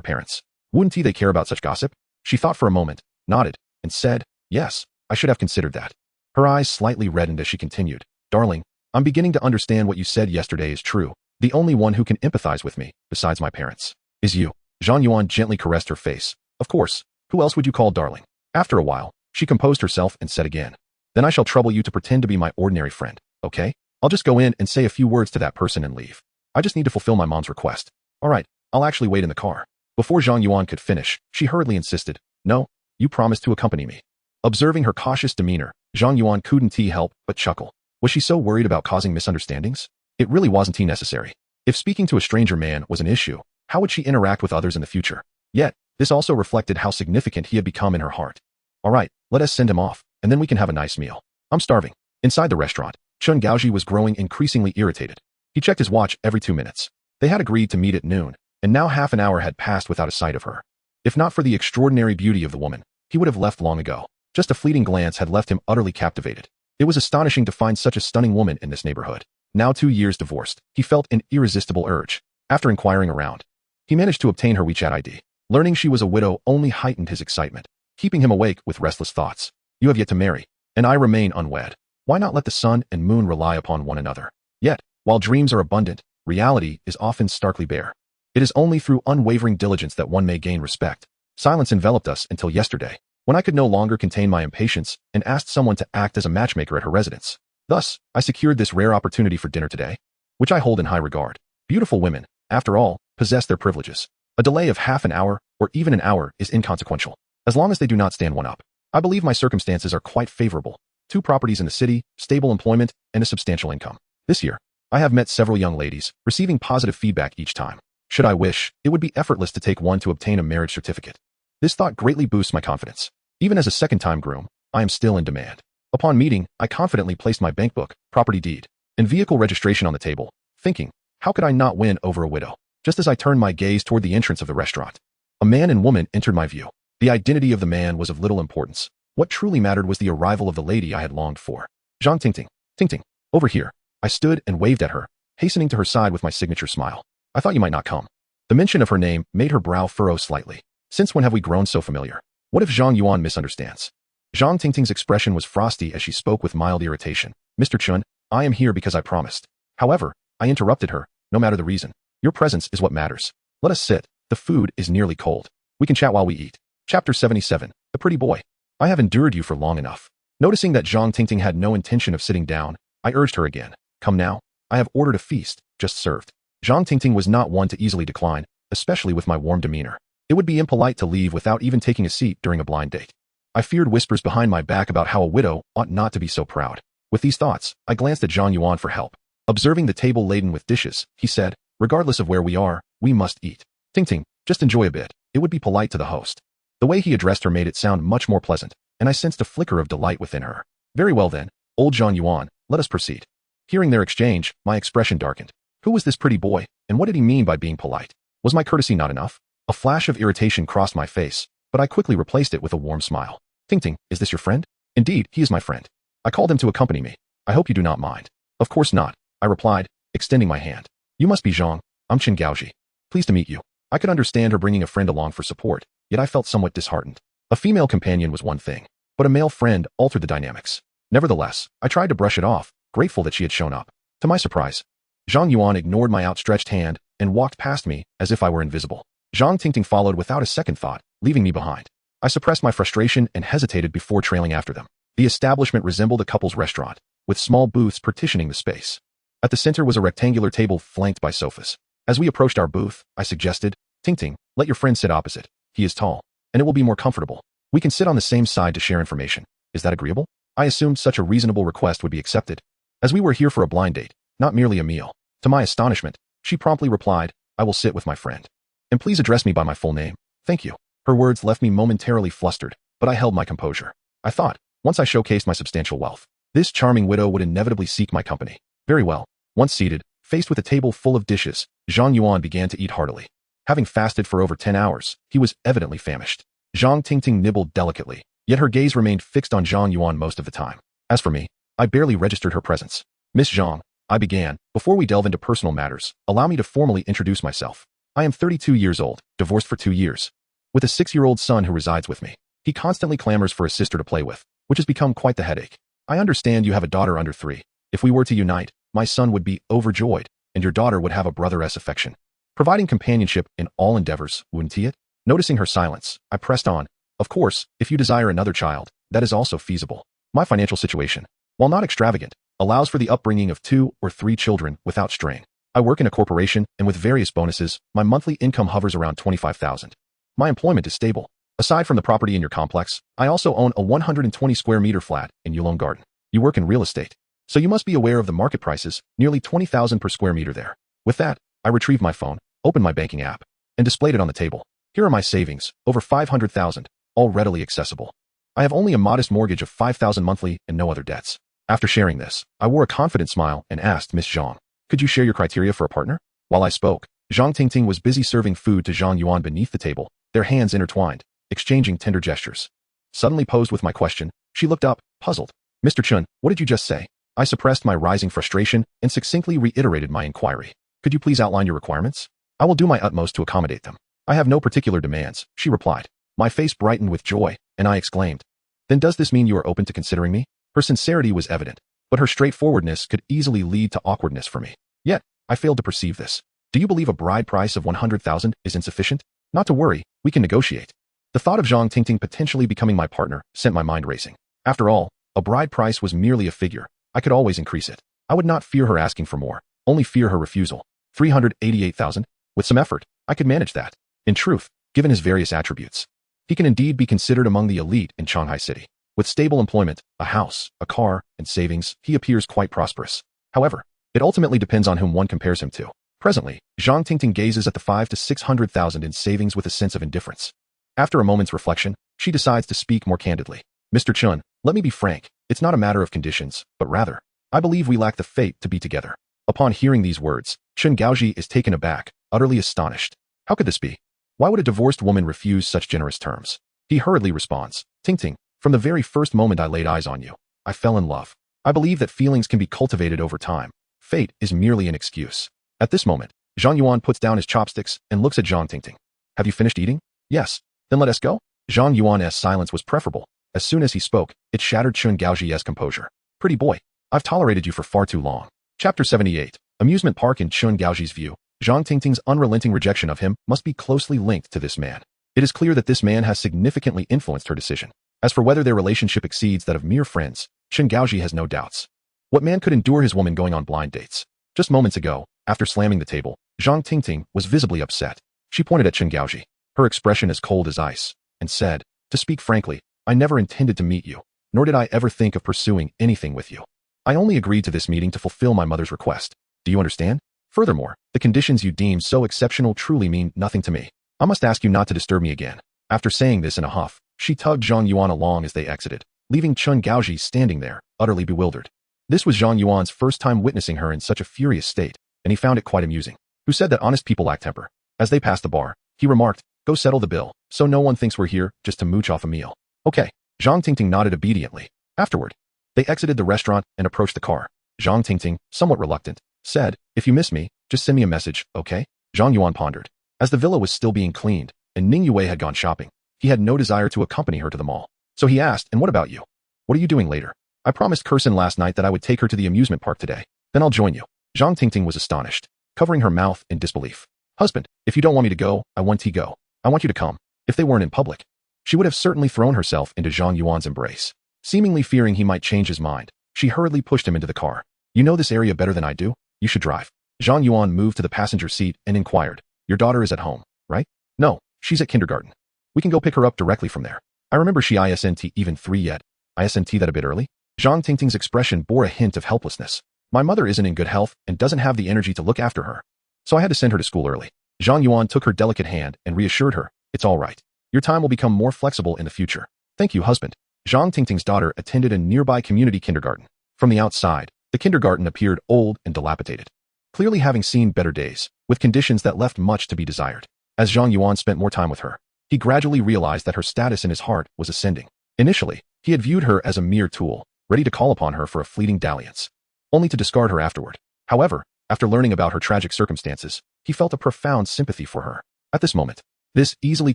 parents? Wouldn't they care about such gossip? She thought for a moment, nodded, and said, yes, I should have considered that. Her eyes slightly reddened as she continued. Darling, I'm beginning to understand what you said yesterday is true. The only one who can empathize with me, besides my parents, is you. Zhang Yuan gently caressed her face. Of course, who else would you call darling? After a while, she composed herself and said again, then I shall trouble you to pretend to be my ordinary friend, okay? I'll just go in and say a few words to that person and leave. I just need to fulfill my mom's request. All right, I'll actually wait in the car. Before Zhang Yuan could finish, she hurriedly insisted, no, you promised to accompany me. Observing her cautious demeanor, Zhang Yuan couldn't help but chuckle. Was she so worried about causing misunderstandings? It really wasn't necessary. If speaking to a stranger man was an issue, how would she interact with others in the future? Yet, this also reflected how significant he had become in her heart. All right, let us send him off, and then we can have a nice meal. I'm starving. Inside the restaurant, Chen Gaoji was growing increasingly irritated. He checked his watch every 2 minutes. They had agreed to meet at noon, and now half an hour had passed without a sight of her. If not for the extraordinary beauty of the woman, he would have left long ago. Just a fleeting glance had left him utterly captivated. It was astonishing to find such a stunning woman in this neighborhood. Now 2 years divorced, he felt an irresistible urge. After inquiring around, he managed to obtain her WeChat ID. Learning she was a widow only heightened his excitement, keeping him awake with restless thoughts. You have yet to marry, and I remain unwed. Why not let the sun and moon rely upon one another? Yet, while dreams are abundant, reality is often starkly bare. It is only through unwavering diligence that one may gain respect. Silence enveloped us until yesterday, when I could no longer contain my impatience and asked someone to act as a matchmaker at her residence. Thus, I secured this rare opportunity for dinner today, which I hold in high regard. Beautiful women, after all, possess their privileges. A delay of half an hour, or even an hour, is inconsequential, as long as they do not stand one up. I believe my circumstances are quite favorable. 2 properties in the city, stable employment, and a substantial income. This year, I have met several young ladies, receiving positive feedback each time. Should I wish, it would be effortless to take one to obtain a marriage certificate. This thought greatly boosts my confidence. Even as a second-time groom, I am still in demand. Upon meeting, I confidently placed my bank book, property deed, and vehicle registration on the table, thinking, how could I not win over a widow? Just as I turned my gaze toward the entrance of the restaurant, a man and woman entered my view. The identity of the man was of little importance. What truly mattered was the arrival of the lady I had longed for. Zhang Tingting. Tingting. Over here. I stood and waved at her, hastening to her side with my signature smile. I thought you might not come. The mention of her name made her brow furrow slightly. Since when have we grown so familiar? What if Zhang Yuan misunderstands? Zhang Tingting's expression was frosty as she spoke with mild irritation. Mr. Chun, I am here because I promised. However, I interrupted her, no matter the reason. Your presence is what matters. Let us sit. The food is nearly cold. We can chat while we eat. Chapter 77. The Pretty Boy. I have endured you for long enough. Noticing that Zhang Tingting had no intention of sitting down, I urged her again. Come now. I have ordered a feast, just served. Zhang Tingting was not one to easily decline, especially with my warm demeanor. It would be impolite to leave without even taking a seat during a blind date. I feared whispers behind my back about how a widow ought not to be so proud. With these thoughts, I glanced at Zhang Yuan for help. Observing the table laden with dishes, he said, regardless of where we are, we must eat. Tingting, just enjoy a bit. It would be polite to the host. The way he addressed her made it sound much more pleasant, and I sensed a flicker of delight within her. Very well then, old Zhang Yuan, let us proceed. Hearing their exchange, my expression darkened. Who was this pretty boy, and what did he mean by being polite? Was my courtesy not enough? A flash of irritation crossed my face, but I quickly replaced it with a warm smile. Tingting, is this your friend? Indeed, he is my friend. I called him to accompany me. I hope you do not mind. Of course not, I replied, extending my hand. You must be Zhang. I'm Chen Gaoji. Pleased to meet you. I could understand her bringing a friend along for support, yet I felt somewhat disheartened. A female companion was one thing, but a male friend altered the dynamics. Nevertheless, I tried to brush it off, grateful that she had shown up. To my surprise, Zhang Yuan ignored my outstretched hand and walked past me as if I were invisible. Zhang Tingting followed without a second thought, leaving me behind. I suppressed my frustration and hesitated before trailing after them. The establishment resembled a couple's restaurant, with small booths partitioning the space. At the center was a rectangular table flanked by sofas. As we approached our booth, I suggested, Tingting, let your friend sit opposite. He is tall, and it will be more comfortable. We can sit on the same side to share information. Is that agreeable? I assumed such a reasonable request would be accepted, as we were here for a blind date, not merely a meal. To my astonishment, she promptly replied, I will sit with my friend. And please address me by my full name. Thank you. Her words left me momentarily flustered, but I held my composure. I thought, once I showcased my substantial wealth, this charming widow would inevitably seek my company. Very well. Once seated, faced with a table full of dishes, Zhang Yuan began to eat heartily. Having fasted for over 10 hours, he was evidently famished. Zhang Tingting nibbled delicately, yet her gaze remained fixed on Zhang Yuan most of the time. As for me, I barely registered her presence. Miss Zhang, I began, before we delve into personal matters, allow me to formally introduce myself. I am 32 years old, divorced for 2 years, with a 6-year-old son who resides with me. He constantly clamors for a sister to play with, which has become quite the headache. I understand you have a daughter under 3. If we were to unite, my son would be overjoyed, and your daughter would have a brother's affection, providing companionship in all endeavors, wouldn't he? Noticing her silence, I pressed on. Of course, if you desire another child, that is also feasible. My financial situation, while not extravagant, allows for the upbringing of 2 or 3 children without strain. I work in a corporation, and with various bonuses, my monthly income hovers around 25,000. My employment is stable. Aside from the property in your complex, I also own a 120 square meter flat in Yulong Garden. You work in real estate, so you must be aware of the market prices, nearly 20,000 per square meter there. With that, I retrieved my phone, opened my banking app, and displayed it on the table. Here are my savings, over 500,000, all readily accessible. I have only a modest mortgage of 5,000 monthly and no other debts. After sharing this, I wore a confident smile and asked Miss Zhang, could you share your criteria for a partner? While I spoke, Zhang Tingting was busy serving food to Zhang Yuan beneath the table, their hands intertwined, exchanging tender gestures. Suddenly posed with my question, she looked up, puzzled. Mr. Chun, what did you just say? I suppressed my rising frustration and succinctly reiterated my inquiry. Could you please outline your requirements? I will do my utmost to accommodate them. I have no particular demands, she replied. My face brightened with joy, and I exclaimed, then does this mean you are open to considering me? Her sincerity was evident, but her straightforwardness could easily lead to awkwardness for me. Yet, I failed to perceive this. Do you believe a bride price of 100,000 is insufficient? Not to worry, we can negotiate. The thought of Zhang Tingting potentially becoming my partner sent my mind racing. After all, a bride price was merely a figure. I could always increase it. I would not fear her asking for more, only fear her refusal. 388,000? With some effort, I could manage that. In truth, given his various attributes, he can indeed be considered among the elite in Shanghai City. With stable employment, a house, a car, and savings, he appears quite prosperous. However, it ultimately depends on whom one compares him to. Presently, Zhang Tingting gazes at the 500,000 to 600,000 in savings with a sense of indifference. After a moment's reflection, she decides to speak more candidly. Mr. Chun, let me be frank, it's not a matter of conditions, but rather, I believe we lack the fate to be together. Upon hearing these words, Chen Gaoji is taken aback, utterly astonished. How could this be? Why would a divorced woman refuse such generous terms? He hurriedly responds, Tingting, from the very first moment I laid eyes on you, I fell in love. I believe that feelings can be cultivated over time. Fate is merely an excuse. At this moment, Zhang Yuan puts down his chopsticks and looks at Zhang Tingting. Have you finished eating? Yes. Then let us go? Zhang Yuan's silence was preferable. As soon as he spoke, it shattered Chen Gaoji's composure. Pretty boy, I've tolerated you for far too long. Chapter 78. Amusement Park. In Chen Gaoji's view, Zhang Tingting's unrelenting rejection of him must be closely linked to this man. It is clear that this man has significantly influenced her decision. As for whether their relationship exceeds that of mere friends, Chen Gaoji has no doubts. What man could endure his woman going on blind dates? Just moments ago, after slamming the table, Zhang Tingting was visibly upset. She pointed at Chen Gaoji, her expression as cold as ice, and said, to speak frankly, I never intended to meet you, nor did I ever think of pursuing anything with you. I only agreed to this meeting to fulfill my mother's request. Do you understand? Furthermore, the conditions you deem so exceptional truly mean nothing to me. I must ask you not to disturb me again. After saying this in a huff, she tugged Zhang Yuan along as they exited, leaving Chen Gaoji standing there, utterly bewildered. This was Zhang Yuan's first time witnessing her in such a furious state, and he found it quite amusing. Who said that honest people lack temper? As they passed the bar, he remarked, go settle the bill, so no one thinks we're here just to mooch off a meal. Okay. Zhang Tingting nodded obediently. Afterward, they exited the restaurant and approached the car. Zhang Tingting, somewhat reluctant, said, if you miss me, just send me a message, okay? Zhang Yuan pondered. As the villa was still being cleaned, and Ning Yue had gone shopping, he had no desire to accompany her to the mall. So he asked, and what about you? What are you doing later? I promised Kirsten last night that I would take her to the amusement park today. Then I'll join you. Zhang Tingting was astonished, covering her mouth in disbelief. Husband, if you don't want me to go, I want to go. I want you to come. If they weren't in public, she would have certainly thrown herself into Zhang Yuan's embrace. Seemingly fearing he might change his mind, she hurriedly pushed him into the car. You know this area better than I do. You should drive. Zhang Yuan moved to the passenger seat and inquired, your daughter is at home, right? No, she's at kindergarten. We can go pick her up directly from there. I remember she isn't even 3 yet. Isn't that a bit early? Zhang Tingting's expression bore a hint of helplessness. My mother isn't in good health and doesn't have the energy to look after her. So I had to send her to school early. Zhang Yuan took her delicate hand and reassured her, it's all right. Your time will become more flexible in the future. Thank you, husband. Zhang Tingting's daughter attended a nearby community kindergarten. From the outside, the kindergarten appeared old and dilapidated, clearly having seen better days, with conditions that left much to be desired. As Zhang Yuan spent more time with her, he gradually realized that her status in his heart was ascending. Initially, he had viewed her as a mere tool, ready to call upon her for a fleeting dalliance, only to discard her afterward. However, after learning about her tragic circumstances, he felt a profound sympathy for her. At this moment, this easily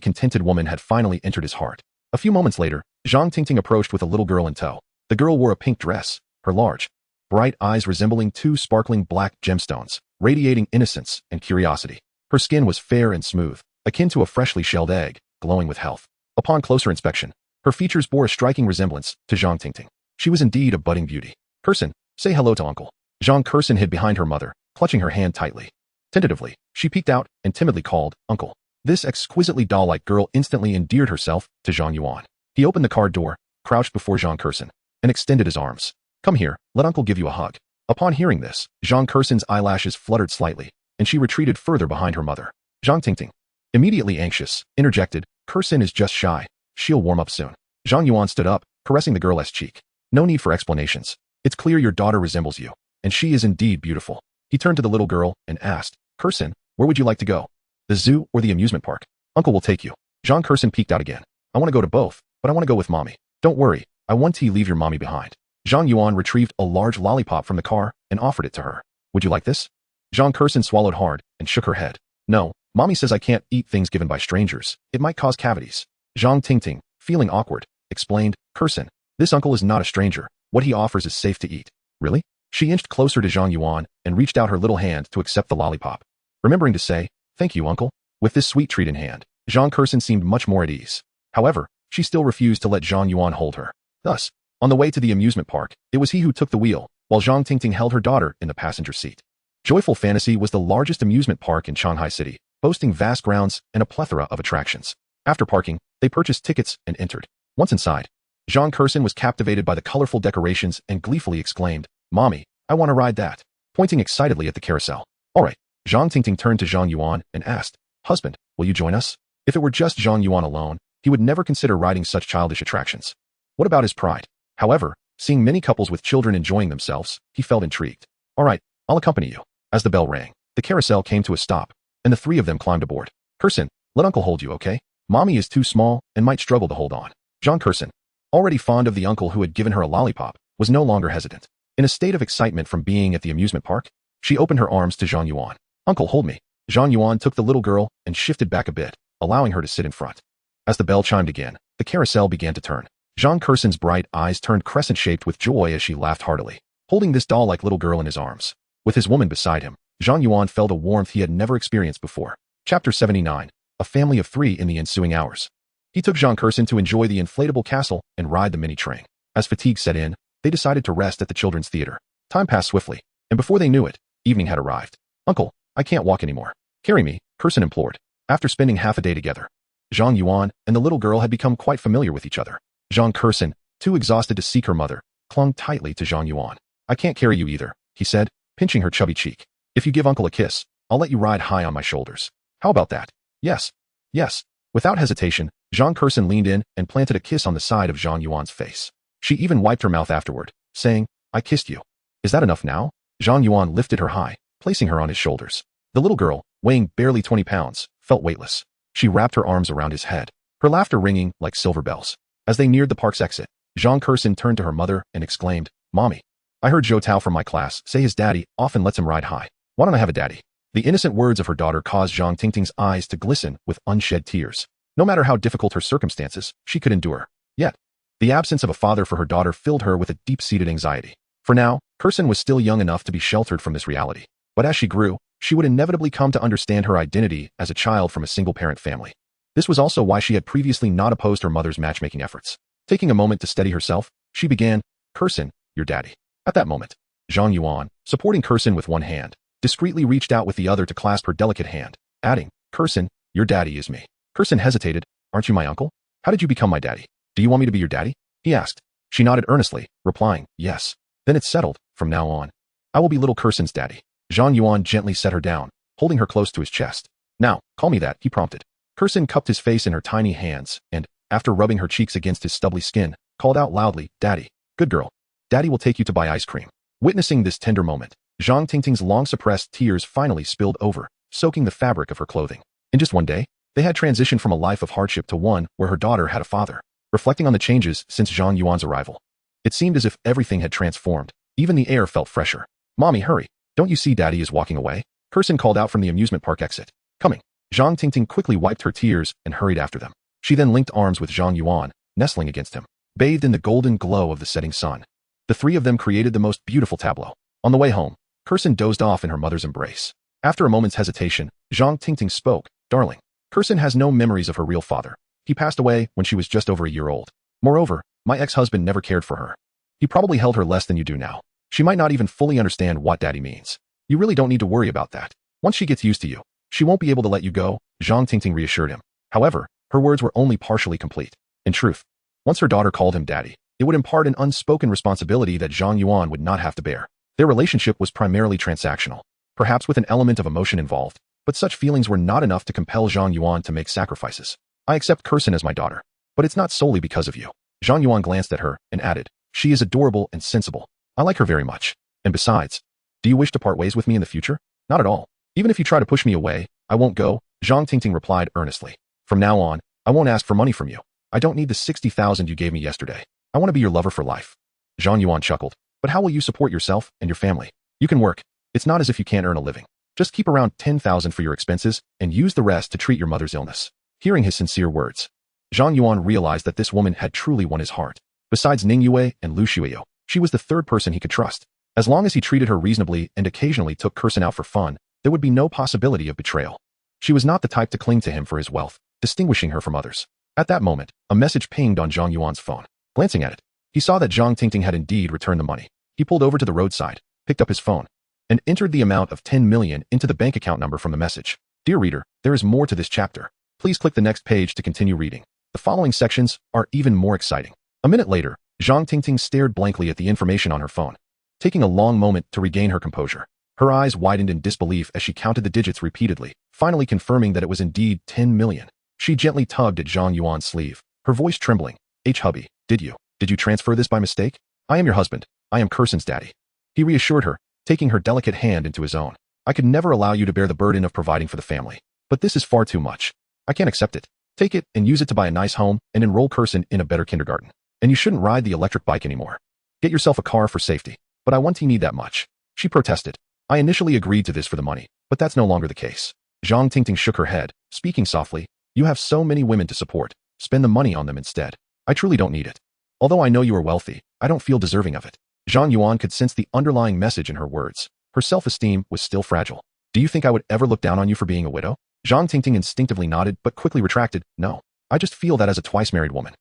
contented woman had finally entered his heart. A few moments later, Zhang Tingting approached with a little girl in tow. The girl wore a pink dress, her large, bright eyes resembling two sparkling black gemstones, radiating innocence and curiosity. Her skin was fair and smooth, akin to a freshly shelled egg, glowing with health. Upon closer inspection, her features bore a striking resemblance to Zhang Tingting. She was indeed a budding beauty. Curson, say hello to uncle. Zhang Curson hid behind her mother, clutching her hand tightly. Tentatively, she peeked out and timidly called, Uncle. This exquisitely doll-like girl instantly endeared herself to Zhang Yuan. He opened the car door, crouched before Zhang Curson, and extended his arms. Come here, let uncle give you a hug. Upon hearing this, Zhang Curson's eyelashes fluttered slightly, and she retreated further behind her mother. Zhang Tingting, immediately anxious, interjected, Curson is just shy. She'll warm up soon. Zhang Yuan stood up, caressing the girl's cheek. No need for explanations. It's clear your daughter resembles you, and she is indeed beautiful. He turned to the little girl and asked, Curson, where would you like to go? The zoo or the amusement park? Uncle will take you. Zhang Curson peeked out again. I want to go to both, but I want to go with mommy. Don't worry, I want to leave your mommy behind. Zhang Yuan retrieved a large lollipop from the car and offered it to her. Would you like this? Zhang Curson swallowed hard and shook her head. No, mommy says I can't eat things given by strangers. It might cause cavities. Zhang Tingting, feeling awkward, explained, Curson, this uncle is not a stranger. What he offers is safe to eat. Really? She inched closer to Zhang Yuan and reached out her little hand to accept the lollipop, remembering to say, thank you, uncle. With this sweet treat in hand, Zhang Curson seemed much more at ease. However, she still refused to let Zhang Yuan hold her. Thus, on the way to the amusement park, it was he who took the wheel, while Zhang Tingting held her daughter in the passenger seat. Joyful Fantasy was the largest amusement park in Shanghai City, boasting vast grounds and a plethora of attractions. After parking, they purchased tickets and entered. Once inside, Zhang Curson was captivated by the colorful decorations and gleefully exclaimed, Mommy, I want to ride that, pointing excitedly at the carousel. All right. Zhang Tingting turned to Zhang Yuan and asked, Husband, will you join us? If it were just Zhang Yuan alone, he would never consider riding such childish attractions. What about his pride? However, seeing many couples with children enjoying themselves, he felt intrigued. All right, I'll accompany you. As the bell rang, the carousel came to a stop, and the three of them climbed aboard. Curson, let uncle hold you, okay? Mommy is too small and might struggle to hold on. Zhang Curson, already fond of the uncle who had given her a lollipop, was no longer hesitant. In a state of excitement from being at the amusement park, she opened her arms to Zhang Yuan. Uncle, hold me. Zhang Yuan took the little girl and shifted back a bit, allowing her to sit in front. As the bell chimed again, the carousel began to turn. Zhang Curson's bright eyes turned crescent-shaped with joy as she laughed heartily, holding this doll-like little girl in his arms. With his woman beside him, Zhang Yuan felt a warmth he had never experienced before. Chapter 79. A family of 3 in the ensuing hours. He took Zhang Curson to enjoy the inflatable castle and ride the mini-train. As fatigue set in, they decided to rest at the children's theater. Time passed swiftly, and before they knew it, evening had arrived. Uncle, I can't walk anymore. Carry me, Curson implored. After spending half a day together, Zhang Yuan and the little girl had become quite familiar with each other. Zhang Curson, too exhausted to seek her mother, clung tightly to Zhang Yuan. I can't carry you either, he said, pinching her chubby cheek. If you give uncle a kiss, I'll let you ride high on my shoulders. How about that? Yes. Yes. Without hesitation, Zhang Curson leaned in and planted a kiss on the side of Zhang Yuan's face. She even wiped her mouth afterward, saying, I kissed you. Is that enough now? Zhang Yuan lifted her high, placing her on his shoulders. The little girl, weighing barely 20 pounds, felt weightless. She wrapped her arms around his head, her laughter ringing like silver bells. As they neared the park's exit, Zhang Curson turned to her mother and exclaimed, Mommy, I heard Zhou Tao from my class say his daddy often lets him ride high. Why don't I have a daddy? The innocent words of her daughter caused Zhang Tingting's eyes to glisten with unshed tears. No matter how difficult her circumstances, she could endure. Yet, the absence of a father for her daughter filled her with a deep-seated anxiety. For now, Curson was still young enough to be sheltered from this reality. But as she grew, she would inevitably come to understand her identity as a child from a single-parent family. This was also why she had previously not opposed her mother's matchmaking efforts. Taking a moment to steady herself, she began, Curson, your daddy. At that moment, Zhang Yuan, supporting Curson with one hand, discreetly reached out with the other to clasp her delicate hand, adding, Curson, your daddy is me. Curson hesitated, aren't you my uncle? How did you become my daddy? Do you want me to be your daddy? He asked. She nodded earnestly, replying, yes. Then it's settled. From now on, I will be little Kirsten's daddy. Zhang Yuan gently set her down, holding her close to his chest. Now, call me that, he prompted. Kirsten cupped his face in her tiny hands and, after rubbing her cheeks against his stubbly skin, called out loudly, Daddy. Good girl. Daddy will take you to buy ice cream. Witnessing this tender moment, Zhang Tingting's long-suppressed tears finally spilled over, soaking the fabric of her clothing. In just one day, they had transitioned from a life of hardship to one where her daughter had a father. Reflecting on the changes since Zhang Yuan's arrival, it seemed as if everything had transformed. Even the air felt fresher. Mommy, hurry. Don't you see Daddy is walking away? Kirsten called out from the amusement park exit. Coming. Zhang Tingting quickly wiped her tears and hurried after them. She then linked arms with Zhang Yuan, nestling against him. Bathed in the golden glow of the setting sun, the three of them created the most beautiful tableau. On the way home, Kirsten dozed off in her mother's embrace. After a moment's hesitation, Zhang Tingting spoke. Darling, Kirsten has no memories of her real father. He passed away when she was just over a year old. Moreover, my ex-husband never cared for her. He probably held her less than you do now. She might not even fully understand what daddy means. You really don't need to worry about that. Once she gets used to you, she won't be able to let you go, Zhang Tingting reassured him. However, her words were only partially complete. In truth, once her daughter called him daddy, it would impart an unspoken responsibility that Zhang Yuan would not have to bear. Their relationship was primarily transactional, perhaps with an element of emotion involved, but such feelings were not enough to compel Zhang Yuan to make sacrifices. I accept Kirsten as my daughter, but it's not solely because of you. Zhang Yuan glanced at her and added, she is adorable and sensible. I like her very much. And besides, do you wish to part ways with me in the future? Not at all. Even if you try to push me away, I won't go, Zhang Tingting replied earnestly. From now on, I won't ask for money from you. I don't need the 60,000 you gave me yesterday. I want to be your lover for life. Zhang Yuan chuckled. But how will you support yourself and your family? You can work. It's not as if you can't earn a living. Just keep around 10,000 for your expenses and use the rest to treat your mother's illness. Hearing his sincere words, Zhang Yuan realized that this woman had truly won his heart. Besides Ning Yue and Lu Shuiyo, she was the third person he could trust. As long as he treated her reasonably and occasionally took Kirsten out for fun, there would be no possibility of betrayal. She was not the type to cling to him for his wealth, distinguishing her from others. At that moment, a message pinged on Zhang Yuan's phone. Glancing at it, he saw that Zhang Tingting had indeed returned the money. He pulled over to the roadside, picked up his phone, and entered the amount of 10 million into the bank account number from the message. Dear reader, there is more to this chapter. Please click the next page to continue reading. The following sections are even more exciting. A minute later, Zhang Tingting stared blankly at the information on her phone, taking a long moment to regain her composure. Her eyes widened in disbelief as she counted the digits repeatedly, finally confirming that it was indeed 10 million. She gently tugged at Zhang Yuan's sleeve, her voice trembling. Hubby, did you transfer this by mistake? I am your husband. I am Kirsten's daddy. He reassured her, taking her delicate hand into his own. I could never allow you to bear the burden of providing for the family. But this is far too much. I can't accept it. Take it and use it to buy a nice home and enroll Kirsten in a better kindergarten. And you shouldn't ride the electric bike anymore. Get yourself a car for safety. But I won't need that much. She protested. I initially agreed to this for the money, but that's no longer the case. Zhang Tingting shook her head, speaking softly. You have so many women to support. Spend the money on them instead. I truly don't need it. Although I know you are wealthy, I don't feel deserving of it. Zhang Yuan could sense the underlying message in her words. Her self-esteem was still fragile. Do you think I would ever look down on you for being a widow? Zhang Tingting instinctively nodded but quickly retracted. No. I just feel that as a twice-married woman.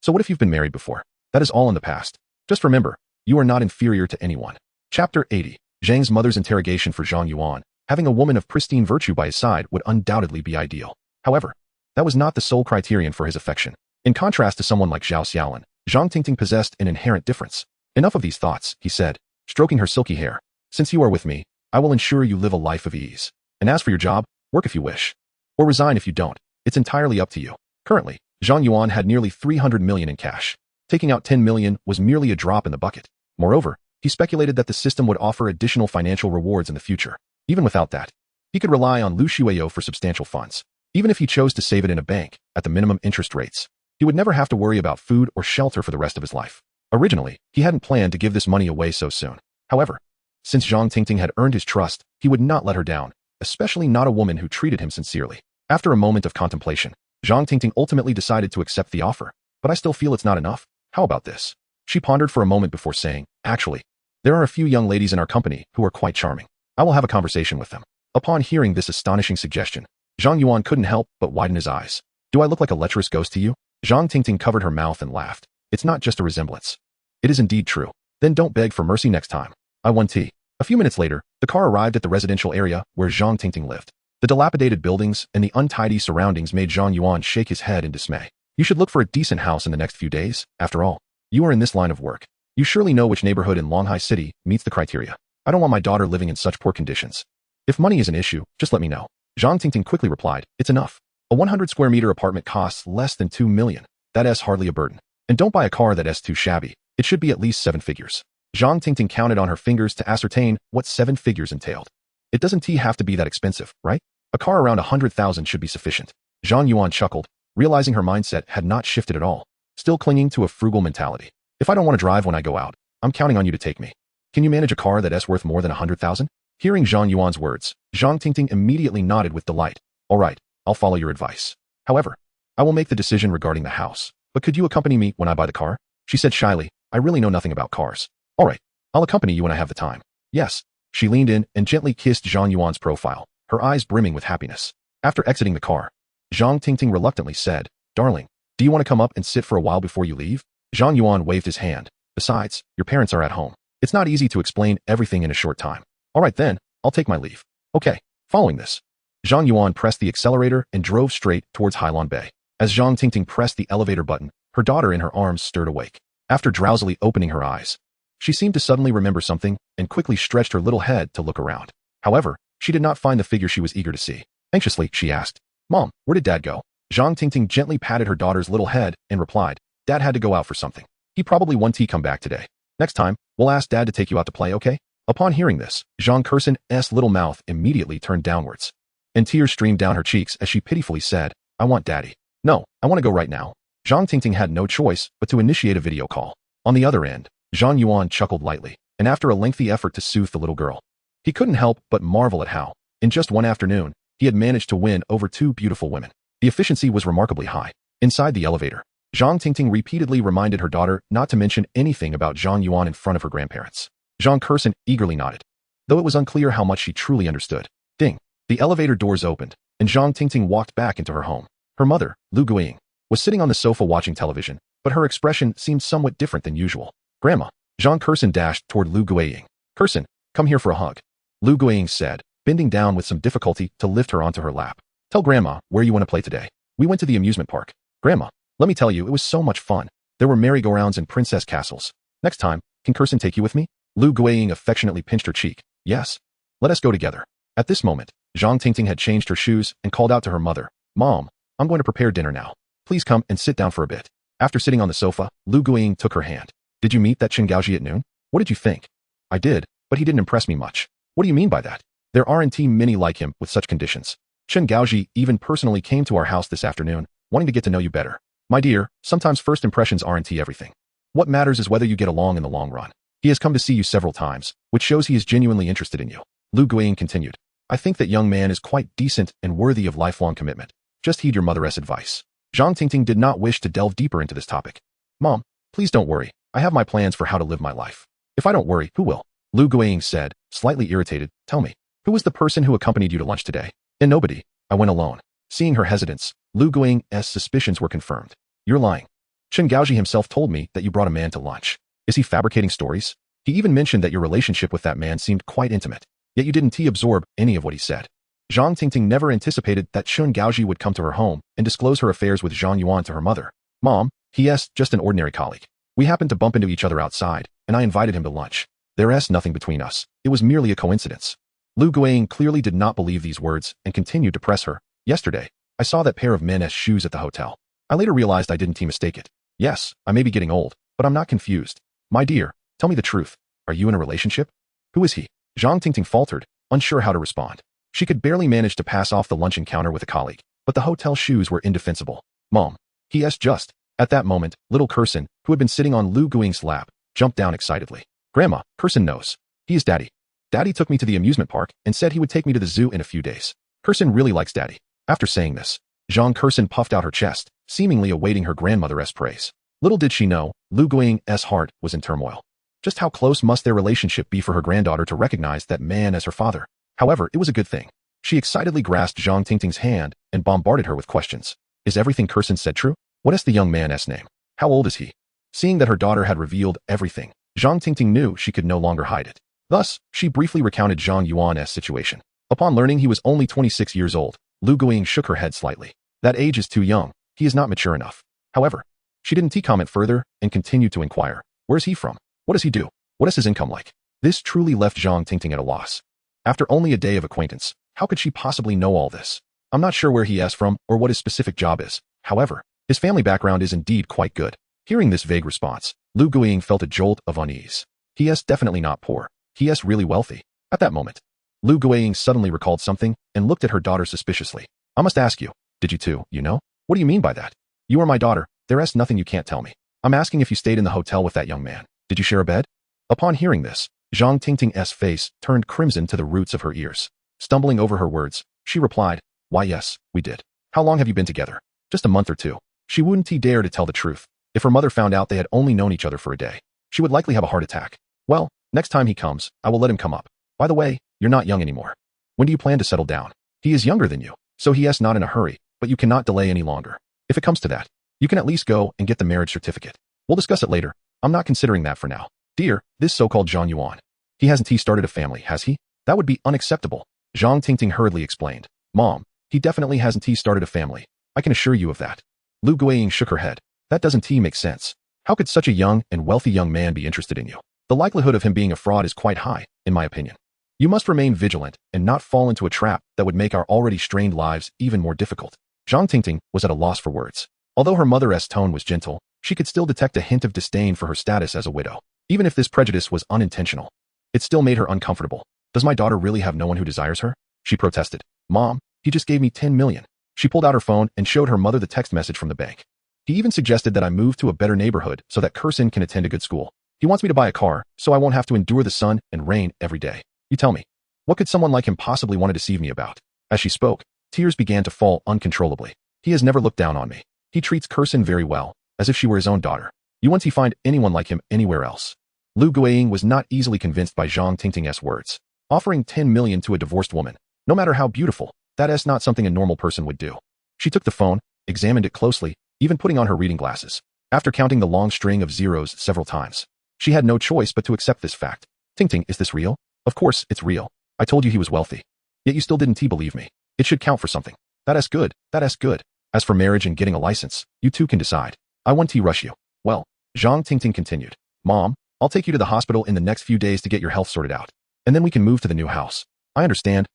So what if you've been married before? That is all in the past. Just remember, you are not inferior to anyone. Chapter 80. Zhang's mother's interrogation for Zhang Yuan. Having a woman of pristine virtue by his side would undoubtedly be ideal. However, that was not the sole criterion for his affection. In contrast to someone like Zhao Xiaolin, Zhang Tingting possessed an inherent difference. Enough of these thoughts, he said, stroking her silky hair. Since you are with me, I will ensure you live a life of ease. And as for your job, work if you wish. Or resign if you don't. It's entirely up to you. Currently, Zhang Yuan had nearly 300 million in cash. Taking out 10 million was merely a drop in the bucket. Moreover, he speculated that the system would offer additional financial rewards in the future. Even without that, he could rely on Lu Shuiyo for substantial funds. Even if he chose to save it in a bank, at the minimum interest rates, he would never have to worry about food or shelter for the rest of his life. Originally, he hadn't planned to give this money away so soon. However, since Zhang Tingting had earned his trust, he would not let her down, especially not a woman who treated him sincerely. After a moment of contemplation, Zhang Tingting ultimately decided to accept the offer. But I still feel it's not enough. How about this? She pondered for a moment before saying, actually, there are a few young ladies in our company who are quite charming. I will have a conversation with them. Upon hearing this astonishing suggestion, Zhang Yuan couldn't help but widen his eyes. Do I look like a lecherous ghost to you? Zhang Tingting covered her mouth and laughed. It's not just a resemblance. It is indeed true. Then don't beg for mercy next time. I want tea. A few minutes later, the car arrived at the residential area where Zhang Tingting lived. The dilapidated buildings and the untidy surroundings made Zhang Yuan shake his head in dismay. You should look for a decent house in the next few days. After all, you are in this line of work. You surely know which neighborhood in Longhai City meets the criteria. I don't want my daughter living in such poor conditions. If money is an issue, just let me know. Zhang Tingting quickly replied, it's enough. A 100 square meter apartment costs less than 2 million. That's hardly a burden. And don't buy a car that's too shabby. It should be at least 7 figures. Zhang Tingting counted on her fingers to ascertain what 7 figures entailed. It doesn't have to be that expensive, right? A car around 100,000 should be sufficient. Zhang Yuan chuckled, realizing her mindset had not shifted at all, still clinging to a frugal mentality. If I don't want to drive when I go out, I'm counting on you to take me. Can you manage a car that's worth more than 100,000? Hearing Zhang Yuan's words, Zhang Tingting immediately nodded with delight. All right, I'll follow your advice. However, I will make the decision regarding the house. But could you accompany me when I buy the car? She said shyly, I really know nothing about cars. All right, I'll accompany you when I have the time. Yes. She leaned in and gently kissed Zhang Yuan's profile, her eyes brimming with happiness. After exiting the car, Zhang Tingting reluctantly said, Darling, do you want to come up and sit for a while before you leave? Zhang Yuan waved his hand. Besides, your parents are at home. It's not easy to explain everything in a short time. All right then, I'll take my leave. Okay. Following this, Zhang Yuan pressed the accelerator and drove straight towards Hailon Bay. As Zhang Tingting pressed the elevator button, her daughter in her arms stirred awake. After drowsily opening her eyes, she seemed to suddenly remember something and quickly stretched her little head to look around. However, she did not find the figure she was eager to see. Anxiously, she asked, Mom, where did Dad go? Zhang Tingting gently patted her daughter's little head and replied, Dad had to go out for something. He probably won't come back today. Next time, we'll ask Dad to take you out to play, okay? Upon hearing this, Zhang Kerson's little mouth immediately turned downwards, and tears streamed down her cheeks as she pitifully said, I want Daddy. No, I want to go right now. Zhang Tingting had no choice but to initiate a video call. On the other end, Zhang Yuan chuckled lightly, and after a lengthy effort to soothe the little girl, he couldn't help but marvel at how, in just one afternoon, he had managed to win over 2 beautiful women. The efficiency was remarkably high. Inside the elevator, Zhang Tingting repeatedly reminded her daughter not to mention anything about Zhang Yuan in front of her grandparents. Zhang Kerson eagerly nodded, though it was unclear how much she truly understood. Ding! The elevator doors opened, and Zhang Tingting walked back into her home. Her mother, Lu Guiying, was sitting on the sofa watching television, but her expression seemed somewhat different than usual. Grandma. Zhang Kerson dashed toward Lu Guiying. Kerson, come here for a hug. Lu Guiying said, bending down with some difficulty to lift her onto her lap. Tell Grandma where you want to play today. We went to the amusement park. Grandma, let me tell you, it was so much fun. There were merry-go-rounds and princess castles. Next time, can Kerson take you with me? Lu Guiying affectionately pinched her cheek. Yes. Let us go together. At this moment, Zhang Tingting had changed her shoes and called out to her mother, Mom, I'm going to prepare dinner now. Please come and sit down for a bit. After sitting on the sofa, Lu Guiying took her hand. Did you meet that Chen Gaoji at noon? What did you think? I did, but he didn't impress me much. What do you mean by that? There aren't many like him with such conditions. Chen Gaoji even personally came to our house this afternoon, wanting to get to know you better. My dear, sometimes first impressions aren't everything. What matters is whether you get along in the long run. He has come to see you several times, which shows he is genuinely interested in you. Lu Guiying continued. I think that young man is quite decent and worthy of lifelong commitment. Just heed your mother's advice. Zhang Tingting did not wish to delve deeper into this topic. Mom, please don't worry. I have my plans for how to live my life. If I don't worry, who will? Lu Guiying said, slightly irritated. Tell me, who was the person who accompanied you to lunch today? And nobody. I went alone. Seeing her hesitance, Lu Guiying's suspicions were confirmed. You're lying. Chen Gaoji himself told me that you brought a man to lunch. Is he fabricating stories? He even mentioned that your relationship with that man seemed quite intimate, yet you didn't absorb any of what he said. Zhang Tingting never anticipated that Chen Gaoji would come to her home and disclose her affairs with Zhang Yuan to her mother. Mom, he's just an ordinary colleague. We happened to bump into each other outside, and I invited him to lunch. There's nothing between us. It was merely a coincidence. Lu Guiying clearly did not believe these words and continued to press her. Yesterday, I saw that pair of men's shoes at the hotel. I later realized I didn't mistake it. Yes, I may be getting old, but I'm not confused. My dear, tell me the truth. Are you in a relationship? Who is he? Zhang Tingting faltered, unsure how to respond. She could barely manage to pass off the lunch encounter with a colleague, but the hotel shoes were indefensible. Mom, he's just. At that moment, little Kerson, who had been sitting on Lu Guiying's lap, jumped down excitedly. Grandma, Kerson knows. He is Daddy. Daddy took me to the amusement park and said he would take me to the zoo in a few days. Kerson really likes Daddy. After saying this, Zhang Kerson puffed out her chest, seemingly awaiting her grandmother's praise. Little did she know, Lu Guiying's heart was in turmoil. Just how close must their relationship be for her granddaughter to recognize that man as her father? However, it was a good thing. She excitedly grasped Zhang Tingting's hand and bombarded her with questions. Is everything Kerson said true? What is the young man's name? How old is he? Seeing that her daughter had revealed everything, Zhang Tingting knew she could no longer hide it. Thus, she briefly recounted Zhang Yuan's situation. Upon learning he was only 26 years old, Lu Guiying shook her head slightly. That age is too young. He is not mature enough. However, she didn't comment further and continued to inquire. Where's he from? What does he do? What is his income like? This truly left Zhang Tingting at a loss. After only a day of acquaintance, how could she possibly know all this? I'm not sure where he is from or what his specific job is. However, his family background is indeed quite good. Hearing this vague response, Lu Guiying felt a jolt of unease. He is definitely not poor. He is really wealthy. At that moment, Lu Guiying suddenly recalled something and looked at her daughter suspiciously. I must ask you, did you two, What do you mean by that? You are my daughter. There is nothing you can't tell me. I'm asking if you stayed in the hotel with that young man. Did you share a bed? Upon hearing this, Zhang Tingting's face turned crimson to the roots of her ears. Stumbling over her words, she replied, why yes, we did. How long have you been together? Just a month or two. She wouldn't dare to tell the truth. If her mother found out they had only known each other for a day, she would likely have a heart attack. Well, next time he comes, I will let him come up. By the way, you're not young anymore. When do you plan to settle down? He is younger than you, so he is not in a hurry, but you cannot delay any longer. If it comes to that, you can at least go and get the marriage certificate. We'll discuss it later. I'm not considering that for now. Dear, this so-called Zhang Yuan. He hasn't started a family, has he? That would be unacceptable. Zhang Tingting hurriedly explained. Mom, he definitely hasn't started a family. I can assure you of that. Lu Guiying shook her head. That doesn't make sense. How could such a young and wealthy young man be interested in you? The likelihood of him being a fraud is quite high, in my opinion. You must remain vigilant and not fall into a trap that would make our already strained lives even more difficult. Zhang Tingting was at a loss for words. Although her mother's tone was gentle, she could still detect a hint of disdain for her status as a widow. Even if this prejudice was unintentional, it still made her uncomfortable. Does my daughter really have no one who desires her? She protested. Mom, he just gave me 10 million. She pulled out her phone and showed her mother the text message from the bank. He even suggested that I move to a better neighborhood so that Kursin can attend a good school. He wants me to buy a car so I won't have to endure the sun and rain every day. You tell me, what could someone like him possibly want to deceive me about? As she spoke, tears began to fall uncontrollably. He has never looked down on me. He treats Kursin very well, as if she were his own daughter. You won't find anyone like him anywhere else. Lu Guiying was not easily convinced by Zhang Tingting's words. Offering 10 million to a divorced woman, no matter how beautiful, that is not something a normal person would do. She took the phone, examined it closely, even putting on her reading glasses. After counting the long string of zeros several times, she had no choice but to accept this fact. Tingting, is this real? Of course, it's real. I told you he was wealthy. Yet you still didn't believe me. It should count for something. That is good. That is good. As for marriage and getting a license, you two can decide. I won't rush you. Well, Zhang Tingting continued. Mom, I'll take you to the hospital in the next few days to get your health sorted out. And then we can move to the new house. I understand.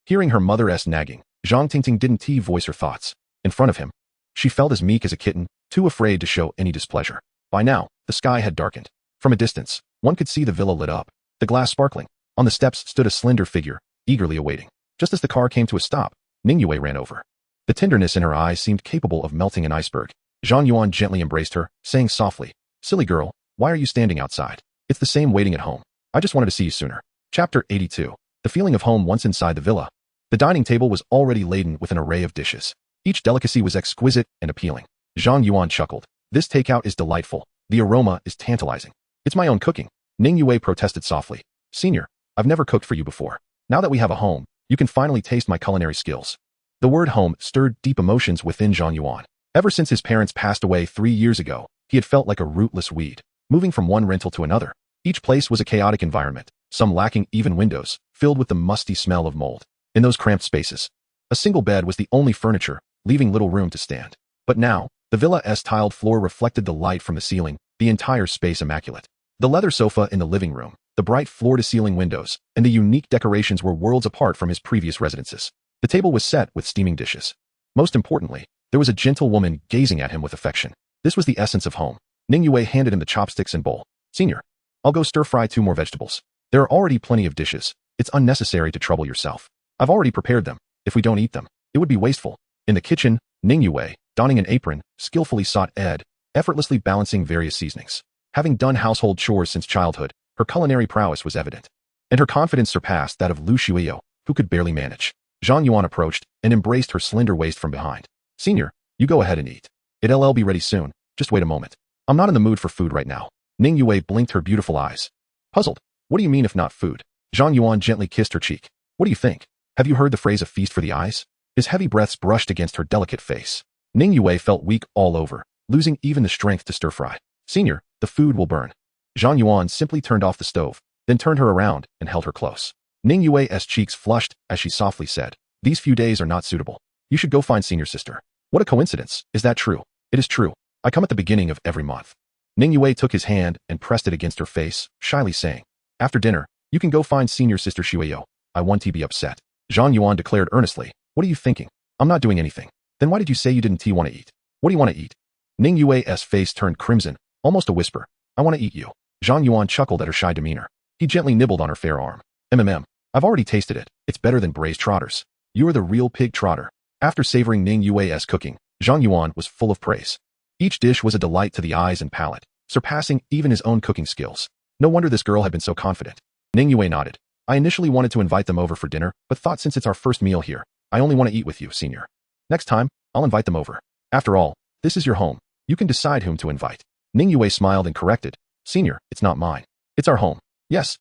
Hearing her mother's nagging, Zhang Tingting didn't voice her thoughts. In front of him, she felt as meek as a kitten, too afraid to show any displeasure. By now, the sky had darkened. From a distance, one could see the villa lit up, the glass sparkling. On the steps stood a slender figure, eagerly awaiting. Just as the car came to a stop, Ningyue ran over. The tenderness in her eyes seemed capable of melting an iceberg. Zhang Yuan gently embraced her, saying softly, Silly girl, why are you standing outside? It's the same waiting at home. I just wanted to see you sooner. Chapter 82. The feeling of home once inside the villa. The dining table was already laden with an array of dishes. Each delicacy was exquisite and appealing. Zhang Yuan chuckled. This takeout is delightful. The aroma is tantalizing. It's my own cooking. Ningyue protested softly. Senior, I've never cooked for you before. Now that we have a home, you can finally taste my culinary skills. The word home stirred deep emotions within Zhang Yuan. Ever since his parents passed away 3 years ago, he had felt like a rootless weed, moving from one rental to another. Each place was a chaotic environment, some lacking even windows, filled with the musty smell of mold. In those cramped spaces, a single bed was the only furniture, leaving little room to stand. But now, the villa's tiled floor reflected the light from the ceiling, the entire space immaculate. The leather sofa in the living room, the bright floor-to-ceiling windows, and the unique decorations were worlds apart from his previous residences. The table was set with steaming dishes. Most importantly, there was a gentle woman gazing at him with affection. This was the essence of home. Ningyue handed him the chopsticks and bowl. Senior, I'll go stir-fry 2 more vegetables. There are already plenty of dishes. It's unnecessary to trouble yourself. I've already prepared them. If we don't eat them, it would be wasteful. In the kitchen, Ningyue, donning an apron, skillfully sought Ed, effortlessly balancing various seasonings. Having done household chores since childhood, her culinary prowess was evident. And her confidence surpassed that of Lu Shuiyo, who could barely manage. Zhang Yuan approached and embraced her slender waist from behind. Senior, you go ahead and eat. It'll be ready soon. Just wait a moment. I'm not in the mood for food right now. Ningyue blinked her beautiful eyes. Puzzled. What do you mean if not food? Zhang Yuan gently kissed her cheek. What do you think? Have you heard the phrase a feast for the eyes? His heavy breaths brushed against her delicate face. Ningyue felt weak all over, losing even the strength to stir-fry. Senior, the food will burn. Zhang Yuan simply turned off the stove, then turned her around and held her close. Ningyue's cheeks flushed as she softly said, These few days are not suitable. You should go find Senior sister. What a coincidence, is that true? It is true. I come at the beginning of every month. Ning Yue took his hand and pressed it against her face, shyly saying, after dinner, you can go find senior sister Shueyo. I won't be upset. Zhang Yuan declared earnestly, what are you thinking? I'm not doing anything. Then why did you say you didn't want to eat? What do you want to eat? Ning Yue's face turned crimson, almost a whisper. I want to eat you. Zhang Yuan chuckled at her shy demeanor. He gently nibbled on her fair arm. I've already tasted it. It's better than braised trotters. You are the real pig trotter. After savoring Ning Yue's cooking, Zhang Yuan was full of praise. Each dish was a delight to the eyes and palate, surpassing even his own cooking skills. No wonder this girl had been so confident. Ning Yue nodded. I initially wanted to invite them over for dinner, but thought since it's our first meal here, I only want to eat with you, senior. Next time, I'll invite them over. After all, this is your home. You can decide whom to invite. Ning Yue smiled and corrected. Senior, it's not mine. It's our home. Yes,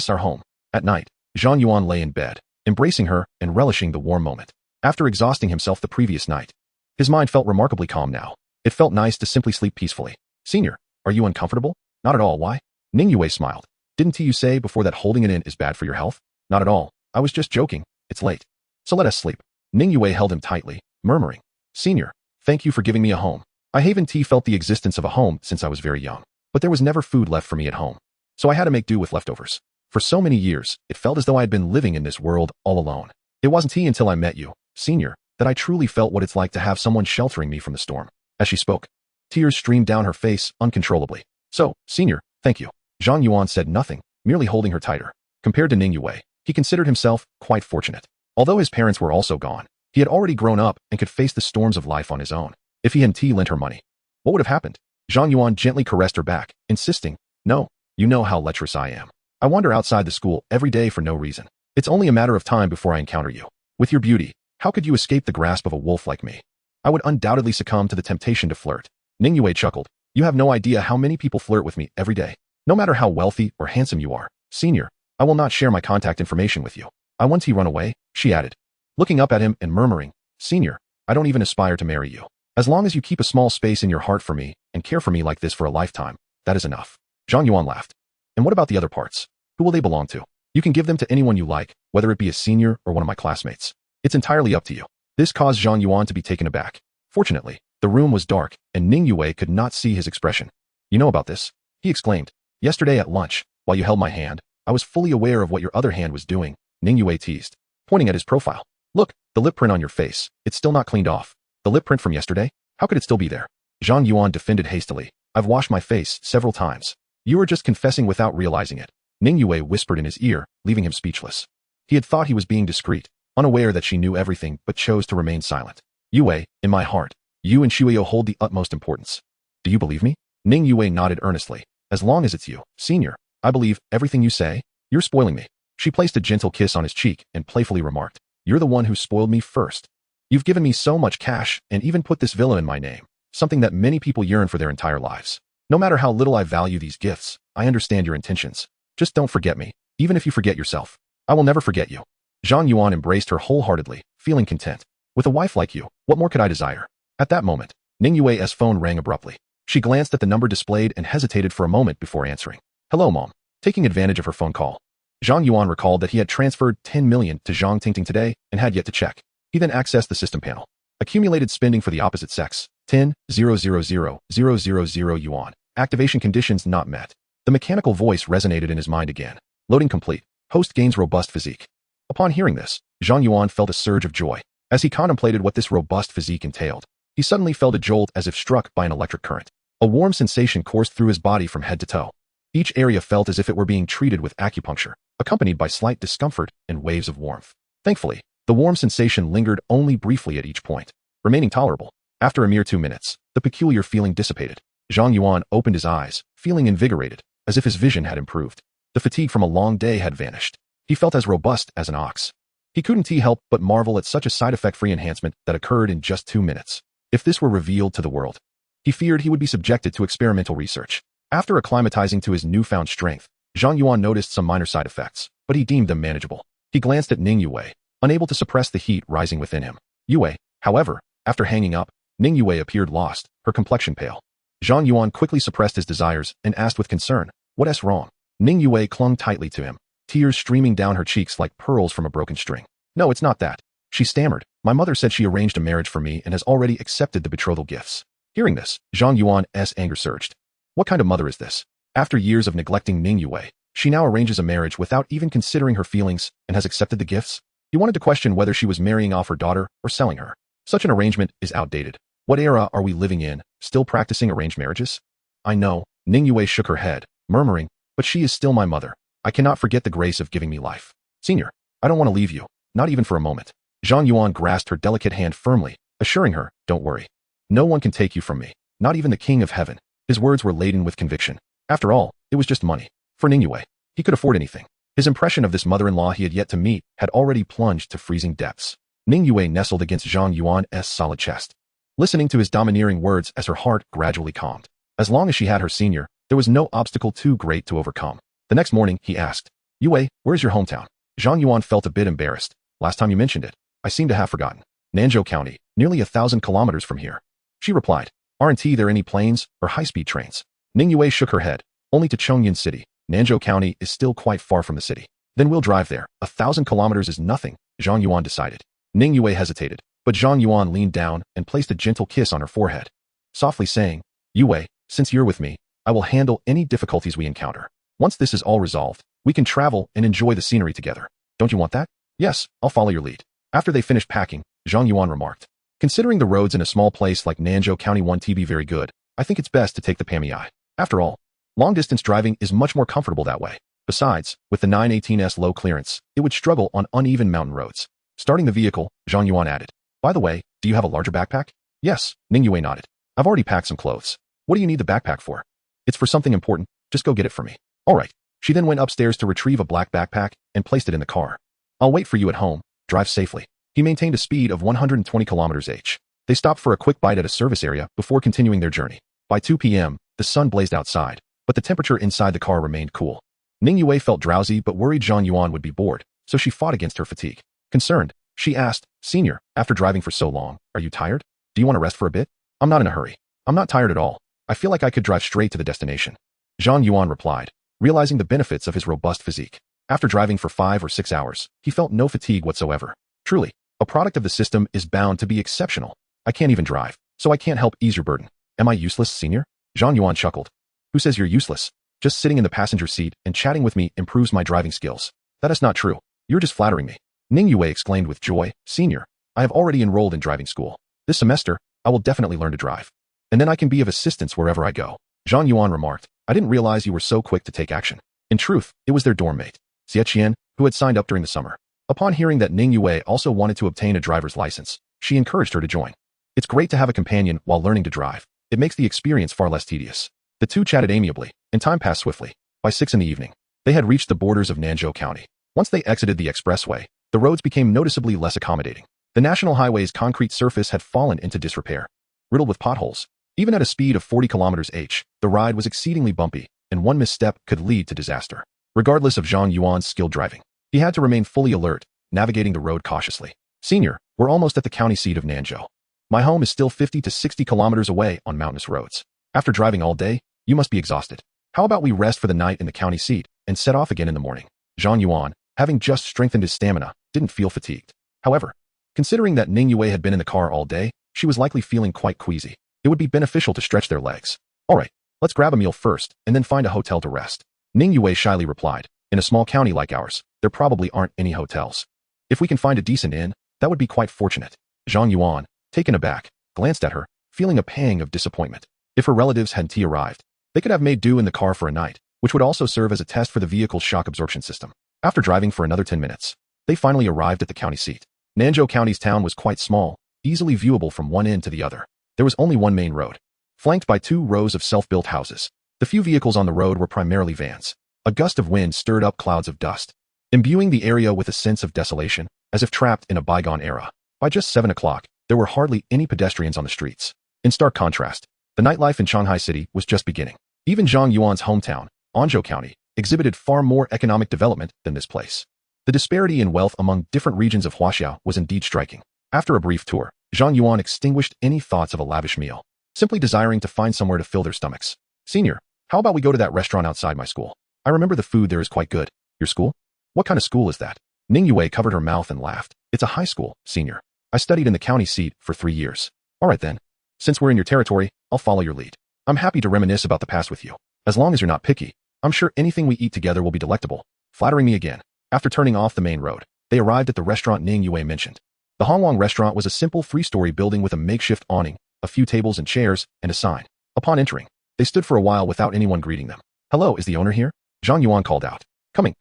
our home. At night, Zhang Yuan lay in bed, embracing her and relishing the warm moment. After exhausting himself the previous night, his mind felt remarkably calm now. It felt nice to simply sleep peacefully. Senior, are you uncomfortable? Not at all, why? Ning Yue smiled. Didn't you say before that holding it in is bad for your health? Not at all. I was just joking. It's late. So let us sleep. Ning Yue held him tightly, murmuring, Senior, thank you for giving me a home. I haven't felt the existence of a home since I was very young, but there was never food left for me at home. So I had to make do with leftovers. For so many years, it felt as though I had been living in this world all alone. It wasn't until I met you, Senior, that I truly felt what it's like to have someone sheltering me from the storm. As she spoke, tears streamed down her face uncontrollably. So, Senior, thank you. Zhang Yuan said nothing, merely holding her tighter. Compared to Ning Yue, he considered himself quite fortunate. Although his parents were also gone, he had already grown up and could face the storms of life on his own. If he hadn't lent her money, what would have happened? Zhang Yuan gently caressed her back, insisting, No, you know how lecherous I am. I wander outside the school every day for no reason. It's only a matter of time before I encounter you. With your beauty, how could you escape the grasp of a wolf like me? I would undoubtedly succumb to the temptation to flirt. Ning Yue chuckled. You have no idea how many people flirt with me every day. No matter how wealthy or handsome you are, Senior, I will not share my contact information with you. I want to run away, she added, looking up at him and murmuring, Senior, I don't even aspire to marry you. As long as you keep a small space in your heart for me and care for me like this for a lifetime, that is enough. Zhang Yuan laughed. And what about the other parts? Who will they belong to? You can give them to anyone you like, whether it be a senior or one of my classmates. It's entirely up to you. This caused Zhang Yuan to be taken aback. Fortunately, the room was dark and Ning Yue could not see his expression. You know about this? He exclaimed. Yesterday at lunch, while you held my hand, I was fully aware of what your other hand was doing, Ning Yue teased, pointing at his profile. Look, the lip print on your face, it's still not cleaned off. The lip print from yesterday? How could it still be there? Zhang Yuan defended hastily. I've washed my face several times. You were just confessing without realizing it. Ning Yue whispered in his ear, leaving him speechless. He had thought he was being discreet, unaware that she knew everything but chose to remain silent. Yue, in my heart, you and Shueyo hold the utmost importance. Do you believe me? Ning Yue nodded earnestly. As long as it's you, Senior, I believe everything you say. You're spoiling me. She placed a gentle kiss on his cheek and playfully remarked, You're the one who spoiled me first. You've given me so much cash and even put this villa in my name, something that many people yearn for their entire lives. No matter how little I value these gifts, I understand your intentions. Just don't forget me, even if you forget yourself. I will never forget you. Zhang Yuan embraced her wholeheartedly, feeling content. With a wife like you, what more could I desire? At that moment, Ning Yue's phone rang abruptly. She glanced at the number displayed and hesitated for a moment before answering. Hello, Mom. Taking advantage of her phone call, Zhang Yuan recalled that he had transferred 10 million to Zhang Tingting today and had yet to check. He then accessed the system panel. Accumulated spending for the opposite sex, 10,000,000 yuan. Activation conditions not met. The mechanical voice resonated in his mind again. Loading complete. Host gains robust physique. Upon hearing this, Zhang Yuan felt a surge of joy. As he contemplated what this robust physique entailed, he suddenly felt a jolt as if struck by an electric current. A warm sensation coursed through his body from head to toe. Each area felt as if it were being treated with acupuncture, accompanied by slight discomfort and waves of warmth. Thankfully, the warm sensation lingered only briefly at each point, remaining tolerable. After a mere 2 minutes, the peculiar feeling dissipated. Zhang Yuan opened his eyes, feeling invigorated, as if his vision had improved. The fatigue from a long day had vanished. He felt as robust as an ox. He couldn't help but marvel at such a side effect-free enhancement that occurred in just 2 minutes. If this were revealed to the world, he feared he would be subjected to experimental research. After acclimatizing to his newfound strength, Zhang Yuan noticed some minor side effects, but he deemed them manageable. He glanced at Ning Yue, unable to suppress the heat rising within him. Yue, however, after hanging up, Ning Yue appeared lost, her complexion pale. Zhang Yuan quickly suppressed his desires and asked with concern, "What's wrong?" Ning Yue clung tightly to him, tears streaming down her cheeks like pearls from a broken string. "No, it's not that," she stammered. "My mother said she arranged a marriage for me and has already accepted the betrothal gifts. Hearing this, Zhang Yuan's anger surged. What kind of mother is this? After years of neglecting Ning Yue, she now arranges a marriage without even considering her feelings and has accepted the gifts? He wanted to question whether she was marrying off her daughter or selling her. Such an arrangement is outdated. What era are we living in, still practicing arranged marriages? I know, Ning Yue shook her head, murmuring, but she is still my mother. I cannot forget the grace of giving me life. Senior, I don't want to leave you, not even for a moment. Zhang Yuan grasped her delicate hand firmly, assuring her, don't worry. No one can take you from me, not even the King of Heaven. His words were laden with conviction. After all, it was just money. For Ning Yue, he could afford anything. His impression of this mother-in-law he had yet to meet had already plunged to freezing depths. Ning Yue nestled against Zhang Yuan's solid chest, listening to his domineering words as her heart gradually calmed. As long as she had her senior, there was no obstacle too great to overcome. The next morning, he asked, Yue, where's your hometown? Zhang Yuan felt a bit embarrassed. Last time you mentioned it, I seem to have forgotten. Nanzhou County, nearly 1,000 kilometers from here. She replied, aren't there any planes or high-speed trains? Ning Yue shook her head. Only to Chongyan City. Nanzhou County is still quite far from the city. Then we'll drive there. 1,000 kilometers is nothing, Zhang Yuan decided. Ning Yue hesitated, but Zhang Yuan leaned down and placed a gentle kiss on her forehead, softly saying, Yue, since you're with me, I will handle any difficulties we encounter. Once this is all resolved, we can travel and enjoy the scenery together. Don't you want that? Yes, I'll follow your lead. After they finished packing, Zhang Yuan remarked, considering the roads in a small place like Nanzhou County won't be very good, I think it's best to take the Pamiai. After all, long-distance driving is much more comfortable that way. Besides, with the 918's low clearance, it would struggle on uneven mountain roads. Starting the vehicle, Zhang Yuan added, by the way, do you have a larger backpack? Yes, Ning Yue nodded. I've already packed some clothes. What do you need the backpack for? It's for something important, just go get it for me. All right. She then went upstairs to retrieve a black backpack and placed it in the car. I'll wait for you at home, drive safely. He maintained a speed of 120 kilometers/h. They stopped for a quick bite at a service area before continuing their journey. By 2 p.m., the sun blazed outside, but the temperature inside the car remained cool. Ning Yue felt drowsy but worried Zhang Yuan would be bored, so she fought against her fatigue. Concerned, she asked, Senior, after driving for so long, are you tired? Do you want to rest for a bit? I'm not in a hurry. I'm not tired at all. I feel like I could drive straight to the destination. Zhang Yuan replied, realizing the benefits of his robust physique. After driving for 5 or 6 hours, he felt no fatigue whatsoever. Truly, a product of the system is bound to be exceptional. I can't even drive, so I can't help ease your burden. Am I useless, Senior? Zhang Yuan chuckled. Who says you're useless? Just sitting in the passenger seat and chatting with me improves my driving skills. That is not true. You're just flattering me. Ning Yue exclaimed with joy, Senior, I have already enrolled in driving school. This semester, I will definitely learn to drive. And then I can be of assistance wherever I go. Zhang Yuan remarked, I didn't realize you were so quick to take action. In truth, it was their dorm mate, Xie Qian, who had signed up during the summer. Upon hearing that Ning Yue also wanted to obtain a driver's license, she encouraged her to join. It's great to have a companion while learning to drive. It makes the experience far less tedious. The two chatted amiably, and time passed swiftly. By 6 in the evening, they had reached the borders of Nanzhou County. Once they exited the expressway, the roads became noticeably less accommodating. The national highway's concrete surface had fallen into disrepair, riddled with potholes. Even at a speed of 40 kilometers/h, the ride was exceedingly bumpy, and one misstep could lead to disaster. Regardless of Zhang Yuan's skilled driving, he had to remain fully alert, navigating the road cautiously. Senior, we're almost at the county seat of Nanzhou. My home is still 50 to 60 kilometers away on mountainous roads. After driving all day, you must be exhausted. How about we rest for the night in the county seat and set off again in the morning? Zhang Yuan, having just strengthened his stamina, didn't feel fatigued. However, considering that Ning Yue had been in the car all day, she was likely feeling quite queasy. It would be beneficial to stretch their legs. All right, let's grab a meal first and then find a hotel to rest. Ning Yue shyly replied, in a small county like ours, there probably aren't any hotels. If we can find a decent inn, that would be quite fortunate. Zhang Yuan, taken aback, glanced at her, feeling a pang of disappointment. If her relatives hadn't arrived, they could have made do in the car for a night, which would also serve as a test for the vehicle's shock absorption system. After driving for another 10 minutes, they finally arrived at the county seat. Nanzhou County's town was quite small, easily viewable from one end to the other. There was only one main road, flanked by 2 rows of self-built houses. The few vehicles on the road were primarily vans. A gust of wind stirred up clouds of dust, imbuing the area with a sense of desolation, as if trapped in a bygone era. By just 7 o'clock, there were hardly any pedestrians on the streets. In stark contrast, the nightlife in Shanghai City was just beginning. Even Zhang Yuan's hometown, Anzhou County, exhibited far more economic development than this place. The disparity in wealth among different regions of Huaxiao was indeed striking. After a brief tour, Zhang Yuan extinguished any thoughts of a lavish meal, simply desiring to find somewhere to fill their stomachs. Senior, how about we go to that restaurant outside my school? I remember the food there is quite good. Your school? What kind of school is that? Ning Yue covered her mouth and laughed. It's a high school, Senior. I studied in the county seat for 3 years. All right then. Since we're in your territory, I'll follow your lead. I'm happy to reminisce about the past with you. As long as you're not picky, I'm sure anything we eat together will be delectable. Flattering me again. After turning off the main road, they arrived at the restaurant Ning Yue mentioned. The Hongwang restaurant was a simple three-story building with a makeshift awning, a few tables and chairs, and a sign. Upon entering, they stood for a while without anyone greeting them. Hello, is the owner here? Zhang Yuan called out. Coming.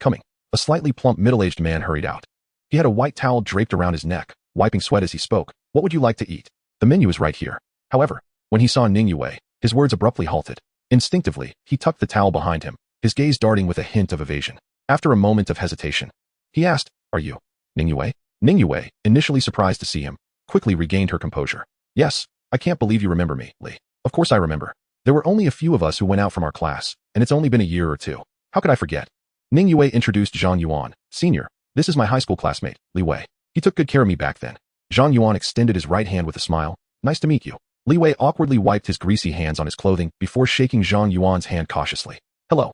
A slightly plump middle-aged man hurried out. He had a white towel draped around his neck, wiping sweat as he spoke. What would you like to eat? The menu is right here. However, when he saw Ning Yue, his words abruptly halted. Instinctively, he tucked the towel behind him, his gaze darting with a hint of evasion. After a moment of hesitation, he asked, Are you Ning Yue? Ning Yue, initially surprised to see him, quickly regained her composure. Yes, I can't believe you remember me, Li. Of course I remember. There were only a few of us who went out from our class, and it's only been a year or two. How could I forget? Ning Yue introduced Zhang Yuan. Senior, this is my high school classmate, Li Wei. He took good care of me back then. Zhang Yuan extended his right hand with a smile. Nice to meet you. Li Wei awkwardly wiped his greasy hands on his clothing before shaking Zhang Yuan's hand cautiously. Hello.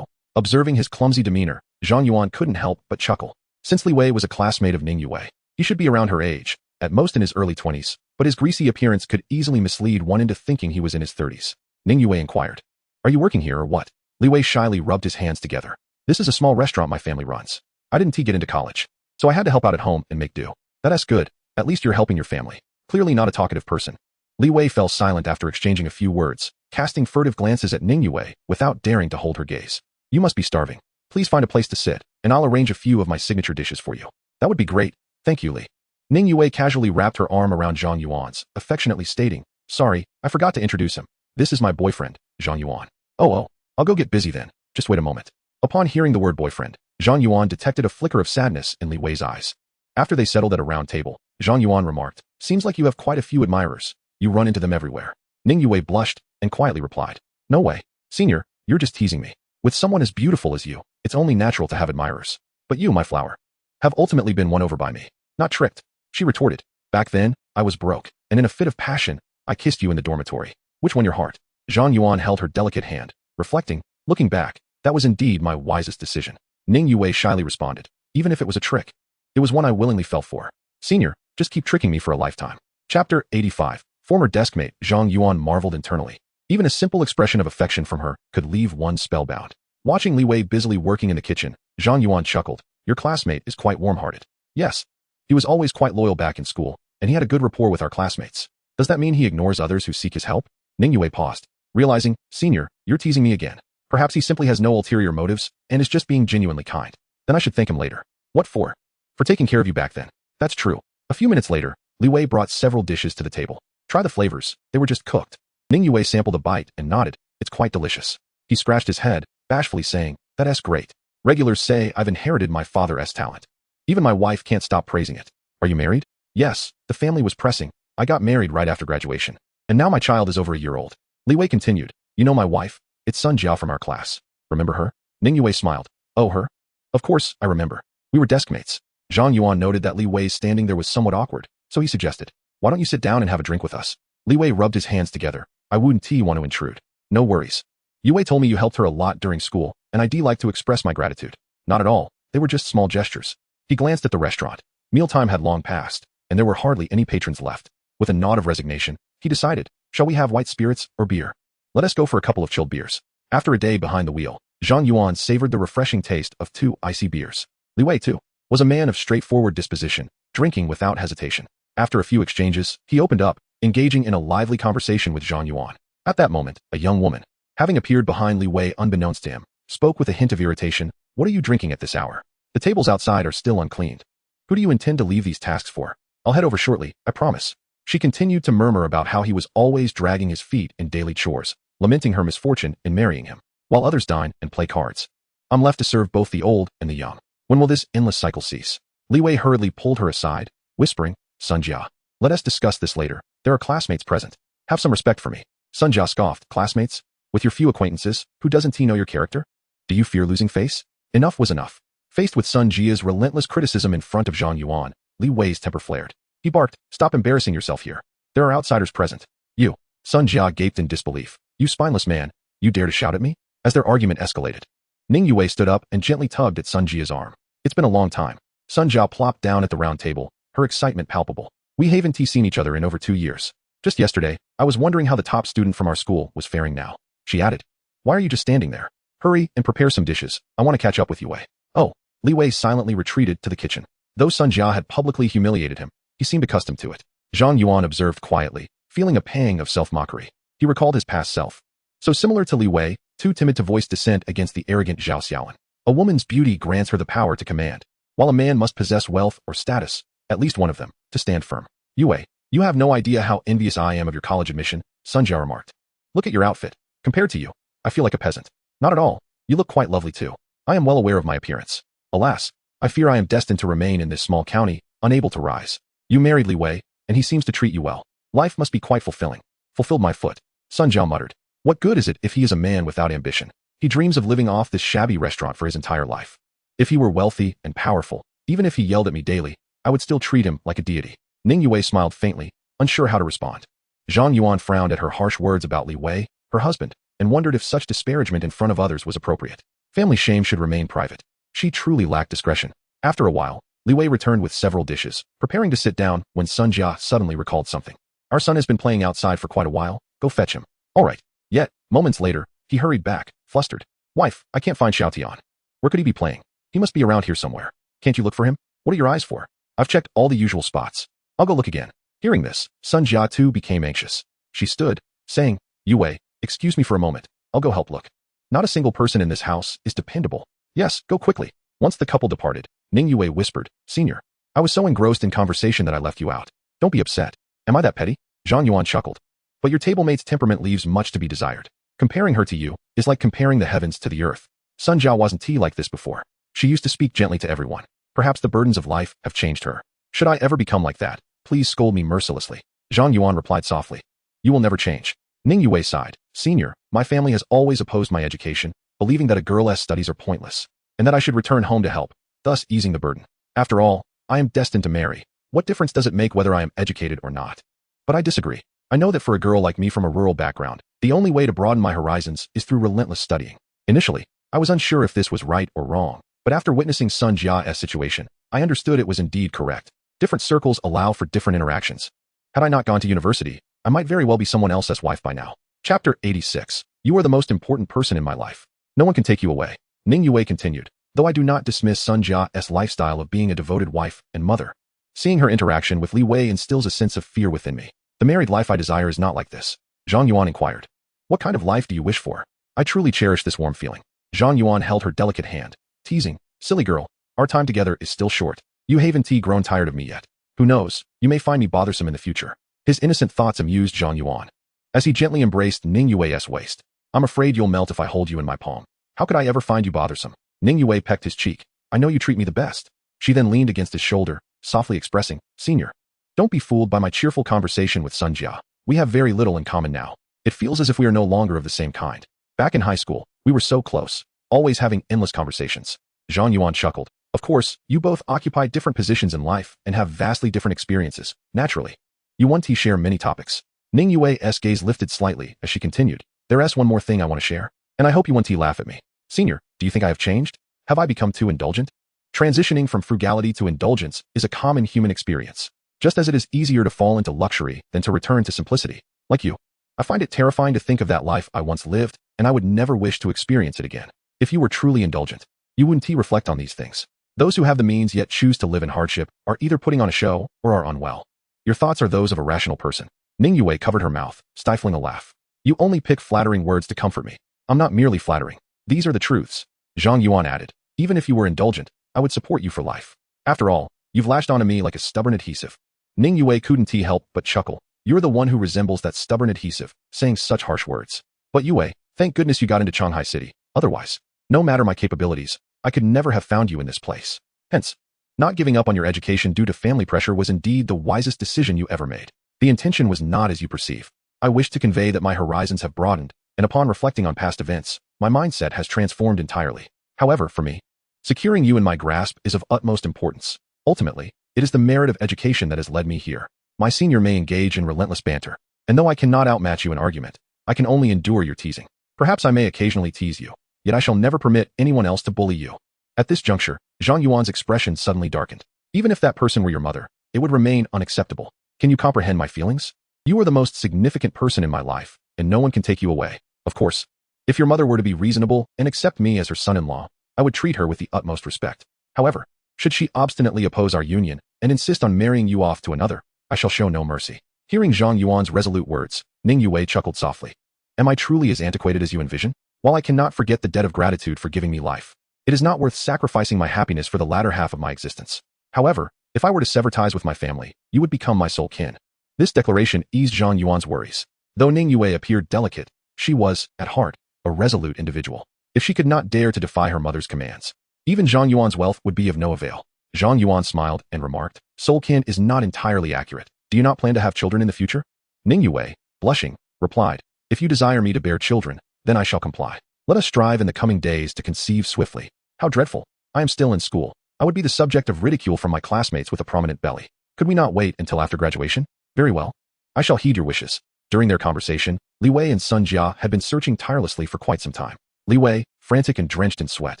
Observing his clumsy demeanor, Zhang Yuan couldn't help but chuckle. Since Li Wei was a classmate of Ning Yue, he should be around her age, at most in his early 20s, but his greasy appearance could easily mislead one into thinking he was in his 30s. Ning Yue inquired. Are you working here or what? Li Wei shyly rubbed his hands together. This is a small restaurant my family runs. I didn't get into college, so I had to help out at home and make do. That's good. At least you're helping your family. Clearly not a talkative person. Li Wei fell silent after exchanging a few words, casting furtive glances at Ning Yue without daring to hold her gaze. You must be starving. Please find a place to sit, and I'll arrange a few of my signature dishes for you. That would be great. Thank you, Li. Ning Yue casually wrapped her arm around Zhang Yuan's, affectionately stating, Sorry, I forgot to introduce him. This is my boyfriend, Zhang Yuan. Oh, I'll go get busy then. Just wait a moment. Upon hearing the word boyfriend, Zhang Yuan detected a flicker of sadness in Li Wei's eyes. After they settled at a round table, Zhang Yuan remarked, Seems like you have quite a few admirers. You run into them everywhere. Ning Yue blushed and quietly replied, No way. Senior, you're just teasing me. With someone as beautiful as you, it's only natural to have admirers. But you, my flower, have ultimately been won over by me. Not tricked. She retorted. Back then, I was broke, and in a fit of passion, I kissed you in the dormitory. Which won your heart? Zhang Yuan held her delicate hand, reflecting, looking back, that was indeed my wisest decision. Ning Yue shyly responded, even if it was a trick. It was one I willingly fell for. Senior, just keep tricking me for a lifetime. Chapter 85. Former deskmate Zhang Yuan marveled internally. Even a simple expression of affection from her could leave one spellbound. Watching Li Wei busily working in the kitchen, Zhang Yuan chuckled. Your classmate is quite warm-hearted. Yes. He was always quite loyal back in school, and he had a good rapport with our classmates. Does that mean he ignores others who seek his help? Ning Yue paused, realizing, Senior, you're teasing me again. Perhaps he simply has no ulterior motives and is just being genuinely kind. Then I should thank him later. What for? For taking care of you back then. That's true. A few minutes later, Li Wei brought several dishes to the table. Try the flavors. They were just cooked. Ning Yue sampled a bite and nodded. It's quite delicious. He scratched his head, bashfully saying, That's great. Regulars say I've inherited my father's talent. Even my wife can't stop praising it. Are you married? Yes, the family was pressing. I got married right after graduation. And now my child is over a year old. Li Wei continued. You know my wife? It's Sun Jia from our class. Remember her? Ning Yue smiled. Oh, her? Of course, I remember. We were deskmates. Zhang Yuan noted that Li Wei's standing there was somewhat awkward, so he suggested, Why don't you sit down and have a drink with us? Li Wei rubbed his hands together. I wouldn't want to intrude. No worries. Yue told me you helped her a lot during school, and I'd like to express my gratitude. Not at all. They were just small gestures. He glanced at the restaurant. Mealtime had long passed, and there were hardly any patrons left. With a nod of resignation, he decided, Shall we have white spirits or beer? Let us go for a couple of chilled beers. After a day behind the wheel, Zhang Yuan savored the refreshing taste of 2 icy beers. Li Wei, too, was a man of straightforward disposition, drinking without hesitation. After a few exchanges, he opened up, engaging in a lively conversation with Zhang Yuan. At that moment, a young woman, having appeared behind Li Wei unbeknownst to him, spoke with a hint of irritation. What are you drinking at this hour? The tables outside are still uncleaned. Who do you intend to leave these tasks for? I'll head over shortly, I promise. She continued to murmur about how he was always dragging his feet in daily chores, lamenting her misfortune in marrying him, while others dine and play cards. I'm left to serve both the old and the young. When will this endless cycle cease? Li Wei hurriedly pulled her aside, whispering, Sun Jia, let us discuss this later. There are classmates present. Have some respect for me. Sun Jia scoffed. Classmates? With your few acquaintances, who doesn't know your character? Do you fear losing face? Enough was enough. Faced with Sun Jia's relentless criticism in front of Zhang Yuan, Li Wei's temper flared. He barked, Stop embarrassing yourself here. There are outsiders present. You. Sun Jia gaped in disbelief. You spineless man. You dare to shout at me? As their argument escalated, Ning Yue stood up and gently tugged at Sun Jia's arm. It's been a long time. Sun Jia plopped down at the round table, her excitement palpable. We haven't seen each other in over 2 years. Just yesterday, I was wondering how the top student from our school was faring now. She added, "Why are you just standing there? Hurry and prepare some dishes. I want to catch up with Yue." Oh, Li Wei silently retreated to the kitchen. Though Sun Jia had publicly humiliated him, he seemed accustomed to it. Zhang Yuan observed quietly, feeling a pang of self-mockery. He recalled his past self. So similar to Li Wei, too timid to voice dissent against the arrogant Zhao Xiaoan. A woman's beauty grants her the power to command, while a man must possess wealth or status, at least one of them, to stand firm. "Yue, you have no idea how envious I am of your college admission," Sun Jia remarked. "Look at your outfit. Compared to you, I feel like a peasant." "Not at all. You look quite lovely too. I am well aware of my appearance. Alas, I fear I am destined to remain in this small county, unable to rise. You married Li Wei, and he seems to treat you well. Life must be quite fulfilling." "Fulfilled my foot," Sun Jia muttered. "What good is it if he is a man without ambition? He dreams of living off this shabby restaurant for his entire life. If he were wealthy and powerful, even if he yelled at me daily, I would still treat him like a deity." Ning Yue smiled faintly, unsure how to respond. Zhang Yuan frowned at her harsh words about Li Wei, her husband, and wondered if such disparagement in front of others was appropriate. Family shame should remain private. She truly lacked discretion. After a while, Li Wei returned with several dishes, preparing to sit down when Sun Jia suddenly recalled something. "Our son has been playing outside for quite a while. Go fetch him." "All right." Yet, moments later, he hurried back, flustered. "Wife, I can't find Xiao Tian. Where could he be playing? He must be around here somewhere. Can't you look for him? What are your eyes for? I've checked all the usual spots. I'll go look again." Hearing this, Sun Jia too became anxious. She stood, saying, "Yue, excuse me for a moment. I'll go help look. Not a single person in this house is dependable." "Yes, go quickly." Once the couple departed, Ning Yue whispered, "Senior, I was so engrossed in conversation that I left you out. Don't be upset. Am I that petty?" Zhang Yuan chuckled. "But your tablemate's temperament leaves much to be desired. Comparing her to you is like comparing the heavens to the earth." Sun Jia wasn't like this before. She used to speak gently to everyone. Perhaps the burdens of life have changed her. "Should I ever become like that, please scold me mercilessly." Zhang Yuan replied softly. "You will never change." Ning Yue sighed. "Senior, my family has always opposed my education, believing that a girl's studies are pointless, and that I should return home to help, thus easing the burden. After all, I am destined to marry. What difference does it make whether I am educated or not? But I disagree. I know that for a girl like me from a rural background, the only way to broaden my horizons is through relentless studying." Initially, I was unsure if this was right or wrong, but after witnessing Sun Jia's situation, I understood it was indeed correct. Different circles allow for different interactions. Had I not gone to university, I might very well be someone else's wife by now. Chapter 86. You are the most important person in my life. No one can take you away. Ning Yue continued, though I do not dismiss Sun Jia's lifestyle of being a devoted wife and mother. Seeing her interaction with Li Wei instills a sense of fear within me. The married life I desire is not like this. Zhang Yuan inquired. "What kind of life do you wish for?" "I truly cherish this warm feeling." Zhang Yuan held her delicate hand, teasing, "Silly girl, our time together is still short. You haven't grown tired of me yet. Who knows, you may find me bothersome in the future." His innocent thoughts amused Zhang Yuan. As he gently embraced Ning Yue's waist, "I'm afraid you'll melt if I hold you in my palm. How could I ever find you bothersome?" Ning Yue pecked his cheek. "I know you treat me the best." She then leaned against his shoulder, softly expressing, "Senior, don't be fooled by my cheerful conversation with Sun Jia. We have very little in common now. It feels as if we are no longer of the same kind. Back in high school, we were so close, always having endless conversations." Zhang Yuan chuckled. "Of course, you both occupy different positions in life and have vastly different experiences, naturally. You want to share many topics." Ning Yue's gaze lifted slightly as she continued, "There's one more thing I want to share, and I hope you want to laugh at me. Senior, do you think I have changed? Have I become too indulgent?" Transitioning from frugality to indulgence is a common human experience, just as it is easier to fall into luxury than to return to simplicity. Like you, I find it terrifying to think of that life I once lived, and I would never wish to experience it again. If you were truly indulgent, you wouldn't reflect on these things. Those who have the means yet choose to live in hardship are either putting on a show or are unwell. Your thoughts are those of a rational person. Ning Yue covered her mouth, stifling a laugh. "You only pick flattering words to comfort me. I'm not merely flattering. These are the truths." Zhang Yuan added, "Even if you were indulgent, I would support you for life. After all, you've lashed onto me like a stubborn adhesive." Ning Yue couldn't help but chuckle. "You're the one who resembles that stubborn adhesive, saying such harsh words. But Yue, thank goodness you got into Shanghai City. Otherwise, no matter my capabilities, I could never have found you in this place. Hence, not giving up on your education due to family pressure was indeed the wisest decision you ever made. The intention was not as you perceive. I wish to convey that my horizons have broadened, and upon reflecting on past events, my mindset has transformed entirely. However, for me, securing you in my grasp is of utmost importance. Ultimately, it is the merit of education that has led me here. My senior may engage in relentless banter, and though I cannot outmatch you in argument, I can only endure your teasing. Perhaps I may occasionally tease you, yet I shall never permit anyone else to bully you." At this juncture, Zhang Yuan's expression suddenly darkened. "Even if that person were your mother, it would remain unacceptable. Can you comprehend my feelings? You are the most significant person in my life, and no one can take you away. Of course, if your mother were to be reasonable and accept me as her son-in-law, I would treat her with the utmost respect. However, should she obstinately oppose our union and insist on marrying you off to another, I shall show no mercy." Hearing Zhang Yuan's resolute words, Ning Yue chuckled softly. "Am I truly as antiquated as you envision? While I cannot forget the debt of gratitude for giving me life, it is not worth sacrificing my happiness for the latter half of my existence. However, if I were to sever ties with my family, you would become my sole kin." This declaration eased Zhang Yuan's worries. Though Ning Yue appeared delicate, she was, at heart, a resolute individual. If she could not dare to defy her mother's commands, even Zhang Yuan's wealth would be of no avail. Zhang Yuan smiled and remarked, "Soul kin is not entirely accurate. Do you not plan to have children in the future?" Ning Yue, blushing, replied, "If you desire me to bear children, then I shall comply. Let us strive in the coming days to conceive swiftly." How dreadful. I am still in school. I would be the subject of ridicule from my classmates with a prominent belly. Could we not wait until after graduation? Very well. I shall heed your wishes. During their conversation, Li Wei and Sun Jia had been searching tirelessly for quite some time. Li Wei, frantic and drenched in sweat,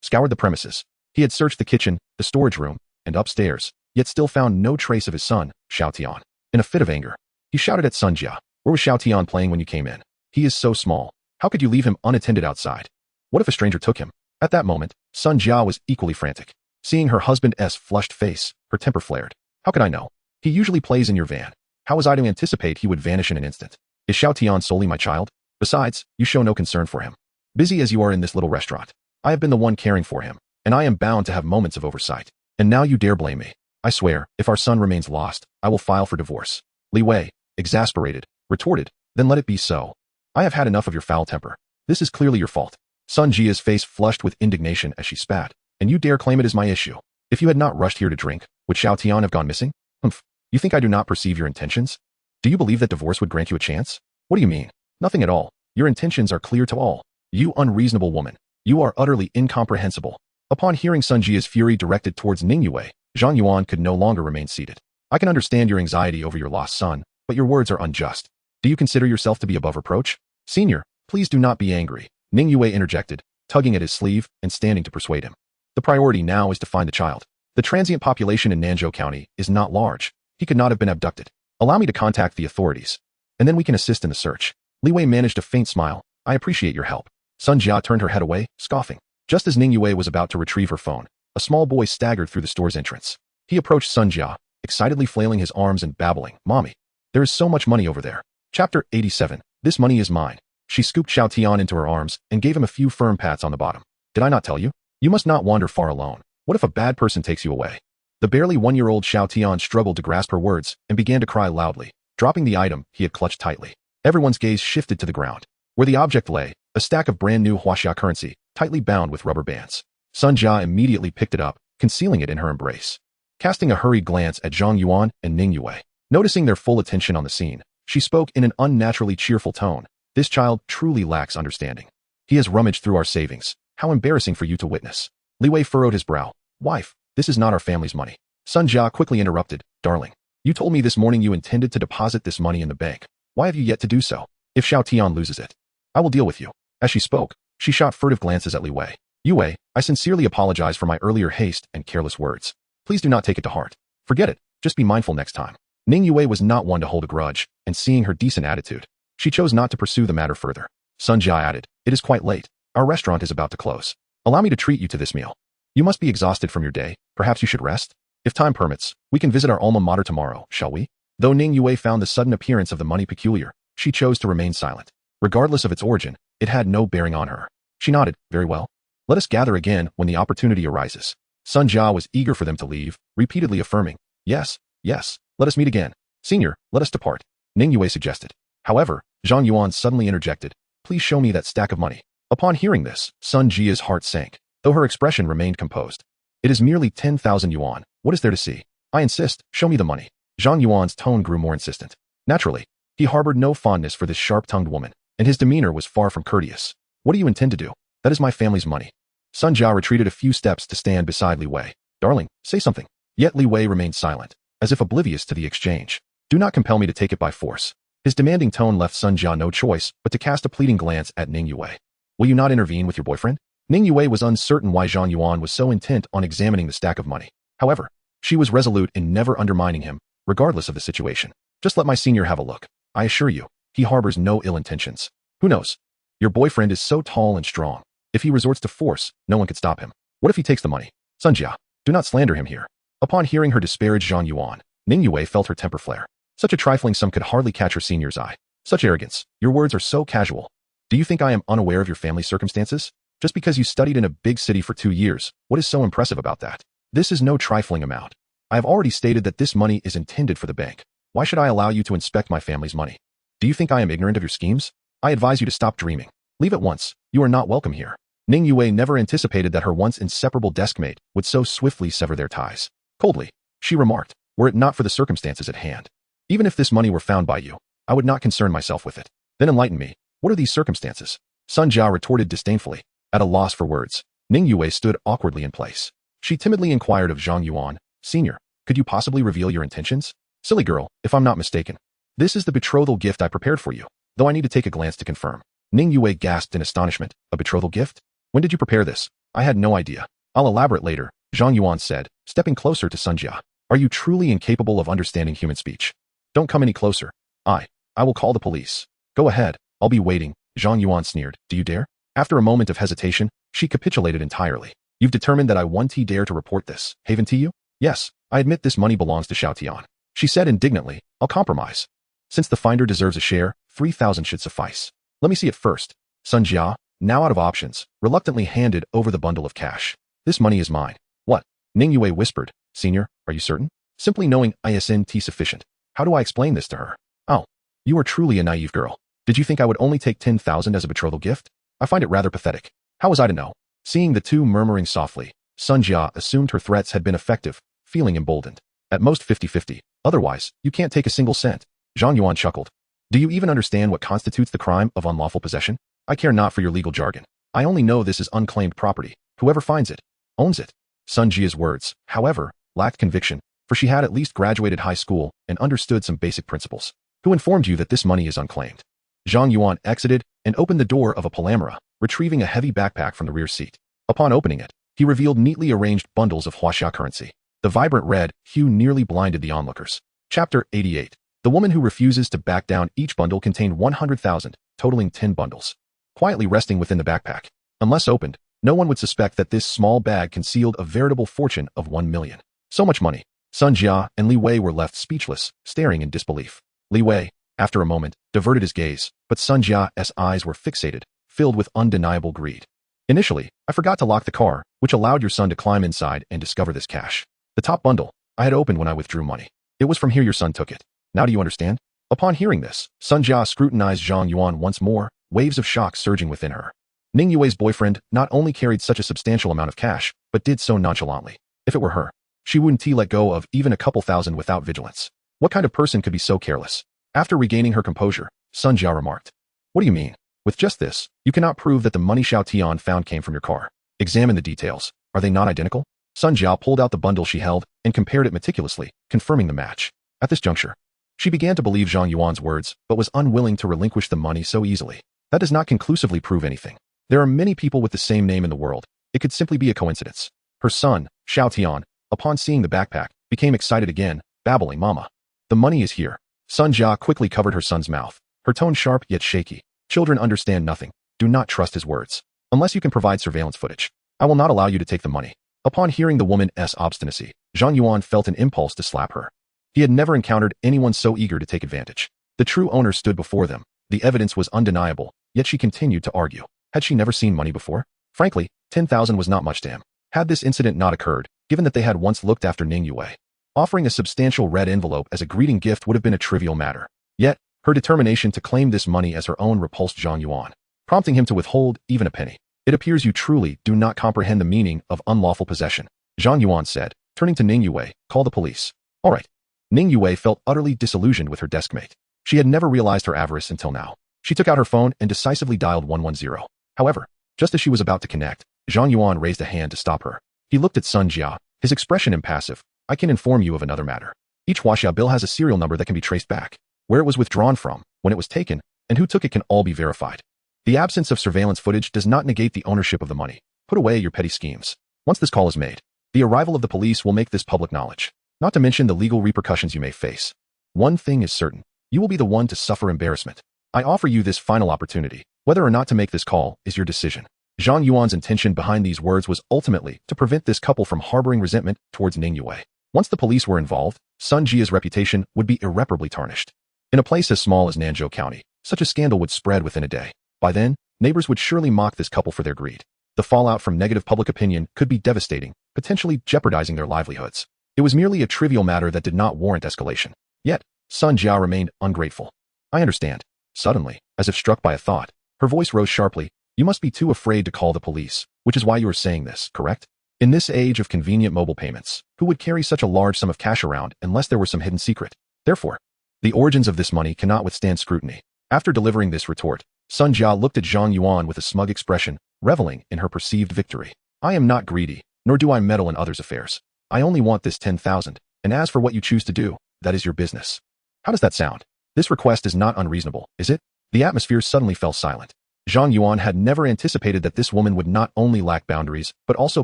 scoured the premises. He had searched the kitchen, the storage room, and upstairs, yet still found no trace of his son, Xiao Tian. In a fit of anger, he shouted at Sun Jia, "Where was Xiao Tian playing when you came in? He is so small. How could you leave him unattended outside? What if a stranger took him?" At that moment, Sun Jia was equally frantic. Seeing her husband's flushed face, her temper flared. "How could I know? He usually plays in your van. How was I to anticipate he would vanish in an instant? Is Xiao Tian solely my child? Besides, you show no concern for him. Busy as you are in this little restaurant, I have been the one caring for him, and I am bound to have moments of oversight. And now you dare blame me. I swear, if our son remains lost, I will file for divorce." Li Wei, exasperated, retorted, "Then let it be so. I have had enough of your foul temper. This is clearly your fault." Sun Jia's face flushed with indignation as she spat. "And you dare claim it is my issue? If you had not rushed here to drink, would Xiao Tian have gone missing? Humph. You think I do not perceive your intentions? Do you believe that divorce would grant you a chance? What do you mean? Nothing at all. Your intentions are clear to all. You unreasonable woman. You are utterly incomprehensible." Upon hearing Sun Jia's fury directed towards Ning Yue, Zhang Yuan could no longer remain seated. "I can understand your anxiety over your lost son, but your words are unjust. Do you consider yourself to be above reproach? Senior, please do not be angry," Ning Yue interjected, tugging at his sleeve and standing to persuade him. "The priority now is to find the child. The transient population in Nanzhou County is not large. He could not have been abducted. Allow me to contact the authorities, and then we can assist in the search." Li Wei managed a faint smile. "I appreciate your help." Sun Jia turned her head away, scoffing. Just as Ning Yue was about to retrieve her phone, a small boy staggered through the store's entrance. He approached Sun Jia, excitedly flailing his arms and babbling, "Mommy, there is so much money over there." Chapter 87. This money is mine. She scooped Xiao Tian into her arms and gave him a few firm pats on the bottom. "Did I not tell you? You must not wander far alone. What if a bad person takes you away?" The barely one-year-old Xiao Tian struggled to grasp her words and began to cry loudly, dropping the item he had clutched tightly. Everyone's gaze shifted to the ground, where the object lay, a stack of brand-new Huaxia currency, tightly bound with rubber bands. Sun Jia immediately picked it up, concealing it in her embrace. Casting a hurried glance at Zhang Yuan and Ning Yue, noticing their full attention on the scene, she spoke in an unnaturally cheerful tone. "This child truly lacks understanding. He has rummaged through our savings. How embarrassing for you to witness." Li Wei furrowed his brow. "Wife, this is not our family's money." Sun Jia quickly interrupted. "Darling, you told me this morning you intended to deposit this money in the bank. Why have you yet to do so? If Xiao Tian loses it, I will deal with you." As she spoke, she shot furtive glances at Li Wei. "Yue, I sincerely apologize for my earlier haste and careless words. Please do not take it to heart. Forget it, just be mindful next time." Ning Yue was not one to hold a grudge, and seeing her decent attitude, she chose not to pursue the matter further. Sun Jia added, "It is quite late. Our restaurant is about to close. Allow me to treat you to this meal. You must be exhausted from your day. Perhaps you should rest? If time permits, we can visit our alma mater tomorrow, shall we?" Though Ning Yue found the sudden appearance of the money peculiar, she chose to remain silent. Regardless of its origin, it had no bearing on her. She nodded, "Very well. Let us gather again when the opportunity arises." Sun Jia was eager for them to leave, repeatedly affirming, "Yes, yes, let us meet again. Senior, let us depart," Ning Yue suggested. However, Zhang Yuan suddenly interjected, "Please show me that stack of money." Upon hearing this, Sun Jia's heart sank, though her expression remained composed. "It is merely 10,000 yuan. What is there to see? I insist, show me the money." Zhang Yuan's tone grew more insistent. Naturally, he harbored no fondness for this sharp-tongued woman, and his demeanor was far from courteous. "What do you intend to do? That is my family's money." Sun Jia retreated a few steps to stand beside Li Wei. "Darling, say something." Yet Li Wei remained silent, as if oblivious to the exchange. "Do not compel me to take it by force." His demanding tone left Sun Jia no choice but to cast a pleading glance at Ning Yue. "Will you not intervene with your boyfriend?" Ning Yue was uncertain why Zhang Yuan was so intent on examining the stack of money. However, she was resolute in never undermining him, regardless of the situation. "Just let my senior have a look. I assure you, he harbors no ill intentions. Who knows? Your boyfriend is so tall and strong. If he resorts to force, no one could stop him. What if he takes the money? Sunjia, do not slander him here. Upon hearing her disparage Zhang Yuan, Ning Yue felt her temper flare. Such a trifling sum could hardly catch her senior's eye. Such arrogance. Your words are so casual. Do you think I am unaware of your family's circumstances? Just because you studied in a big city for 2 years, what is so impressive about that? This is no trifling amount. I have already stated that this money is intended for the bank. Why should I allow you to inspect my family's money? Do you think I am ignorant of your schemes? I advise you to stop dreaming. Leave at once. You are not welcome here. Ning Yue never anticipated that her once inseparable deskmate would so swiftly sever their ties. Coldly, she remarked, were it not for the circumstances at hand. Even if this money were found by you, I would not concern myself with it. Then enlighten me. What are these circumstances? Sun Jia retorted disdainfully. At a loss for words, Ning Yue stood awkwardly in place. She timidly inquired of Zhang Yuan, Senior, could you possibly reveal your intentions? Silly girl, if I'm not mistaken. This is the betrothal gift I prepared for you, though I need to take a glance to confirm. Ning Yue gasped in astonishment. A betrothal gift? When did you prepare this? I had no idea. I'll elaborate later, Zhang Yuan said, stepping closer to Sun Jia. Are you truly incapable of understanding human speech? Don't come any closer. I will call the police. Go ahead, I'll be waiting, Zhang Yuan sneered. Do you dare? After a moment of hesitation, she capitulated entirely. You've determined that I won't dare to report this, haven't you? Yes, I admit this money belongs to Xiao Tian. She said indignantly, I'll compromise. Since the finder deserves a share, 3,000 should suffice. Let me see it first. Sun Jia, now out of options, reluctantly handed over the bundle of cash. This money is mine. What? Ning Yue whispered. Senior, are you certain? Simply knowing isn't sufficient. How do I explain this to her? Oh, you are truly a naive girl. Did you think I would only take 10,000 as a betrothal gift? I find it rather pathetic. How was I to know? Seeing the two murmuring softly, Sun Jia assumed her threats had been effective, feeling emboldened. At most 50-50. Otherwise, you can't take a single cent. Zhang Yuan chuckled. Do you even understand what constitutes the crime of unlawful possession? I care not for your legal jargon. I only know this is unclaimed property. Whoever finds it, owns it. Sun Jia's words, however, lacked conviction, for she had at least graduated high school and understood some basic principles. Who informed you that this money is unclaimed? Zhang Yuan exited and opened the door of a palamara, retrieving a heavy backpack from the rear seat. Upon opening it, he revealed neatly arranged bundles of Huaxia currency. The vibrant red hue nearly blinded the onlookers. Chapter 88. The woman who refuses to back down. Each bundle contained 100,000, totaling 10 bundles. Quietly resting within the backpack. Unless opened, no one would suspect that this small bag concealed a veritable fortune of 1 million. So much money. Sun Jia and Li Wei were left speechless, staring in disbelief. Li Wei, after a moment, diverted his gaze, but Sun Jia's eyes were fixated, filled with undeniable greed. Initially, I forgot to lock the car, which allowed your son to climb inside and discover this cash. The top bundle, I had opened when I withdrew money. It was from here your son took it. Now do you understand? Upon hearing this, Sun Jia scrutinized Zhang Yuan once more, waves of shock surging within her. Ning Yue's boyfriend not only carried such a substantial amount of cash, but did so nonchalantly. If it were her, she wouldn't let go of even a couple thousand without vigilance. What kind of person could be so careless? After regaining her composure, Sun Jia remarked. What do you mean? With just this, you cannot prove that the money Xiao Tian found came from your car. Examine the details. Are they not identical? Sun Jia pulled out the bundle she held and compared it meticulously, confirming the match. At this juncture, she began to believe Zhang Yuan's words, but was unwilling to relinquish the money so easily. That does not conclusively prove anything. There are many people with the same name in the world. It could simply be a coincidence. Her son, Xiao Tian, upon seeing the backpack, became excited again, babbling, Mama. The money is here. Sun Jia quickly covered her son's mouth, her tone sharp yet shaky. Children understand nothing. Do not trust his words. Unless you can provide surveillance footage, I will not allow you to take the money. Upon hearing the woman's obstinacy, Zhang Yuan felt an impulse to slap her. He had never encountered anyone so eager to take advantage. The true owner stood before them. The evidence was undeniable, yet she continued to argue. Had she never seen money before? Frankly, 10,000 was not much to him. Had this incident not occurred, given that they had once looked after Ning Yue, offering a substantial red envelope as a greeting gift would have been a trivial matter. Yet, her determination to claim this money as her own repulsed Zhang Yuan, prompting him to withhold even a penny. It appears you truly do not comprehend the meaning of unlawful possession, Zhang Yuan said, turning to Ning Yue. Call the police. All right. Ning Yue felt utterly disillusioned with her deskmate. She had never realized her avarice until now. She took out her phone and decisively dialed 110. However, just as she was about to connect, Zhang Yuan raised a hand to stop her. He looked at Sun Jia, his expression impassive. I can inform you of another matter. Each Huaxia bill has a serial number that can be traced back. Where it was withdrawn from, when it was taken, and who took it can all be verified. The absence of surveillance footage does not negate the ownership of the money. Put away your petty schemes. Once this call is made, the arrival of the police will make this public knowledge. Not to mention the legal repercussions you may face. One thing is certain. You will be the one to suffer embarrassment. I offer you this final opportunity. Whether or not to make this call is your decision. Zhang Yuan's intention behind these words was ultimately to prevent this couple from harboring resentment towards Ning Yue. Once the police were involved, Sun Jia's reputation would be irreparably tarnished. In a place as small as Nanzhou County, such a scandal would spread within a day. By then, neighbors would surely mock this couple for their greed. The fallout from negative public opinion could be devastating, potentially jeopardizing their livelihoods. It was merely a trivial matter that did not warrant escalation. Yet, Sun Jia remained ungrateful. I understand. Suddenly, as if struck by a thought, her voice rose sharply. You must be too afraid to call the police, which is why you are saying this, correct? In this age of convenient mobile payments, who would carry such a large sum of cash around unless there were some hidden secret? Therefore, the origins of this money cannot withstand scrutiny. After delivering this retort, Sun Jia looked at Zhang Yuan with a smug expression, reveling in her perceived victory. I am not greedy, nor do I meddle in others' affairs. I only want this 10,000, and as for what you choose to do, that is your business. How does that sound? This request is not unreasonable, is it? The atmosphere suddenly fell silent. Zhang Yuan had never anticipated that this woman would not only lack boundaries, but also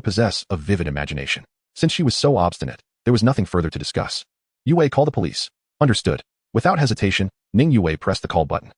possess a vivid imagination. Since she was so obstinate, there was nothing further to discuss. Yue, call the police. Understood. Without hesitation, Ning Yue pressed the call button.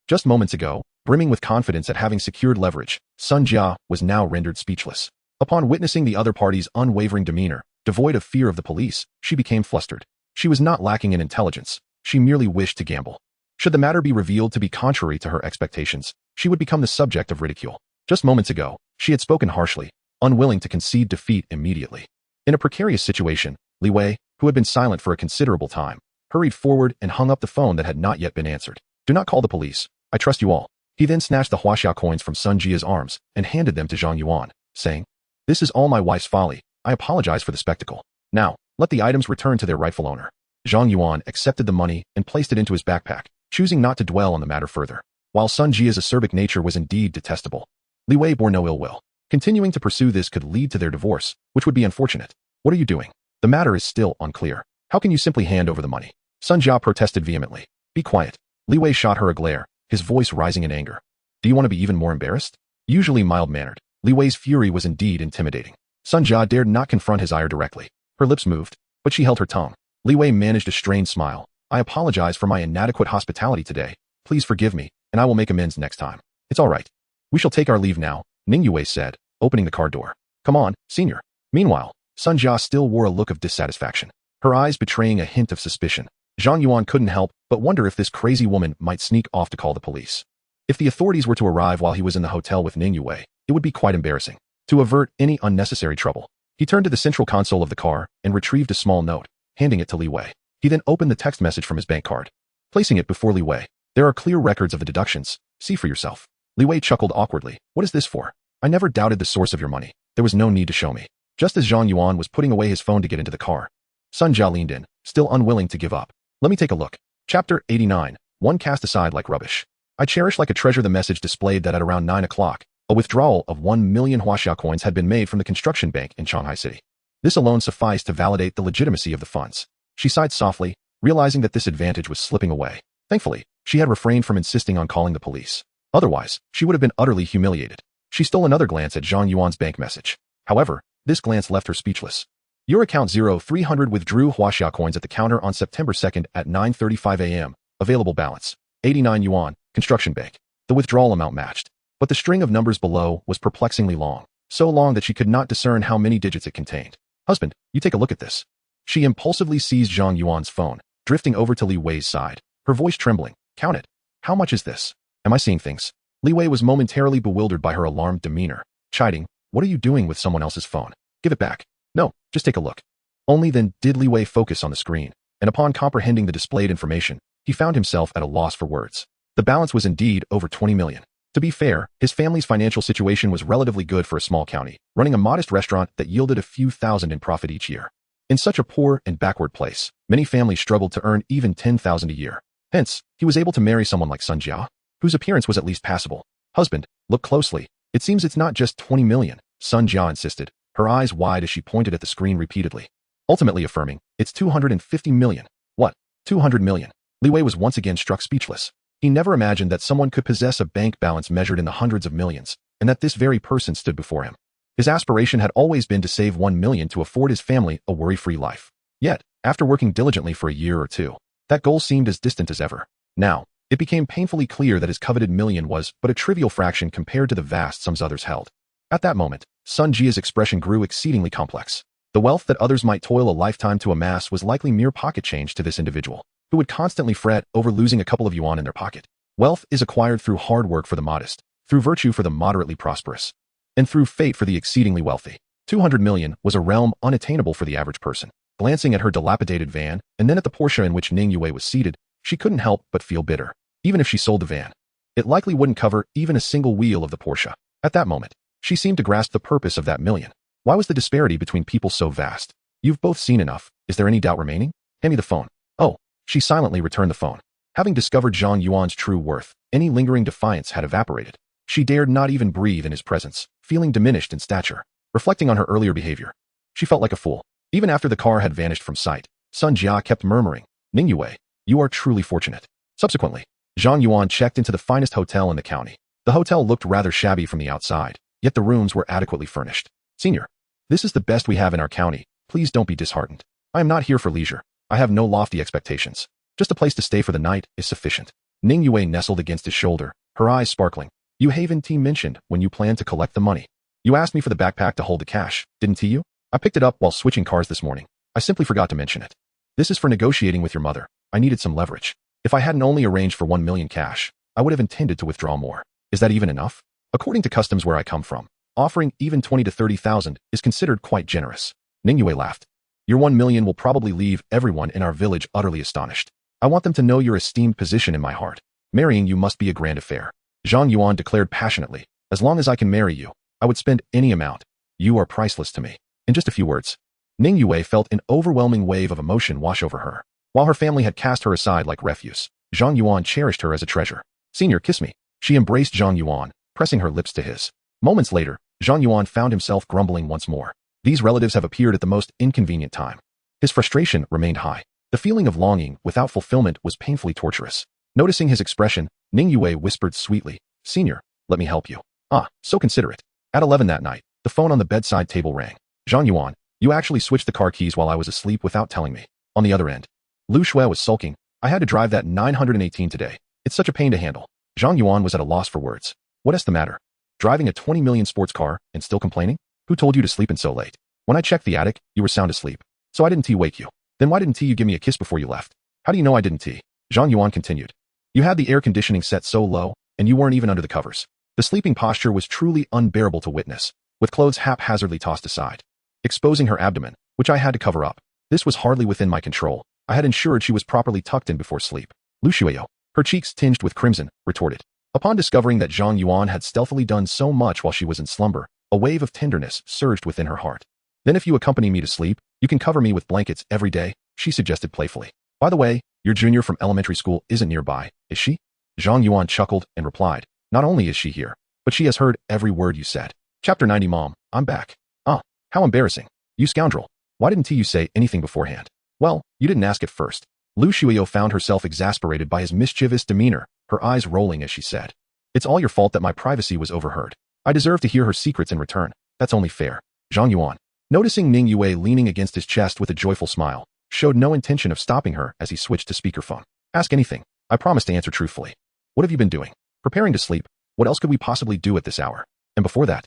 Just moments ago, brimming with confidence at having secured leverage, Sun Jia was now rendered speechless. Upon witnessing the other party's unwavering demeanor, devoid of fear of the police, she became flustered. She was not lacking in intelligence. She merely wished to gamble. Should the matter be revealed to be contrary to her expectations, she would become the subject of ridicule. Just moments ago, she had spoken harshly, unwilling to concede defeat immediately. In a precarious situation, Li Wei, who had been silent for a considerable time, hurried forward and hung up the phone that had not yet been answered. Do not call the police. I trust you all. He then snatched the Huaxiao coins from Sun Jia's arms and handed them to Zhang Yuan, saying, This is all my wife's folly. I apologize for the spectacle. Now, let the items return to their rightful owner. Zhang Yuan accepted the money and placed it into his backpack, choosing not to dwell on the matter further. While Sun Jia's acerbic nature was indeed detestable, Li Wei bore no ill will. Continuing to pursue this could lead to their divorce, which would be unfortunate. What are you doing? The matter is still unclear. How can you simply hand over the money? Sun Jia protested vehemently. Be quiet. Li Wei shot her a glare, his voice rising in anger. Do you want to be even more embarrassed? Usually mild-mannered, Li Wei's fury was indeed intimidating. Sun Jia dared not confront his ire directly. Her lips moved, but she held her tongue. Li Wei managed a strained smile. I apologize for my inadequate hospitality today. Please forgive me, and I will make amends next time. It's all right. We shall take our leave now, Ning Yue said, opening the car door. Come on, senior. Meanwhile, Sun Jia still wore a look of dissatisfaction, her eyes betraying a hint of suspicion. Zhang Yuan couldn't help but wonder if this crazy woman might sneak off to call the police. If the authorities were to arrive while he was in the hotel with Ning Yue, it would be quite embarrassing. To avert any unnecessary trouble, he turned to the central console of the car and retrieved a small note, handing it to Li Wei. He then opened the text message from his bank card, placing it before Li Wei. There are clear records of the deductions. See for yourself. Li Wei chuckled awkwardly. What is this for? I never doubted the source of your money. There was no need to show me. Just as Zhang Yuan was putting away his phone to get into the car, Sun Jia leaned in, still unwilling to give up. Let me take a look. Chapter 89. One cast aside like rubbish. I cherish like a treasure the message displayed that at around 9 o'clock, a withdrawal of 1 million Huaxiao coins had been made from the construction bank in Shanghai City. This alone sufficed to validate the legitimacy of the funds. She sighed softly, realizing that this advantage was slipping away. Thankfully, she had refrained from insisting on calling the police. Otherwise, she would have been utterly humiliated. She stole another glance at Zhang Yuan's bank message. However, this glance left her speechless. Your account 0300 withdrew Huaxiao coins at the counter on September 2nd at 9:35 a.m. Available balance, 89 yuan, construction bank. The withdrawal amount matched. But the string of numbers below was perplexingly long, so long that she could not discern how many digits it contained. Husband, you take a look at this. She impulsively seized Zhang Yuan's phone, drifting over to Li Wei's side, her voice trembling. Count it. How much is this? Am I seeing things? Li Wei was momentarily bewildered by her alarmed demeanor, chiding, What are you doing with someone else's phone? Give it back. No, just take a look. Only then did Li Wei focus on the screen, and upon comprehending the displayed information, he found himself at a loss for words. The balance was indeed over 20 million. To be fair, his family's financial situation was relatively good for a small county, running a modest restaurant that yielded a few thousand in profit each year. In such a poor and backward place, many families struggled to earn even 10,000 a year. Hence, he was able to marry someone like Sun Jia, whose appearance was at least passable. Husband, look closely. It seems it's not just 20 million, Sun Jia insisted, her eyes wide as she pointed at the screen repeatedly, ultimately affirming, it's 250 million. What? 200 million? Li Wei was once again struck speechless. He never imagined that someone could possess a bank balance measured in the hundreds of millions, and that this very person stood before him. His aspiration had always been to save 1 million to afford his family a worry-free life. Yet, after working diligently for a year or two, That goal seemed as distant as ever. Now, it became painfully clear that his coveted million was but a trivial fraction compared to the vast sums others held. At that moment, Sun Jia's expression grew exceedingly complex. The wealth that others might toil a lifetime to amass was likely mere pocket change to this individual, who would constantly fret over losing a couple of yuan in their pocket. Wealth is acquired through hard work for the modest, through virtue for the moderately prosperous, and through fate for the exceedingly wealthy. 200 million was a realm unattainable for the average person. Glancing at her dilapidated van, and then at the Porsche in which Ning Yue was seated, she couldn't help but feel bitter. Even if she sold the van, it likely wouldn't cover even a single wheel of the Porsche. At that moment, she seemed to grasp the purpose of that million. Why was the disparity between people so vast? You've both seen enough. Is there any doubt remaining? Hand me the phone. Oh, she silently returned the phone. Having discovered Zhang Yuan's true worth, any lingering defiance had evaporated. She dared not even breathe in his presence, feeling diminished in stature. Reflecting on her earlier behavior, she felt like a fool. Even after the car had vanished from sight, Sun Jia kept murmuring, Ning Yue, you are truly fortunate. Subsequently, Zhang Yuan checked into the finest hotel in the county. The hotel looked rather shabby from the outside, yet the rooms were adequately furnished. Senior, this is the best we have in our county. Please don't be disheartened. I am not here for leisure. I have no lofty expectations. Just a place to stay for the night is sufficient. Ning Yue nestled against his shoulder, her eyes sparkling. You haven't mentioned when you plan to collect the money. You asked me for the backpack to hold the cash, didn't you? I picked it up while switching cars this morning. I simply forgot to mention it. This is for negotiating with your mother. I needed some leverage. If I hadn't only arranged for 1 million cash, I would have intended to withdraw more. Is that even enough? According to customs where I come from, offering even 20 to 30,000 is considered quite generous. Ning Yue laughed. Your 1 million will probably leave everyone in our village utterly astonished. I want them to know your esteemed position in my heart. Marrying you must be a grand affair. Zhang Yuan declared passionately, as long as I can marry you, I would spend any amount. You are priceless to me. In just a few words, Ning Yue felt an overwhelming wave of emotion wash over her. While her family had cast her aside like refuse, Zhang Yuan cherished her as a treasure. Senior, kiss me. She embraced Zhang Yuan, pressing her lips to his. Moments later, Zhang Yuan found himself grumbling once more. These relatives have appeared at the most inconvenient time. His frustration remained high. The feeling of longing without fulfillment was painfully torturous. Noticing his expression, Ning Yue whispered sweetly, Senior, let me help you. Ah, so considerate. At 11 that night, the phone on the bedside table rang. Zhang Yuan, you actually switched the car keys while I was asleep without telling me. On the other end, Lu Shui was sulking. I had to drive that 918 today. It's such a pain to handle. Zhang Yuan was at a loss for words. What is the matter? Driving a 20 million sports car and still complaining? Who told you to sleep in so late? When I checked the attic, you were sound asleep. So I didn't wake you. Then why didn't you give me a kiss before you left? How do you know I didn't? Zhang Yuan continued. You had the air conditioning set so low, and you weren't even under the covers. The sleeping posture was truly unbearable to witness, with clothes haphazardly tossed aside, exposing her abdomen, which I had to cover up. This was hardly within my control. I had ensured she was properly tucked in before sleep. Lu Shuiyo, her cheeks tinged with crimson, retorted. Upon discovering that Zhang Yuan had stealthily done so much while she was in slumber, a wave of tenderness surged within her heart. Then if you accompany me to sleep, you can cover me with blankets every day, she suggested playfully. By the way, your junior from elementary school isn't nearby, is she? Zhang Yuan chuckled and replied, not only is she here, but she has heard every word you said. Chapter 90 Mom, I'm back. Ah, how embarrassing. You scoundrel. Why didn't you say anything beforehand? Well, you didn't ask at first. Lu Shuiyo found herself exasperated by his mischievous demeanor, her eyes rolling as she said. It's all your fault that my privacy was overheard. I deserve to hear her secrets in return. That's only fair. Zhang Yuan, noticing Ning Yue leaning against his chest with a joyful smile, showed no intention of stopping her as he switched to speakerphone. Ask anything. I promise to answer truthfully. What have you been doing? Preparing to sleep. What else could we possibly do at this hour? And before that?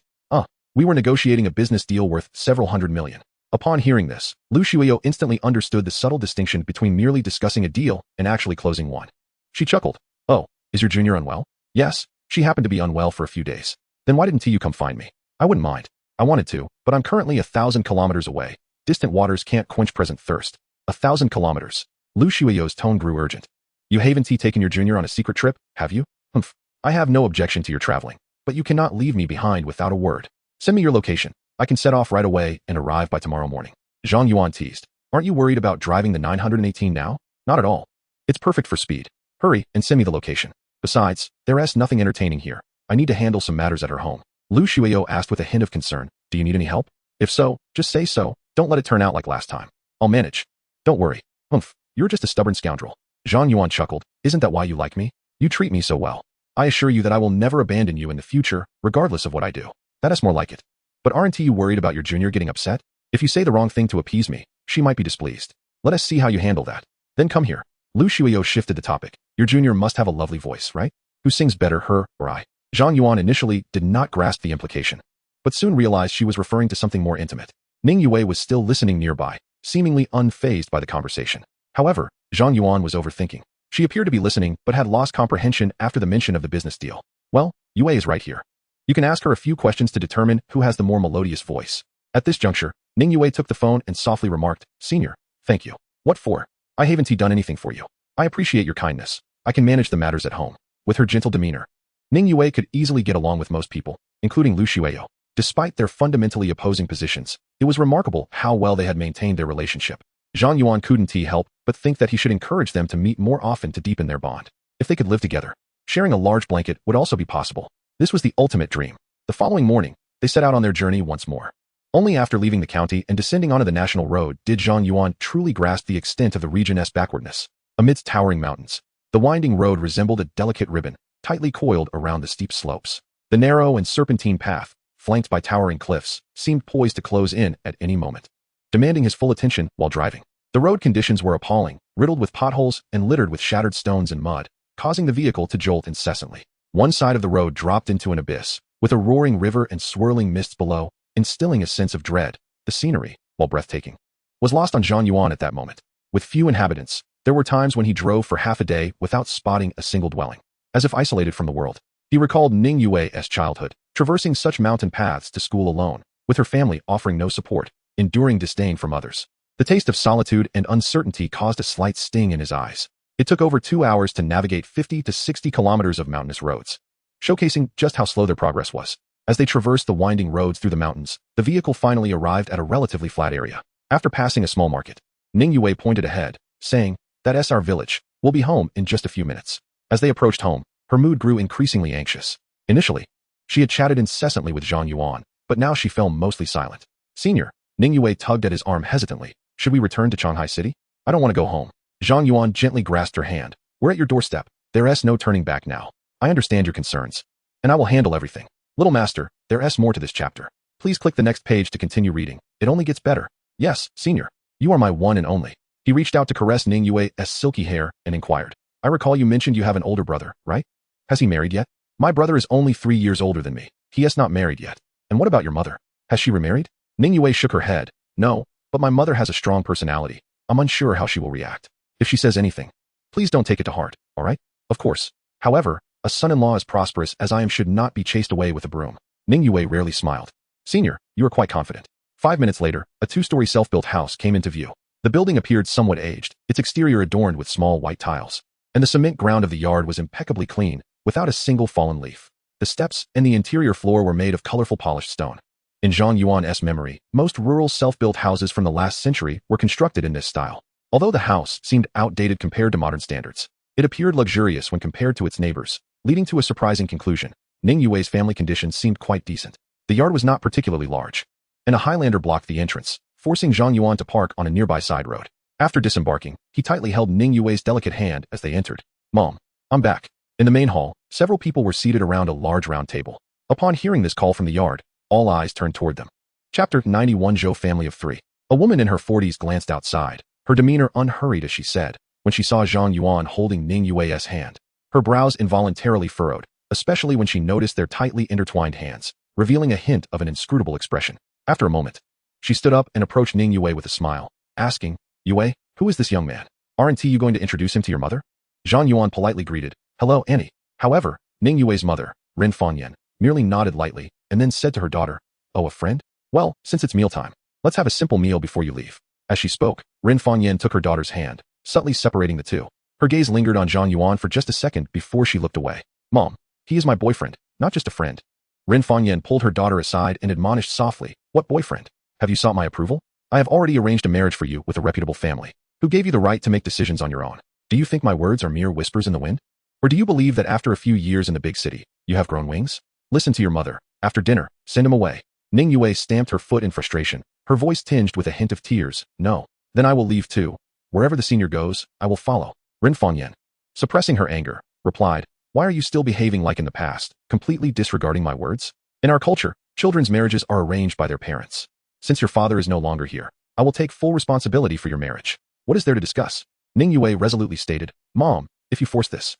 We were negotiating a business deal worth several hundred million. Upon hearing this, Lu Shuiyo instantly understood the subtle distinction between merely discussing a deal and actually closing one. She chuckled. Oh, is your junior unwell? Yes, she happened to be unwell for a few days. Then why didn't you come find me? I wouldn't mind. I wanted to, but I'm currently 1,000 kilometers away. Distant waters can't quench present thirst. 1,000 kilometers. Lu Shuiyo's tone grew urgent. You haven't taken your junior on a secret trip, have you? Humph. I have no objection to your traveling, but you cannot leave me behind without a word. Send me your location. I can set off right away and arrive by tomorrow morning. Zhang Yuan teased. Aren't you worried about driving the 918 now? Not at all. It's perfect for speed. Hurry and send me the location. Besides, there's nothing entertaining here. I need to handle some matters at her home. Lu Shuiyo asked with a hint of concern. Do you need any help? If so, just say so. Don't let it turn out like last time. I'll manage. Don't worry. Humph, you're just a stubborn scoundrel. Zhang Yuan chuckled. Isn't that why you like me? You treat me so well. I assure you that I will never abandon you in the future, regardless of what I do. That is more like it. But aren't you worried about your junior getting upset? If you say the wrong thing to appease me, she might be displeased. Let us see how you handle that. Then come here. Lu Shuio shifted the topic. Your junior must have a lovely voice, right? Who sings better, her or I? Zhang Yuan initially did not grasp the implication, but soon realized she was referring to something more intimate. Ning Yue was still listening nearby, seemingly unfazed by the conversation. However, Zhang Yuan was overthinking. She appeared to be listening, but had lost comprehension after the mention of the business deal. Well, Yue is right here. You can ask her a few questions to determine who has the more melodious voice. At this juncture, Ning Yue took the phone and softly remarked, Senior, thank you. What for? I haven't done anything for you. I appreciate your kindness. I can manage the matters at home. With her gentle demeanor, Ning Yue could easily get along with most people, including Lu Shuio. Despite their fundamentally opposing positions, it was remarkable how well they had maintained their relationship. Zhang Yuan couldn't help but think that he should encourage them to meet more often to deepen their bond. If they could live together, sharing a large blanket would also be possible. This was the ultimate dream. The following morning, they set out on their journey once more. Only after leaving the county and descending onto the national road did Zhang Yuan truly grasp the extent of the region's backwardness. Amidst towering mountains, the winding road resembled a delicate ribbon, tightly coiled around the steep slopes. The narrow and serpentine path, flanked by towering cliffs, seemed poised to close in at any moment, demanding his full attention while driving. The road conditions were appalling, riddled with potholes and littered with shattered stones and mud, causing the vehicle to jolt incessantly. One side of the road dropped into an abyss, with a roaring river and swirling mists below, instilling a sense of dread. The scenery, while breathtaking, was lost on Zhang Yuan at that moment. With few inhabitants, there were times when he drove for half a day without spotting a single dwelling. As if isolated from the world, he recalled Ning Yue's childhood, traversing such mountain paths to school alone, with her family offering no support, enduring disdain from others. The taste of solitude and uncertainty caused a slight sting in his eyes. It took over 2 hours to navigate 50 to 60 kilometers of mountainous roads, showcasing just how slow their progress was. As they traversed the winding roads through the mountains, the vehicle finally arrived at a relatively flat area. After passing a small market, Ning Yue pointed ahead, saying, "That's our village. We'll be home in just a few minutes." As they approached home, her mood grew increasingly anxious. Initially, she had chatted incessantly with Zhang Yuan, but now she fell mostly silent. Senior, Ning Yue tugged at his arm hesitantly. Should we return to Shanghai City? I don't want to go home. Zhang Yuan gently grasped her hand. We're at your doorstep. There's no turning back now. I understand your concerns, and I will handle everything. Little master, there's more to this chapter. Please click the next page to continue reading. It only gets better. Yes, senior. You are my one and only. He reached out to caress Ning Yue's silky hair and inquired. I recall you mentioned you have an older brother, right? Has he married yet? My brother is only 3 years older than me. He has not married yet. And what about your mother? Has she remarried? Ning Yue shook her head. No, but my mother has a strong personality. I'm unsure how she will react. If she says anything, please don't take it to heart, all right? Of course. However, a son-in-law as prosperous as I am should not be chased away with a broom. Ning Yue rarely smiled. Senior, you are quite confident. 5 minutes later, a 2-story self-built house came into view. The building appeared somewhat aged, its exterior adorned with small white tiles, and the cement ground of the yard was impeccably clean, without a single fallen leaf. The steps and the interior floor were made of colorful polished stone. In Zhang Yuan's memory, most rural self-built houses from the last century were constructed in this style. Although the house seemed outdated compared to modern standards, it appeared luxurious when compared to its neighbors, leading to a surprising conclusion. Ning Yue's family conditions seemed quite decent. The yard was not particularly large, and a Highlander blocked the entrance, forcing Zhang Yuan to park on a nearby side road. After disembarking, he tightly held Ning Yue's delicate hand as they entered. Mom, I'm back. In the main hall, several people were seated around a large round table. Upon hearing this call from the yard, all eyes turned toward them. Chapter 91 Zhou Family of 3. A woman in her 40s glanced outside, her demeanor unhurried as she said, when she saw Zhang Yuan holding Ning Yue's hand. Her brows involuntarily furrowed, especially when she noticed their tightly intertwined hands, revealing a hint of an inscrutable expression. After a moment, she stood up and approached Ning Yue with a smile, asking, Yue, who is this young man? Aren't you going to introduce him to your mother? Zhang Yuan politely greeted, Hello, Annie. However, Ning Yue's mother, Ren Fanyan, merely nodded lightly and then said to her daughter, Oh, a friend? Well, since it's mealtime, let's have a simple meal before you leave. As she spoke, Ren Fanyan took her daughter's hand, subtly separating the two. Her gaze lingered on Zhang Yuan for just a second before she looked away. Mom, he is my boyfriend, not just a friend. Ren Fanyan pulled her daughter aside and admonished softly, What boyfriend? Have you sought my approval? I have already arranged a marriage for you with a reputable family. Who gave you the right to make decisions on your own? Do you think my words are mere whispers in the wind? Or do you believe that after a few years in the big city, you have grown wings? Listen to your mother. After dinner, send him away. Ning Yue stamped her foot in frustration, her voice tinged with a hint of tears. No. Then I will leave too. Wherever the senior goes, I will follow. Ren Fanyan, suppressing her anger, replied, Why are you still behaving like in the past, completely disregarding my words? In our culture, children's marriages are arranged by their parents. Since your father is no longer here, I will take full responsibility for your marriage. What is there to discuss? Ning Yue resolutely stated, "Mom, if you force this."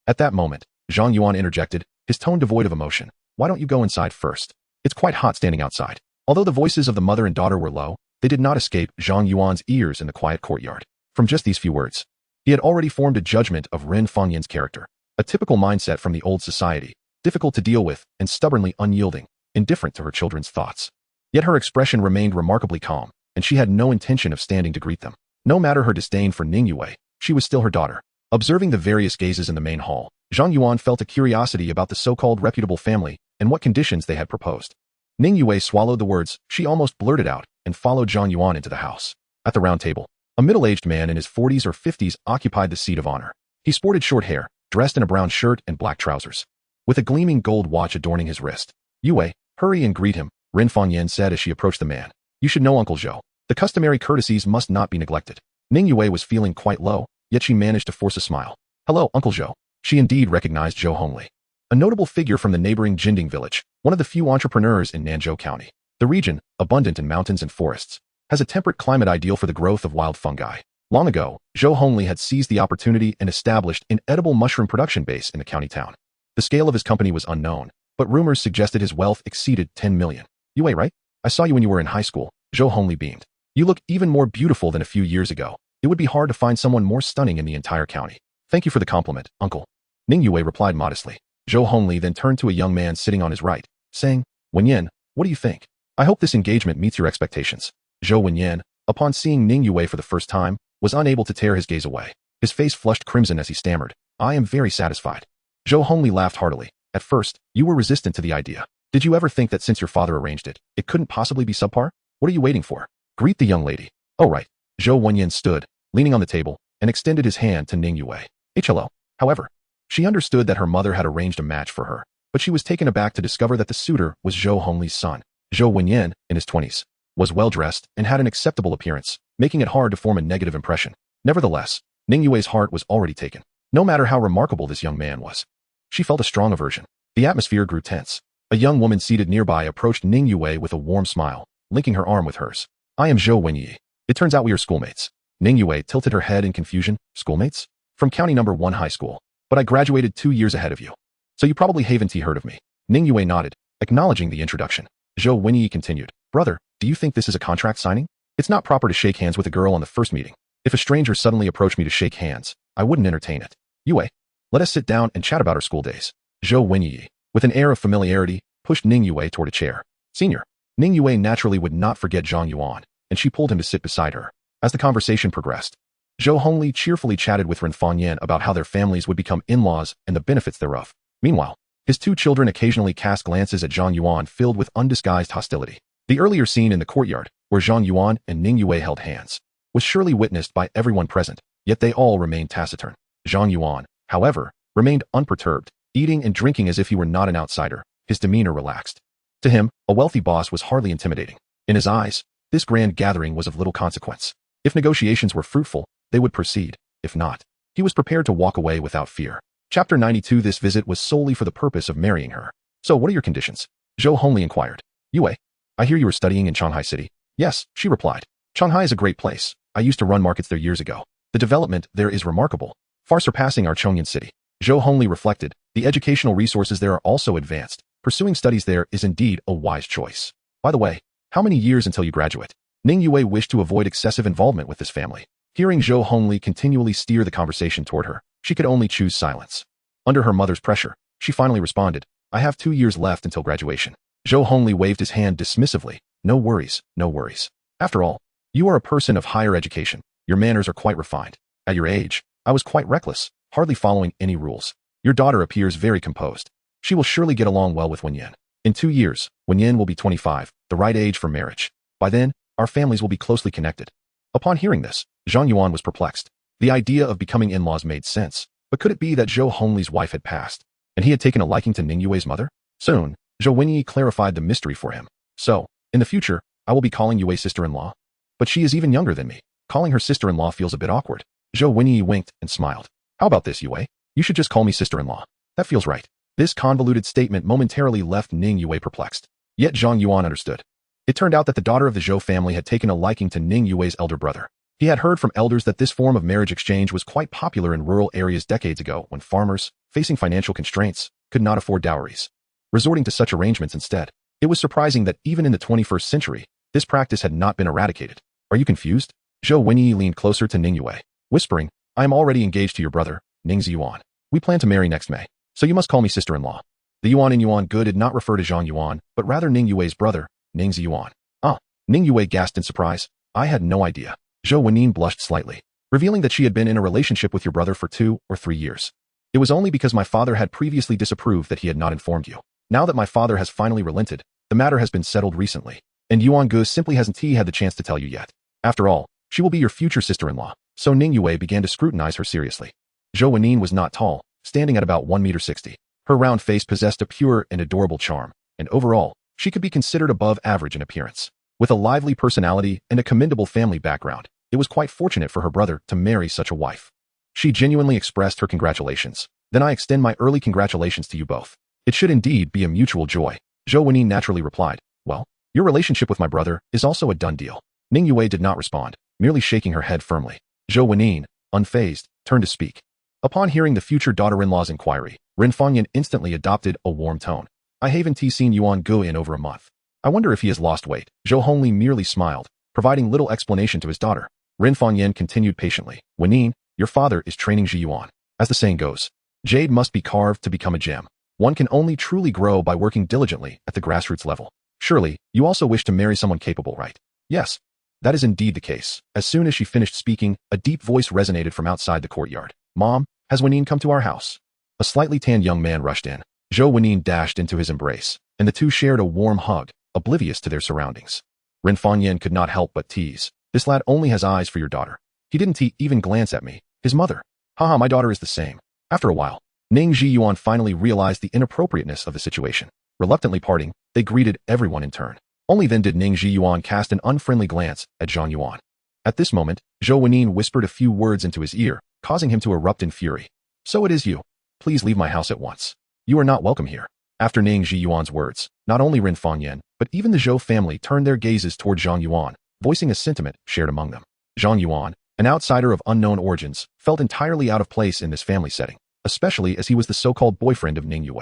At that moment, Zhang Yuan interjected, his tone devoid of emotion. "Why don't you go inside first? It's quite hot standing outside." Although the voices of the mother and daughter were low, they did not escape Zhang Yuan's ears in the quiet courtyard. From just these few words, he had already formed a judgment of Ren Fangyan's character, a typical mindset from the old society, difficult to deal with and stubbornly unyielding, indifferent to her children's thoughts. Yet her expression remained remarkably calm, and she had no intention of standing to greet them. No matter her disdain for Ning Yue, she was still her daughter. Observing the various gazes in the main hall, Zhang Yuan felt a curiosity about the so-called reputable family and what conditions they had proposed. Ning Yue swallowed the words she almost blurted out and followed Zhang Yuan into the house. At the round table, a middle-aged man in his 40s or 50s occupied the seat of honor. He sported short hair, dressed in a brown shirt and black trousers, with a gleaming gold watch adorning his wrist. "Yue, hurry and greet him," Ren Fangyan said as she approached the man. "You should know Uncle Zhou. The customary courtesies must not be neglected." Ning Yue was feeling quite low, yet she managed to force a smile. "Hello, Uncle Zhou." She indeed recognized Zhou Hongli, a notable figure from the neighboring Jinding village, one of the few entrepreneurs in Nanzhou County. The region, abundant in mountains and forests, has a temperate climate ideal for the growth of wild fungi. Long ago, Zhou Hongli had seized the opportunity and established an edible mushroom production base in the county town. The scale of his company was unknown, but rumors suggested his wealth exceeded 10 million. "Yue, right? I saw you when you were in high school," Zhou Hongli beamed. "You look even more beautiful than a few years ago. It would be hard to find someone more stunning in the entire county." "Thank you for the compliment, uncle," Ning Yue replied modestly. Zhou Hongli then turned to a young man sitting on his right, saying, "Wenyan, what do you think? I hope this engagement meets your expectations." Zhou Wenyan, upon seeing Ning Yue for the first time, was unable to tear his gaze away. His face flushed crimson as he stammered, "I am very satisfied." Zhou Hongli laughed heartily. "At first, you were resistant to the idea. Did you ever think that since your father arranged it, it couldn't possibly be subpar? What are you waiting for? Greet the young lady." "Oh right." Zhou Wenyan stood, leaning on the table, and extended his hand to Ning Yue. "Hello." However, she understood that her mother had arranged a match for her, but she was taken aback to discover that the suitor was Zhou Hongli's son. Zhou Wenyan, in his 20s, was well-dressed and had an acceptable appearance, making it hard to form a negative impression. Nevertheless, Ning Yue's heart was already taken. No matter how remarkable this young man was, she felt a strong aversion. The atmosphere grew tense. A young woman seated nearby approached Ning Yue with a warm smile, linking her arm with hers. "I am Zhou Wenyi. It turns out we are schoolmates." Ning Yue tilted her head in confusion. "Schoolmates? From County Number 1 high school. But I graduated 2 years ahead of you. So you probably haven't heard of me." Ning Yue nodded, acknowledging the introduction. Zhou Wenyi continued, "Brother, do you think this is a contract signing? It's not proper to shake hands with a girl on the first meeting. If a stranger suddenly approached me to shake hands, I wouldn't entertain it. Yue, let us sit down and chat about our school days." Zhou Wenyi, with an air of familiarity, pushed Ning Yue toward a chair. "Senior." Ning Yue naturally would not forget Zhang Yuan, and she pulled him to sit beside her. As the conversation progressed, Zhou Hongli cheerfully chatted with Ren Fangyan about how their families would become in-laws and the benefits thereof. Meanwhile, his two children occasionally cast glances at Zhang Yuan filled with undisguised hostility. The earlier scene in the courtyard, where Zhang Yuan and Ning Yue held hands, was surely witnessed by everyone present, yet they all remained taciturn. Zhang Yuan, however, remained unperturbed, eating and drinking as if he were not an outsider, his demeanor relaxed. To him, a wealthy boss was hardly intimidating. In his eyes, this grand gathering was of little consequence. If negotiations were fruitful, they would proceed. If not, he was prepared to walk away without fear. Chapter 92. This visit was solely for the purpose of marrying her. "So what are your conditions?" Zhou Hongli inquired. "Yue, I hear you were studying in Shanghai City." "Yes," she replied. "Shanghai is a great place. I used to run markets there years ago. The development there is remarkable, far surpassing our Chongyan city." Zhou Hongli reflected, the educational resources there are also advanced. Pursuing studies there is indeed a wise choice. By the way, how many years until you graduate? Ning Yue wished to avoid excessive involvement with this family. Hearing Zhou Hongli continually steer the conversation toward her, she could only choose silence. Under her mother's pressure, she finally responded, "I have 2 years left until graduation." Zhou Hongli waved his hand dismissively. "No worries, no worries. After all, you are a person of higher education. Your manners are quite refined. At your age, I was quite reckless, hardly following any rules. Your daughter appears very composed. She will surely get along well with Wenyan. In 2 years, Wenyan will be 25, the right age for marriage. By then, our families will be closely connected." Upon hearing this, Zhang Yuan was perplexed. The idea of becoming in-laws made sense, but could it be that Zhou Hongli's wife had passed, and he had taken a liking to Ning Yue's mother? Soon, Zhou Wenyi clarified the mystery for him. "So, in the future, I will be calling Yue sister-in-law? But she is even younger than me. Calling her sister-in-law feels a bit awkward." Zhou Wenyi winked and smiled. "How about this, Yue? You should just call me sister-in-law. That feels right." This convoluted statement momentarily left Ning Yue perplexed. Yet Zhang Yuan understood. It turned out that the daughter of the Zhou family had taken a liking to Ning Yue's elder brother. He had heard from elders that this form of marriage exchange was quite popular in rural areas decades ago when farmers, facing financial constraints, could not afford dowries, resorting to such arrangements instead. It was surprising that even in the 21st century, this practice had not been eradicated. Are you confused? Zhou Wenyi leaned closer to Ning Yue, whispering, I am already engaged to your brother, Ning Yuan. We plan to marry next May, so you must call me sister-in-law. The Yuan in Yuan Gu did not refer to Zhang Yuan, but rather Ning Yue's brother, Ning Yuan. Ah, Ning Yue gasped in surprise. I had no idea. Zhou Wenin blushed slightly, revealing that she had been in a relationship with your brother for 2 or 3 years. It was only because my father had previously disapproved that he had not informed you. Now that my father has finally relented, the matter has been settled recently, and Yuan Gu simply hasn't had the chance to tell you yet. After all, she will be your future sister-in-law. So Ning Yue began to scrutinize her seriously. Zhou Wenin was not tall, standing at about 1.60 meters. Her round face possessed a pure and adorable charm, and overall, she could be considered above average in appearance. With a lively personality and a commendable family background, it was quite fortunate for her brother to marry such a wife. She genuinely expressed her congratulations. Then I extend my early congratulations to you both. It should indeed be a mutual joy. Zhou Wenin naturally replied, well, your relationship with my brother is also a done deal. Ning Yue did not respond, merely shaking her head firmly. Zhou Wenin, unfazed, turned to speak. Upon hearing the future daughter-in-law's inquiry, Ren Fangyan instantly adopted a warm tone. I haven't seen Yuan Gu in over a month. I wonder if he has lost weight. Zhou Hongli merely smiled, providing little explanation to his daughter. Ren Fangyan continued patiently. Wenin, your father is training Ji Yuan. As the saying goes, jade must be carved to become a gem. One can only truly grow by working diligently at the grassroots level. Surely, you also wish to marry someone capable, right? Yes. That is indeed the case. As soon as she finished speaking, a deep voice resonated from outside the courtyard. Mom, has Wenin come to our house? A slightly tanned young man rushed in. Zhou Wenin dashed into his embrace, and the two shared a warm hug, oblivious to their surroundings. Ren Fangyan could not help but tease. This lad only has eyes for your daughter. He didn't even glance at me, his mother. Haha, my daughter is the same. After a while, Ning Yuan finally realized the inappropriateness of the situation. Reluctantly parting, they greeted everyone in turn. Only then did Ning Yuan cast an unfriendly glance at Zhang Yuan. At this moment, Zhou Wenin whispered a few words into his ear, causing him to erupt in fury. So it is you. Please leave my house at once. You are not welcome here. After Ning Yuan's words, not only Ren Fangyan, but even the Zhou family turned their gazes toward Zhang Yuan, voicing a sentiment shared among them. Zhang Yuan, an outsider of unknown origins, felt entirely out of place in this family setting, especially as he was the so-called boyfriend of Ning Yue.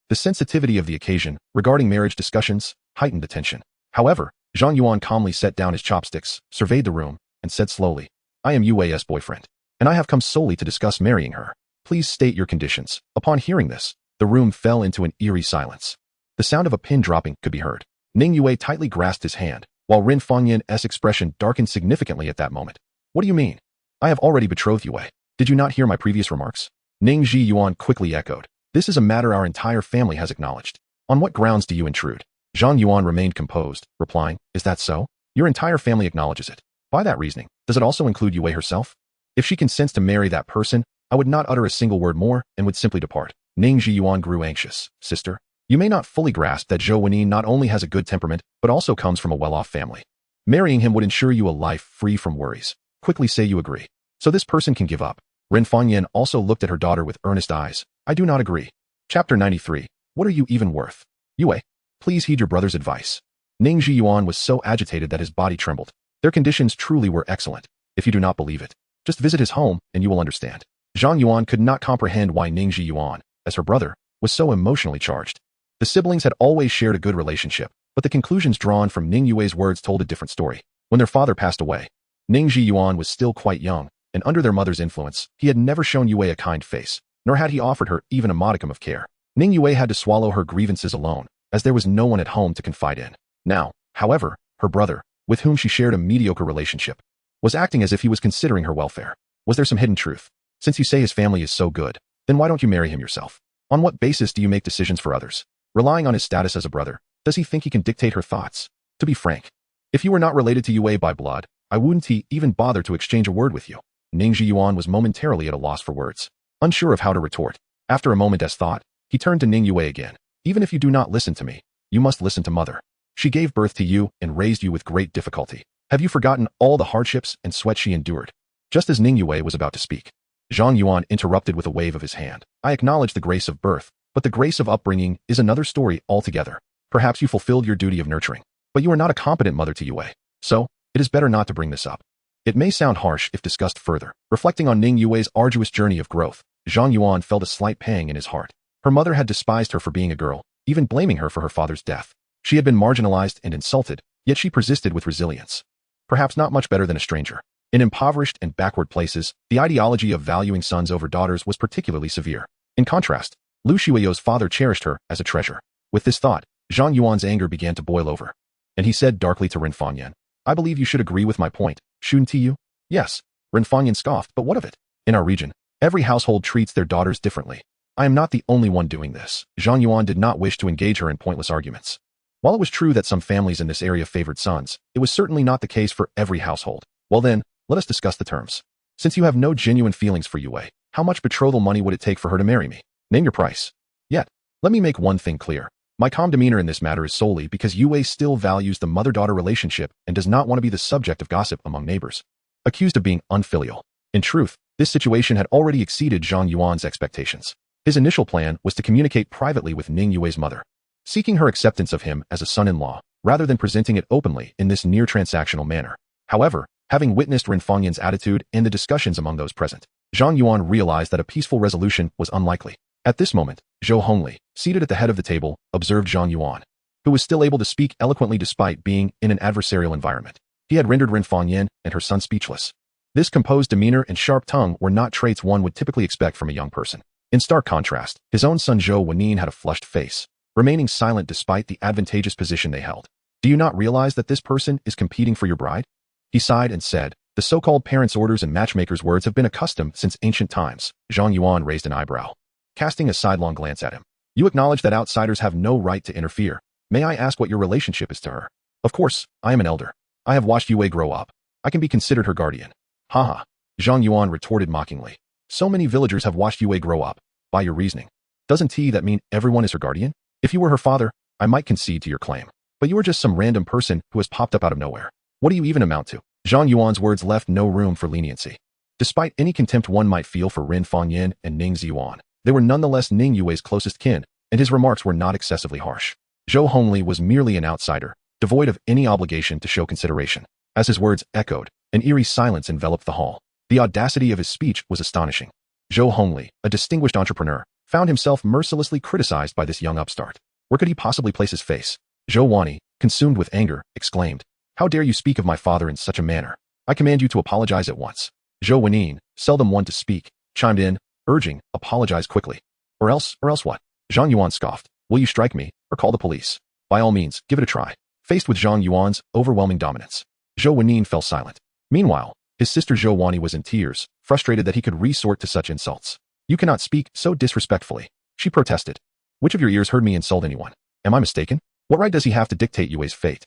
The sensitivity of the occasion, regarding marriage discussions, heightened the tension. However, Zhang Yuan calmly set down his chopsticks, surveyed the room, and said slowly, I am Yue's boyfriend, and I have come solely to discuss marrying her. Please state your conditions. Upon hearing this, the room fell into an eerie silence. The sound of a pin dropping could be heard. Ning Yue tightly grasped his hand, while Ren Fangyan's expression darkened significantly at that moment. What do you mean? I have already betrothed Yue. Did you not hear my previous remarks? Ning Yuan quickly echoed. This is a matter our entire family has acknowledged. On what grounds do you intrude? Zhang Yuan remained composed, replying, is that so? Your entire family acknowledges it. By that reasoning, does it also include Yue herself? If she consents to marry that person, I would not utter a single word more and would simply depart. Ning Yuan grew anxious. Sister, you may not fully grasp that Zhou Wenin not only has a good temperament, but also comes from a well-off family. Marrying him would ensure you a life free from worries. Quickly say you agree. So this person can give up. Ren Fangyan also looked at her daughter with earnest eyes. I do not agree. Chapter 93. What are you even worth? Yue, please heed your brother's advice. Ning Yuan was so agitated that his body trembled. Their conditions truly were excellent. If you do not believe it, just visit his home and you will understand. Zhang Yuan could not comprehend why Ning Yuan, as her brother, was so emotionally charged. The siblings had always shared a good relationship, but the conclusions drawn from Ning Yue's words told a different story. When their father passed away, Ning Yuan was still quite young, and under their mother's influence, he had never shown Yue a kind face, nor had he offered her even a modicum of care. Ning Yue had to swallow her grievances alone, as there was no one at home to confide in. Now, however, her brother, with whom she shared a mediocre relationship, was acting as if he was considering her welfare. Was there some hidden truth? Since you say his family is so good, then why don't you marry him yourself? On what basis do you make decisions for others? Relying on his status as a brother, does he think he can dictate her thoughts? To be frank, if you were not related to Yue by blood, I wouldn't even bother to exchange a word with you. Ning Yuan was momentarily at a loss for words, unsure of how to retort. After a moment's thought, he turned to Ning Yue again. Even if you do not listen to me, you must listen to mother. She gave birth to you and raised you with great difficulty. Have you forgotten all the hardships and sweat she endured? Just as Ning Yue was about to speak, Zhang Yuan interrupted with a wave of his hand. I acknowledge the grace of birth, but the grace of upbringing is another story altogether. Perhaps you fulfilled your duty of nurturing, but you are not a competent mother to Yue. So, it is better not to bring this up. It may sound harsh if discussed further. Reflecting on Ning Yue's arduous journey of growth, Zhang Yuan felt a slight pang in his heart. Her mother had despised her for being a girl, even blaming her for her father's death. She had been marginalized and insulted, yet she persisted with resilience. Perhaps not much better than a stranger. In impoverished and backward places, the ideology of valuing sons over daughters was particularly severe. In contrast, Lu Xueyo's father cherished her as a treasure. With this thought, Zhang Yuan's anger began to boil over. And he said darkly to Ren Fanyan, "I believe you should agree with my point, shouldn't you?" "Yes," Ren Fanyan scoffed, "but what of it? In our region, every household treats their daughters differently. I am not the only one doing this." Zhang Yuan did not wish to engage her in pointless arguments. While it was true that some families in this area favored sons, it was certainly not the case for every household. Well then, let us discuss the terms. Since you have no genuine feelings for Yue, how much betrothal money would it take for her to marry me? Name your price. Yet, let me make one thing clear. My calm demeanor in this matter is solely because Yue still values the mother-daughter relationship and does not want to be the subject of gossip among neighbors. Accused of being unfilial. In truth, this situation had already exceeded Zhang Yuan's expectations. His initial plan was to communicate privately with Ning Yue's mother, seeking her acceptance of him as a son-in-law, rather than presenting it openly in this near-transactional manner. However, having witnessed Ren Fanyan's attitude and the discussions among those present, Zhang Yuan realized that a peaceful resolution was unlikely. At this moment, Zhou Hongli, seated at the head of the table, observed Zhang Yuan, who was still able to speak eloquently despite being in an adversarial environment. He had rendered Ren Fanyan and her son speechless. This composed demeanor and sharp tongue were not traits one would typically expect from a young person. In stark contrast, his own son Zhou Wenin had a flushed face, remaining silent despite the advantageous position they held. "Do you not realize that this person is competing for your bride?" He sighed and said, "The so-called parents' orders and matchmakers' words have been accustomed since ancient times." Zhang Yuan raised an eyebrow, casting a sidelong glance at him. "You acknowledge that outsiders have no right to interfere. May I ask what your relationship is to her?" "Of course, I am an elder. I have watched Yue grow up. I can be considered her guardian." "Haha," Zhang Yuan retorted mockingly. "So many villagers have watched Yue grow up. By your reasoning, doesn't that mean everyone is her guardian? If you were her father, I might concede to your claim. But you are just some random person who has popped up out of nowhere. What do you even amount to?" Zhang Yuan's words left no room for leniency. Despite any contempt one might feel for Ren Fanyan and Ning Ziyuan, they were nonetheless Ning Yue's closest kin, and his remarks were not excessively harsh. Zhou Hongli was merely an outsider, devoid of any obligation to show consideration. As his words echoed, an eerie silence enveloped the hall. The audacity of his speech was astonishing. Zhou Hongli, a distinguished entrepreneur, found himself mercilessly criticized by this young upstart. Where could he possibly place his face? Zhou Wani, consumed with anger, exclaimed, "How dare you speak of my father in such a manner? I command you to apologize at once." Zhou Wenin, seldom one to speak, chimed in, urging, "Apologize quickly. Or else what?" Zhang Yuan scoffed, "Will you strike me, or call the police? By all means, give it a try." Faced with Zhang Yuan's overwhelming dominance, Zhou Wenin fell silent. Meanwhile, his sister Zhou Wani was in tears, frustrated that he could resort to such insults. "You cannot speak so disrespectfully," she protested. "Which of your ears heard me insult anyone? Am I mistaken? What right does he have to dictate Yue's fate?"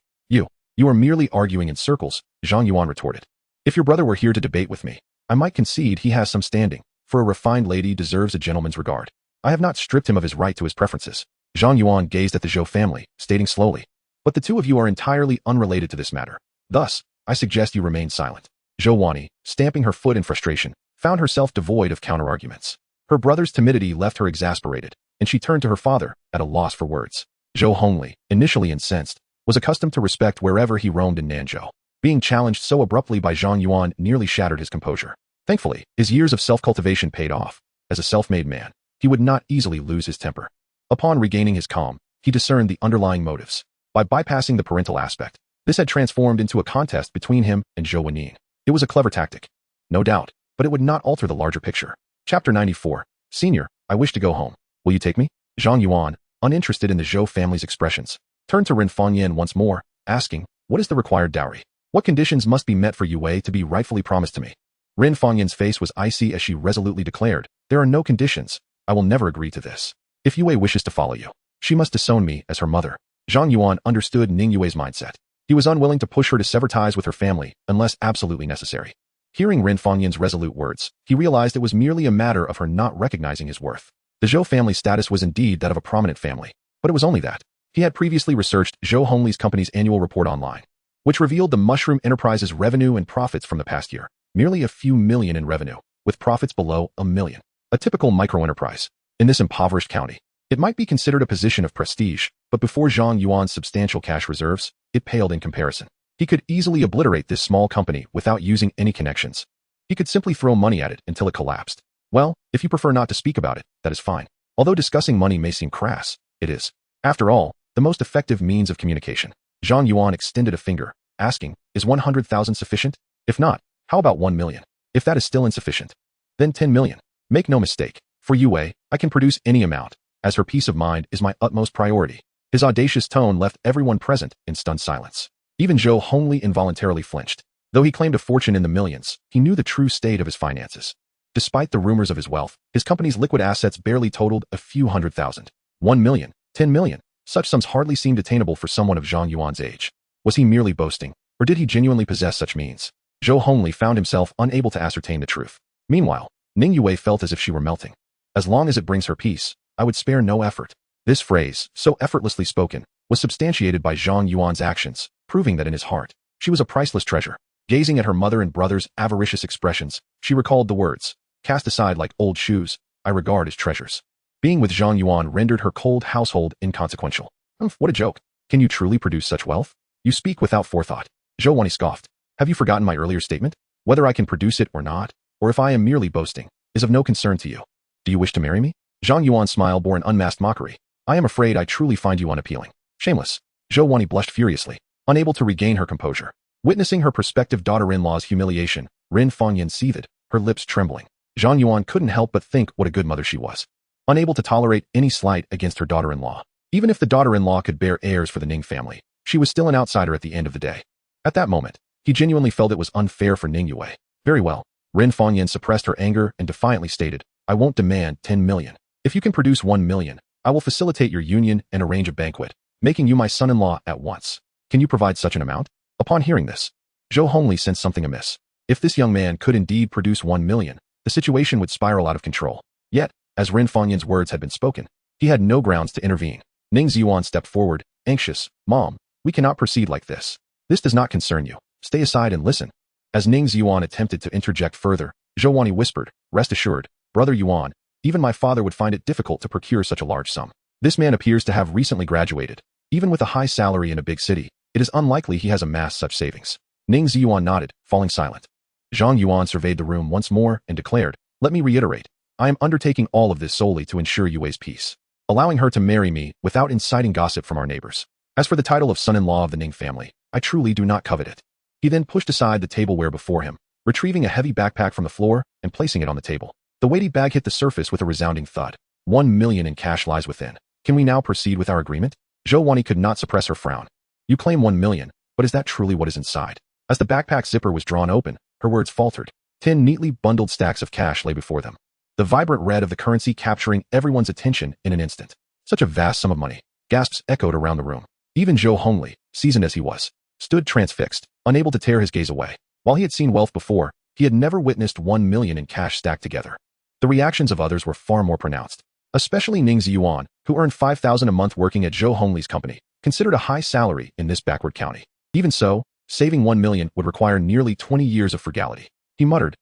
You are merely arguing in circles," Zhang Yuan retorted. "If your brother were here to debate with me, I might concede he has some standing, for a refined lady deserves a gentleman's regard. I have not stripped him of his right to his preferences." Zhang Yuan gazed at the Zhou family, stating slowly, "But the two of you are entirely unrelated to this matter. Thus, I suggest you remain silent." Zhou Wani, stamping her foot in frustration, found herself devoid of counterarguments. Her brother's timidity left her exasperated, and she turned to her father, at a loss for words. Zhou Hongli, initially incensed, was accustomed to respect wherever he roamed in Nanzhou. Being challenged so abruptly by Zhang Yuan nearly shattered his composure. Thankfully, his years of self-cultivation paid off. As a self-made man, he would not easily lose his temper. Upon regaining his calm, he discerned the underlying motives. By bypassing the parental aspect, this had transformed into a contest between him and Zhou Wenin. It was a clever tactic, no doubt, but it would not alter the larger picture. Chapter 94. Senior, I wish to go home. Will you take me? Zhang Yuan, uninterested in the Zhou family's expressions, turned to Ren Fanyan once more, asking, "What is the required dowry? What conditions must be met for Yue to be rightfully promised to me?" Ren Fanyan's face was icy as she resolutely declared, "There are no conditions. I will never agree to this. If Yue wishes to follow you, she must disown me as her mother." Zhang Yuan understood Ning Yue's mindset. He was unwilling to push her to sever ties with her family unless absolutely necessary. Hearing Ren Fanyan's resolute words, he realized it was merely a matter of her not recognizing his worth. The Zhou family status was indeed that of a prominent family, but it was only that. He had previously researched Zhou Hongli's company's annual report online, which revealed the mushroom enterprise's revenue and profits from the past year. Merely a few million in revenue, with profits below $1 million. A typical micro-enterprise. In this impoverished county, it might be considered a position of prestige, but before Zhang Yuan's substantial cash reserves, it paled in comparison. He could easily obliterate this small company without using any connections. He could simply throw money at it until it collapsed. Well, if you prefer not to speak about it, that is fine. Although discussing money may seem crass, it is, after all, the most effective means of communication. Zhang Yuan extended a finger, asking, is 100,000 sufficient? If not, how about 1 million? If that is still insufficient, then 10 million. Make no mistake, for Yue, I can produce any amount, as her peace of mind is my utmost priority. His audacious tone left everyone present in stunned silence. Even Zhou Hongli involuntarily flinched. Though he claimed a fortune in the millions, he knew the true state of his finances. Despite the rumors of his wealth, his company's liquid assets barely totaled a few 100,000. 1 million, 10 million. Such sums hardly seemed attainable for someone of Zhang Yuan's age. Was he merely boasting, or did he genuinely possess such means? Zhou Hongli found himself unable to ascertain the truth. Meanwhile, Ning Yue felt as if she were melting. As long as it brings her peace, I would spare no effort. This phrase, so effortlessly spoken, was substantiated by Zhang Yuan's actions, proving that in his heart, she was a priceless treasure. Gazing at her mother and brother's avaricious expressions, she recalled the words, cast aside like old shoes, I regard as treasures. Being with Zhang Yuan rendered her cold household inconsequential. What a joke. Can you truly produce such wealth? You speak without forethought. Zhou Wani scoffed. Have you forgotten my earlier statement? Whether I can produce it or not, or if I am merely boasting, is of no concern to you. Do you wish to marry me? Zhang Yuan's smile bore an unmasked mockery. I am afraid I truly find you unappealing. Shameless. Zhou Wani blushed furiously, unable to regain her composure. Witnessing her prospective daughter-in-law's humiliation, Ren Fangyan seethed, her lips trembling. Zhang Yuan couldn't help but think what a good mother she was. Unable to tolerate any slight against her daughter-in-law. Even if the daughter-in-law could bear heirs for the Ning family, she was still an outsider at the end of the day. At that moment, he genuinely felt it was unfair for Ning Yue. Very well. Ren Fangyan suppressed her anger and defiantly stated, I won't demand 10 million. If you can produce 1 million, I will facilitate your union and arrange a banquet, making you my son-in-law at once. Can you provide such an amount? Upon hearing this, Zhou Hongli sensed something amiss. If this young man could indeed produce 1 million, the situation would spiral out of control. Yet, as Ren Fangyan's words had been spoken, he had no grounds to intervene. Ning Ziyuan stepped forward, anxious. Mom, we cannot proceed like this. This does not concern you. Stay aside and listen. As Ning Ziyuan attempted to interject further, Zhou Wani whispered, rest assured, Brother Yuan, even my father would find it difficult to procure such a large sum. This man appears to have recently graduated. Even with a high salary in a big city, it is unlikely he has amassed such savings. Ning Ziyuan nodded, falling silent. Zhang Yuan surveyed the room once more and declared, let me reiterate, I am undertaking all of this solely to ensure Yue's peace, allowing her to marry me without inciting gossip from our neighbors. As for the title of son-in-law of the Ning family, I truly do not covet it. He then pushed aside the tableware before him, retrieving a heavy backpack from the floor and placing it on the table. The weighty bag hit the surface with a resounding thud. 1 million in cash lies within. Can we now proceed with our agreement? Zhou Wani could not suppress her frown. You claim 1 million, but is that truly what is inside? As the backpack zipper was drawn open, her words faltered. 10 neatly bundled stacks of cash lay before them. The vibrant red of the currency capturing everyone's attention in an instant. Such a vast sum of money. Gasps echoed around the room. Even Zhou Hongli, seasoned as he was, stood transfixed, unable to tear his gaze away. While he had seen wealth before, he had never witnessed 1 million in cash stacked together. The reactions of others were far more pronounced. Especially Ning Ziyuan, who earned 5,000 a month working at Zhou Hongli's company, considered a high salary in this backward county. Even so, saving 1 million would require nearly 20 years of frugality. He muttered,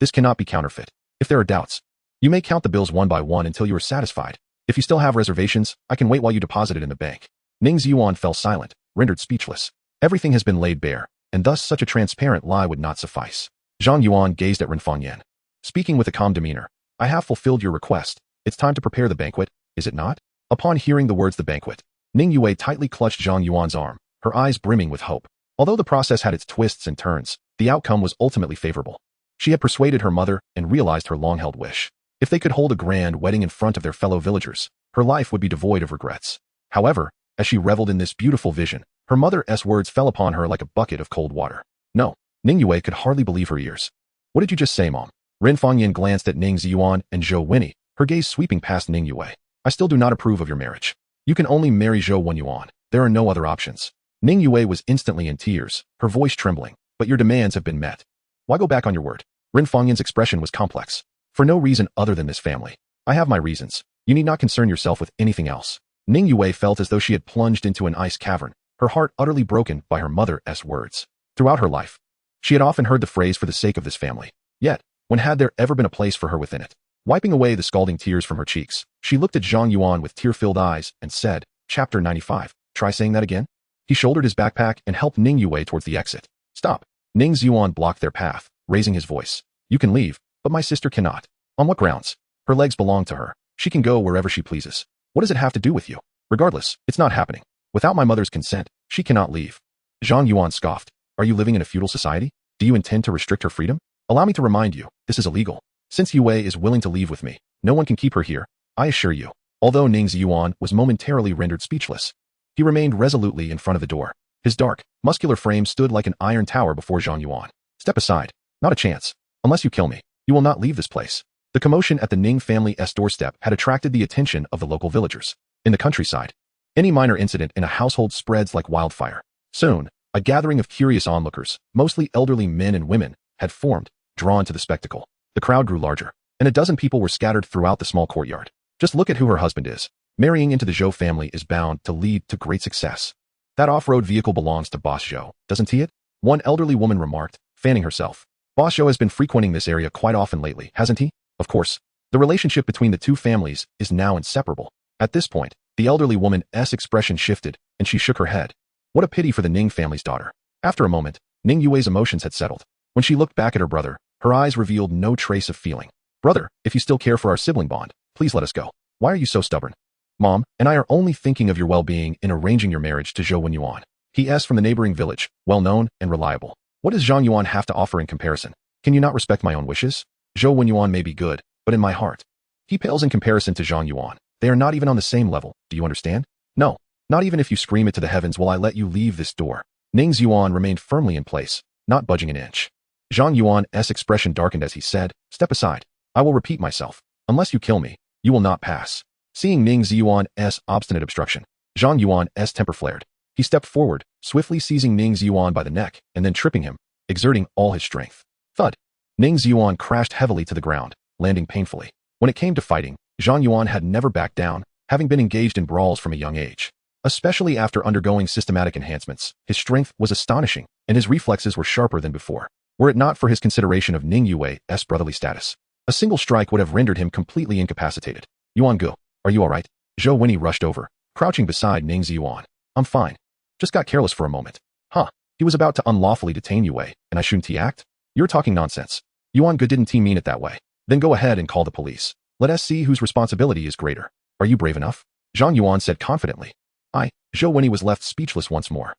this cannot be counterfeit. If there are doubts, you may count the bills one by one until you are satisfied. If you still have reservations, I can wait while you deposit it in the bank. Ning Ziyuan fell silent, rendered speechless. Everything has been laid bare, and thus such a transparent lie would not suffice. Zhang Yuan gazed at Ren Fangyan, speaking with a calm demeanor. I have fulfilled your request. It's time to prepare the banquet, is it not? Upon hearing the words the banquet, Ning Yue tightly clutched Zhang Yuan's arm, her eyes brimming with hope. Although the process had its twists and turns, the outcome was ultimately favorable. She had persuaded her mother and realized her long-held wish. If they could hold a grand wedding in front of their fellow villagers, her life would be devoid of regrets. However, as she reveled in this beautiful vision, her mother's words fell upon her like a bucket of cold water. No, Ning Yue could hardly believe her ears. What did you just say, Mom? Ren Fangyan glanced at Ning Ziyuan and Zhou Wani, her gaze sweeping past Ning Yue. I still do not approve of your marriage. You can only marry Zhou Wenyuan. There are no other options. Ning Yue was instantly in tears, her voice trembling. But your demands have been met. Why go back on your word? Ren Fangyan's expression was complex. For no reason other than this family. I have my reasons. You need not concern yourself with anything else. Ning Yue felt as though she had plunged into an ice cavern, her heart utterly broken by her mother's words. Throughout her life, she had often heard the phrase for the sake of this family. Yet, when had there ever been a place for her within it? Wiping away the scalding tears from her cheeks, she looked at Zhang Yuan with tear-filled eyes and said, Chapter 95. Try saying that again? He shouldered his backpack and helped Ning Yue towards the exit. Stop. Ning Yuan blocked their path, raising his voice. You can leave, but my sister cannot. On what grounds? Her legs belong to her. She can go wherever she pleases. What does it have to do with you? Regardless, it's not happening. Without my mother's consent, she cannot leave. Zhang Yuan scoffed. Are you living in a feudal society? Do you intend to restrict her freedom? Allow me to remind you, this is illegal. Since Yue is willing to leave with me, no one can keep her here, I assure you. Although Ning Yuan was momentarily rendered speechless, he remained resolutely in front of the door. His dark, muscular frame stood like an iron tower before Zhang Yuan. Step aside. Not a chance. Unless you kill me, you will not leave this place. The commotion at the Ning family's doorstep had attracted the attention of the local villagers. In the countryside, any minor incident in a household spreads like wildfire. Soon, a gathering of curious onlookers, mostly elderly men and women, had formed, drawn to the spectacle. The crowd grew larger, and a dozen people were scattered throughout the small courtyard. Just look at who her husband is. Marrying into the Zhou family is bound to lead to great success. That off-road vehicle belongs to Boss Zhou, doesn't he? One elderly woman remarked, fanning herself. Boss Zhou has been frequenting this area quite often lately, hasn't he? Of course. The relationship between the two families is now inseparable. At this point, the elderly woman's expression shifted, and she shook her head. What a pity for the Ning family's daughter. After a moment, Ning Yue's emotions had settled. When she looked back at her brother, her eyes revealed no trace of feeling. Brother, if you still care for our sibling bond, please let us go. Why are you so stubborn? Mom and I are only thinking of your well-being in arranging your marriage to Zhou Yuan. He is from the neighboring village, well-known and reliable. What does Zhang Yuan have to offer in comparison? Can you not respect my own wishes? Zhou Yuan may be good, but in my heart, he pales in comparison to Zhang Yuan. They are not even on the same level, do you understand? No, not even if you scream it to the heavens will I let you leave this door. Ning Yuan remained firmly in place, not budging an inch. Zhang Yuan's expression darkened as he said, step aside. I will repeat myself. Unless you kill me, you will not pass. Seeing Ning Yuan's obstinate obstruction, Zhang Yuan's temper flared. He stepped forward, swiftly seizing Ning Yuan by the neck and then tripping him, exerting all his strength. Thud. Ning Yuan crashed heavily to the ground, landing painfully. When it came to fighting, Zhang Yuan had never backed down, having been engaged in brawls from a young age. Especially after undergoing systematic enhancements, his strength was astonishing, and his reflexes were sharper than before. Were it not for his consideration of Ning Yue's brotherly status, a single strike would have rendered him completely incapacitated. Yuan Gu, are you alright? Zhou Wenyi rushed over, crouching beside Ning Yuan. I'm fine. Just got careless for a moment. Huh. He was about to unlawfully detain Yue, and I shouldn't act? You're talking nonsense. Yuan Gu didn't mean it that way. Then go ahead and call the police. Let us see whose responsibility is greater. Are you brave enough? Zhang Yuan said confidently. Zhou Wenyi was left speechless once more.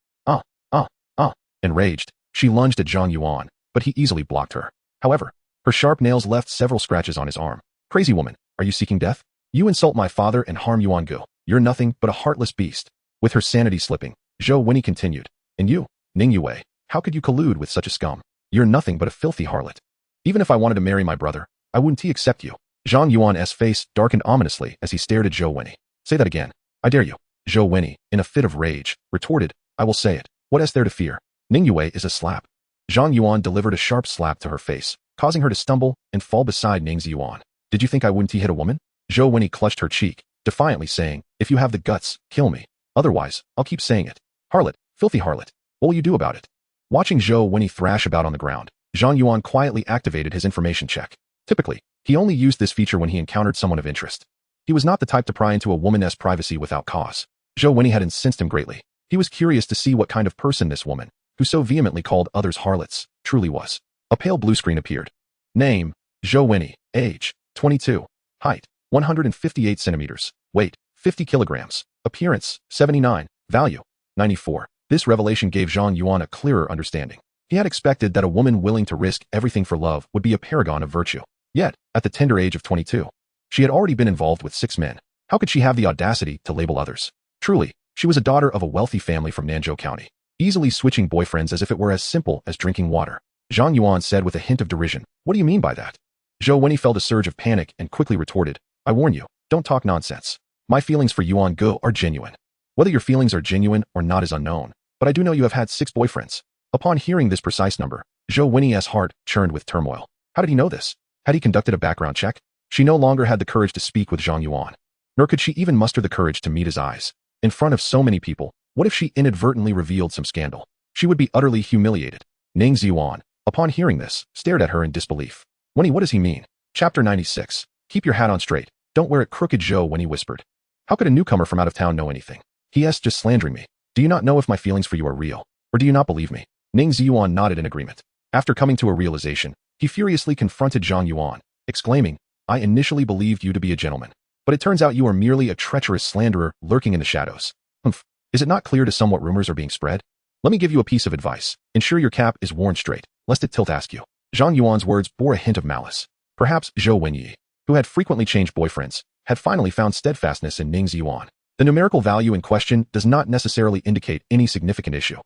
Enraged, she lunged at Zhang Yuan, but he easily blocked her. However, her sharp nails left several scratches on his arm. Crazy woman, are you seeking death? You insult my father and harm Yuan Gu. You're nothing but a heartless beast. With her sanity slipping, Zhou Wenyi continued. And you, Ning Yue, how could you collude with such a scum? You're nothing but a filthy harlot. Even if I wanted to marry my brother, I wouldn't accept you. Zhang Yuan's face darkened ominously as he stared at Zhou Wenyi. Say that again. I dare you. Zhou Wenyi, in a fit of rage, retorted. I will say it. What is there to fear? Ning Yue is a slap. Zhang Yuan delivered a sharp slap to her face, causing her to stumble and fall beside Ning Yuan. Did you think I wouldn't hit a woman? Zhou Wenyi clutched her cheek, defiantly saying, if you have the guts, kill me. Otherwise, I'll keep saying it. Harlot, filthy harlot. What will you do about it? Watching Zhou Wenyi thrash about on the ground, Zhang Yuan quietly activated his information check. Typically, he only used this feature when he encountered someone of interest. He was not the type to pry into a woman's privacy without cause. Zhou Wenyi had incensed him greatly. He was curious to see what kind of person this woman, who so vehemently called others harlots, truly was. A pale blue screen appeared. Name, Zhou Wenyi. Age, 22. Height, 158 centimeters. Weight, 50 kilograms. Appearance, 79. Value, 94. This revelation gave Zhang Yuan a clearer understanding. He had expected that a woman willing to risk everything for love would be a paragon of virtue. Yet, at the tender age of 22, she had already been involved with 6 men. How could she have the audacity to label others? Truly, she was a daughter of a wealthy family from Nanzhou County, easily switching boyfriends as if it were as simple as drinking water. Zhang Yuan said with a hint of derision, what do you mean by that? Zhou Wenyi felt a surge of panic and quickly retorted, I warn you, don't talk nonsense. My feelings for Yuan Gu are genuine. Whether your feelings are genuine or not is unknown, but I do know you have had 6 boyfriends. Upon hearing this precise number, Zhou Wenyi's heart churned with turmoil. How did he know this? Had he conducted a background check? She no longer had the courage to speak with Zhang Yuan, nor could she even muster the courage to meet his eyes. In front of so many people, what if she inadvertently revealed some scandal? She would be utterly humiliated. Ning Yuan, upon hearing this, stared at her in disbelief. Wenyi, what does he mean? Chapter 96. Keep your hat on straight. Don't wear it crooked, Zhou Wenyi whispered. How could a newcomer from out of town know anything? He is just slandering me. Do you not know if my feelings for you are real, or do you not believe me? Ning Ziyuan nodded in agreement. After coming to a realization, he furiously confronted Zhang Yuan, exclaiming, I initially believed you to be a gentleman, but it turns out you are merely a treacherous slanderer lurking in the shadows. Humph. Is it not clear to some what rumors are being spread? Let me give you a piece of advice. Ensure your cap is worn straight, lest it tilt askew. Zhang Yuan's words bore a hint of malice. Perhaps Zhou Wenyi, who had frequently changed boyfriends, had finally found steadfastness in Ning Ziyuan. The numerical value in question does not necessarily indicate any significant issue.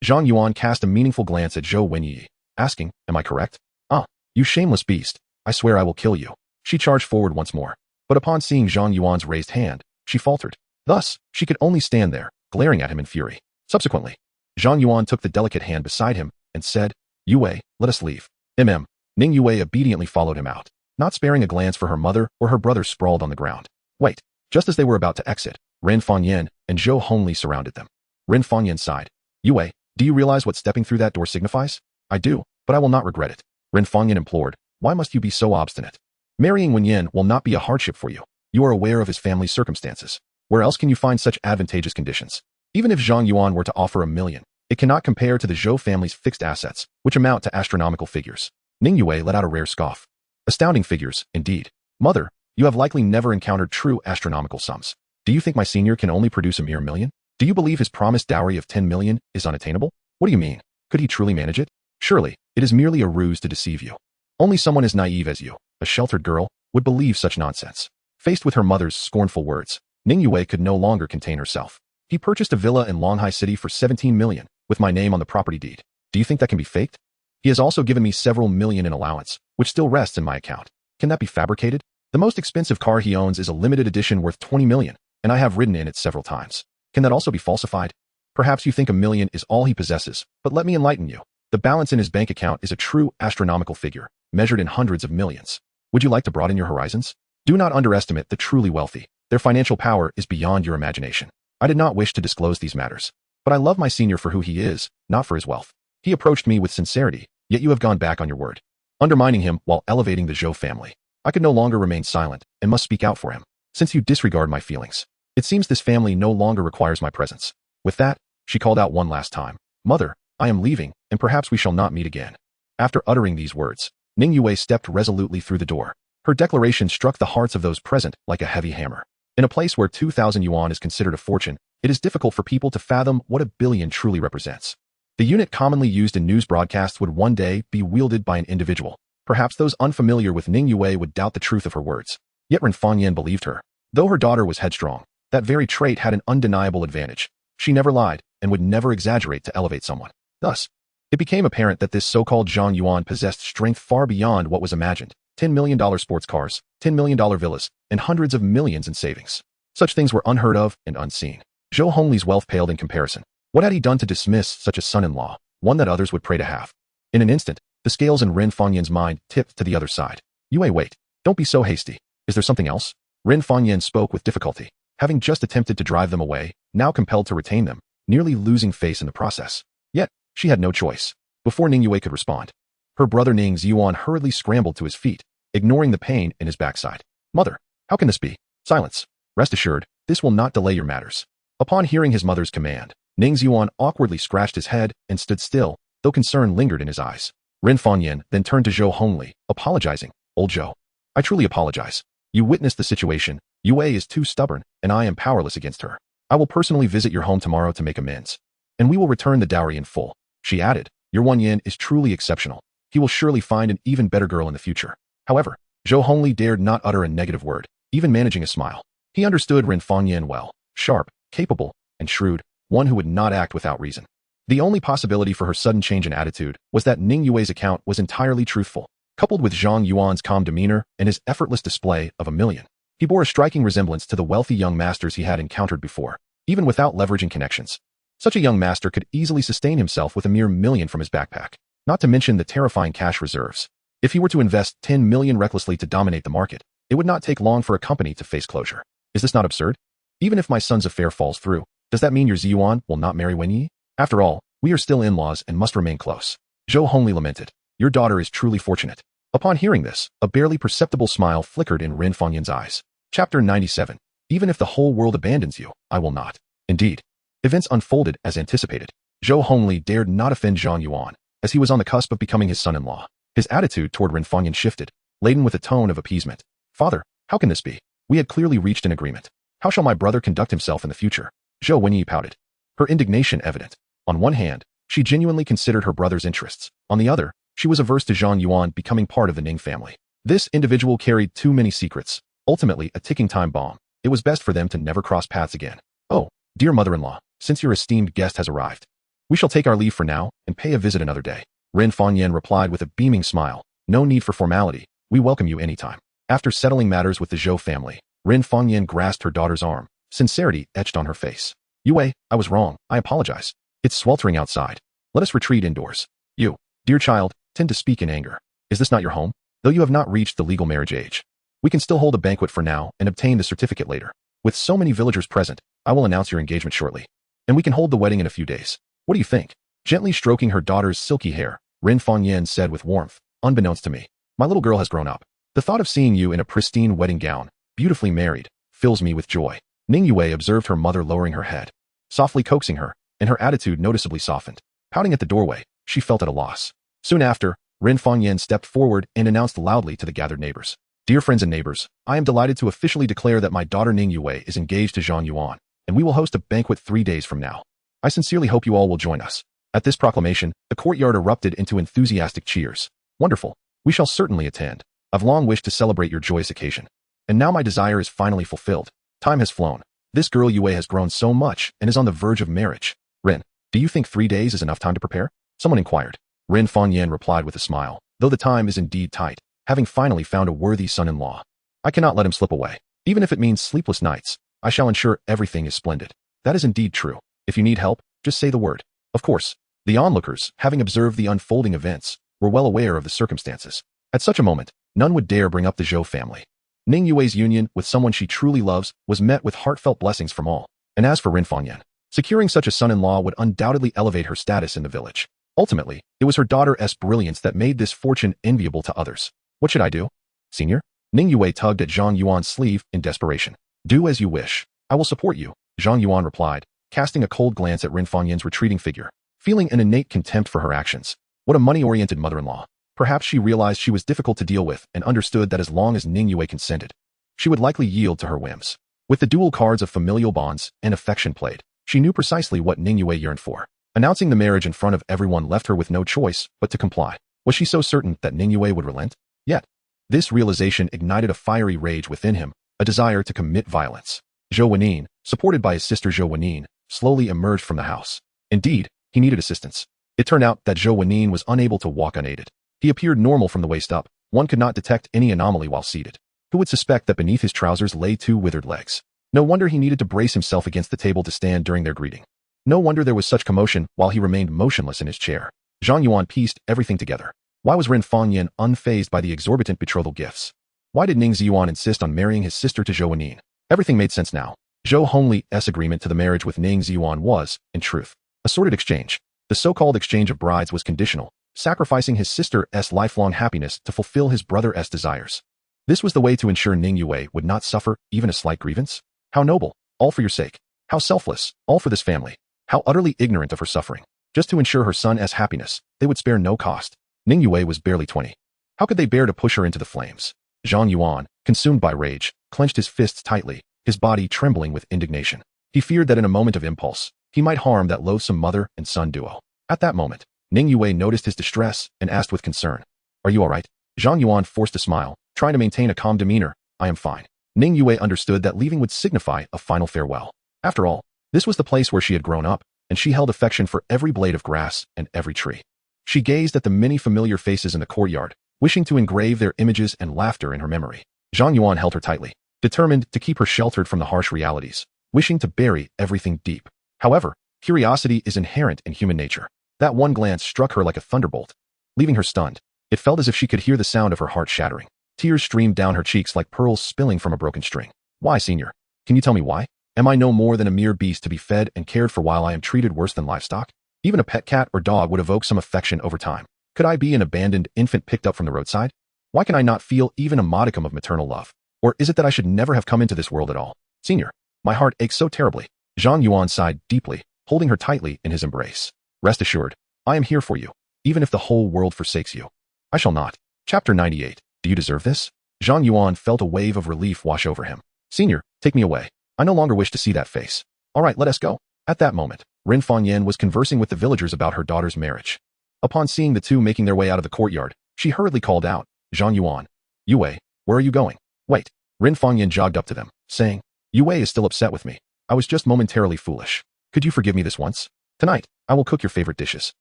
Zhang Yuan cast a meaningful glance at Zhou Wenyi, asking, am I correct? Ah, you shameless beast. I swear I will kill you. She charged forward once more, but upon seeing Zhang Yuan's raised hand, she faltered. Thus, she could only stand there, glaring at him in fury. Subsequently, Zhang Yuan took the delicate hand beside him and said, Yue, let us leave. Ning Yue obediently followed him out, not sparing a glance for her mother or her brother sprawled on the ground. Wait, just as they were about to exit, Ren Fanyan and Zhou Hongli surrounded them. Ren Fanyan sighed. Yue, do you realize what stepping through that door signifies? I do, but I will not regret it. Ren Fanyan implored. Why must you be so obstinate? Marrying Wenyan will not be a hardship for you. You are aware of his family's circumstances. Where else can you find such advantageous conditions? Even if Zhang Yuan were to offer $1 million, it cannot compare to the Zhou family's fixed assets, which amount to astronomical figures. Ning Yue let out a rare scoff. Astounding figures, indeed. Mother, you have likely never encountered true astronomical sums. Do you think my senior can only produce a mere $1 million? Do you believe his promised dowry of $10 million is unattainable? What do you mean? Could he truly manage it? Surely, it is merely a ruse to deceive you. Only someone as naive as you, a sheltered girl, would believe such nonsense. Faced with her mother's scornful words, Ning Yue could no longer contain herself. He purchased a villa in Longhai City for $17 million, with my name on the property deed. Do you think that can be faked? He has also given me several million in allowance, which still rests in my account. Can that be fabricated? The most expensive car he owns is a limited edition worth $20 million, and I have ridden in it several times. Can that also be falsified? Perhaps you think $1 million is all he possesses, but let me enlighten you. The balance in his bank account is a true astronomical figure, measured in hundreds of millions. Would you like to broaden your horizons? Do not underestimate the truly wealthy. Their financial power is beyond your imagination. I did not wish to disclose these matters, but I love my senior for who he is, not for his wealth. He approached me with sincerity, yet you have gone back on your word, undermining him while elevating the Zhou family. I could no longer remain silent and must speak out for him. Since you disregard my feelings, it seems this family no longer requires my presence. With that, she called out one last time, Mother, I am leaving, and perhaps we shall not meet again. After uttering these words, Ning Yue stepped resolutely through the door. Her declaration struck the hearts of those present like a heavy hammer. In a place where 2,000 yuan is considered a fortune, it is difficult for people to fathom what $1 billion truly represents. The unit commonly used in news broadcasts would one day be wielded by an individual. Perhaps those unfamiliar with Ning Yue would doubt the truth of her words. Yet Ren Fanyan believed her. Though her daughter was headstrong, that very trait had an undeniable advantage. She never lied and would never exaggerate to elevate someone. Thus, it became apparent that this so-called Zhang Yuan possessed strength far beyond what was imagined. $10 million sports cars, $10 million villas, and hundreds of millions in savings. Such things were unheard of and unseen. Zhou Hongli's wealth paled in comparison. What had he done to dismiss such a son-in-law, one that others would pray to have? In an instant, the scales in Ren Fanyan's mind tipped to the other side. Yue, wait. Don't be so hasty. Is there something else? Ren Fanyan spoke with difficulty, having just attempted to drive them away, now compelled to retain them, nearly losing face in the process. Yet, she had no choice. Before Ning Yue could respond, her brother Ning Ziyuan hurriedly scrambled to his feet, ignoring the pain in his backside. Mother, how can this be? Silence. Rest assured, this will not delay your matters. Upon hearing his mother's command, Ning Ziyuan awkwardly scratched his head and stood still, though concern lingered in his eyes. Ren Fanyan then turned to Zhou Hongli, apologizing. Old Zhou, I truly apologize. You witnessed the situation. Yue is too stubborn, and I am powerless against her. I will personally visit your home tomorrow to make amends, and we will return the dowry in full. She added, your Wenyan is truly exceptional. He will surely find an even better girl in the future. However, Zhou Hongli dared not utter a negative word, even managing a smile. He understood Ren Fanyan well, sharp, capable, and shrewd, one who would not act without reason. The only possibility for her sudden change in attitude was that Ning Yue's account was entirely truthful. Coupled with Zhang Yuan's calm demeanor and his effortless display of $1 million, he bore a striking resemblance to the wealthy young masters he had encountered before, even without leveraging connections. Such a young master could easily sustain himself with a mere $1 million from his backpack, not to mention the terrifying cash reserves. If he were to invest $10 million recklessly to dominate the market, it would not take long for a company to face closure. Is this not absurd? Even if my son's affair falls through, does that mean your Ziyuan will not marry Wenyi? After all, we are still in-laws and must remain close. Zhou Hongli lamented. Your daughter is truly fortunate. Upon hearing this, a barely perceptible smile flickered in Ren Fanyan's eyes. Chapter 97. Even if the whole world abandons you, I will not. Indeed, Events unfolded as anticipated. Zhou Hongli dared not offend Zhang Yuan, as he was on the cusp of becoming his son-in-law. His attitude toward Ren Fangyan shifted, laden with a tone of appeasement. Father, how can this be? We had clearly reached an agreement. How shall my brother conduct himself in the future? Zhou Wenyi pouted, her indignation evident. On one hand, she genuinely considered her brother's interests. On the other, she was averse to Zhang Yuan becoming part of the Ning family. This individual carried too many secrets, ultimately a ticking time bomb. It was best for them to never cross paths again. Oh, dear mother-in-law, since your esteemed guest has arrived, we shall take our leave for now and pay a visit another day. Ren Fangyan replied with a beaming smile. No need for formality. We welcome you anytime. After settling matters with the Zhou family, Ren Fangyan grasped her daughter's arm, sincerity etched on her face. Yue, I was wrong. I apologize. It's sweltering outside. Let us retreat indoors. You, dear child, tend to speak in anger. Is this not your home? Though you have not reached the legal marriage age, we can still hold a banquet for now and obtain the certificate later. With so many villagers present, I will announce your engagement shortly, and we can hold the wedding in a few days. What do you think? Gently stroking her daughter's silky hair, Ren Fangyan said with warmth, unbeknownst to me, my little girl has grown up. The thought of seeing you in a pristine wedding gown, beautifully married, fills me with joy. Ning Yue observed her mother lowering her head, softly coaxing her, and her attitude noticeably softened. Pouting at the doorway, she felt at a loss. Soon after, Ren Fangyan stepped forward and announced loudly to the gathered neighbors. Dear friends and neighbors, I am delighted to officially declare that my daughter Ning Yue is engaged to Zhang Yuan, and we will host a banquet 3 days from now. I sincerely hope you all will join us. At this proclamation, the courtyard erupted into enthusiastic cheers. Wonderful. We shall certainly attend. I've long wished to celebrate your joyous occasion. And now my desire is finally fulfilled. Time has flown. This girl Yue has grown so much and is on the verge of marriage. Ren, do you think 3 days is enough time to prepare? Someone inquired. Ren Fangyan replied with a smile, though the time is indeed tight, having finally found a worthy son-in-law. I cannot let him slip away. Even if it means sleepless nights, I shall ensure everything is splendid. That is indeed true. If you need help, just say the word. Of course, the onlookers, having observed the unfolding events, were well aware of the circumstances. At such a moment, none would dare bring up the Zhou family. Ning Yue's union with someone she truly loves was met with heartfelt blessings from all. And as for Ren Fangyan, securing such a son-in-law would undoubtedly elevate her status in the village. Ultimately, it was her daughter's brilliance that made this fortune enviable to others. What should I do? Senior? Ning Yue tugged at Zhang Yuan's sleeve in desperation. Do as you wish. I will support you, Zhang Yuan replied, casting a cold glance at Ren Fangyan's retreating figure, feeling an innate contempt for her actions. What a money-oriented mother-in-law. Perhaps she realized she was difficult to deal with and understood that as long as Ning Yue consented, she would likely yield to her whims. With the dual cards of familial bonds and affection played, she knew precisely what Ning Yue yearned for. Announcing the marriage in front of everyone left her with no choice but to comply. Was she so certain that Ning Yue would relent? Yet, this realization ignited a fiery rage within him, a desire to commit violence. Zhou Wenin, supported by his sister Zhou Wenin, slowly emerged from the house. Indeed, he needed assistance. It turned out that Zhou Wenin was unable to walk unaided. He appeared normal from the waist up. One could not detect any anomaly while seated. Who would suspect that beneath his trousers lay 2 withered legs? No wonder he needed to brace himself against the table to stand during their greeting. No wonder there was such commotion while he remained motionless in his chair. Zhang Yuan pieced everything together. Why was Ren Fangyan unfazed by the exorbitant betrothal gifts? Why did Ning Ziyuan insist on marrying his sister to Zhou Wenin? Everything made sense now. Zhou Hongli's agreement to the marriage with Ning Ziyuan was, in truth, a sordid exchange. The so-called exchange of brides was conditional, sacrificing his sister's lifelong happiness to fulfill his brother's desires. This was the way to ensure Ning Yue would not suffer even a slight grievance? How noble, all for your sake. How selfless, all for this family. How utterly ignorant of her suffering. Just to ensure her son's happiness, they would spare no cost. Ning Yue was barely 20. How could they bear to push her into the flames? Zhang Yuan, consumed by rage, clenched his fists tightly, his body trembling with indignation. He feared that in a moment of impulse, he might harm that loathsome mother and son duo. At that moment, Ning Yue noticed his distress and asked with concern, "Are you all right?" Zhang Yuan forced a smile, trying to maintain a calm demeanor. "I am fine." Ning Yue understood that leaving would signify a final farewell. After all, this was the place where she had grown up, and she held affection for every blade of grass and every tree. She gazed at the many familiar faces in the courtyard, wishing to engrave their images and laughter in her memory. Zhang Yuan held her tightly, determined to keep her sheltered from the harsh realities, wishing to bury everything deep. However, curiosity is inherent in human nature. That one glance struck her like a thunderbolt, leaving her stunned. It felt as if she could hear the sound of her heart shattering. Tears streamed down her cheeks like pearls spilling from a broken string. "Why, senior? Can you tell me why? Am I no more than a mere beast to be fed and cared for while I am treated worse than livestock? Even a pet cat or dog would evoke some affection over time. Could I be an abandoned infant picked up from the roadside? Why can I not feel even a modicum of maternal love? Or is it that I should never have come into this world at all? Senior, my heart aches so terribly." Zhang Yuan sighed deeply, holding her tightly in his embrace. Rest assured, I am here for you, even if the whole world forsakes you. I shall not. Chapter 98. Do you deserve this? Zhang Yuan felt a wave of relief wash over him. Senior, take me away. I no longer wish to see that face. All right, let us go. At that moment, Ren Fangyan was conversing with the villagers about her daughter's marriage. Upon seeing the two making their way out of the courtyard, she hurriedly called out, Zhang Yuan. Yue, where are you going? Wait. Ren Fangyan jogged up to them, saying, Yue is still upset with me. I was just momentarily foolish. Could you forgive me this once? Tonight, I will cook your favorite dishes.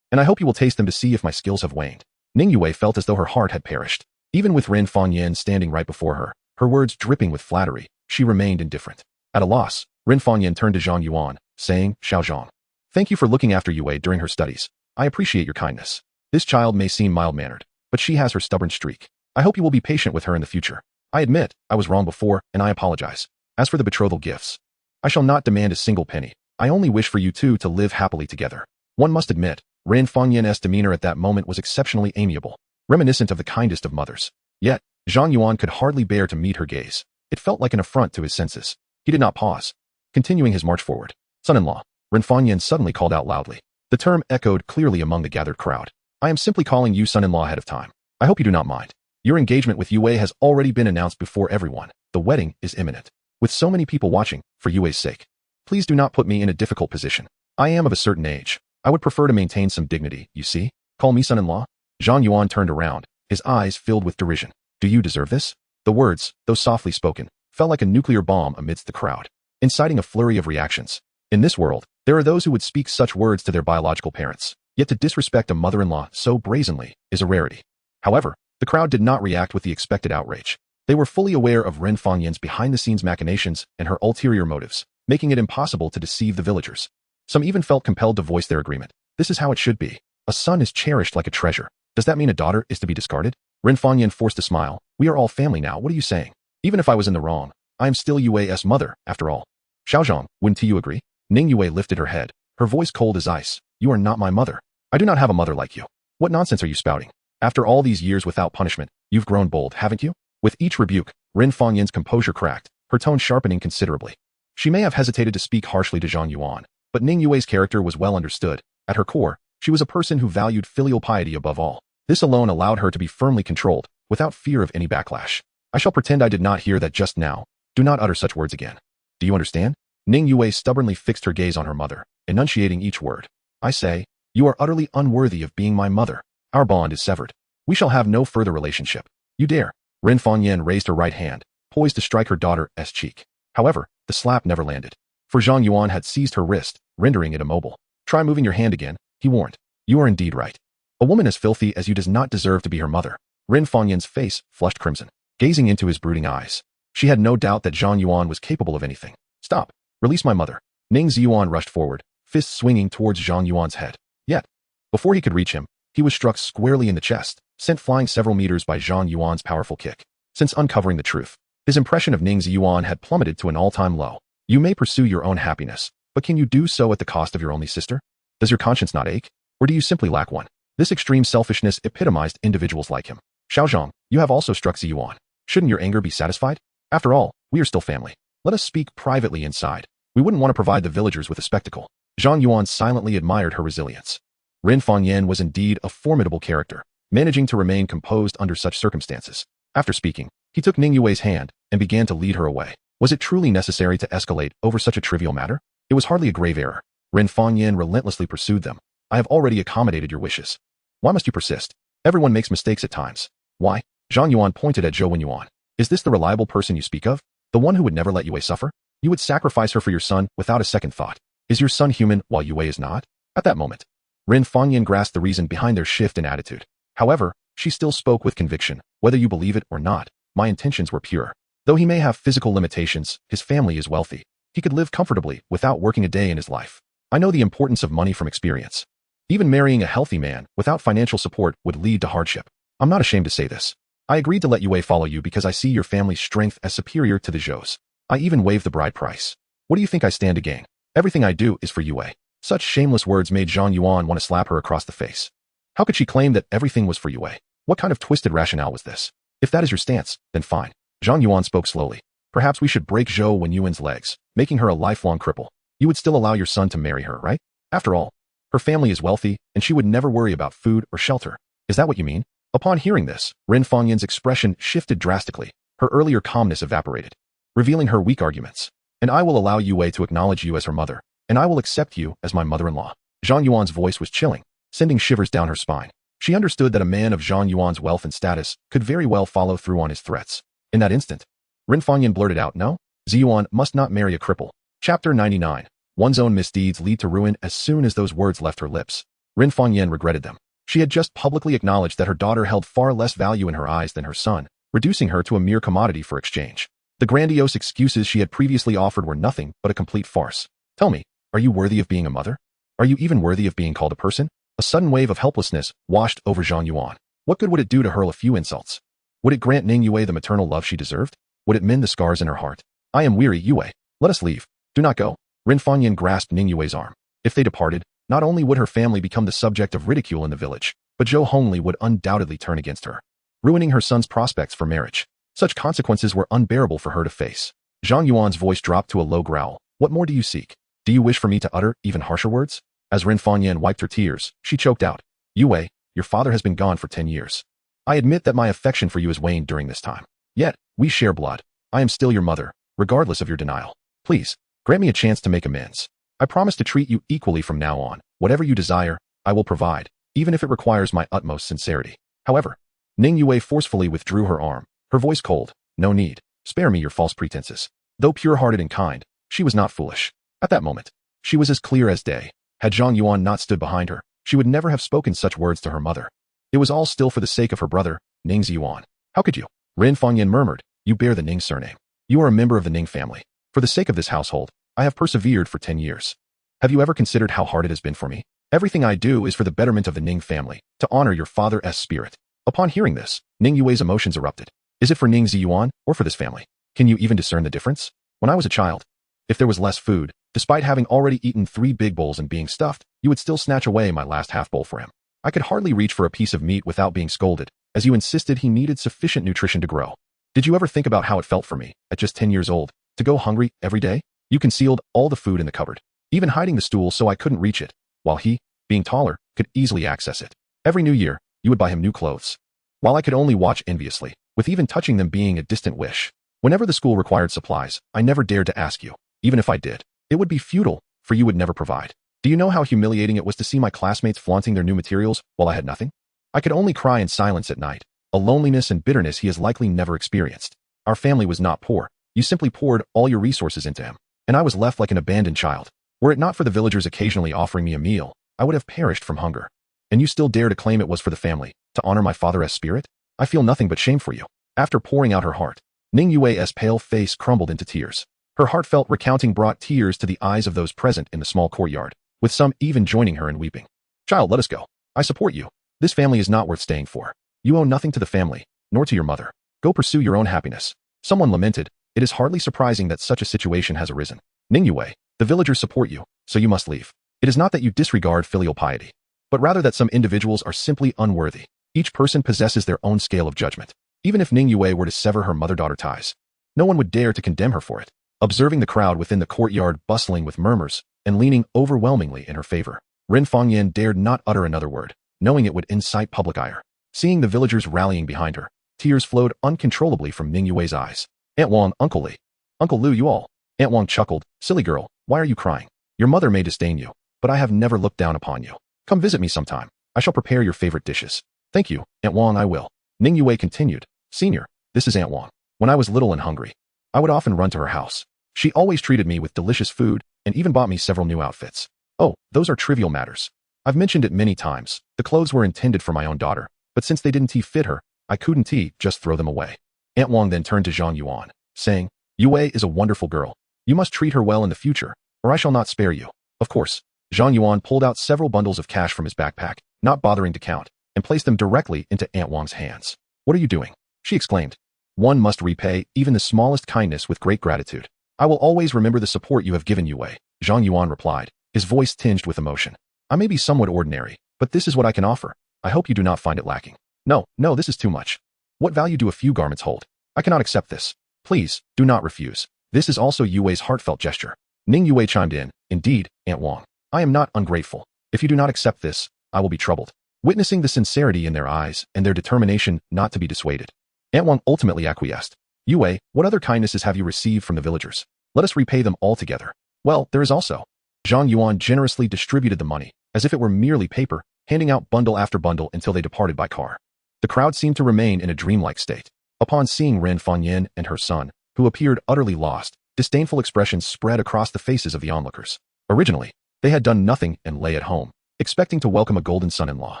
And I hope you will taste them to see if my skills have waned. Ning Yue felt as though her heart had perished. Even with Ren Fangyan standing right before her, her words dripping with flattery, she remained indifferent. At a loss, Ren Fangyan turned to Zhang Yuan, saying, Xiao Zhang. Thank you for looking after Yue during her studies. I appreciate your kindness. This child may seem mild-mannered, but she has her stubborn streak. I hope you will be patient with her in the future. I admit, I was wrong before, and I apologize. As for the betrothal gifts, I shall not demand a single penny. I only wish for you two to live happily together. One must admit, Ren Fangyan's demeanor at that moment was exceptionally amiable, reminiscent of the kindest of mothers. Yet, Zhang Yuan could hardly bear to meet her gaze. It felt like an affront to his senses. He did not pause. Continuing his march forward, son-in-law, Ren Fangyan suddenly called out loudly. The term echoed clearly among the gathered crowd. I am simply calling you son-in-law ahead of time. I hope you do not mind. Your engagement with Yue has already been announced before everyone. The wedding is imminent. With so many people watching, for Yue's sake, please do not put me in a difficult position. I am of a certain age. I would prefer to maintain some dignity, you see? Call me son-in-law? Zhang Yuan turned around, his eyes filled with derision. Do you deserve this? The words, though softly spoken, fell like a nuclear bomb amidst the crowd, inciting a flurry of reactions. In this world, there are those who would speak such words to their biological parents, yet to disrespect a mother-in-law so brazenly is a rarity. However, the crowd did not react with the expected outrage. They were fully aware of Ren Fangyan's behind-the-scenes machinations and her ulterior motives, making it impossible to deceive the villagers. Some even felt compelled to voice their agreement. This is how it should be. A son is cherished like a treasure. Does that mean a daughter is to be discarded? Ren Fangyan forced a smile. We are all family now, what are you saying? Even if I was in the wrong, I am still Yue's mother, after all. Xiaozhang, wouldn't you agree? Ning Yue lifted her head, her voice cold as ice. You are not my mother. I do not have a mother like you. What nonsense are you spouting? After all these years without punishment, you've grown bold, haven't you? With each rebuke, Ren Fangyan's composure cracked, her tone sharpening considerably. She may have hesitated to speak harshly to Zhang Yuan, but Ning Yue's character was well understood. At her core, she was a person who valued filial piety above all. This alone allowed her to be firmly controlled, without fear of any backlash. I shall pretend I did not hear that just now. Do not utter such words again. Do you understand? Ning Yue stubbornly fixed her gaze on her mother, enunciating each word. I say, you are utterly unworthy of being my mother. Our bond is severed. We shall have no further relationship. You dare. Ren Fangyan raised her right hand, poised to strike her daughter's cheek. However, the slap never landed. For Zhang Yuan had seized her wrist, rendering it immobile. Try moving your hand again, he warned. You are indeed right. A woman as filthy as you does not deserve to be her mother. Ren Fangyan's face flushed crimson, gazing into his brooding eyes. She had no doubt that Zhang Yuan was capable of anything. Stop. Release my mother. Ning Ziyuan rushed forward, fists swinging towards Zhang Yuan's head. Yet, before he could reach him, he was struck squarely in the chest, sent flying several meters by Zhang Yuan's powerful kick. Since uncovering the truth, his impression of Ning Ziyuan had plummeted to an all-time low. You may pursue your own happiness, but can you do so at the cost of your only sister? Does your conscience not ache? Or do you simply lack one? This extreme selfishness epitomized individuals like him. Xiaozhang, you have also struck Ziyuan. Shouldn't your anger be satisfied? After all, we are still family. Let us speak privately inside. We wouldn't want to provide the villagers with a spectacle. Zhang Yuan silently admired her resilience. Ren Fangyan was indeed a formidable character, managing to remain composed under such circumstances. After speaking, he took Ning Yue's hand and began to lead her away. Was it truly necessary to escalate over such a trivial matter? It was hardly a grave error. Ren Fangyan relentlessly pursued them. I have already accommodated your wishes. Why must you persist? Everyone makes mistakes at times. Why? Zhang Yuan pointed at Zhou Wenyuan. Is this the reliable person you speak of? The one who would never let Yue suffer? You would sacrifice her for your son without a second thought. Is your son human while Yue is not? At that moment, Ren Fangyan grasped the reason behind their shift in attitude. However, she still spoke with conviction. Whether you believe it or not, my intentions were pure. Though he may have physical limitations, his family is wealthy. He could live comfortably without working a day in his life. I know the importance of money from experience. Even marrying a healthy man without financial support would lead to hardship. I'm not ashamed to say this. I agreed to let Yue follow you because I see your family's strength as superior to the Zhou's. I even waived the bride price. What do you think I stand to gain? Everything I do is for Yue. Such shameless words made Zhang Yuan want to slap her across the face. How could she claim that everything was for Yue? What kind of twisted rationale was this? If that is your stance, then fine. Zhang Yuan spoke slowly. Perhaps we should break Zhou Wenyuan's legs, making her a lifelong cripple. You would still allow your son to marry her, right? After all, her family is wealthy, and she would never worry about food or shelter. Is that what you mean? Upon hearing this, Ren Fangyan's expression shifted drastically. Her earlier calmness evaporated, revealing her weak arguments. And I will allow Yue to acknowledge you as her mother, and I will accept you as my mother-in-law. Zhang Yuan's voice was chilling, sending shivers down her spine. She understood that a man of Zhang Yuan's wealth and status could very well follow through on his threats. In that instant, Ren Fangyan blurted out, "No, Ziyuan must not marry a cripple." Chapter 99. One's own misdeeds lead to ruin. As soon as those words left her lips, Ren Fangyan regretted them. She had just publicly acknowledged that her daughter held far less value in her eyes than her son, reducing her to a mere commodity for exchange. The grandiose excuses she had previously offered were nothing but a complete farce. Tell me, are you worthy of being a mother? Are you even worthy of being called a person? A sudden wave of helplessness washed over Zhang Yuan. What good would it do to hurl a few insults? Would it grant Ning Yue the maternal love she deserved? Would it mend the scars in her heart? I am weary, Yue. Let us leave. Do not go. Ren Fangyan grasped Ning Yue's arm. If they departed, not only would her family become the subject of ridicule in the village, but Zhou Hongli would undoubtedly turn against her, ruining her son's prospects for marriage. Such consequences were unbearable for her to face. Zhang Yuan's voice dropped to a low growl. What more do you seek? Do you wish for me to utter even harsher words? As Ren Fangyan wiped her tears, she choked out. Yue, your father has been gone for 10 years. I admit that my affection for you has waned during this time. Yet, we share blood. I am still your mother, regardless of your denial. Please, grant me a chance to make amends. I promise to treat you equally from now on. Whatever you desire, I will provide, even if it requires my utmost sincerity. However, Ning Yue forcefully withdrew her arm, her voice cold. No need. Spare me your false pretenses. Though pure-hearted and kind, she was not foolish. At that moment, she was as clear as day. Had Zhang Yuan not stood behind her, she would never have spoken such words to her mother. It was all still for the sake of her brother, Ning Ziyuan. How could you? Ren Fangyan murmured. You bear the Ning surname. You are a member of the Ning family. For the sake of this household, I have persevered for 10 years. Have you ever considered how hard it has been for me? Everything I do is for the betterment of the Ning family, to honor your father's spirit. Upon hearing this, Ning Yue's emotions erupted. Is it for Ning Ziyuan or for this family? Can you even discern the difference? When I was a child, if there was less food, despite having already eaten 3 big bowls and being stuffed, you would still snatch away my last half bowl for him. I could hardly reach for a piece of meat without being scolded, as you insisted he needed sufficient nutrition to grow. Did you ever think about how it felt for me, at just 10 years old, to go hungry every day? You concealed all the food in the cupboard, even hiding the stool so I couldn't reach it, while he, being taller, could easily access it. Every new year, you would buy him new clothes, while I could only watch enviously, with even touching them being a distant wish. Whenever the school required supplies, I never dared to ask you. Even if I did, it would be futile, for you would never provide. Do you know how humiliating it was to see my classmates flaunting their new materials while I had nothing? I could only cry in silence at night, a loneliness and bitterness he has likely never experienced. Our family was not poor. You simply poured all your resources into him, and I was left like an abandoned child. Were it not for the villagers occasionally offering me a meal, I would have perished from hunger. And you still dare to claim it was for the family, to honor my father's spirit? I feel nothing but shame for you. After pouring out her heart, Ning Yue's pale face crumbled into tears. Her heartfelt recounting brought tears to the eyes of those present in the small courtyard, with some even joining her in weeping. Child, let us go. I support you. This family is not worth staying for. You owe nothing to the family, nor to your mother. Go pursue your own happiness. Someone lamented. It is hardly surprising that such a situation has arisen. Ning Yue, the villagers support you, so you must leave. It is not that you disregard filial piety, but rather that some individuals are simply unworthy. Each person possesses their own scale of judgment. Even if Ning Yue were to sever her mother-daughter ties, no one would dare to condemn her for it. Observing the crowd within the courtyard bustling with murmurs and leaning overwhelmingly in her favor, Ren Fangyan dared not utter another word, knowing it would incite public ire. Seeing the villagers rallying behind her, tears flowed uncontrollably from Ning Yue's eyes. Aunt Wang, Uncle Li. Uncle Lu, you all. Aunt Wang chuckled. Silly girl, why are you crying? Your mother may disdain you, but I have never looked down upon you. Come visit me sometime. I shall prepare your favorite dishes. Thank you, Aunt Wang, I will. Ning Yue continued. Senior, this is Aunt Wang. When I was little and hungry, I would often run to her house. She always treated me with delicious food and even bought me several new outfits. Oh, those are trivial matters. I've mentioned it many times. The clothes were intended for my own daughter, but since they didn't fit her, I couldn't just throw them away. Aunt Wang then turned to Zhang Yuan, saying, Yue is a wonderful girl. You must treat her well in the future, or I shall not spare you. Of course. Zhang Yuan pulled out several bundles of cash from his backpack, not bothering to count, and placed them directly into Aunt Wang's hands. What are you doing? She exclaimed. One must repay even the smallest kindness with great gratitude. I will always remember the support you have given, Yue, Zhang Yuan replied, his voice tinged with emotion. I may be somewhat ordinary, but this is what I can offer. I hope you do not find it lacking. No, this is too much. What value do a few garments hold? I cannot accept this. Please, do not refuse. This is also Yue's heartfelt gesture. Ning Yue chimed in, indeed, Aunt Wang. I am not ungrateful. If you do not accept this, I will be troubled. Witnessing the sincerity in their eyes and their determination not to be dissuaded, Aunt Wang ultimately acquiesced. Yue, what other kindnesses have you received from the villagers? Let us repay them all together. Well, there is also. Zhang Yuan generously distributed the money, as if it were merely paper, handing out bundle after bundle until they departed by car. The crowd seemed to remain in a dreamlike state. Upon seeing Ren Fanyan and her son, who appeared utterly lost, disdainful expressions spread across the faces of the onlookers. Originally, they had done nothing and lay at home, expecting to welcome a golden son-in-law.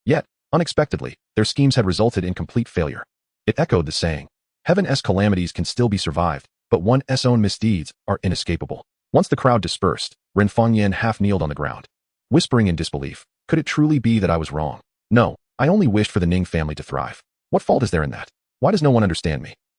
Yet, unexpectedly, their schemes had resulted in complete failure. It echoed the saying, Heaven's calamities can still be survived, but one's own misdeeds are inescapable. Once the crowd dispersed, Ren Fanyan half kneeled on the ground, whispering in disbelief, could it truly be that I was wrong? No, I only wished for the Ning family to thrive. What fault is there in that? Why does no one understand me?